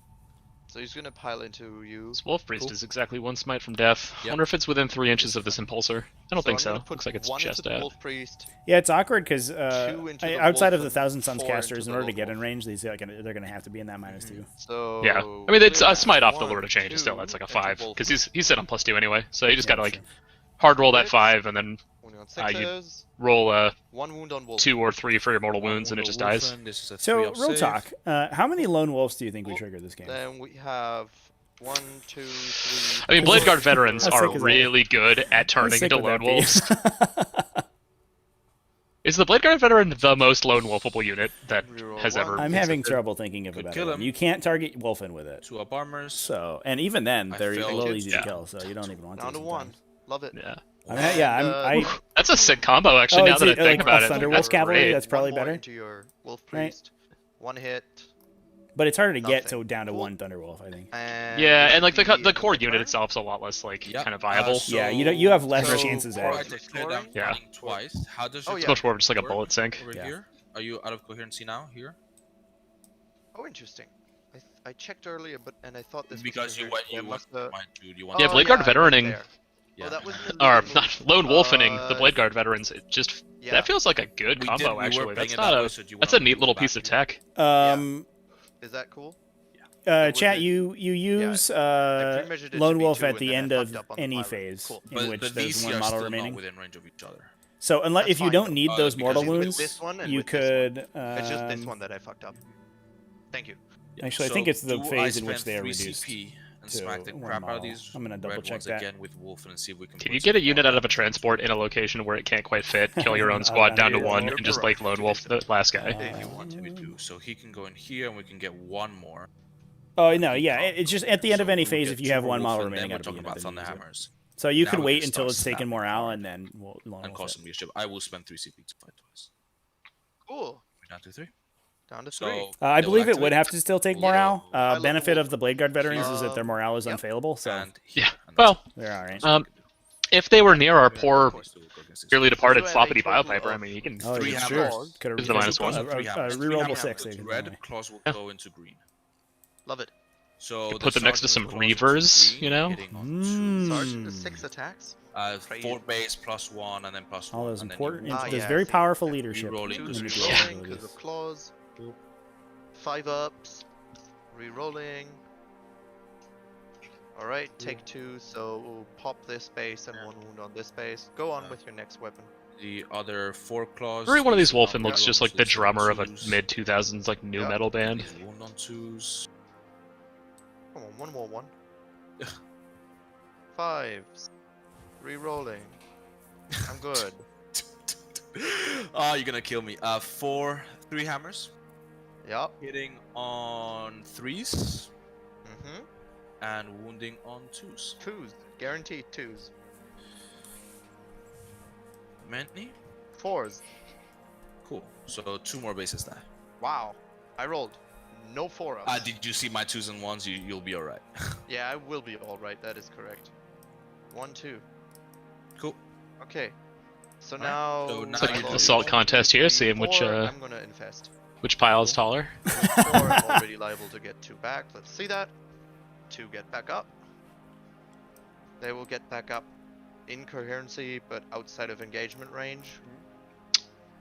So he's gonna pile into you. This Wolf Priest is exactly one smite from death. I wonder if it's within 3 inches of this Impulsor. I don't think so. Looks like it's just at. Yeah, it's awkward because outside of the Wolf Thousand Suns four casters, into in the order to Lone get Wolf. in range, they're gonna have to be in that -2. So Yeah, I mean it's a smite off the Lord of Change still. That's like a 5 because he's set on +2 anyway. So you just gotta like hard roll that 5 and then you roll a 1 wound on Wolf. 2 or 3 for your mortal wounds and it just dies. So real talk, how many Lone Wolves do you think we trigger this game? Then we have 1, 2, 3. I mean, Blade Guard veterans How are sick is really good at turning sick into would that lone be? wolves. Is the Blade Guard veteran the most lone wolfable unit that has ever? I'm having trouble thinking of a better one. You can't target Wolfen with it. 2 up armors. So, and even then, they're a failed. little easy to Yeah. kill, so you don't even want to. Down to 1. Love it. Yeah. That's a sick combo, actually. Now that I think about it, Thunderwolf that's Cavalry. great. That's probably One more better. into your Wolf Right. Priest. 1 hit. But it's harder to get Nothing. down to 1 Thunderwolf, I think. Yeah, and like the core unit itself is a lot less like kind of viable. Yeah, you have less so chances before at I it. declare them Yeah. fighting twice, how does Oh, your yeah. It's much more just like a work bullet sink. over Yeah. here? Are you out of coherency now? Here? Oh, interesting. I checked earlier, and I thought this Because was you over went, here. you I went, must, mind, dude, you Oh, want Yeah, Blade Guard I was veteraning. there. Yeah. Oh, that was the Or little not move. lone wolfening the Blade Guard veterans. It just Yeah. that feels like a good We combo. were Actually, playing that's it not that a way, so do you that's a wanna neat move little back piece of here? tech. Is that cool? Chat, you use I pre-measured it to Lone be Wolf 2, at and the then I end of fucked up on the any pirate. phase Cool. in which but there's these 1 are model still remaining. not within range of each other. So unless That's if you fine, don't though. need those because mortal you- with wounds, this one and you with this one. could. It's just this one that I fucked up. Thank you. Actually, I So think it's the do phase I in which spend they are 3 reduced. CP and to smack the one crap out of model. these I'm gonna double red check ones that. again with Wolf and see if we can. Can put you get a some unit more out of a damage transport in a location where it can't quite fit, kill your own squad down to 1, and just like lone wolf the last guy? if you want to, we do. So he can go in here and we can get 1 more. Oh no, yeah, it's just at the end of So any we'll phase get if you 2 have more 1 Wolf, model and remaining then out we're of a talking unit. about then you use it. Thunderhammers. So you Now could we wait can until start it's taken snapping morale hard and then we'll Lone and Wolf cause it. some leadership. I will spend 3 CP to fight twice. Cool. We're down to 3. Down to 3. So I they'll believe it would activate. have to still take We'll morale. go- I love Benefit the of the Blade Guard veterans is that their morale is Yep. unfailable, so And Yeah. and Well, they're alright. if they were near our poor, Of course they will go against this. dearly departed So I have a Sloppity total Biopiper, I of mean, you can. Oh, 3 yeah, hammers. sure. Could have Is the minus one? Those are 3 hammers. 3 rerollable hammers 6. go to red, claws will go into green. Love it. So You put them next to some sergeant will go into Reavers, green, you know? hitting on Mm. Sergeant is 6 attacks. 4 base plus 1 and then plus 1. All those and then important, you roll. there's yeah, very see. powerful leadership. Rerolling, in because the rerolling, DPS Rerolling because abilities. of claws. 5 ups. Rerolling. Alright, take 2, so pop this base and 1 wound on this base. Go on with your next weapon. The other 4 claws. Every one of these will Wolfen not looks reroll, just like so the it's on drummer of a 2s. mid 2000s like new Yeah. metal band. These wound on 2s. Come on, one more 1. 5s. Rerolling. I'm good. Oh, you're gonna kill me. 3 hammers. Yup. Hitting on 3s Mm-hmm. and wounding on 2s. 2s. Guaranteed 2s. Many? 4s. Cool. So 2 more bases there. Wow. I rolled. No 4 ups. Did you see my 2s and 1s? You'll be alright. Yeah, I will be alright. That is correct. 1, 2. Cool. Okay. So Alright, now. so now It's like you an do assault 1, contest 2, here, 3, seeing which 4, I'm gonna infest. which pile is taller. 4, I'm already liable to get 2 back. Let's see that. 2 get back up. They will get back up in coherency, but outside of engagement range.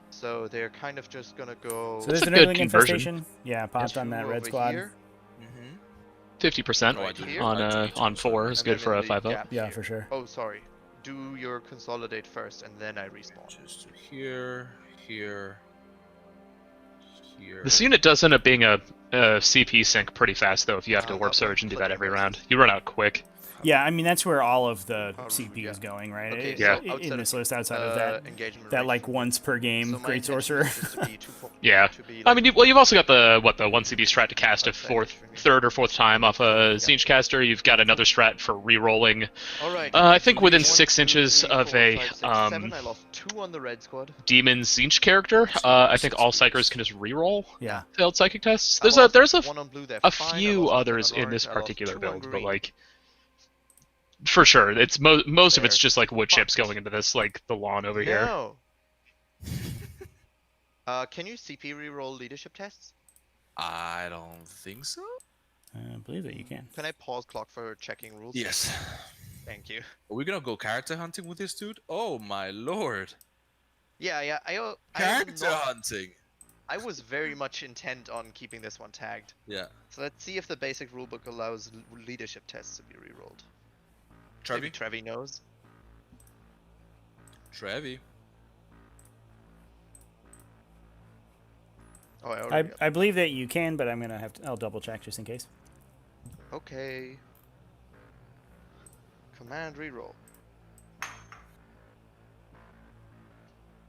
So they're kind of just gonna go. So there's a an good early conversion. infestation. Yeah, popped on that red over squad. here, 50% Oh, I do. on I do on too, 4 is and good then for in a the 5 up. gap Yeah, here. for sure. Oh, sorry. Do your consolidate first, and then I respawn. Just to here, here, here. This unit does end up being a CP sink pretty fast though if you have to warp not surge and do that clicking every this. round. You run out quick. Yeah, I mean that's where all of the Oh, CP yeah. is going, right? Okay, Yeah. so outside In of, this list, outside of that, engagement that range. like once per game So my Great intention Sorcerer. is just to be Yeah. to be I like- mean, well, you've also got the the 1 CP strat to cast a Outside third or fourth time off a Zinch caster. You've got another strat for re-rolling. Alright. I think within 1, 6 2, inches 3, of 4, a 5, 6, 7. I lost 2 on the red squad. demon Zinch character. I think all psychers can just re-roll Yeah. failed psychic tests. I There's lost 1 on blue, they're a fine. I few lost 1 others on in orange, this I lost particular 2 on build, but green. like for sure, it's most of it's They're just like wood chips fucked. going into this, like the lawn over here. No. Can you CP reroll leadership tests? I don't think so. I believe that you can. Can I pause clock for checking rules? Yes. Thank you. Are we gonna go character hunting with this dude? Oh my lord. Yeah. Character hunting. I was very much intent on keeping this one tagged. Yeah. So let's see if the basic rulebook allows leadership tests to be rerolled. Maybe Trevi? Trevi knows. Trevi. Oh, I already got I believe that you can, but I'm gonna have to. I'll double check just in case. Okay. Command reroll.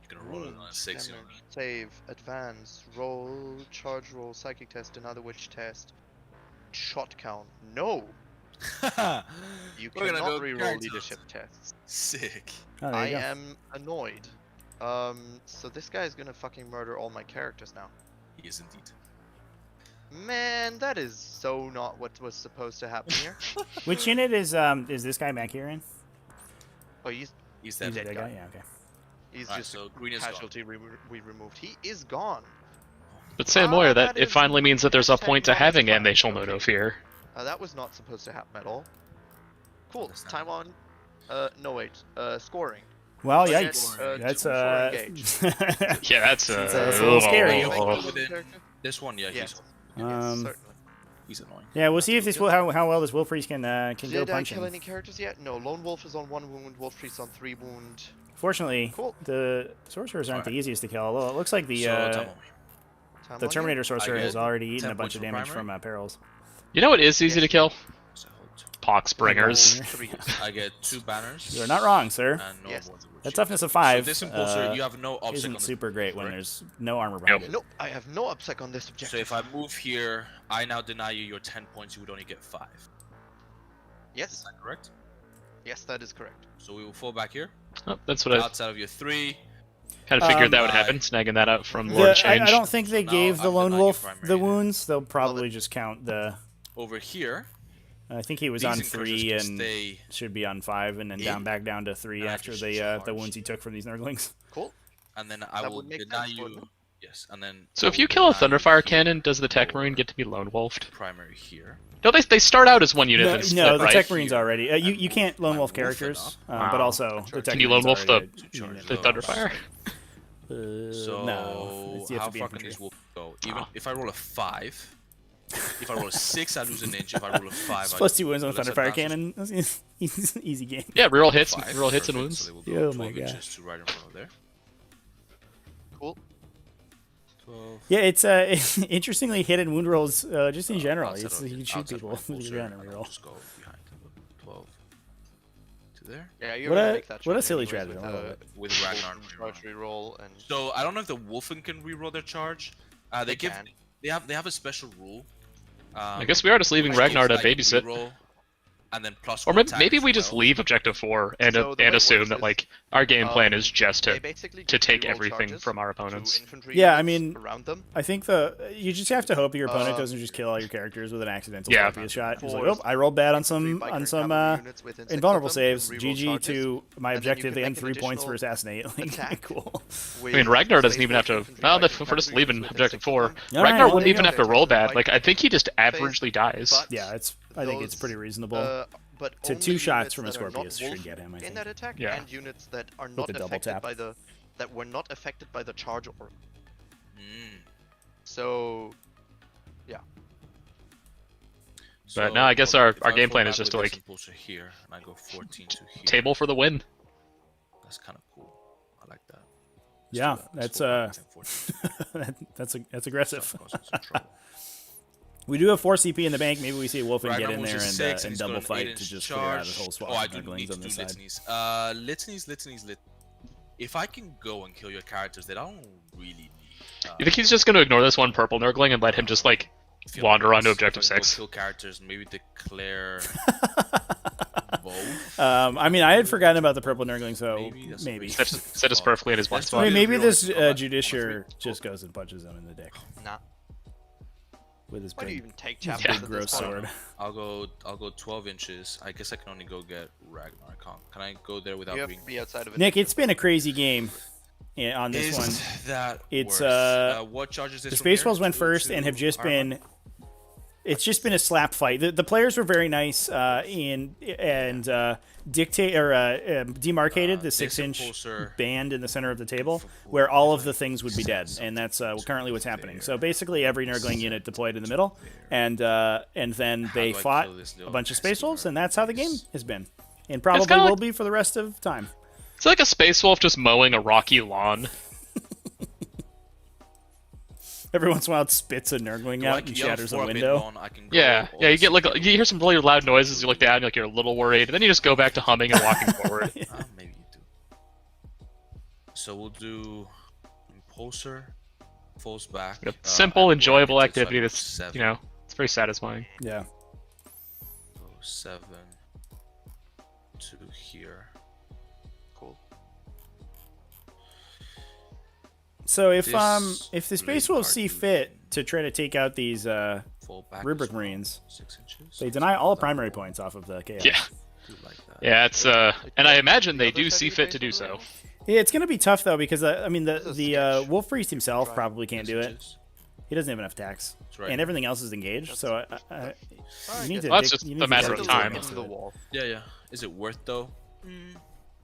You're gonna roll it on a 6, you know. Damage, save, advance, roll, charge roll, psychic test, another witch test, shot count. No! You We're gonna cannot go reroll character leadership tests. Sick. Oh, there I you go. am annoyed. So this guy is gonna fucking murder all my characters now. He is indeed. Man, that is so not what was supposed to happen here. Which unit is this guy back here in? Oh, he's He's He's dead. that guy. guy? Yeah, okay. he's Alright, just so a green is gone. casualty we removed. He is gone. But say more, that that it is finally means that there's a point to $10 having fine. and they shall know no fear. That was not supposed to happen at all. Cool. That's not- Time on. No wait. Scoring. Well, Let's yikes. get, That's two for engage. Yeah, that's It's a little scary. Within this one, yeah, Yes. Um, Certainly. he's annoying. Yeah, we'll see if this how well this Wolf Priest can go Did I punch kill him. any characters yet? No. Lone Wolf is on 1 wound. Wolf Priest on 3 wound. Fortunately, Cool. the sorcerers aren't the easiest to kill. Although it looks like the So, time on me. Time the on Terminator sorcerer I has get already eaten 10 a bunch points of from damage primary. from perils. You know what is easy to kill? So hold. Pox bringers. I get 2 banners. You're not wrong, sir. And no Yes. more than That toughness of 5 So this impulsor, you have no obstacle isn't on the super great when correct? there's no armor behind Nope. it. Nope. I have no upsec on this objective. So if I move here, I now deny you your 10 points. You would only get 5. Is Yes. that correct? Yes, that is correct. So we will fall back here. Oh, that's what I Outside of your 3. kind of figured that would I- happen, snagging that out from The- Lord I Change. don't think they So gave now the I'm lone denying wolf your primary the unit. wounds. They'll probably just count the. Over here, I think he was these on incursions 3 can and stay should be on 5, and then in, back down to 3 and I after just the charge. wounds he took from these nurglings. Cool. and then I That will would make deny sense, wouldn't you. it? Yes, and then. So I if will you kill a deny you Thunderfire the Cannon, does the Tech lower Marine get to be lone wolfed? primary here? No, they start out as one unit and split, No, the right? Tech Marines already. You can't lone I'm wolf wolfing characters, up. but Wow. also the Tech Can you lone Marines wolf already the unit. Thunderfire? So no, you have how to be far can infantry. these wolves go? Even Ah. if I roll a 5, if I roll a 6, I lose an inch. If I roll a 5, It's I plus 2 wounds on the less Thunderfire advances. Cannon. That's easy game. Yeah, reroll hits, 5, reroll hits and perfect, wounds. So they will go Oh my 12 God. inches to right in front of there. Cool. 12. Yeah, it's interestingly hidden wound rolls just in general. Outside It's, of you it, can shoot outside of people my with full your circle, gun and and I'll reroll. just go behind. 12 to there. Yeah, you're What gonna a- make that what a choice silly anyways strategy, with I love the it. With Ragnar. charge reroll and So I don't know if the Wolfen can reroll their charge. They give can. they have a special rule. I guess we are just leaving which Ragnar to gives, like, babysit. reroll, and then plus Or one maybe, attack maybe as we just well. leave Objective 4 and, So the way and it assume works that is, like our game plan is just they to basically to give take reroll everything charges from our to opponents. infantry Yeah, I units mean, around them. I think you just have to hope your opponent doesn't just kill all your characters with an accidental Yeah. Scorpius shot. He's like, Force, oh, I rolled bad on infantry, some biker, and cavalry units with insect invulnerable of them can saves. reroll GG charges, to my and then you objective can and make 3 an points for additional assassinate. Like, attack. cool. I mean, Ragnar doesn't even have to. Well, if we're just leaving Objective 4, Alright, Ragnar well, wouldn't there you even go. have to roll bad. Like I think he just averagely dies. But Yeah, I think it's those, pretty reasonable. But To only 2 shots units from a that are not Scorpius should wolf get him, I in think. that attack, Yeah. and units that are not the double affected tap. by that were not affected by the charge or. Mm. So But now I guess our if game fall plan back is just with to, this like, impulsor here, and I go 14 to here. Table for the win. That's kind of cool. I like that. Let's Yeah, do that. Let's fall back 10, 14. that's aggressive. Start causing some trouble. We do have 4 CP in the bank. Maybe we see a Wolfen Ragnar get in moves there to and, 6, and he's double got an fight 8-inch to just clear out his charge. whole swap Oh, I of do need Nurglings to on do this side. litanies. If I can go and kill your characters, they don't really need. You think he's just going to ignore this one purple Nurgling and let him just like wander onto Objective If I can go 6? Kill characters, maybe declare both. I mean, I had forgotten about the purple Nurgling, so that's maybe. great. Set us perfectly in his blind That's I spot. mean, maybe Reroll this to combat. Judiciar just goes and punches him in the dick nah. with his Why do you big, even take his chapters big at this gross point? sword. I'll go 12 inches. I guess I can only go get Ragnar. I can't. Can I go there without You have being? to be outside of it. Nick, it's been a crazy game on this Is one. that It's, worse? What charges this The from here? Spaceballs went To- first to and have just armor? been It's just been a slap fight. The players were very nice and demarcated the 6-inch band in the center of the table where all of the things would be dead, and that's currently what's happening. So basically, every Nurgling unit deployed in the middle, and then they fought a bunch of Space Wolves, and that's how the game has been, and probably will be for the rest of time. It's like a Space Wolf just mowing a rocky lawn. Every once in a while, it spits a Nurgling out and shatters a window. Yeah, you get like you hear some really loud noises. You look down, you're a little worried, and then you just go back to humming and walking forward. Maybe you do. So we'll do Impulsor, falls back. Simple, enjoyable activity. That's it's very satisfying. Yeah. So 7 to here. Cool. So if the Space Wolves see fit to try to take out these Rubric Marines, they deny all primary points off of the Chaos. Yeah. Yeah, it's and I imagine they do see fit to do so. Yeah, it's gonna be tough though because I mean the Wolf Priest himself probably can't do it. He doesn't have enough tax, and everything else is engaged. So you need to. Well, that's just a matter of time. Yeah. Is it worth though?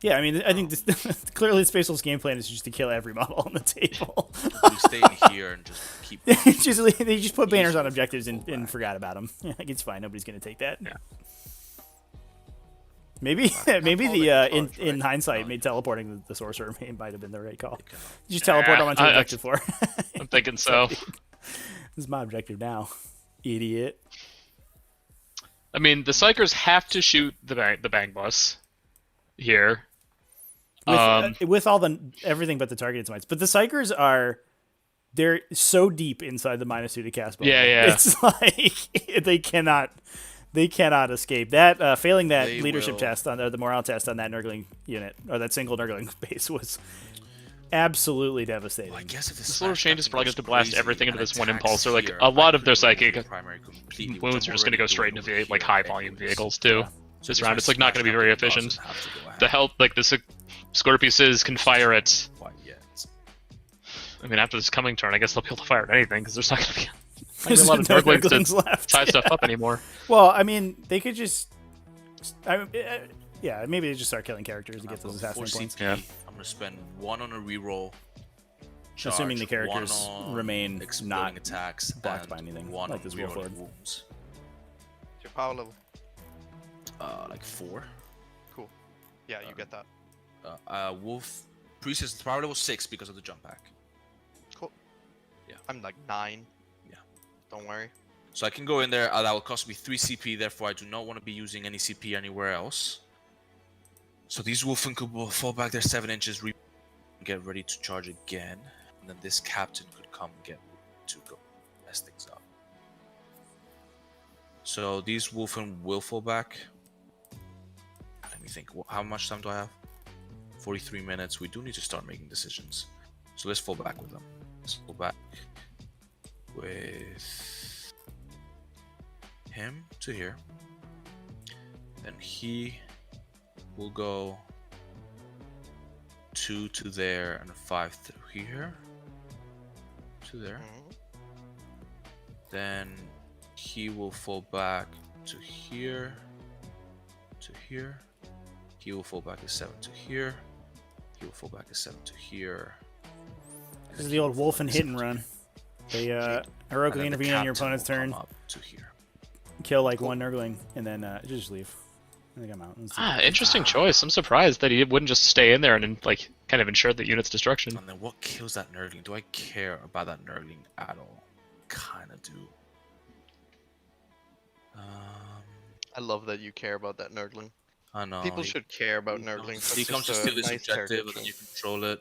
Yeah, I mean, I think clearly the Space Wolves game plan is just to kill every model on the table. We stay in here and just keep. They just put banners on objectives and forgot about them. Yeah, it's fine. Nobody's gonna take that. Yeah. Maybe in hindsight, maybe teleporting the Sorcerer might have been the right call. You just teleport them onto objective 4. I'm thinking so. This is my objective now, idiot. I mean, the Psychers have to shoot the bang bus here. With all everything but the targeted smites, but the Psychers they're so deep inside the -2 to cast bubble. Yeah. It's like they cannot escape that. Failing that leadership test on the morale test on that Nurgling unit or that single Nurgling base was absolutely devastating. Well, I guess if this little change is probably going to blast everything into this one impulsor. Like a lot of their psychic wounds are just going to go straight into like high volume vehicles too. This round, it's like not going to be very efficient. The help, like the Scorpiuses can fire it. I mean, after this coming turn, I guess they'll be able to fire at anything because there's not going to be a lot of Nurglings left. Tie stuff up anymore. Well, I mean, they could just, maybe they just start killing characters to get those assassination points. Yeah. I'm gonna spend 1 on a reroll. Assuming the characters remain not attacks blocked by anything, like this Wolf Lord. What's your power level? Like 4. Cool. Yeah, you get that. Wolf Priest is power level 6 because of the jump pack. Cool. Yeah. I'm like 9. Yeah. Don't worry. So I can go in there. That will cost me 3 CP. Therefore, I do not want to be using any CP anywhere else. So these Wolfen could fall back there 7 inches, get ready to charge again, and then this Captain could come and get to go mess things up. So these Wolfen will fall back. Let me think. How much time do I have? 43 minutes. We do need to start making decisions. So let's fall back with them. Let's fall back with him to here. Then he will go 2 to there and 5 through here. To there. Then he will fall back to here. To here. He will fall back to 7 to here. He will fall back to 7 to here. This is the old wolf and hit and run. They heroically intervene on your opponent's turn. Up to here. Kill like one Nurgling and then just leave. I think I'm out. Interesting choice. I'm surprised that he wouldn't just stay in there and like kind of ensure the unit's destruction. And then what kills that Nurgling? Do I care about that Nurgling at all? Kinda do. I love that you care about that Nurgling. I know. People should care about Nurglings. He comes to steal this objective and then you control it.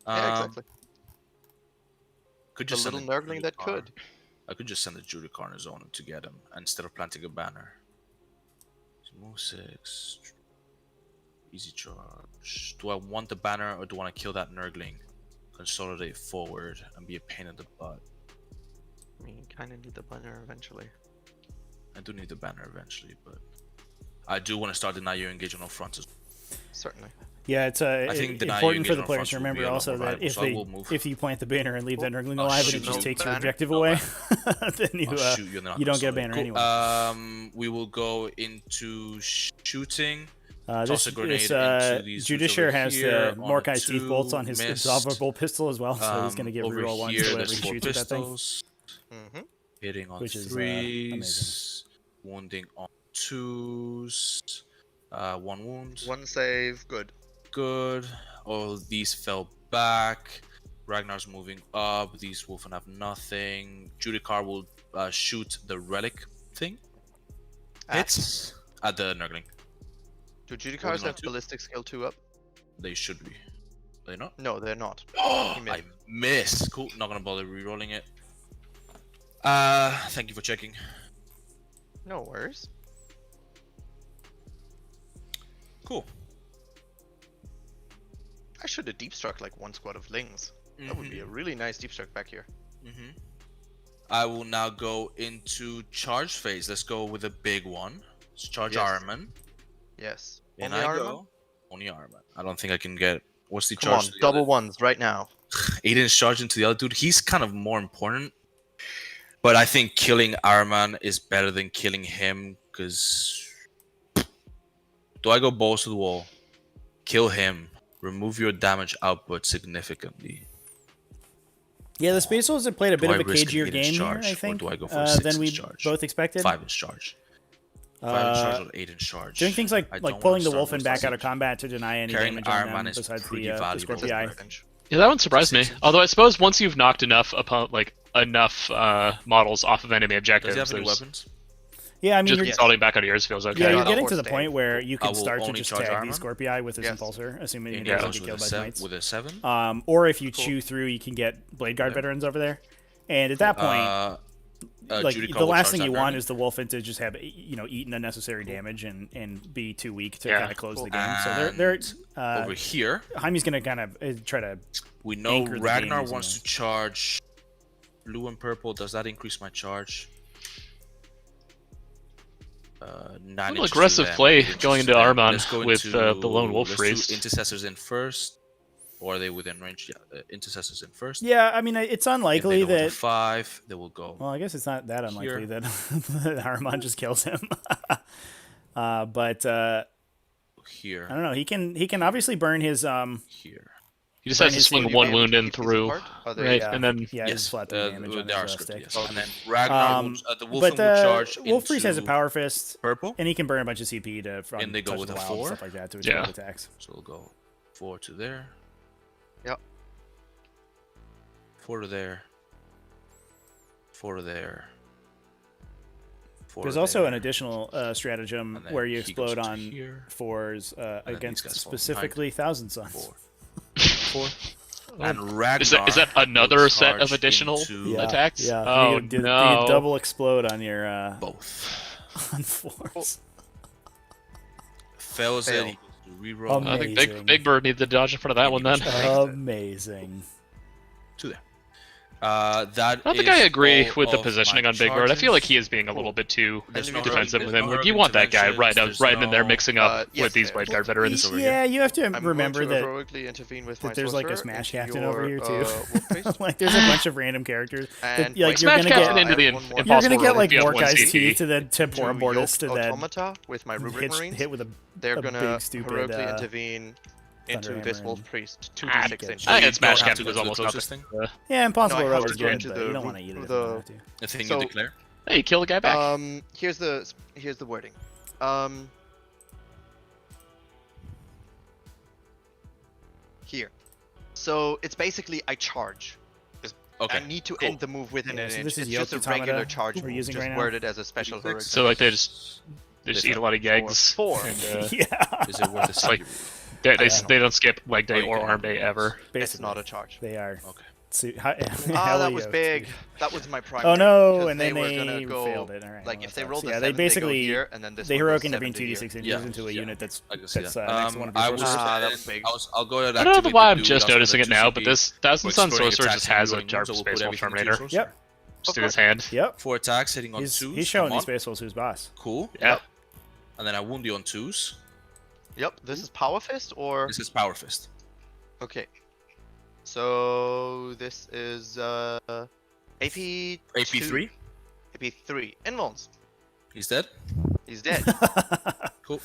Yeah, exactly. Could the just little Nurgling that could. I could just send the Judicar on his own to get him instead of planting a banner. So move 6. Easy charge. Do I want the banner or do I want to kill that Nurgling? Consolidate forward and be a pain in the butt. I mean, you kind of need the banner eventually. I do need the banner eventually, but I do want to start denying you engage on all fronts. Certainly. Yeah, it's think deny important for engagement the on players front to will remember be a lot also more that valuable, if so I will move. if you plant the banner and leave the Nurgling Oh, alive and it shoot, just no takes your banner? objective No away, banner. then you Oh, shoot, you're not you don't get a gonna banner solve it. anyway. We will go into shooting. This Toss a grenade this into these dudes Judiciary over has here, the on Morkai's a teeth bolts on 2, his missed. absorbable pistol as well, so he's going to get Over reroll ones here, to whatever there's he 4 shoots with that thing. pistols. Hitting on Which is, 3s. Wounding on 2s. 1 wound. 1 save. Good. Good. All these fell back. Ragnar's moving up. These Wolfen have nothing. Judicar will shoot the relic thing. Hits at the Nurgling. Do Judicars Holding on have to. ballistic skill 2 up? They should be. Are they not? No, they're not. Oh, He missed. I missed. Cool. Not gonna bother re-rolling it. Thank you for checking. No worries. Cool. I should have deep struck like 1 squad of Lings. That would be a really nice deep struck back here. I will now go into charge phase. Let's go with a big one. Let's charge Yes. Arman. Yes. And Only I Arman? go. Only Arman. I don't think I can get. What's the Come on, charge? to the double other? ones right now. 8-inch charge into the other dude. He's kind of more important. But I think killing Arman is better than killing him. Because. Do I go balls to the wall? Kill him. Remove your damage output significantly. Yeah, the Space Wolves have played a bit Do of I a risk an cagier 8-inch game charge, here, I or think, do I go for a 6-inch than we charge? both expected. 5-inch charge. 5-inch charge or 8-inch charge. Doing things like I don't pulling wanna the start Wolfen with back that out of combat to deny any Carrying damage on Iron them Man is besides pretty the valuable. Scorpii. Yeah, that one surprised me. Although I suppose once you've knocked enough models off of enemy objectives, Does he have any there's- weapons? Yeah, I mean, just you're, consulting back on yours feels okay. yeah, you're got a getting to the horse point stave. where you I can will start to only just charge tag Iron these Man? Scorpii with his Yes. Impulsor, assuming And you he don't goes get killed with by a Smites. with a 7. Or if you Cool. chew through, you can get Blade Guard veterans over there. And at that point, like Judicar the will last charge thing that you want Nurgling. is the Wolfen to just have eaten unnecessary damage and be too weak to Yeah. kind of close Cool. the game. So they're over here, Jaime's gonna kind of try to. we know anchor the Ragnar game wants using to charge blue and purple. Does that increase my charge? 9 little inches to aggressive them, play 8 inches going to into them. Arman Let's go with, into- the Lone Wolf let's do Priest. Intercessors in first, or are they within range? Yeah, intercessors in first. Yeah, I mean, it's If unlikely they go with a that. 5, they will go. Well, I guess it's not that unlikely Here. that Haruman just kills him. But Here, I don't know. He can obviously burn his here. He just has to his swing team. one Able to wound in keep these through, apart? Are they- right? Yeah. And then yeah, Yes, just flat through damage on they are his scripted, stick. yes. And then Ragnar, the Wolfen But will charge Wolf Priest has a into power fist, purple, and he can burn a bunch of CP to from And they go Touch with of the a Wild, 4? stuff like that to Yeah. explode attacks. so we'll go 4 to there. Yep. 4 to there. 4 to there. 4 There's to also there. an additional stratagem And then where you he goes explode to on here. 4s then these against guys fall behind. specifically Thousand Suns. 4. And Ragnar is that will another set charge of additional into attacks? Yeah. Oh, you can no. double explode on your both. on 4s. Fails Fail. it. He goes to reroll. I think Amazing. Big Bird needs to dodge in front of that one then. Amazing. To there. That I don't think I is agree all with the of positioning my on Big Bird. I feel like charges. he is being a little bit too There's no defensive hurry- with there's him. no Like you hurry want that guy interventions, right there's in there no- mixing up yes, with these there Blade is. Guard veterans. over here. Yeah, you have to I'm remember going to that heroically intervene with my there's like a sorcerer Smash into Captain over here your, too. Wolf Priest. Like there's a bunch of random characters. And like wait, you're Smash gonna Captain get into the I have one more. you're impossible gonna get roll like if you have one Morkai's CP. teeth to the to Tempora Mortis to yoke that automata with my rubric marines. hit with a They're a gonna big, stupid, heroically intervene into Thunder this Hammer Wolf and- Priest Ah, 2d6 good. inches. I think You it's Smash don't have Captain to is go to the almost closest nothing. thing? yeah, Impossible No, I Rogue have is to go good, into but the you don't want to eat it. if the- you have to. The thing So- you declare? Hey, kill the guy back. Here's the wording. Here. So it's basically I charge. Okay. I need to cool. end the move within Yeah, an so inch. this is It's just a Yoke Automata regular charge we're move, using just right now? worded as a special heroic. So like they just This eat a lot of eggs. 4. And, Yeah, Is it worth It's a like- they don't skip leg day or arm day ever. It's basically not a charge. they are. Okay. That was big. That was my primary. Oh no! because And then were they gonna go, failed it. All right, Like well, if they that rolled sucks. a yeah, 7, they basically they go here, and then this they one goes heroic 7 intervene to here. 2d6 inches Yeah, into a yeah. unit that's I can see that's that. next to one of your I will sorcerers. that was big. I'll go ahead and I don't know activate why the I'm dude just that's noticing it gonna now, 2CP but this Thousand for Sun exploding Sorcerer attacks just and has a reloading Jarp wounds, so we'll Space put Wolf everything into Terminator. your Yep, Just in his hand. yep. 4 attacks hitting on He's 2s. showing Come these on. Space Wolves who's boss. Cool. Yeah. And then I wound you on 2s. Yep, this is Power Fist or... This is Power Fist. Okay. So this is AP2... AP3. AP3. Invulns. He's dead. He's dead. Cool.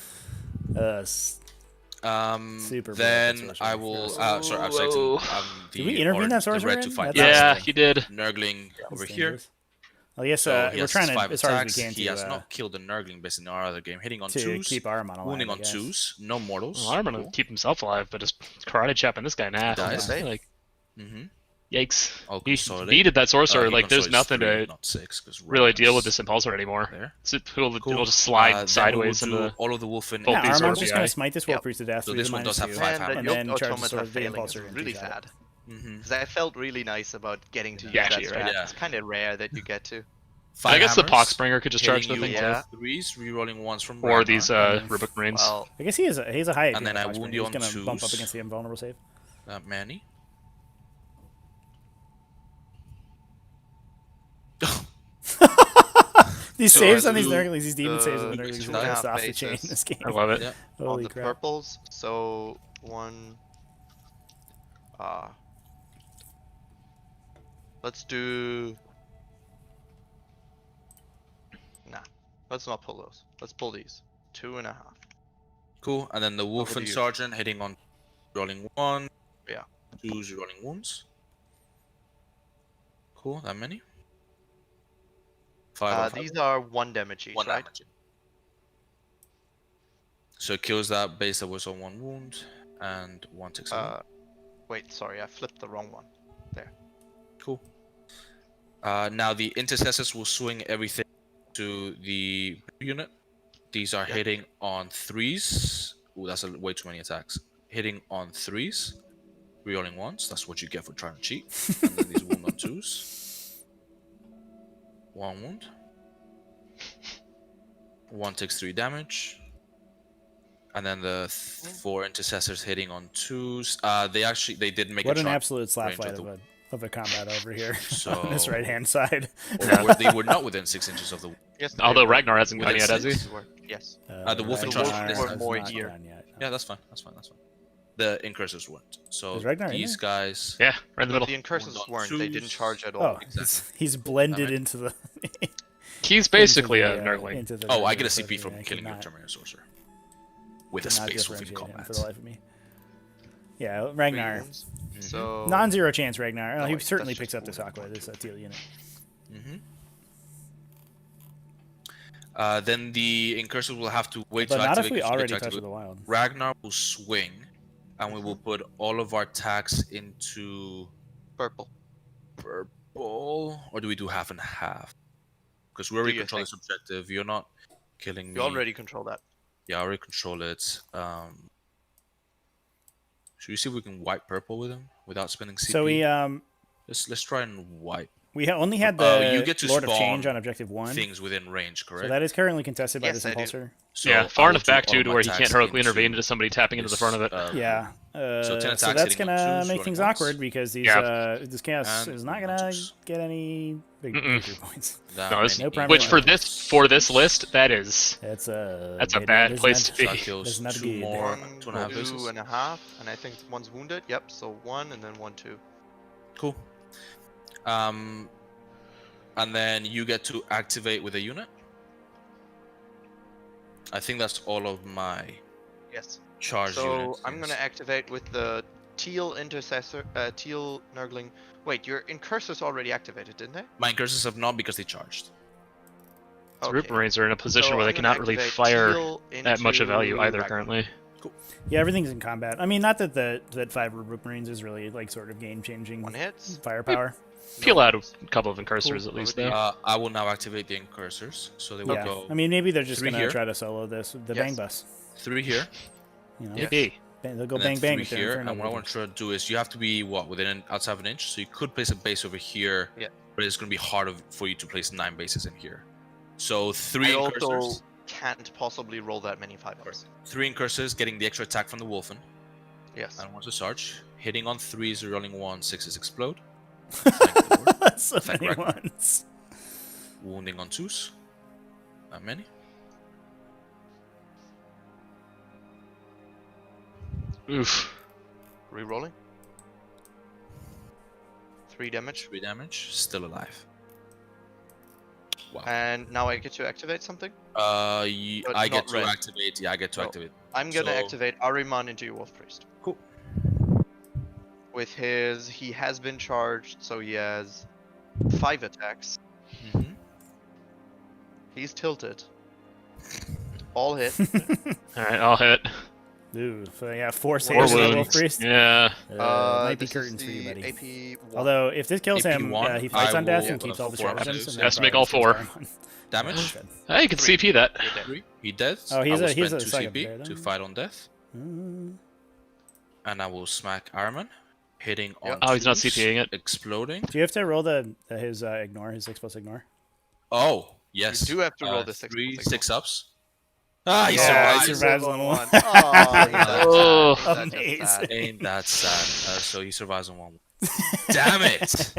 Super Then broken I sorcerer. will. Sorry, I'm saying Whoa. Did we intervene that sorcerer the red in? to fight. That's Yeah, awesome. he did. Nurgling over That's here. dangerous. Well, yes, So he we're has trying to, 5 as hard attacks. as we can, He to, has not killed the Nurgling based in our other game. Hitting on to 2s, keep Ahriman alive, wounding I on guess. 2s, no mortals. Well, I'm gonna Cool. keep himself alive, but just karate chopping this guy in half. Dies. Like, Mm-hmm. yikes. I'll He consolidate. needed that sorcerer. He like, there's consolidates nothing 3, to not 6, 'cause really deal with Ragnaros this impulsor anymore. There. It'll just slide Then sideways we in will the. do all of the wolfen. Both Yeah, these Ahriman's swords, just yeah. going to smite this Yep. wolf priest to death. So with this the one does have -2, 5 Man, hammer. the and Yoke then charge the Automata sword of the failing impulsor is and really take that. sad. Mm-hmm. Because I felt really nice about getting to use Yeah, that actually, strat. right, yeah. It's kind of rare that you get to. I guess the hammers, Poxbringer could just charge the hitting thing, you Yeah. with 3s, rerolling 1s from or Ragnar. these Yeah. Rubik Marines. Well, I guess he has a high AP And then I on the wound Foxbringer. you He's on going to bump up 2s. against the invulnerable save. Manny. These So saves I on these do Nurglings, these demon saves on the the Nurglings two are and a just half off the chain in bases. this game. I love it. Yeah. on Holy the crap. purples, so one... let's do... Nah, let's not pull those. Let's pull these. 2.5. Cool. And then the Over to wolfen you. sergeant hitting on rolling 1. Yeah. 2s rolling wounds. Cool. That many. 5 on 5. These are 1 damage each, 1 right? damage. So it kills that base that was on 1 wound, and 1 takes a Wait, sorry, I flipped the wrong one. There. Cool. Now the intercessors will swing everything to the unit. These are hitting on 3s. Ooh, that's way too many attacks. Hitting on 3s, rerolling 1s. That's what you get for trying to cheat. And then these wound on 2s. 1 wound. 1 takes 3 damage. And then the 4 intercessors hitting on 2s. They did make What a an charge absolute slap range fight of of a combat over here So- on this right hand side. they were not within 6 inches of the. Yes, Although they were. Ragnar hasn't come Within yet, has he? 6. Yes. The wolf in Ragnar charge were is more not here. done yet. Yeah, that's fine. The incursors weren't. So Is Ragnar in these there? guys. Yeah, right in the middle. The incursors Wound on weren't. They didn't 2s. charge at all. Oh, Exactly. he's blended Alright. into the. He's basically into a the, Nurgling. into the Oh, I get a Nurgling, CP so from I killing your cannot- Terminator Sorcerer. With a cannot space wolf in differentiate him combat. for the life of me. Yeah, 3 Ragnar. wounds. So Non-zero chance Ragnar. Oh, Oh, he wait, certainly that's picks just up this wounded Aqua, this teal unit. Then the incursors will have to wait But to not activate. if we because you get already to touch activate. the wild. Ragnar will swing, and we will put all of our attacks into purple. purple. Or do we do half and half? Because we already you control think? this objective. You're not killing me. You already control that. Yeah, I already control it. Should we see if we can wipe purple with him without spending CP? So let's try and wipe only had the you get to Lord of spawn Change on objective 1. things within range, correct? So that is currently contested by Yes, this I do. impulsor. So Yeah, I far will enough do back all too of to my where he can't attacks heroically intervene into somebody tapping into the front of it. Yeah. so 10 so attacks that's hitting gonna on 2s, make things rolling awkward 1s. because these Yeah. this chaos And is not one gonna 2s. get any big Mm-mm. victory points. That No, this- many primary Which for weapons. this list, that's That's a bad bad place to So that be. kills That's not 2 good. more, 1, 2.5 bases. 2.5, and I think one's wounded. Yep, so 1 and then 1, 2. Cool. And then you get to activate with a unit. I think that's all of my Yes. charge So units. I'm gonna activate with the teal intercessor, teal Nurgling. Wait, your incursors already activated, didn't they? My incursors have not because they charged. The Root Marines are in a position So where they I'm gonna cannot really activate fire teal at much of into value either Ragnar. currently. Yeah, everything's in combat. I mean, not that that 5 Root Marines is really like sort of game changing 1 hits. firepower. Peel out a couple of incursors Cool. at least Over to though. I will now activate the incursors, so they will Yeah, go I mean, maybe they're just 3 gonna here. try to solo this the Yes. bang bus. 3 here, You know, Yes. Maybe. they'll go and bang then bang 3 with their here. Inferno And what I want movements. to try to do is you have to be outside of an inch, so you could place a base over here. Yeah. But it's going to be harder for you to place 9 bases in here. So 3 I incursors. also can't possibly roll that many 5-ups. 3 incursors getting the extra attack from the Wolfen. Yes. And once a Sarge. Hitting on 3s, rolling 1, 6s explode. So Thank many Ragnar. ones. Wounding on 2s. Not many. Oof. Rerolling. 3 damage. 3 damage. Still alive. Wow. And now I get to activate something. I But get not to red. activate. Yeah, I get to No. activate. I'm gonna So- activate Ahriman into your Wolf Priest. Cool. With his, he has been charged, so he has 5 attacks. Mhm. He's tilted. All hit. Alright, I'll hit. Ooh, so yeah, 4 Four saves for the Wolf wounds. Priest. Yeah. Might be this is curtains for you, the buddy. AP 1. Although, if this kills him, AP1, he fights I on death will and keeps all the 4 charges. saves. and Has then to make probably all just 4. kills Damage. Hey, you can CP that. 3. He dead. Oh, he's I will a- he's spend a 2 second CP player, to then. fight on death, Armand. and I will smack Ahriman, hitting on. Oh, he's not 2s, CPing it. Exploding. Do you have to roll his ignore, his 6+ ignore? Oh, yes. You do have to roll the 6 3 plus 6. 6-ups. Ah, he Yeah, survived. survives on one. Oh, amazing. Ain't that sad? So he survives on 1. Damn it!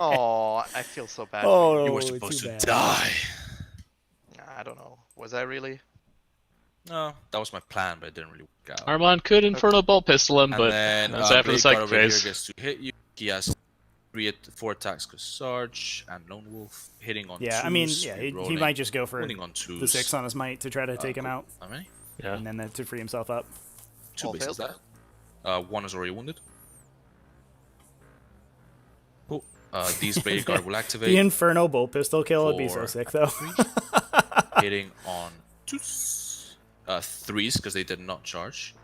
Oh, I feel so bad. for Oh, You were too supposed to bad. die. you. I don't know. Was I really? No, that was my plan, but it didn't really work out. Armand could Inferno Bolt Pistol him, And but then that's after the Blade psychic Guard over here phase. gets to hit you. He has 4 attacks because Sarge and Lone Wolf hitting on Yeah, 2s. I mean, yeah, he rolling, might just go for winning on 2s. the 6 on his might to try to take him cool. out, How many? Yeah. and then to free himself up. 2 All bases failed? that. 1 is already wounded. Cool. These Blade Guard will activate. The Inferno Bolt Pistol kill would be so 4 sick, though. hitting on 2s. 3s because they did not charge.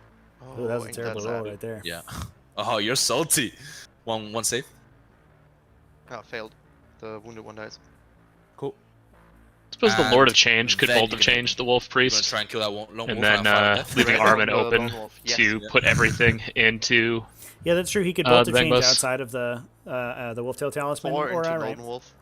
Ooh, that was a ain't terrible that roll sad. right there. Yeah. Oh, you're salty. One save. Oh, failed. The wounded one dies. Cool. I suppose the And Lord of Change could then Bolt you of can- Change the Wolf You're gonna Priest, try and kill that Lone Wolf and then fight on death. leaving Right Armin on the open Lone Wolf, yes. to Yeah. put everything into. Yeah, that's true. He could bolt the to change Bang Bus. outside of the Wolftail Talisman, 4 or into right. Lone Wolf.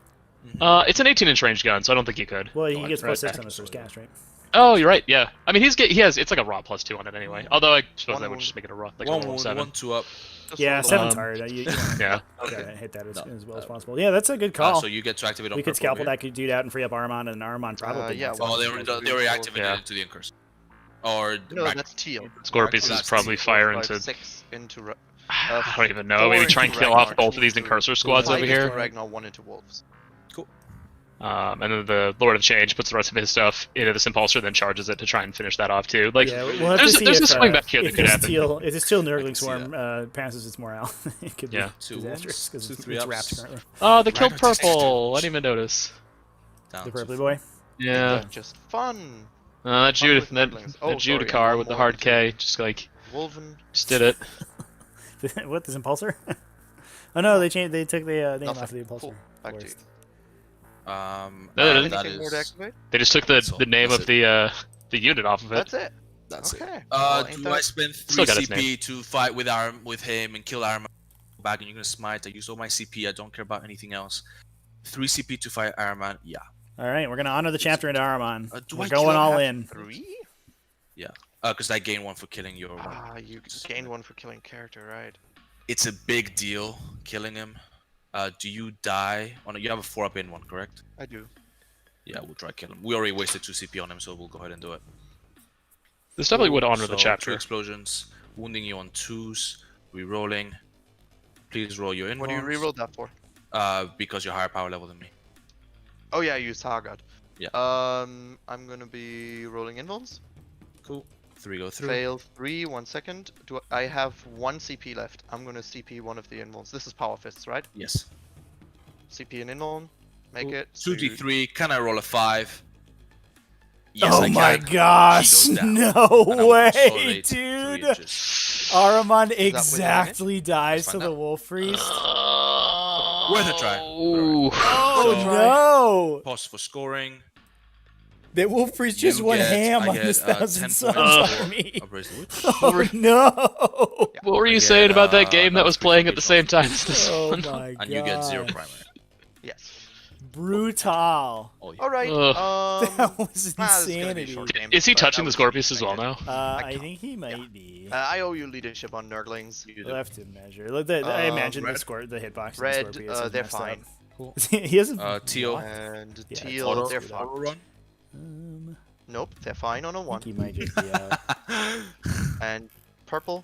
It's an 18-inch range gun, so I don't think you could. Well, he gets Right. +6 on his first cast, right? Oh, you're right. Yeah. I mean, he has. It's like a raw +2 on it anyway. Although I suppose One that would wound. just make it a raw, like 1 a roll wound, 7. 1 2 up. Just Yeah, roll the 7's Um, hard. You Yeah. gotta hit that as well as No. possible. Yeah, that's a good call. So you get to activate on We could purple scalpel over that dude out and free up Armand, and Armand probably. yeah, knocks well, out here. Oh, his they shield. already activated Yeah. into the incurse. Or No, back- that's teal. Scorpius is That's probably T5, fire 5, into. 6 into. I don't even know. 4 Maybe try and into kill off Ragnar, both 2 of these into- Incursor squads 5 over into here. Ragnar, 1 into Wolves. And then the Lord of Change puts the rest of his stuff into this Impulsor, then charges it to try and finish that off too. Like, Yeah, we'll have to see there's if, a swing back here that if could this happen. If this Teal Nurgling see Swarm passes its morale, it could Yeah. be 2 disastrous wounds, because 2 it's 3 wrapped ups. currently. Oh, they killed Ragnar takes purple. I damage. didn't even notice. Down The to purpley 4. boy. Yeah. That's just fun. That Jude, with that, Nurglings. that Oh, sorry, Judicar and with the one hard more K, just like Wolven. just did it. What, this Impulsor? Oh no, they changed. They took the name Nothing. off of the Impulsor. Cool. Back to you. No, that Anything more to is. activate? They just took the That's all. name That's of the unit off of it. That's it. That's Okay. it. Well, ain't Do that- I spend 3 Still got his CP to fight with him and kill Armor back, and you're gonna smite? I use all my CP. I don't care about anything else. 3 CP to fight Armor. Yeah. All right, we're gonna honor the chapter into Aramon. Do We're I going kill all Have in. 3? Because I gain 1 for killing your one. Ah, you gained 1 for killing character, right? It's a big deal killing him. Do you die on a, you have a 4-up in 1, correct? I do. Yeah, we'll try kill him. We already wasted 2 CP on him, so we'll go ahead and do it. This definitely would honor So, the 2 chapter. explosions, wounding you on 2s, re-rolling. Please roll your What do you invulns. reroll that for? Because you're higher power level than me. Oh yeah, you Targad. Yeah. I'm gonna be rolling invulns. Cool. 3 go through. Fail 3. 1 second. I have 1 CP left? I'm gonna CP one of the invulns. This is Power Fists, right? Yes. CP an invuln. Make Cool. it. so you- 2d3. Can I roll a 5? Yes, Oh I my can. gosh! He goes down. No And I will way, consolidate 3 dude! just- Aramon with exactly dies Let's to find the out. Wolf Priest. Worth a try. Ooh. Oh So- no! Pause for scoring. The Wolf Priest You just went get- ham I on get, this 10 Thousand points Suns for army. Upraise the Witch. Oh no! What were you I get, saying about that game that now was 3 playing for at the each same one. time as this Oh one? my god! And you get 0 primary. Yes. Brutal. Oh, yeah. All right. That was this is gonna be a insanity. short game, Is he but touching that the was Scorpius as well expected. now? I think he might be. I owe you leadership on Nurglings. We'll have to measure. Look, I imagine red- the hitbox. of Red, Scorpius is they're messed up. fine. Cool. he hasn't. Teal. And Yeah, teal, Auto, they're auto fine. run. Nope, they're fine on a I think 1. he might just be out. And purple,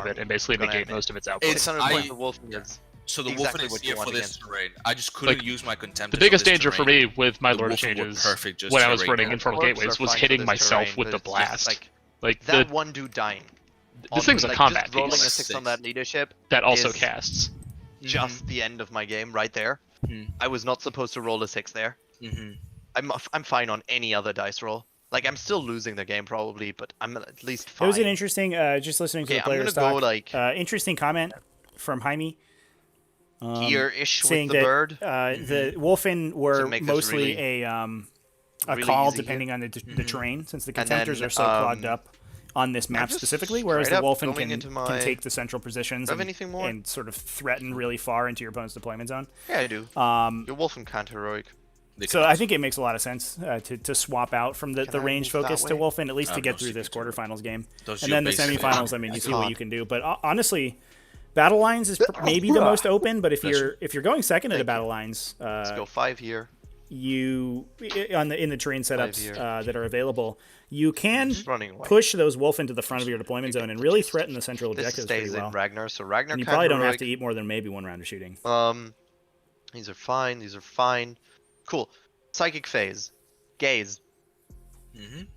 of it and basically gonna negate end it. most of its output. 600 points of wolfing is So the exactly Wolfen what is you here want for this against. terrain. I just couldn't Like, use my Contemptors. The biggest on this danger for terrain. me with my The Lord of Wolfen were Changes perfect just when to I was rate running them. Infernal Orcs Gateways are was fine for hitting this myself terrain, with but the it's just, blast. Like that the, one dude dying. this thing's a like, combat just rolling a piece 6 on that leadership that also is casts. just the end of my game right there. Mhm. I was not supposed to roll a 6 there. Mhm. I'm fine on any other dice roll. Like, I'm still losing the game probably, but I'm at least fine. It was an interesting, just listening to Okay, the I'm players gonna talk. go, like, Interesting comment from Jaime. here-ish with Saying the that bird. the Wolfen were make this mostly really- a really call easy depending on the terrain, since the And Contemptors then, are so clogged up on this map just specifically, whereas the straight up Wolfen going can into my- can take the central positions Do I have anything more? and sort of threaten really far into your opponent's deployment zone. Yeah, I do. Your Wolfen can't heroic. So I think it makes a lot of sense to swap out from the I range move that focus to way? Wolfen, at least I to have get no through this secret quarterfinals game. Does And your then the base- semifinals, I mean, you I see what can't. you can do. But honestly, Battle Lines is maybe the most open, but if you're going second at a Battle Lines, Let's go 5 here. you in the terrain setups here. that are available, you can Just running away. push those Wolfen to the front of your deployment zone and really threaten the central This objectives pretty stays well. in Ragnar, so Ragnar And you can't probably don't have heroic. to eat more than maybe one round of shooting. These are fine. These are fine. Cool. Psychic phase. Gaze. Mhm.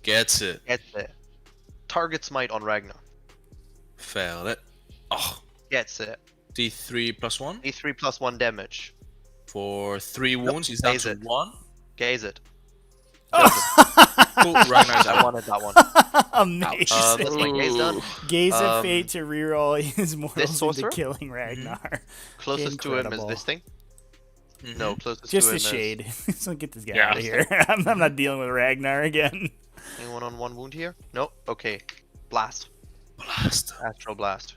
Gets it. Gets it. Target smite on Ragnar. Failed it. Oh. Gets it. D3 plus 1 D3 plus 1 damage. for 3 wounds. He's down gaze to it. 1. Gaze it. Cool. Ragnar's I out. wanted that one. Amazing. That's my gaze done. Gaze of Fate to reroll his mortals into sorcerer? killing Ragnar. Closest to him is Incredible. this thing. No, closest Just to him the shade. So get this guy Yeah. out of here. I'm not dealing with Ragnar again. Anyone on 1 wound here? No. Okay. Blast. Blast. Astral blast.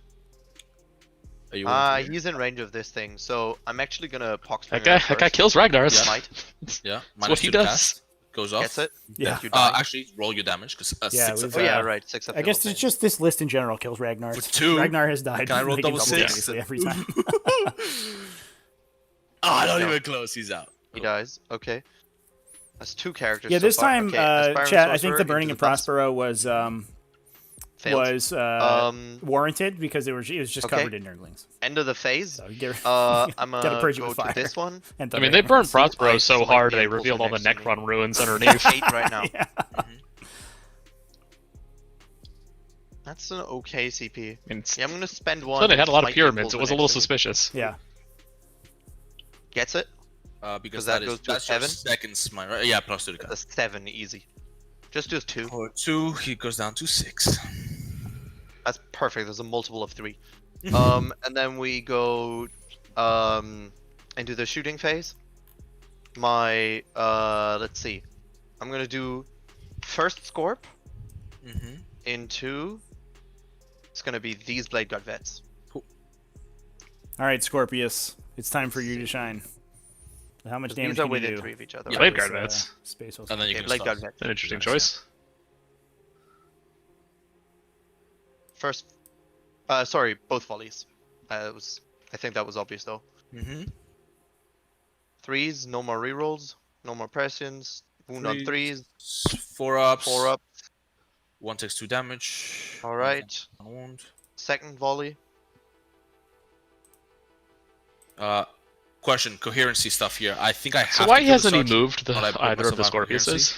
Are you willing to He's in range of this thing, so I'm actually gonna pox. That guy kills Ragnar's. Smite. Yeah. That's what he -2 to does. cast. Goes off. Gets it. Yeah. You die. Actually, roll your damage because Yeah, 6 we've, Oh yeah, right. 6 of I guess it's just this list in general kills Ragnar. For 2. Ragnar has died. Can I roll like, double 6? instantaneously every time. Not No. even close. He's out. He dies. Okay. That's 2 characters. Yeah, so this far. time, Okay, Aspiring chat. I think Sorcerer the Burning into of the dust. Prospero Failed. was warranted because it was just okay. covered in nerdlings. End of the phase. So get, I'm gotta gonna purge it go with to fire. this one. And I mean, they burned Prospero Ice so might hard be they impulsive revealed all the next to me. Necron ruins underneath. 8 right now. Yeah. That's an okay CP. I mean, Yeah, I'm gonna spend 1. so they had a lot of Might be pyramids. It impulsive was a little next to me. suspicious. Yeah. Gets it. Because that that goes is to a that's your 7? second smite, right? Yeah, plus 2 to That's cast. 7 easy. Just do 2. For 2, he goes down to 6. That's perfect. There's a multiple of 3. And then we go into the shooting phase. My let's see. I'm gonna do first Scorp into. It's gonna be these Blade Guard vets. All right, Scorpius. It's time for you to shine. How much damage These are can you within do? 3 of each other. Yeah, right? Blade Guard vets. Space And then you Okay, can Blade start. Guard vets. An interesting Nice, choice. First, sorry, both volleys. I think that was obvious though. 3s, no more rerolls, no more pressions. Wound on 3s, 4 ups. 4 up. 1 takes 2 damage. All right. 1 wound. Second volley. Question, coherency stuff here. I think I have So to why kill the hasn't he sergeant, moved but I put either of the myself on Scorpiuses? coherency,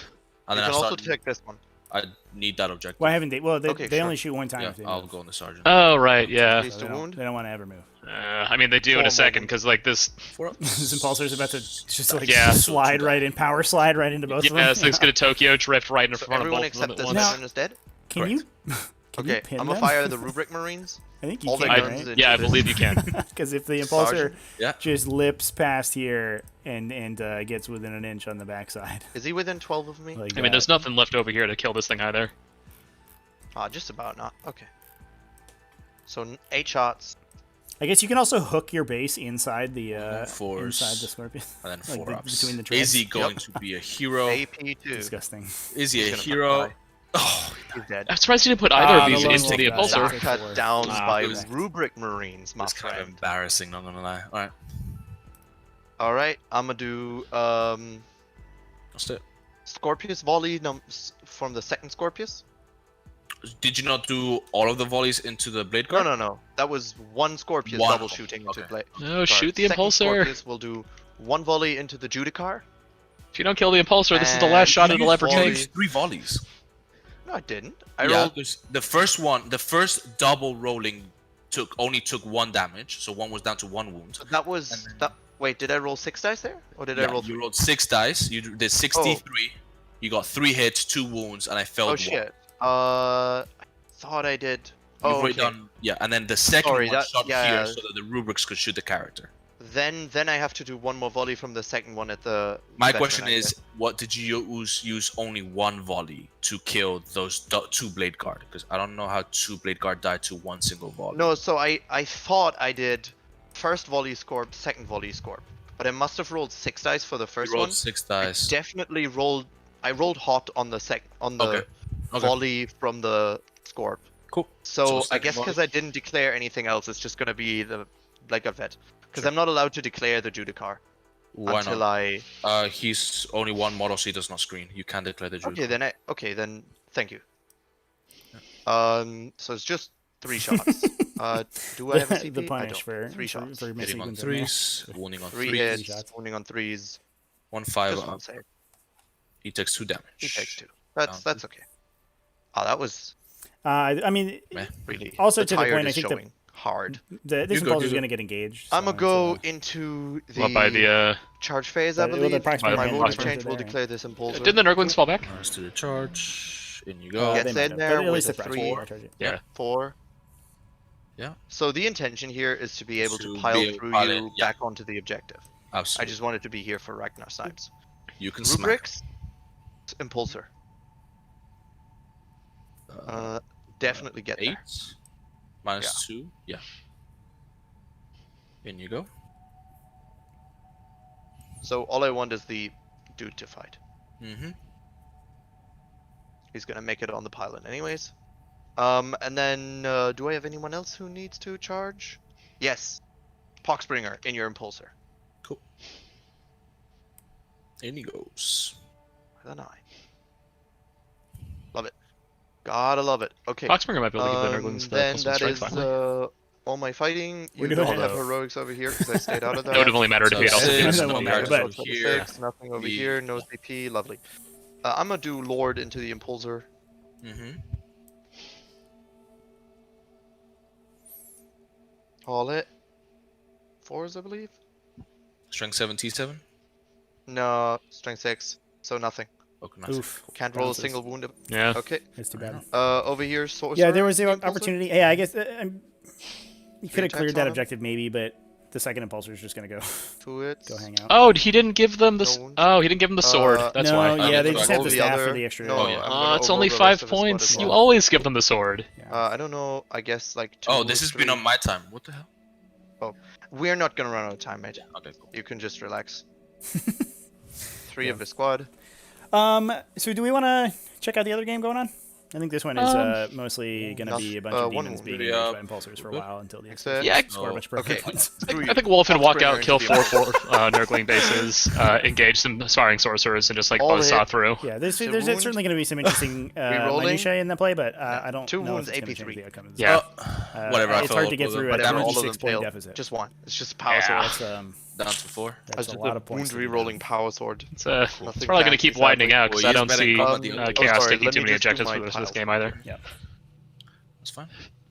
And You then can I also start. take this one. I need that objective. Why haven't they? Well, they, Okay, they sure. only shoot one time. Yeah, if they I'll move. go on the sergeant. Oh, right, yeah. Please to wound. They don't want to ever move. I mean, they do in Four a second, more. because, like, this... 4 ups. This impulsor's about to just like Yeah. slide right in, power slide right into both of them. Yeah, this thing's gonna Tokyo drift right in So front of everyone both of them except at this once. veteran is dead. Can you? Can you Okay, pin I'm gonna them? fire the Rubric Marines. I think you all can, their I, guns right? into yeah, I this. believe you can. Because if the impulsor Sergeant. Yeah. just lips past here and gets within an inch on the backside, Is he within 12 of me? like I mean, there's nothing left over here to kill this thing either. Just about not. Okay. So 8 shots. I guess you can also hook your base inside the Fours. inside the Scorpion. And then Like 4 the- ups. between the Is he treads. going to be a hero? AP2. Disgusting. Is he He's a gonna hero? die. Oh, He's dead. I'm surprised you didn't put either of the these lone into wolf the guy. impulsor. Sorry. Cut down by it was- Rubric Marines, my it's kind of friend. embarrassing, not gonna lie. Alright, Alright, I'm gonna do let's do it. Scorpius volley from the second Scorpius. Did you not do all of the volleys into the blade guard? No. That was one Scorpius One. double shooting into Okay. blade. No, shoot the Second Impulsor. Scorpius will do one volley into the Judicar. If you don't kill the Impulsor, this is the last And shot you it'll ever use take. volley. 3 volleys. No, I didn't. I Yeah, rolled. the first one, the first double rolling only took 1 damage, so 1 was down to 1 wound. That was that. Wait, did I roll 6 dice there, or did I Yeah, roll? you 3? rolled 6 dice. You did 63. You got 3 hits, 2 wounds, and I failed Oh 1. shit. I thought I did. You've Oh, already okay. done, yeah, and then the second Sorry, one that- shot yeah. here so that the rubrics could shoot the character. Then I have to do one more volley from the second one at the. My veteran, question I is, guess. what did you use only 1 volley to kill those 2 blade guard? Because I don't know how 2 blade guard died to 1 single volley. No, so I thought I did first volley scorp, second volley scorp, but I must have rolled 6 dice for the You first rolled one. 6 I dice. definitely rolled. I rolled hot on the Okay. volley from the scorp. Cool. So I second guess volley. because I didn't declare anything else, it's just gonna be the like a vet. Because I'm not allowed to declare the Judicar Why until not? I. He's only 1 model, so he does not screen. You can declare the Jude. Okay, then thank you. So it's just 3 shots. Do I have a CP? The I punish don't. for 3 shots. for Hitting missing on in there. 3s, wounding on 3 3s, hits, shots. wounding on 3s. 1 5 Just one up. save. He takes 2 damage. He takes 2. Down That's okay. Oh, that was I mean, Meh. really. Also the to the tired point, I is think showing hard. this You go, Impulsor you is go. going to get engaged. I'm gonna so go it's, into the Well, by the charge phase, I Well, the believe. proximity My band mode of box change will there. declare this impulsor. didn't the Nurglings fall back? Nice to the charge. In you they go. Gets might in have, there but at with least a the 3. I'll charge it. Yeah. 4. Yeah. So the intention here is to be able To to pile be able to through pile you in, yeah. back onto the objective. I Absolutely. just wanted to be here for Ragnar Snipes. You can smack. Rubrics, impulsor. Definitely get 8 there. minus 2. Yeah. In you go. So all I want is the dude to fight. Mm-hmm. He's gonna make it on the pylon anyways. And then do I have anyone else who needs to charge? Yes. Poxbringer in your impulsor. Cool. In he goes. With an eye. Love it. Gotta love it. Okay. Foxbringer might be able to give the Nurglings the then plus 1 that strike is finally. all my fighting. We're You doing don't it. have heroics over here because I stayed out of that. It would have only mattered if he had also So given six, us no the matter, number. but- here. Nothing over The- here. No CP. Lovely. I'm gonna do Lord into the impulsor. Mm-hmm. Call it 4s, I believe. Strength 7, T7. No, strength 6. So nothing. Okay, nice. Oof. Can't roll a Bounces. single wound. Yeah. Okay. That's too bad. Over here, sorcerer. Yeah, there was the impulsor. opportunity. Yeah, I guess you could have attacks cleared that on him? objective maybe, but the second Impulsor is just going to go To it. go hang out. Oh, he didn't give them the. No. Oh, he didn't give them the sword. That's no, why. yeah, I they mean, just like have all the the staff other- for the extra. No, Oh, yeah. I'm gonna It's over only the 5 rest of the squad points. as You well. always give them the sword. Yeah. I don't know. I guess like 2. Oh, this has been 3. on my time. What the hell? We're not gonna run out of time, mate. Okay, cool. You can just relax. 3 of the squad. So do we want to check out the other game going on? I think this one is mostly going to be a bunch of one demons wound. being Yeah. engaged by Impulsors for a Good. while until the Except- Yeah, score a bunch of perfect Okay. ones. I think Wolf and walk Foxbringer out, kill into the 4 Nurgling bases, engage some aspiring sorcerers, and just like All buzzsaw hit. through. Yeah, there's So there's wound. certainly going to be some interesting Rerolling. minutiae in the play, but I don't 2 know wounds, if it's going to AP3. change the outcome. Of this. Yeah. Whatever, I It's fell hard to get over through the- at a Whatever, all of 36 them point failed. deficit. Just 1. It's just a power Yeah. sword. That's Down to 4. that's Just a lot of wound points. to be re-rolling power sword. It's Nothing probably going to fancy, keep widening sadly. out because Well, I don't he's better see than Combat the other. Chaos sorry, taking let too me many just do objectives my for the rest of this piles. game either. That's fine.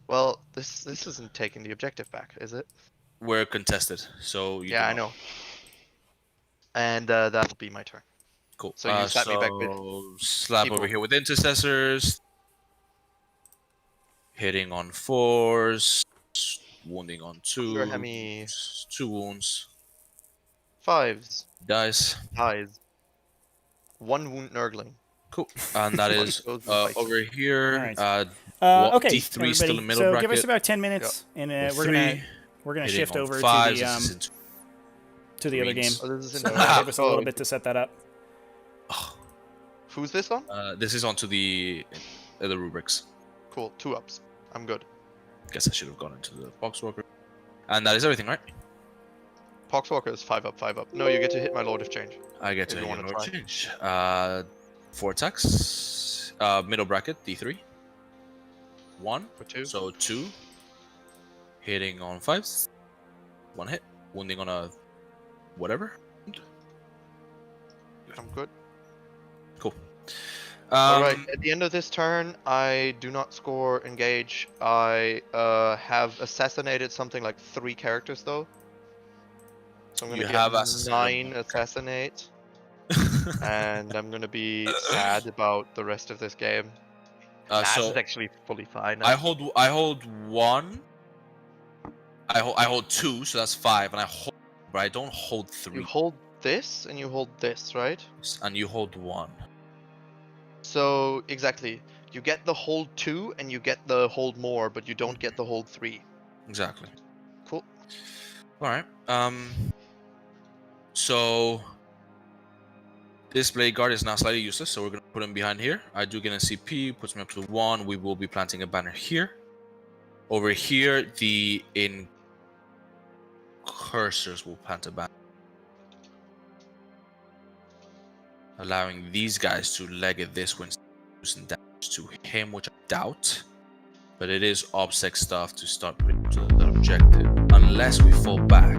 Well, this isn't taking the objective back, is it? We're contested, so you Yeah, I do not. know. And that'll be my turn. Cool. So you slap me back with slap people. over here with intercessors. Hitting on 4s. Wounding on 2. Sure, Hemi. 2 wounds. 5s. Dice. Ties. 1 wound Nurgling. Cool. And that is Goes with fight. over here. Alright. What, Okay, D3 still in everybody, middle so bracket. give us about 10 minutes, and we're gonna Hitting shift on over 5s, to this is the into other game. threes. Oh, this is So in give us a little bit to set that up. Who's this on? This is onto the rubrics. Cool. 2 ups. I'm good. Guess I should have gone into the box walker. And that is everything, right? Poxwalker is 5 up, 5 up. No, you get to hit my Lord of Change. I get If to you wanna ignore try. change. 4 attacks. Middle bracket, D3. 1. For 2. So 2. Hitting on 5s. 1 hit. Wounding on a whatever. I'm good. Cool. Alright, at the end of this turn, I do not score engage. I have assassinated something like 3 characters though. So I'm gonna You get have assassinated 9 assassinate. And I'm gonna be sad about the rest of this game. This is actually fully fine. I hold 1. I hold 2, so that's 5, and but I don't hold 3. You hold this and you hold this, right? And you hold 1. So exactly, you get the hold 2 and you get the hold more, but you don't get the hold 3. Exactly. Cool. All right. So this Blade Guard is now slightly useless, so we're gonna put him behind here. I do get a CP, puts me up to 1. We will be planting a banner here. Over here, the cursors will plant a banner, allowing these guys to leg it this way instead of using damage to him, which I doubt. But it is OBSEC stuff to start putting to that objective, unless we fall back.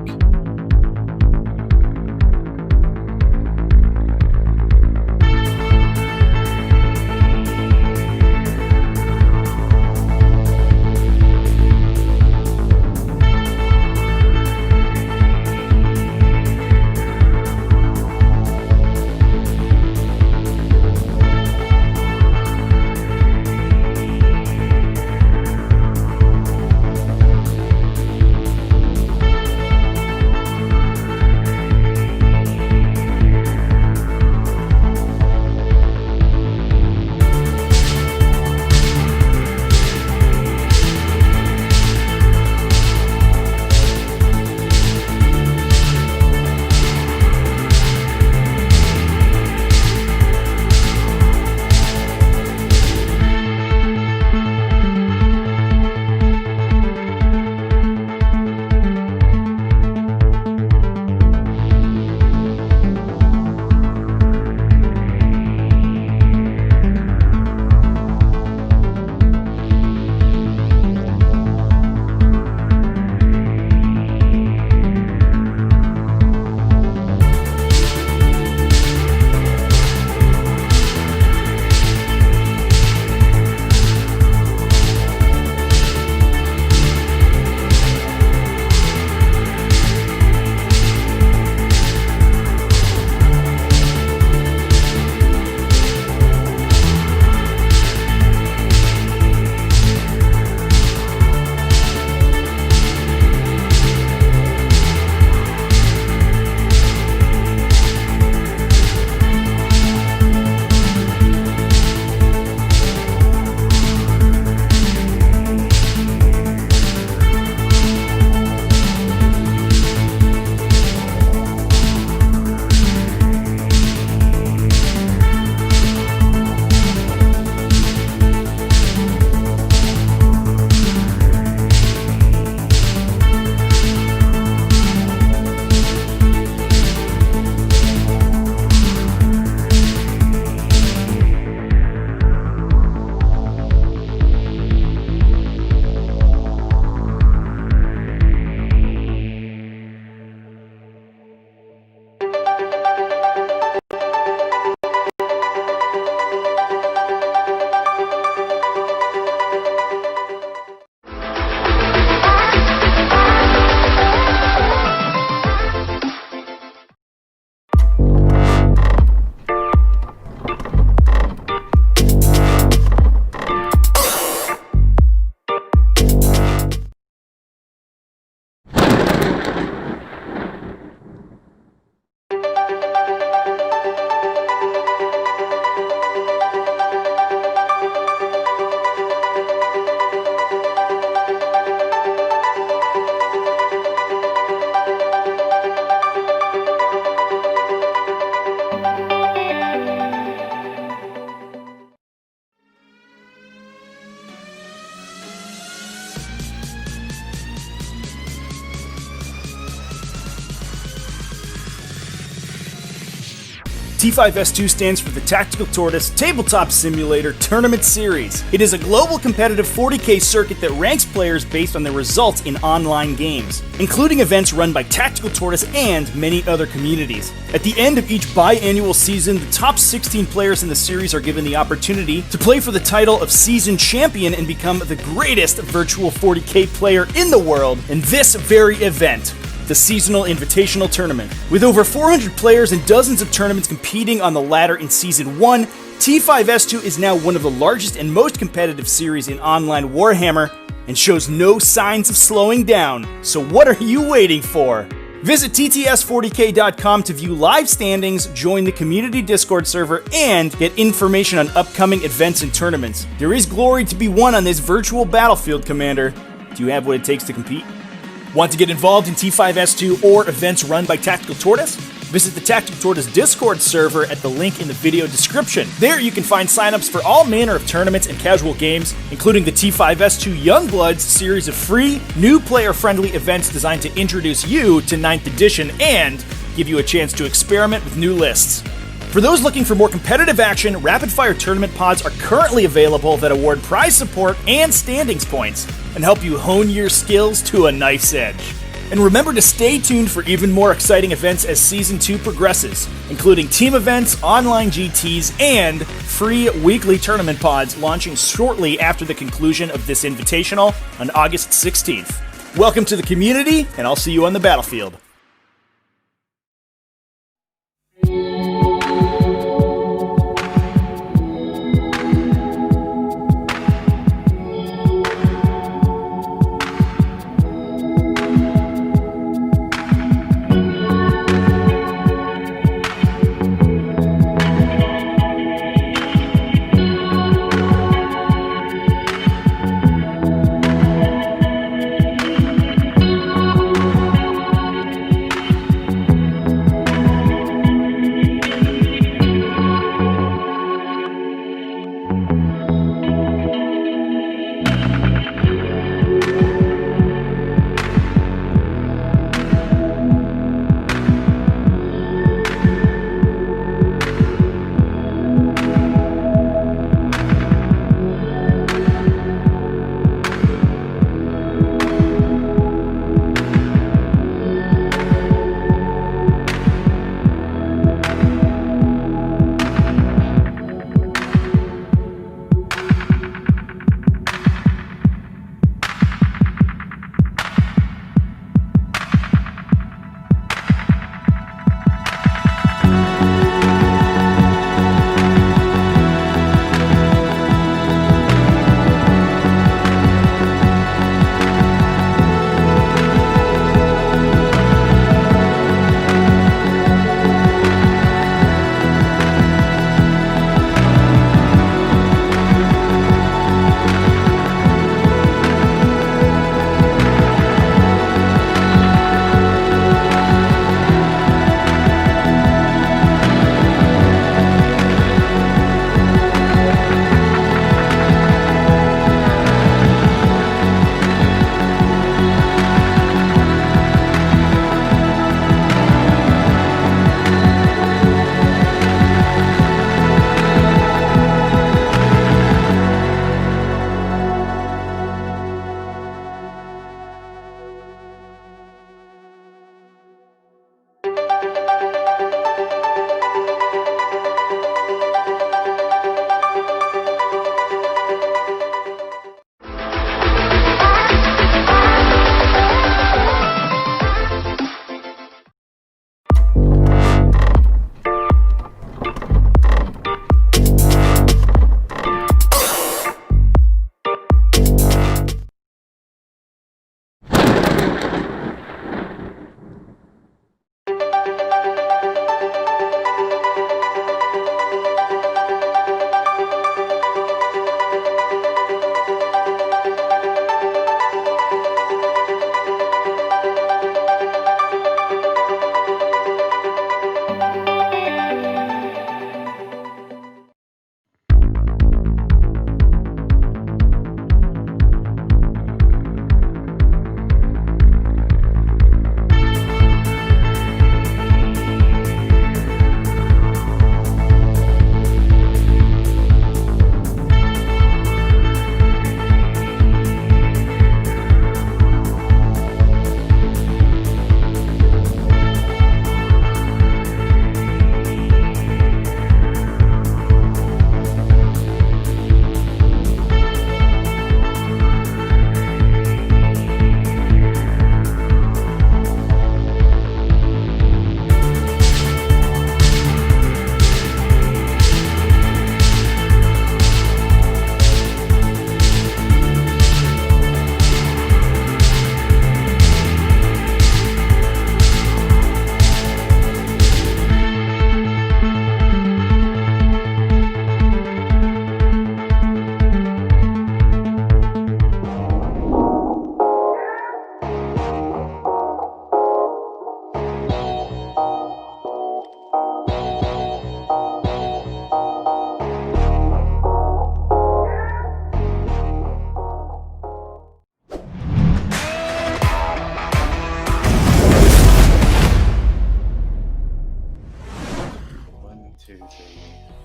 T5S2 stands for the Tactical Tortoise Tabletop Simulator Tournament Series. It is a global competitive 40K circuit that ranks players based on their results in online games, including events run by Tactical Tortoise and many other communities. At the end of each biannual season, the top 16 players in the series are given the opportunity to play for the title of Season Champion and become the greatest virtual 40K player in the world in this very event, the Seasonal Invitational Tournament. With over 400 players and dozens of tournaments competing on the ladder in Season 1, T5S2 is now one of the largest and most competitive series in online Warhammer and shows no signs of slowing down. So what are you waiting for? Visit tts40k.com to view live standings, join the community Discord server, and get information on upcoming events and tournaments. There is glory to be won on this virtual battlefield, Commander. Do you have what it takes to compete? Want to get involved in T5S2 or events run by Tactical Tortoise? Visit the Tactical Tortoise Discord server at the link in the video description. There you can find signups for all manner of tournaments and casual games, including the T5S2 Youngbloods series of free, new player-friendly events designed to introduce you to 9th edition and give you a chance to experiment with new lists. For those looking for more competitive action, rapid-fire tournament pods are currently available that award prize support and standings points and help you hone your skills to a knife's edge. And remember to stay tuned for even more exciting events as Season 2 progresses, including team events, online GTs, and free weekly tournament pods launching shortly after the conclusion of this invitational on August 16th. Welcome to the community, and I'll see you on the battlefield.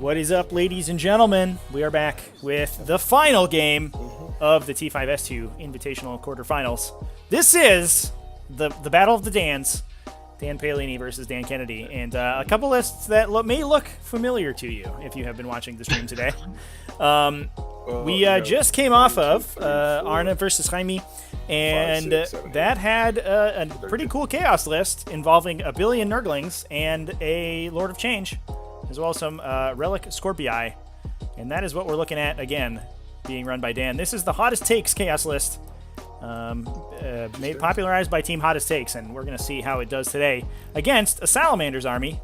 What is up, ladies and gentlemen? We are back with the final game of the T5S2 Invitational Quarterfinals. This is the Battle of the Dans. Dan Paolini versus Dan Kennedy, and a couple lists that may look familiar to you if you have been watching the stream today. We just came off of Arna versus Jaime, and that had a pretty cool chaos list involving a billion Nurglings and a Lord of Change, as well as some Relic Scorpii, and that is what we're looking at again, being run by Dan. This is the Hottest Takes chaos list. Made popularized by Team Hottest Takes, and we're going to see how it does today against a Salamander's army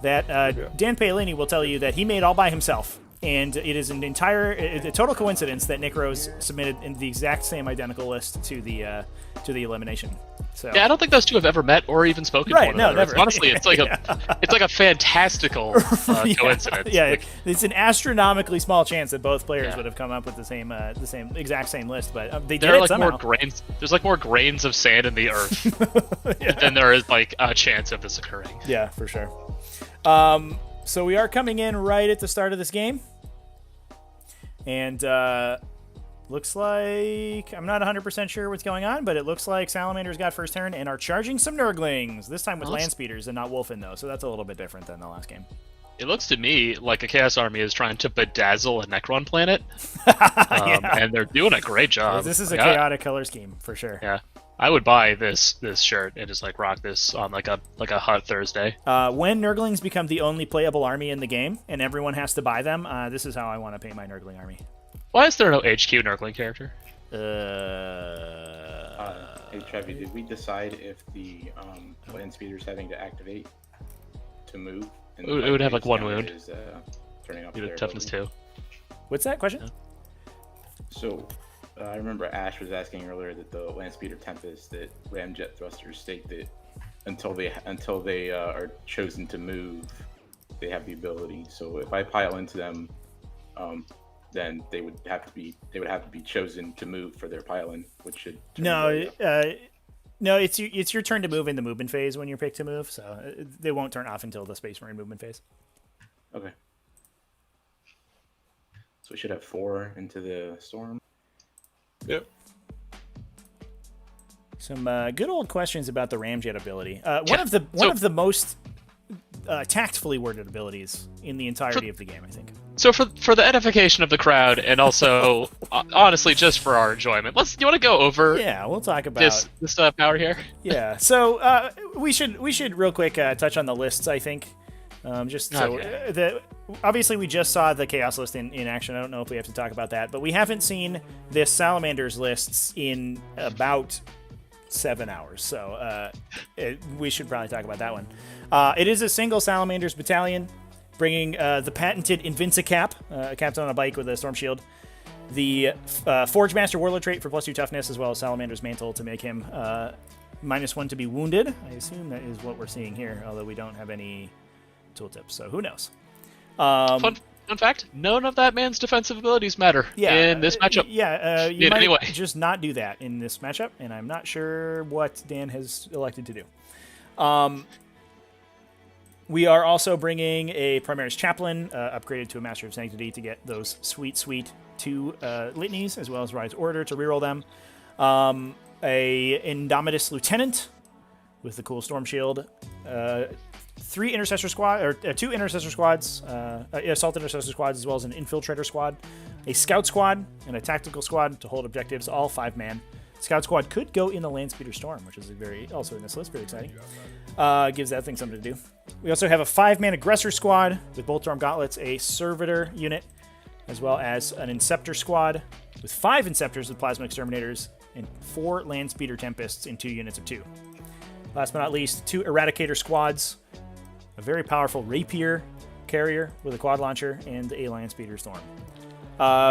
that Dan Paolini will tell you that he made all by himself, and it is a total coincidence that Nick Rose submitted in the exact same identical list to the Elimination. So. Yeah, I don't think those two have ever met or even spoken to one another. Never. Honestly, it's like a fantastical coincidence. Yeah, it's an astronomically small chance that both players would have come up with the exact same list, but they did it somehow. There's like more grains of sand in the earth than there is like a chance of this occurring. Yeah, for sure. So we are coming in right at the start of this game, and looks like, I'm not 100% sure what's going on, but it looks like Salamanders got first turn and are charging some Nurglings, this time with land speeders and not Wolfen, though, so that's a little bit different than the last game. It looks to me like a Chaos Army is trying to bedazzle a Necron planet, and they're doing a great job. This is a chaotic color scheme, for sure. Yeah. I would buy this shirt and just like rock this on like a hot Thursday. When Nurglings become the only playable army in the game and everyone has to buy them, this is how I want to paint my Nurgling army. Why is there no HQ Nurgling character? Hey Trevi, did we decide if the land speeder's having to activate to move? It would have like one wound. Is, turning up You'd their have toughness ability? 2. What's that question? So, I remember Ash was asking earlier that the land speeder Tempest, that ramjet thrusters state that until they are chosen to move, they have the ability. So if I pile into them, then they would have to be chosen to move for their pile-in, which should no, it's your turn to move in the movement phase when you're picked to move, so they won't turn off until the Space Marine movement phase. Okay. So we should have 4 into the storm. Yep. Some good old questions about the ramjet ability. One of the most tactfully worded abilities in the entirety of the game, I think. So for the edification of the crowd, and also honestly just for our enjoyment, you want to go over? Yeah, we'll talk about this power here. Yeah. So we should real quick touch on the lists, I think. Obviously we just saw the Chaos list in action. I don't know if we have to talk about that, but we haven't seen this Salamander's lists in about 7 hours, so we should probably talk about that one. It is a single Salamander's battalion, bringing the patented Invincicap, a captain on a bike with a storm shield, the Forge Master Warlord trait for +2 toughness, as well as Salamander's Mantle to make him -1 to be wounded. I assume that is what we're seeing here, although we don't have any tooltips, so who knows. Fun fact, none of that man's defensive abilities matter in this matchup. You might just not do that in this matchup, and I'm not sure what Dan has elected to do. We are also bringing a Primaris Chaplain, upgraded to a Master of Sanctity to get those sweet 2 litanies, as well as Rise Order to reroll them. A Indomitus Lieutenant with the cool Storm Shield. 2 Intercessor squads, Assault Intercessor squads, as well as an Infiltrator squad, a Scout squad, and a Tactical squad to hold objectives, all 5-man. Scout squad could go in the Landspeeder Storm, which is also in this list, very exciting. Gives that thing something to do. We also have a 5-man Aggressor squad with Bolt Storm Gauntlets, a Servitor unit, as well as an Inceptor squad with 5 Inceptors with Plasma Exterminators and 4 Landspeeder Tempests in 2 units of 2. Last but not least, 2 Eradicator squads, a very powerful Rapier carrier with a quad launcher, and a Landspeeder Storm.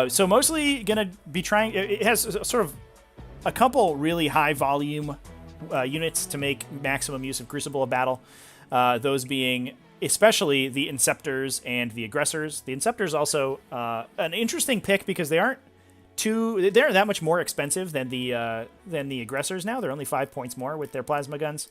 So mostly going to be trying... It has sort of a couple really high volume units to make maximum use of Crucible of Battle. Those being especially the Inceptors and the Aggressors. The Inceptors also an interesting pick because they're that much more expensive than the Aggressors now. They're only 5 points more with their plasma guns.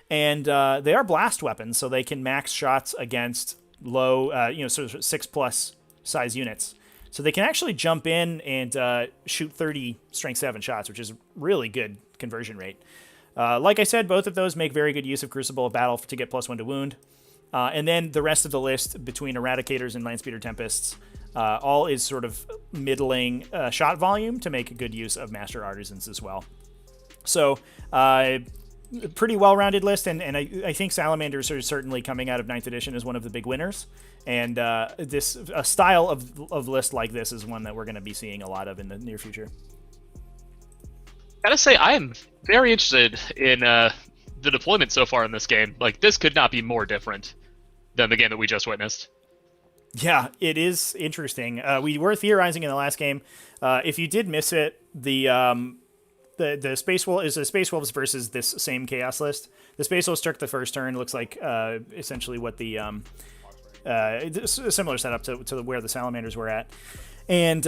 And they are blast weapons, so they can max shots against low, sort of 6+ size units. So they can actually jump in and shoot 30 strength 7 shots, which is really good conversion rate. Like I said, both of those make very good use of Crucible of Battle to get +1 to wound. And then the rest of the list between Eradicators and Landspeeder Tempests, all is sort of middling shot volume to make good use of Master Artisans as well. So, pretty well-rounded list, and I think Salamanders are certainly coming out of 9th edition as one of the big winners. And a style of list like this is one that we're going to be seeing a lot of in the near future. Gotta say, I am very interested in the deployment so far in this game. Like, this could not be more different than the game that we just witnessed. Yeah, it is interesting. We were theorizing in the last game. If you did miss it, the Space Wolf is the Space Wolves versus this same Chaos list. The Space Wolves took the first turn. Looks like essentially what the a similar setup to where the Salamanders were at, and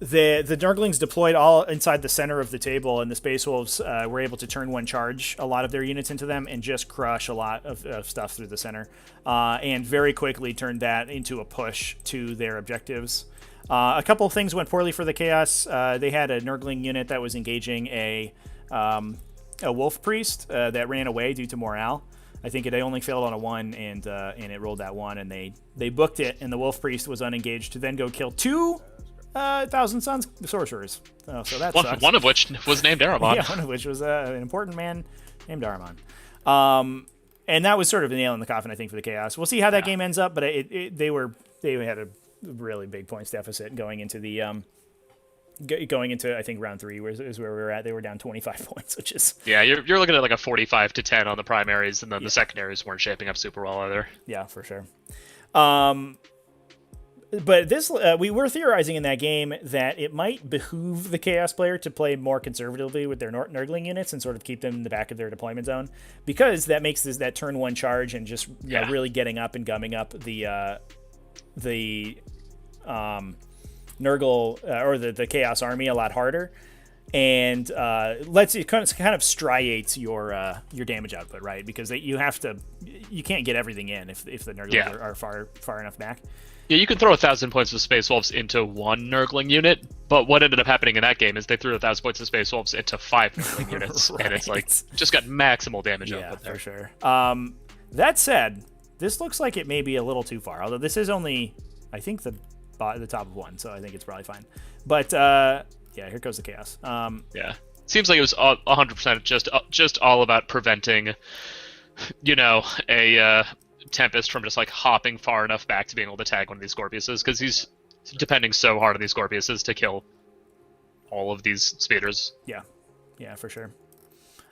the Nurglings deployed all inside the center of the table, and the Space Wolves were able to turn 1 charge a lot of their units into them and just crush a lot of stuff through the center, and very quickly turned that into a push to their objectives. A couple of things went poorly for the Chaos. They had a Nurgling unit that was engaging a Wolf Priest that ran away due to morale. I think they only failed on a 1, and it rolled that 1, and they booked it, and the Wolf Priest was unengaged to then go kill 2 Thousand Sons sorcerers. So that sucks. One of which was named Aramon. Yeah, one of which was an important man named Aramon. And that was sort of a nail in the coffin, I think, for the Chaos. We'll see how that game ends up, but they had a really big points deficit going into I think round 3 is where we were at. They were down 25 points, which is you're looking at like a 45-10 on the primaries, and then the secondaries weren't shaping up super well either. Yeah, for sure. But this we were theorizing in that game that it might behoove the Chaos player to play more conservatively with their Nurgling units and sort of keep them in the back of their deployment zone, because that makes that turn 1 charge and just really getting up and gumming up the Nurgle or the Chaos army a lot harder, and lets it kind of striates your damage output, right? Because you can't get everything in if the Nurglings are far enough back. Yeah, you can throw 1,000 points of Space Wolves into 1 Nurgling unit, but what ended up happening in that game is they threw 1,000 points of Space Wolves into 5 Nurgling units, right. And it's like just got maximal damage output there. For sure. That said, this looks like it may be a little too far, although this is only, I think, the top of 1, so I think it's probably fine. But here goes the Chaos. Seems like it was 100% just all about preventing, a Tempest from just like hopping far enough back to being able to tag one of these Scorpiuses, because he's depending so hard on these Scorpiuses to kill all of these speeders. Yeah, for sure.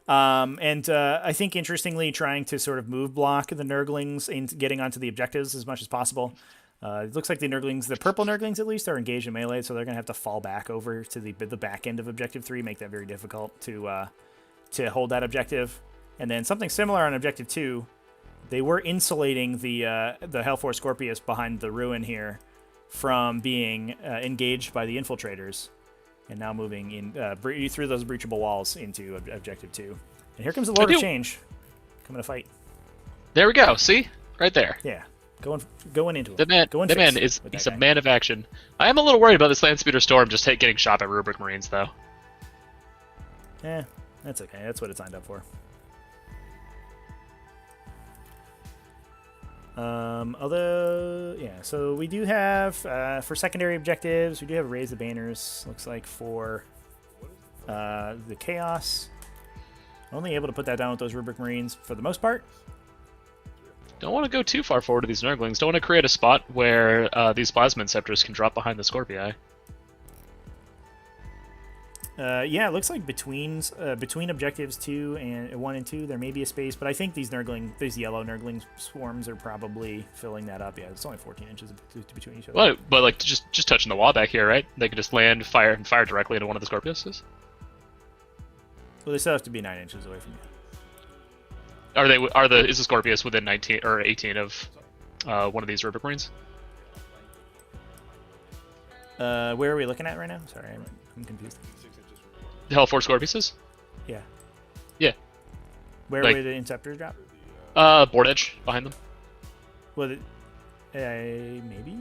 And I think, interestingly, trying to sort of move block the Nurglings into getting onto the objectives as much as possible. It looks like the purple Nurglings at least, are engaged in melee, so they're going to have to fall back over to the back end of Objective 3, make that very difficult to hold that objective. And then something similar on Objective 2, they were insulating the Hellforce Scorpius behind the ruin here from being engaged by the infiltrators, and now moving in through those breachable walls into Objective 2. And here comes the Lord of Change coming to fight. There we go. See? Right there. Yeah. Going into it. The man is a man of action. I am a little worried about this Landspeeder Storm just getting shot by Rubric Marines, though. That's okay. That's what it signed up for. So we do have, for secondary objectives, we do have Raise the Banners, looks like, for the Chaos. Only able to put that down with those Rubric Marines for the most part. Don't want to go too far forward to these Nurglings. Don't want to create a spot where these Plasma Inceptors can drop behind the Scorpii. It looks like between objectives 1 and 2, there may be a space, but I think these yellow Nurgling swarms are probably filling that up. Yeah, it's only 14 inches between each other. Well, but like just touching the wall back here, right? They can just land, fire directly into one of the Scorpiuses. Well, they still have to be 9 inches away from you. Is the Scorpius within 19 or 18 of one of these Rubric Marines? Where are we looking at right now? Sorry, I'm confused. The Hellforce Scorpiuses? Yeah. Yeah. Where would the Inceptors drop? Board edge behind them. well, maybe.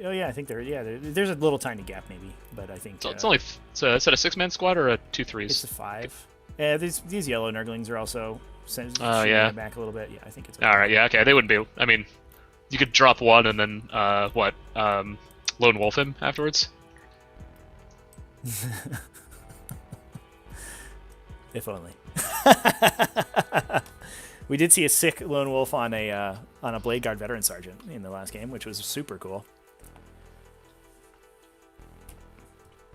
Oh yeah, I think there's a little tiny gap maybe, but I think So it's only is that a 6-man squad or a 2-3s? It's a 5. Yeah, these yellow Nurglings are also shooting yeah. back a little bit. Yeah, I think it's All right. Yeah. Okay. They wouldn't be. I mean, you could drop one and then lone wolf him afterwards. If only. We did see a sick lone wolf on a Blade Guard veteran sergeant in the last game, which was super cool.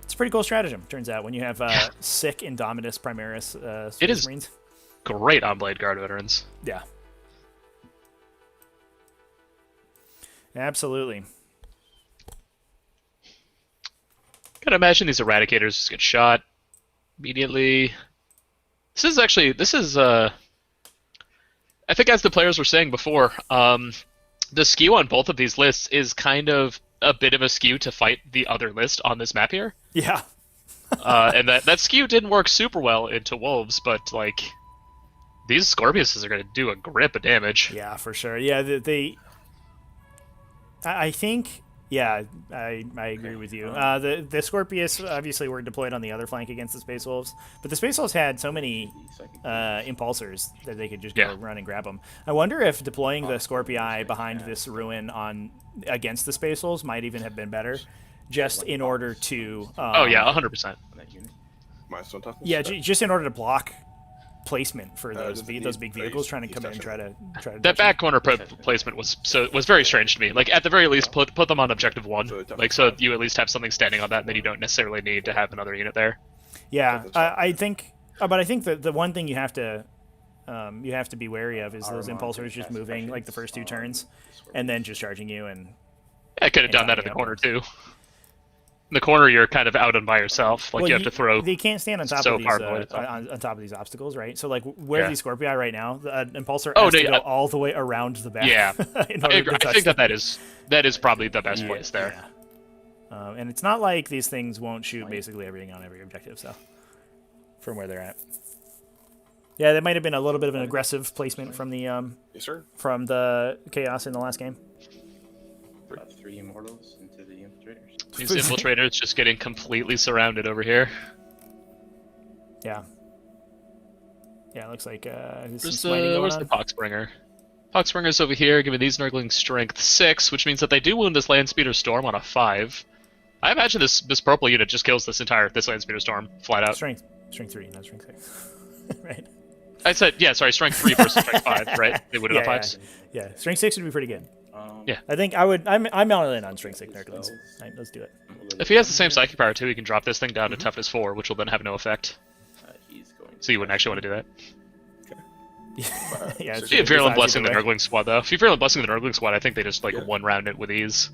It's a pretty cool stratagem, turns out, when you have sick Indomitus Primaris it is Marines. Great on Blade Guard veterans. Yeah. Absolutely. Gotta imagine these Eradicators just get shot immediately. This is I think as the players were saying before, the skew on both of these lists is kind of a bit of a skew to fight the other list on this map here. Yeah. And that skew didn't work super well into Wolves, but like these Scorpiuses are going to do a grip of damage. Yeah, for sure. Yeah, I think. Yeah, I agree with you. The Scorpius obviously were deployed on the other flank against the Space Wolves, but the Space Wolves had so many impulsors that they could just go run and grab them. I wonder if deploying the Scorpii behind this ruin against the Space Wolves might even have been better, just in order to. Oh yeah, 100%. Yeah, just in order to block placement for those big vehicles trying to come in and try to that back corner placement was very strange to me. Like at the very least, put them on objective 1, like so you at least have something standing on that, and then you don't necessarily need to have another unit there. Yeah, I think that the one thing you have to be wary of is those impulsors just moving like the first 2 turns, and then just charging you. And I could have done that in the corner too. In the corner, you're kind of out and by yourself. Like you have to throw. They can't stand on top of these on top of these obstacles, right? So like where these Scorpii right now, the impulsor has to go all the way around the back. Yeah, I think that is probably the best place there. Yeah. And it's not like these things won't shoot basically everything on every objective. So from where they're at, yeah, that might have been a little bit of an aggressive placement from the from the Chaos in the last game. 3 Immortals into the Infiltrators. These Infiltrators just getting completely surrounded over here. Yeah. Yeah, it looks like where's the Poxbringer? Poxbringer's over here, giving these Nurglings strength 6, which means that they do wound this Landspeeder Storm on a 5. I imagine this purple unit just kills this Landspeeder Storm flat out. Strength 3, not strength 6. Right. I said, strength 3 versus strength 5, right? They would have 5s. Yeah, strength 6 would be pretty good. Yeah, I think I'm all in on strength 6 Nurglings. Right, let's do it. If he has the same psychic power too, he can drop this thing down to toughness 4, which will then have no effect. So you wouldn't actually want to do that. Yeah, if you're Virulent Blessing the Nurgling squad though, if you're Virulent Blessing the Nurgling squad, I think they just one round it with ease.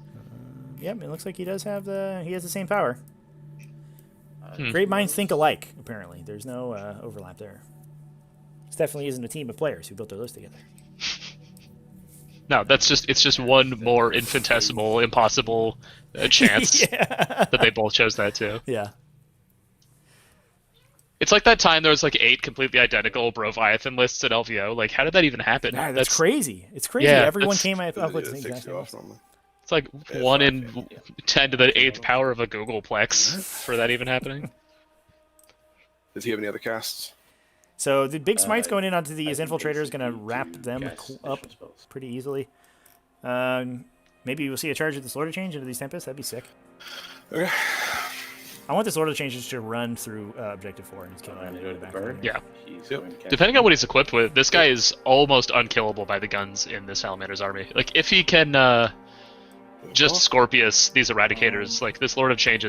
Yep, it looks like he has the same power. Great minds think alike. Apparently, there's no overlap there. This definitely isn't a team of players who built their list together. No, it's just one more infinitesimal, impossible chance that they both chose that too. Yeah. It's like that time there was like 8 completely identical Broviathan lists at LVO. Like, how did that even happen? Nah, that's crazy. It's crazy. Yeah, everyone came up with the exact same list. It's like 1 in 10 to the 8th power of a Googleplex for that even happening. Does he have any other casts? So the big smites going in onto these Infiltrators is going to wrap them up pretty easily. Maybe we'll see a charge of the Lord of Change into these Tempests. That'd be sick. Okay. I want this Lord of Change to run through Objective 4 and just kill him. Yeah. Depending on what he's equipped with, this guy is almost unkillable by the guns in this Salamander's army. Like, if he can just Scorpius these Eradicators, like, this Lord of Change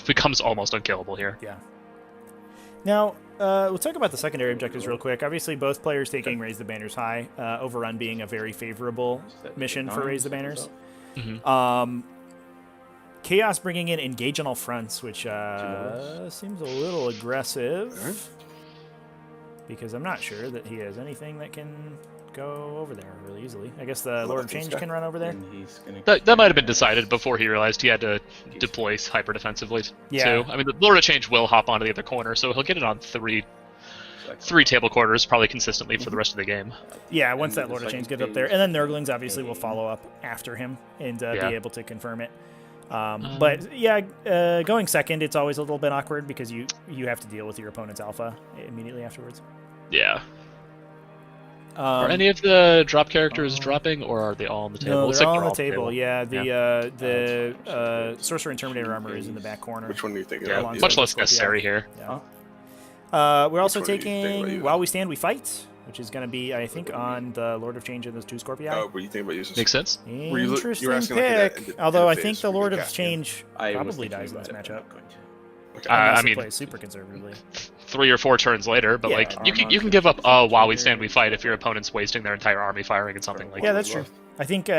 becomes almost unkillable here. Yeah. Now, we'll talk about the secondary objectives real quick. Obviously, both players taking Raise the Banners high, Overrun being a very favorable mission for Raise the Banners. Mm-hmm. Chaos bringing in Engage on all fronts, which seems a little aggressive, because I'm not sure that he has anything that can go over there really easily. I guess the Lord of Change can run over there. That might have been decided before he realized he had to deploy hyper defensively too. I mean, the Lord of Change will hop onto the other corner, so he'll get it on 3. 3 table quarters probably consistently for the rest of the game. Yeah, once that Lord of Change gets up there, and then Nurglings obviously will follow up after him and be able to confirm it. But yeah, going second, it's always a little bit awkward because you have to deal with your opponent's alpha immediately afterwards. Yeah. Are any of the drop characters dropping, or are they all on the table? No, they're all on the table. Yeah, the Sorcerer and Terminator armor is in the back corner. Which one do you think? Yeah, much less necessary here. Yeah. We're also taking While We Stand, We Fight, which is going to be, I think, on the Lord of Change and those 2 Scorpii. Oh, what do you think about using? Makes sense. Interesting pick. Although I think the Lord of Change probably dies in this matchup. I mean, play super conservatively. 3 or 4 turns later, but like you can give up While We Stand, We Fight if your opponent's wasting their entire army firing at something like. Yeah, that's true. I think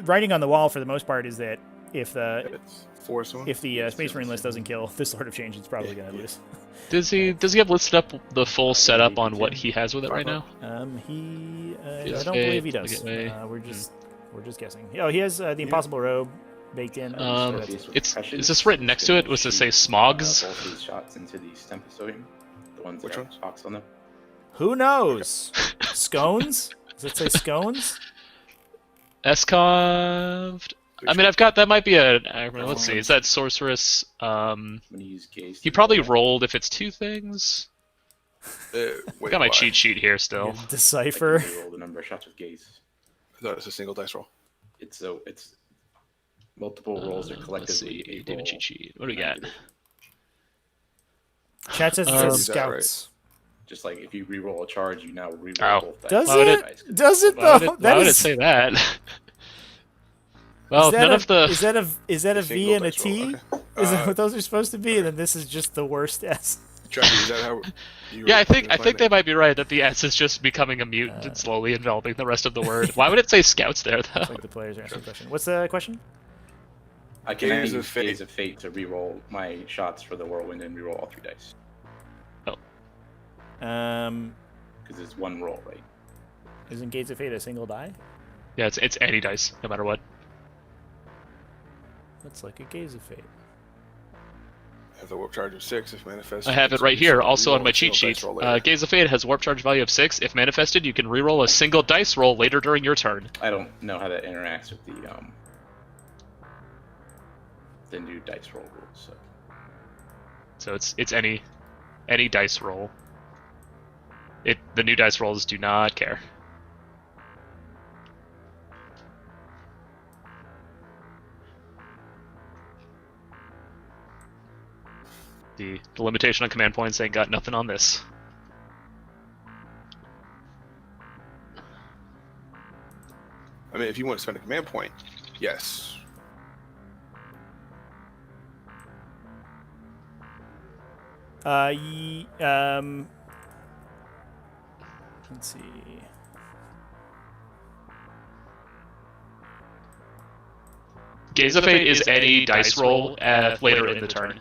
writing on the wall for the most part is that if the Space Marine list doesn't kill this Lord of Change, it's probably going to lose. Does he have listed up the full setup on what he has with it right now? I don't believe he does. We're just guessing. Oh, he has the Impossible Robe baked in. Is this written next to it? Was this say Smogs? Both these shots into the Stempisoium, the ones that have box on them. Who knows? Scones? Does it say scones? Escoved. I mean, I've got that might be a. Let's see. Is that sorceress? He probably rolled if it's 2 things. Got my cheat sheet here still. Decipher. Roll the number of shots with gaze. I thought it's a single dice roll. It's multiple rolls are collectively. Let's see. David cheat sheet. What do we got? Chat says it says scouts. Just like if you re-roll a charge, you now re-roll both dice. Does it? Does it though? Why would it say that? Well, none of the. Is that a V and a T? Okay. Is that what those are supposed to be? And then this is just the worst S. Is that how yeah, I think they might be right that the S is just becoming a mutant and slowly enveloping the rest of the word. Why would it say scouts there though? Like the players are asking the question. What's the question? I can use Gaze of Fate to re-roll my shots for the whirlwind and re-roll all 3 dice. Because it's 1 roll, right? Isn't Gaze of Fate a single die? Yeah, it's any dice, no matter what. That's like a Gaze of Fate. Have the warp charge of 6 if manifested. I have it right here, also on my cheat sheet. Gaze of Fate has warp charge value of 6. If manifested, you can re-roll a single dice roll later during your turn. I don't know how that interacts with the new dice roll rules. So it's any dice roll. The new dice rolls do not care. The limitation on command points ain't got nothing on this. I mean, if you want to spend a command point, yes. Let's see. Gaze of Fate is any dice roll later in the turn.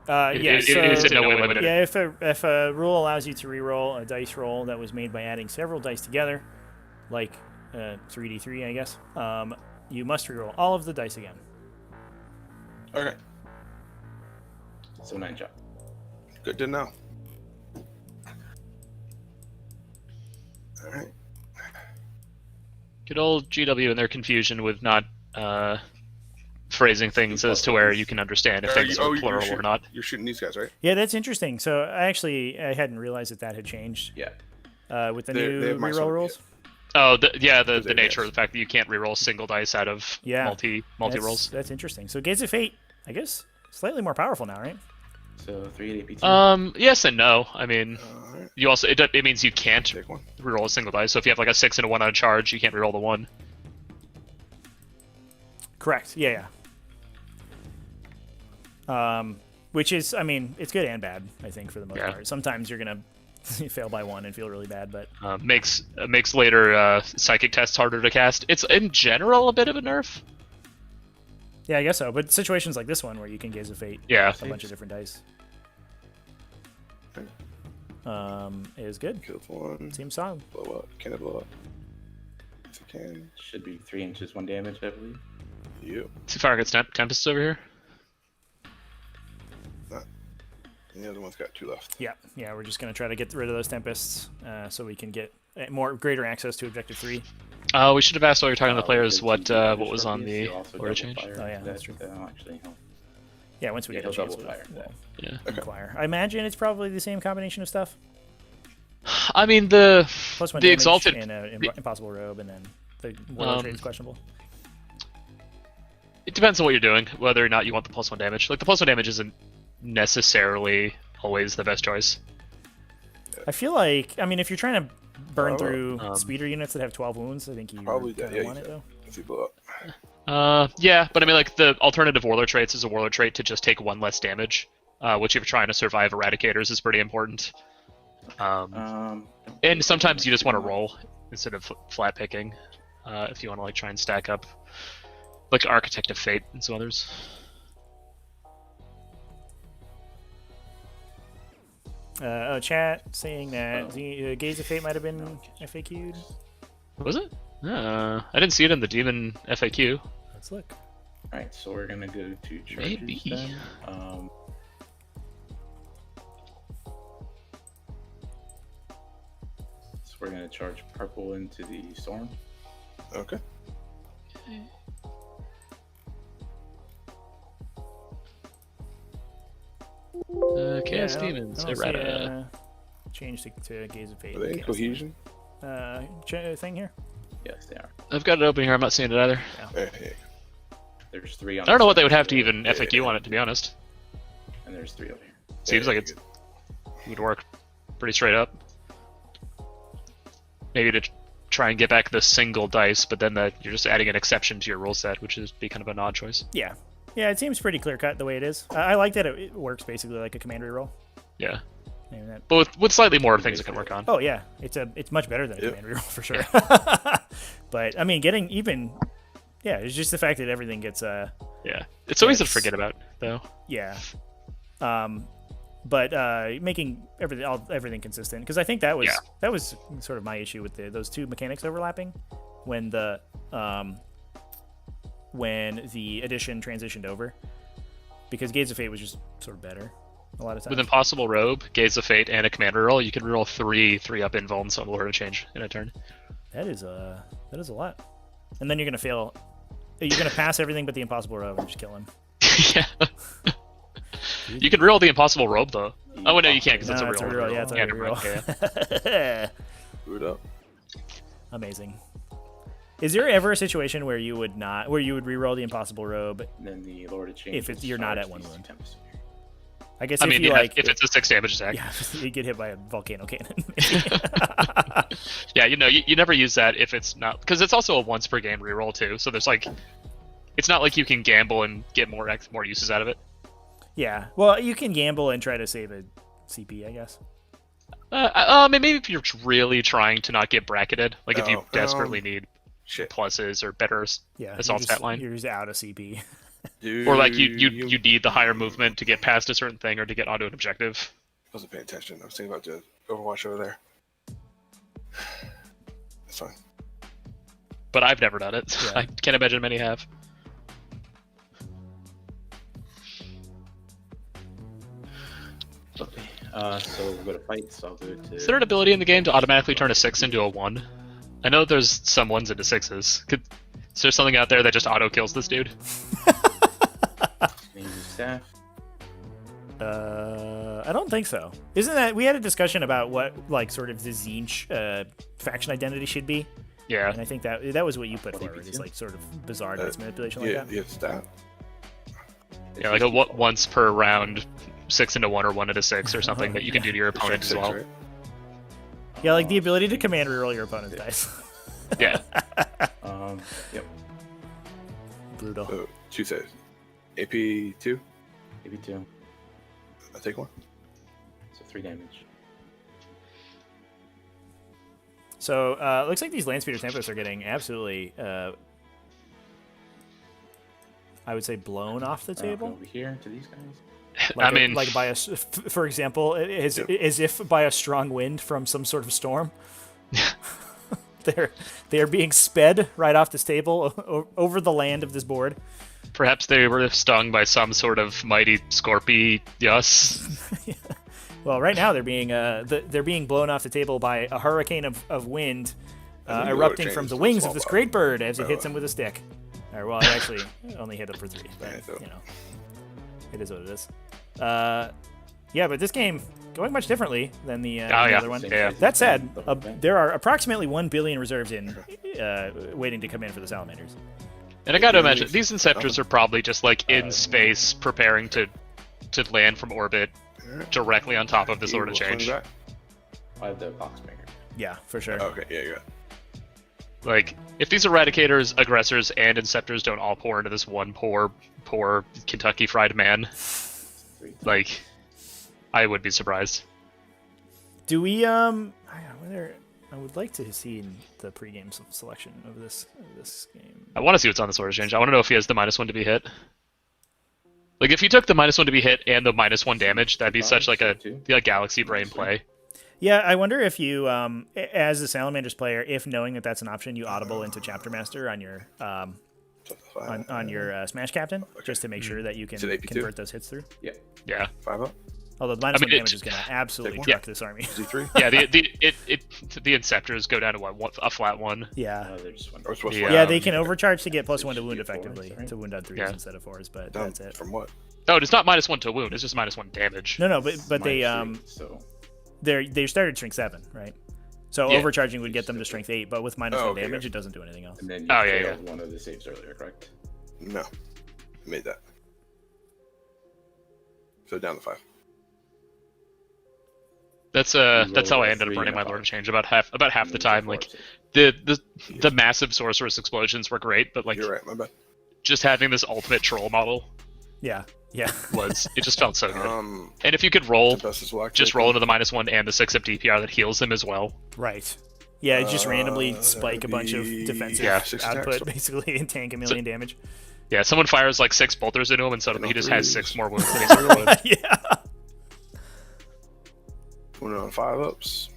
Is in no way limited. Yeah, if a rule allows you to reroll a dice roll that was made by adding several dice together, like 3d3, I guess, you must reroll all of the dice again. Okay. So 9 job. Good to know. Alright. Good old GW and their confusion with not phrasing things as to where you can understand if things are plural or not. You're shooting these guys, right? Yeah, that's interesting. So I hadn't realized that had changed. Yeah. With the new reroll rules. Oh, the nature of the fact that you can't reroll single dice out of multi rolls. That's interesting. So Gaze of Fate, I guess, slightly more powerful now, right? So 3 APT. Yes and no. I mean, you also it means you can't reroll a single dice. So if you have like a 6 and a 1 on a charge, you can't reroll the 1. Correct. Yeah. Which is, I mean, it's good and bad, I think, for the most part. Sometimes you're gonna fail by 1 and feel really bad, but makes later psychic tests harder to cast. It's in general a bit of a nerf. Yeah, I guess so. But situations like this one where you can Gaze of Fate, a bunch of different dice, is good. Killed 1. Seems solid. Blow up. Can it blow up? Yes, it can. Should be 3 inches, 1 damage, I believe. You. See if I get Tempests over here. And the other one's got 2 left. Yeah, we're just going to try to get rid of those Tempests so we can get greater access to Objective 3. We should have asked while you're talking to the players what was on the order change. Oh yeah, that's true. Actually, yeah, once we get a chance, we'll inquire. I imagine it's probably the same combination of stuff. I mean, the +1 the exalted and impossible robe, and then the world trade is questionable. It depends on what you're doing, whether or not you want the +1 damage. Like the +1 damage isn't necessarily always the best choice. I feel like, I mean, if you're trying to burn through speeder units that have 12 wounds, I think you probably want it though. If you blow up. Yeah, but I mean, like the alternative warlord traits is a warlord trait to just take 1 less damage, which if you're trying to survive eradicators is pretty important. And sometimes you just want to roll instead of flat picking, if you want to like try and stack up, like Architect of Fate and some others. Chat saying that the Gaze of Fate might have been FAQ'd. Was it? I didn't see it in the Demon FAQ. Let's look. Alright, so we're gonna go to charges Maybe. then. So we're gonna charge purple into the storm. Okay. Chaos Demons, errata. Change to Gaze of Fate. Are they in cohesion? Thing here? Yes, they are. I've got it open here, I'm not seeing it either. Yeah. There's 3 on I don't know what they would have to even FAQ on it, to be honest. And there's 3 over here. Seems like it would work pretty straight up. Maybe to try and get back the single dice, but then you're just adding an exception to your rule set, which is be kind of an odd choice. Yeah, it seems pretty clear cut the way it is. I like that it works basically like a command reroll. Yeah. But with slightly more things it can work on. Oh yeah, it's much better than a command reroll for sure. But I mean, getting even, it's just the fact that everything gets it's always to forget about though. Yeah. But making everything consistent, because I think that was sort of my issue with those 2 mechanics overlapping when the edition transitioned over, because Gaze of Fate was just sort of better a lot of times. With Impossible Robe, Gaze of Fate, and a commander roll, you can roll 3/3 invulns on Lord of Change in a turn. That is a lot. And then you're gonna fail. You're gonna pass everything but the Impossible Robe and just kill him. Yeah. You can reroll the Impossible Robe though. Oh no, you can't because it's a reroll. Yeah, it's a reroll. Boot up. Amazing. Is there ever a situation where you would reroll the Impossible Robe? Then the Lord of Change. If you're not at 1 wound. I guess if it's a 6 damage attack. Yeah, you get hit by a volcano cannon. Yeah, you never use that if it's not, because it's also a once per game reroll too. So there's it's not like you can gamble and get more uses out of it. Yeah, well, you can gamble and try to save a CP, I guess. Maybe if you're really trying to not get bracketed, like if you desperately need pluses or better assault stat line. You're just out of CP. Or like you need the higher movement to get past a certain thing or to get onto an objective. I wasn't paying attention. I was thinking about the Overwatch over there. That's fine. But I've never done it. So I can't imagine many have. Okay. So we'll go to fight. So I'll go to. Is there an ability in the game to automatically turn a 6 into a 1? I know there's some 1s into 6s. Is there something out there that just auto kills this dude? Staff. I don't think so. Isn't that, we had a discussion about what sort of the Zinch faction identity should be? Yeah. And I think that was what you put forward. Is sort of bizarre dice manipulation like that. Yeah, stat. Yeah, like a once per round 6 into 1 or 1 into 6 or something that you can do to your opponent as well. Right? Yeah, like the ability to command reroll your opponent's dice. Yeah. Yep. Brutal. So, 2 saves. AP2? AP2. I'll take 1. So 3 damage. So, looks like these Landspeeder Tempests are getting absolutely, I would say, blown off the table. Over here to these guys. Like by for example, as if by a strong wind from some sort of storm. They are being sped right off this table over the land of this board. Perhaps they were stung by some sort of mighty Scorpius. Well, right now they're being blown off the table by a hurricane of wind erupting from the wings of this great bird as it hits him with a stick. Or, well, it actually only hit him for 3, but you know, it is what it is. Yeah, but this game going much differently than the other one. Yeah. That said, there are approximately 1 billion reserves waiting to come in for the Salamanders. And I gotta imagine these Inceptors are probably just like in space preparing to land from orbit directly on top of this Lord of Change. I have the box maker. Yeah, for sure. Okay, yeah, yeah. Like, if these Eradicators, Aggressors, and Inceptors don't all pour into this one poor Kentucky Fried Man, like, I would be surprised. Do we, I would like to see the pregame selection of this game. I want to see what's on this Lord of Change. I want to know if he has the -1 to be hit. Like, if he took the -1 to be hit and the -1 damage, that'd be such like a Galaxy Brain play. Yeah, I wonder if you, as a Salamanders player, if knowing that that's an option, you audible into Chapter Master on your on your Smash Captain, just to make sure that you can convert those hits through. Yeah. 5 up. Although the -1 damage is going to absolutely truck this army. Z3. Yeah, the Inceptors go down to a flat 1. Yeah. Yeah, they can overcharge to get +1 to wound effectively, to wound on 3s instead of 4s, but that's it. From what? No, it's not -1 to wound. It's just -1 damage. No, but they they started strength 7, right? So overcharging would get them to strength 8, but with -1 damage, it doesn't do anything else. And then you failed one of the saves earlier, correct? No, I made that. So down to 5. That's how I ended up running my Lord of Change about half the time. Like the massive sorceress explosions were great, but like you're right, my bad. Just having this ultimate troll model. Yeah. It just felt so good. And if you could roll, just roll into the -1 and the 6-up DPR that heals him as well. Right. Yeah, just randomly spike a bunch of defensive output, basically, and tank a million damage. Yeah, someone fires like 6 bolters into him, and suddenly he just has 6 more wounds than he's ever would. Yeah. One on 5 ups.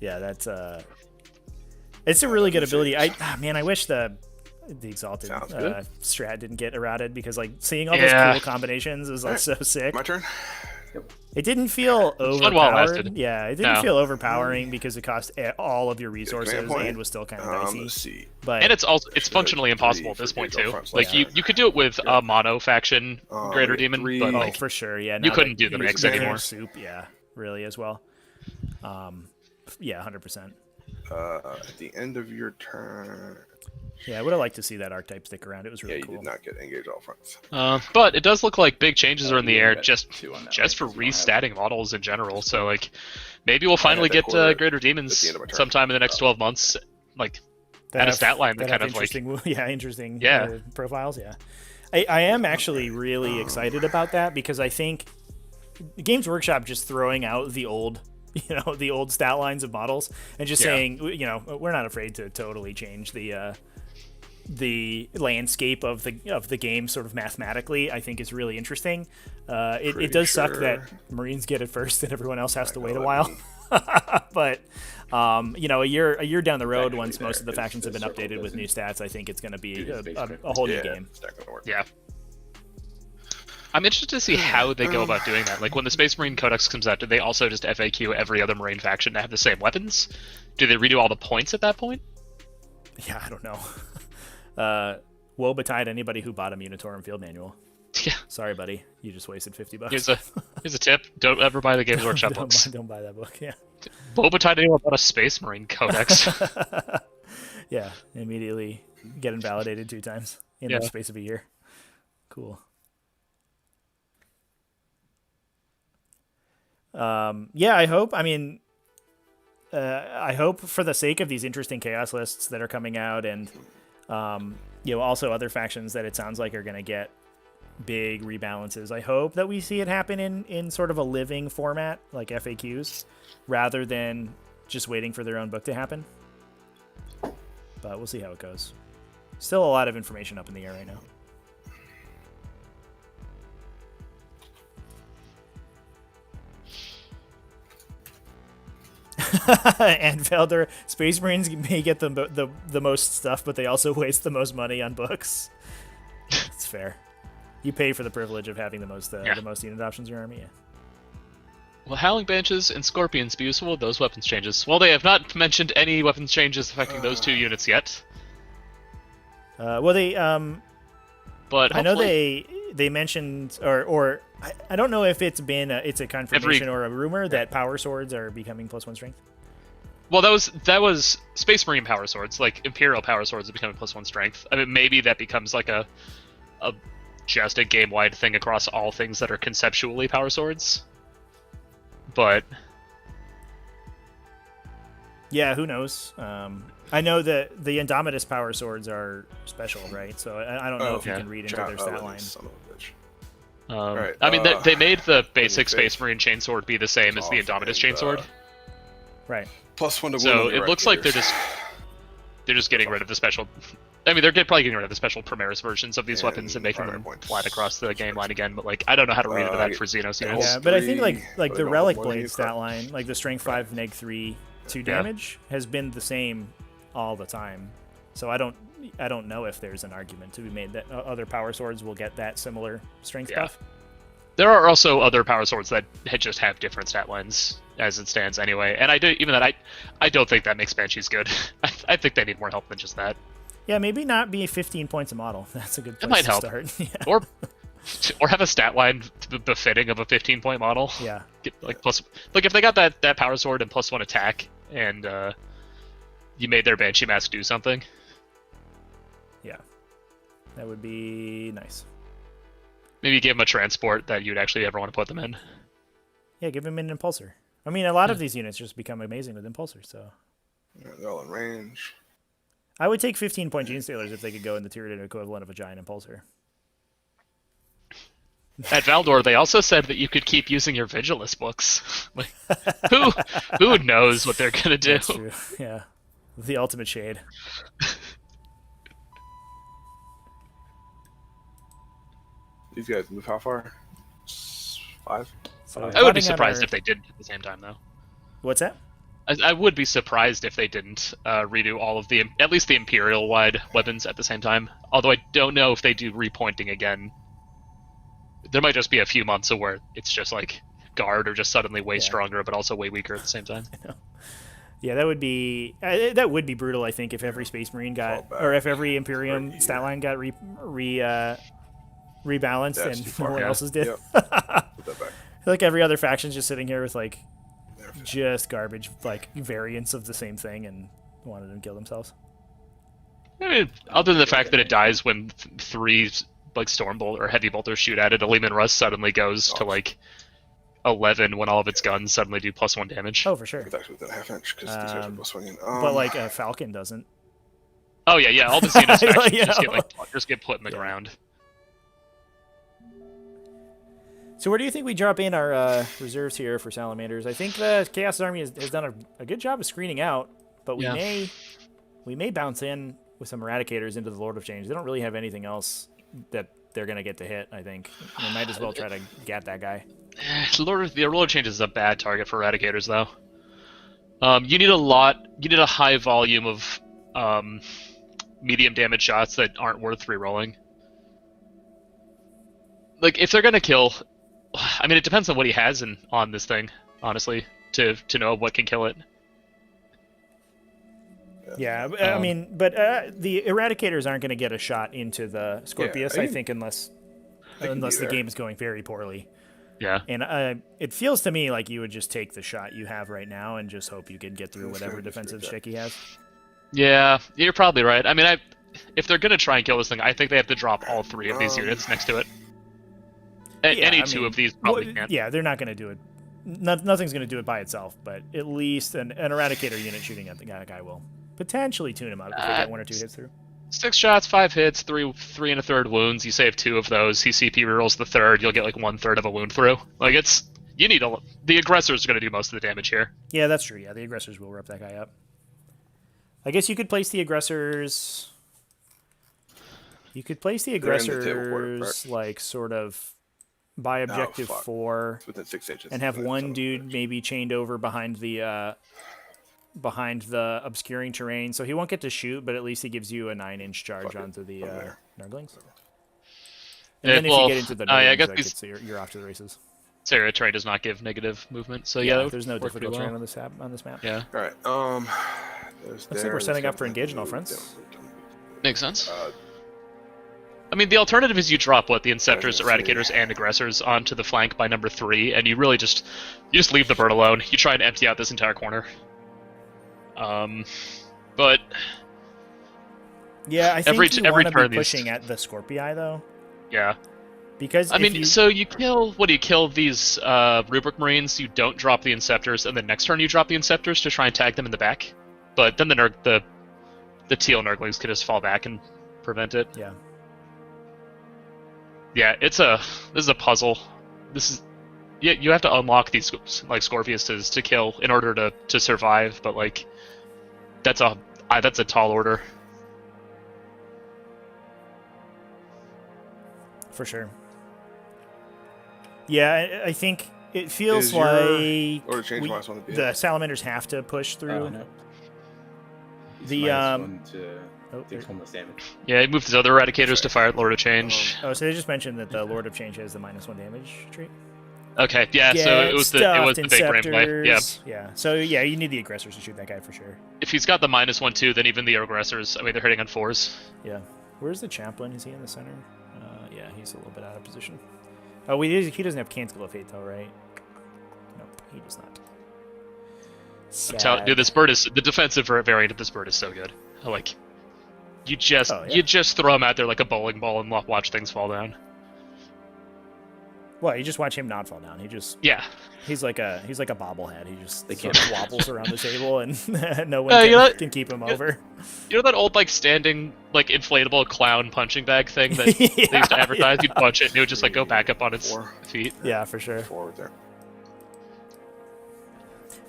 Yeah, that's it's a really good ability. I wish the Exalted strat didn't get errated, because like seeing all those cool combinations was like so sick. My turn. It didn't feel overpowered. Well lasted. Yeah, it didn't feel overpowering because it cost all of your resources and was still kind of dicey. But and it's functionally impossible at this point too. Like you could do it with a mono faction Greater Demon, but like for sure, yeah, you couldn't do the mix anymore. Soup, yeah, really as well. Yeah, 100%. At the end of your turn. Yeah, I would have liked to see that archetype stick around. It was really cool. Did not get engaged all fronts. But it does look like big changes are in the air just for restatting models in general. So like maybe we'll finally get Greater Demons sometime in the next 12 months. Like at a stat line that kind of like interesting profiles. Yeah, I am actually really excited about that, because I think Games Workshop just throwing out the old stat lines of models and just saying, we're not afraid to totally change the landscape of the game sort of mathematically, I think is really interesting. It does suck that Marines get it first and everyone else has to wait a while. But a year down the road, once most of the factions have been updated with new stats, I think it's going to be a whole new game. Yeah. I'm interested to see how they go about doing that. Like, when the Space Marine Codex comes out, do they also just FAQ every other Marine faction to have the same weapons? Do they redo all the points at that point? Yeah, I don't know. Woe betide anybody who bought a Munitorum Field Manual. Yeah. Sorry, buddy. You just wasted $50. Here's a tip. Don't ever buy the Games Workshop books. Don't buy that book, yeah. Woe betide anyone bought a Space Marine Codex. Yeah, immediately get invalidated 2 times in the space of a year. Cool. I hope. I hope for the sake of these interesting chaos lists that are coming out, and also other factions that it sounds like are going to get big rebalances. I hope that we see it happen in sort of a living format like FAQs, rather than just waiting for their own book to happen. But we'll see how it goes. Still a lot of information up in the air right now. And Felder, Space Marines may get the most stuff, but they also waste the most money on books. It's fair. You pay for the privilege of having the most unit options in your army. Will Howling Banshees and Scorpions be useful with those weapons changes? Well, they have not mentioned any weapons changes affecting those 2 units yet. Well, they but I know they mentioned or I don't know if it's been it's a confirmation or a rumor that power swords are becoming +1 strength. Well, that was Space Marine power swords, like Imperial power swords are becoming +1 strength. I mean, maybe that becomes like a just a game-wide thing across all things that are conceptually power swords. But yeah, who knows? I know that the Indomitus power swords are special, right? So I don't know if you can read into their stat line. Right, I mean, they made the basic Space Marine chainsword be the same as the Indomitus chainsword. Right. +1 to wound. So it looks like they're just getting rid of the special. I mean, they're probably getting rid of the special Primaris versions of these weapons and making them flat across the game line again. But like, I don't know how to read into that for Xenos units. Yeah, but I think like the Relic Blade stat line, like the Strength 5 -3 2 damage, has been the same all the time. So I don't know if there's an argument to be made that other power swords will get that similar strength buff. There are also other power swords that just have different stat lines as it stands anyway, and I don't think that makes Banshees good. I think they need more help than just that. Yeah, maybe not be 15 points a model. That's a good place it might to help. start. Yeah. Or have a stat line befitting of a 15-point model. Yeah. Like if they got that power sword and +1 attack, and you made their Banshee mask do something. Yeah, that would be nice. Maybe give them a transport that you'd actually ever want to put them in. Yeah, give them an Impulsor. I mean, a lot of these units just become amazing with Impulsors, so. Yeah, they're all in range. I would take 15-point Gene Stealers if they could go in the Tyranid equivalent of a giant Impulsor. At Valdor, they also said that you could keep using your Vigilus books. Like, who knows what they're gonna do? That's true. Yeah, the ultimate shade. These guys move how far? 5? So I would be surprised if they didn't at the same time, though. What's that? I would be surprised if they didn't redo all of at least the Imperial-wide weapons at the same time. Although I don't know if they do repointing again. There might just be a few months of where it's just like Guard are just suddenly way stronger, but also way weaker at the same time. I know. Yeah, that would be brutal. I think if every Space Marine got, or if every Imperium stat line got rebalanced and no one else's did. Yep. Put that back. Like every other faction's just sitting here with like just garbage, like variants of the same thing, and wanted them to kill themselves. I mean, other than the fact that it dies when 3 like Stormbolt or Heavy Bolters shoot at it, a Lehman Russ suddenly goes to like 11 when all of its guns suddenly do +1 damage. Oh, for sure. It's actually within a half inch because these guys are swinging. But like a Falcon doesn't. Oh yeah, all the Xenos factions just get put in the ground. So where do you think we drop in our reserves here for Salamanders? I think the Chaos Army has done a good job of screening out, but we may bounce in with some Eradicators into the Lord of Change. They don't really have anything else that they're going to get to hit, I think. They might as well try to get that guy. The Lord of Change is a bad target for Eradicators, though. You need a high volume of medium damage shots that aren't worth rerolling. Like, if they're going to kill... I mean, it depends on what he has on this thing, honestly, to know what can kill it. Yeah, I mean, but the Eradicators aren't going to get a shot into the Scorpius, I think, unless the game is going very poorly. Yeah. And it feels to me like you would just take the shot you have right now and just hope you can get through whatever defensive shtick he has. Yeah, you're probably right. I mean, if they're going to try and kill this thing, I think they have to drop all 3 of these units next to it. Any two of these probably can't. Yeah, they're not going to do it. Nothing's going to do it by itself, but at least an Eradicator unit shooting at the guy will potentially tune him up if they get 1 or 2 hits through. 6 shots, 5 hits, 3 1/3 wounds. You save 2 of those. He CP rerolls the 3rd. You'll get like 1/3 of a wound through. Like the aggressors are going to do most of the damage here. Yeah, that's true. Yeah, the aggressors will rip that guy up. I guess you could place the aggressors. You could place the aggressors like sort of by objective 4 within 6 inches, and have one dude maybe chained over behind the obscuring terrain, so he won't get to shoot, but at least he gives you a 9-inch charge onto the Nurglings. And then if you get into the Nurglings, you're off to the races. area terrain does not give negative movement, so Yeah, that would there's no work pretty difficult terrain well. on this map. Yeah. All right. Looks like we're setting up for engage on all fronts. Makes sense. I mean, the alternative is you drop the Inceptors, Eradicators, and Aggressors onto the flank by number 3, and you really just leave the bird alone. You try and empty out this entire corner. But yeah, I think you every want to turn be pushing at the Scorpii though. Yeah. Because I mean, so you kill these Rubric Marines, you don't drop the Inceptors, and then next turn you drop the Inceptors to try and tag them in the back. But then the Teal Nurglings can just fall back and prevent it. Yeah. Yeah, this is a puzzle. You have to unlock these like Scorpiuses to kill in order to survive, but like that's a tall order. For sure. Yeah, I think it feels Is your like order change minus one to be the it? Salamanders have to push through. No. The -1 to take almost damage. Yeah, he moved his other Eradicators to fire at Lord of Change. Oh, so they just mentioned that the Lord of Change has the -1 damage trait. Okay, yeah, so it was the big brain play. Yeah. Yeah. So yeah, you need the aggressors to shoot that guy for sure. If he's got the -1 too, then even the aggressors, I mean, they're hitting on 4s. Yeah. Where's the chaplain? Is he in the center? Yeah, he's a little bit out of position. Oh, he doesn't have Cancel of Fate though, right? Nope, he does not. Dude, this bird is the defensive variant of this bird is so good. Like, you just throw him out there like a bowling ball and watch things fall down. Well, you just watch him not fall down. He's like a bobblehead. He just sort of wobbles around the table and no one can keep him over. You know that old like standing like inflatable clown punching bag thing that they used to advertise? You'd punch it and it would just like go back up on its feet. Yeah, for sure. Forward there.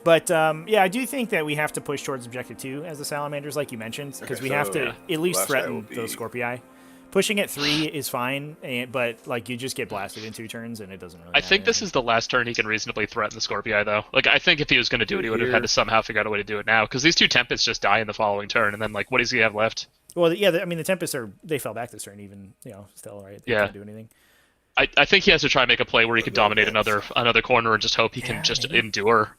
But yeah, I do think that we have to push towards objective 2 as the Salamanders, like you mentioned, because we have to at least threaten those Scorpii. Pushing at 3 is fine, but like you just get blasted in 2 turns, and it doesn't really. I think this is the last turn he can reasonably threaten the Scorpii, though. Like I think if he was going to do it, he would have had to somehow figure out a way to do it now, because these 2 Tempests just die in the following turn, and then like what does he have left? Well, yeah, I mean the Tempests they fell back this turn, even still, right? They can't do anything. I think he has to try and make a play where he can dominate another corner and just hope he can just endure.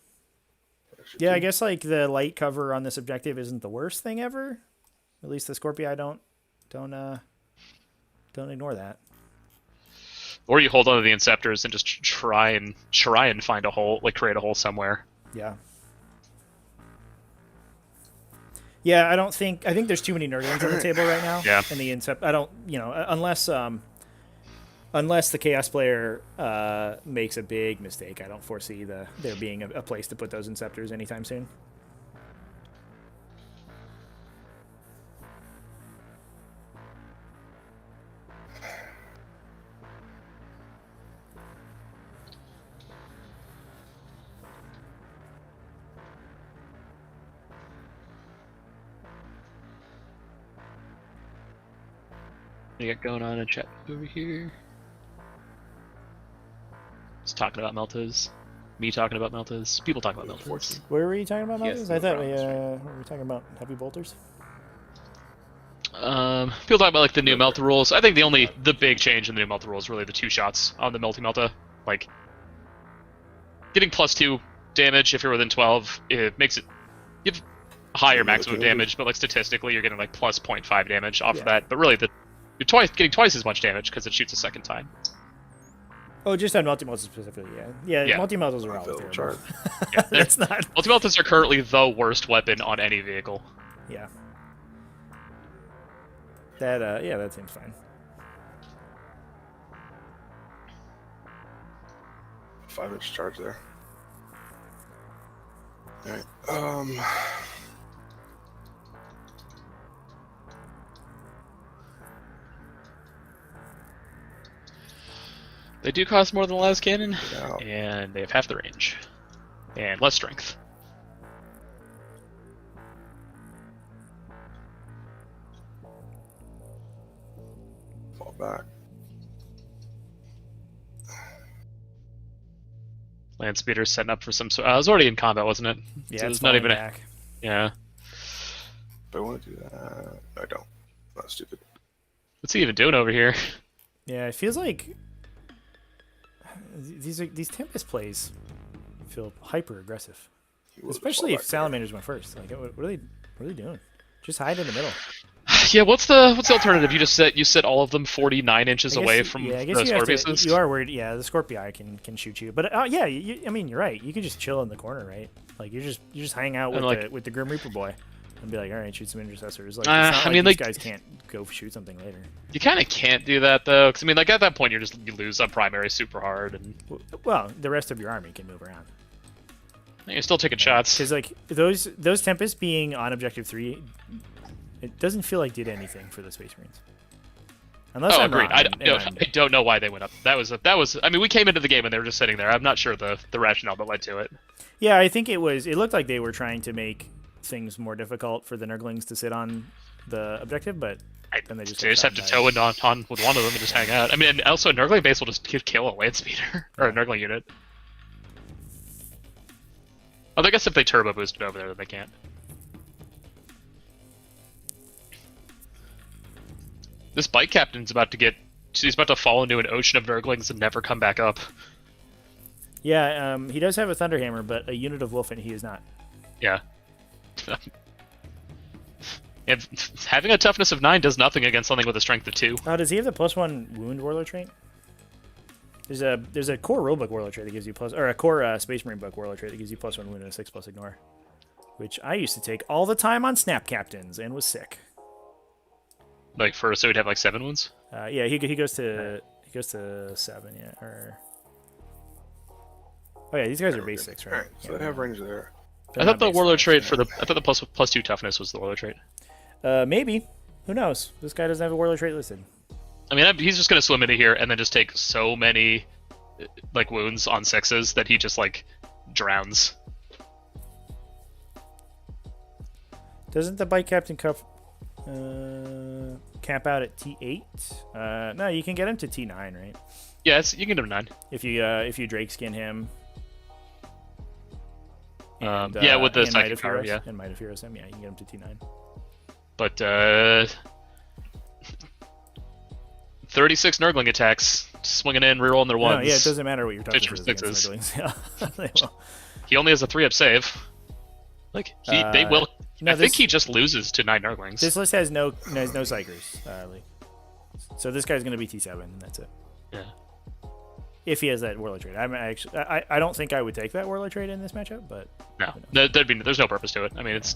Yeah, I guess like the light cover on this objective isn't the worst thing ever. At least the Scorpii don't ignore that. Or you hold on to the Inceptors and just try and find a hole, like create a hole somewhere. Yeah. Yeah, I think there's too many Nurglings on the table right now. Yeah. And the Incept, I don't, unless the Chaos player makes a big mistake, I don't foresee there being a place to put those Inceptors anytime soon. What do you got going on in chat over here? Just talking about Meltas. Me talking about Meltas. People talking about Meltas. Where were you talking about Meltas? Yes, I thought no we were talking about heavy bolters. People talk about like the new Melta rules. I think the big change in the new Melta rules is really the 2 shots on the Melta. Like getting +2 damage if you're within 12, it makes it you have higher maximum damage, but like statistically you're getting like plus 0.5 damage off of that. But really you're getting twice as much damage because it shoots a second time. Oh, just on multi-meltas specifically, yeah. Yeah, multi-meltas are all terrible. Yeah, that's not. Multi-meltas are currently the worst weapon on any vehicle. Yeah. That seems fine. 5-inch charge there. All right. They do cost more than the last cannon, and they have half the range, and less strength. Fall back. Land speeder's setting up for some. I was already in combat, wasn't it? Yeah, so it's not even back. Yeah. But I want to do that. No, I don't. I'm not stupid. What's he even doing over here? Yeah, it feels like these Tempest plays feel hyper aggressive, He was especially if fallback there. Salamanders went first. Like, what are they doing? Just hide in the middle. Yeah, what's the alternative? You set all of them 49 inches I guess away you- from yeah, I the guess you have to, Scorpiuses? you are worried. Yeah, the Scorpii can shoot you, but yeah, I mean you're right. You could just chill in the corner, right? Like you just hang out with the Grim Reaper boy and be like, all right, shoot some intercessors. Like, it's not I like mean, these like- guys can't go shoot something later. You kind of can't do that though, because I mean, like at that point you lose on primary super hard, and Well, the rest of your army can move around. you're still taking shots. Because like those Tempests being on objective 3, it doesn't feel like did anything for the Space Marines. Unless I'm agreed. wrong, I don't know why they went up. That was. I mean, we came into the game and they were just sitting there. I'm not sure the rationale that led to it. Yeah, I think it looked like they were trying to make things more difficult for the Nurglings to sit on the objective, but then they just have to toe in on with one of them and just hang out. I mean, and also a Nurgling base will just kill a land speeder or a Nurgling unit. Oh, I guess if they turbo boost it over there, then they can't. This bike captain's about to fall into an ocean of Nurglings and never come back up. Yeah, he does have a Thunderhammer, but a unit of Wolfen he is not. Yeah. And having a toughness of 9 does nothing against something with a strength of 2. Oh, does he have the +1 wound warlord trait? There's a core rulebook warlord trait that gives you or a core Space Marine book warlord trait that gives you +1 wound and a 6+ ignore, which I used to take all the time on Snap Captains and was sick. Like so he'd have like 7 wounds. Yeah, he goes to 7. Yeah, or oh yeah, these guys are base 6, right? Alright, so they have range there. I thought the warlord trait I thought the +2 toughness was the warlord trait. Maybe. Who knows? This guy doesn't have a warlord trait listed. I mean, he's just gonna swim into here and then just take so many like wounds on 6s that he just like drowns. Doesn't the bike captain cap out at T8? No, you can get him to T9, right? Yeah, you can get him 9 if you Drake skin him. And, yeah, with the and Might psychic of power, Heroes, yeah. and Might of Heroes him, yeah, you can get him to T9. But 36 Nurgling attacks, swinging in, rerolling their ones. No, yeah, it doesn't matter what your toughness Pitch is for against 6s. Nurglings. Yeah, they will. He only has a 3-up save. Like they will. no, I think he just loses to 9 Nurglings. This list has no Psychers, Lee. So this guy's going to be T7, and that's it. Yeah. If he has that warlord trait, I don't think I would take that warlord trait in this matchup, but No, there's no purpose to it. I mean, it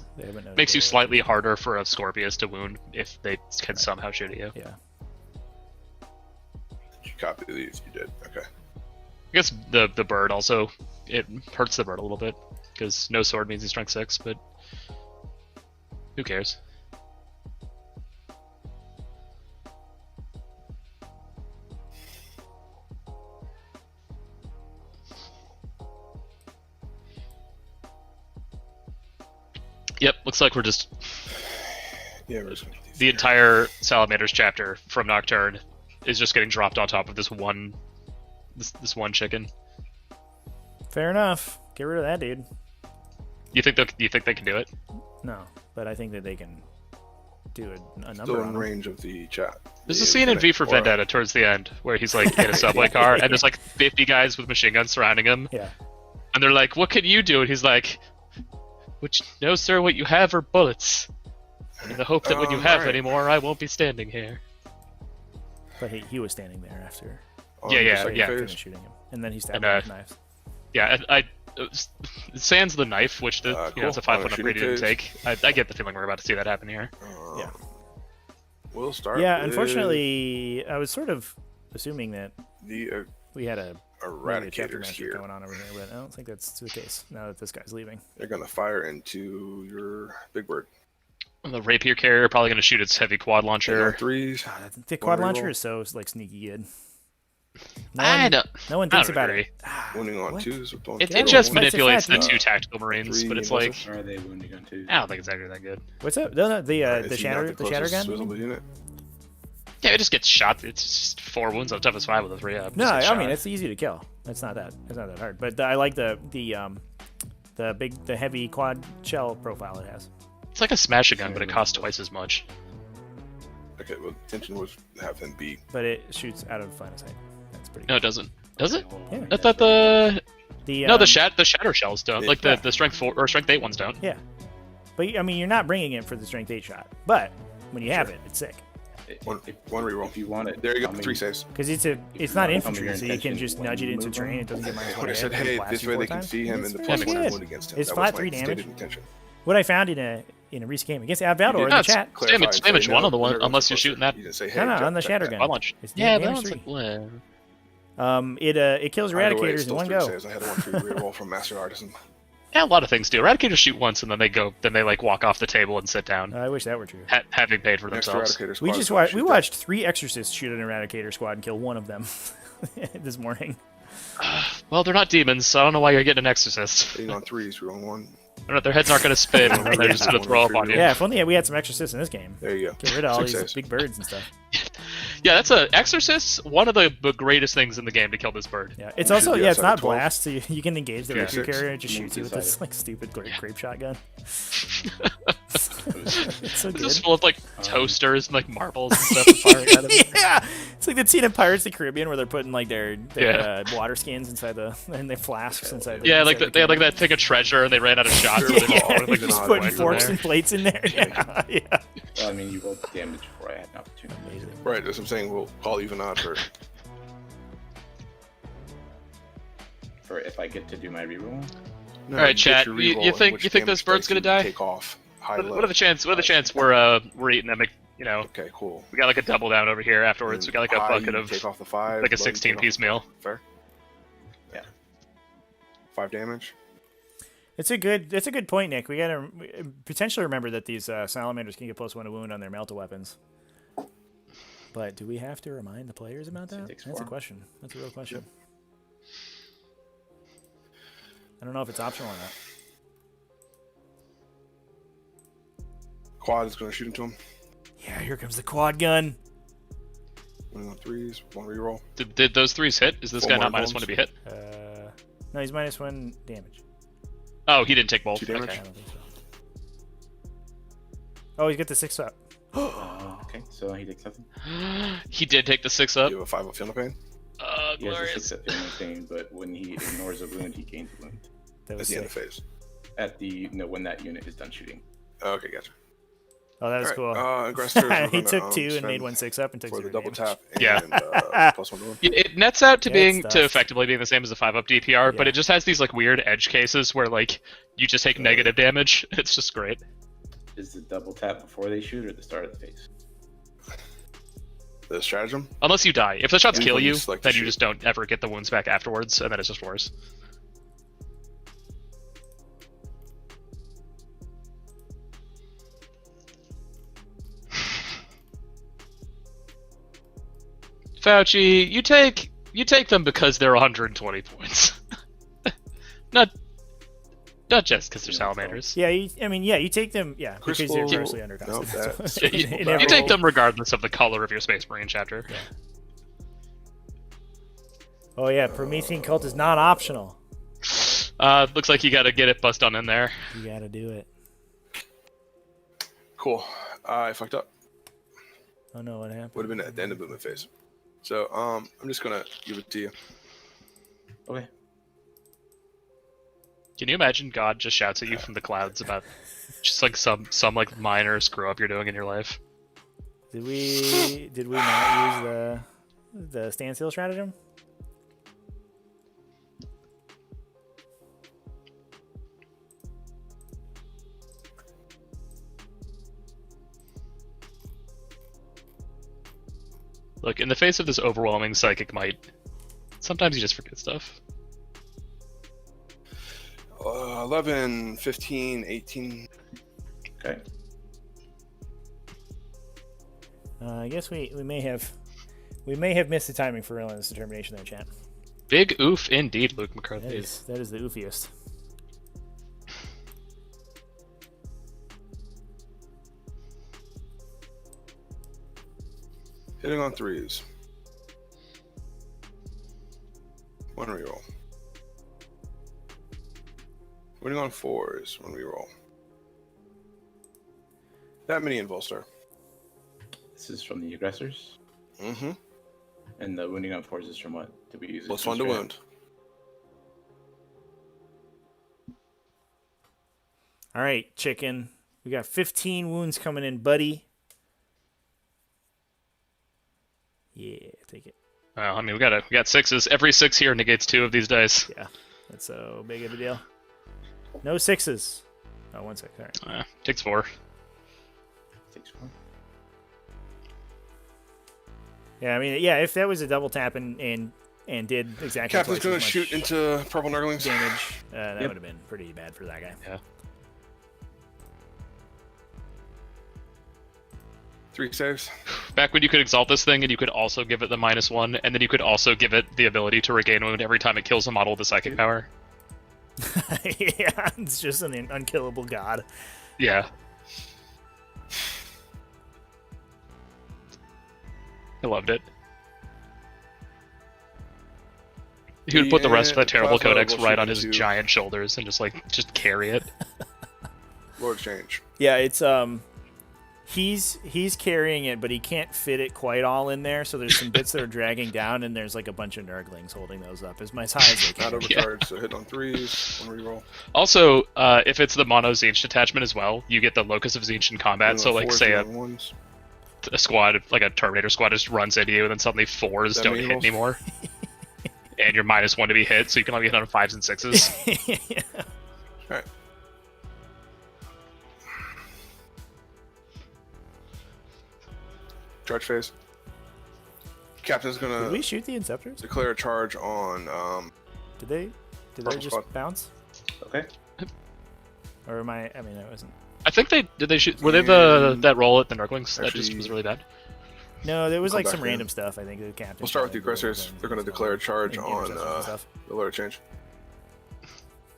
makes you slightly harder for a Scorpius to wound if they can somehow shoot at you. Yeah. Did you copy these? You did. Okay. I guess the bird also, it hurts the bird a little bit because no sword means he's strength 6, but who cares? Yep, looks like we're just... Yeah, we're just gonna get the entire Salamanders chapter from Nocturne is just getting dropped on top of this one chicken. Fair enough. Get rid of that dude. You think they can do it? No, but I think that they can do a number still on in him. range of the chat. There's a scene in V for Vendetta towards the end where he's like in a subway car and there's like 50 guys with machine guns surrounding him. Yeah. And they're like, "What can you do?" And he's like, "No, sir. What you have are bullets. In the hope that when you have any more, I won't be standing here." But he was standing there after. Yeah. Finished shooting him, and then he stabbed him with knives. Yeah, sans the knife, which it's a 5-foot upgrade he didn't take. I get the feeling we're about to see that happen here. Yeah. We'll start. Yeah, with unfortunately, I was sort of assuming that the we had a chapter Eradicators master here. going on over here, but I don't think that's the case now that this guy's leaving. They're gonna fire into your big bird. And the rapier carrier probably going to shoot its heavy quad launcher. Threes. The quad launcher is so like sneaky good. No one I thinks don't about agree. it. Wounding on What? twos. With It just It's a manipulates fact. the 2 tactical marines, but it's like Are they wounding on 2? I don't think it's actually that good. What's up? No, the Is he not shatter closest gun. swizzle unit? Yeah, it just gets shot. It's just 4 wounds on toughest 5 with a 3-up. No, I mean it's easy to kill. It's not that hard. But I like the heavy quad shell profile it has. It's like a smashing gun, but it costs twice as much. Okay, well, the intention was to have them be. But it shoots out of line of sight. That's pretty. No, it doesn't. Does it? Yeah. I thought the The the shatter shells don't. Yeah. Like the strength 4 or strength 8 ones don't. Yeah, but I mean, you're not bringing it for the strength 8 shot. But when you have it, it's sick One reroll. If you want it, There you go. tell me- 3 saves. because it's you not want infantry, your so you can intention just when nudge it you into move terrain. on. It doesn't get minus When one. I said, hit, hey, blast this you way 4 they can times. see him and the It's plus pretty 1 good. wound against him. It's That flat was 3 my damage. stated intention. What I found in a recent game against Avaldor in the No, chat. it's damage Clarify and say, 1 on the one, no, they're unless you're closer. shooting that. You didn't say, hey, No, on the check shatter that. gun. Why launch? It's Yeah, that damage one's 3. like, well. It kills Either way, it's eradicators in still one 3 go. saves. I had a 1 free reroll from Master Artisan. Yeah, a lot of things do. Eradicators shoot once and then they like walk off the table and sit down, I wish that were true. having paid for Next themselves. Eradicator We squad just is gonna watched. We shoot watched 3 exorcists shoot an eradicator squad and kill one of them this morning. Well, they're not demons, so I don't know why you're getting an exorcist. that. Hitting on 3s, reroll 1. I don't know, their heads aren't going to spin, and then they're just going to throw up on you. Yeah, if only we had some exorcists in this game. There you go. Get rid of all 6 these saves. big birds and stuff. Yeah, that's a exorcist. One of the greatest things in the game to kill this bird. Yeah, it's You also should be it's outside not of 12. blast, so you can engage the Yeah. recruit 6. carrier and it just You shoots you with decide this it. like stupid grape shotgun. It's so It's good. just full of like toasters and like marbles and stuff and firing at them. Yeah, it's like the scene in Pirates of the Caribbean where they're putting like their Yeah. Water skins inside the and they flasks inside. Yeah, like inside they had like that thing of treasure and they ran out of shots. So they just Yeah, like, just odd putting ones in forks there. and plates in there. Yeah, yeah. Well, I mean, you rolled damage before I had an opportunity. Amazing. Right, that's what I'm saying. We'll call even odd For if I get to do my reroll. No, All right, you get chat, your you reroll, think- which you think this damage bird's dice gonna you die? Take off. High, What are the chance we're eating them? You know, Okay, cool. we got like a double down over here afterwards. We got like a High, bucket you of take off the 5. like a low, you 16 take off piece the meal. 5. Fair. Yeah. 5 damage. It's a good point, Nick. We gotta potentially remember that these salamanders can get +1 to wound on their melta weapons. But do we have to remind the players about that? takes That's a 4. question. That's a real question. I don't know if it's optional or not. Quad is going to shoot into him. Yeah, here comes the quad gun. 1 on 3s, 1 reroll. Did those 3s hit? Is this Four guy more not -1 bombs. to be hit? No, he's -1 damage. Oh, he didn't take both. 2 damage. Okay. I don't think so. Oh, he's got the 6 up. Okay, so he takes nothing. He did take the 6 up. You have a 5 of feeling pain. He has a Glorious. 6 at feeling pain, but when he ignores a wound, he gains a wound. That At was the end of sick. phase. When that unit is done shooting. Okay, gotcha. Oh, that was All cool. right, aggressors are He gonna, took 2 and spend made 1 6 up and took for the 0 double damage. tap. And, Yeah. +1 to wound. It nets out to Good being stuff. to effectively being the same as the 5-up DPR, but Yeah. it just has these like weird edge cases where like you just take negative damage. It's just great. Is the double tap before they shoot or the start of the phase? The stratagem? Unless you die. If the shots Yeah, kill you you, select to then you shoot. just don't ever get the wounds back afterwards, and then it's just worse. Fauci, you take them because they're 120 points. not just because they're salamanders. Yeah, you take them, yeah, because they're Crystal- grossly no, undercosted. that's- So- You, in you every- take them regardless of the color of your Space Marine chapter. Oh yeah, Promethean cult is not optional. Looks like you gotta get it bust on in there. You gotta do it. Cool. I fucked up. Oh no, what happened? Would have been at the end of movement phase. So, I'm just going to give it to you. Okay. Can you imagine God just shouts at you from the clouds about just like some like minor screw up you're doing in your life? Did we not use the standstill stratagem? Look, in the face of this overwhelming psychic might, sometimes you just forget stuff. 11, 15, 18. Okay. I guess we may have missed the timing for relentless determination there, chat. Big oof indeed, Luke McCarthy. That is the oofiest. Hitting on 3s. 1 reroll. Winning on 4s. 1 reroll. That many in Volstar. This is from the aggressors. Mm-hmm. And the wounding on 4s is from what? Did we use it? +1 to wound. All right, chicken. We got 15 wounds coming in, buddy. Yeah, take it. Well, I mean, we got 6s. Every 6 here negates 2 of these dice. Yeah, that's so big of a deal. No 6s. Oh, 1 6. All right. Takes 4. Takes 4. Yeah, I mean, yeah, if that was a double tap and did exactly Captain's twice going as to much shoot into purple Nurglings. damage, that would have been pretty bad for that guy. Yeah. 3 saves. Back when you could exalt this thing and you could also give it the -1, and then you could also give it the ability to regain wound every time it kills a model with a psychic power. Yeah, it's just an unkillable god. Yeah. I loved it. He would put the rest of the terrible Plasma codex will right shoot on his into- giant shoulders and just carry it. Lord Change. Yeah, it's he's carrying it, but he can't fit it quite all in there. So there's some bits that are dragging down, and there's like a bunch of Nurglings holding those up as high as they can. Not overcharged, so hit on 3s. 1 reroll. Also, if it's the mono Zinch detachment as well, you get the Locus of Zinch in combat. So like, say a squad, like a Terminator squad, just runs into you, and then suddenly 4s That don't hit means- anymore. And you're -1 to be hit, so you can only hit on 5s and 6s. Yeah. Alright. Charge phase. Captain's Did gonna we shoot the Inceptors? declare a charge on Did they Purple just squad. bounce? Okay. Or am I mean, I wasn't. I think they shoot. Were they that roll at the Nurglings? That just Actually- was really bad. No, there was Come like back some in. random stuff. I think the captain. We'll start with the aggressors. They're gonna declare a charge on the Lord Change.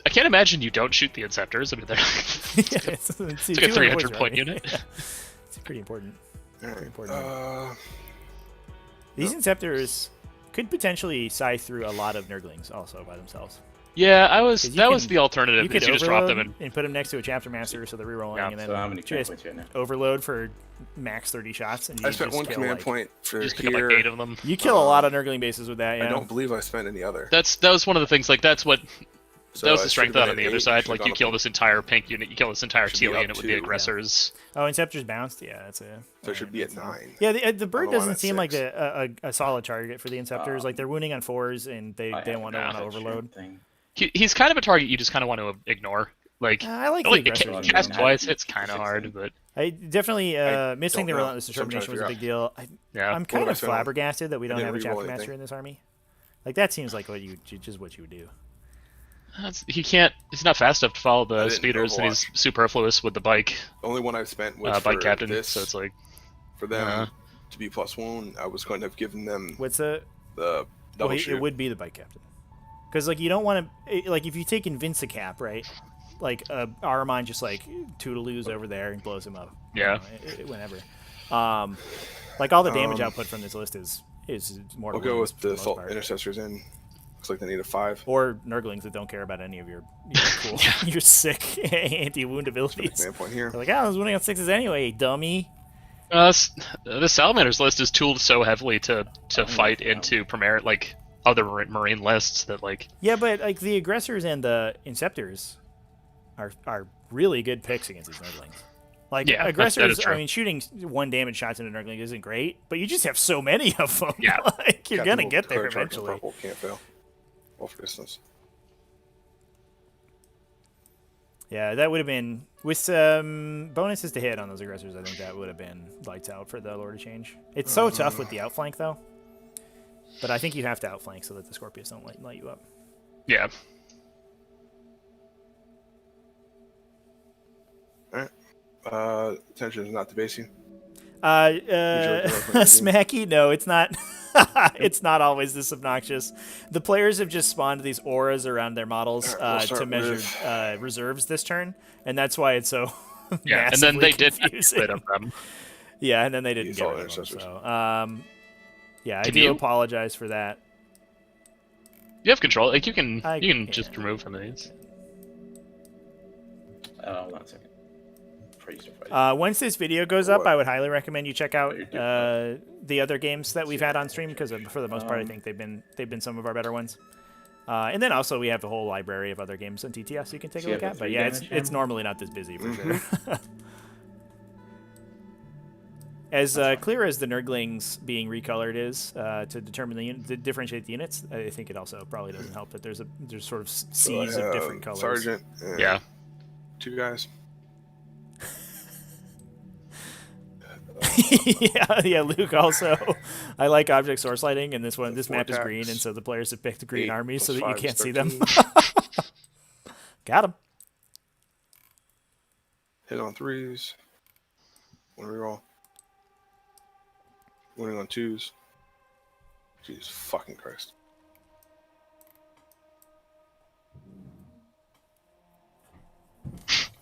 I can't imagine you don't shoot the Inceptors. I mean, they're Yeah, it's like a 200 300 point points, right? unit. It's pretty important. Alright. important. These Inceptors could potentially scythe through a lot of Nurglings also by themselves. Yeah, 'Cause you that was can- the alternative. You could is you just drop overload them and put them next to a chapter master, so they're rerolling, Yeah, and then so how many command just points you have now? overload for max 30 shots. And you I spent just 1 kill, command like, point for just pick up here. like 8 of them. You kill a lot of Nurgling bases with that. Yeah. I don't believe I spent any other. That was one of the things. Like that's what So that was I the strength should've of that been on the at other 8, side. should've Like gone you up kill this entire pink unit, you kill this entire Should be teal up unit with the 2, yeah. aggressors. Oh, Inceptors bounced. Yeah, that's a. So it should be at 9. Yeah, the bird On the line doesn't at seem like 6. a solid target for the Inceptors. Like they're wounding on 4s, and they want to overload. He's kind of a target you just kind of want to ignore. Like I like the aggressors. cast twice, it's kind of hard, but I definitely missing the don't know. relentless That's what I'm trying determination to was a big figure deal. yeah. I'm kind did I of spend on- flabbergasted that we I don't didn't have a reroll chapter master anything. in this army. Like that seems like what just what you would do. He can't. He's not fast enough to follow I the didn't speeders, and he's Overwatch. superfluous with the bike. The only one I've spent was Bike for captain. this. So it's like For them to be +1, I was going to have given them What's the? the double shoot. It would be the bike captain. Because like you don't want to like if you take Invincicap, right? Like Aramon just like Toodaloo's over there and blows him up. Yeah. Whenever. Like all the damage output from this list is mortal. We'll go wounds with for the most assault part. intercessors in. Looks like they need a 5. Or Nurglings that don't care about any of your cool, your sick anti-wound abilities. Command point here. They're like, I was winning on 6s anyway, dummy. The Salamanders list is tooled so heavily to fight into Premier like other marine lists that like Yeah, but like the aggressors and the Inceptors are really good picks against these Nurglings. Like Yeah, that aggressors, is true. I mean, shooting 1 damage shots into Nurgling isn't great, but you just have so many of them. Yeah. Like you're Captain gonna will get there declare charge on eventually. Purple, can't fail. All for distance. Yeah, that would have been with some bonuses to hit on those aggressors. I think that would have been lights out for the Lord of Change. It's so tough with the outflank though. But I think you have to outflank so that the Scorpius don't light you up. yeah. Alright. Attention is not debasing. Smacky? No, it's not. It's not always this obnoxious. The players have just spawned these auras around their models Alright, we'll start to measure with- reserves this turn, and that's why it's so Yeah, and then they did get confusing. rid of them. Yeah, and then they didn't These get all rid of them. intercessors. So, yeah, I Can do you? apologize for that. You have control. Like you can I you can can. just remove from these. Hold on a second. Once this video goes up, I would highly recommend you check out the other games that we've had on stream, because for the most part, I think they've been some of our better ones. And then also we have a whole library of other games on TTS you can take a look at. But yeah, it's normally not this busy for sure. As clear as the Nurglings being recolored is to determine to differentiate the units, I think it also probably doesn't help that there's sort of seas of different colors. Sergeant. Yeah. 2 guys. yeah, Luke also. I like object source lighting, and this map is green, and so the players have picked green armies so that you can't see them. Got him. Hit on 3s. 1 reroll. Winning on 2s. Jesus fucking Christ.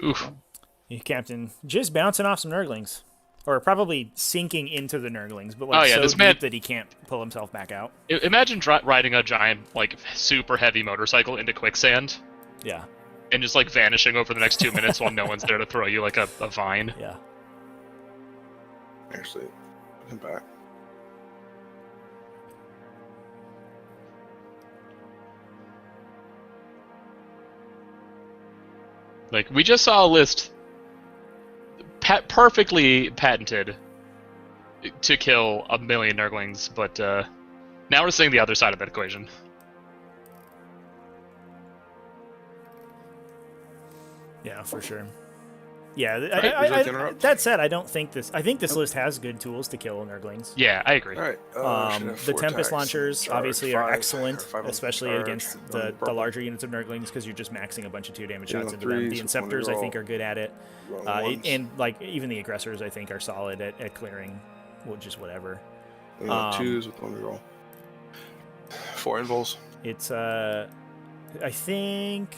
Oof. Yeah, Captain, just bouncing off some Nurglings. Or probably sinking into the Nurglings, but like this deep man that he can't pull himself back out. Imagine riding a giant, like, super heavy motorcycle into quicksand. Yeah. And just, like, vanishing over the next 2 minutes while no one's there to throw you, like, a vine. Yeah. Actually, put him back. Like, we just saw a list perfectly patented to kill 1 million Nurglings, but now we're seeing the other side of that equation. Yeah, for sure. Yeah, that said, I think this list has good tools to kill Nurglings. Yeah, I agree. All right. The Tempest launchers obviously are 5, excellent, especially charge, against the larger units of Nurglings, because you're just maxing a bunch of 2 damage shots into 3s, them. The Inceptors, I think, are good at it. And like even the Aggressors, I think, are solid at clearing, well, just whatever. 2s with 1 reroll. 4 invols. It's I think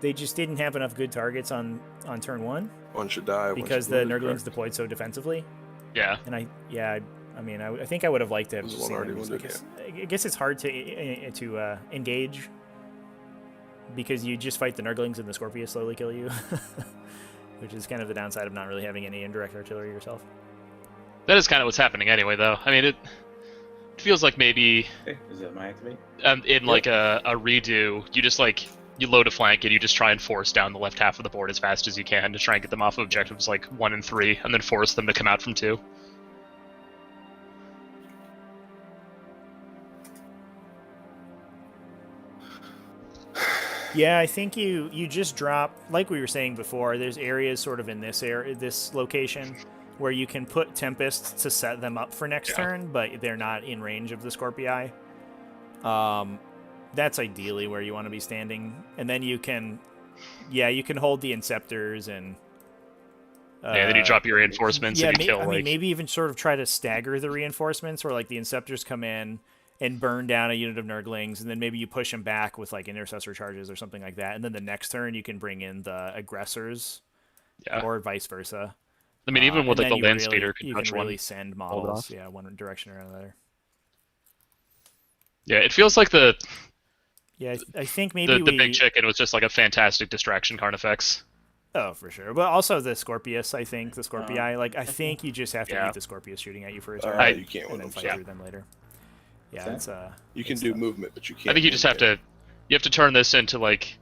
they just didn't have enough good targets on turn 1. One should die because the Nurglings deployed so defensively. Yeah. And I think I would have liked to have seen I guess it's hard to engage because you just fight the Nurglings and the Scorpius slowly kill you, which is kind of the downside of not really having any indirect artillery yourself. That is kind of what's happening anyway, though. I mean, it feels like maybe is that my activate? In like a redo, you just like you load a flank and you just try and force down the left half of the board as fast as you can to try and get them off of objectives like 1 and 3, and then force them to come out from 2. Yeah, I think you just drop, like we were saying before, there's areas sort of in this location where you can put Tempests to set them up for next turn, but they're not in range of the Scorpii. That's ideally where you want to be standing, and then you can hold the Inceptors and then you drop your reinforcements and you kill. Maybe even sort of try to stagger the reinforcements, where like the Inceptors come in and burn down a unit of Nurglings, and then maybe you push them back with like intercessor charges or something like that, and then the next turn you can bring in the Aggressors, or vice versa. I mean, even with like the land speeder, you can really send models, one direction or another. Yeah, it feels like I think maybe the big chicken was just like a fantastic distraction Carnifex. Oh, for sure. But also the Scorpius, I think, the Scorpii. I think you just have to beat the Scorpius shooting at you for a turn. You can't win and then them. fight through them later. Yeah, it's you can do movement, but you can't. I think you just have to turn this into like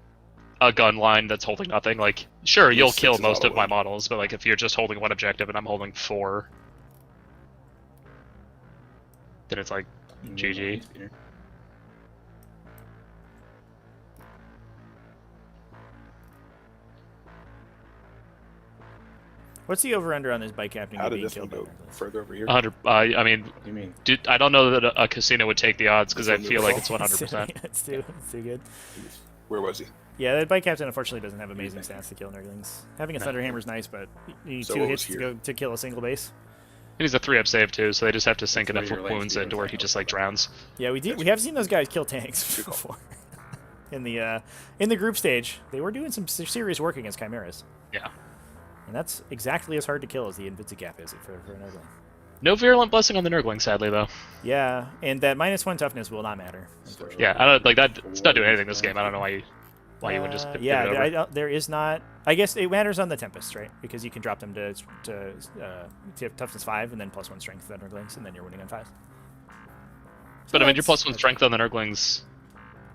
a gun line that's holding nothing. Like, sure, you'll kill most of my models, but like if you're just holding 1 objective and I'm holding 4, then it's like GG. What's the over/under on this bike captain being killed? Go further over here? 100. I mean, I don't know that a casino would take the odds because I feel like it's 100%. It's too good. Where was he? Yeah, that bike captain unfortunately doesn't have amazing stats to kill Nurglings. Having a Thunderhammer is nice, but you need 2 hits to kill a single base. And he's a 3-up save too, so they just have to sink enough wounds into where he just like drowns. Yeah, we have seen those guys kill tanks before. In the group stage, they were doing some serious work against Chimeras. Yeah. And that's exactly as hard to kill as the Invitational is for a Nurgling. No Virulent Blessing on the Nurgling, sadly, though. Yeah, and that -1 toughness will not matter. Yeah, I don't like that. It's not doing anything this game. I don't know why. Why you would just pivot yeah, over. there is not. I guess it matters on the Tempest, right? Because you can drop them to toughness 5 and then +1 strength to Nurglings, and then you're winning on 5. But I mean, your +1 strength on the Nurglings.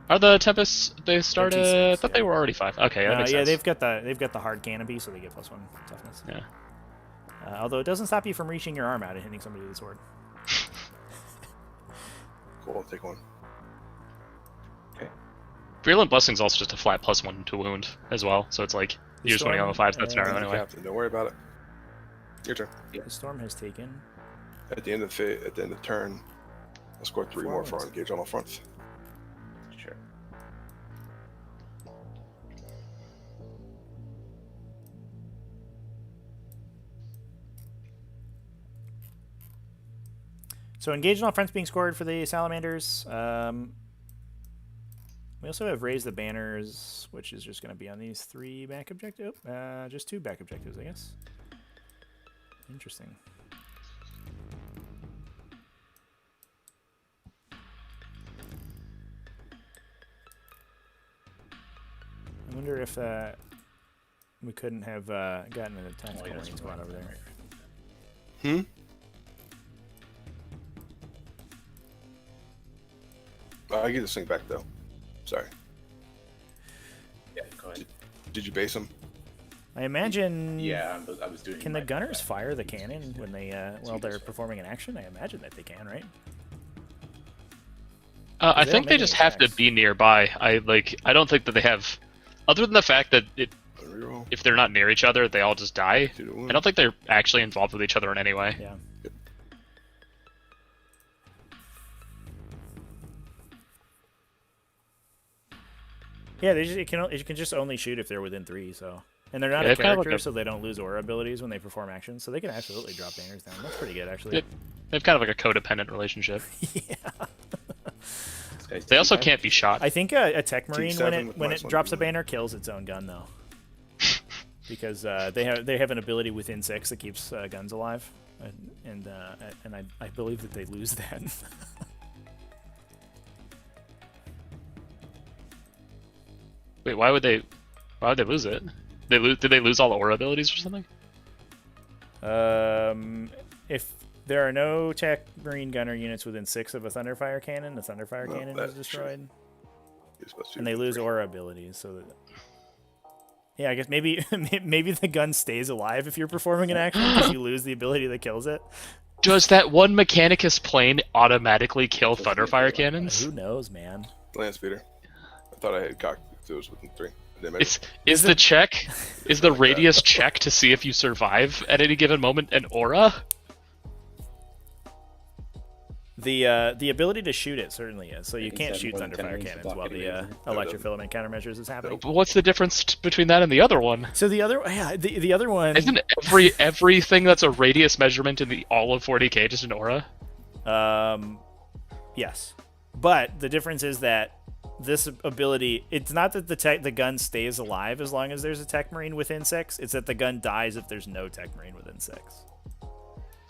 Are the Tempests? They started. I thought they were already 5. Okay, that makes sense. They've got the hard canopy, so they get +1 toughness. Yeah. Although it doesn't stop you from reaching your arm out and hitting somebody with a sword. Cool, I'll take one. Virulent Blessing's also just a flat +1 to wound as well, so it's like you're just winning on the 5s in that scenario anyway. Captain, don't worry about it. Your turn. The storm has taken. At the end of the turn, I'll score 3 more for engage on all fronts. Sure. So engage on all fronts being scored for the Salamanders. We also have raise the banners, which is just going to be on these 3 back objectives. Just 2 back objectives, I guess. Interesting. I wonder if we couldn't have gotten an attack squad over there. I get this thing back though. Sorry. Yeah, go ahead. Did you base him? I imagine. Yeah, I was doing. Can the gunners fire the cannon when they while they're performing an action? I imagine that they can, right? I think they just have to be nearby. I don't think that they have, other than the fact that if they're not near each other, they all just die. I don't think they're actually involved with each other in any way. Yeah. Yeah, you can just only shoot if they're within 3. So, and they're not a character, so they don't lose aura abilities when they perform actions. So they can absolutely drop banners down. That's pretty good, actually. They have kind of like a codependent relationship. Yeah. They also can't be shot. I think a Tech Marine when it drops a banner kills its own gun though, because they have an ability within 6 that keeps guns alive, and I believe that they lose that. Wait, why would they lose it? Did they lose all the aura abilities or something? If there are no Tech Marine gunner units within 6 of a Thunderfire cannon, the Thunderfire cannon is destroyed. And they lose aura abilities, so that... Yeah, I guess maybe the gun stays alive if you're performing an action because you lose the ability that kills it. Does that one Mechanicus plane automatically kill Thunderfire cannons? Who knows, man? Land speeder. I thought I had cocked if it was within 3. Is the radius check to see if you survive at any given moment an aura? The ability to shoot it certainly is. So you can't shoot Thunderfire cannons while the electrofilament countermeasures is happening. What's the difference between that and the other one? So the other one isn't everything that's a radius measurement in the all of 40k just an aura? Yes, but the difference is that this ability, it's not that the gun stays alive as long as there's a Tech Marine within 6. It's that the gun dies if there's no Tech Marine within 6.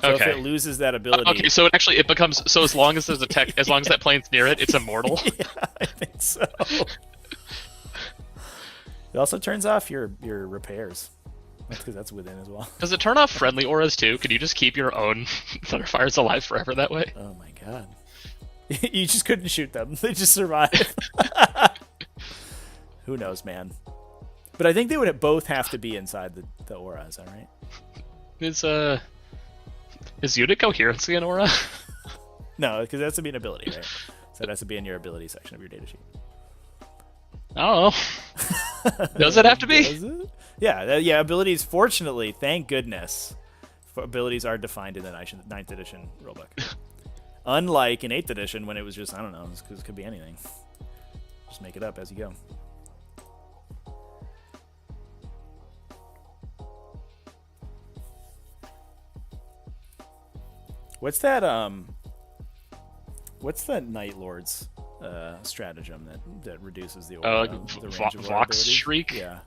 So if it loses that ability... Okay, so it becomes... So as long as there's a tech... As long as that plane's near it, it's immortal? Yeah, I think so. It also turns off your repairs. That's because that's within as well. Does it turn off friendly auras too? Can you just keep your own Thunderfires alive forever that way? Oh my god. You just couldn't shoot them. They just survive. Who knows, man? But I think they would both have to be inside the aura, is that right? Is unit coherency an aura? No, because that has to be an ability, right? So it has to be in your ability section of your datasheet. I don't know. Does it have to be? Does it? Yeah, abilities, fortunately, thank goodness, abilities are defined in the 9th edition rulebook. Unlike in 8th edition when it was just, I don't know, it could be anything. Just make it up as you go. What's that Night Lord's stratagem that reduces the range of Vox Shriek? Yeah.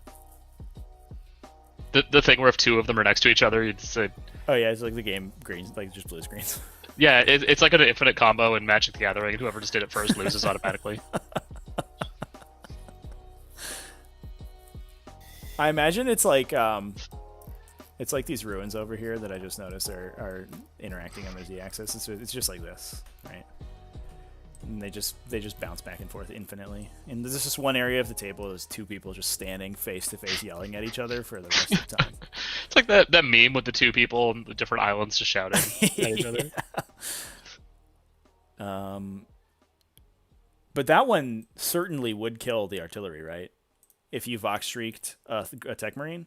The thing where if 2 of them are next to each other, you'd say... Oh yeah, it's like the game greens, like just blue screens. Yeah, it's like an infinite combo in Magic the Gathering, and whoever just did it first loses automatically. I imagine it's like these ruins over here that I just noticed are interacting on their z-axis. It's just like this, right? And they just bounce back and forth infinitely. And there's just one area of the table is two people just standing face to face yelling at each other for the rest of the time. It's like that meme with the two people on the different islands just shouting at each other. But that one certainly would kill the artillery, right? If you Vox streaked a Tech Marine.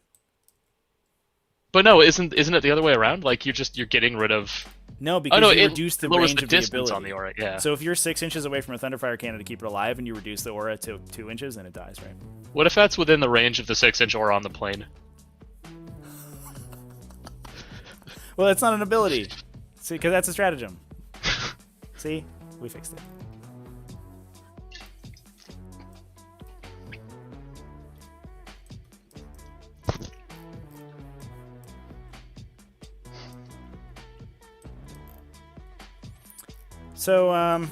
But no, isn't it the other way around? Like you're getting rid of. No, because you reduce the lowers range the of the distance ability. on the aura. Yeah. So if you're 6 inches away from a Thunderfire cannon to keep it alive, and you reduce the aura to 2 inches, then it dies, right? What if that's within the range of the 6-inch aura on the plane? Well, that's not an ability. See, because that's a stratagem. See, we fixed it. So, I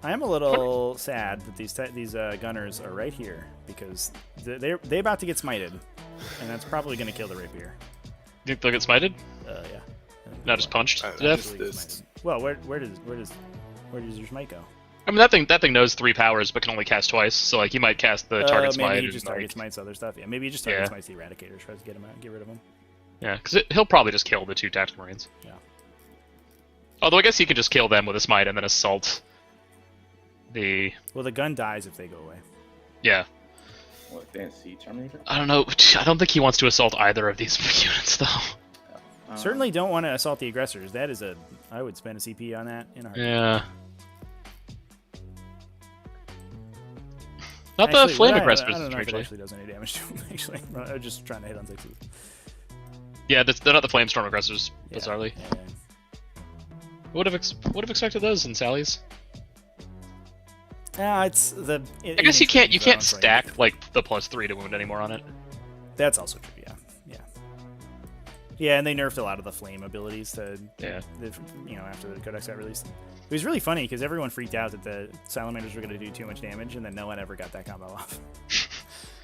am a little sad that these gunners are right here because they're about to get smited, and that's probably going to kill the rapier. You think they'll get smited? Yeah. Not just punched to death? Well, where does your smite go? I mean, that thing knows 3 powers, but can only cast twice. So like, he might cast the target smite. Maybe he just target smites other stuff. Yeah, maybe he just target smites the Eradicator, tries to get him out, get rid of him. Yeah, because he'll probably just kill the 2 Tactical Marines. Yeah. Although I guess he can just kill them with a smite and then assault the. Well, the gun dies if they go away. Yeah. What, Fancy Terminator? I don't know. I don't think he wants to assault either of these units, though. Certainly don't want to assault the aggressors. That is I would spend a CP on that in a heartbeat. Yeah. Not the flame aggressors. I don't know if it actually does any damage to him, actually. I'm just trying to hit on 6s. Yeah, they're not the flamestorm aggressors, bizarrely. Yeah. Would have expected those in Sally's. It's the. I guess you can't stack like the +3 to wound anymore on it. That's also true. Yeah, and they nerfed a lot of the flame abilities to after the Codex got released. It was really funny because everyone freaked out that the Salamanders were going to do too much damage, and then no one ever got that combo off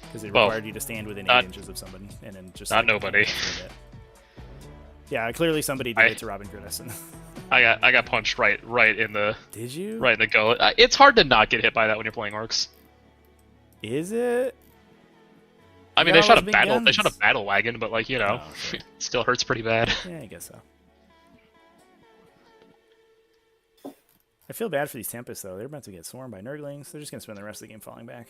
because it required you to stand within 8 inches of somebody, and then just not nobody. Yeah, clearly somebody did it to Robin Curtis. I got punched right in the. Did you? Right in the gullet. It's hard to not get hit by that when you're playing orcs. Is it? I mean, they shot a battle wagon, but like it still hurts pretty bad. Yeah, I guess so. I feel bad for these Tempests though. They're about to get swarmed by Nurglings. They're just gonna spend the rest of the game falling back.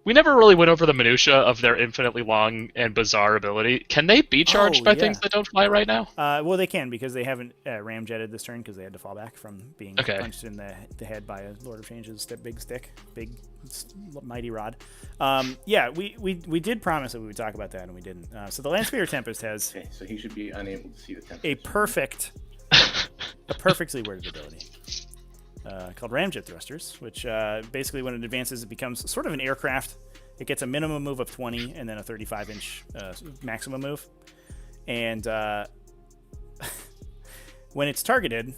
We never really went over the minutia of their infinitely long and bizarre ability. Can they be charged by things that don't fly right now? Well, they can because they haven't ramjetted this turn because they had to fall back from being punched in the head by a Lord of Change's big mighty rod. Yeah, we did promise that we would talk about that and we didn't. So the Landspeeder Tempest has. Okay, so he should be unable to see the Tempest. A perfectly worded ability. Called Ramjet Thrusters, which basically when it advances, it becomes sort of an aircraft. It gets a minimum move of 20 and then a 35-inch maximum move. And when it's targeted,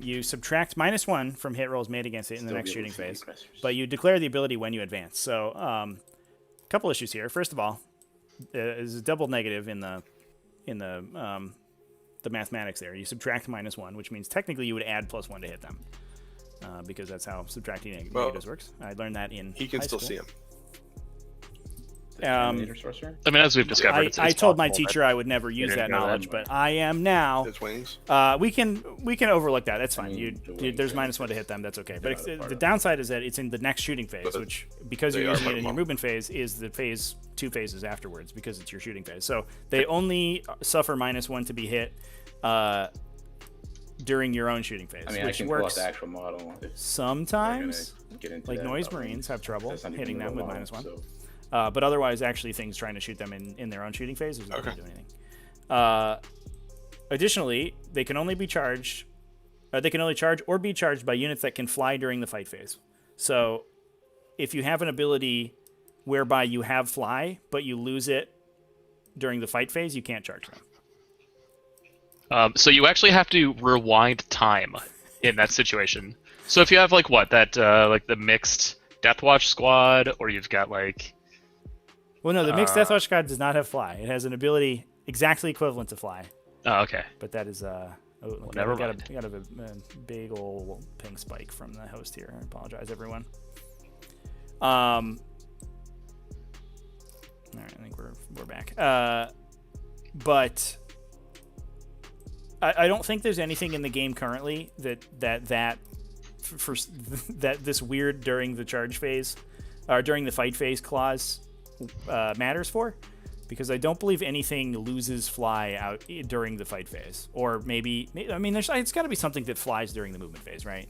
you subtract -1 from hit rolls made against it in the next shooting phase. But you declare the ability when you advance. So a couple issues here. First of all, there's a double negative in the mathematics there. You subtract -1, which means technically you would add +1 to hit them. Because that's how subtracting negatives works. I learned that in He can still see him. I mean, as we've discovered, I told my teacher I would never use that knowledge, but I am now. His wings. We can overlook that. That's fine. There's -1 to hit them. That's okay. But the downside is that it's in the next shooting phase, which because you're using it in your movement phase is the phase 2 phases afterwards because it's your shooting phase. So they only suffer -1 to be hit. During your own shooting phase, which I can works pull up the actual model sometimes. Like Noise Marines have trouble hitting them with -1, but otherwise, actually, things trying to shoot them in their own shooting phase is not going to do anything. Additionally, they can only be charged. They can only charge or be charged by units that can fly during the fight phase. So, if you have an ability whereby you have fly, but you lose it during the fight phase, you can't charge them. So you actually have to rewind time in that situation. So if you have like the mixed Deathwatch Squad, or you've got like. Well, no, the mixed Deathwatch Squad does not have fly. It has an ability exactly equivalent to fly. Oh, okay. But that is never mind. Got a big old ping spike from the host here. I apologize, everyone. All right, I think we're back. But I don't think there's anything in the game currently that this weird during the charge phase or during the fight phase clause matters for, because I don't believe anything loses fly out during the fight phase, or maybe I mean it's got to be something that flies during the movement phase, right?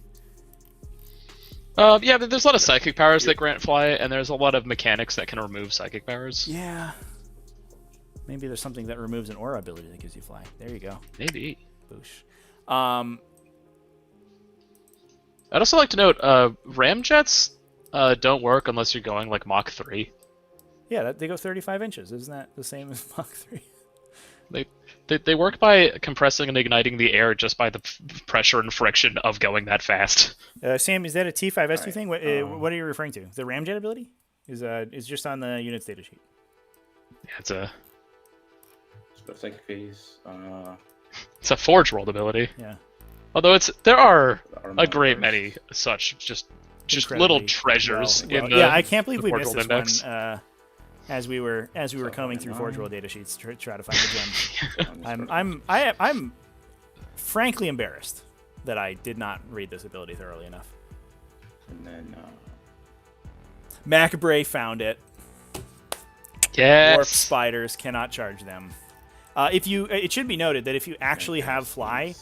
Yeah, there's a lot of psychic powers that grant fly, and there's a lot of mechanics that can remove psychic powers. Yeah. Maybe there's something that removes an aura ability that gives you fly. There you go. Maybe. Boosh. I'd also like to note, ramjets don't work unless you're going like Mach 3. Yeah, they go 35 inches. Isn't that the same as Mach 3? They work by compressing and igniting the air just by the pressure and friction of going that fast. Sam, is that a T5S2 thing? What are you referring to? The ramjet ability is just on the unit's data sheet. Yeah, it's a psychic phase. It's a Forge World ability. Yeah. Although there are a great many such just little treasures in the I can't believe we missed this index. one. As we were combing through Forge World data sheets to try to find the gems. I'm frankly embarrassed that I did not read this ability thoroughly enough. And then Macabray found it. Yes. Warp spiders, cannot charge them. It should be noted that if you actually have fly,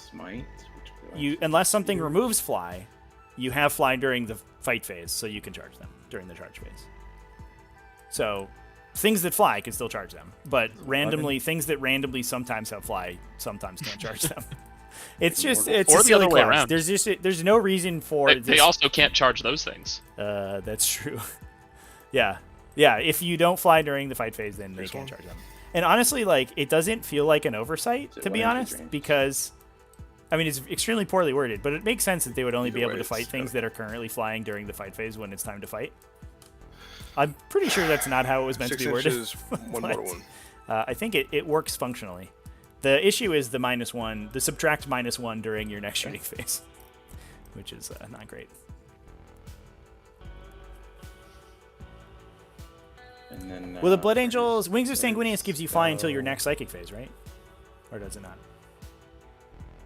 unless something removes fly, you have fly during the fight phase, so you can charge them during the charge phase. So things that fly can still charge them, but things that randomly sometimes have fly sometimes can't charge them. It's a silly way clause. around. There's no reason for they also can't charge those things. That's true. Yeah. If you don't fly during the fight phase, then they can't charge them. And honestly, like, it doesn't feel like an oversight, to be honest, because I mean it's extremely poorly worded, but it makes sense that they would only be able to fight things that are currently flying during the fight phase when it's time to fight. I'm pretty sure that's not how it was meant to be worded. 6 inches, 1 mortar wound. I think it works functionally. The issue is the subtract -1 during your next shooting phase, which is not great. And then, well, the Blood Angels, Wings of Sanguinius gives you fly until your next psychic phase, right? Or does it not?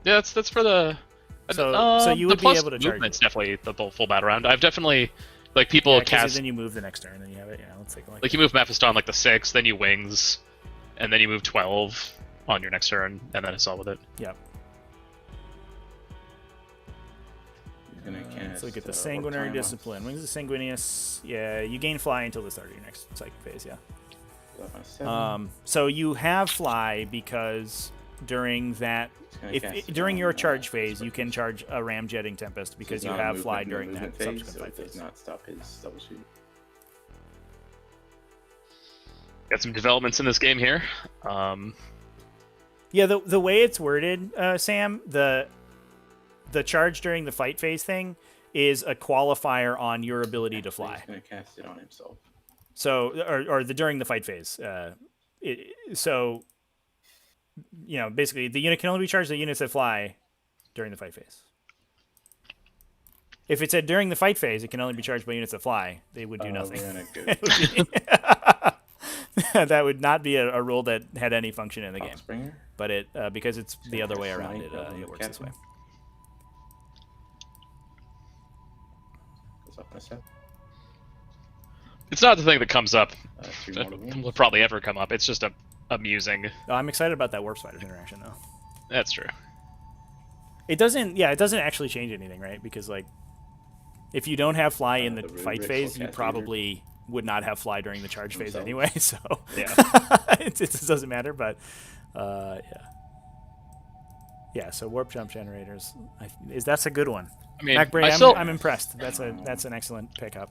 Yeah, that's for the. So you would the be plus able to charge. movement's definitely the full battle round. I've definitely people cast. Then you move the next turn, and you have it. Yeah, let's take a look. Like you move Mephiston like the 6, then you Wings, and then you move 12 on your next turn, and then it's all with it. Yep. Let's look at the Sanguinary Discipline. Wings of Sanguinius. Yeah, you gain fly until the start of your next psychic phase. Yeah. So you have fly because during that, during your charge phase, you can charge a Ramjetting Tempest because you have fly during that subsequent fight phase. Does not stop his double shoot. Got some developments in this game here. Yeah, the way it's worded, Sam, the charge during the fight phase thing is a qualifier on your ability to fly. He's going to cast it on himself. So, or the during the fight phase. So, you know, basically, the unit can only be charged the units that fly during the fight phase. If it said during the fight phase, it can only be charged by units that fly. They would do nothing. That would not be a rule that had any function in the game. Springer? But it because it's the other way around, it works this way. It's not the thing that comes up. Will probably ever come up. It's just amusing. Oh, I'm excited about that Warp Spiders interaction, though. That's true. It doesn't actually change anything, right? Because, like, if you don't have fly in the fight phase, you probably would not have fly during the charge phase anyway, so yeah. it doesn't matter, but yeah, so Warp Jump Generators, that's a good one. I mean, I'm impressed. That's an excellent pickup.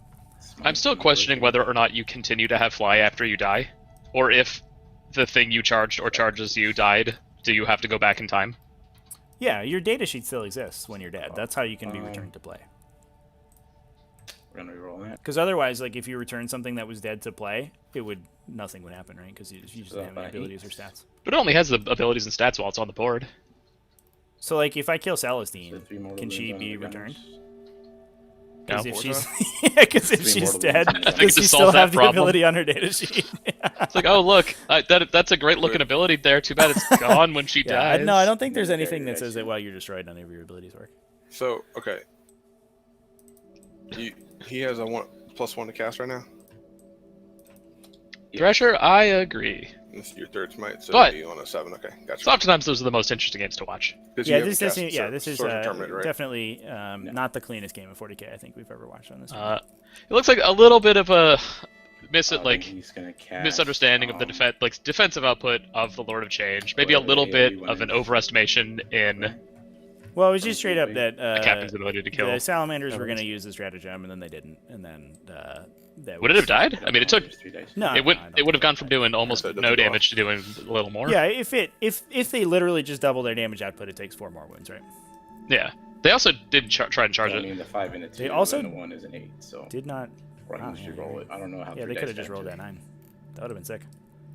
I'm still questioning whether or not you continue to have fly after you die, or if the thing you charged or charges you died, do you have to go back in time? Yeah, your data sheet still exists when you're dead. That's how you can be returned to play. We're gonna reroll that. Because otherwise, like if you return something that was dead to play, nothing would happen, right? Because you just didn't have any abilities or stats. But it only has the abilities and stats while it's on the board. So like if I kill Celestine, So 3 more can she balloons on be the returned? No. Because if she's because if Three she's more dead, balloons on the does gun. she to still solve that have the problem. ability on her data sheet? It's like, oh look, that's a great looking ability there. Too bad it's gone when she Yeah, dies. no, I don't think there's Yeah, anything that yeah, says that yeah. while you're destroyed, none of your abilities work. So okay. He has a +1 to cast right now. Thresher, I agree. This is your third smite, so But- it'll be on a 7. Okay, gotcha. So oftentimes those are the most interesting games to watch. 'Cause you Yeah, haven't this cast is this is Swords of Terminator, right? definitely not the cleanest game of 40k I think we've ever watched on this. It looks like a little bit of a He's gonna cast, misunderstanding of the defensive output of the Lord of Change. Maybe a little bit of an overestimation in Well, it was just straight up that the captain's ability to kill. the salamanders were going to use the stratagem, and then they didn't, and then that Would it have died? I mean, it took. No, It would. no, I don't It would have gone from doing almost no damage to doing a little more. Yeah, if they literally just double their damage output, it takes 4 more wounds, right? Yeah. They also did try and charge I it. mean, the 5 and the 2. They also and the 1 is an 8. So did not. Right, Wow, you should roll it. I don't know how. Yeah, they could have just rolled that 9. That would have been sick.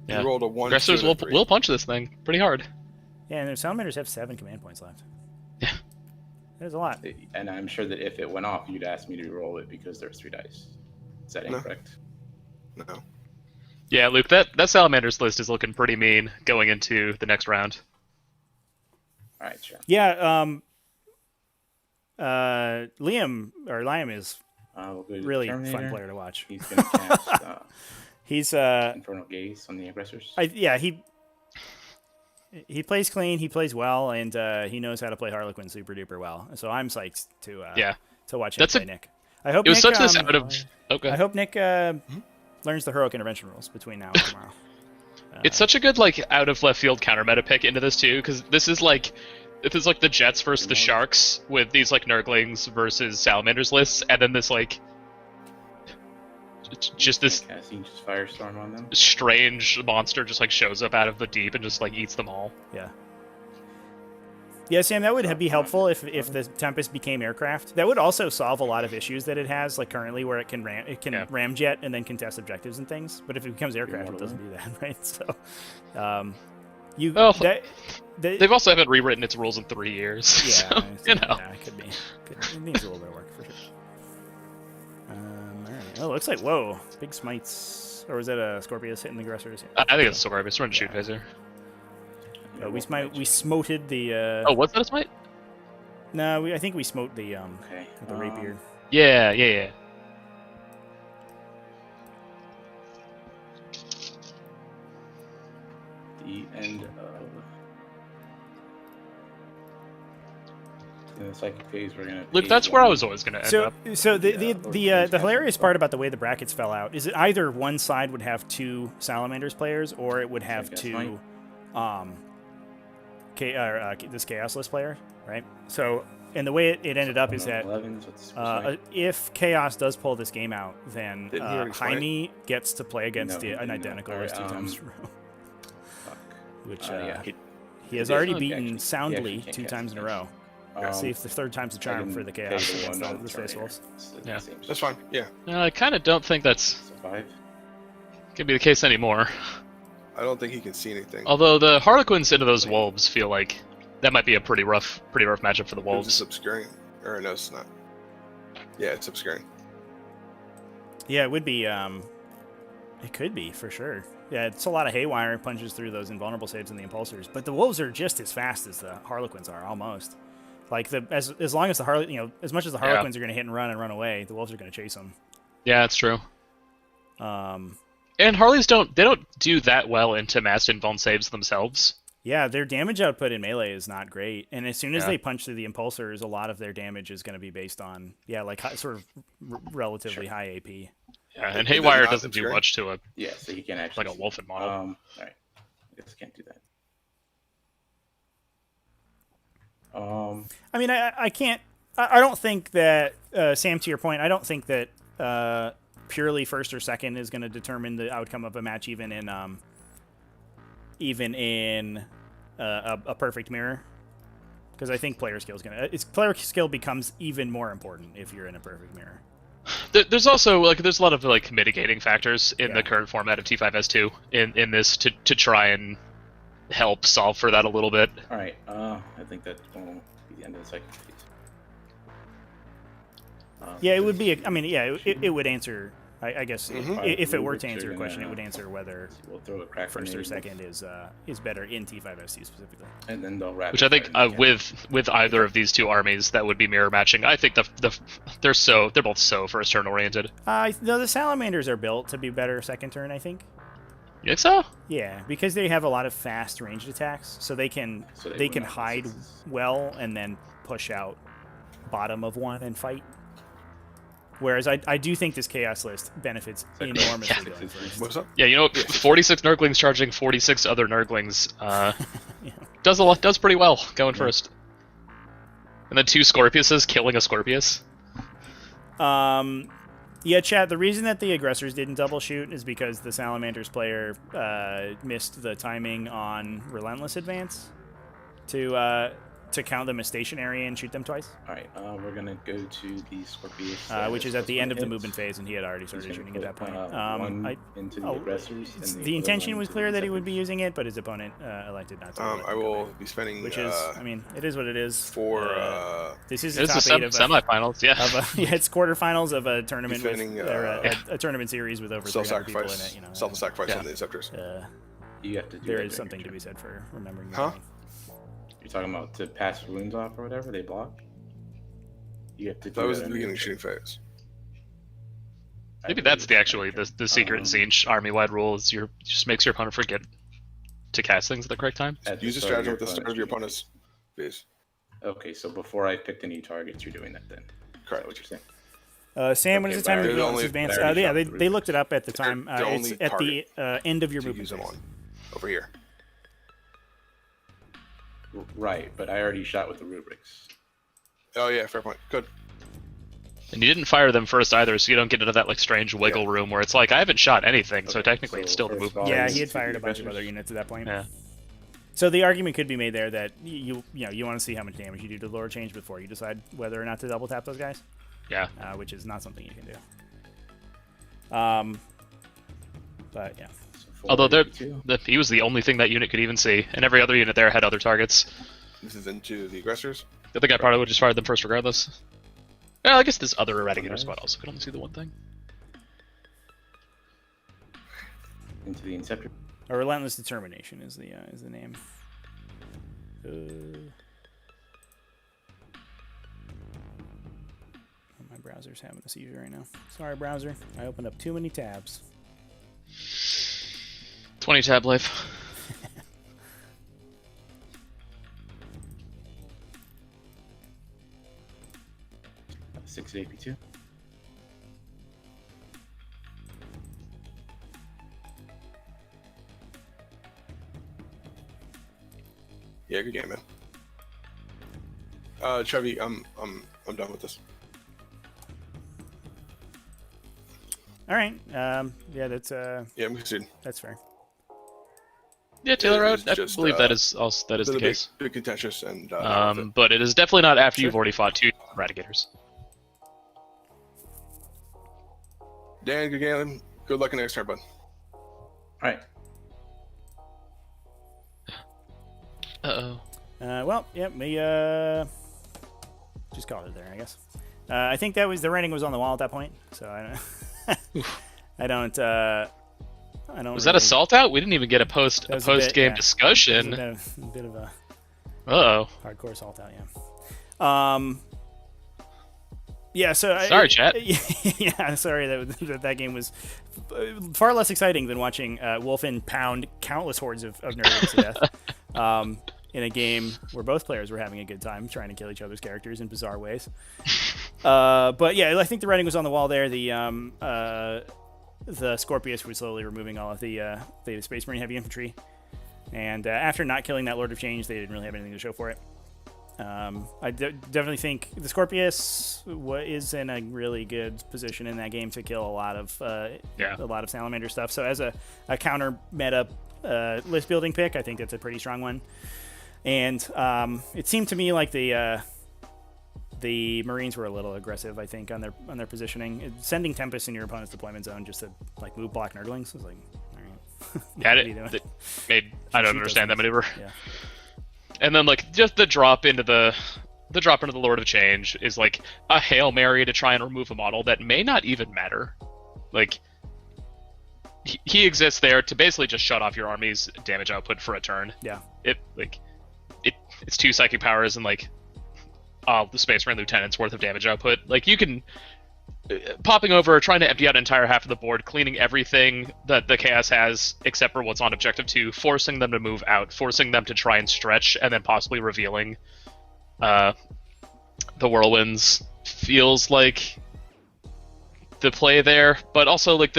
Yeah. You rolled a 1. Aggressors 2, will and a 3. will punch this thing pretty hard. Yeah, and the salamanders have 7 command points left. Yeah. There's a lot. And I'm sure that if it went off, you'd ask me to roll it because there's 3 dice. Is that No. incorrect? No. Yeah, Luke, that Salamanders list is looking pretty mean going into the next round. All right, sure. Yeah, Liam is We'll go to really Terminator. fun player to watch. He's gonna cast He's Infernal Gaze on the aggressors. He plays clean, he plays well, and he knows how to play Harlequin super duper well. So I'm psyched to watch him play Nick. I hope it was Nick, such this out of. Okay. I hope Nick learns the heroic intervention rules between now and tomorrow. It's such a good out of left field counter meta pick into this too, because this is like the Jets versus the Sharks with these Nurglings versus Salamanders lists, and then this just this Casting just Firestorm on them. strange monster just shows up out of the deep and just eats them all. Yeah. Yeah, Sam, that would be helpful if the Tempest became aircraft. That would also solve a lot of issues that it has, currently, where it can ramjet and then contest objectives and things. But if it becomes aircraft, it doesn't do that, right? So, they've also haven't rewritten its rules in 3 years. Yeah, so, yeah, it could be. It needs a little bit of work for sure. All right. Oh, it looks like big smites, or was that a Scorpius hitting the aggressors? I think it's Scorpius. We're in shoot phase here. We smoted the. Oh, was that a smite? No, I think we smote the rapier. Yeah. The end of in the psychic phase, we're gonna. Luke, that's where I was always gonna end up. So the hilarious part about the way the brackets fell out is that either one side would have 2 Salamanders players, or it would have 2, this Chaos List player, right? So, and the way it ended up is that if Chaos does pull this game out, then Jaime gets to play against an identical list 2 times in a row. Which he has already beaten soundly 2 times in a row. See if the 3rd time's a charm for the Chaos against the Space Wolves. Yeah, that's fine. Yeah. No, I kind of don't think that's gonna be the case anymore. I don't think he can see anything. Although the Harlequins into those Wolves feel like that might be a pretty rough matchup for the Wolves. It's obscuring, or no, it's not. Yeah, it's obscuring. Yeah, it would be. It could be for sure. Yeah, it's a lot of haywire punches through those invulnerable saves and the impulsors, but the Wolves are just as fast as the Harlequins are, almost. As long as the as much as the Harlequins are going to hit and run away, the Wolves are going to chase them. Yeah, that's true. And Harleys don't do that well into massed invuln saves themselves. Yeah, their damage output in melee is not great, and as soon as they punch through the impulsors, a lot of their damage is going to be based on sort of relatively high AP. Yeah, and haywire doesn't do much to a so he can actually a Wolfen model. All right, I guess I can't do that. I mean, I can't. I don't think that Sam. To your point, I don't think that purely first or second is going to determine the outcome of a match, even in a perfect mirror. Because I think player skill becomes even more important if you're in a perfect mirror. There's also there's a lot of mitigating factors in the current format of T5S2 in this to try and help solve for that a little bit. All right. I think that will be the end of the second phase. Yeah, it would be. It would answer. I guess Mm-hmm. if it were to answer your question, it would answer whether we'll throw a crack first or grenade. second is better in T5S2 specifically. And then they'll wrap. Which I think with either of these two armies that would be mirror matching. I think they're both so first turn oriented. No, the salamanders are built to be better second turn. I think. You think so? Yeah, because they have a lot of fast ranged attacks, so they can hide well and then push out bottom of one and fight. Whereas I do think this Chaos list benefits enormously going first. What's up? Yeah, 46 Nurglings charging 46 other Nurglings does pretty well going first. And then 2 Scorpiuses killing a Scorpius. Yeah, Chad, the reason that the aggressors didn't double shoot is because the Salamanders player missed the timing on Relentless Advance to count them as stationary and shoot them twice. All right, we're gonna go to the Scorpius, which is at the end of the movement phase, and he had already started shooting at that point. Into the aggressors. And the intention was clear that he would be using it, but his opponent elected not to. I will be spending. Which is, it is what it is. For this is the semifinals, yeah. It's quarterfinals of a tournament defending, a tournament series with over 300 people in it. Self-sacrifice on the Inceptors. You have to do there is something to be said for remembering. Huh? You're talking about to pass wounds off or whatever they block. You have to. That was the beginning shooting phase. Maybe that's the secret Zinch army-wide rule is just makes your opponent forget to cast things at the correct time. Use a strategy with the start of your opponent's phase. Okay, so before I picked any targets, you're doing that then. Correct. What you're saying. Sam, when is the time to go advance? Yeah, they looked it up at the time. It's at the end of your movement phase. Over here. Right, but I already shot with the rubrics. Oh yeah, fair point. Good. And you didn't fire them first either, so you don't get into that strange wiggle room where it's I haven't shot anything, so technically it's still the movement. Yeah, he had fired a bunch of other units at that point. Yeah. So the argument could be made there that you want to see how much damage you do to the lore change before you decide whether or not to double tap those guys. Yeah. Which is not something you can do. But yeah. Although he was the only thing that unit could even see, and every other unit there had other targets. This is into the aggressors? I think I probably would have just fired them first regardless. Yeah, I guess this other Eradicator squad also could only see the one thing. Into the Inceptor. A Relentless Determination is the name. My browser's having a seizure right now. Sorry, browser. I opened up too many tabs. 20 tab life. 6 at AP2. Yeah, good game, man. Chevy, I'm done with this. All right. Yeah, that's yeah, I'm conceding. That's fair. Yeah, Taylor, I believe that is the case. Big contentious and. But it is definitely not after you've already fought 2 Eradicators. Dan, good game. Good luck in the next turn, bud. All right. Well, yeah, we just called it there, I guess. I think that was the writing was on the wall at that point, so I don't. Was that a salt out? We didn't even get a post game discussion. A bit of a hardcore salt out, yeah. Yeah, so sorry, chat. Yeah, sorry that game was far less exciting than watching Wolfen pound countless hordes of nerds to death in a game where both players were having a good time trying to kill each other's characters in bizarre ways. But yeah, I think the writing was on the wall there. The Scorpius was slowly removing all of the Space Marine heavy infantry, and after not killing that Lord of Change, they didn't really have anything to show for it. I definitely think the Scorpius is in a really good position in that game to kill a lot of Salamander stuff. So as a counter meta list building pick, I think that's a pretty strong one. And it seemed to me like the the Marines were a little aggressive, I think, on their positioning. Sending Tempest in your opponent's deployment zone just to like move block Nurglings was like, all right. I don't understand that maneuver. Yeah. And then like just the drop into the Lord of Change is like a Hail Mary to try and remove a model that may not even matter. Like he exists there to basically just shut off your army's damage output for a turn. Yeah. It's 2 psychic powers and like the Space Marine Lieutenant's worth of damage output. Like you can popping over, trying to empty out an entire half of the board, cleaning everything that the Chaos has except for what's on Objective 2, forcing them to move out, forcing them to try and stretch, and then possibly revealing the Whirlwinds feels like the play there, but also like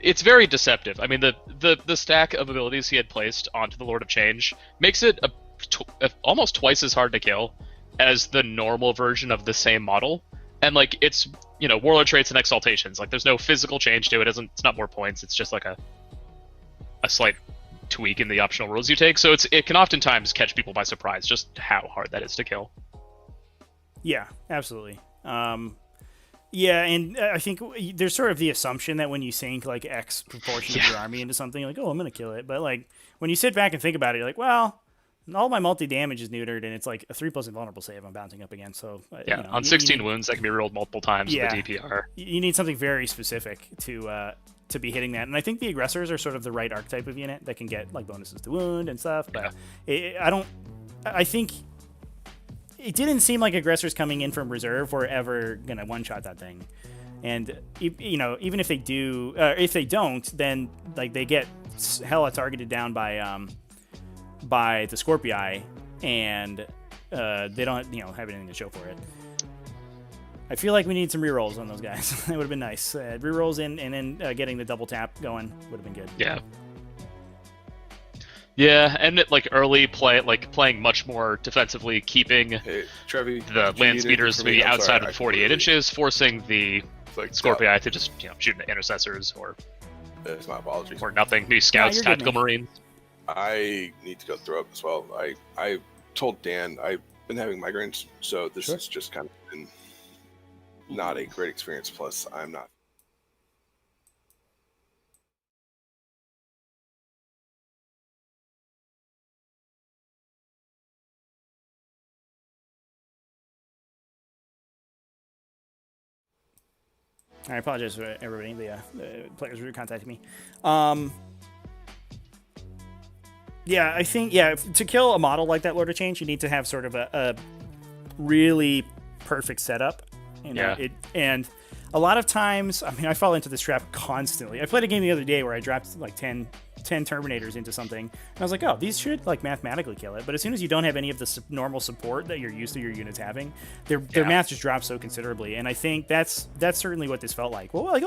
it's very deceptive. I mean, the stack of abilities he had placed onto the Lord of Change makes it almost twice as hard to kill as the normal version of the same model. And like it's warlord traits and exaltations. Like there's no physical change to it. It's not more points. It's just like a slight tweak in the optional rules you take. So it can oftentimes catch people by surprise just how hard that is to kill. Yeah, absolutely. Yeah, and I think there's sort of the assumption that when you sink like X proportion of your army into something, you're like, oh, I'm gonna kill it. But like when you sit back and think about it, you're like, well, all my multi-damage is neutered, and it's like a 3+ invulnerable save I'm bouncing up against. So on 16 wounds, that can be rolled multiple times with a DPR. You need something very specific to be hitting that, and I think the aggressors are sort of the right archetype of unit that can get like bonuses to wound and stuff. But I think it didn't seem like aggressors coming in from reserve were ever gonna one-shot that thing. And even if they do, if they don't, then like they get hella targeted down by the Scorpii, and they don't have anything to show for it. I feel like we need some rerolls on those guys. That would have been nice. Rerolls in, and then getting the double tap going would have been good. Yeah. Yeah, and like early play, like playing much more defensively, keeping the land speeders to be outside of the 48 inches, forcing the Scorpii to just shoot into intercessors or. It's my apologies. Or nothing. New scouts, tactical marines. I need to go throw up as well. I told Dan I've been having migraines, so this has just kind of been not a great experience. Plus, I'm not. I apologize for everybody. The players were contacting me. Yeah, I think to kill a model like that Lord of Change, you need to have sort of a really perfect setup. And a lot of times, I mean, I fall into this trap constantly. I played a game the other day where I dropped like 10 Terminators into something, and I was like, oh, these should like mathematically kill it. But as soon as you don't have any of the normal support that you're used to your units having, their math just drops so considerably. And I think that's certainly what this felt like. Well, I'm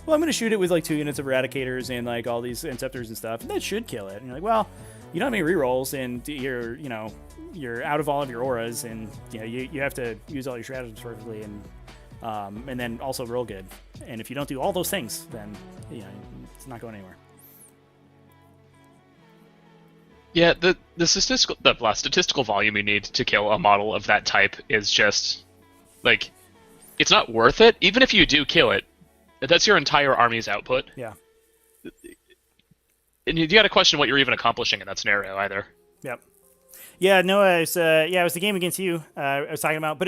going to shoot it with like 2 units of Eradicators and like all these Inceptors and stuff, and that should kill it. And you're like, well, you don't have any rerolls, and you're out of all of your auras, and you have to use all your stratagems perfectly, and then also roll good. And if you don't do all those things, then it's not going anywhere. Yeah, the statistical volume you need to kill a model of that type is just like it's not worth it. Even if you do kill it, that's your entire army's output. Yeah. And you got to question what you're even accomplishing in that scenario either. Yep. Yeah, no, it was the game against you I was talking about. But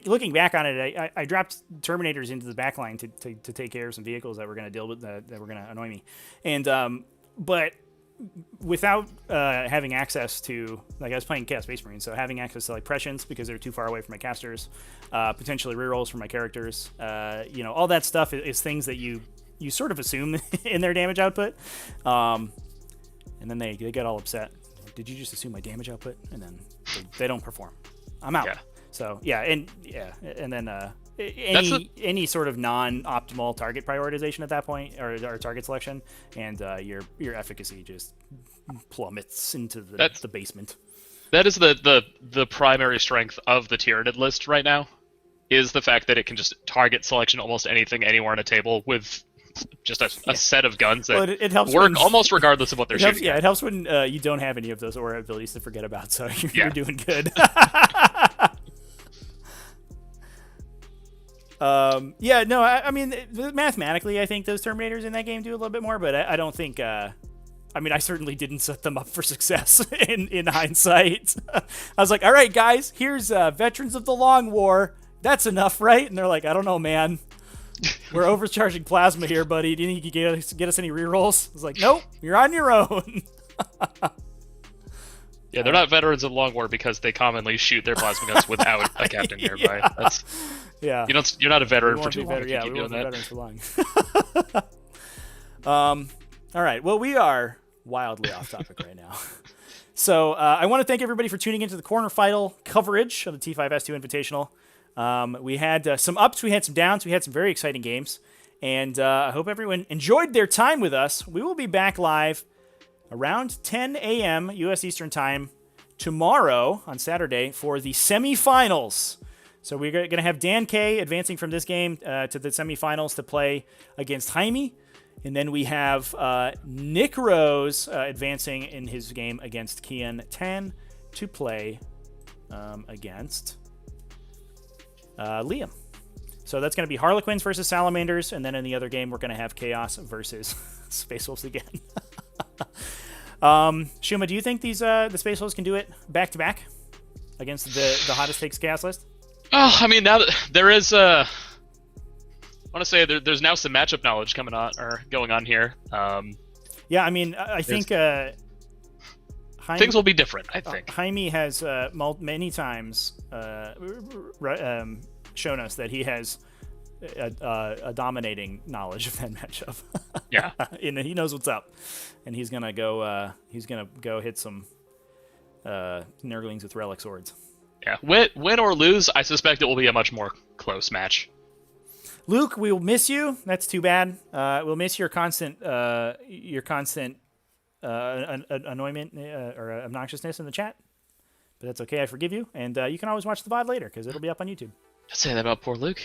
looking back on it, I dropped Terminators into the backline to take care of some vehicles that were going to deal with that were going to annoy me, and but without having access to, like, I was playing Chaos Space Marines, so having access to like prescience because they're too far away from my casters, potentially rerolls for my characters, all that stuff is things that you sort of assume in their damage output, and then they get all upset. Did you just assume my damage output? And then they don't perform. I'm out. Yeah. So and then any sort of non-optimal target prioritization at that point, or target selection, and your efficacy just plummets into the basement. That is the primary strength of the Tyranid list right now, is the fact that it can just target selection almost anything anywhere on a table with just a set of guns that it helps work almost regardless of what they're shooting. It helps when you don't have any of those aura abilities to forget about, so you're doing good. Yeah, no, I mean, mathematically, I think those Terminators in that game do a little bit more, but I don't think. I mean, I certainly didn't set them up for success in hindsight. I was like, all right, guys, here's Veterans of the Long War. That's enough, right? And they're like, I don't know, man. We're overcharging plasma here, buddy. Do you think you can get us any rerolls? I was like, nope, you're on your own. Yeah, they're not Veterans of the Long War because they commonly shoot their plasma guns without a captain nearby. That's, yeah. You're not a veteran We for won't too be long. veteran- if you yeah, keep we won't doing be that. veterans for long. All right. Well, we are wildly off topic right now. So I want to thank everybody for tuning into the quarterfinal coverage of the T5S2 Invitational. We had some ups, we had some downs, we had some very exciting games, and I hope everyone enjoyed their time with us. We will be back live around 10 a.m. U.S. Eastern Time tomorrow on Saturday for the semifinals. So we're going to have Dan K advancing from this game to the semifinals to play against Jaime. And then we have Nick Rose advancing in his game against Kian Tan to play against Liam. So that's going to be Harlequins versus Salamanders. And then in the other game, we're going to have Chaos versus Space Wolves again. Shuma, do you think these the Space Wolves can do it back-to-back against the hottest takes Chaos list? Oh, I mean, now that there is I want to say there's now some matchup knowledge going on here. Yeah, thing I think things will be different. I think Jaime has many times shown us that he has a dominating knowledge of that matchup. Yeah, he knows what's up, and he's gonna go hit some Nurglings with relic swords. Yeah, win or lose, I suspect it will be a much more close match. Luke, we'll miss you. That's too bad. We'll miss your constant annoyment or obnoxiousness in the chat. But that's okay. I forgive you. And you can always watch the VOD later because it'll be up on YouTube. Don't say that about poor Luke.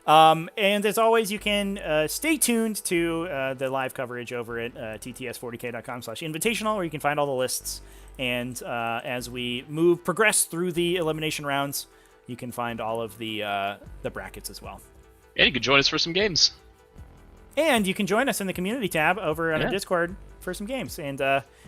And as always, you can stay tuned to the live coverage over at tts40k.com/invitational, where you can find all the lists. And as we progress through the elimination rounds, you can find all of the brackets as well. And you can join us for some games. And you can join us in the community tab over on our Discord for some games. And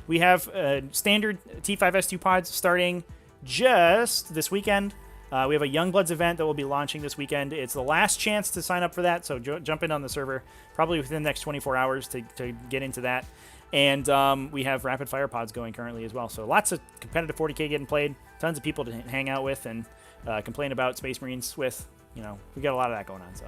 we have standard T5S2 pods starting just this weekend. We have a Youngbloods event that will be launching this weekend. It's the last chance to sign up for that, so jump in on the server probably within the next 24 hours to get into that. And we have rapid fire pods going currently as well. So lots of competitive 40k getting played, tons of people to hang out with and complain about Space Marines with. We got a lot of that going on. So